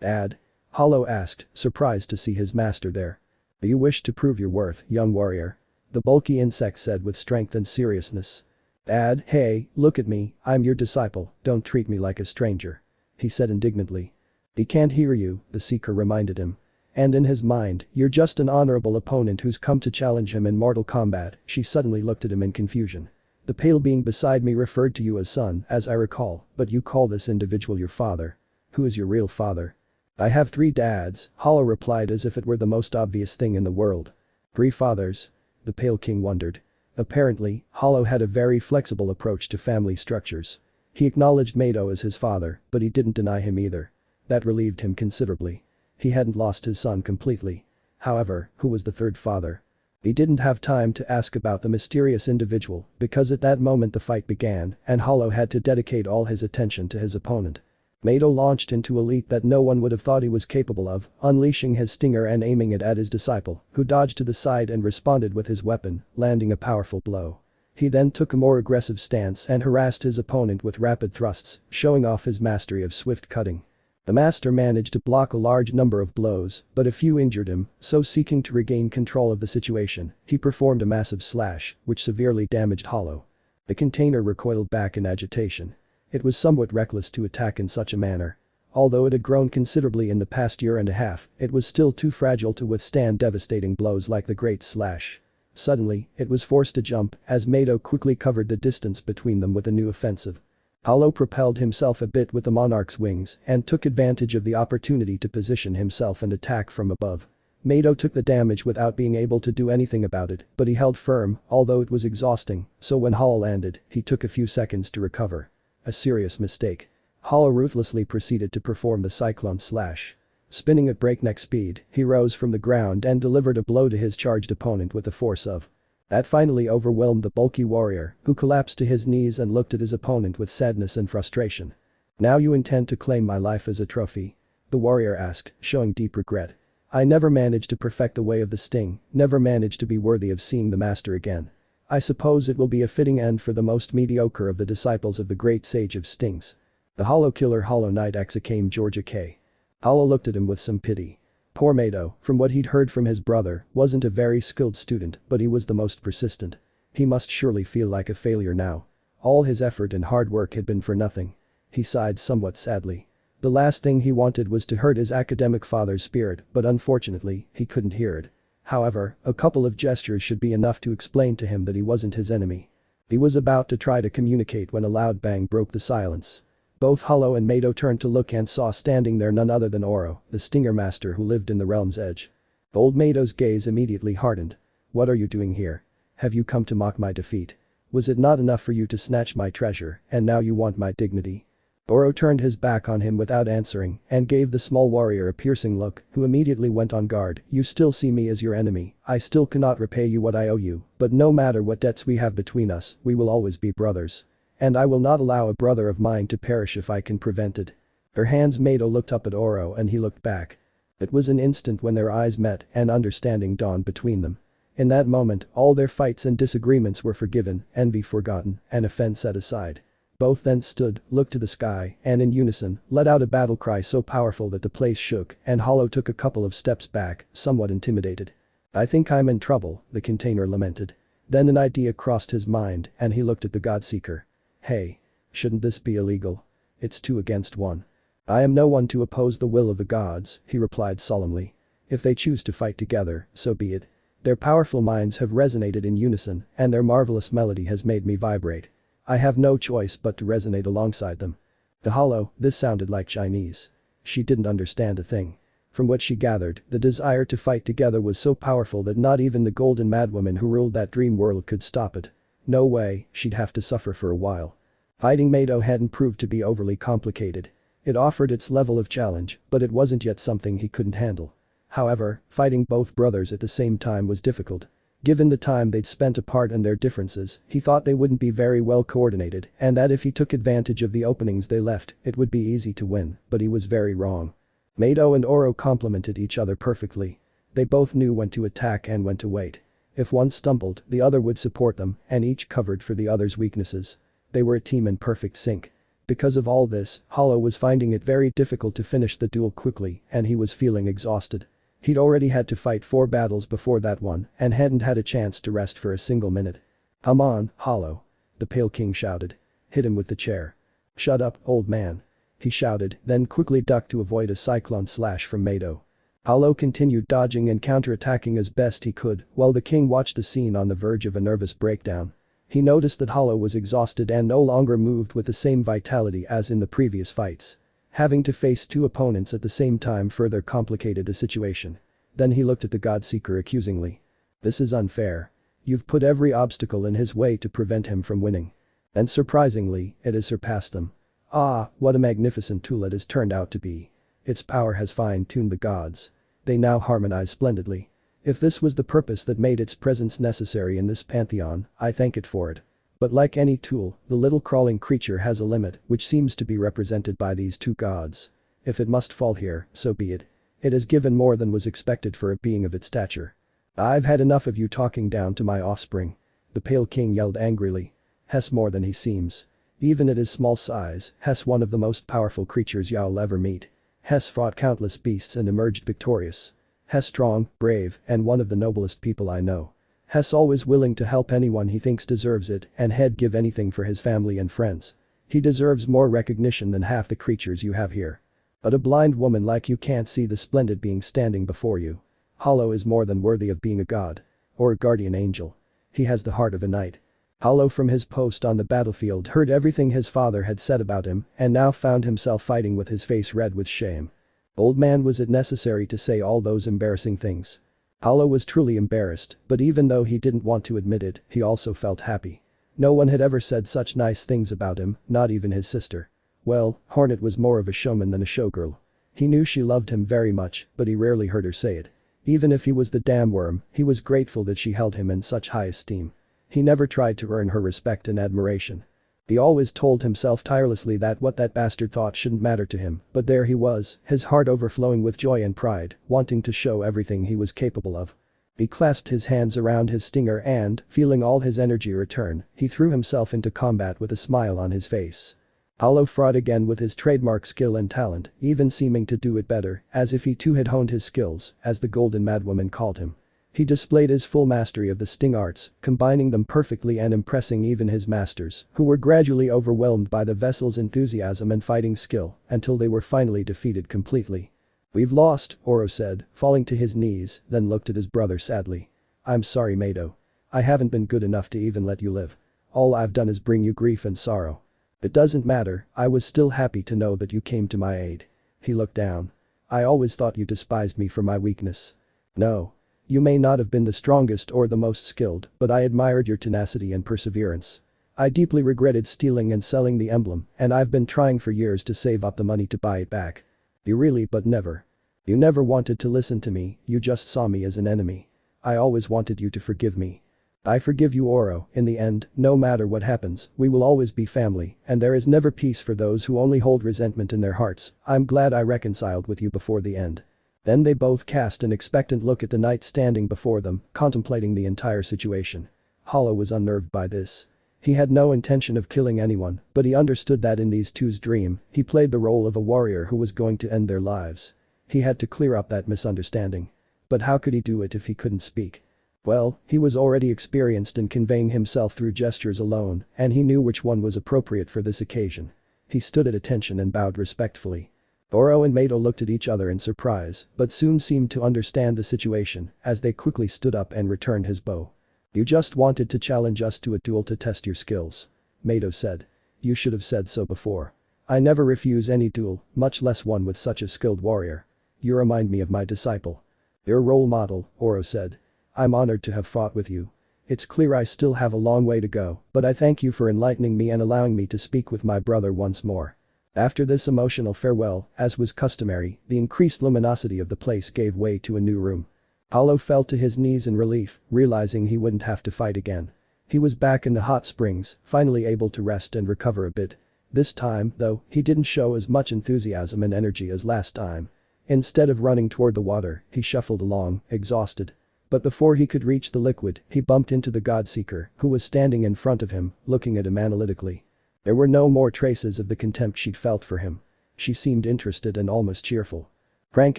Dad? Hollow asked, surprised to see his master there. Do you wish to prove your worth, young warrior? The bulky insect said with strength and seriousness. Dad, hey, look at me, I'm your disciple, don't treat me like a stranger. He said indignantly. He can't hear you, the seeker reminded him. And in his mind, you're just an honorable opponent who's come to challenge him in mortal combat. She suddenly looked at him in confusion. The pale being beside me referred to you as son, as I recall, but you call this individual your father. Who is your real father? I have 3 dads, Hollow replied as if it were the most obvious thing in the world. 3 fathers? The Pale King wondered. Apparently, Hollow had a very flexible approach to family structures. He acknowledged Mado as his father, but he didn't deny him either. That relieved him considerably. He hadn't lost his son completely. However, who was the 3rd father? He didn't have time to ask about the mysterious individual, because at that moment the fight began, and Hollow had to dedicate all his attention to his opponent. Mado launched into a leap that no one would have thought he was capable of, unleashing his stinger and aiming it at his disciple, who dodged to the side and responded with his weapon, landing a powerful blow. He then took a more aggressive stance and harassed his opponent with rapid thrusts, showing off his mastery of swift cutting. The master managed to block a large number of blows, but a few injured him, so seeking to regain control of the situation, he performed a massive slash, which severely damaged Hollow. The container recoiled back in agitation. It was somewhat reckless to attack in such a manner. Although it had grown considerably in the past year and a half, it was still too fragile to withstand devastating blows like the Great Slash. Suddenly, it was forced to jump, as Mado quickly covered the distance between them with a new offensive. Hollow propelled himself a bit with the monarch's wings and took advantage of the opportunity to position himself and attack from above. Mado took the damage without being able to do anything about it, but he held firm, although it was exhausting, so when Hollow landed, he took a few seconds to recover. A serious mistake. Hollow ruthlessly proceeded to perform the Cyclone Slash. Spinning at breakneck speed, he rose from the ground and delivered a blow to his charged opponent with the force of. That finally overwhelmed the bulky warrior, who collapsed to his knees and looked at his opponent with sadness and frustration. "Now you intend to claim my life as a trophy?" the warrior asked, showing deep regret. "I never managed to perfect the way of the sting, never managed to be worthy of seeing the master again. I suppose it will be a fitting end for the most mediocre of the disciples of the great sage of stings." The Hollow Killer Hollow Knight Akame Georgia K. Hollow looked at him with some pity. Poor Mado, from what he'd heard from his brother, wasn't a very skilled student, but he was the most persistent. He must surely feel like a failure now. All his effort and hard work had been for nothing. He sighed somewhat sadly. The last thing he wanted was to hurt his academic father's spirit, but unfortunately, he couldn't hear it. However, a couple of gestures should be enough to explain to him that he wasn't his enemy. He was about to try to communicate when a loud bang broke the silence. Both Hollow and Mado turned to look and saw standing there none other than Oro, the Stinger Master who lived in the realm's edge. Old Mado's gaze immediately hardened. "What are you doing here? Have you come to mock my defeat? Was it not enough for you to snatch my treasure, and now you want my dignity?" Oro turned his back on him without answering and gave the small warrior a piercing look, who immediately went on guard. "You still see me as your enemy, I still cannot repay you what I owe you, but no matter what debts we have between us, we will always be brothers. And I will not allow a brother of mine to perish if I can prevent it." Her hands Mado looked up at Oro and he looked back. It was an instant when their eyes met and understanding dawned between them. In that moment, all their fights and disagreements were forgiven, envy forgotten, and offense set aside. Both then stood, looked to the sky, and in unison, let out a battle cry so powerful that the place shook, and Hollow took a couple of steps back, somewhat intimidated. "I think I'm in trouble," the container lamented. Then an idea crossed his mind, and he looked at the Godseeker. "Hey. Shouldn't this be illegal? It's 2 against 1. "I am no one to oppose the will of the gods," he replied solemnly. "If they choose to fight together, so be it. Their powerful minds have resonated in unison, and their marvelous melody has made me vibrate. I have no choice but to resonate alongside them." To Hollow, this sounded like Chinese. She didn't understand a thing. From what she gathered, the desire to fight together was so powerful that not even the golden madwoman who ruled that dream world could stop it. No way, she'd have to suffer for a while. Fighting Mado hadn't proved to be overly complicated. It offered its level of challenge, but it wasn't yet something he couldn't handle. However, fighting both brothers at the same time was difficult. Given the time they'd spent apart and their differences, he thought they wouldn't be very well coordinated and that if he took advantage of the openings they left, it would be easy to win, but he was very wrong. Mado and Oro complemented each other perfectly. They both knew when to attack and when to wait. If one stumbled, the other would support them, and each covered for the other's weaknesses. They were a team in perfect sync. Because of all this, Hollow was finding it very difficult to finish the duel quickly, and he was feeling exhausted. He'd already had to fight 4 battles before that one, and hadn't had a chance to rest for a single minute. "Come on, Hollow," the Pale King shouted. "Hit him with the chair." "Shut up, old man," he shouted, then quickly ducked to avoid a cyclone slash from Mado. Hollow continued dodging and counterattacking as best he could, while the king watched the scene on the verge of a nervous breakdown. He noticed that Hollow was exhausted and no longer moved with the same vitality as in the previous fights. Having to face 2 opponents at the same time further complicated the situation. Then he looked at the Godseeker accusingly. "This is unfair. You've put every obstacle in his way to prevent him from winning. And surprisingly, it has surpassed them. Ah, what a magnificent tool it has turned out to be. Its power has fine-tuned the gods. They now harmonize splendidly. If this was the purpose that made its presence necessary in this pantheon, I thank it for it. But like any tool, the little crawling creature has a limit, which seems to be represented by these 2 gods. If it must fall here, so be it. It has given more than was expected for a being of its stature. I've had enough of you talking down to my offspring," the Pale King yelled angrily. "Hess more than he seems. Even at his small size, Hess one of the most powerful creatures y'all ever meet. Hess fought countless beasts and emerged victorious. Hess strong, brave, and one of the noblest people I know. Hess always willing to help anyone he thinks deserves it and he'd give anything for his family and friends. He deserves more recognition than half the creatures you have here. But a blind woman like you can't see the splendid being standing before you. Hollow is more than worthy of being a god. Or a guardian angel. He has the heart of a knight. Hollow from his post on the battlefield heard everything his father had said about him and now found himself fighting with his face red with shame. Old man, was it necessary to say all those embarrassing things? Hollow was truly embarrassed, but even though he didn't want to admit it, he also felt happy. No one had ever said such nice things about him, not even his sister. Well, Hornet was more of a showman than a showgirl. He knew she loved him very much, but he rarely heard her say it. Even if he was the damn worm, he was grateful that she held him in such high esteem. He never tried to earn her respect and admiration. He always told himself tirelessly that what that bastard thought shouldn't matter to him, but there he was, his heart overflowing with joy and pride, wanting to show everything he was capable of. He clasped his hands around his stinger and, feeling all his energy return, he threw himself into combat with a smile on his face. Hollow fought again with his trademark skill and talent, even seeming to do it better, as if he too had honed his skills, as the Golden Madwoman called him. He displayed his full mastery of the sting arts, combining them perfectly and impressing even his masters, who were gradually overwhelmed by the vessel's enthusiasm and fighting skill, until they were finally defeated completely. "We've lost," Oro said, falling to his knees, then looked at his brother sadly. "I'm sorry, Mado. I haven't been good enough to even let you live. All I've done is bring you grief and sorrow. It doesn't matter, I was still happy to know that you came to my aid." He looked down. "I always thought you despised me for my weakness. No. You may not have been the strongest or the most skilled, but I admired your tenacity and perseverance. I deeply regretted stealing and selling the emblem, and I've been trying for years to save up the money to buy it back. You really but never. You never wanted to listen to me, you just saw me as an enemy. I always wanted you to forgive me. I forgive you, Oro. In the end, no matter what happens, we will always be family, and there is never peace for those who only hold resentment in their hearts. I'm glad I reconciled with you before the end." Then they both cast an expectant look at the knight standing before them, contemplating the entire situation. Hollow was unnerved by this. He had no intention of killing anyone, but he understood that in these two's dream, he played the role of a warrior who was going to end their lives. He had to clear up that misunderstanding. But how could he do it if he couldn't speak? Well, he was already experienced in conveying himself through gestures alone, and he knew which one was appropriate for this occasion. He stood at attention and bowed respectfully. Oro and Mado looked at each other in surprise, but soon seemed to understand the situation, as they quickly stood up and returned his bow. "You just wanted to challenge us to a duel to test your skills," Mado said. "You should have said so before. I never refuse any duel, much less one with such a skilled warrior. You remind me of my disciple." "Your role model," Oro said. "I'm honored to have fought with you. It's clear I still have a long way to go, but I thank you for enlightening me and allowing me to speak with my brother once more." After this emotional farewell, as was customary, the increased luminosity of the place gave way to a new room. Hollow fell to his knees in relief, realizing he wouldn't have to fight again. He was back in the hot springs, finally able to rest and recover a bit. This time, though, he didn't show as much enthusiasm and energy as last time. Instead of running toward the water, he shuffled along, exhausted. But before he could reach the liquid, he bumped into the Godseeker, who was standing in front of him, looking at him analytically. There were no more traces of the contempt she'd felt for him. She seemed interested and almost cheerful. "Prank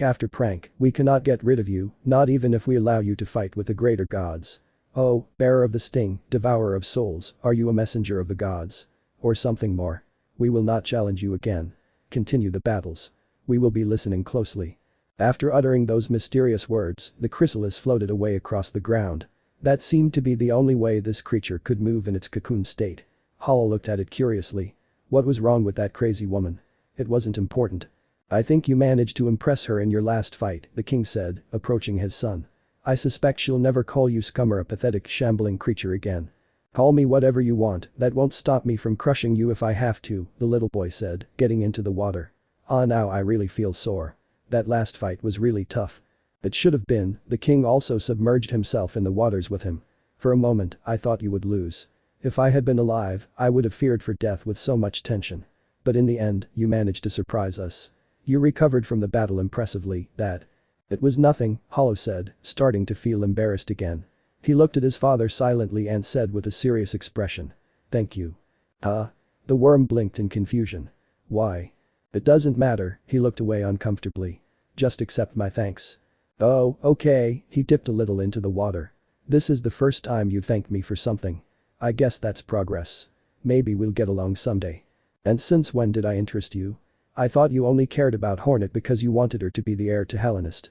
after prank, we cannot get rid of you, not even if we allow you to fight with the greater gods. Oh, bearer of the sting, devourer of souls, are you a messenger of the gods? Or something more? We will not challenge you again. Continue the battles. We will be listening closely." After uttering those mysterious words, the chrysalis floated away across the ground. That seemed to be the only way this creature could move in its cocoon state. Hollow looked at it curiously. What was wrong with that crazy woman? It wasn't important. "I think you managed to impress her in your last fight," the king said, approaching his son. "I suspect she'll never call you scum or a pathetic shambling creature again. Call me whatever you want, that won't stop me from crushing you if I have to," the little boy said, getting into the water. Now I really feel sore. That last fight was really tough." "It should have been." The king also submerged himself in the waters with him. "For a moment, I thought you would lose. If I had been alive, I would have feared for death with so much tension. But in the end, you managed to surprise us. You recovered from the battle impressively, that." "It was nothing," Hollow said, starting to feel embarrassed again. He looked at his father silently and said with a serious expression. "Thank you." "Huh?" The worm blinked in confusion. "Why?" "It doesn't matter," he looked away uncomfortably. "Just accept my thanks." "Oh, okay," he dipped a little into the water. "This is the first time you thanked me for something. I guess that's progress. Maybe we'll get along someday. And since when did I interest you? I thought you only cared about Hornet because you wanted her to be the heir to Hallownest."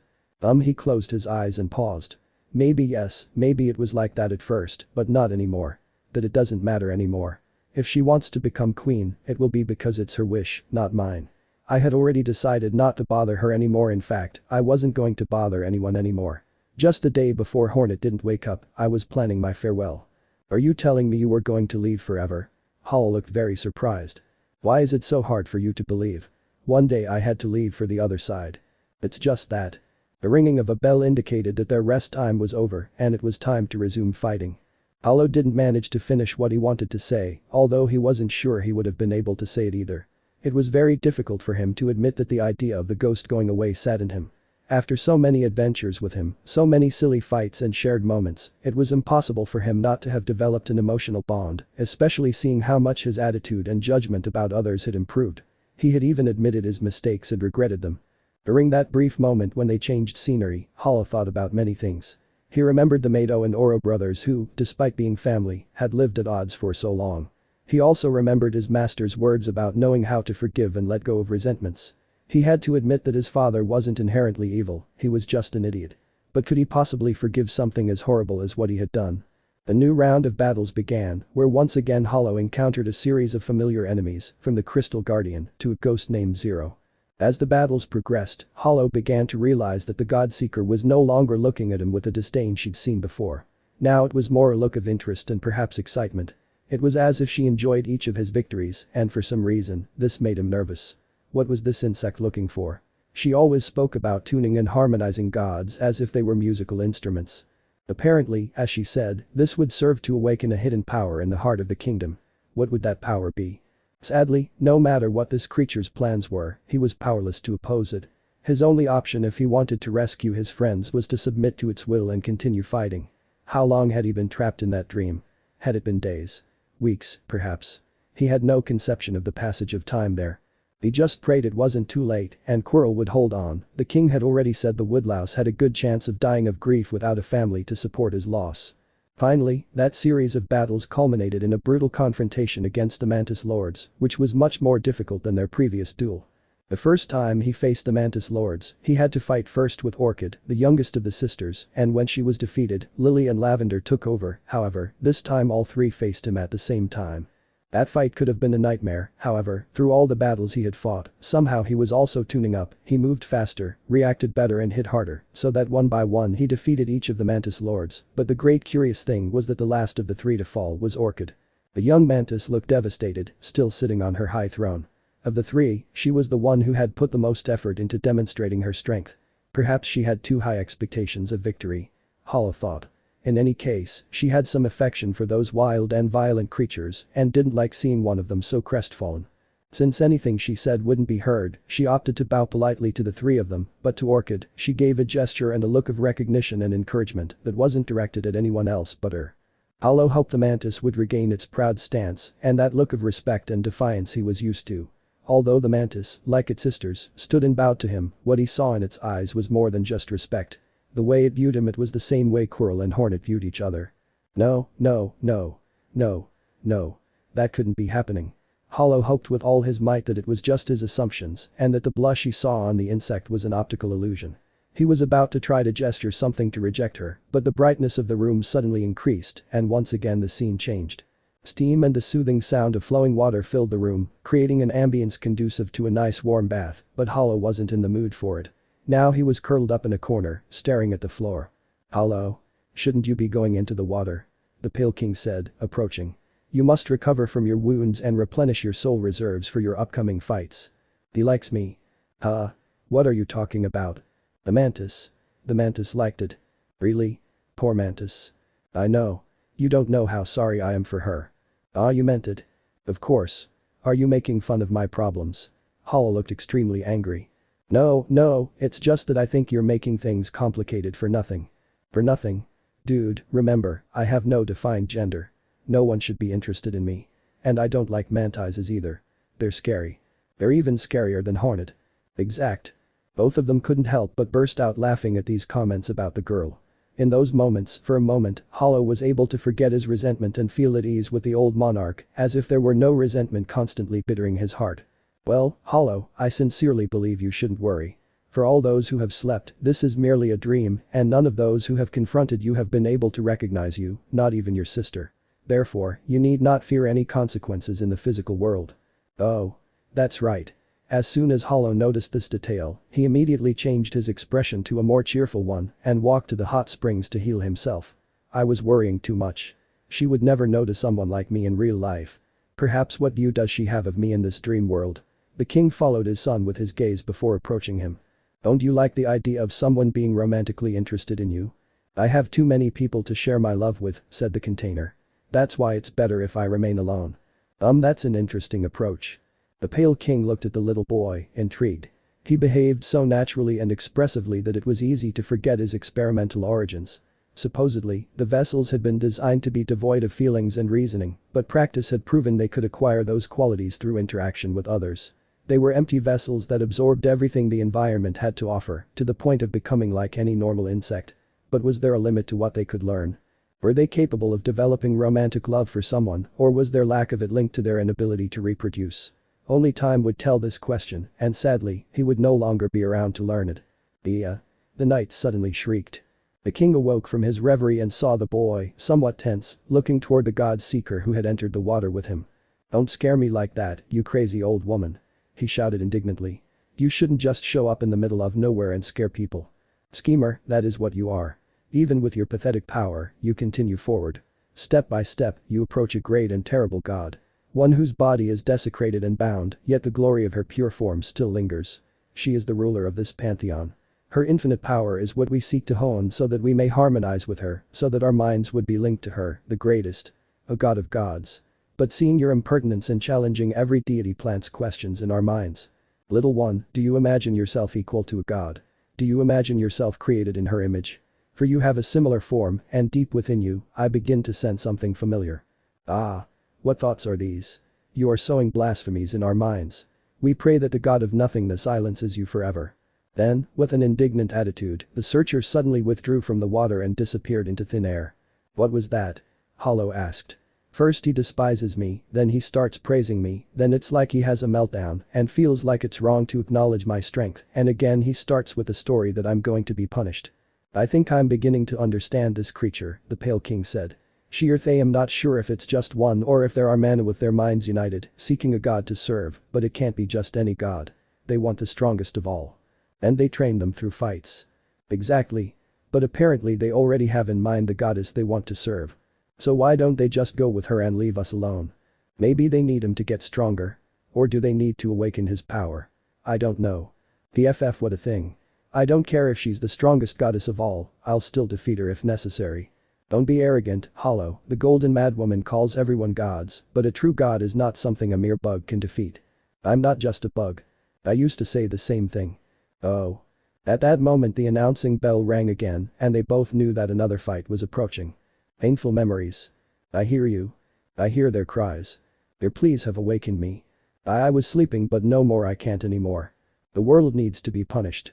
He closed his eyes and paused. "Maybe yes, maybe it was like that at first, but not anymore. that it doesn't matter anymore. If she wants to become queen, it will be because it's her wish, not mine. I had already decided not to bother her anymore. In fact, I wasn't going to bother anyone anymore. Just the day before Hornet didn't wake up, I was planning my farewell. Are you telling me you were going to leave forever? Hall looked very surprised. Why is it so hard for you to believe? One day I had to leave for the other side. It's just that. The ringing of a bell indicated that their rest time was over and it was time to resume fighting. Hollow didn't manage to finish what he wanted to say, although he wasn't sure he would have been able to say it either. It was very difficult for him to admit that the idea of the ghost going away saddened him. After so many adventures with him, so many silly fights and shared moments, it was impossible for him not to have developed an emotional bond, especially seeing how much his attitude and judgment about others had improved. He had even admitted his mistakes and regretted them. During that brief moment when they changed scenery, Hollow thought about many things. He remembered the Mato and Oro brothers who, despite being family, had lived at odds for so long. He also remembered his master's words about knowing how to forgive and let go of resentments. He had to admit that his father wasn't inherently evil, he was just an idiot. But could he possibly forgive something as horrible as what he had done? A new round of battles began, where once again Hollow encountered a series of familiar enemies, from the Crystal Guardian to a ghost named Zero. As the battles progressed, Hollow began to realize that the Godseeker was no longer looking at him with the disdain she'd seen before. Now it was more a look of interest and perhaps excitement. It was as if she enjoyed each of his victories, and for some reason, this made him nervous. What was this insect looking for? She always spoke about tuning and harmonizing gods as if they were musical instruments. Apparently, as she said, this would serve to awaken a hidden power in the heart of the kingdom. What would that power be? Sadly, no matter what this creature's plans were, he was powerless to oppose it. His only option if he wanted to rescue his friends was to submit to its will and continue fighting. How long had he been trapped in that dream? Had it been days? Weeks, perhaps? He had no conception of the passage of time there. He just prayed it wasn't too late and Quirrell would hold on. The king had already said the woodlouse had a good chance of dying of grief without a family to support his loss. Finally, that series of battles culminated in a brutal confrontation against the Mantis Lords, which was much more difficult than their previous duel. The first time he faced the Mantis Lords, he had to fight first with Orchid, the youngest of the sisters, and when she was defeated, Lily and Lavender took over. However, this time all three faced him at the same time. That fight could have been a nightmare, however, through all the battles he had fought, somehow he was also tuning up, he moved faster, reacted better and hit harder, so that one by one he defeated each of the Mantis Lords, but the great curious thing was that the last of the three to fall was Orchid. The young Mantis looked devastated, still sitting on her high throne. Of the three, she was the one who had put the most effort into demonstrating her strength. Perhaps she had too high expectations of victory. Hollow thought. In any case, she had some affection for those wild and violent creatures and didn't like seeing one of them so crestfallen. Since anything she said wouldn't be heard, she opted to bow politely to the three of them, but to Orchid, she gave a gesture and a look of recognition and encouragement that wasn't directed at anyone else but her. Hollow hoped the mantis would regain its proud stance and that look of respect and defiance he was used to. Although the mantis, like its sisters, stood and bowed to him, what he saw in its eyes was more than just respect. The way it viewed him, it was the same way Quirrell and Hornet viewed each other. No, no, no. No. No. That couldn't be happening. Hollow hoped with all his might that it was just his assumptions and that the blush he saw on the insect was an optical illusion. He was about to try to gesture something to reject her, but the brightness of the room suddenly increased and once again the scene changed. Steam and the soothing sound of flowing water filled the room, creating an ambience conducive to a nice warm bath, but Hollow wasn't in the mood for it. Now he was curled up in a corner, staring at the floor. Hollow? Shouldn't you be going into the water? The Pale King said, approaching. You must recover from your wounds and replenish your soul reserves for your upcoming fights. He likes me. Huh? What are you talking about? The mantis. The mantis liked it. Really? Poor mantis. I know. You don't know how sorry I am for her. Ah, you meant it. Of course. Are you making fun of my problems? Hollow looked extremely angry. No, it's just that I think you're making things complicated for nothing. For nothing? Dude, remember, I have no defined gender. No one should be interested in me. And I don't like mantises either. They're scary. They're even scarier than Hornet. Exact. Both of them couldn't help but burst out laughing at these comments about the girl. In those moments, for a moment, Hollow was able to forget his resentment and feel at ease with the old monarch, as if there were no resentment constantly bittering his heart. Well, Hollow, I sincerely believe you shouldn't worry. For all those who have slept, this is merely a dream, and none of those who have confronted you have been able to recognize you, not even your sister. Therefore, you need not fear any consequences in the physical world. Oh. That's right. As soon as Hollow noticed this detail, he immediately changed his expression to a more cheerful one and walked to the hot springs to heal himself. I was worrying too much. She would never notice someone like me in real life. Perhaps what view does she have of me in this dream world? The king followed his son with his gaze before approaching him. Don't you like the idea of someone being romantically interested in you? I have too many people to share my love with, said the container. That's why it's better if I remain alone. That's an interesting approach. The pale king looked at the little boy, intrigued. He behaved so naturally and expressively that it was easy to forget his experimental origins. Supposedly, the vessels had been designed to be devoid of feelings and reasoning, but practice had proven they could acquire those qualities through interaction with others. They were empty vessels that absorbed everything the environment had to offer, to the point of becoming like any normal insect. But was there a limit to what they could learn? Were they capable of developing romantic love for someone, or was their lack of it linked to their inability to reproduce? Only time would tell this question, and sadly, he would no longer be around to learn it. The knight suddenly shrieked. The king awoke from his reverie and saw the boy, somewhat tense, looking toward the god seeker who had entered the water with him. Don't scare me like that, you crazy old woman. He shouted indignantly. You shouldn't just show up in the middle of nowhere and scare people. Schemer, that is what you are. Even with your pathetic power, you continue forward. Step by step, you approach a great and terrible god. One whose body is desecrated and bound, yet the glory of her pure form still lingers. She is the ruler of this pantheon. Her infinite power is what we seek to hone so that we may harmonize with her, so that our minds would be linked to her, the greatest. A god of gods. But seeing your impertinence and challenging every deity plants questions in our minds. Little one, do you imagine yourself equal to a god? Do you imagine yourself created in her image? For you have a similar form, and deep within you, I begin to sense something familiar. Ah. What thoughts are these? You are sowing blasphemies in our minds. We pray that the god of nothingness silences you forever. Then, with an indignant attitude, the searcher suddenly withdrew from the water and disappeared into thin air. What was that? Hollow asked. First he despises me, then he starts praising me, then it's like he has a meltdown and feels like it's wrong to acknowledge my strength, and again he starts with a story that I'm going to be punished. I think I'm beginning to understand this creature, the Pale King said. She or they, I'm not sure if it's just one or if there are men with their minds united, seeking a god to serve, but it can't be just any god. They want the strongest of all. And they train them through fights. Exactly. But apparently they already have in mind the goddess they want to serve. So why don't they just go with her and leave us alone? Maybe they need him to get stronger. Or do they need to awaken his power? I don't know. PFF, what a thing. I don't care if she's the strongest goddess of all, I'll still defeat her if necessary. Don't be arrogant, Hollow, the golden madwoman calls everyone gods, but a true god is not something a mere bug can defeat. I'm not just a bug. I used to say the same thing. Oh. At that moment the announcing bell rang again, and they both knew that another fight was approaching. Painful memories. I hear you. I hear their cries. Their pleas have awakened me. I was sleeping but no more, I can't anymore. The world needs to be punished.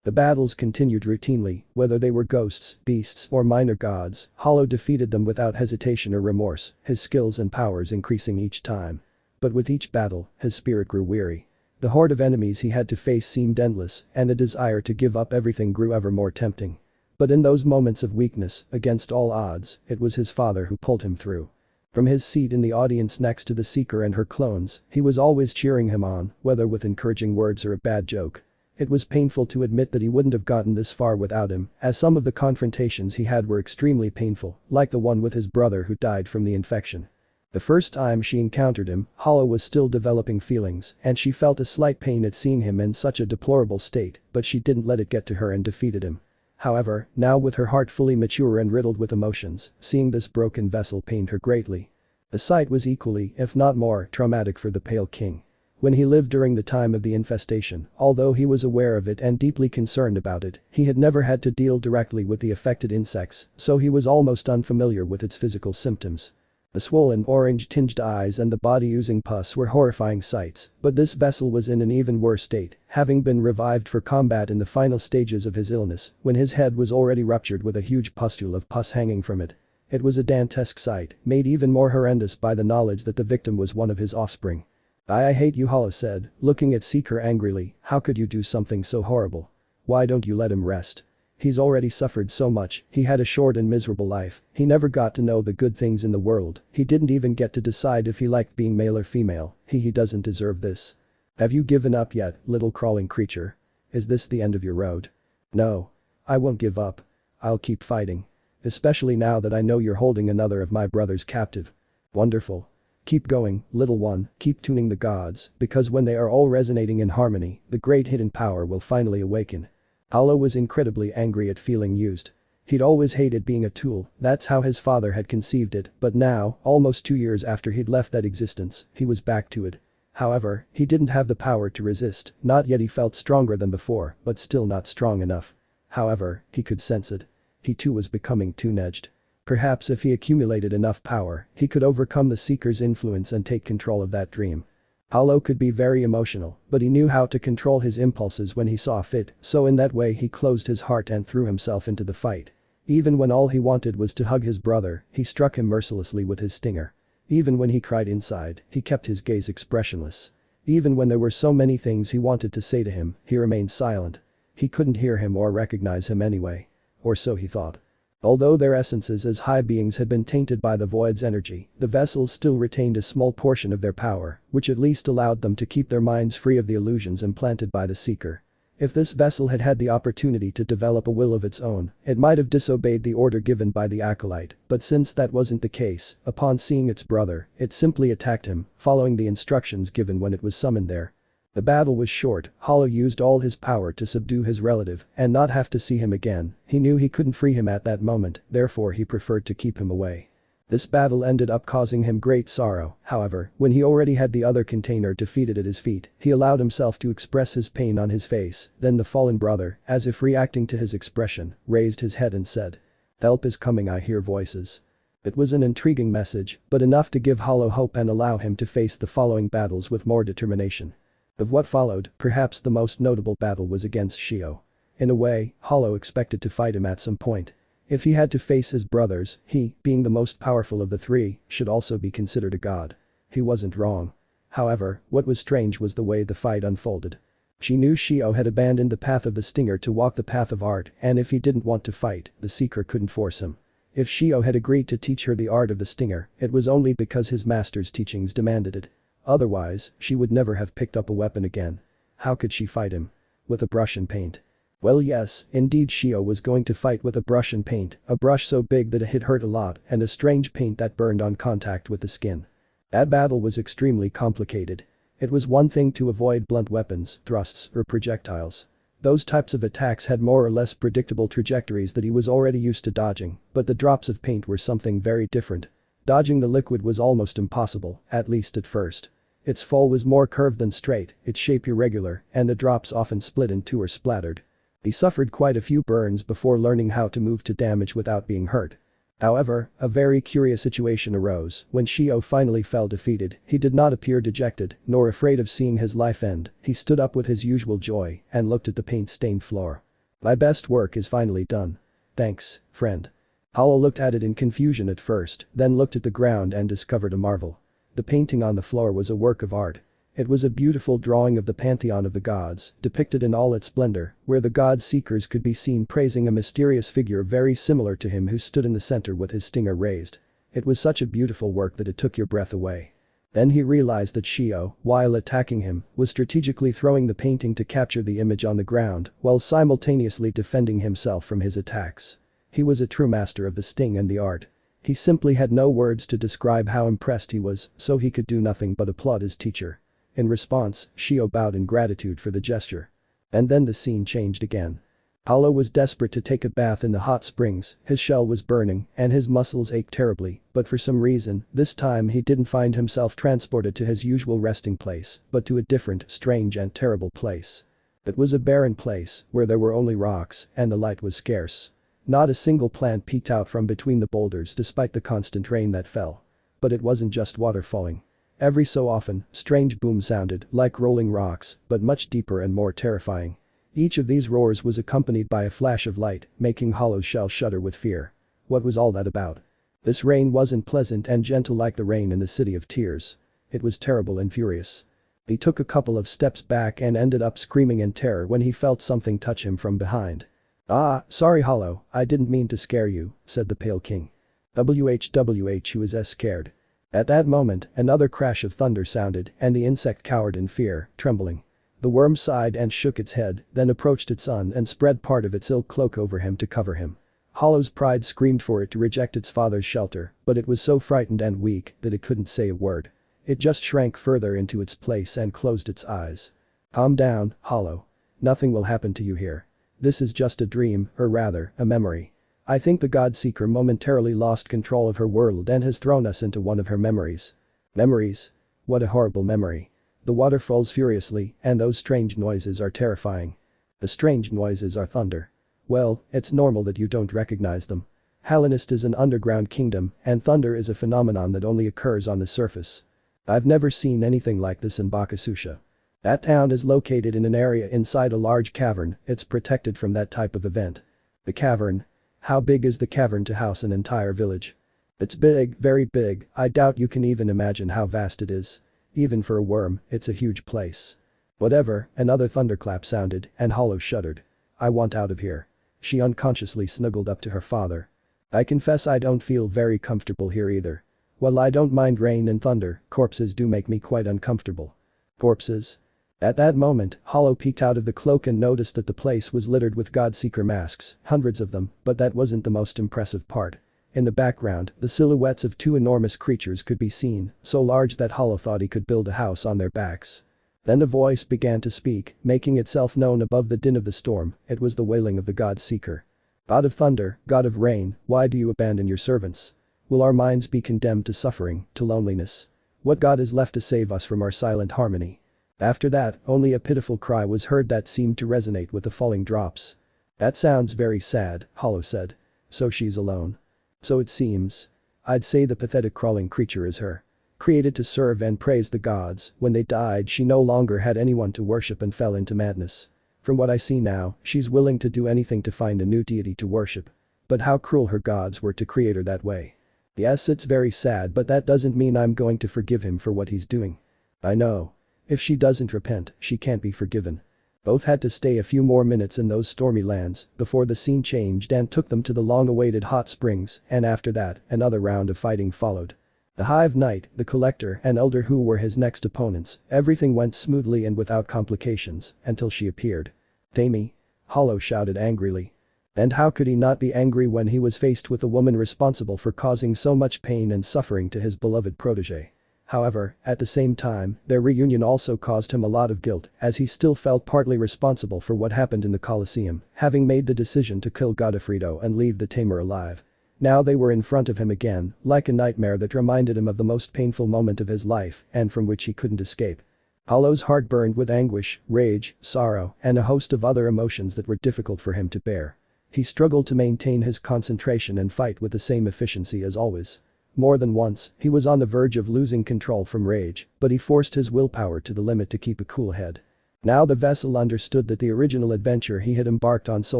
The battles continued routinely, whether they were ghosts, beasts, or minor gods, Hollow defeated them without hesitation or remorse, his skills and powers increasing each time. But with each battle, his spirit grew weary. The horde of enemies he had to face seemed endless, and the desire to give up everything grew ever more tempting. But in those moments of weakness, against all odds, it was his father who pulled him through. From his seat in the audience next to the Seeker and her clones, he was always cheering him on, whether with encouraging words or a bad joke. It was painful to admit that he wouldn't have gotten this far without him, as some of the confrontations he had were extremely painful, like the one with his brother who died from the infection. The first time she encountered him, Hollow was still developing feelings, and she felt a slight pain at seeing him in such a deplorable state, but she didn't let it get to her and defeated him. However, now with her heart fully mature and riddled with emotions, seeing this broken vessel pained her greatly. The sight was equally, if not more, traumatic for the Pale King. When he lived during the time of the infestation, although he was aware of it and deeply concerned about it, he had never had to deal directly with the affected insects, so he was almost unfamiliar with its physical symptoms. The swollen orange-tinged eyes and the body oozing pus were horrifying sights, but this vessel was in an even worse state, having been revived for combat in the final stages of his illness, when his head was already ruptured with a huge pustule of pus hanging from it. It was a dantesque sight, made even more horrendous by the knowledge that the victim was one of his offspring. I hate you, Hollow said, looking at Seeker angrily, how could you do something so horrible? Why don't you let him rest? He's already suffered so much, he had a short and miserable life, he never got to know the good things in the world, he didn't even get to decide if he liked being male or female, he doesn't deserve this. Have you given up yet, little crawling creature? Is this the end of your road? No. I won't give up. I'll keep fighting. Especially now that I know you're holding another of my brothers captive. Wonderful. Keep going, little one, keep tuning the gods, because when they are all resonating in harmony, the great hidden power will finally awaken. Hollow was incredibly angry at feeling used. He'd always hated being a tool, that's how his father had conceived it, but now, almost 2 years after he'd left that existence, he was back to it. However, he didn't have the power to resist, not yet. He felt stronger than before, but still not strong enough. However, he could sense it. He too was becoming tune-edged. Perhaps if he accumulated enough power, he could overcome the Seeker's influence and take control of that dream. Hollow could be very emotional, but he knew how to control his impulses when he saw fit, so in that way he closed his heart and threw himself into the fight. Even when all he wanted was to hug his brother, he struck him mercilessly with his stinger. Even when he cried inside, he kept his gaze expressionless. Even when there were so many things he wanted to say to him, he remained silent. He couldn't hear him or recognize him anyway. Or so he thought. Although their essences as high beings had been tainted by the void's energy, the vessels still retained a small portion of their power, which at least allowed them to keep their minds free of the illusions implanted by the Seeker. If this vessel had had the opportunity to develop a will of its own, it might have disobeyed the order given by the acolyte, but since that wasn't the case, upon seeing its brother, it simply attacked him, following the instructions given when it was summoned there. The battle was short, Hollow used all his power to subdue his relative and not have to see him again. He knew he couldn't free him at that moment, therefore he preferred to keep him away. This battle ended up causing him great sorrow, however, when he already had the other container defeated at his feet, he allowed himself to express his pain on his face, then the fallen brother, as if reacting to his expression, raised his head and said, "Help is coming, I hear voices." It was an intriguing message, but enough to give Hollow hope and allow him to face the following battles with more determination. Of what followed, perhaps the most notable battle was against Shio. In a way, Hollow expected to fight him at some point. If he had to face his brothers, he, being the most powerful of the three, should also be considered a god. He wasn't wrong. However, what was strange was the way the fight unfolded. She knew Shio had abandoned the path of the Stinger to walk the path of art, and if he didn't want to fight, the Seeker couldn't force him. If Shio had agreed to teach her the art of the Stinger, it was only because his master's teachings demanded it. Otherwise, she would never have picked up a weapon again. How could she fight him? With a brush and paint. Well yes, indeed Shio was going to fight with a brush and paint, a brush so big that it hurt a lot and a strange paint that burned on contact with the skin. That battle was extremely complicated. It was one thing to avoid blunt weapons, thrusts, or projectiles. Those types of attacks had more or less predictable trajectories that he was already used to dodging, but the drops of paint were something very different. Dodging the liquid was almost impossible, at least at first. Its fall was more curved than straight, its shape irregular, and the drops often split in two or splattered. He suffered quite a few burns before learning how to move to damage without being hurt. However, a very curious situation arose. When Shio finally fell defeated, he did not appear dejected, nor afraid of seeing his life end. He stood up with his usual joy and looked at the paint-stained floor. "My best work is finally done. Thanks, friend." Hollow looked at it in confusion at first, then looked at the ground and discovered a marvel. The painting on the floor was a work of art. It was a beautiful drawing of the pantheon of the gods, depicted in all its splendor, where the god seekers could be seen praising a mysterious figure very similar to him who stood in the center with his stinger raised. It was such a beautiful work that it took your breath away. Then he realized that Shio, while attacking him, was strategically throwing the painting to capture the image on the ground, while simultaneously defending himself from his attacks. He was a true master of the sting and the art. He simply had no words to describe how impressed he was, so he could do nothing but applaud his teacher. In response, Shio bowed in gratitude for the gesture. And then the scene changed again. Hollow was desperate to take a bath in the hot springs, his shell was burning, and his muscles ached terribly, but for some reason, this time he didn't find himself transported to his usual resting place, but to a different, strange and terrible place. It was a barren place, where there were only rocks, and the light was scarce. Not a single plant peeked out from between the boulders despite the constant rain that fell. But it wasn't just water falling. Every so often, strange booms sounded, like rolling rocks, but much deeper and more terrifying. Each of these roars was accompanied by a flash of light, making Hollow's shell shudder with fear. What was all that about? This rain wasn't pleasant and gentle like the rain in the City of Tears. It was terrible and furious. He took a couple of steps back and ended up screaming in terror when he felt something touch him from behind. "Ah, sorry Hollow, I didn't mean to scare you," said the Pale King. WHWH he was scared. At that moment, another crash of thunder sounded and the insect cowered in fear, trembling. The worm sighed and shook its head, then approached its son and spread part of its silk cloak over him to cover him. Hollow's pride screamed for it to reject its father's shelter, but it was so frightened and weak that it couldn't say a word. It just shrank further into its place and closed its eyes. "Calm down, Hollow. Nothing will happen to you here. This is just a dream, or rather, a memory. I think the Godseeker momentarily lost control of her world and has thrown us into one of her memories." Memories? What a horrible memory. The water falls furiously, and those strange noises are terrifying. The strange noises are thunder. Well, it's normal that you don't recognize them. Hallownest is an underground kingdom, and thunder is a phenomenon that only occurs on the surface. I've never seen anything like this in Bakususha. That town is located in an area inside a large cavern, it's protected from that type of event. The cavern? How big is the cavern to house an entire village? It's big, very big, I doubt you can even imagine how vast it is. Even for a worm, it's a huge place. Whatever, another thunderclap sounded, and Hollow shuddered. "I want out of here." She unconsciously snuggled up to her father. "I confess I don't feel very comfortable here either. While I don't mind rain and thunder, corpses do make me quite uncomfortable." Corpses? At that moment, Hollow peeked out of the cloak and noticed that the place was littered with Godseeker masks, hundreds of them, but that wasn't the most impressive part. In the background, the silhouettes of two enormous creatures could be seen, so large that Hollow thought he could build a house on their backs. Then a voice began to speak, making itself known above the din of the storm. It was the wailing of the Godseeker. "God of thunder, God of rain, why do you abandon your servants? Will our minds be condemned to suffering, to loneliness? What God is left to save us from our silent harmony?" After that, only a pitiful cry was heard that seemed to resonate with the falling drops. "That sounds very sad," Hollow said. "So she's alone." "So it seems. I'd say the pathetic crawling creature is her. Created to serve and praise the gods, when they died she no longer had anyone to worship and fell into madness. From what I see now, she's willing to do anything to find a new deity to worship. But how cruel her gods were to create her that way. Yes, it's very sad, but that doesn't mean I'm going to forgive him for what he's doing. I know. If she doesn't repent, she can't be forgiven." Both had to stay a few more minutes in those stormy lands before the scene changed and took them to the long-awaited hot springs, and after that, another round of fighting followed. The Hive Knight, the Collector and Elder who were his next opponents, everything went smoothly and without complications, until she appeared. "Tammy!" Hollow shouted angrily. And how could he not be angry when he was faced with a woman responsible for causing so much pain and suffering to his beloved protege? However, at the same time, their reunion also caused him a lot of guilt, as he still felt partly responsible for what happened in the coliseum, having made the decision to kill Godofredo and leave the tamer alive. Now they were in front of him again, like a nightmare that reminded him of the most painful moment of his life and from which he couldn't escape. Hollow's heart burned with anguish, rage, sorrow, and a host of other emotions that were difficult for him to bear. He struggled to maintain his concentration and fight with the same efficiency as always. More than once, he was on the verge of losing control from rage, but he forced his willpower to the limit to keep a cool head. Now the vessel understood that the original adventure he had embarked on so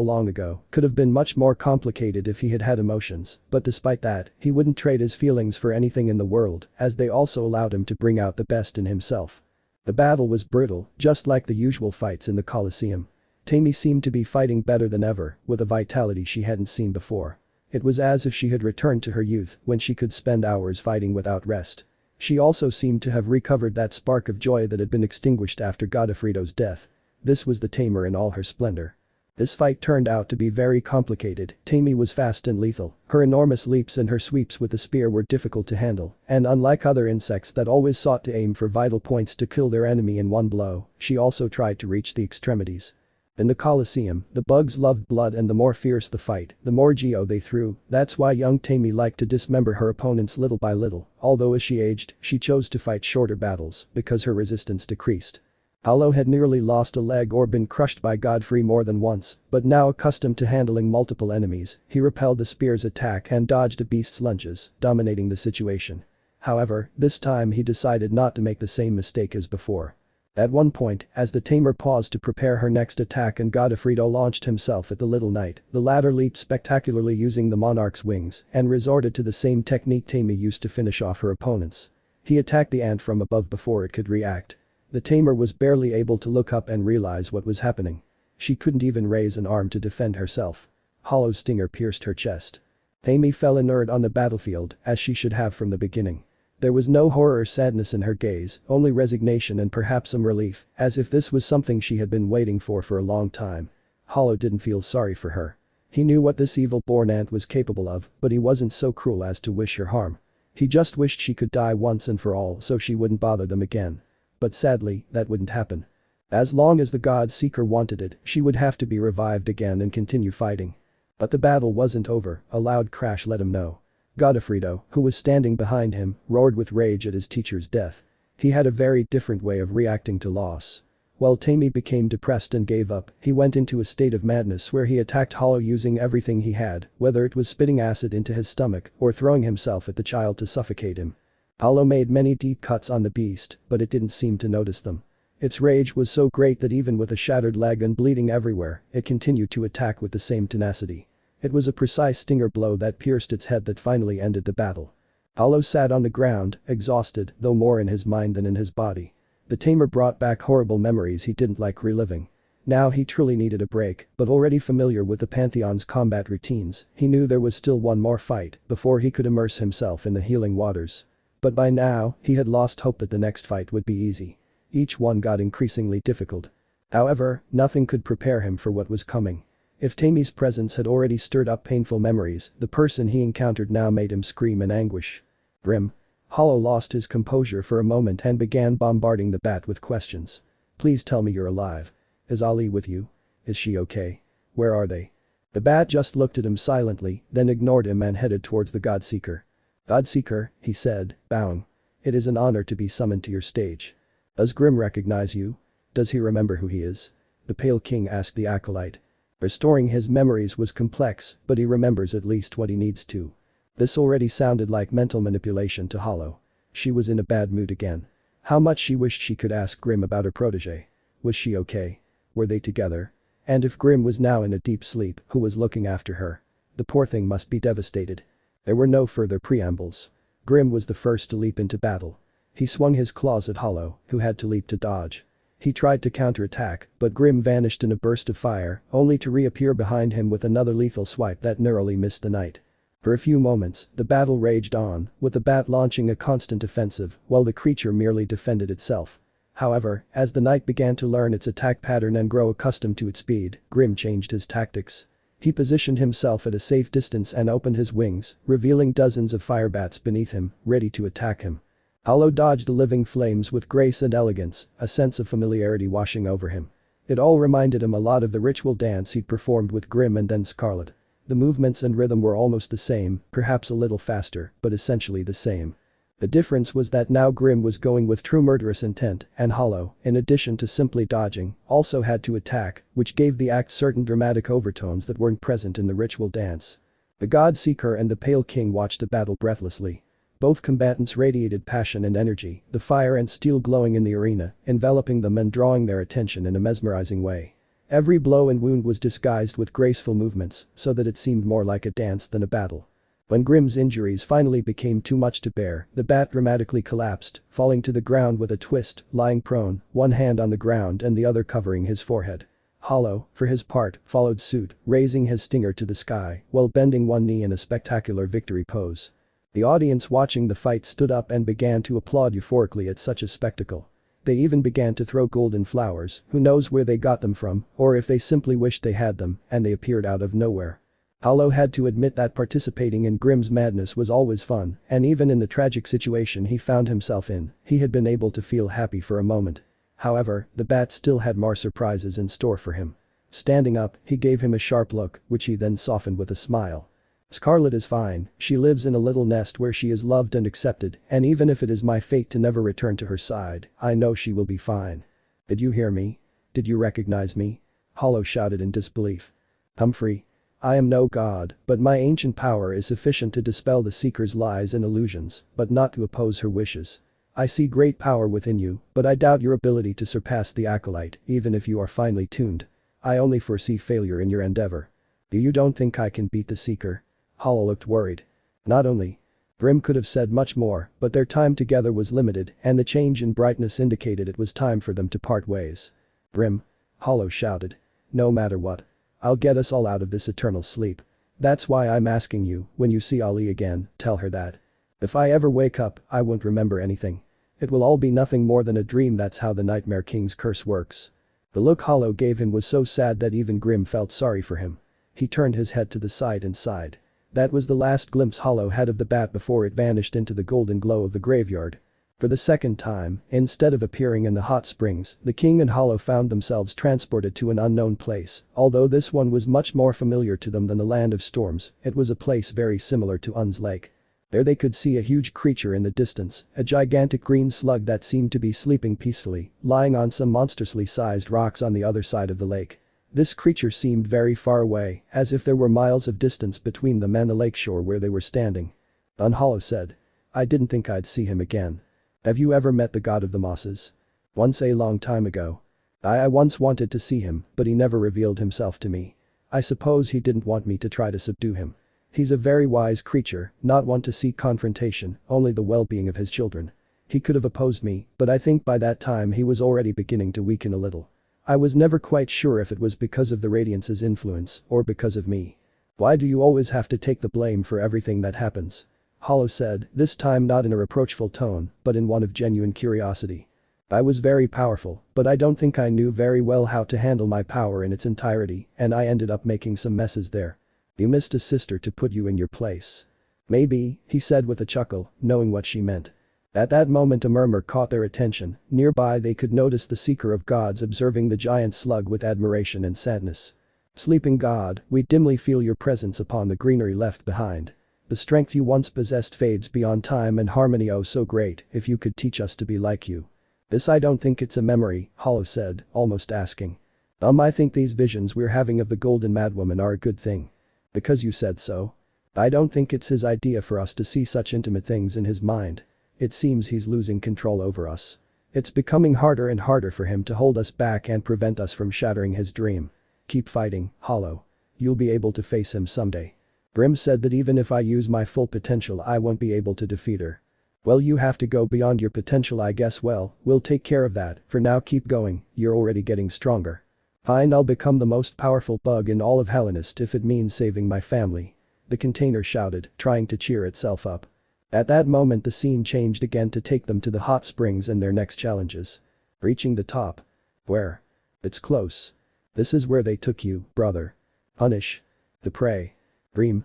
long ago could have been much more complicated if he had had emotions, but despite that, he wouldn't trade his feelings for anything in the world, as they also allowed him to bring out the best in himself. The battle was brutal, just like the usual fights in the coliseum. Tammy seemed to be fighting better than ever, with a vitality she hadn't seen before. It was as if she had returned to her youth when she could spend hours fighting without rest. She also seemed to have recovered that spark of joy that had been extinguished after Godofredo's death. This was the tamer in all her splendor. This fight turned out to be very complicated. Tammy was fast and lethal. Her enormous leaps and her sweeps with the spear were difficult to handle, and unlike other insects that always sought to aim for vital points to kill their enemy in one blow, she also tried to reach the extremities. In the coliseum, the bugs loved blood, and the more fierce the fight, the more geo they threw. That's why young Tammy liked to dismember her opponents little by little, although as she aged, she chose to fight shorter battles because her resistance decreased. Hollow had nearly lost a leg or been crushed by Godfrey more than once, but now accustomed to handling multiple enemies, he repelled the spear's attack and dodged the beast's lunges, dominating the situation. However, this time he decided not to make the same mistake as before. At one point, as the tamer paused to prepare her next attack and Godofredo launched himself at the little knight, the latter leaped spectacularly using the monarch's wings and resorted to the same technique Tammy used to finish off her opponents. He attacked the ant from above before it could react. The tamer was barely able to look up and realize what was happening. She couldn't even raise an arm to defend herself. Hollow's stinger pierced her chest. Amy fell inert on the battlefield, as she should have from the beginning. There was no horror or sadness in her gaze, only resignation and perhaps some relief, as if this was something she had been waiting for a long time. Hollow didn't feel sorry for her. He knew what this evil-born ant was capable of, but he wasn't so cruel as to wish her harm. He just wished she could die once and for all so she wouldn't bother them again. But sadly, that wouldn't happen. As long as the God Seeker wanted it, she would have to be revived again and continue fighting. But the battle wasn't over, a loud crash let him know. Godofredo, who was standing behind him, roared with rage at his teacher's death. He had a very different way of reacting to loss. While Tammy became depressed and gave up, he went into a state of madness where he attacked Hollow using everything he had, whether it was spitting acid into his stomach or throwing himself at the child to suffocate him. Hollow made many deep cuts on the beast, but it didn't seem to notice them. Its rage was so great that even with a shattered leg and bleeding everywhere, it continued to attack with the same tenacity. It was a precise stinger blow that pierced its head that finally ended the battle. Hollow sat on the ground, exhausted, though more in his mind than in his body. The tamer brought back horrible memories he didn't like reliving. Now he truly needed a break, but already familiar with the Pantheon's combat routines, he knew there was still one more fight before he could immerse himself in the healing waters. But by now, he had lost hope that the next fight would be easy. Each one got increasingly difficult. However, nothing could prepare him for what was coming. If Tammy's presence had already stirred up painful memories, the person he encountered now made him scream in anguish. Grim. Hollow lost his composure for a moment and began bombarding the bat with questions. Please tell me you're alive. Is Ali with you? Is she okay? Where are they? The bat just looked at him silently, then ignored him and headed towards the Godseeker. Godseeker, he said, bowing. It is an honor to be summoned to your stage. Does Grim recognize you? Does he remember who he is? The Pale King asked the acolyte. Restoring his memories was complex, but he remembers at least what he needs to. This already sounded like mental manipulation to Hollow. She was in a bad mood again. How much she wished she could ask Grim about her protege. Was she okay? Were they together? And if Grim was now in a deep sleep, who was looking after her? The poor thing must be devastated. There were no further preambles. Grim was the first to leap into battle. He swung his claws at Hollow, who had to leap to dodge. He tried to counterattack, but Grim vanished in a burst of fire, only to reappear behind him with another lethal swipe that narrowly missed the knight. For a few moments, the battle raged on, with the bat launching a constant offensive while the creature merely defended itself. However, as the knight began to learn its attack pattern and grow accustomed to its speed, Grim changed his tactics. He positioned himself at a safe distance and opened his wings, revealing dozens of fire bats beneath him, ready to attack him. Hollow dodged the living flames with grace and elegance, a sense of familiarity washing over him. It all reminded him a lot of the ritual dance he'd performed with Grim and then Scarlet. The movements and rhythm were almost the same, perhaps a little faster, but essentially the same. The difference was that now Grim was going with true murderous intent, and Hollow, in addition to simply dodging, also had to attack, which gave the act certain dramatic overtones that weren't present in the ritual dance. The God Seeker and the Pale King watched the battle breathlessly. Both combatants radiated passion and energy, the fire and steel glowing in the arena, enveloping them and drawing their attention in a mesmerizing way. Every blow and wound was disguised with graceful movements, so that it seemed more like a dance than a battle. When Grim's injuries finally became too much to bear, the bat dramatically collapsed, falling to the ground with a twist, lying prone, one hand on the ground and the other covering his forehead. Hollow, for his part, followed suit, raising his stinger to the sky while bending one knee in a spectacular victory pose. The audience watching the fight stood up and began to applaud euphorically at such a spectacle. They even began to throw golden flowers, who knows where they got them from, or if they simply wished they had them, and they appeared out of nowhere. Hollow had to admit that participating in Grim's madness was always fun, and even in the tragic situation he found himself in, he had been able to feel happy for a moment. However, the bat still had more surprises in store for him. Standing up, he gave him a sharp look, which he then softened with a smile. Scarlet is fine, she lives in a little nest where she is loved and accepted, and even if it is my fate to never return to her side, I know she will be fine. Did you hear me? Did you recognize me? Hollow shouted in disbelief. Humphrey. I am no god, but my ancient power is sufficient to dispel the Seeker's lies and illusions, but not to oppose her wishes. I see great power within you, but I doubt your ability to surpass the acolyte, even if you are finely tuned. I only foresee failure in your endeavor. You don't think I can beat the Seeker? Hollow looked worried. Not only. Grim could have said much more, but their time together was limited and the change in brightness indicated it was time for them to part ways. Grim. Hollow shouted. no matter what. I'll get us all out of this eternal sleep. That's why I'm asking you, when you see Ali again, tell her that. If I ever wake up, I won't remember anything. It will all be nothing more than a dream. That's how the Nightmare King's curse works." The look Hollow gave him was so sad that even Grim felt sorry for him. He turned his head to the side and sighed. That was the last glimpse Hollow had of the bat before it vanished into the golden glow of the graveyard. For the second time, instead of appearing in the hot springs, the king and Hollow found themselves transported to an unknown place. Although this one was much more familiar to them than the Land of Storms, it was a place very similar to Un's Lake. There they could see a huge creature in the distance, a gigantic green slug that seemed to be sleeping peacefully, lying on some monstrously sized rocks on the other side of the lake. This creature seemed very far away, as if there were miles of distance between them and the lakeshore where they were standing. Hollow said. "I didn't think I'd see him again. Have you ever met the god of the mosses?" "Once a long time ago. I once wanted to see him, but he never revealed himself to me. I suppose he didn't want me to try to subdue him. He's a very wise creature, not one to seek confrontation, only the well-being of his children. He could have opposed me, but I think by that time he was already beginning to weaken a little. I was never quite sure if it was because of the Radiance's influence or because of me." "Why do you always have to take the blame for everything that happens?" Hollow said, this time not in a reproachful tone, but in one of genuine curiosity. "I was very powerful, but I don't think I knew very well how to handle my power in its entirety, and I ended up making some messes there. You missed a sister to put you in your place." "Maybe," he said with a chuckle, knowing what she meant. At that moment a murmur caught their attention. Nearby they could notice the Seeker of Gods observing the giant slug with admiration and sadness. "Sleeping god, we dimly feel your presence upon the greenery left behind. The strength you once possessed fades beyond time and harmony, oh so great, if you could teach us to be like you." "This I don't think it's a memory," Hollow said, almost asking. I think these visions we're having of the Golden Madwoman are a good thing." "Because you said so?" "I don't think it's his idea for us to see such intimate things in his mind. It seems he's losing control over us. It's becoming harder and harder for him to hold us back and prevent us from shattering his dream. Keep fighting, Hollow. You'll be able to face him someday." Grim said that even if I use my full potential I won't be able to defeat her. "Well, you have to go beyond your potential, I guess. Well, we'll take care of that. For now keep going, you're already getting stronger." "Fine, I'll become the most powerful bug in all of Hallownest if it means saving my family," the container shouted, trying to cheer itself up. At that moment the scene changed again to take them to the hot springs and their next challenges. Reaching the top. "Where?" "It's close. This is where they took you, brother. Punish the prey." "Dream."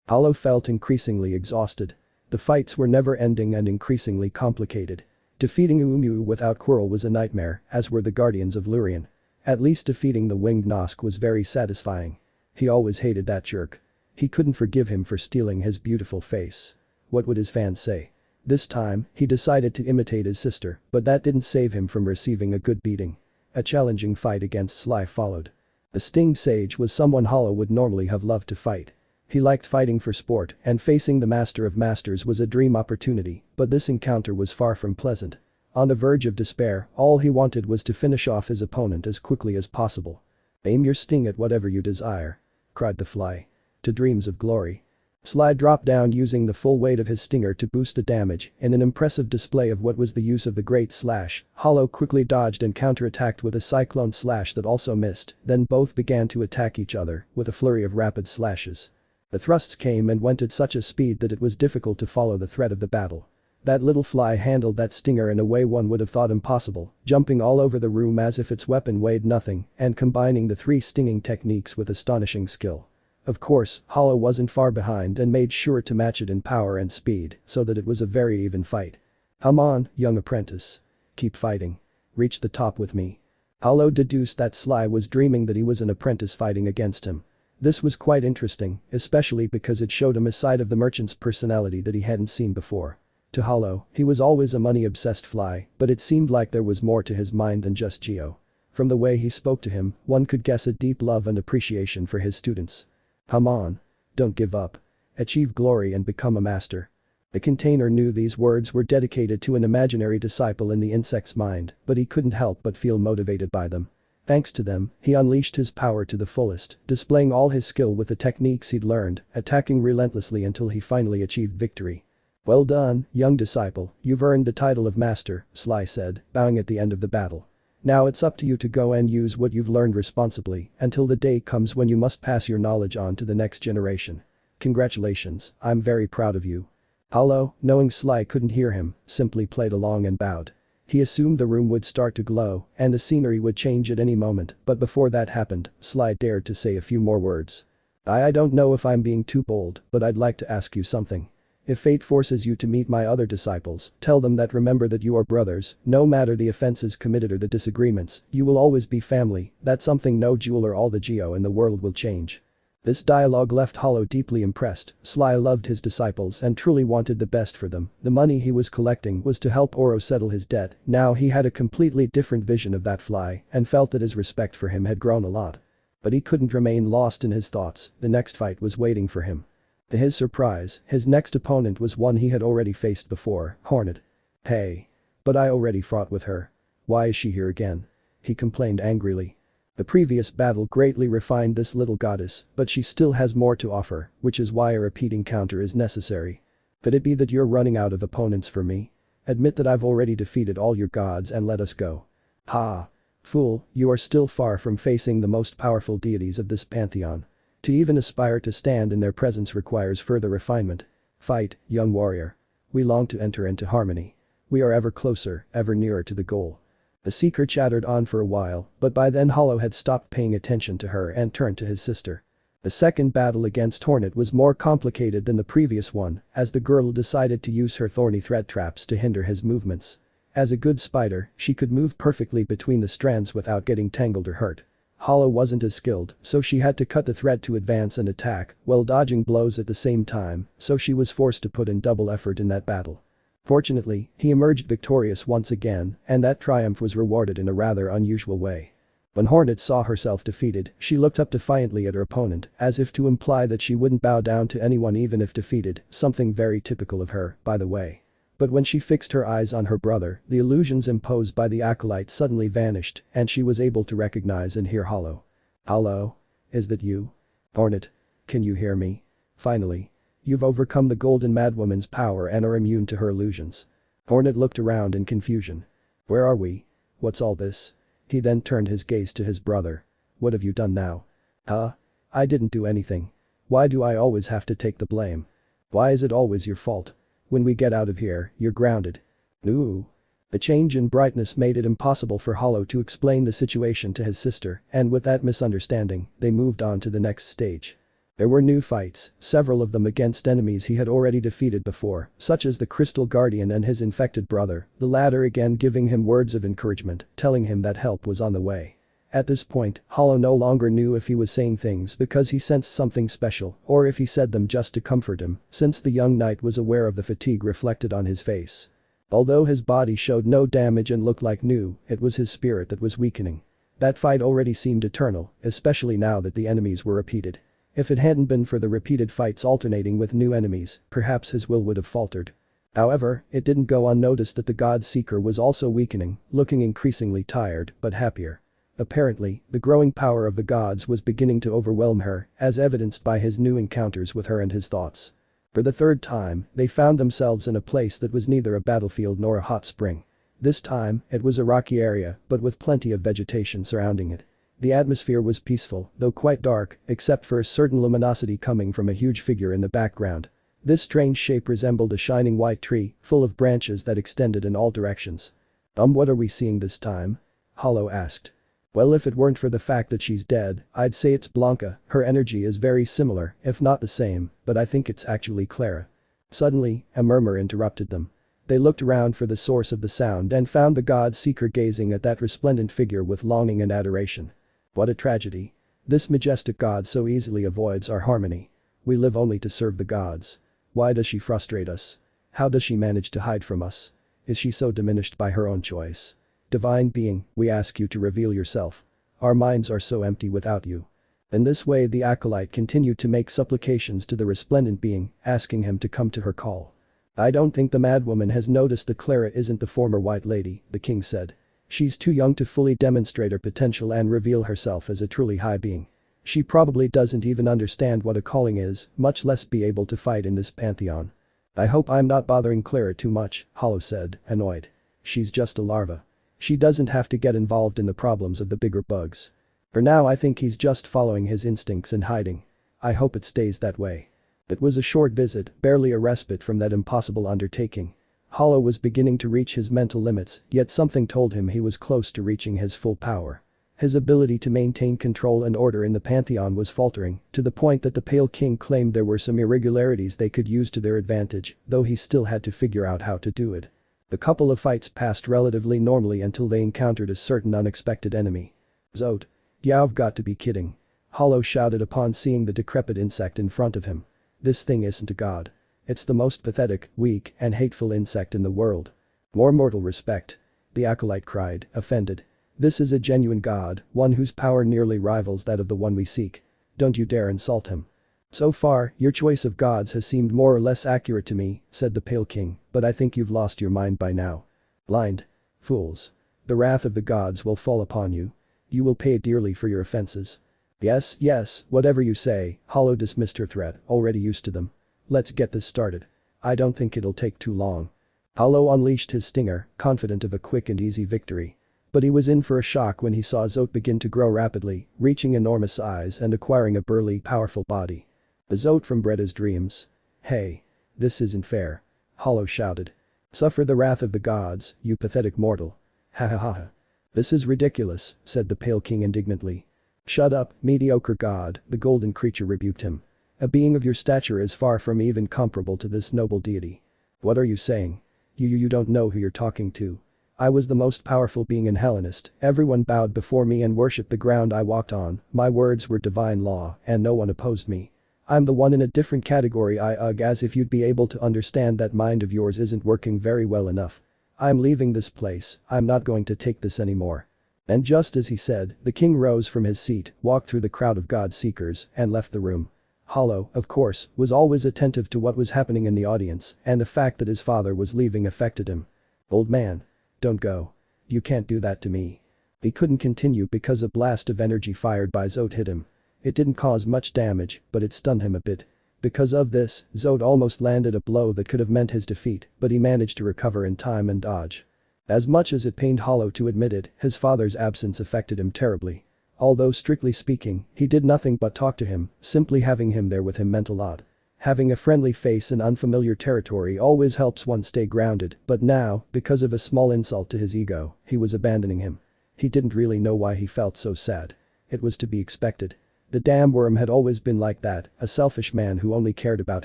Hollow felt increasingly exhausted. The fights were never ending and increasingly complicated. Defeating Umu without quarrel was a nightmare, as were the Guardians of Lurien. At least defeating the winged Nosk was very satisfying. He always hated that jerk. He couldn't forgive him for stealing his beautiful face. What would his fans say? This time, he decided to imitate his sister, but that didn't save him from receiving a good beating. A challenging fight against Sly followed. The Sting Sage was someone Hollow would normally have loved to fight. He liked fighting for sport, and facing the Master of Masters was a dream opportunity, but this encounter was far from pleasant. On the verge of despair, all he wanted was to finish off his opponent as quickly as possible. "Aim your sting at whatever you desire," cried the fly. "To dreams of glory." Sly dropped down using the full weight of his stinger to boost the damage. In an impressive display of what was the use of the Great Slash, Hollow quickly dodged and counterattacked with a Cyclone Slash that also missed, then both began to attack each other with a flurry of rapid slashes. The thrusts came and went at such a speed that it was difficult to follow the thread of the battle. That little fly handled that stinger in a way one would have thought impossible, jumping all over the room as if its weapon weighed nothing and combining the 3 stinging techniques with astonishing skill. Of course, Hollow wasn't far behind and made sure to match it in power and speed, so that it was a very even fight. "Come on, young apprentice. Keep fighting. Reach the top with me." Hollow deduced that Sly was dreaming that he was an apprentice fighting against him. This was quite interesting, especially because it showed him a side of the merchant's personality that he hadn't seen before. To Hollow, he was always a money-obsessed fly, but it seemed like there was more to his mind than just Geo. From the way he spoke to him, one could guess a deep love and appreciation for his students. "Come on. Don't give up. Achieve glory and become a master." The container knew these words were dedicated to an imaginary disciple in the insect's mind, but he couldn't help but feel motivated by them. Thanks to them, he unleashed his power to the fullest, displaying all his skill with the techniques he'd learned, attacking relentlessly until he finally achieved victory. "Well done, young disciple, you've earned the title of master," Sly said, bowing at the end of the battle. Now it's up to you to go and use what you've learned responsibly until the day comes when you must pass your knowledge on to the next generation. Congratulations, I'm very proud of you." Hollow, knowing Sly couldn't hear him, simply played along and bowed. He assumed the room would start to glow and the scenery would change at any moment, but before that happened, Sly dared to say a few more words. I don't know if I'm being too bold, but I'd like to ask you something. If fate forces you to meet my other disciples, tell them that remember that you are brothers, no matter the offenses committed or the disagreements, you will always be family, that's something no jewel or all the geo in the world will change. This dialogue left Hollow deeply impressed. Sly loved his disciples and truly wanted the best for them. The money he was collecting was to help Oro settle his debt. Now he had a completely different vision of that fly and felt that his respect for him had grown a lot. But he couldn't remain lost in his thoughts, the next fight was waiting for him. To his surprise, his next opponent was one he had already faced before, Hornet. "Hey. But I already fought with her. Why is she here again?" he complained angrily. The previous battle greatly refined this little goddess, but she still has more to offer, which is why a repeat encounter is necessary. Could it be that you're running out of opponents for me? Admit that I've already defeated all your gods and let us go. Ha! Fool, you are still far from facing the most powerful deities of this pantheon. To even aspire to stand in their presence requires further refinement. Fight, young warrior. We long to enter into harmony. We are ever closer, ever nearer to the goal. The seeker chattered on for a while, but by then Hollow had stopped paying attention to her and turned to his sister. The second battle against Hornet was more complicated than the previous one, as the girl decided to use her thorny thread traps to hinder his movements. As a good spider, she could move perfectly between the strands without getting tangled or hurt. Hollow wasn't as skilled, so she had to cut the thread to advance and attack, while dodging blows at the same time, so she was forced to put in double effort in that battle. Fortunately, he emerged victorious once again, and that triumph was rewarded in a rather unusual way. When Hornet saw herself defeated, she looked up defiantly at her opponent, as if to imply that she wouldn't bow down to anyone even if defeated, something very typical of her, by the way. But when she fixed her eyes on her brother, the illusions imposed by the acolyte suddenly vanished, and she was able to recognize and hear Hollow. "Hollow? Is that you? Hornet? Can you hear me? Finally. You've overcome the golden madwoman's power and are immune to her illusions." Hornet looked around in confusion. "Where are we? What's all this?" He then turned his gaze to his brother. "What have you done now?" "Huh? I didn't do anything. Why do I always have to take the blame? Why is it always your fault? When we get out of here, you're grounded." "Ooh." The change in brightness made it impossible for Hollow to explain the situation to his sister, and with that misunderstanding, they moved on to the next stage. There were new fights, several of them against enemies he had already defeated before, such as the Crystal Guardian and his infected brother, the latter again giving him words of encouragement, telling him that help was on the way. At this point, Hollow no longer knew if he was saying things because he sensed something special or if he said them just to comfort him, since the young knight was aware of the fatigue reflected on his face. Although his body showed no damage and looked like new, it was his spirit that was weakening. That fight already seemed eternal, especially now that the enemies were repeated. If it hadn't been for the repeated fights alternating with new enemies, perhaps his will would have faltered. However, it didn't go unnoticed that the God Seeker was also weakening, looking increasingly tired but happier. Apparently, the growing power of the gods was beginning to overwhelm her, as evidenced by his new encounters with her and his thoughts. For the third time, they found themselves in a place that was neither a battlefield nor a hot spring. This time, it was a rocky area, but with plenty of vegetation surrounding it. The atmosphere was peaceful, though quite dark, except for a certain luminosity coming from a huge figure in the background. This strange shape resembled a shining white tree, full of branches that extended in all directions. What are we seeing this time?" Hollow asked. "Well, if it weren't for the fact that she's dead, I'd say it's Blanca. Her energy is very similar, if not the same, but I think it's actually Clara." Suddenly, a murmur interrupted them. They looked around for the source of the sound and found the God Seeker gazing at that resplendent figure with longing and adoration. What a tragedy. This majestic god so easily avoids our harmony. We live only to serve the gods. Why does she frustrate us? How does she manage to hide from us? Is she so diminished by her own choice? Divine being, we ask you to reveal yourself. Our minds are so empty without you. In this way the acolyte continued to make supplications to the resplendent being, asking him to come to her call. "I don't think the madwoman has noticed that Clara isn't the former white lady," the king said. "She's too young to fully demonstrate her potential and reveal herself as a truly high being. She probably doesn't even understand what a calling is, much less be able to fight in this pantheon." "I hope I'm not bothering Clara too much," Hollow said, annoyed. "She's just a larva. She doesn't have to get involved in the problems of the bigger bugs. For now I think he's just following his instincts and hiding. I hope it stays that way. It was a short visit, barely a respite from that impossible undertaking. Hollow was beginning to reach his mental limits, yet something told him he was close to reaching his full power. His ability to maintain control and order in the Pantheon was faltering, to the point that the Pale King claimed there were some irregularities they could use to their advantage, though he still had to figure out how to do it. The couple of fights passed relatively normally until they encountered a certain unexpected enemy. Zote. You've got to be kidding. Hollow shouted upon seeing the decrepit insect in front of him. This thing isn't a god. It's the most pathetic, weak, and hateful insect in the world. More mortal respect. The acolyte cried, offended. This is a genuine god, one whose power nearly rivals that of the one we seek. Don't you dare insult him. So far, your choice of gods has seemed more or less accurate to me, said the Pale King, but I think you've lost your mind by now. Blind. Fools. The wrath of the gods will fall upon you. You will pay dearly for your offenses. Yes, whatever you say, Hollow dismissed her threat, already used to them. Let's get this started. I don't think it'll take too long. Hollow unleashed his stinger, confident of a quick and easy victory. But he was in for a shock when he saw Zote begin to grow rapidly, reaching enormous size and acquiring a burly, powerful body. The Zote from Bretta's dreams. Hey. This isn't fair. Hollow shouted. Suffer the wrath of the gods, you pathetic mortal. Ha ha ha. This is ridiculous, said the Pale King indignantly. Shut up, mediocre god, the golden creature rebuked him. A being of your stature is far from even comparable to this noble deity. What are you saying? You don't know who you're talking to. I was the most powerful being in Hallownest, everyone bowed before me and worshipped the ground I walked on, my words were divine law, and no one opposed me. I'm the one in a different category. As if you'd be able to understand that mind of yours isn't working very well enough. I'm leaving this place, I'm not going to take this anymore. And just as he said, the king rose from his seat, walked through the crowd of god seekers, and left the room. Hollow, of course, was always attentive to what was happening in the audience, and the fact that his father was leaving affected him. Old man. Don't go. You can't do that to me. He couldn't continue because a blast of energy fired by Zote hit him. It didn't cause much damage, but it stunned him a bit. Because of this, Zote almost landed a blow that could have meant his defeat, but he managed to recover in time and dodge. As much as it pained Hollow to admit it, his father's absence affected him terribly. Although strictly speaking, he did nothing but talk to him, simply having him there with him meant a lot. Having a friendly face in unfamiliar territory always helps one stay grounded, but now, because of a small insult to his ego, he was abandoning him. He didn't really know why he felt so sad. It was to be expected. The damn worm had always been like that, a selfish man who only cared about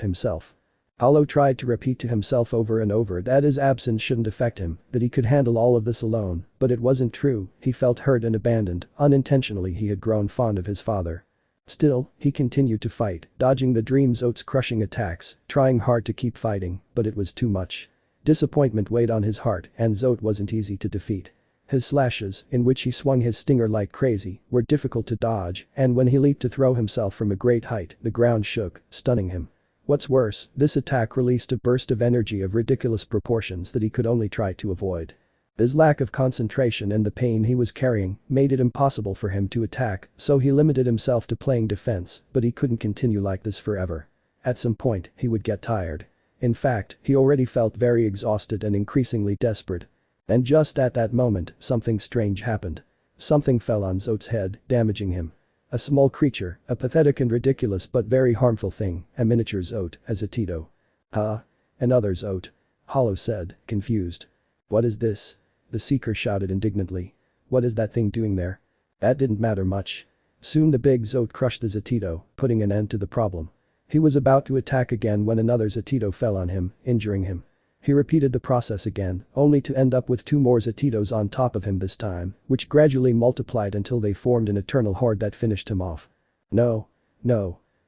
himself. Hollow tried to repeat to himself over and over that his absence shouldn't affect him, that he could handle all of this alone, but it wasn't true, he felt hurt and abandoned, unintentionally he had grown fond of his father. Still, he continued to fight, dodging the Dream Zote's crushing attacks, trying hard to keep fighting, but it was too much. Disappointment weighed on his heart and Zote wasn't easy to defeat. His slashes, in which he swung his stinger like crazy, were difficult to dodge, and when he leaped to throw himself from a great height, the ground shook, stunning him. What's worse, this attack released a burst of energy of ridiculous proportions that he could only try to avoid. His lack of concentration and the pain he was carrying made it impossible for him to attack, so he limited himself to playing defense, but he couldn't continue like this forever. At some point, he would get tired. In fact, he already felt very exhausted and increasingly desperate. And just at that moment, something strange happened. Something fell on Zote's head, damaging him. A small creature, a pathetic and ridiculous but very harmful thing, a miniature Zote, as a Tito. Huh? Another Zote. Hollow said, confused. What is this? The Seeker shouted indignantly. What is that thing doing there? That didn't matter much. Soon the big Zote crushed the Zatito, putting an end to the problem. He was about to attack again when another Zatito fell on him, injuring him. He repeated the process again, only to end up with two more Zatitos on top of him this time, which gradually multiplied until they formed an eternal horde that finished him off. No.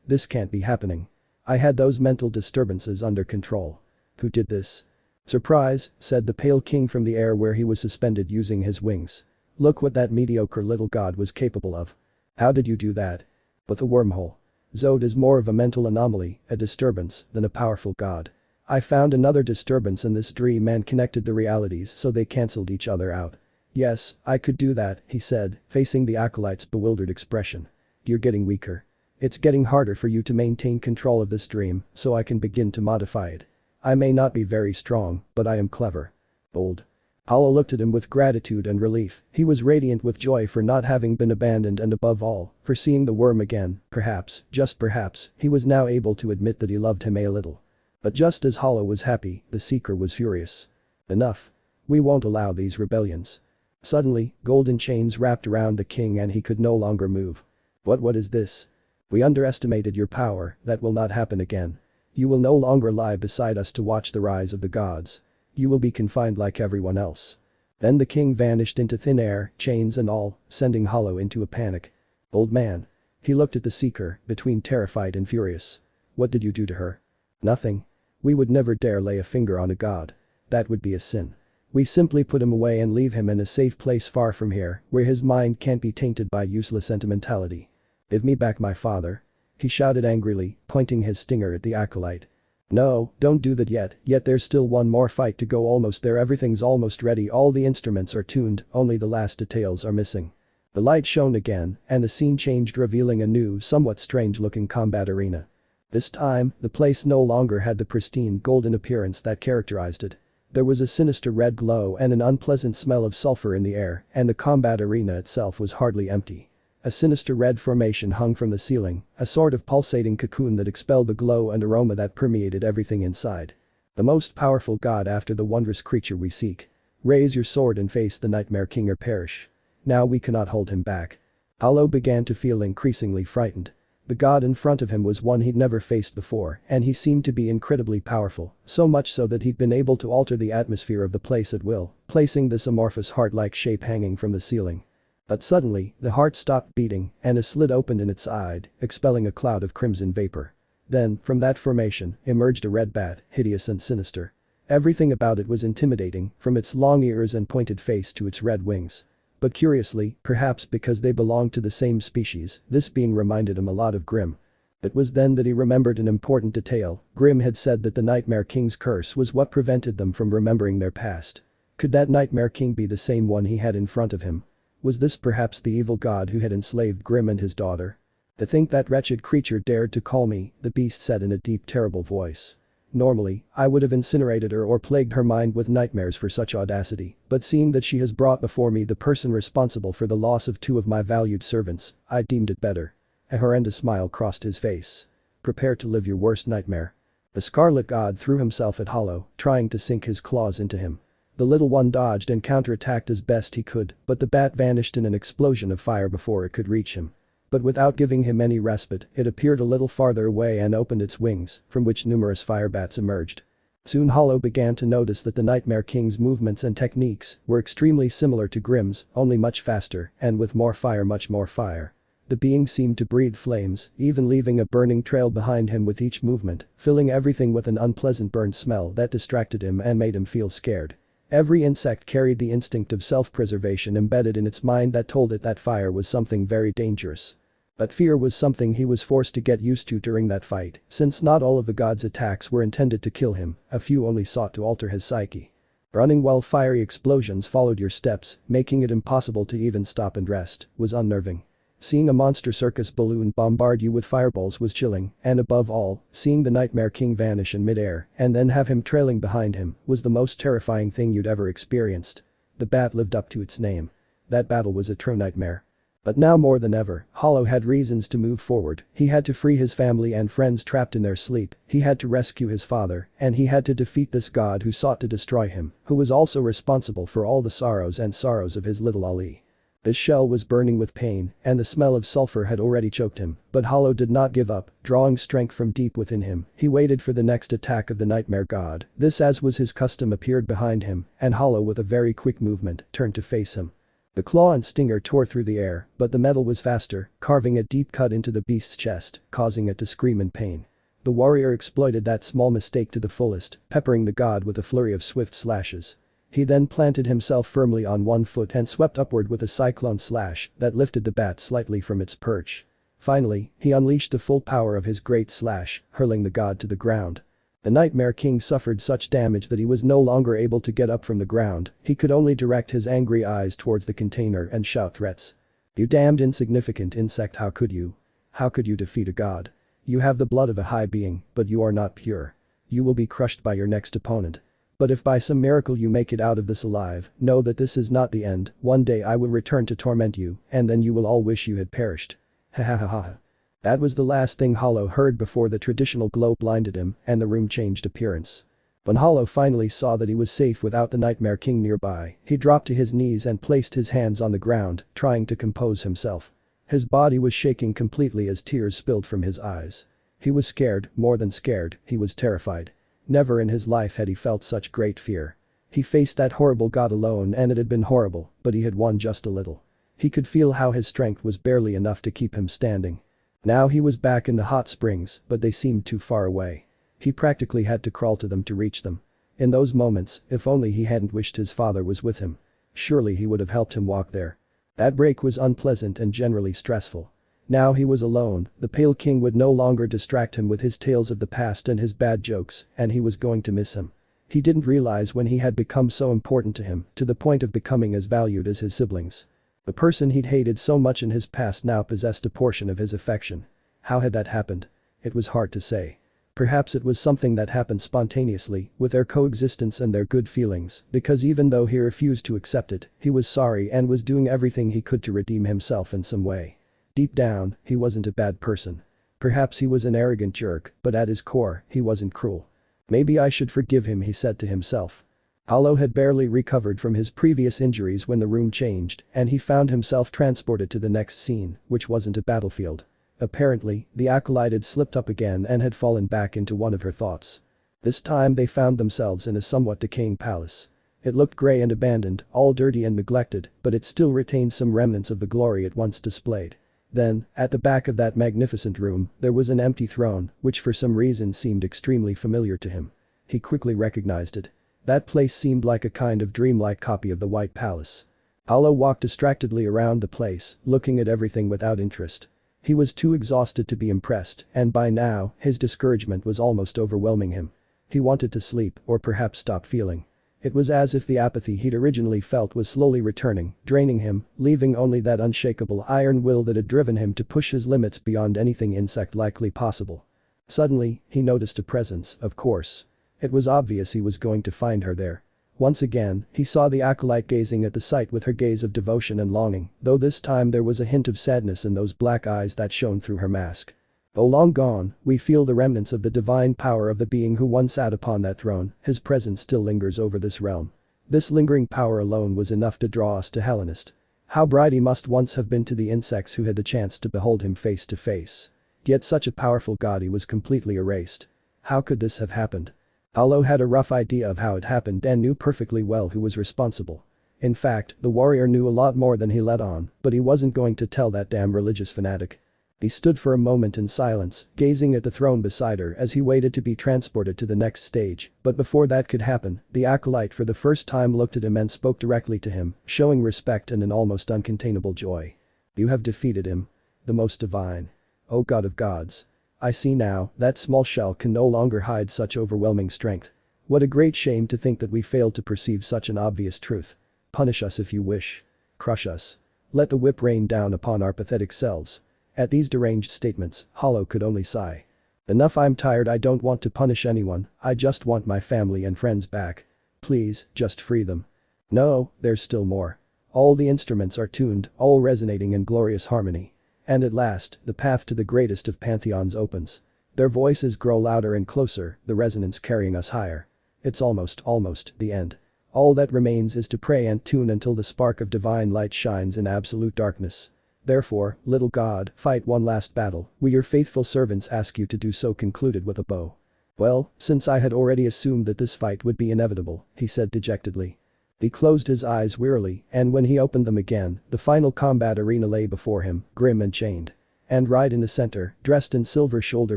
This can't be happening. I had those mental disturbances under control. Who did this? Surprise, said the Pale King from the air where he was suspended using his wings. Look what that mediocre little god was capable of. How did you do that? With a wormhole. Zote is more of a mental anomaly, a disturbance, than a powerful god. I found another disturbance in this dream and connected the realities so they cancelled each other out. Yes, I could do that, he said, facing the acolyte's bewildered expression. You're getting weaker. It's getting harder for you to maintain control of this dream, so I can begin to modify it. I may not be very strong, but I am clever. Bold. Hollow looked at him with gratitude and relief. He was radiant with joy for not having been abandoned and above all, for seeing the worm again. Perhaps, just perhaps, he was now able to admit that he loved him a little. But just as Hollow was happy, the Seeker was furious. Enough. We won't allow these rebellions. Suddenly, golden chains wrapped around the king and he could no longer move. What is this? We underestimated your power, that will not happen again. You will no longer lie beside us to watch the rise of the gods. You will be confined like everyone else. Then the king vanished into thin air, chains and all, sending Hollow into a panic. Old man. He looked at the Seeker, between terrified and furious. What did you do to her? Nothing. We would never dare lay a finger on a god. That would be a sin. We simply put him away and leave him in a safe place far from here, where his mind can't be tainted by useless sentimentality. Give me back my father. He shouted angrily, pointing his stinger at the acolyte. No, don't do that yet there's still one more fight to go. Almost there, everything's almost ready, all the instruments are tuned, only the last details are missing. The light shone again, and the scene changed, revealing a new, somewhat strange-looking combat arena. This time, the place no longer had the pristine golden appearance that characterized it. There was a sinister red glow and an unpleasant smell of sulfur in the air, and the combat arena itself was hardly empty. A sinister red formation hung from the ceiling, a sort of pulsating cocoon that expelled the glow and aroma that permeated everything inside. The most powerful god after the wondrous creature we seek. Raise your sword and face the Nightmare King or perish. Now we cannot hold him back. Hollow began to feel increasingly frightened. The god in front of him was one he'd never faced before, and he seemed to be incredibly powerful, so much so that he'd been able to alter the atmosphere of the place at will, placing this amorphous heart-like shape hanging from the ceiling. But suddenly, the heart stopped beating, and a slit opened in its side, expelling a cloud of crimson vapor. Then, from that formation, emerged a red bat, hideous and sinister. Everything about it was intimidating, from its long ears and pointed face to its red wings. But curiously, perhaps because they belonged to the same species, this being reminded him a lot of Grimm. It was then that he remembered an important detail. Grimm had said that the Nightmare King's curse was what prevented them from remembering their past. Could that Nightmare King be the same one he had in front of him? Was this perhaps the evil god who had enslaved Grimm and his daughter? To think that wretched creature dared to call me, the beast said in a deep, terrible voice. Normally, I would have incinerated her or plagued her mind with nightmares for such audacity, but seeing that she has brought before me the person responsible for the loss of two of my valued servants, I deemed it better. A horrendous smile crossed his face. Prepare to live your worst nightmare. The Scarlet God threw himself at Hollow, trying to sink his claws into him. The little one dodged and counterattacked as best he could, but the bat vanished in an explosion of fire before it could reach him. But without giving him any respite, it appeared a little farther away and opened its wings, from which numerous fire bats emerged. Soon Hollow began to notice that the Nightmare King's movements and techniques were extremely similar to Grimm's, only much faster, and with more fire, much more fire. The being seemed to breathe flames, even leaving a burning trail behind him with each movement, filling everything with an unpleasant burnt smell that distracted him and made him feel scared. Every insect carried the instinct of self-preservation embedded in its mind that told it that fire was something very dangerous. But fear was something he was forced to get used to during that fight, since not all of the god's attacks were intended to kill him, a few only sought to alter his psyche. Running while fiery explosions followed your steps, making it impossible to even stop and rest, was unnerving. Seeing a monster circus balloon bombard you with fireballs was chilling, and above all, seeing the Nightmare King vanish in midair and then have him trailing behind him was the most terrifying thing you'd ever experienced. The bat lived up to its name. That battle was a true nightmare. But now more than ever, Hollow had reasons to move forward. He had to free his family and friends trapped in their sleep, he had to rescue his father, and he had to defeat this god who sought to destroy him, who was also responsible for all the sorrows of his little Ali. His shell was burning with pain, and the smell of sulfur had already choked him, but Hollow did not give up, drawing strength from deep within him. He waited for the next attack of the Nightmare God. This, as was his custom, appeared behind him, and Hollow, with a very quick movement, turned to face him. The claw and stinger tore through the air, but the metal was faster, carving a deep cut into the beast's chest, causing it to scream in pain. The warrior exploited that small mistake to the fullest, peppering the god with a flurry of swift slashes. He then planted himself firmly on one foot and swept upward with a cyclone slash that lifted the bat slightly from its perch. Finally, he unleashed the full power of his great slash, hurling the god to the ground. The Nightmare King suffered such damage that he was no longer able to get up from the ground. He could only direct his angry eyes towards the container and shout threats. "You damned insignificant insect, how could you? How could you defeat a god? You have the blood of a high being, but you are not pure. You will be crushed by your next opponent." But if by some miracle you make it out of this alive, know that this is not the end, one day I will return to torment you, and then you will all wish you had perished. Ha ha ha ha. That was the last thing Hollow heard before the traditional glow blinded him and the room changed appearance. When Hollow finally saw that he was safe without the Nightmare King nearby, he dropped to his knees and placed his hands on the ground, trying to compose himself. His body was shaking completely as tears spilled from his eyes. He was scared, more than scared, he was terrified. Never in his life had he felt such great fear. He faced that horrible god alone and it had been horrible, but he had won just a little. He could feel how his strength was barely enough to keep him standing. Now he was back in the hot springs, but they seemed too far away. He practically had to crawl to them to reach them. In those moments, if only he hadn't wished his father was with him. Surely he would have helped him walk there. That break was unpleasant and generally stressful. Now he was alone, the Pale King would no longer distract him with his tales of the past and his bad jokes, and he was going to miss him. He didn't realize when he had become so important to him, to the point of becoming as valued as his siblings. The person he'd hated so much in his past now possessed a portion of his affection. How had that happened? It was hard to say. Perhaps it was something that happened spontaneously, with their coexistence and their good feelings, because even though he refused to accept it, he was sorry and was doing everything he could to redeem himself in some way. Deep down, he wasn't a bad person. Perhaps he was an arrogant jerk, but at his core, he wasn't cruel. Maybe I should forgive him, he said to himself. Hollow had barely recovered from his previous injuries when the room changed, and he found himself transported to the next scene, which wasn't a battlefield. Apparently, the acolyte had slipped up again and had fallen back into one of her thoughts. This time they found themselves in a somewhat decaying palace. It looked grey and abandoned, all dirty and neglected, but it still retained some remnants of the glory it once displayed. Then, at the back of that magnificent room, there was an empty throne, which for some reason seemed extremely familiar to him. He quickly recognized it. That place seemed like a kind of dreamlike copy of the White Palace. Hollow walked distractedly around the place, looking at everything without interest. He was too exhausted to be impressed, and by now, his discouragement was almost overwhelming him. He wanted to sleep, or perhaps stop feeling. It was as if the apathy he'd originally felt was slowly returning, draining him, leaving only that unshakable iron will that had driven him to push his limits beyond anything insect-likely possible. Suddenly, he noticed a presence, of course. It was obvious he was going to find her there. Once again, he saw the acolyte gazing at the sight with her gaze of devotion and longing, though this time there was a hint of sadness in those black eyes that shone through her mask. Though long gone, we feel the remnants of the divine power of the being who once sat upon that throne, his presence still lingers over this realm. This lingering power alone was enough to draw us to Hallownest. How bright he must once have been to the insects who had the chance to behold him face to face. Yet such a powerful god he was completely erased. How could this have happened? Hollow had a rough idea of how it happened and knew perfectly well who was responsible. In fact, the warrior knew a lot more than he let on, but he wasn't going to tell that damn religious fanatic. He stood for a moment in silence, gazing at the throne beside her as he waited to be transported to the next stage, but before that could happen, the acolyte for the first time looked at him and spoke directly to him, showing respect and an almost uncontainable joy. You have defeated him. The most divine. O God of gods. I see now, that small shell can no longer hide such overwhelming strength. What a great shame to think that we failed to perceive such an obvious truth. Punish us if you wish. Crush us. Let the whip rain down upon our pathetic selves. At these deranged statements, Hollow could only sigh. Enough, I'm tired, I don't want to punish anyone, I just want my family and friends back. Please, just free them. No, there's still more. All the instruments are tuned, all resonating in glorious harmony. And at last, the path to the greatest of pantheons opens. Their voices grow louder and closer, the resonance carrying us higher. It's almost the end. All that remains is to pray and tune until the spark of divine light shines in absolute darkness. Therefore, little god, fight one last battle, we your faithful servants ask you to do so, concluded with a bow. Well, since I had already assumed that this fight would be inevitable, he said dejectedly. He closed his eyes wearily, and when he opened them again, the final combat arena lay before him, grim and chained. And right in the center, dressed in silver shoulder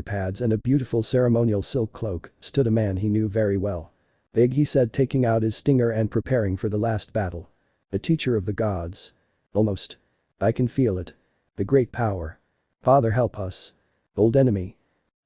pads and a beautiful ceremonial silk cloak, stood a man he knew very well. Big, he said, taking out his stinger and preparing for the last battle. The teacher of the gods. Almost. I can feel it. The great power. Father, help us. Old enemy.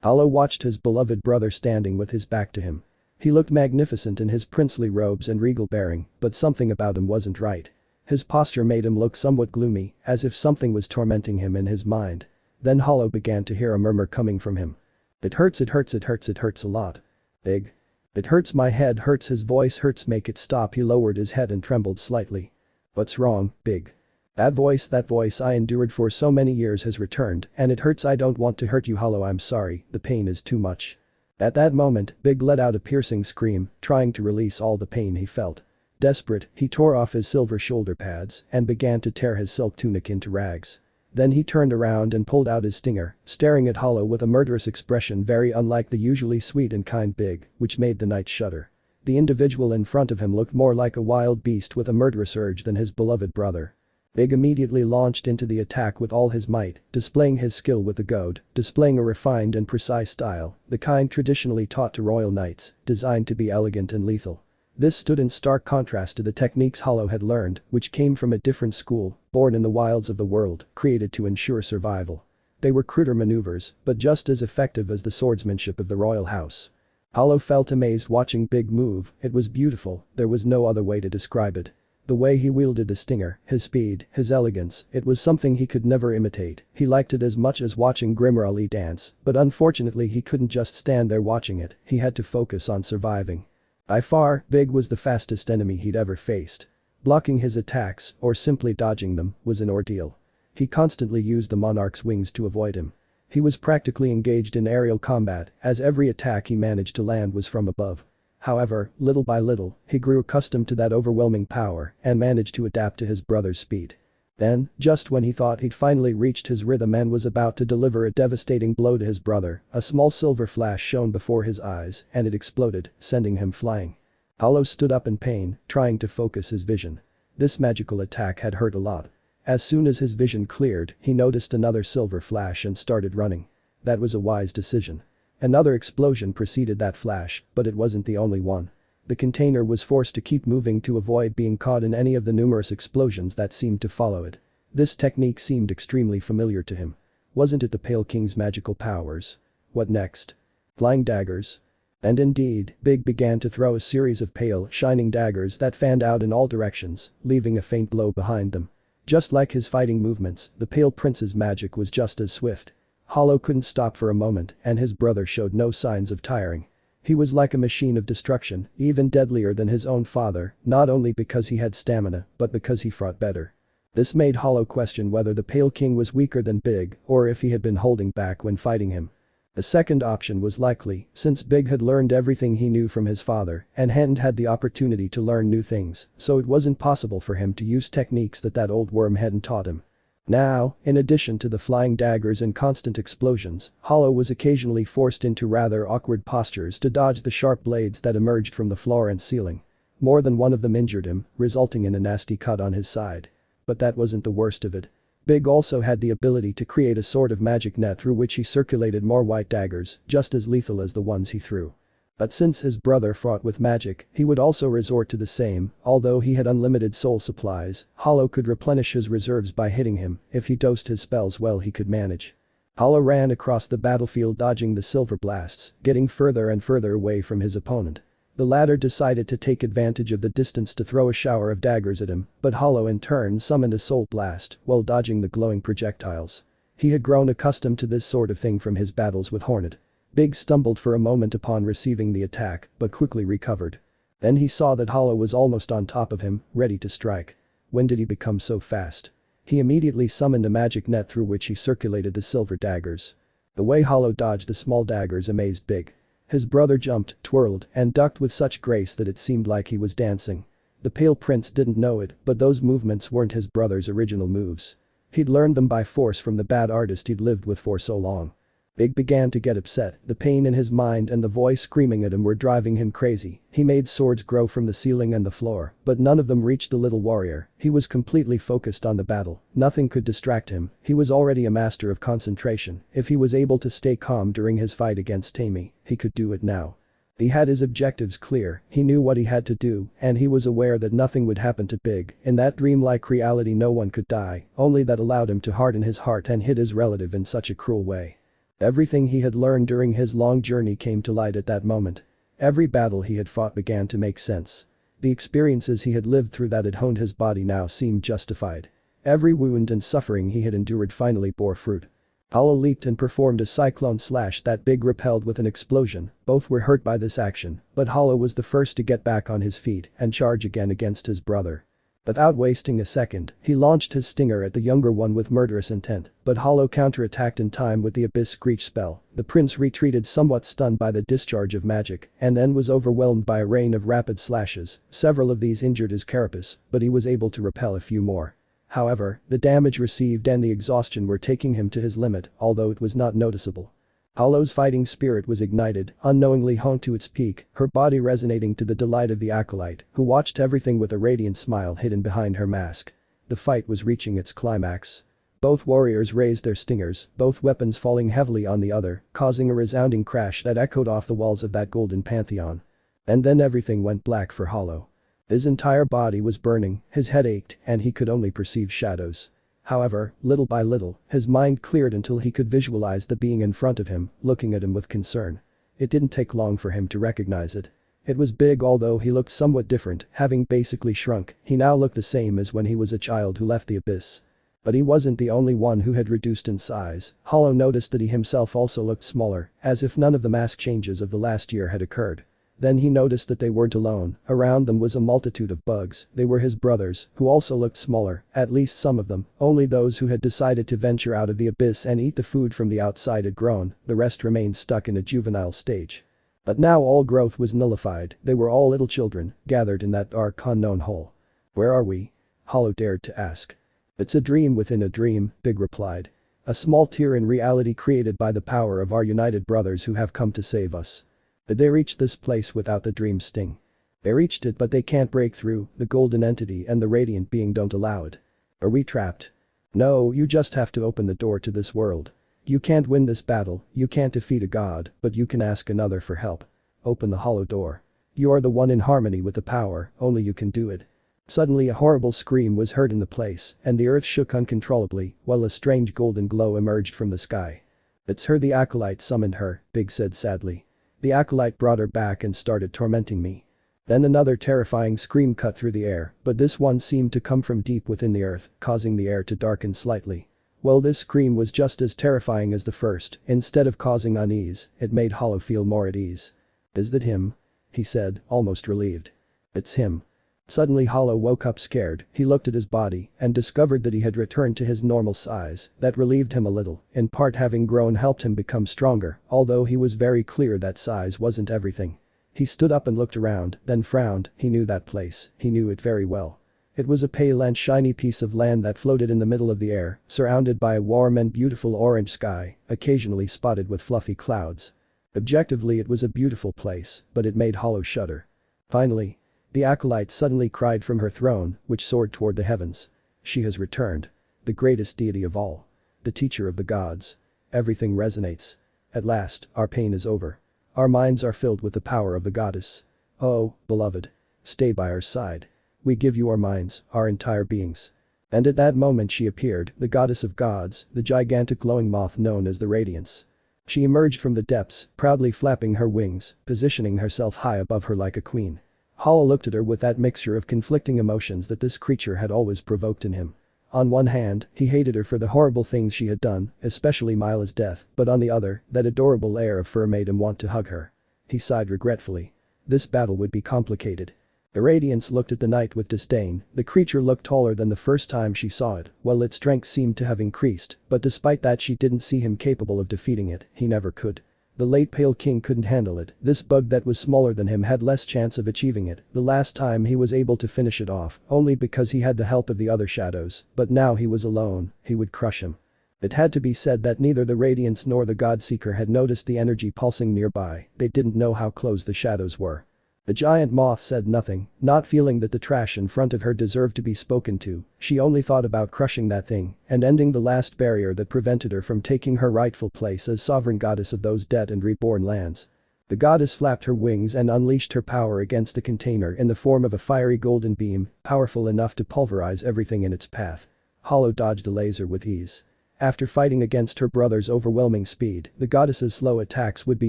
Hollow watched his beloved brother standing with his back to him. He looked magnificent in his princely robes and regal bearing, but something about him wasn't right. His posture made him look somewhat gloomy, as if something was tormenting him in his mind. Then Hollow began to hear a murmur coming from him. It hurts a lot. Big. "It hurts, my head hurts." His voice hurts, make it stop. He lowered his head and trembled slightly. "What's wrong, Big?" That voice I endured for so many years has returned, and it hurts. "I don't want to hurt you, Hollow. I'm sorry, the pain is too much." At that moment, Big let out a piercing scream, trying to release all the pain he felt. Desperate, he tore off his silver shoulder pads and began to tear his silk tunic into rags. Then he turned around and pulled out his stinger, staring at Hollow with a murderous expression very unlike the usually sweet and kind Big, which made the knight shudder. The individual in front of him looked more like a wild beast with a murderous urge than his beloved brother. Big immediately launched into the attack with all his might, displaying his skill with the goad, displaying a refined and precise style, the kind traditionally taught to royal knights, designed to be elegant and lethal. This stood in stark contrast to the techniques Hollow had learned, which came from a different school, born in the wilds of the world, created to ensure survival. They were cruder maneuvers, but just as effective as the swordsmanship of the royal house. Hollow felt amazed watching Big move. It was beautiful, there was no other way to describe it. The way he wielded the stinger, his speed, his elegance, it was something he could never imitate. He liked it as much as watching Grimmer Ali dance, but unfortunately he couldn't just stand there watching it, he had to focus on surviving. By far, Big was the fastest enemy he'd ever faced. Blocking his attacks, or simply dodging them, was an ordeal. He constantly used the monarch's wings to avoid him. He was practically engaged in aerial combat, as every attack he managed to land was from above. However, little by little, he grew accustomed to that overwhelming power and managed to adapt to his brother's speed. Then, just when he thought he'd finally reached his rhythm and was about to deliver a devastating blow to his brother, a small silver flash shone before his eyes and it exploded, sending him flying. Hollow stood up in pain, trying to focus his vision. This magical attack had hurt a lot. As soon as his vision cleared, he noticed another silver flash and started running. That was a wise decision. Another explosion preceded that flash, but it wasn't the only one. The container was forced to keep moving to avoid being caught in any of the numerous explosions that seemed to follow it. This technique seemed extremely familiar to him. Wasn't it the Pale King's magical powers? What next? Flying daggers? And indeed, Big began to throw a series of pale, shining daggers that fanned out in all directions, leaving a faint glow behind them. Just like his fighting movements, the Pale Prince's magic was just as swift. Hollow couldn't stop for a moment, and his brother showed no signs of tiring. He was like a machine of destruction, even deadlier than his own father, not only because he had stamina, but because he fought better. This made Hollow question whether the Pale King was weaker than Big, or if he had been holding back when fighting him. The second option was likely, since Big had learned everything he knew from his father and hadn't had the opportunity to learn new things, so it wasn't possible for him to use techniques that old worm hadn't taught him. Now, in addition to the flying daggers and constant explosions, Hollow was occasionally forced into rather awkward postures to dodge the sharp blades that emerged from the floor and ceiling. More than one of them injured him, resulting in a nasty cut on his side. But that wasn't the worst of it. Big also had the ability to create a sort of magic net through which he circulated more white daggers, just as lethal as the ones he threw. But since his brother fought with magic, he would also resort to the same. Although he had unlimited soul supplies, Hollow could replenish his reserves by hitting him. If he dosed his spells well, he could manage. Hollow ran across the battlefield dodging the silver blasts, getting further and further away from his opponent. The latter decided to take advantage of the distance to throw a shower of daggers at him, but Hollow in turn summoned a soul blast while dodging the glowing projectiles. He had grown accustomed to this sort of thing from his battles with Hornet. Big stumbled for a moment upon receiving the attack, but quickly recovered. Then he saw that Hollow was almost on top of him, ready to strike. When did he become so fast? He immediately summoned a magic net through which he circulated the silver daggers. The way Hollow dodged the small daggers amazed Big. His brother jumped, twirled, and ducked with such grace that it seemed like he was dancing. The Pale Prince didn't know it, but those movements weren't his brother's original moves. He'd learned them by force from the bad artist he'd lived with for so long. Big began to get upset, the pain in his mind and the voice screaming at him were driving him crazy. He made swords grow from the ceiling and the floor, but none of them reached the little warrior. He was completely focused on the battle, nothing could distract him, he was already a master of concentration. If he was able to stay calm during his fight against Tammy, he could do it now. He had his objectives clear, he knew what he had to do, and he was aware that nothing would happen to Big. In that dreamlike reality no one could die, only that allowed him to harden his heart and hit his relative in such a cruel way. Everything he had learned during his long journey came to light at that moment. Every battle he had fought began to make sense. The experiences he had lived through that had honed his body now seemed justified. Every wound and suffering he had endured finally bore fruit. Hollow leaped and performed a cyclone slash that Big repelled with an explosion. Both were hurt by this action, but Hollow was the first to get back on his feet and charge again against his brother. Without wasting a second, he launched his stinger at the younger one with murderous intent, but Hollow counterattacked in time with the Abyss Screech spell. The prince retreated somewhat stunned by the discharge of magic and then was overwhelmed by a rain of rapid slashes. Several of these injured his carapace, but he was able to repel a few more. However, the damage received and the exhaustion were taking him to his limit, although it was not noticeable. Hollow's fighting spirit was ignited, unknowingly honed to its peak, her body resonating to the delight of the acolyte, who watched everything with a radiant smile hidden behind her mask. The fight was reaching its climax. Both warriors raised their stingers, both weapons falling heavily on the other, causing a resounding crash that echoed off the walls of that golden pantheon. And then everything went black for Hollow. His entire body was burning, his head ached, and he could only perceive shadows. However, little by little, his mind cleared until he could visualize the being in front of him, looking at him with concern. It didn't take long for him to recognize it. It was big, although he looked somewhat different, having basically shrunk. He now looked the same as when he was a child who left the abyss. But he wasn't the only one who had reduced in size. Hollow noticed that he himself also looked smaller, as if none of the mass changes of the last year had occurred. Then he noticed that they weren't alone. Around them was a multitude of bugs. They were his brothers, who also looked smaller, at least some of them. Only those who had decided to venture out of the abyss and eat the food from the outside had grown, the rest remained stuck in a juvenile stage. But now all growth was nullified. They were all little children, gathered in that dark unknown hole. "Where are we?" Hollow dared to ask. "It's a dream within a dream," Big replied. "A small tear in reality created by the power of our united brothers who have come to save us. But they reached this place without the dream sting. They reached it, but they can't break through. The golden entity and the radiant being don't allow it. Are we trapped?" "No, you just have to open the door to this world. You can't win this battle, you can't defeat a god, but you can ask another for help. Open the hollow door. You are the one in harmony with the power, only you can do it." Suddenly a horrible scream was heard in the place, and the earth shook uncontrollably, while a strange golden glow emerged from the sky. "It's her, the acolyte summoned her," Big said sadly. "The acolyte brought her back and started tormenting me." Then another terrifying scream cut through the air, but this one seemed to come from deep within the earth, causing the air to darken slightly. Well, this scream was just as terrifying as the first. Instead of causing unease, it made Hollow feel more at ease. "Is that him?" he said, almost relieved. "It's him." Suddenly Hollow woke up scared. He looked at his body and discovered that he had returned to his normal size. That relieved him a little, in part having grown helped him become stronger, although he was very clear that size wasn't everything. He stood up and looked around, then frowned. He knew that place, he knew it very well. It was a pale and shiny piece of land that floated in the middle of the air, surrounded by a warm and beautiful orange sky, occasionally spotted with fluffy clouds. Objectively it was a beautiful place, but it made Hollow shudder. Finally, the acolyte suddenly cried from her throne, which soared toward the heavens. "She has returned. The greatest deity of all. The teacher of the gods. Everything resonates. At last, our pain is over. Our minds are filled with the power of the goddess. Oh, beloved. Stay by our side. We give you our minds, our entire beings." And at that moment she appeared, the goddess of gods, the gigantic glowing moth known as the Radiance. She emerged from the depths, proudly flapping her wings, positioning herself high above her like a queen. Hollow looked at her with that mixture of conflicting emotions that this creature had always provoked in him. On one hand, he hated her for the horrible things she had done, especially Mila's death, but on the other, that adorable air of fur made him want to hug her. He sighed regretfully. This battle would be complicated. The Radiance looked at the knight with disdain. The creature looked taller than the first time she saw it, while its strength seemed to have increased, but despite that she didn't see him capable of defeating it, he never could. The late Pale King couldn't handle it. This bug that was smaller than him had less chance of achieving it. The last time he was able to finish it off, only because he had the help of the other shadows, but now he was alone, he would crush him. It had to be said that neither the Radiance nor the Godseeker had noticed the energy pulsing nearby. They didn't know how close the shadows were. The giant moth said nothing, not feeling that the trash in front of her deserved to be spoken to. She only thought about crushing that thing and ending the last barrier that prevented her from taking her rightful place as sovereign goddess of those dead and reborn lands. The goddess flapped her wings and unleashed her power against the container in the form of a fiery golden beam, powerful enough to pulverize everything in its path. Hollow dodged the laser with ease. After fighting against her brother's overwhelming speed, the goddess's slow attacks would be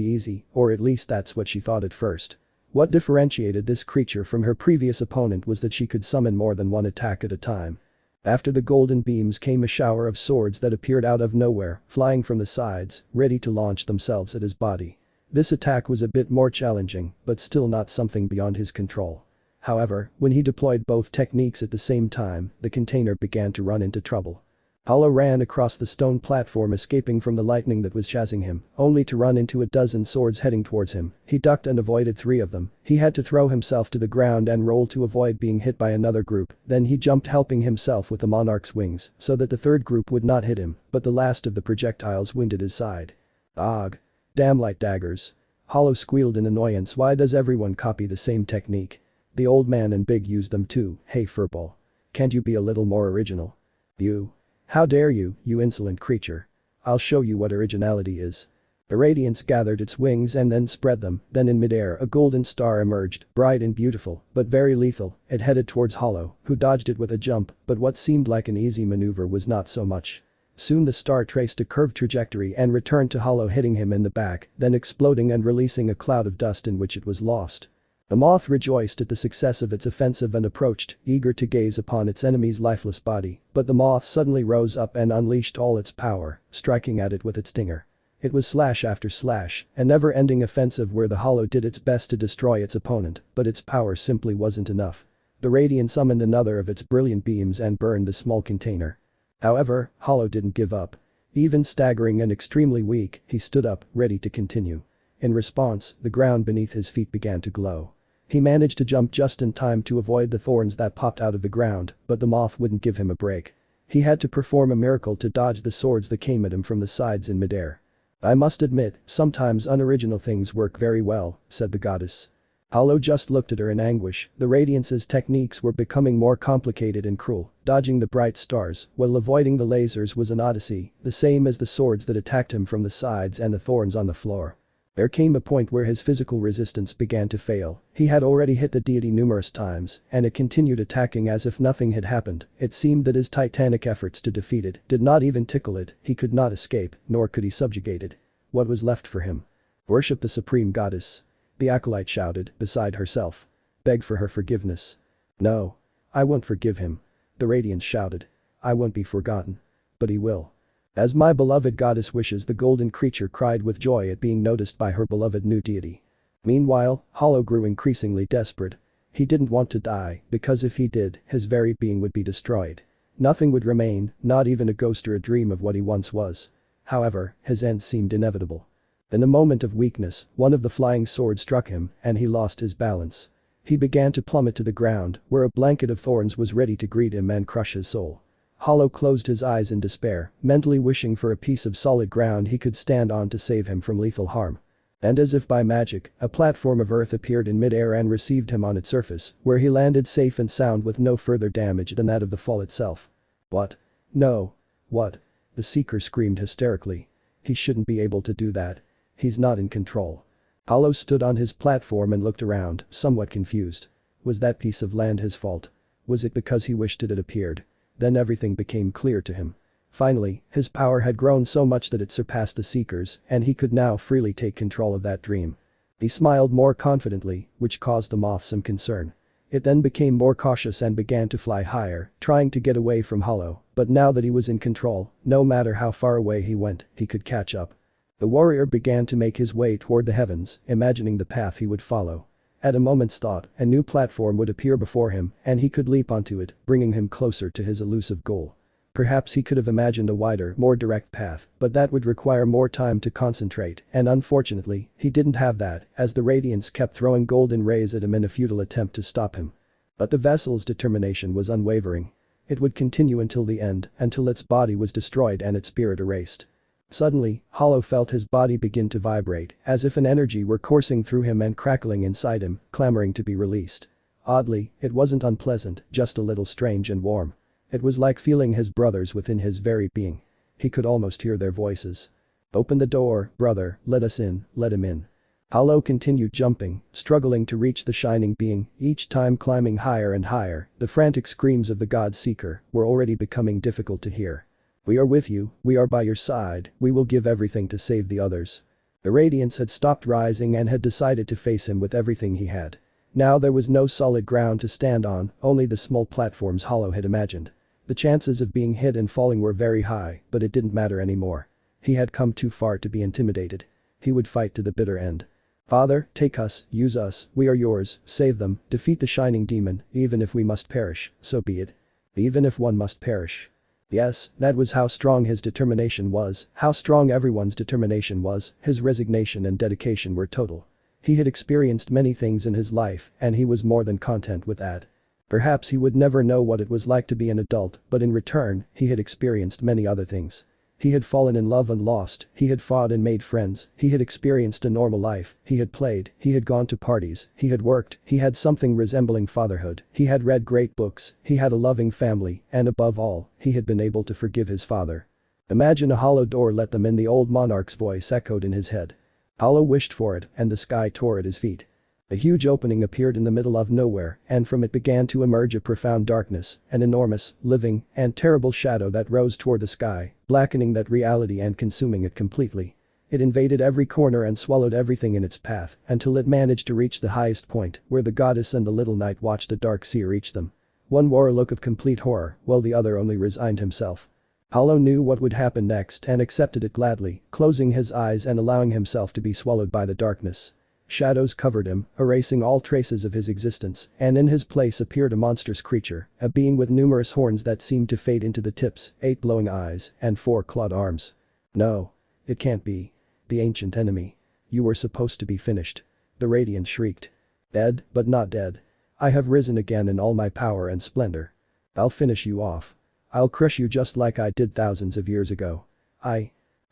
easy, or at least that's what she thought at first. What differentiated this creature from her previous opponent was that she could summon more than one attack at a time. After the golden beams came a shower of swords that appeared out of nowhere, flying from the sides, ready to launch themselves at his body. This attack was a bit more challenging, but still not something beyond his control. However, when he deployed both techniques at the same time, the container began to run into trouble. Hollow ran across the stone platform, escaping from the lightning that was chasing him, only to run into a dozen swords heading towards him. He ducked and avoided 3 of them. He had to throw himself to the ground and roll to avoid being hit by another group, then he jumped, helping himself with the monarch's wings so that the third group would not hit him, but the last of the projectiles winded his side. Ugh. Damn light daggers. Hollow squealed in annoyance. Why does everyone copy the same technique? The old man and Big used them too. Hey furball. Can't you be a little more original? You. How dare you, you insolent creature. I'll show you what originality is. The Radiance gathered its wings and then spread them, then in midair a golden star emerged, bright and beautiful, but very lethal. It headed towards Hollow, who dodged it with a jump, but what seemed like an easy maneuver was not so much. Soon the star traced a curved trajectory and returned to Hollow, hitting him in the back, then exploding and releasing a cloud of dust in which it was lost. The moth rejoiced at the success of its offensive and approached, eager to gaze upon its enemy's lifeless body, but the moth suddenly rose up and unleashed all its power, striking at it with its stinger. It was slash after slash, a never-ending offensive where the Hollow did its best to destroy its opponent, but its power simply wasn't enough. The Radiant summoned another of its brilliant beams and burned the small container. However, Hollow didn't give up. Even staggering and extremely weak, he stood up, ready to continue. In response, the ground beneath his feet began to glow. He managed to jump just in time to avoid the thorns that popped out of the ground, but the moth wouldn't give him a break. He had to perform a miracle to dodge the swords that came at him from the sides in midair. I must admit, sometimes unoriginal things work very well, said the goddess. Hollow just looked at her in anguish. The Radiance's techniques were becoming more complicated and cruel. Dodging the bright stars while avoiding the lasers was an odyssey, the same as the swords that attacked him from the sides and the thorns on the floor. There came a point where his physical resistance began to fail. He had already hit the deity numerous times, and it continued attacking as if nothing had happened. It seemed that his titanic efforts to defeat it did not even tickle it. He could not escape, nor could he subjugate it. What was left for him? Worship the supreme goddess. The acolyte shouted, beside herself. Beg for her forgiveness. No. I won't forgive him. The Radiance shouted. I won't be forgotten. But he will. As my beloved goddess wishes, the golden creature cried with joy at being noticed by her beloved new deity. Meanwhile, Hollow grew increasingly desperate. He didn't want to die, because if he did, his very being would be destroyed. Nothing would remain, not even a ghost or a dream of what he once was. However, his end seemed inevitable. In a moment of weakness, one of the flying swords struck him, and he lost his balance. He began to plummet to the ground, where a blanket of thorns was ready to greet him and crush his soul. Hollow closed his eyes in despair, mentally wishing for a piece of solid ground he could stand on to save him from lethal harm. And as if by magic, a platform of earth appeared in midair and received him on its surface, where he landed safe and sound with no further damage than that of the fall itself. What? No. What? The seeker screamed hysterically. He shouldn't be able to do that. He's not in control. Hollow stood on his platform and looked around, somewhat confused. Was that piece of land his fault? Was it because he wished it had appeared? Then everything became clear to him. Finally, his power had grown so much that it surpassed the Seeker's, and he could now freely take control of that dream. He smiled more confidently, which caused the moth some concern. It then became more cautious and began to fly higher, trying to get away from Hollow, but now that he was in control, no matter how far away he went, he could catch up. The warrior began to make his way toward the heavens, imagining the path he would follow. At a moment's thought, a new platform would appear before him, and he could leap onto it, bringing him closer to his elusive goal. Perhaps he could have imagined a wider, more direct path, but that would require more time to concentrate, and unfortunately, he didn't have that, as the Radiance kept throwing golden rays at him in a futile attempt to stop him. But the vessel's determination was unwavering. It would continue until the end, until its body was destroyed and its spirit erased. Suddenly, Hollow felt his body begin to vibrate, as if an energy were coursing through him and crackling inside him, clamoring to be released. Oddly, it wasn't unpleasant, just a little strange and warm. It was like feeling his brothers within his very being. He could almost hear their voices. Open the door, brother, let us in, let him in. Hollow continued jumping, struggling to reach the shining being, each time climbing higher and higher. The frantic screams of the God Seeker were already becoming difficult to hear. We are with you, we are by your side, we will give everything to save the others. The Radiance had stopped rising and had decided to face him with everything he had. Now there was no solid ground to stand on, only the small platforms Hollow had imagined. The chances of being hit and falling were very high, but it didn't matter anymore. He had come too far to be intimidated. He would fight to the bitter end. Father, take us, use us, we are yours, save them, defeat the shining demon, even if we must perish, so be it. Even if one must perish. Yes, that was how strong his determination was, how strong everyone's determination was, his resignation and dedication were total. He had experienced many things in his life, and he was more than content with that. Perhaps he would never know what it was like to be an adult, but in return, he had experienced many other things. He had fallen in love and lost, he had fought and made friends, he had experienced a normal life, he had played, he had gone to parties, he had worked, he had something resembling fatherhood, he had read great books, he had a loving family, and above all, he had been able to forgive his father. Imagine a hollow door let them in, the old monarch's voice echoed in his head. Hollow wished for it, and the sky tore at his feet. A huge opening appeared in the middle of nowhere, and from it began to emerge a profound darkness, an enormous, living, and terrible shadow that rose toward the sky, blackening that reality and consuming it completely. It invaded every corner and swallowed everything in its path, until it managed to reach the highest point, where the goddess and the little knight watched the dark sea reach them. One wore a look of complete horror, while the other only resigned himself. Hollow knew what would happen next and accepted it gladly, closing his eyes and allowing himself to be swallowed by the darkness. Shadows covered him, erasing all traces of his existence, and in his place appeared a monstrous creature, a being with numerous horns that seemed to fade into the tips, 8 glowing eyes, and 4 clawed arms. No. It can't be. The ancient enemy. You were supposed to be finished. The Radiance shrieked. Dead, but not dead. I have risen again in all my power and splendor. I'll finish you off. I'll crush you just like I did thousands of years ago.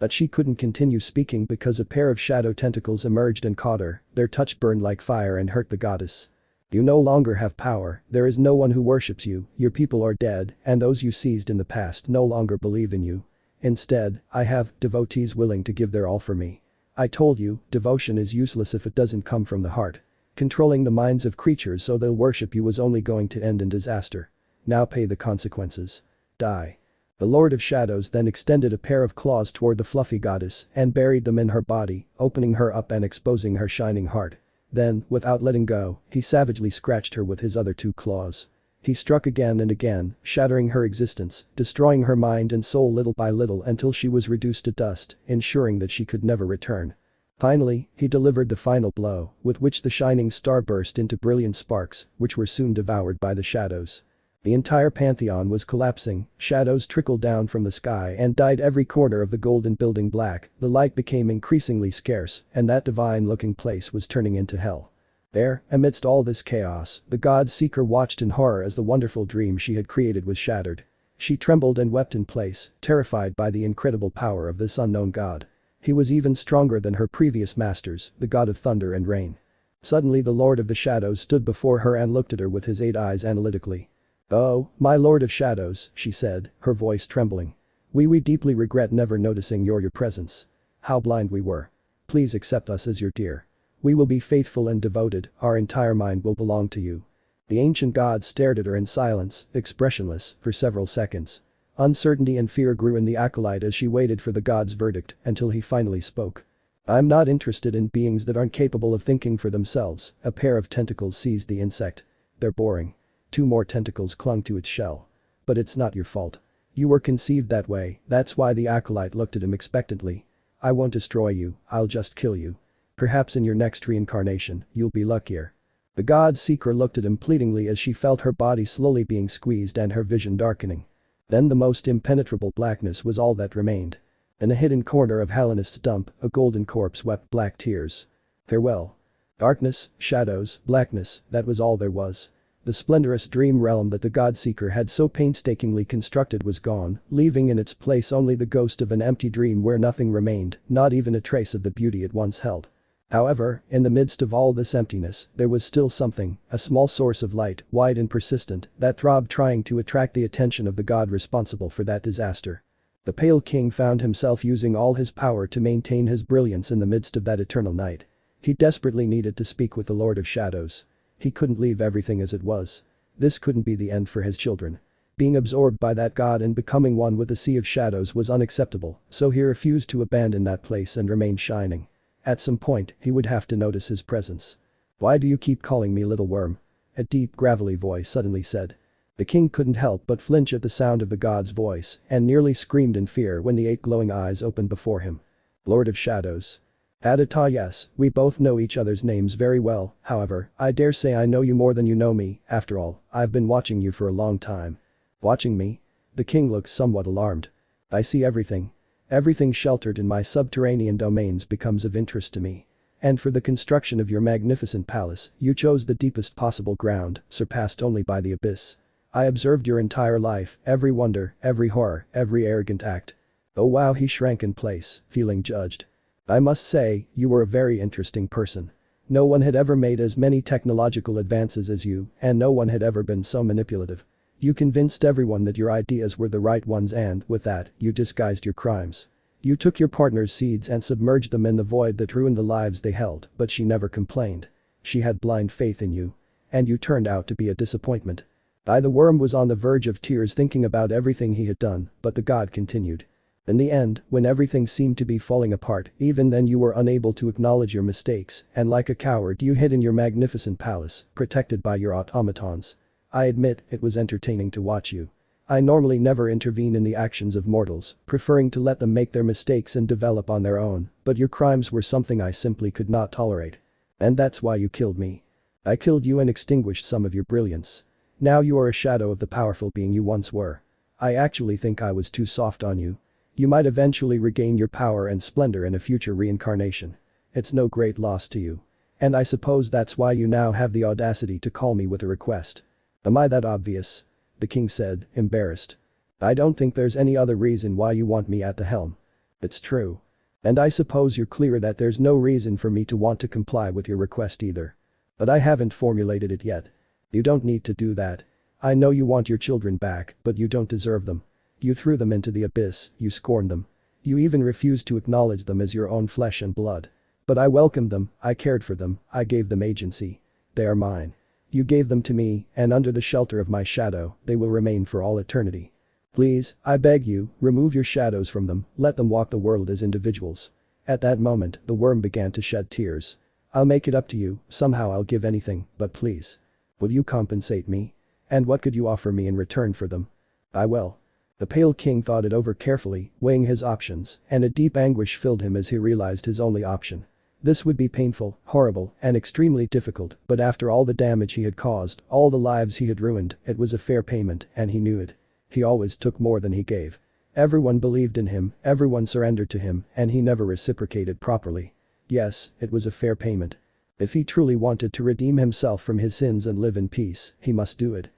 But she couldn't continue speaking because a pair of shadow tentacles emerged and caught her, their touch burned like fire and hurt the goddess. You no longer have power, there is no one who worships you, your people are dead, and those you seized in the past no longer believe in you. Instead, I have devotees willing to give their all for me. I told you, devotion is useless if it doesn't come from the heart. Controlling the minds of creatures so they'll worship you was only going to end in disaster. Now pay the consequences. Die. The Lord of Shadows then extended a pair of claws toward the fluffy goddess and buried them in her body, opening her up and exposing her shining heart. Then, without letting go, he savagely scratched her with his other 2 claws. He struck again and again, shattering her existence, destroying her mind and soul little by little until she was reduced to dust, ensuring that she could never return. Finally, he delivered the final blow, with which the shining star burst into brilliant sparks, which were soon devoured by the shadows. The entire pantheon was collapsing, shadows trickled down from the sky and dyed every corner of the golden building black, the light became increasingly scarce, and that divine-looking place was turning into hell. There, amidst all this chaos, the god-seeker watched in horror as the wonderful dream she had created was shattered. She trembled and wept in place, terrified by the incredible power of this unknown god. He was even stronger than her previous masters, the god of thunder and rain. Suddenly the Lord of the Shadows stood before her and looked at her with his 8 eyes analytically. "Oh, my Lord of Shadows," she said, her voice trembling. We deeply regret never noticing your presence. How blind we were. Please accept us as your dear. We will be faithful and devoted, our entire mind will belong to you." The ancient god stared at her in silence, expressionless, for several seconds. Uncertainty and fear grew in the acolyte as she waited for the god's verdict until he finally spoke. "I'm not interested in beings that aren't capable of thinking for themselves." A pair of tentacles seized the insect. "They're boring." 2 more tentacles clung to its shell. "But it's not your fault. You were conceived that way, that's why." The acolyte looked at him expectantly. "I won't destroy you, I'll just kill you. Perhaps in your next reincarnation, you'll be luckier." The god-seeker looked at him pleadingly as she felt her body slowly being squeezed and her vision darkening. Then the most impenetrable blackness was all that remained. In a hidden corner of Hallownest's dump, a golden corpse wept black tears. Farewell. Darkness, shadows, blackness, that was all there was. The splendorous dream realm that the God-Seeker had so painstakingly constructed was gone, leaving in its place only the ghost of an empty dream where nothing remained, not even a trace of the beauty it once held. However, in the midst of all this emptiness, there was still something, a small source of light, wide and persistent, that throbbed trying to attract the attention of the god responsible for that disaster. The Pale King found himself using all his power to maintain his brilliance in the midst of that eternal night. He desperately needed to speak with the Lord of Shadows. He couldn't leave everything as it was. This couldn't be the end for his children. Being absorbed by that god and becoming one with the Sea of Shadows was unacceptable, so he refused to abandon that place and remain shining. At some point, he would have to notice his presence. "Why do you keep calling me little worm?" A deep, gravelly voice suddenly said. The king couldn't help but flinch at the sound of the god's voice and nearly screamed in fear when the 8 glowing eyes opened before him. Lord of Shadows. Adita, yes, we both know each other's names very well, however, I dare say I know you more than you know me, after all, I've been watching you for a long time. Watching me? The king looks somewhat alarmed. I see everything. Everything sheltered in my subterranean domains becomes of interest to me. And for the construction of your magnificent palace, you chose the deepest possible ground, surpassed only by the abyss. I observed your entire life, every wonder, every horror, every arrogant act. Oh wow, he shrank in place, feeling judged. I must say, you were a very interesting person. No one had ever made as many technological advances as you, and no one had ever been so manipulative. You convinced everyone that your ideas were the right ones and, with that, you disguised your crimes. You took your partner's seeds and submerged them in the void that ruined the lives they held, but she never complained. She had blind faith in you. And you turned out to be a disappointment. The worm was on the verge of tears thinking about everything he had done, but the god continued. In the end, when everything seemed to be falling apart, even then you were unable to acknowledge your mistakes, and like a coward you hid in your magnificent palace, protected by your automatons. I admit, it was entertaining to watch you. I normally never intervene in the actions of mortals, preferring to let them make their mistakes and develop on their own, but your crimes were something I simply could not tolerate. And that's why you killed me. I killed you and extinguished some of your brilliance. Now you are a shadow of the powerful being you once were. I actually think I was too soft on you. You might eventually regain your power and splendor in a future reincarnation. It's no great loss to you. And I suppose that's why you now have the audacity to call me with a request. Am I that obvious? The king said, embarrassed. I don't think there's any other reason why you want me at the helm. It's true. And I suppose you're clear that there's no reason for me to want to comply with your request either. But I haven't formulated it yet. You don't need to do that. I know you want your children back, but you don't deserve them. You threw them into the abyss, you scorned them. You even refused to acknowledge them as your own flesh and blood. But I welcomed them, I cared for them, I gave them agency. They are mine. You gave them to me, and under the shelter of my shadow, they will remain for all eternity. Please, I beg you, remove your shadows from them, let them walk the world as individuals. At that moment, the worm began to shed tears. I'll make it up to you, somehow I'll give anything, but please. Will you compensate me? And what could you offer me in return for them? I will. The pale king thought it over carefully, weighing his options, and a deep anguish filled him as he realized his only option. This would be painful, horrible, and extremely difficult, but after all the damage he had caused, all the lives he had ruined, it was a fair payment, and he knew it. He always took more than he gave. Everyone believed in him, everyone surrendered to him, and he never reciprocated properly. Yes, it was a fair payment. If he truly wanted to redeem himself from his sins and live in peace, he must do it.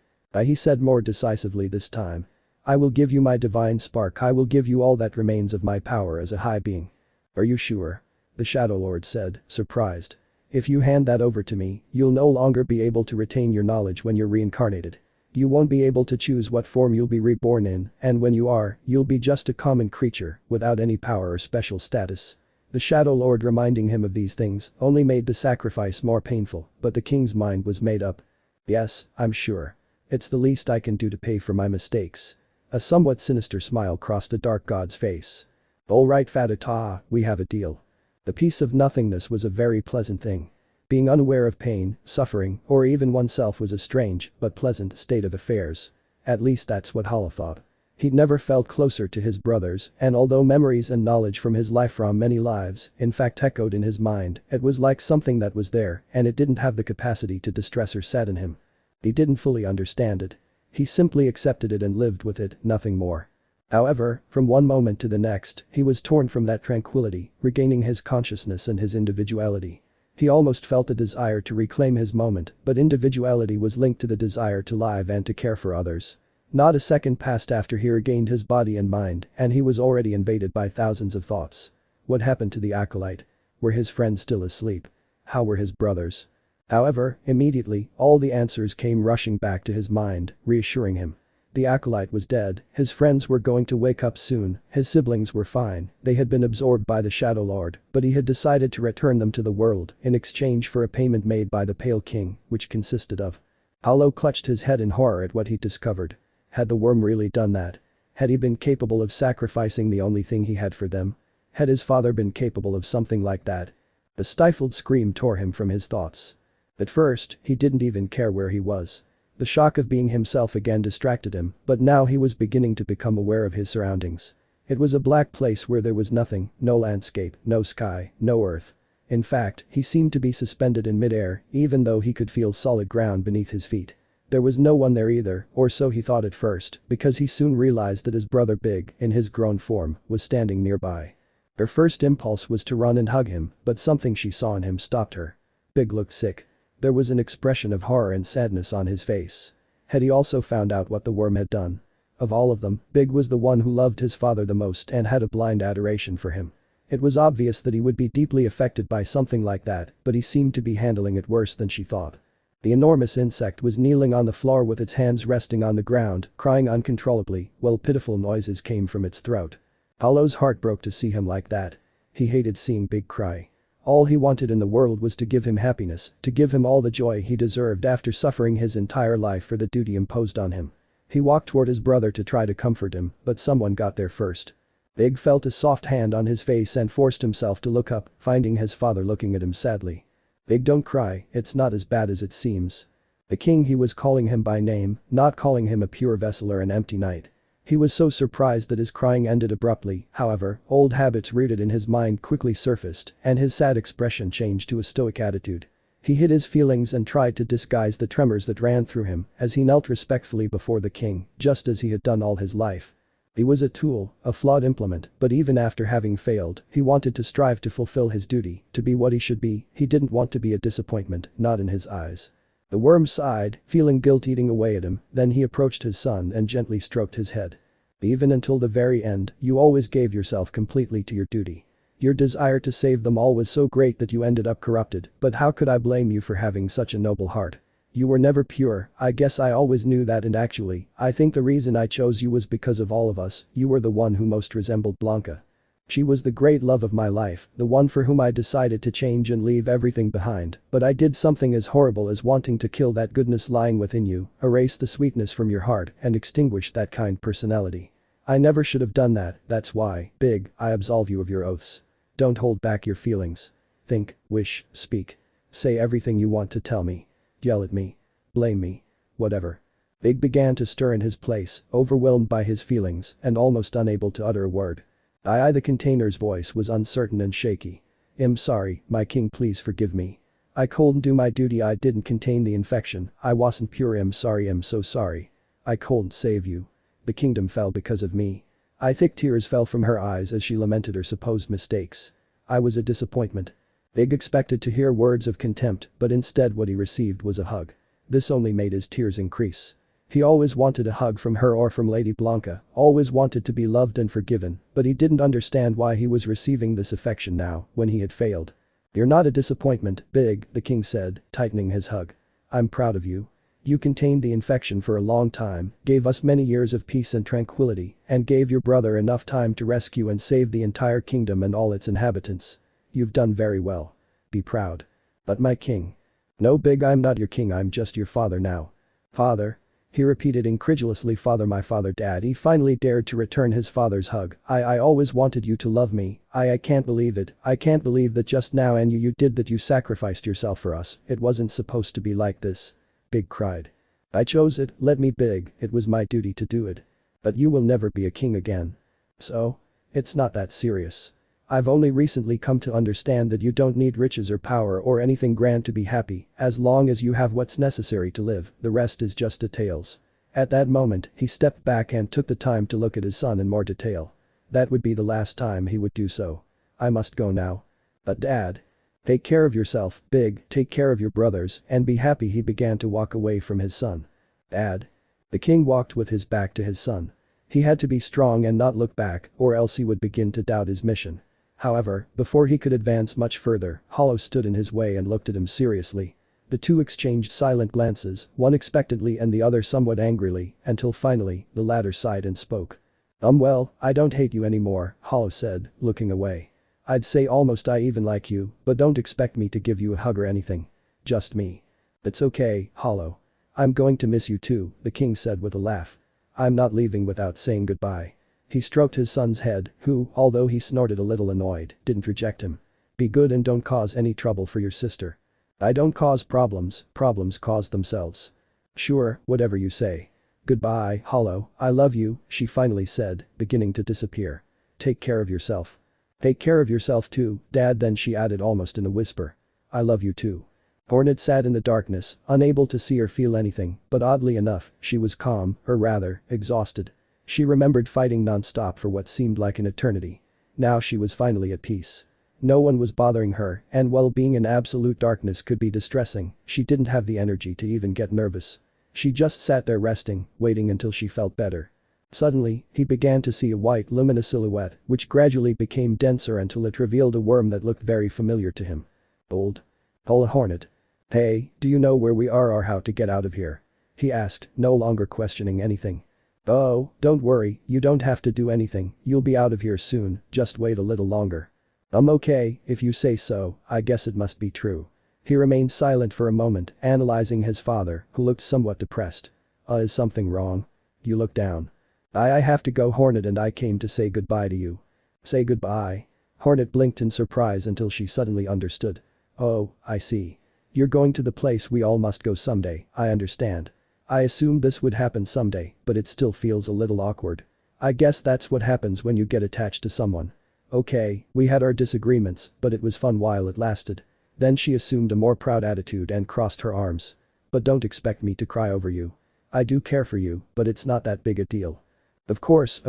He said more decisively this time. I will give you my divine spark, I will give you all that remains of my power as a high being. Are you sure? The Shadow Lord said, surprised. If you hand that over to me, you'll no longer be able to retain your knowledge when you're reincarnated. You won't be able to choose what form you'll be reborn in, and when you are, you'll be just a common creature, without any power or special status. The Shadow Lord reminding him of these things only made the sacrifice more painful, but the king's mind was made up. Yes, I'm sure. It's the least I can do to pay for my mistakes. A somewhat sinister smile crossed the dark god's face. All right, Fatata, we have a deal. The peace of nothingness was a very pleasant thing. Being unaware of pain, suffering, or even oneself was a strange, but pleasant state of affairs. At least that's what Hala thought. He'd never felt closer to his brothers, and although memories and knowledge from his life from many lives, in fact echoed in his mind, it was like something that was there, and it didn't have the capacity to distress or sadden him. He didn't fully understand it. He simply accepted it and lived with it, nothing more. However, from one moment to the next, he was torn from that tranquility, regaining his consciousness and his individuality. He almost felt a desire to reclaim his moment, but individuality was linked to the desire to live and to care for others. Not a second passed after he regained his body and mind, and he was already invaded by thousands of thoughts. What happened to the acolyte? Were his friends still asleep? How were his brothers? However, immediately, all the answers came rushing back to his mind, reassuring him. The acolyte was dead, his friends were going to wake up soon, his siblings were fine, they had been absorbed by the Shadow Lord, but he had decided to return them to the world in exchange for a payment made by the Pale King, which consisted of. Hollow clutched his head in horror at what he discovered. Had the worm really done that? Had he been capable of sacrificing the only thing he had for them? Had his father been capable of something like that? A stifled scream tore him from his thoughts. At first, he didn't even care where he was. The shock of being himself again distracted him, but now he was beginning to become aware of his surroundings. It was a black place where there was nothing, no landscape, no sky, no earth. In fact, he seemed to be suspended in midair, even though he could feel solid ground beneath his feet. There was no one there either, or so he thought at first, because he soon realized that his brother Big, in his grown form, was standing nearby. Her first impulse was to run and hug him, but something she saw in him stopped her. Big looked sick. There was an expression of horror and sadness on his face. Had he also found out what the worm had done? Of all of them, Big was the one who loved his father the most and had a blind adoration for him. It was obvious that he would be deeply affected by something like that, but he seemed to be handling it worse than she thought. The enormous insect was kneeling on the floor with its hands resting on the ground, crying uncontrollably, while pitiful noises came from its throat. Hollow's heart broke to see him like that. He hated seeing Big cry. All he wanted in the world was to give him happiness, to give him all the joy he deserved after suffering his entire life for the duty imposed on him. He walked toward his brother to try to comfort him, but someone got there first. Big felt a soft hand on his face and forced himself to look up, finding his father looking at him sadly. Big, don't cry, it's not as bad as it seems. The king, he was calling him by name, not calling him a pure vessel or an empty knight. He was so surprised that his crying ended abruptly, however, old habits rooted in his mind quickly surfaced and his sad expression changed to a stoic attitude. He hid his feelings and tried to disguise the tremors that ran through him as he knelt respectfully before the king, just as he had done all his life. He was a tool, a flawed implement, but even after having failed, he wanted to strive to fulfill his duty, to be what he should be. He didn't want to be a disappointment, not in his eyes. The worm sighed, feeling guilt eating away at him, then he approached his son and gently stroked his head. Even until the very end, you always gave yourself completely to your duty. Your desire to save them all was so great that you ended up corrupted, but how could I blame you for having such a noble heart? You were never pure, I guess I always knew that, and actually, I think the reason I chose you was because of all of us. You were the one who most resembled Blanca. She was the great love of my life, the one for whom I decided to change and leave everything behind, but I did something as horrible as wanting to kill that goodness lying within you, erase the sweetness from your heart, and extinguish that kind personality. I never should have done that, that's why, Big, I absolve you of your oaths. Don't hold back your feelings. Think, wish, speak. Say everything you want to tell me. Yell at me. Blame me. Whatever. Big began to stir in his place, overwhelmed by his feelings and almost unable to utter a word. The container's voice was uncertain and shaky. I'm sorry, my king, please forgive me. I couldn't do my duty, I didn't contain the infection, I wasn't pure, I'm sorry, I'm so sorry. I couldn't save you. The kingdom fell because of me. Thick tears fell from her eyes as she lamented her supposed mistakes. I was a disappointment. Big expected to hear words of contempt, but instead what he received was a hug. This only made his tears increase. He always wanted a hug from her or from Lady Blanca, always wanted to be loved and forgiven, but he didn't understand why he was receiving this affection now, when he had failed. You're not a disappointment, Big, the king said, tightening his hug. I'm proud of you. You contained the infection for a long time, gave us many years of peace and tranquility, and gave your brother enough time to rescue and save the entire kingdom and all its inhabitants. You've done very well. Be proud. But my king. No, Big, I'm not your king, I'm just your father now. Father? He repeated incredulously, father, my father, Dad. He finally dared to return his father's hug. I always wanted you to love me. I can't believe it. I can't believe that just now and you did that, you sacrificed yourself for us. It wasn't supposed to be like this. Big cried. I chose it, let me, Big, it was my duty to do it. But you will never be a king again. So? It's not that serious. I've only recently come to understand that you don't need riches or power or anything grand to be happy, as long as you have what's necessary to live, the rest is just details. At that moment, he stepped back and took the time to look at his son in more detail. That would be the last time he would do so. I must go now. But Dad. Take care of yourself, Big, take care of your brothers, and be happy. He began to walk away from his son. Dad. The king walked with his back to his son. He had to be strong and not look back, or else he would begin to doubt his mission. However, before he could advance much further, Hollow stood in his way and looked at him seriously. The two exchanged silent glances, one expectantly and the other somewhat angrily, until finally, the latter sighed and spoke. Well, I don't hate you anymore, Hollow said, looking away. I'd say almost I even like you, but don't expect me to give you a hug or anything. Just me. It's okay, Hollow. I'm going to miss you too, the king said with a laugh. I'm not leaving without saying goodbye. He stroked his son's head, who, although he snorted a little annoyed, didn't reject him. Be good and don't cause any trouble for your sister. I don't cause problems, problems cause themselves. Sure, whatever you say. Goodbye, Hollow, I love you, she finally said, beginning to disappear. Take care of yourself. Take care of yourself too, Dad, then she added almost in a whisper. I love you too. Hornet sat in the darkness, unable to see or feel anything, but oddly enough, she was calm, or rather, exhausted. She remembered fighting non-stop for what seemed like an eternity. Now she was finally at peace. No one was bothering her, and while being in absolute darkness could be distressing, she didn't have the energy to even get nervous. She just sat there resting, waiting until she felt better. Suddenly, he began to see a white luminous silhouette, which gradually became denser until it revealed a worm that looked very familiar to him. Old. Hola Hornet. Hey, do you know where we are or how to get out of here? He asked, no longer questioning anything. Oh, don't worry, you don't have to do anything, you'll be out of here soon, just wait a little longer. Okay, if you say so, I guess it must be true. He remained silent for a moment, analyzing his father, who looked somewhat depressed. Is something wrong? You look down. I have to go, Hornet, and I came to say goodbye to you. Say goodbye? Hornet blinked in surprise until she suddenly understood. Oh, I see. You're going to the place we all must go someday, I understand. I assumed this would happen someday, but it still feels a little awkward. I guess that's what happens when you get attached to someone. Okay, we had our disagreements, but it was fun while it lasted. Then she assumed a more proud attitude and crossed her arms. But don't expect me to cry over you. I do care for you, but it's not that big a deal. Of course,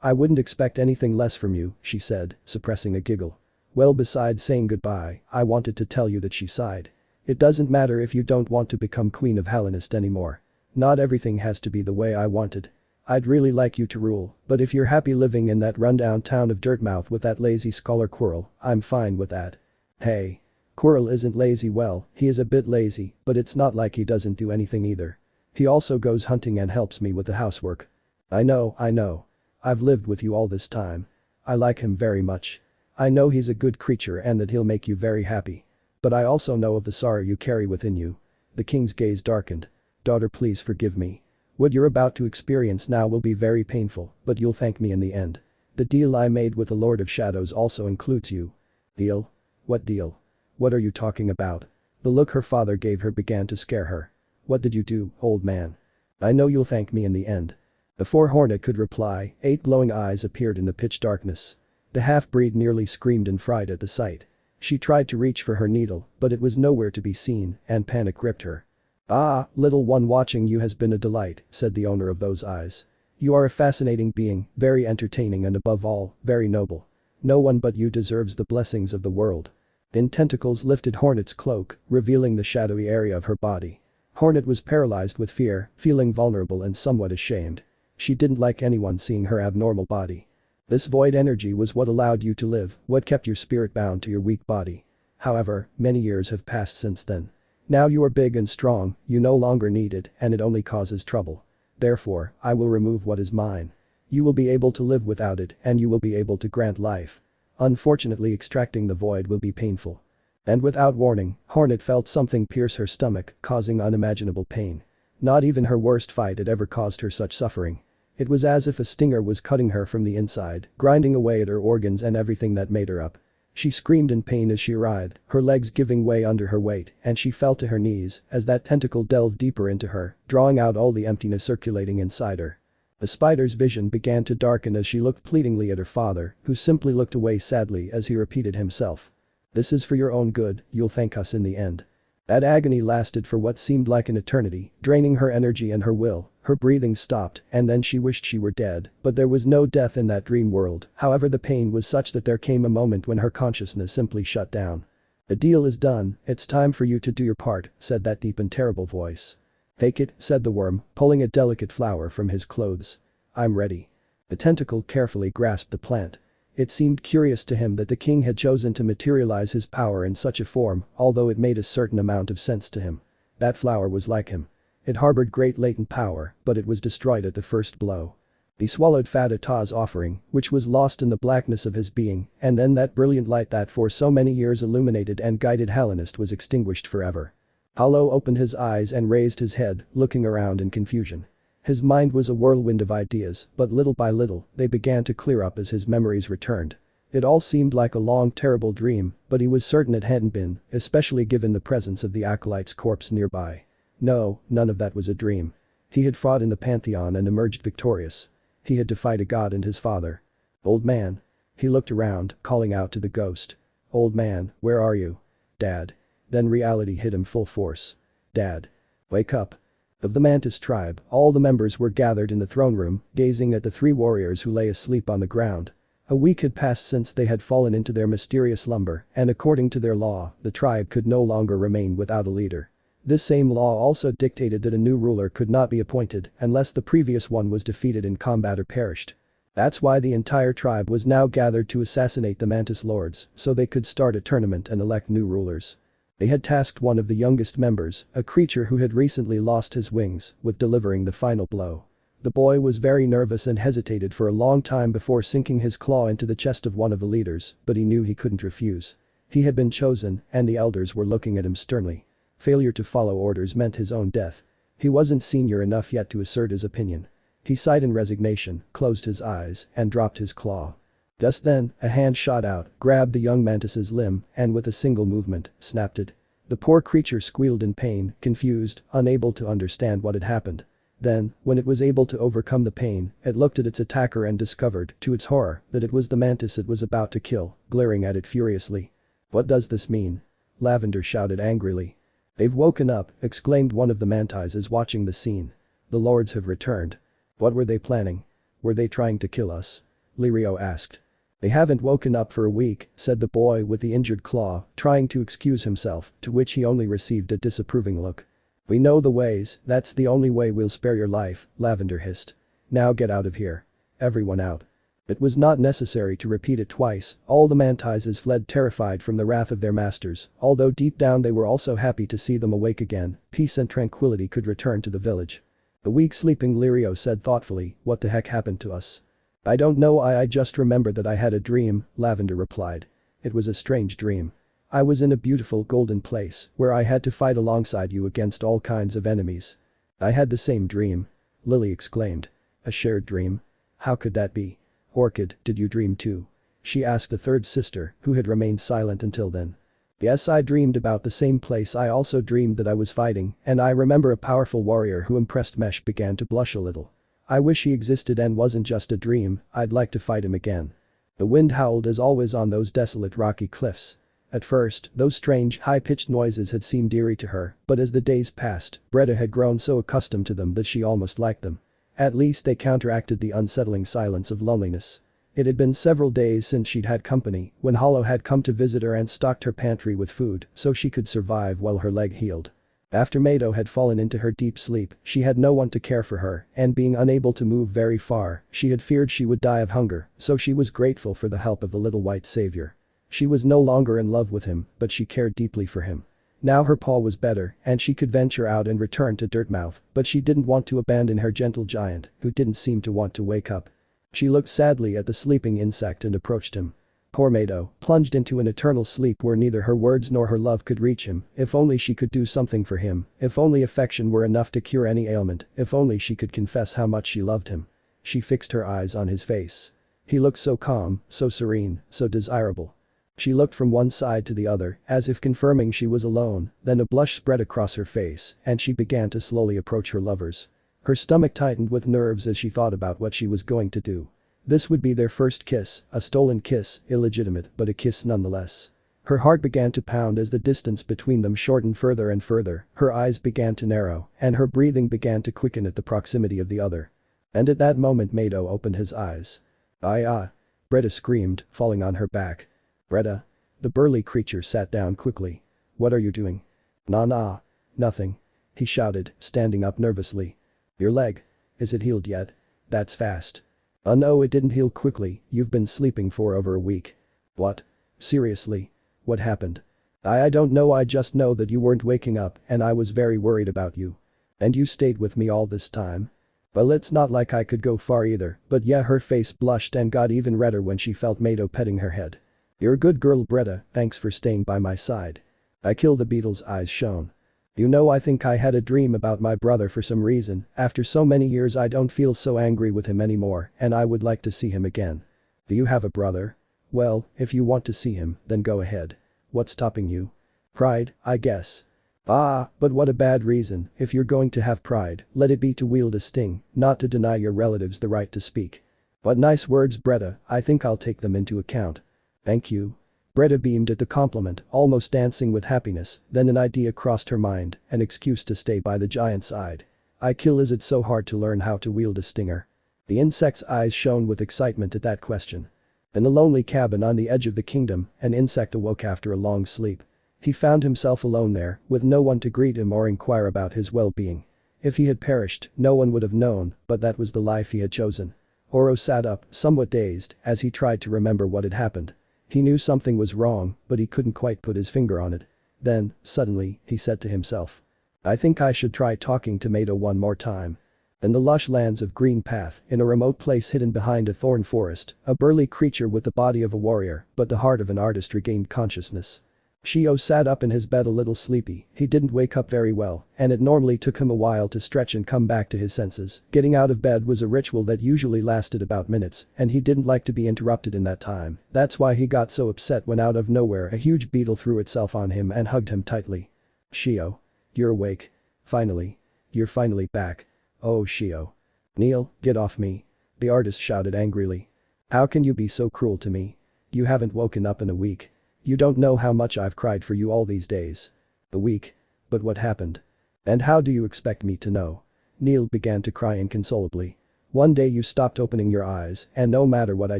I wouldn't expect anything less from you, she said, suppressing a giggle. Well, besides saying goodbye, I wanted to tell you that she sighed. It doesn't matter if you don't want to become Queen of Hallownest anymore. Not everything has to be the way I wanted. I'd really like you to rule, but if you're happy living in that rundown town of Dirtmouth with that lazy scholar Quirrell, I'm fine with that. Hey. Quirrell isn't lazy, well, he is a bit lazy, but it's not like he doesn't do anything either. He also goes hunting and helps me with the housework. I know. I've lived with you all this time. I like him very much. I know he's a good creature and that he'll make you very happy. But I also know of the sorrow you carry within you. The king's gaze darkened. Daughter, please forgive me. What you're about to experience now will be very painful, but you'll thank me in the end. The deal I made with the Lord of Shadows also includes you. Deal? What deal? What are you talking about? The look her father gave her began to scare her. What did you do, old man? I know you'll thank me in the end. Before Hornet could reply, 8 glowing eyes appeared in the pitch darkness. The half-breed nearly screamed in fright at the sight. She tried to reach for her needle, but it was nowhere to be seen, and panic gripped her. Ah, little one, watching you has been a delight, said the owner of those eyes. You are a fascinating being, very entertaining and above all, very noble. No one but you deserves the blessings of the world. Then tentacles lifted Hornet's cloak, revealing the shadowy area of her body. Hornet was paralyzed with fear, feeling vulnerable and somewhat ashamed. She didn't like anyone seeing her abnormal body. This void energy was what allowed you to live, what kept your spirit bound to your weak body. However, many years have passed since then. Now you are big and strong, you no longer need it, and it only causes trouble. Therefore, I will remove what is mine. You will be able to live without it, and you will be able to grant life. Unfortunately, extracting the void will be painful. And without warning, Hornet felt something pierce her stomach, causing unimaginable pain. Not even her worst fight had ever caused her such suffering. It was as if a stinger was cutting her from the inside, grinding away at her organs and everything that made her up. She screamed in pain as she writhed, her legs giving way under her weight, and she fell to her knees as that tentacle delved deeper into her, drawing out all the emptiness circulating inside her. The spider's vision began to darken as she looked pleadingly at her father, who simply looked away sadly as he repeated himself. This is for your own good, you'll thank us in the end. That agony lasted for what seemed like an eternity, draining her energy and her will. Her breathing stopped, and then she wished she were dead, but there was no death in that dream world. However, the pain was such that there came a moment when her consciousness simply shut down. The deal is done, it's time for you to do your part, said that deep and terrible voice. Take it, said the worm, pulling a delicate flower from his clothes. I'm ready. The tentacle carefully grasped the plant. It seemed curious to him that the king had chosen to materialize his power in such a form, although it made a certain amount of sense to him. That flower was like him. It harbored great latent power, but it was destroyed at the first blow. He swallowed Fatata's offering, which was lost in the blackness of his being, and then that brilliant light that for so many years illuminated and guided Hallownest was extinguished forever. Hollow opened his eyes and raised his head, looking around in confusion. His mind was a whirlwind of ideas, but little by little, they began to clear up as his memories returned. It all seemed like a long, terrible dream, but he was certain it hadn't been, especially given the presence of the acolyte's corpse nearby. No, none of that was a dream. He had fought in the Pantheon and emerged victorious. He had defied a god and his father. Old man. He looked around, calling out to the ghost. Old man, where are you? Dad. Then reality hit him full force. Dad. Wake up. Of the Mantis tribe, all the members were gathered in the throne room, gazing at the three warriors who lay asleep on the ground. A week had passed since they had fallen into their mysterious slumber, and according to their law, the tribe could no longer remain without a leader. This same law also dictated that a new ruler could not be appointed unless the previous one was defeated in combat or perished. That's why the entire tribe was now gathered to assassinate the Mantis Lords, so they could start a tournament and elect new rulers. They had tasked one of the youngest members, a creature who had recently lost his wings, with delivering the final blow. The boy was very nervous and hesitated for a long time before sinking his claw into the chest of one of the leaders, but he knew he couldn't refuse. He had been chosen, and the elders were looking at him sternly. Failure to follow orders meant his own death. He wasn't senior enough yet to assert his opinion. He sighed in resignation, closed his eyes, and dropped his claw. Just then, a hand shot out, grabbed the young mantis's limb, and with a single movement, snapped it. The poor creature squealed in pain, confused, unable to understand what had happened. Then, when it was able to overcome the pain, it looked at its attacker and discovered, to its horror, that it was the mantis it was about to kill, glaring at it furiously. What does this mean? Lavender shouted angrily. They've woken up, exclaimed one of the mantises watching the scene. The lords have returned. What were they planning? Were they trying to kill us? Lirio asked. They haven't woken up for a week, said the boy with the injured claw, trying to excuse himself, to which he only received a disapproving look. We know the ways, that's the only way we'll spare your life, Lavender hissed. Now get out of here. Everyone out. It was not necessary to repeat it twice, all the mantises fled terrified from the wrath of their masters, although deep down they were also happy to see them awake again, peace and tranquility could return to the village. The weak sleeping Lirio said thoughtfully, what the heck happened to us? I don't know, I just remember that I had a dream, Lavender replied. It was a strange dream. I was in a beautiful golden place where I had to fight alongside you against all kinds of enemies. I had the same dream. Lily exclaimed. A shared dream? How could that be? Orchid, did you dream too? She asked a third sister, who had remained silent until then. Yes, I dreamed about the same place. I also dreamed that I was fighting, and I remember a powerful warrior who impressed Mesh began to blush a little. I wish he existed and wasn't just a dream, I'd like to fight him again. The wind howled as always on those desolate rocky cliffs. At first, those strange, high-pitched noises had seemed eerie to her, but as the days passed, Breda had grown so accustomed to them that she almost liked them. At least they counteracted the unsettling silence of loneliness. It had been several days since she'd had company, when Hollow had come to visit her and stocked her pantry with food so she could survive while her leg healed. After Mado had fallen into her deep sleep, she had no one to care for her, and being unable to move very far, she had feared she would die of hunger, so she was grateful for the help of the little white savior. She was no longer in love with him, but she cared deeply for him. Now her paw was better, and she could venture out and return to Dirtmouth, but she didn't want to abandon her gentle giant, who didn't seem to want to wake up. She looked sadly at the sleeping insect and approached him. Poor Mado, plunged into an eternal sleep where neither her words nor her love could reach him, if only she could do something for him, if only affection were enough to cure any ailment, if only she could confess how much she loved him. She fixed her eyes on his face. He looked so calm, so serene, so desirable. She looked from one side to the other, as if confirming she was alone, then a blush spread across her face, and she began to slowly approach her lovers. Her stomach tightened with nerves as she thought about what she was going to do. This would be their first kiss, a stolen kiss, illegitimate, but a kiss nonetheless. Her heart began to pound as the distance between them shortened further and further, her eyes began to narrow, and her breathing began to quicken at the proximity of the other. And at that moment Mado opened his eyes. Breda screamed, falling on her back. Breda? The burly creature sat down quickly. What are you doing? Nah, nothing. He shouted, standing up nervously. Your leg? Is it healed yet? That's fast. No, it didn't heal quickly, you've been sleeping for over a week. What? Seriously? What happened? I don't know, I just know that you weren't waking up and I was very worried about you. And you stayed with me all this time? Well, it's not like I could go far either, but yeah, her face blushed and got even redder when she felt Mado petting her head. You're a good girl, Breda, thanks for staying by my side. I killed the beetle's eyes shone. You know, I think I had a dream about my brother for some reason. After so many years I don't feel so angry with him anymore and I would like to see him again. Do you have a brother? Well, if you want to see him, then go ahead. What's stopping you? Pride, I guess. Ah, but what a bad reason. If you're going to have pride, let it be to wield a sting, not to deny your relatives the right to speak. What nice words, Bretta, I think I'll take them into account. Thank you. Bretta beamed at the compliment, almost dancing with happiness, then an idea crossed her mind, an excuse to stay by the giant's side. Is it so hard to learn how to wield a stinger? The insect's eyes shone with excitement at that question. In the lonely cabin on the edge of the kingdom, an insect awoke after a long sleep. He found himself alone there, with no one to greet him or inquire about his well-being. If he had perished, no one would have known, but that was the life he had chosen. Oro sat up, somewhat dazed, as he tried to remember what had happened. He knew something was wrong, but he couldn't quite put his finger on it. Then, suddenly, he said to himself. I think I should try talking to Mato one more time. In the lush lands of Green Path, in a remote place hidden behind a thorn forest, a burly creature with the body of a warrior, but the heart of an artist regained consciousness. Shio sat up in his bed a little sleepy, he didn't wake up very well, and it normally took him a while to stretch and come back to his senses. Getting out of bed was a ritual that usually lasted about minutes, and he didn't like to be interrupted in that time. That's why he got so upset when out of nowhere a huge beetle threw itself on him and hugged him tightly. Shio. You're awake. Finally. You're finally back. Oh Shio. Neil, get off me. The artist shouted angrily. How can you be so cruel to me? You haven't woken up in a week. You don't know how much I've cried for you all these days. A week? But what happened? And how do you expect me to know? Neil began to cry inconsolably. One day you stopped opening your eyes, and no matter what I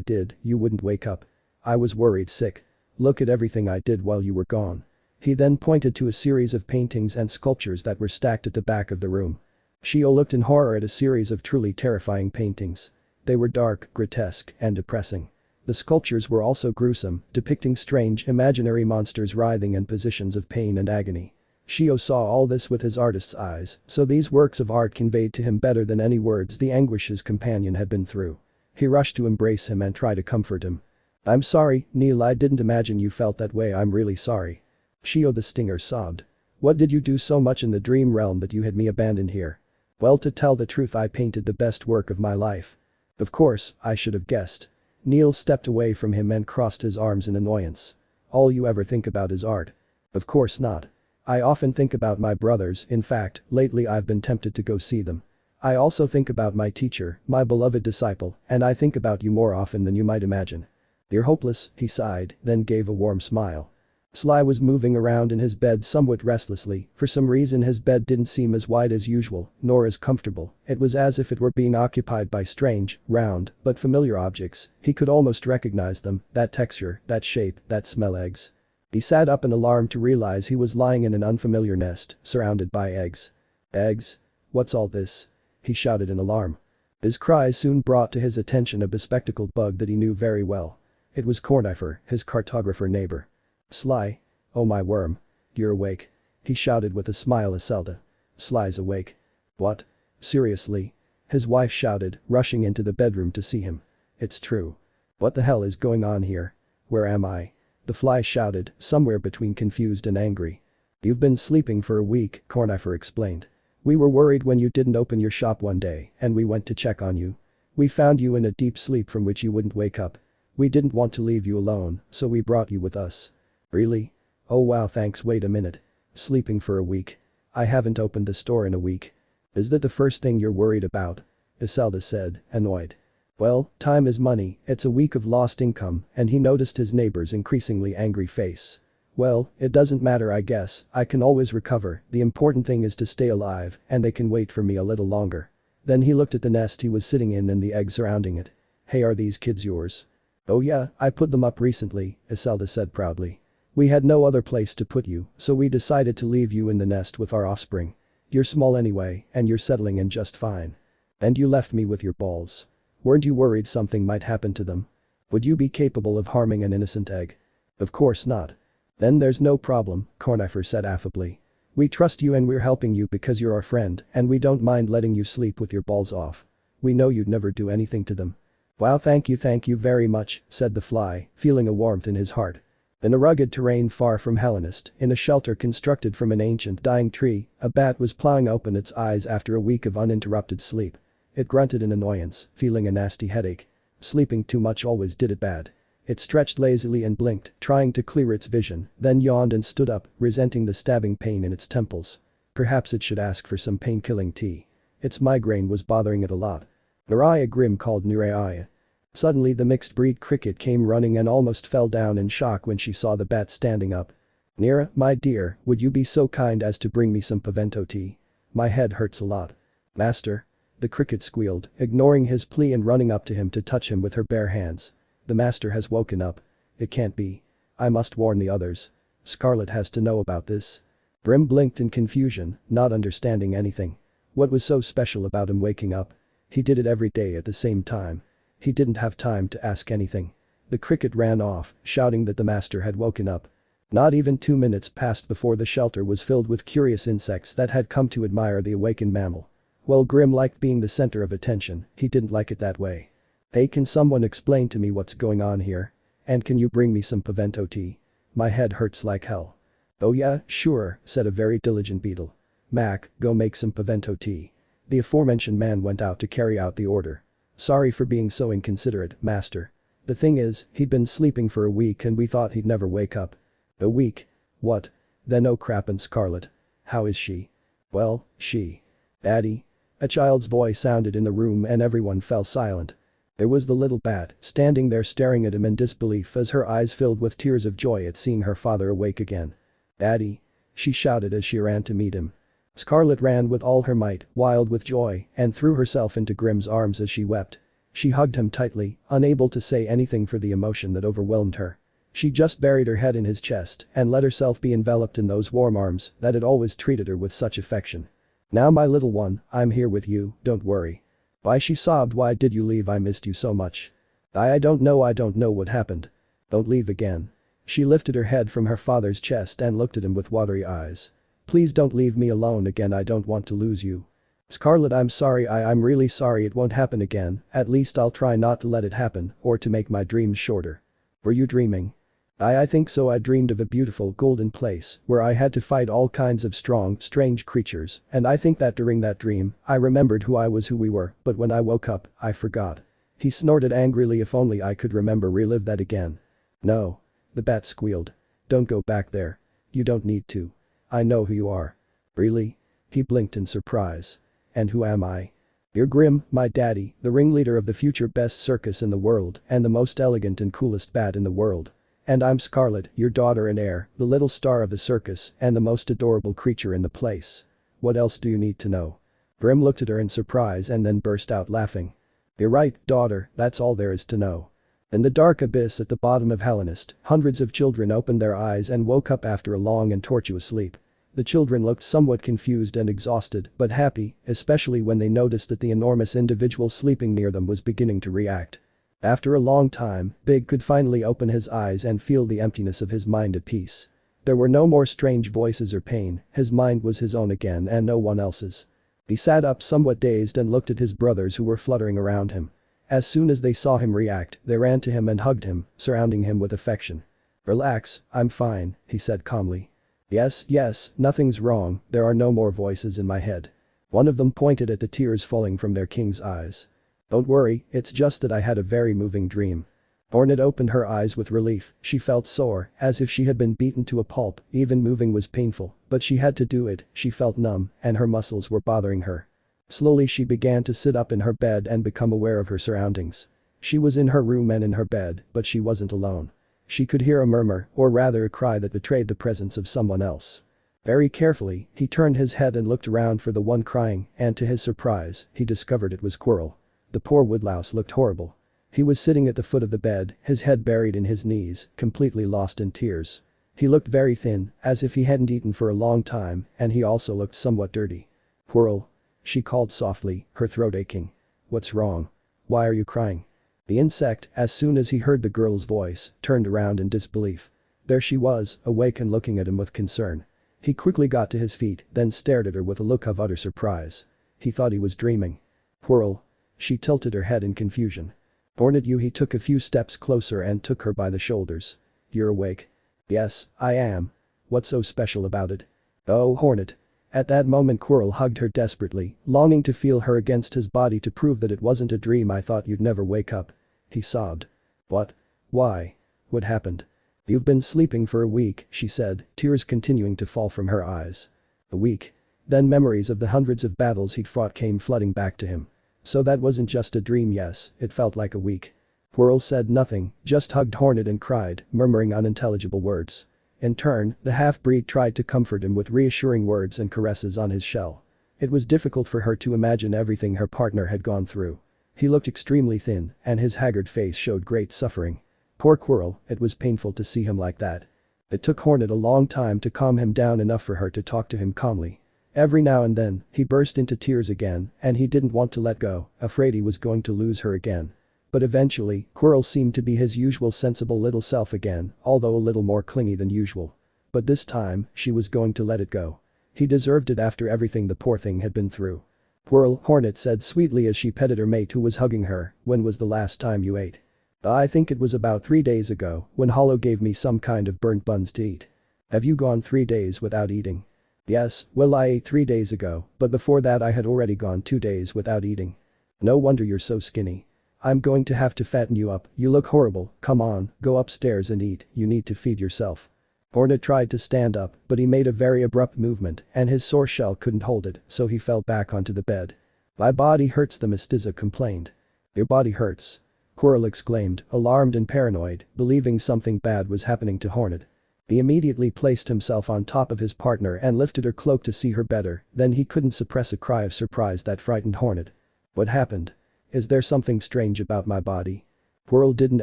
did, you wouldn't wake up. I was worried sick. Look at everything I did while you were gone. He then pointed to a series of paintings and sculptures that were stacked at the back of the room. Shio looked in horror at a series of truly terrifying paintings. They were dark, grotesque, and depressing. The sculptures were also gruesome, depicting strange, imaginary monsters writhing in positions of pain and agony. Shio saw all this with his artist's eyes, so these works of art conveyed to him better than any words the anguish his companion had been through. He rushed to embrace him and try to comfort him. I'm sorry, Neil, I didn't imagine you felt that way, I'm really sorry. Shio the stinger sobbed. What did you do so much in the dream realm that you had me abandoned here? Well, to tell the truth, I painted the best work of my life. Of course, I should have guessed. Neil stepped away from him and crossed his arms in annoyance. All you ever think about is art. Of course not. I often think about my brothers, in fact, lately I've been tempted to go see them. I also think about my teacher, my beloved disciple, and I think about you more often than you might imagine. You're hopeless, he sighed, then gave a warm smile. Sly was moving around in his bed somewhat restlessly. For some reason his bed didn't seem as wide as usual, nor as comfortable. It was as if it were being occupied by strange, round, but familiar objects. He could almost recognize them, that texture, that shape, that smell. Eggs. He sat up in alarm to realize he was lying in an unfamiliar nest, surrounded by eggs. Eggs? What's all this? He shouted in alarm. His cries soon brought to his attention a bespectacled bug that he knew very well. It was Cornifer, his cartographer neighbor. Sly. Oh my worm. You're awake. He shouted with a smile at Zelda. Sly's awake. What? Seriously? His wife shouted, rushing into the bedroom to see him. It's true. What the hell is going on here? Where am I? The fly shouted, somewhere between confused and angry. You've been sleeping for a week, Cornifer explained. We were worried when you didn't open your shop one day, and we went to check on you. We found you in a deep sleep from which you wouldn't wake up. We didn't want to leave you alone, so we brought you with us. Really? Oh wow, thanks. Wait a minute. Sleeping for a week. I haven't opened the store in a week. Is that the first thing you're worried about? Iselda said, annoyed. Well, time is money, it's a week of lost income, and he noticed his neighbor's increasingly angry face. Well, it doesn't matter, I guess, I can always recover, the important thing is to stay alive, and they can wait for me a little longer. Then he looked at the nest he was sitting in and the eggs surrounding it. Hey, are these kids yours? Oh yeah, I put them up recently, Iselda said proudly. We had no other place to put you, so we decided to leave you in the nest with our offspring. You're small anyway, and you're settling in just fine. And you left me with your balls. Weren't you worried something might happen to them? Would you be capable of harming an innocent egg? Of course not. Then there's no problem, Cornifer said affably. We trust you and we're helping you because you're our friend, and we don't mind letting you sleep with your balls off. We know you'd never do anything to them. Wow, thank you very much, said the fly, feeling a warmth in his heart. In a rugged terrain far from Hallownest, in a shelter constructed from an ancient dying tree, a bat was plowing open its eyes after a week of uninterrupted sleep. It grunted in annoyance, feeling a nasty headache. Sleeping too much always did it bad. It stretched lazily and blinked, trying to clear its vision, then yawned and stood up, resenting the stabbing pain in its temples. Perhaps it should ask for some pain-killing tea. Its migraine was bothering it a lot. Niraya Grim called Niraya. Suddenly the mixed-breed cricket came running and almost fell down in shock when she saw the bat standing up. "Nira, my dear, would you be so kind as to bring me some pavento tea? My head hurts a lot." "Master?" The cricket squealed, ignoring his plea and running up to him to touch him with her bare hands. "The master has woken up. It can't be. I must warn the others. Scarlet has to know about this." Brim blinked in confusion, not understanding anything. What was so special about him waking up? He did it every day at the same time. He didn't have time to ask anything. The cricket ran off, shouting that the master had woken up. Not even 2 minutes passed before the shelter was filled with curious insects that had come to admire the awakened mammal. While Grim liked being the center of attention, he didn't like it that way. "Hey, can someone explain to me what's going on here? And can you bring me some pavento tea? My head hurts like hell." "Oh yeah, sure," said a very diligent beetle. "Mac, go make some pavento tea." The aforementioned man went out to carry out the order. "Sorry for being so inconsiderate, master. The thing is, he'd been sleeping for a week and we thought he'd never wake up." "A week? What? Then oh crap, and Scarlet? How is she?" "Well, she. Daddy?" A child's voice sounded in the room and everyone fell silent. There was the little bat, standing there staring at him in disbelief as her eyes filled with tears of joy at seeing her father awake again. "Daddy?" she shouted as she ran to meet him. Scarlet ran with all her might, wild with joy, and threw herself into Grim's arms as she wept. She hugged him tightly, unable to say anything for the emotion that overwhelmed her. She just buried her head in his chest and let herself be enveloped in those warm arms that had always treated her with such affection. "Now my little one, I'm here with you, don't worry." "Why," she sobbed, "why did you leave? I missed you so much." I don't know what happened." "Don't leave again." She lifted her head from her father's chest and looked at him with watery eyes. "Please don't leave me alone again, I don't want to lose you." "Scarlet, I'm sorry, I'm really sorry, it won't happen again, at least I'll try not to let it happen or to make my dreams shorter." "Were you dreaming?" I think so. I dreamed of a beautiful golden place where I had to fight all kinds of strong, strange creatures, and I think that during that dream, I remembered who I was, who we were, but when I woke up, I forgot." He snorted angrily. "If only I could relive that again." "No." The bat squealed. "Don't go back there. You don't need to. I know who you are." "Really?" He blinked in surprise. "And who am I?" "You're Grim, my daddy, the ringleader of the future best circus in the world and the most elegant and coolest bat in the world. And I'm Scarlet, your daughter and heir, the little star of the circus and the most adorable creature in the place. What else do you need to know?" Grim looked at her in surprise and then burst out laughing. "You're right, daughter, that's all there is to know." In the dark abyss at the bottom of Hallownest, hundreds of children opened their eyes and woke up after a long and tortuous sleep. The children looked somewhat confused and exhausted, but happy, especially when they noticed that the enormous individual sleeping near them was beginning to react. After a long time, Big could finally open his eyes and feel the emptiness of his mind at peace. There were no more strange voices or pain, his mind was his own again and no one else's. He sat up somewhat dazed and looked at his brothers who were fluttering around him. As soon as they saw him react, they ran to him and hugged him, surrounding him with affection. "Relax, I'm fine," he said calmly. Yes, nothing's wrong, there are no more voices in my head." One of them pointed at the tears falling from their king's eyes. "Don't worry, it's just that I had a very moving dream." Hornet opened her eyes with relief. She felt sore, as if she had been beaten to a pulp. Even moving was painful, but she had to do it. She felt numb and her muscles were bothering her. Slowly she began to sit up in her bed and become aware of her surroundings. She was in her room and in her bed, but she wasn't alone. She could hear a murmur, or rather a cry that betrayed the presence of someone else. Very carefully, he turned his head and looked around for the one crying, and to his surprise, he discovered it was Squirrel. The poor woodlouse looked horrible. He was sitting at the foot of the bed, his head buried in his knees, completely lost in tears. He looked very thin, as if he hadn't eaten for a long time, and he also looked somewhat dirty. "Squirrel," she called softly, her throat aching. "What's wrong? Why are you crying?" The insect, as soon as he heard the girl's voice, turned around in disbelief. There she was, awake and looking at him with concern. He quickly got to his feet, then stared at her with a look of utter surprise. He thought he was dreaming. "Squirrel." She tilted her head in confusion. "Hornet, you." He took a few steps closer and took her by the shoulders. "You're awake?" "Yes, I am. What's so special about it?" "Oh, Hornet." At that moment Squirrel hugged her desperately, longing to feel her against his body to prove that it wasn't a dream. "I thought you'd never wake up." He sobbed. "What? Why?" What happened? You've been sleeping for a week, she said, tears continuing to fall from her eyes. A week? Then memories of the hundreds of battles he'd fought came flooding back to him. So that wasn't just a dream, yes, it felt like a week. Quirrell said nothing, just hugged Hornet and cried, murmuring unintelligible words. In turn, the half-breed tried to comfort him with reassuring words and caresses on his shell. It was difficult for her to imagine everything her partner had gone through. He looked extremely thin, and his haggard face showed great suffering. Poor Quirrell, it was painful to see him like that. It took Hornet a long time to calm him down enough for her to talk to him calmly. Every now and then, he burst into tears again, and he didn't want to let go, afraid he was going to lose her again. But eventually, Quirrell seemed to be his usual sensible little self again, although a little more clingy than usual. But this time, she was going to let it go. He deserved it after everything the poor thing had been through. Quirrell, Hornet said sweetly as she petted her mate who was hugging her, when was the last time you ate? I think it was about 3 days ago, when Hollow gave me some kind of burnt buns to eat. Have you gone 3 days without eating? Yes, well I ate 3 days ago, but before that I had already gone 2 days without eating. No wonder you're so skinny. I'm going to have to fatten you up, you look horrible, come on, go upstairs and eat, you need to feed yourself. Hornet tried to stand up, but he made a very abrupt movement and his sore shell couldn't hold it, so he fell back onto the bed. My body hurts, the mestiza complained. Your body hurts? Quirrell exclaimed, alarmed and paranoid, believing something bad was happening to Hornet. He immediately placed himself on top of his partner and lifted her cloak to see her better, then he couldn't suppress a cry of surprise that frightened Hornet. What happened? Is there something strange about my body? Quirrell didn't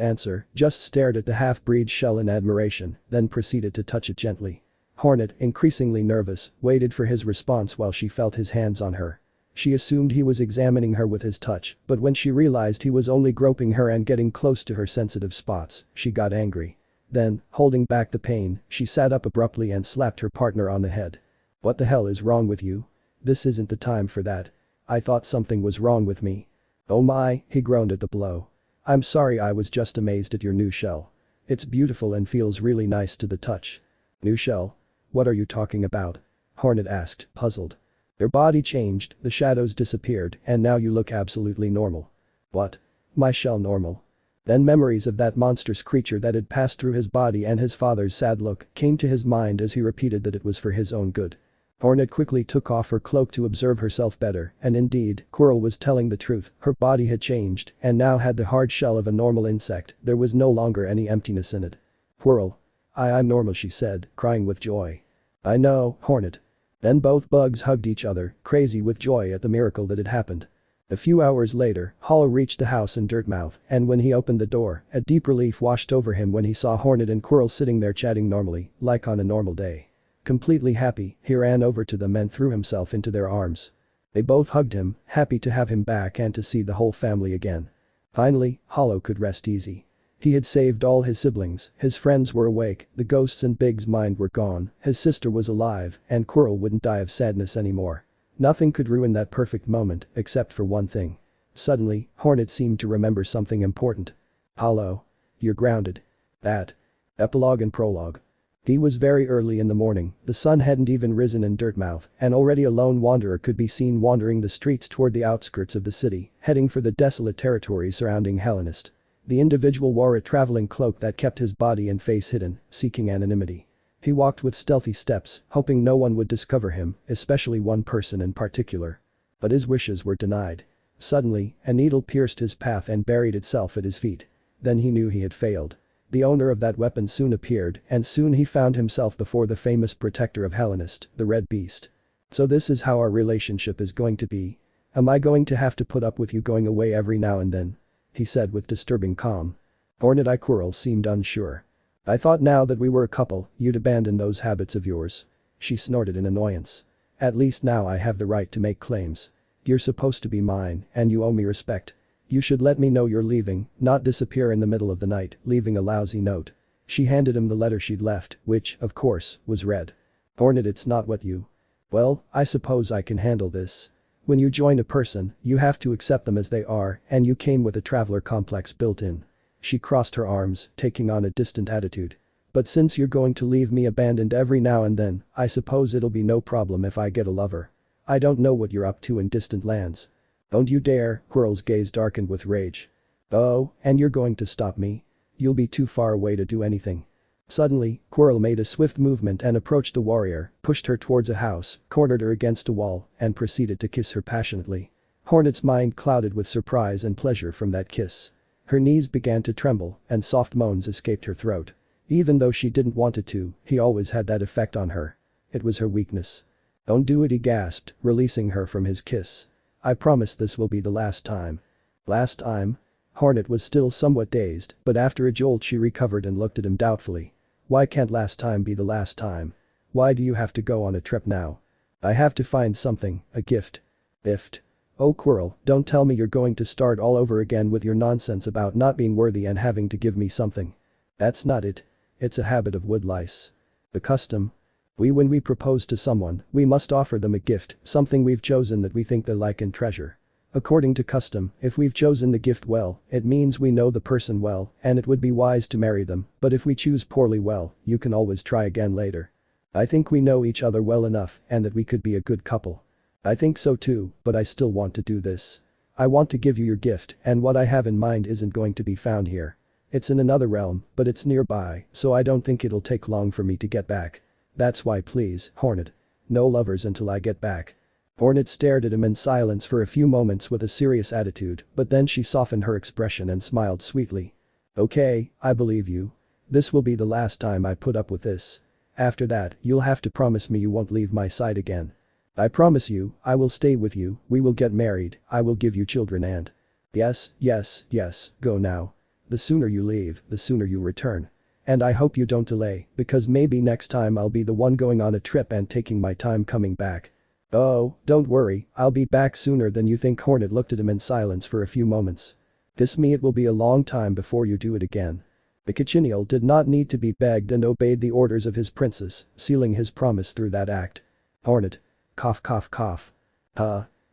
answer, just stared at the half-breed shell in admiration, then proceeded to touch it gently. Hornet, increasingly nervous, waited for his response while she felt his hands on her. She assumed he was examining her with his touch, but when she realized he was only groping her and getting close to her sensitive spots, she got angry. Then, holding back the pain, she sat up abruptly and slapped her partner on the head. What the hell is wrong with you? This isn't the time for that. I thought something was wrong with me. Oh my, he groaned at the blow. I'm sorry, I was just amazed at your new shell. It's beautiful and feels really nice to the touch. New shell? What are you talking about? Hornet asked, puzzled. Your body changed, the shadows disappeared, and now you look absolutely normal. What? My shell normal? Then memories of that monstrous creature that had passed through his body and his father's sad look came to his mind as he repeated that it was for his own good. Hornet quickly took off her cloak to observe herself better, and indeed, Quirrell was telling the truth, her body had changed and now had the hard shell of a normal insect, there was no longer any emptiness in it. Quirrell. I'm normal, she said, crying with joy. I know, Hornet. Then both bugs hugged each other, crazy with joy at the miracle that had happened. A few hours later, Hollow reached the house in Dirtmouth, and when he opened the door, a deep relief washed over him when he saw Hornet and Quirrell sitting there chatting normally, like on a normal day. Completely happy, he ran over to them and threw himself into their arms. They both hugged him, happy to have him back and to see the whole family again. Finally, Hollow could rest easy. He had saved all his siblings, his friends were awake, the ghosts in Big's mind were gone, his sister was alive, and Quirrell wouldn't die of sadness anymore. Nothing could ruin that perfect moment, except for one thing. Suddenly, Hornet seemed to remember something important. Hollow. You're grounded. That. Epilogue and Prologue. He was very early in the morning, the sun hadn't even risen in Dirtmouth, and already a lone wanderer could be seen wandering the streets toward the outskirts of the city, heading for the desolate territory surrounding Hallownest. The individual wore a traveling cloak that kept his body and face hidden, seeking anonymity. He walked with stealthy steps, hoping no one would discover him, especially one person in particular. But his wishes were denied. Suddenly, a needle pierced his path and buried itself at his feet. Then he knew he had failed. The owner of that weapon soon appeared, and soon he found himself before the famous protector of Hallownest, the Red Beast. So this is how our relationship is going to be? Am I going to have to put up with you going away every now and then? He said with disturbing calm. Hornet Eye Quirrell seemed unsure. I thought now that we were a couple, you'd abandon those habits of yours. She snorted in annoyance. At least now I have the right to make claims. You're supposed to be mine, and you owe me respect. You should let me know you're leaving, not disappear in the middle of the night, leaving a lousy note. She handed him the letter she'd left, which, of course, was red. Hornet, it's not what you. Well, I suppose I can handle this. When you join a person, you have to accept them as they are, and you came with a traveler complex built in. She crossed her arms, taking on a distant attitude. But since you're going to leave me abandoned every now and then, I suppose it'll be no problem if I get a lover. I don't know what you're up to in distant lands. Don't you dare, Quirrell's gaze darkened with rage. Oh, and you're going to stop me? You'll be too far away to do anything. Suddenly, Quirrell made a swift movement and approached the warrior, pushed her towards a house, cornered her against a wall, and proceeded to kiss her passionately. Hornet's mind clouded with surprise and pleasure from that kiss. Her knees began to tremble, and soft moans escaped her throat. Even though she didn't want it to, he always had that effect on her. It was her weakness. "Don't do it," he gasped, releasing her from his kiss. "I promise this will be the last time." Last time? Hornet was still somewhat dazed, but after a jolt she recovered and looked at him doubtfully. "Why can't last time be the last time? Why do you have to go on a trip now?" "I have to find something, a gift." "Gift? Oh Quirrell, don't tell me you're going to start all over again with your nonsense about not being worthy and having to give me something." "That's not it. It's a habit of woodlice. The custom. When we propose to someone, we must offer them a gift, something we've chosen that we think they like and treasure. According to custom, if we've chosen the gift well, it means we know the person well, and it would be wise to marry them, but if we choose poorly, well, you can always try again later. I think we know each other well enough and that we could be a good couple." "I think so too, but I still want to do this. I want to give you your gift, and what I have in mind isn't going to be found here. It's in another realm, but it's nearby, so I don't think it'll take long for me to get back. That's why, please, Hornet. No lovers until I get back." Hornet stared at him in silence for a few moments with a serious attitude, but then she softened her expression and smiled sweetly. "Okay, I believe you. This will be the last time I put up with this. After that, you'll have to promise me you won't leave my side again." "I promise you, I will stay with you, we will get married, I will give you children and..." "Yes, yes, yes, go now. The sooner you leave, the sooner you return. And I hope you don't delay, because maybe next time I'll be the one going on a trip and taking my time coming back." "Oh, don't worry, I'll be back sooner than you think." Hornet looked at him in silence for a few moments. "This me it will be a long time before you do it again." The Cochineal did not need to be begged and obeyed the orders of his princess, sealing his promise through that act. Hornet. Cough cough cough.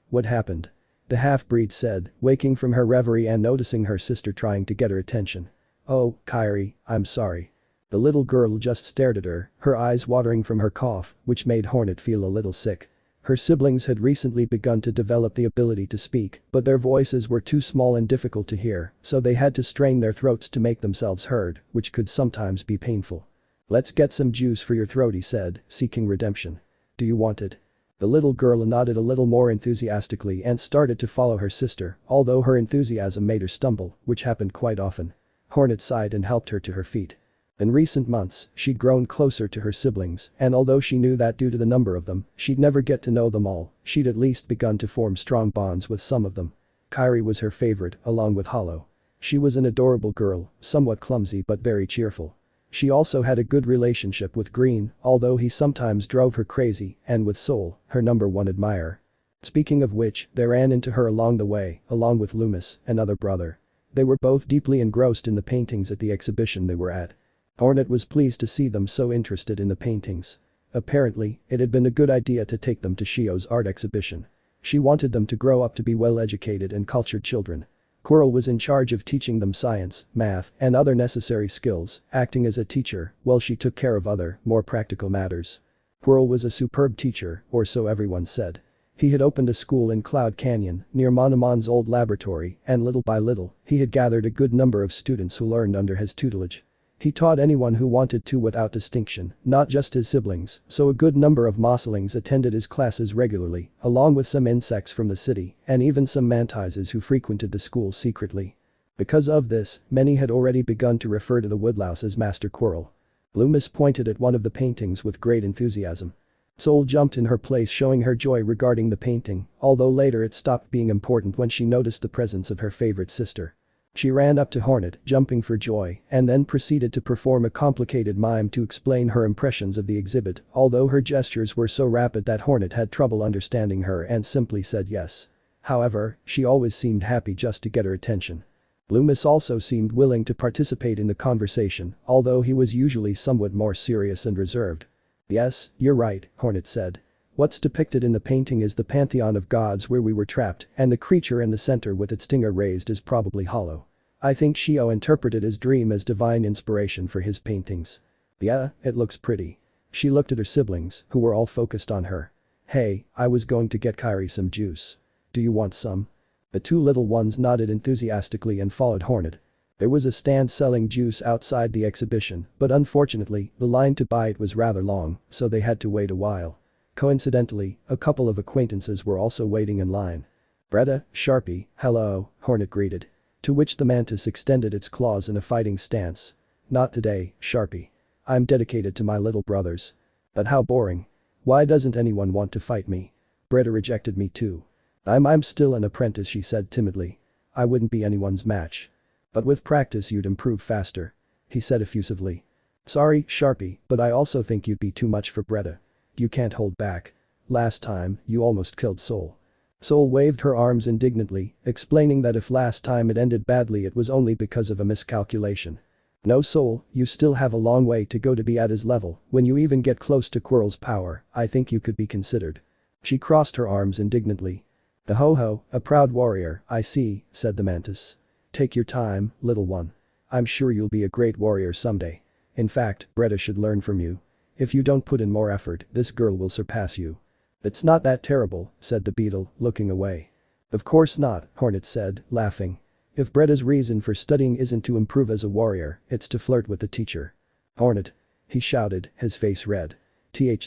What happened?" the half-breed said, waking from her reverie and noticing her sister trying to get her attention. "Oh, Kyrie, I'm sorry." The little girl just stared at her eyes watering from her cough, which made Hornet feel a little sick. Her siblings had recently begun to develop the ability to speak, but their voices were too small and difficult to hear, so they had to strain their throats to make themselves heard, which could sometimes be painful. "Let's get some juice for your throat," he said, seeking redemption. "Do you want it?" The little girl nodded a little more enthusiastically and started to follow her sister, although her enthusiasm made her stumble, which happened quite often. Hornet sighed and helped her to her feet. In recent months, she'd grown closer to her siblings, and although she knew that due to the number of them, she'd never get to know them all, she'd at least begun to form strong bonds with some of them. Kyrie was her favorite, along with Hollow. She was an adorable girl, somewhat clumsy but very cheerful. She also had a good relationship with Green, although he sometimes drove her crazy, and with Soul, her number one admirer. Speaking of which, they ran into her along the way, along with Loomis, another brother. They were both deeply engrossed in the paintings at the exhibition they were at. Hornet was pleased to see them so interested in the paintings. Apparently, it had been a good idea to take them to Shio's art exhibition. She wanted them to grow up to be well-educated and cultured children. Quirrell was in charge of teaching them science, math, and other necessary skills, acting as a teacher, while she took care of other, more practical matters. Quirrell was a superb teacher, or so everyone said. He had opened a school in Cloud Canyon, near Monomon's old laboratory, and little by little, he had gathered a good number of students who learned under his tutelage. He taught anyone who wanted to without distinction, not just his siblings, so a good number of mosslings attended his classes regularly, along with some insects from the city, and even some mantises who frequented the school secretly. Because of this, many had already begun to refer to the woodlouse as Master Quirrell. Loomis pointed at one of the paintings with great enthusiasm. Soul jumped in her place, showing her joy regarding the painting, although later it stopped being important when she noticed the presence of her favorite sister. She ran up to Hornet, jumping for joy, and then proceeded to perform a complicated mime to explain her impressions of the exhibit, although her gestures were so rapid that Hornet had trouble understanding her and simply said yes. However, she always seemed happy just to get her attention. Loomis also seemed willing to participate in the conversation, although he was usually somewhat more serious and reserved. "Yes, you're right," Hornet said. "What's depicted in the painting is the pantheon of gods where we were trapped, and the creature in the center with its stinger raised is probably Hollow. I think Shio interpreted his dream as divine inspiration for his paintings." "Yeah, it looks pretty." She looked at her siblings, who were all focused on her. "Hey, I was going to get Kyrie some juice. Do you want some?" The two little ones nodded enthusiastically and followed Hornet. There was a stand selling juice outside the exhibition, but unfortunately, the line to buy it was rather long, so they had to wait a while. Coincidentally, a couple of acquaintances were also waiting in line. "Bretta, Sharpie, hello," Hornet greeted. To which the mantis extended its claws in a fighting stance. "Not today, Sharpie. I'm dedicated to my little brothers." "But how boring. Why doesn't anyone want to fight me? Bretta rejected me too." I'm still an apprentice," she said timidly. "I wouldn't be anyone's match." "But with practice you'd improve faster," he said effusively. "Sorry, Sharpie, but I also think you'd be too much for Bretta. You can't hold back. Last time, you almost killed Soul." Soul waved her arms indignantly, explaining that if last time it ended badly it was only because of a miscalculation. "No, Soul, you still have a long way to go to be at his level. When you even get close to Quirrell's power, I think you could be considered." She crossed her arms indignantly. "Ho-ho, a proud warrior, I see," said the mantis. "Take your time, little one. I'm sure you'll be a great warrior someday. In fact, Bretta should learn from you. If you don't put in more effort, this girl will surpass you." "It's not that terrible," said the beetle, looking away. "Of course not," Hornet said, laughing. "If Bretta's reason for studying isn't to improve as a warrior, it's to flirt with the teacher." "Hornet," he shouted, his face red.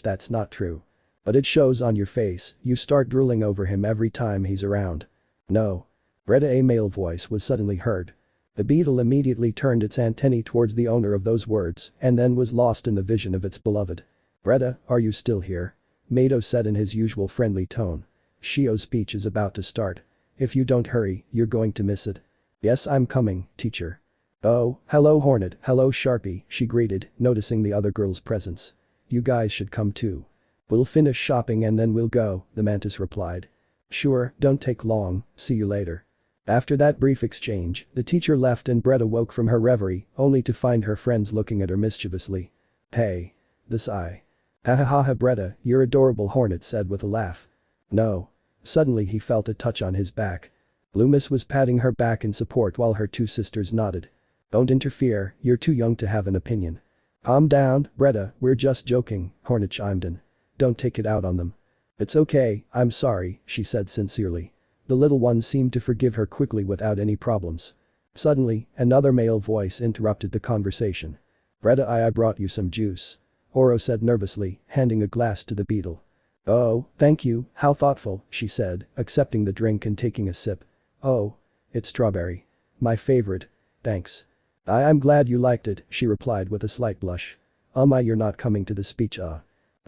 That's not true. "But it shows on your face, you start drooling over him every time he's around." "No." Bretta, a male voice was suddenly heard. The beetle immediately turned its antennae towards the owner of those words and then was lost in the vision of its beloved. "Bretta, are you still here?" Mado said in his usual friendly tone. "Shio's speech is about to start. If you don't hurry, you're going to miss it." "Yes, I'm coming, teacher." "Oh, hello Hornet, hello Sharpie," she greeted, noticing the other girl's presence. "You guys should come too." "We'll finish shopping and then we'll go," the mantis replied. "Sure, don't take long, see you later." After that brief exchange, the teacher left and Bretta woke from her reverie, only to find her friends looking at her mischievously. "Hey. This eye." "Ha ha ha ha Bretta, you're adorable," Hornet said with a laugh. "No." Suddenly he felt a touch on his back. Loomis was patting her back in support while her two sisters nodded. "Don't interfere, you're too young to have an opinion." "Calm down, Bretta, we're just joking," Hornet chimed in. "Don't take it out on them." "It's okay, I'm sorry," she said sincerely. The little one seemed to forgive her quickly without any problems. Suddenly, another male voice interrupted the conversation. "Bretta, I brought you some juice," Oro said nervously, handing a glass to the beetle. "Oh, thank you, how thoughtful," she said, accepting the drink and taking a sip. "Oh. It's strawberry. My favorite. Thanks." I'm glad you liked it," she replied with a slight blush. You're not coming to the speech,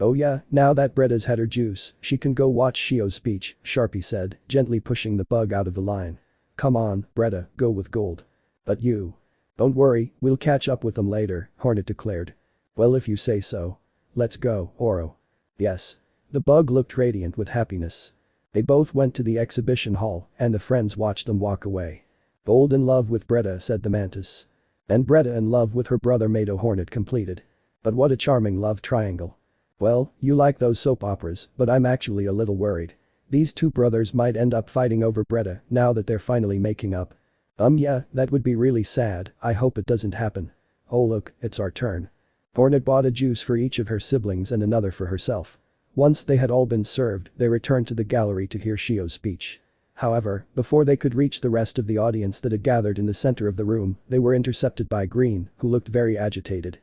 "Oh yeah, now that Bretta's had her juice, she can go watch Shio's speech," Sharpie said, gently pushing the bug out of the line. "Come on, Bretta, go with gold." "But you." "Don't worry, we'll catch up with them later," Hornet declared. "Well if you say so. Let's go, Oro." "Yes." The bug looked radiant with happiness. They both went to the exhibition hall and the friends watched them walk away. "Gold in love with Bretta," said the mantis. "And Bretta in love with her brother Mado," Hornet completed. "But what a charming love triangle." "Well, you like those soap operas, but I'm actually a little worried. These two brothers might end up fighting over Bretta now that they're finally making up." Yeah, that would be really sad, I hope it doesn't happen." "Oh look, it's our turn." Hornet bought a juice for each of her siblings and another for herself. Once they had all been served, they returned to the gallery to hear Shio's speech. However, before they could reach the rest of the audience that had gathered in the center of the room, they were intercepted by Green, who looked very agitated.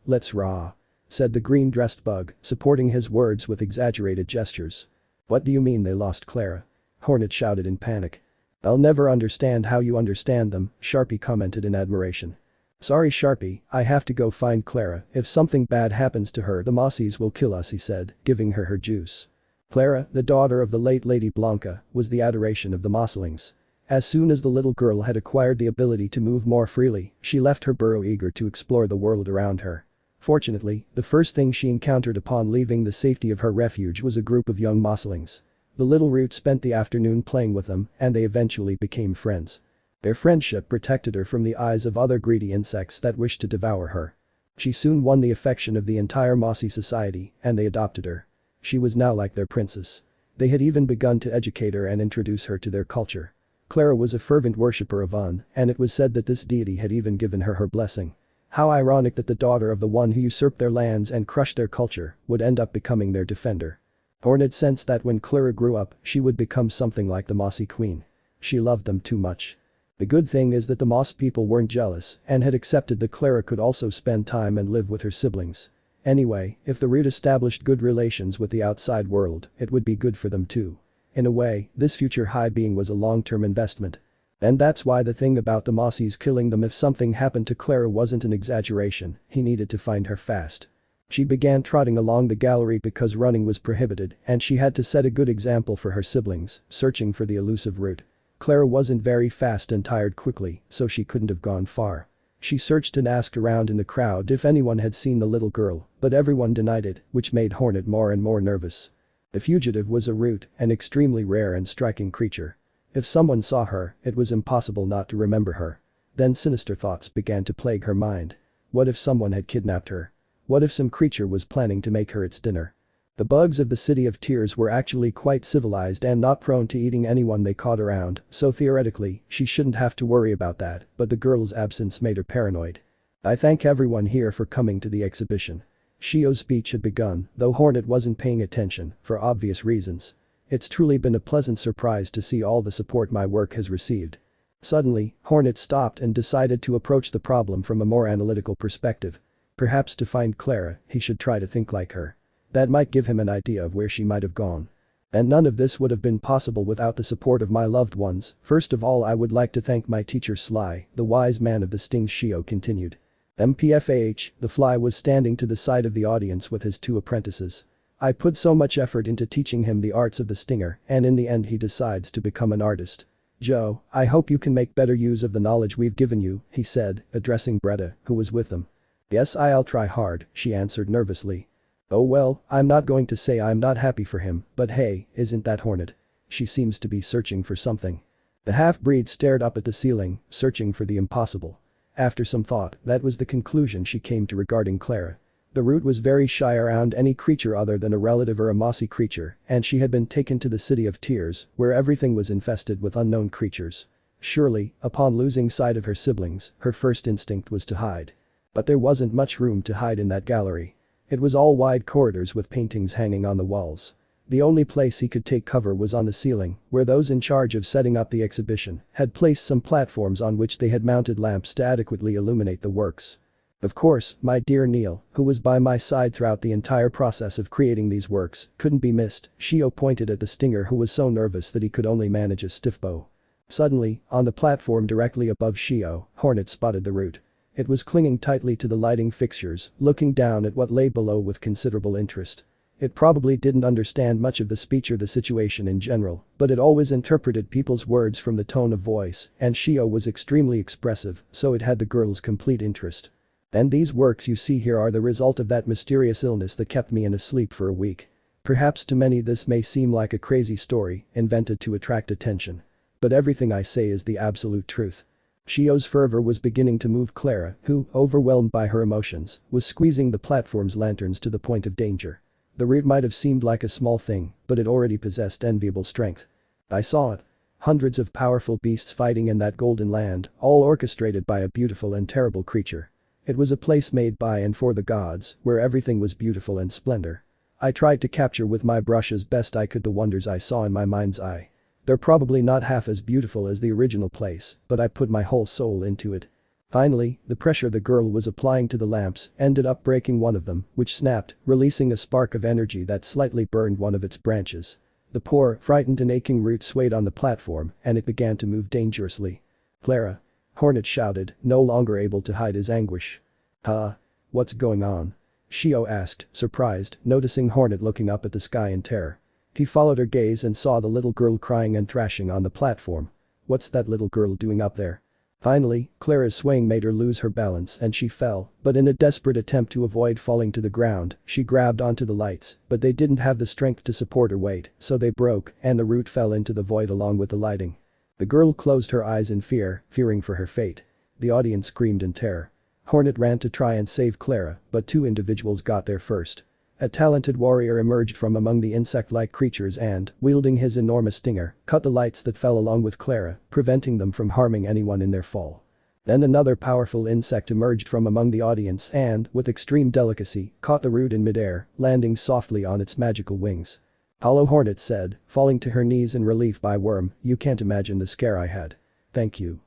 Let's raw," said the green-dressed bug, supporting his words with exaggerated gestures. "What do you mean they lost Clara?" Hornet shouted in panic. "I'll never understand how you understand them," Sharpie commented in admiration. "Sorry Sharpie, I have to go find Clara, if something bad happens to her the Mossies will kill us," he said, giving her juice. Clara, the daughter of the late Lady Blanca, was the adoration of the Mosslings. As soon as the little girl had acquired the ability to move more freely, she left her burrow eager to explore the world around her. Fortunately, the first thing she encountered upon leaving the safety of her refuge was a group of young Mosslings. The little root spent the afternoon playing with them and they eventually became friends. Their friendship protected her from the eyes of other greedy insects that wished to devour her. She soon won the affection of the entire Mossy society and they adopted her. She was now like their princess. They had even begun to educate her and introduce her to their culture. Clara was a fervent worshipper of Un, and it was said that this deity had even given her blessing. How ironic that the daughter of the one who usurped their lands and crushed their culture would end up becoming their defender. Hornet sensed that when Clara grew up, she would become something like the Mossy Queen. She loved them too much. The good thing is that the Moss people weren't jealous and had accepted that Clara could also spend time and live with her siblings. Anyway, if the root established good relations with the outside world, it would be good for them too. In a way, this future high being was a long-term investment. And that's why the thing about the Mossies killing them if something happened to Clara wasn't an exaggeration, he needed to find her fast. She began trotting along the gallery because running was prohibited and she had to set a good example for her siblings, searching for the elusive root. Clara wasn't very fast and tired quickly, so she couldn't have gone far. She searched and asked around in the crowd if anyone had seen the little girl, but everyone denied it, which made Hornet more and more nervous. The fugitive was a root, an extremely rare and striking creature. If someone saw her, it was impossible not to remember her. Then sinister thoughts began to plague her mind. What if someone had kidnapped her? What if some creature was planning to make her its dinner? The bugs of the City of Tears were actually quite civilized and not prone to eating anyone they caught around, so theoretically, she shouldn't have to worry about that, but the girl's absence made her paranoid. I thank everyone here for coming to the exhibition. Shio's speech had begun, though Hornet wasn't paying attention, for obvious reasons. It's truly been a pleasant surprise to see all the support my work has received. Suddenly, Hornet stopped and decided to approach the problem from a more analytical perspective. Perhaps to find Clara, he should try to think like her. That might give him an idea of where she might have gone. And none of this would have been possible without the support of my loved ones. First of all, I would like to thank my teacher Sly, the wise man of the stings. Shio continued. MPFAH, the fly was standing to the side of the audience with his 2 apprentices. I put so much effort into teaching him the arts of the stinger, and in the end he decides to become an artist. Joe, I hope you can make better use of the knowledge we've given you, he said, addressing Bretta, who was with them. Yes, I'll try hard, she answered nervously. Oh well, I'm not going to say I'm not happy for him, but hey, isn't that Hornet? She seems to be searching for something. The half-breed stared up at the ceiling, searching for the impossible. After some thought, that was the conclusion she came to regarding Clara. The root was very shy around any creature other than a relative or a mossy creature, and she had been taken to the City of Tears, where everything was infested with unknown creatures. Surely, upon losing sight of her siblings, her first instinct was to hide. But there wasn't much room to hide in that gallery. It was all wide corridors with paintings hanging on the walls. The only place he could take cover was on the ceiling, where those in charge of setting up the exhibition had placed some platforms on which they had mounted lamps to adequately illuminate the works. Of course, my dear Neil, who was by my side throughout the entire process of creating these works, couldn't be missed. Shio pointed at the stinger, who was so nervous that he could only manage a stiff bow. Suddenly, on the platform directly above Shio, Hornet spotted the root. It was clinging tightly to the lighting fixtures, looking down at what lay below with considerable interest. It probably didn't understand much of the speech or the situation in general, but it always interpreted people's words from the tone of voice, and Shio was extremely expressive, so it had the girl's complete interest. And these works you see here are the result of that mysterious illness that kept me in a sleep for a week. Perhaps to many this may seem like a crazy story, invented to attract attention. But everything I say is the absolute truth. Shio's fervor was beginning to move Clara, who, overwhelmed by her emotions, was squeezing the platform's lanterns to the point of danger. The root might have seemed like a small thing, but it already possessed enviable strength. I saw it. Hundreds of powerful beasts fighting in that golden land, all orchestrated by a beautiful and terrible creature. It was a place made by and for the gods, where everything was beautiful and splendor. I tried to capture with my brush as best I could the wonders I saw in my mind's eye. They're probably not half as beautiful as the original place, but I put my whole soul into it. Finally, the pressure the girl was applying to the lamps ended up breaking one of them, which snapped, releasing a spark of energy that slightly burned one of its branches. The poor, frightened and aching root swayed on the platform, and it began to move dangerously. Clara! Hornet shouted, no longer able to hide his anguish. Huh? What's going on? Shio asked, surprised, noticing Hornet looking up at the sky in terror. He followed her gaze and saw the little girl crying and thrashing on the platform. What's that little girl doing up there? Finally, Clara's swaying made her lose her balance and she fell, but in a desperate attempt to avoid falling to the ground, she grabbed onto the lights, but they didn't have the strength to support her weight, so they broke and the root fell into the void along with the lighting. The girl closed her eyes in fear, fearing for her fate. The audience screamed in terror. Hornet ran to try and save Clara, but 2 individuals got there first. A talented warrior emerged from among the insect-like creatures and, wielding his enormous stinger, cut the lights that fell along with Clara, preventing them from harming anyone in their fall. Then another powerful insect emerged from among the audience and, with extreme delicacy, caught the root in midair, landing softly on its magical wings. Hollow Hornet said, falling to her knees in relief by worm, you can't imagine the scare I had. Thank you.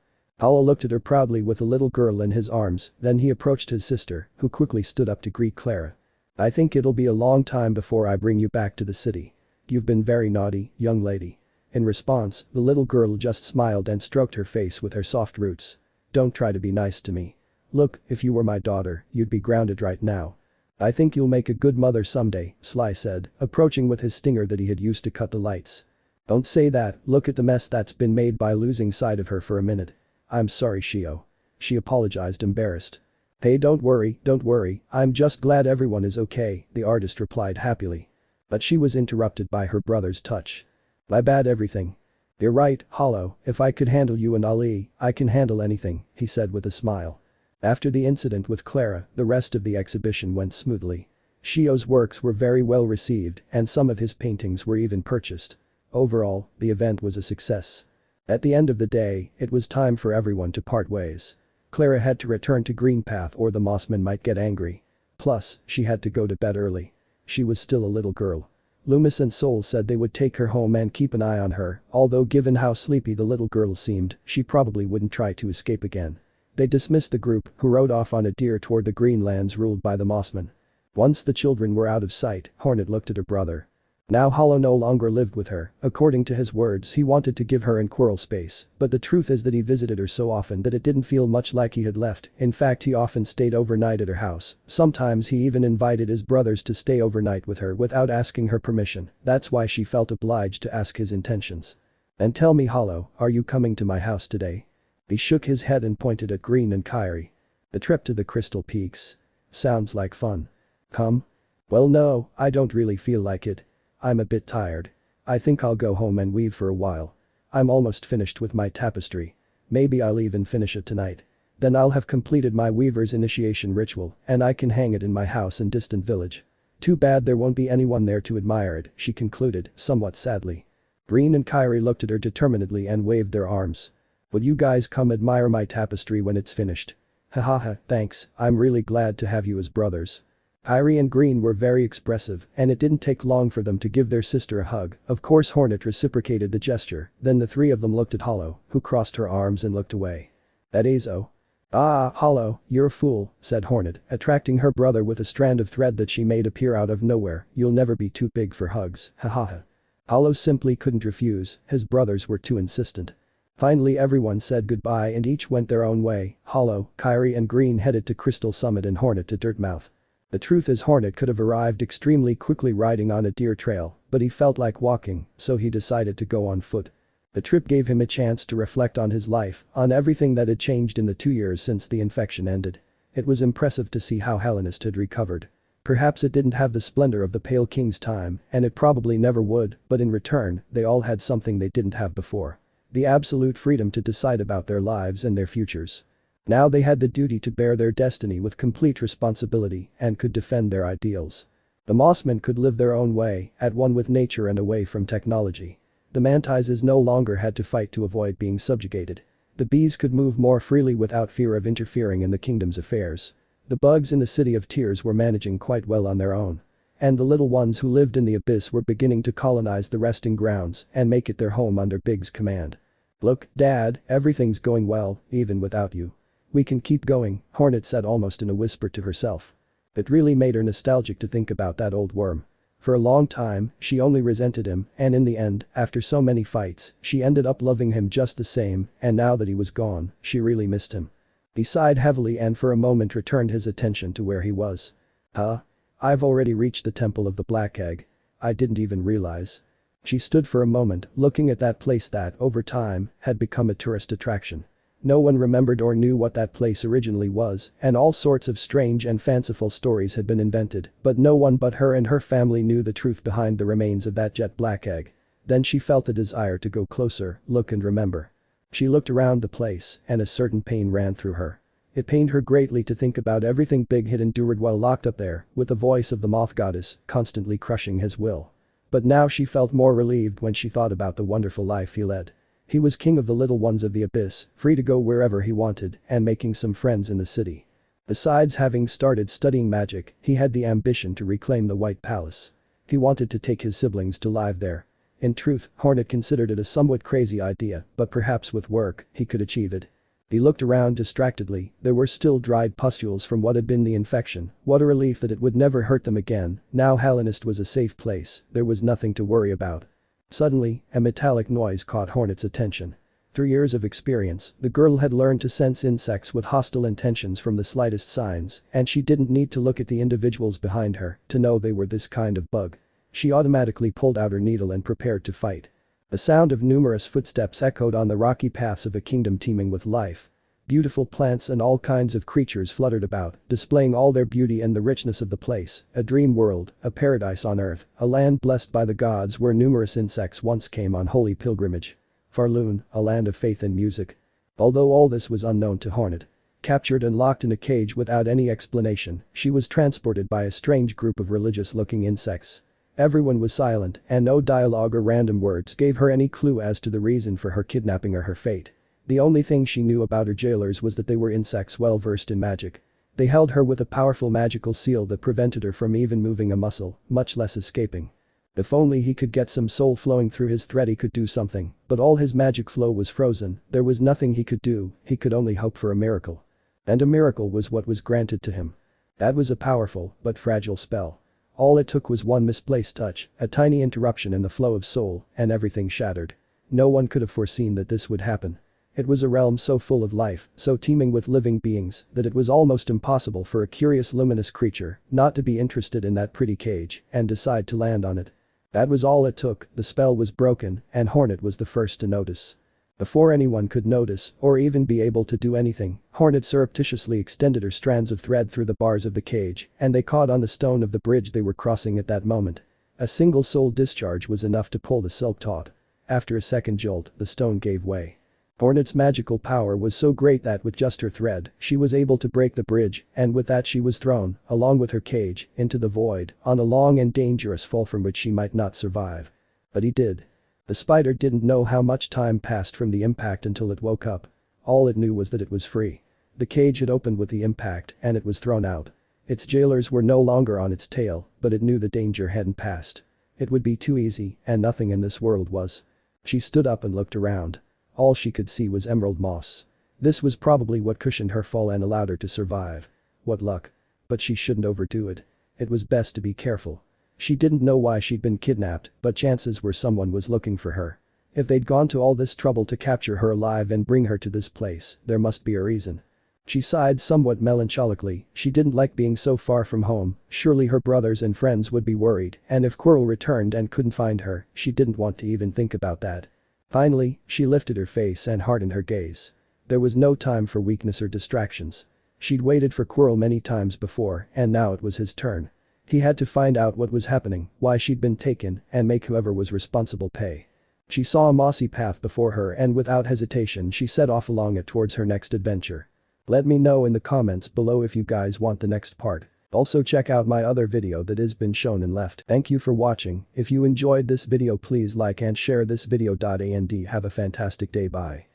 Hollow looked at her proudly with the little girl in his arms, then he approached his sister, who quickly stood up to greet Clara. I think it'll be a long time before I bring you back to the city. You've been very naughty, young lady. In response, the little girl just smiled and stroked her face with her soft roots. Don't try to be nice to me. Look, if you were my daughter, you'd be grounded right now. I think you'll make a good mother someday, Sly said, approaching with his stinger that he had used to cut the lights. Don't say that, look at the mess that's been made by losing sight of her for a minute. I'm sorry, Shio. She apologized, embarrassed. Hey, don't worry, I'm just glad everyone is okay, the artist replied happily. But she was interrupted by her brother's touch. My bad everything. You're right, Hollow, if I could handle you and Ali, I can handle anything, he said with a smile. After the incident with Clara, the rest of the exhibition went smoothly. Shio's works were very well received and some of his paintings were even purchased. Overall, the event was a success. At the end of the day, it was time for everyone to part ways. Clara had to return to Green Path or the Mossman might get angry. Plus, she had to go to bed early. She was still a little girl. Loomis and Soul said they would take her home and keep an eye on her, although given how sleepy the little girl seemed, she probably wouldn't try to escape again. They dismissed the group, who rode off on a deer toward the green lands ruled by the Mossman. Once the children were out of sight, Hornet looked at her brother. Now Hollow no longer lived with her, according to his words he wanted to give her and Quirrell space, but the truth is that he visited her so often that it didn't feel much like he had left, in fact he often stayed overnight at her house, sometimes he even invited his brothers to stay overnight with her without asking her permission, that's why she felt obliged to ask his intentions. And tell me Hollow, are you coming to my house today? He shook his head and pointed at Green and Kyrie. The trip to the Crystal Peaks. Sounds like fun. Come? Well no, I don't really feel like it. I'm a bit tired. I think I'll go home and weave for a while. I'm almost finished with my tapestry. Maybe I'll even finish it tonight. Then I'll have completed my weaver's initiation ritual and I can hang it in my house in distant village. Too bad there won't be anyone there to admire it, she concluded, somewhat sadly. Green and Kyrie looked at her determinedly and waved their arms. Will you guys come admire my tapestry when it's finished? Hahaha, thanks, I'm really glad to have you as brothers. Kyrie and Green were very expressive and it didn't take long for them to give their sister a hug, of course Hornet reciprocated the gesture, then the three of them looked at Hollow, who crossed her arms and looked away. That Azo. Ah, Hollow, you're a fool, said Hornet, attracting her brother with a strand of thread that she made appear out of nowhere, you'll never be too big for hugs, hahaha. Hollow simply couldn't refuse, his brothers were too insistent. Finally everyone said goodbye and each went their own way, Hollow, Kyrie and Green headed to Crystal Summit and Hornet to Dirtmouth. The truth is Hornet could have arrived extremely quickly riding on a deer trail, but he felt like walking, so he decided to go on foot. The trip gave him a chance to reflect on his life, on everything that had changed in the 2 years since the infection ended. It was impressive to see how Hallownest had recovered. Perhaps it didn't have the splendor of the Pale King's time, and it probably never would, but in return, they all had something they didn't have before. The absolute freedom to decide about their lives and their futures. Now they had the duty to bear their destiny with complete responsibility and could defend their ideals. The Mossmen could live their own way, at one with nature and away from technology. The Mantises no longer had to fight to avoid being subjugated. The bees could move more freely without fear of interfering in the kingdom's affairs. The bugs in the City of Tears were managing quite well on their own. And the little ones who lived in the abyss were beginning to colonize the resting grounds and make it their home under Big's command. Look, Dad, everything's going well, even without you. We can keep going, Hornet said almost in a whisper to herself. It really made her nostalgic to think about that old worm. For a long time, she only resented him and in the end, after so many fights, she ended up loving him just the same and now that he was gone, she really missed him. He sighed heavily and for a moment returned his attention to where he was. Huh? I've already reached the Temple of the Black Egg. I didn't even realize. She stood for a moment, looking at that place that, over time, had become a tourist attraction. No one remembered or knew what that place originally was, and all sorts of strange and fanciful stories had been invented, but no one but her and her family knew the truth behind the remains of that jet black egg. Then she felt the desire to go closer, look and remember. She looked around the place, and a certain pain ran through her. It pained her greatly to think about everything Big had endured while locked up there, with the voice of the moth goddess constantly crushing his will. But now she felt more relieved when she thought about the wonderful life he led. He was king of the little ones of the abyss, free to go wherever he wanted and making some friends in the city. Besides having started studying magic, he had the ambition to reclaim the White Palace. He wanted to take his siblings to live there. In truth, Hornet considered it a somewhat crazy idea, but perhaps with work, he could achieve it. He looked around distractedly, there were still dried pustules from what had been the infection, what a relief that it would never hurt them again, now Hallownest was a safe place, there was nothing to worry about. Suddenly, a metallic noise caught Hornet's attention. Through years of experience, the girl had learned to sense insects with hostile intentions from the slightest signs, and she didn't need to look at the individuals behind her to know they were this kind of bug. She automatically pulled out her needle and prepared to fight. The sound of numerous footsteps echoed on the rocky paths of a kingdom teeming with life. Beautiful plants and all kinds of creatures fluttered about, displaying all their beauty and the richness of the place, a dream world, a paradise on earth, a land blessed by the gods where numerous insects once came on holy pilgrimage. Farloon, a land of faith and music. Although all this was unknown to Hornet. Captured and locked in a cage without any explanation, she was transported by a strange group of religious-looking insects. Everyone was silent, and no dialogue or random words gave her any clue as to the reason for her kidnapping or her fate. The only thing she knew about her jailers was that they were insects well versed in magic. They held her with a powerful magical seal that prevented her from even moving a muscle, much less escaping. If only he could get some soul flowing through his thread he could do something, but all his magic flow was frozen, there was nothing he could do, he could only hope for a miracle. And a miracle was what was granted to him. That was a powerful, but fragile spell. All it took was one misplaced touch, a tiny interruption in the flow of soul, and everything shattered. No one could have foreseen that this would happen. It was a realm so full of life, so teeming with living beings, that it was almost impossible for a curious luminous creature not to be interested in that pretty cage and decide to land on it. That was all it took, the spell was broken, and Hornet was the first to notice. Before anyone could notice, or even be able to do anything, Hornet surreptitiously extended her strands of thread through the bars of the cage, and they caught on the stone of the bridge they were crossing at that moment. A single soul discharge was enough to pull the silk taut. After a second jolt, the stone gave way. Hornet's magical power was so great that with just her thread, she was able to break the bridge, and with that she was thrown, along with her cage, into the void, on a long and dangerous fall from which she might not survive. But he did. The spider didn't know how much time passed from the impact until it woke up. All it knew was that it was free. The cage had opened with the impact, and it was thrown out. Its jailers were no longer on its tail, but it knew the danger hadn't passed. It would be too easy, and nothing in this world was. She stood up and looked around. All she could see was emerald moss. This was probably what cushioned her fall and allowed her to survive. What luck. But she shouldn't overdo it. It was best to be careful. She didn't know why she'd been kidnapped, but chances were someone was looking for her. If they'd gone to all this trouble to capture her alive and bring her to this place, there must be a reason. She sighed somewhat melancholically, she didn't like being so far from home, surely her brothers and friends would be worried, and if Quirrell returned and couldn't find her, she didn't want to even think about that. Finally, she lifted her face and hardened her gaze. There was no time for weakness or distractions. She'd waited for Quirrell many times before, and now it was his turn. He had to find out what was happening, why she'd been taken, and make whoever was responsible pay. She saw a mossy path before her and without hesitation she set off along it towards her next adventure. Let me know in the comments below if you guys want the next part. Also check out my other video that has been shown and left. Thank you for watching. If you enjoyed this video please like and share this video. And have a fantastic day. Bye.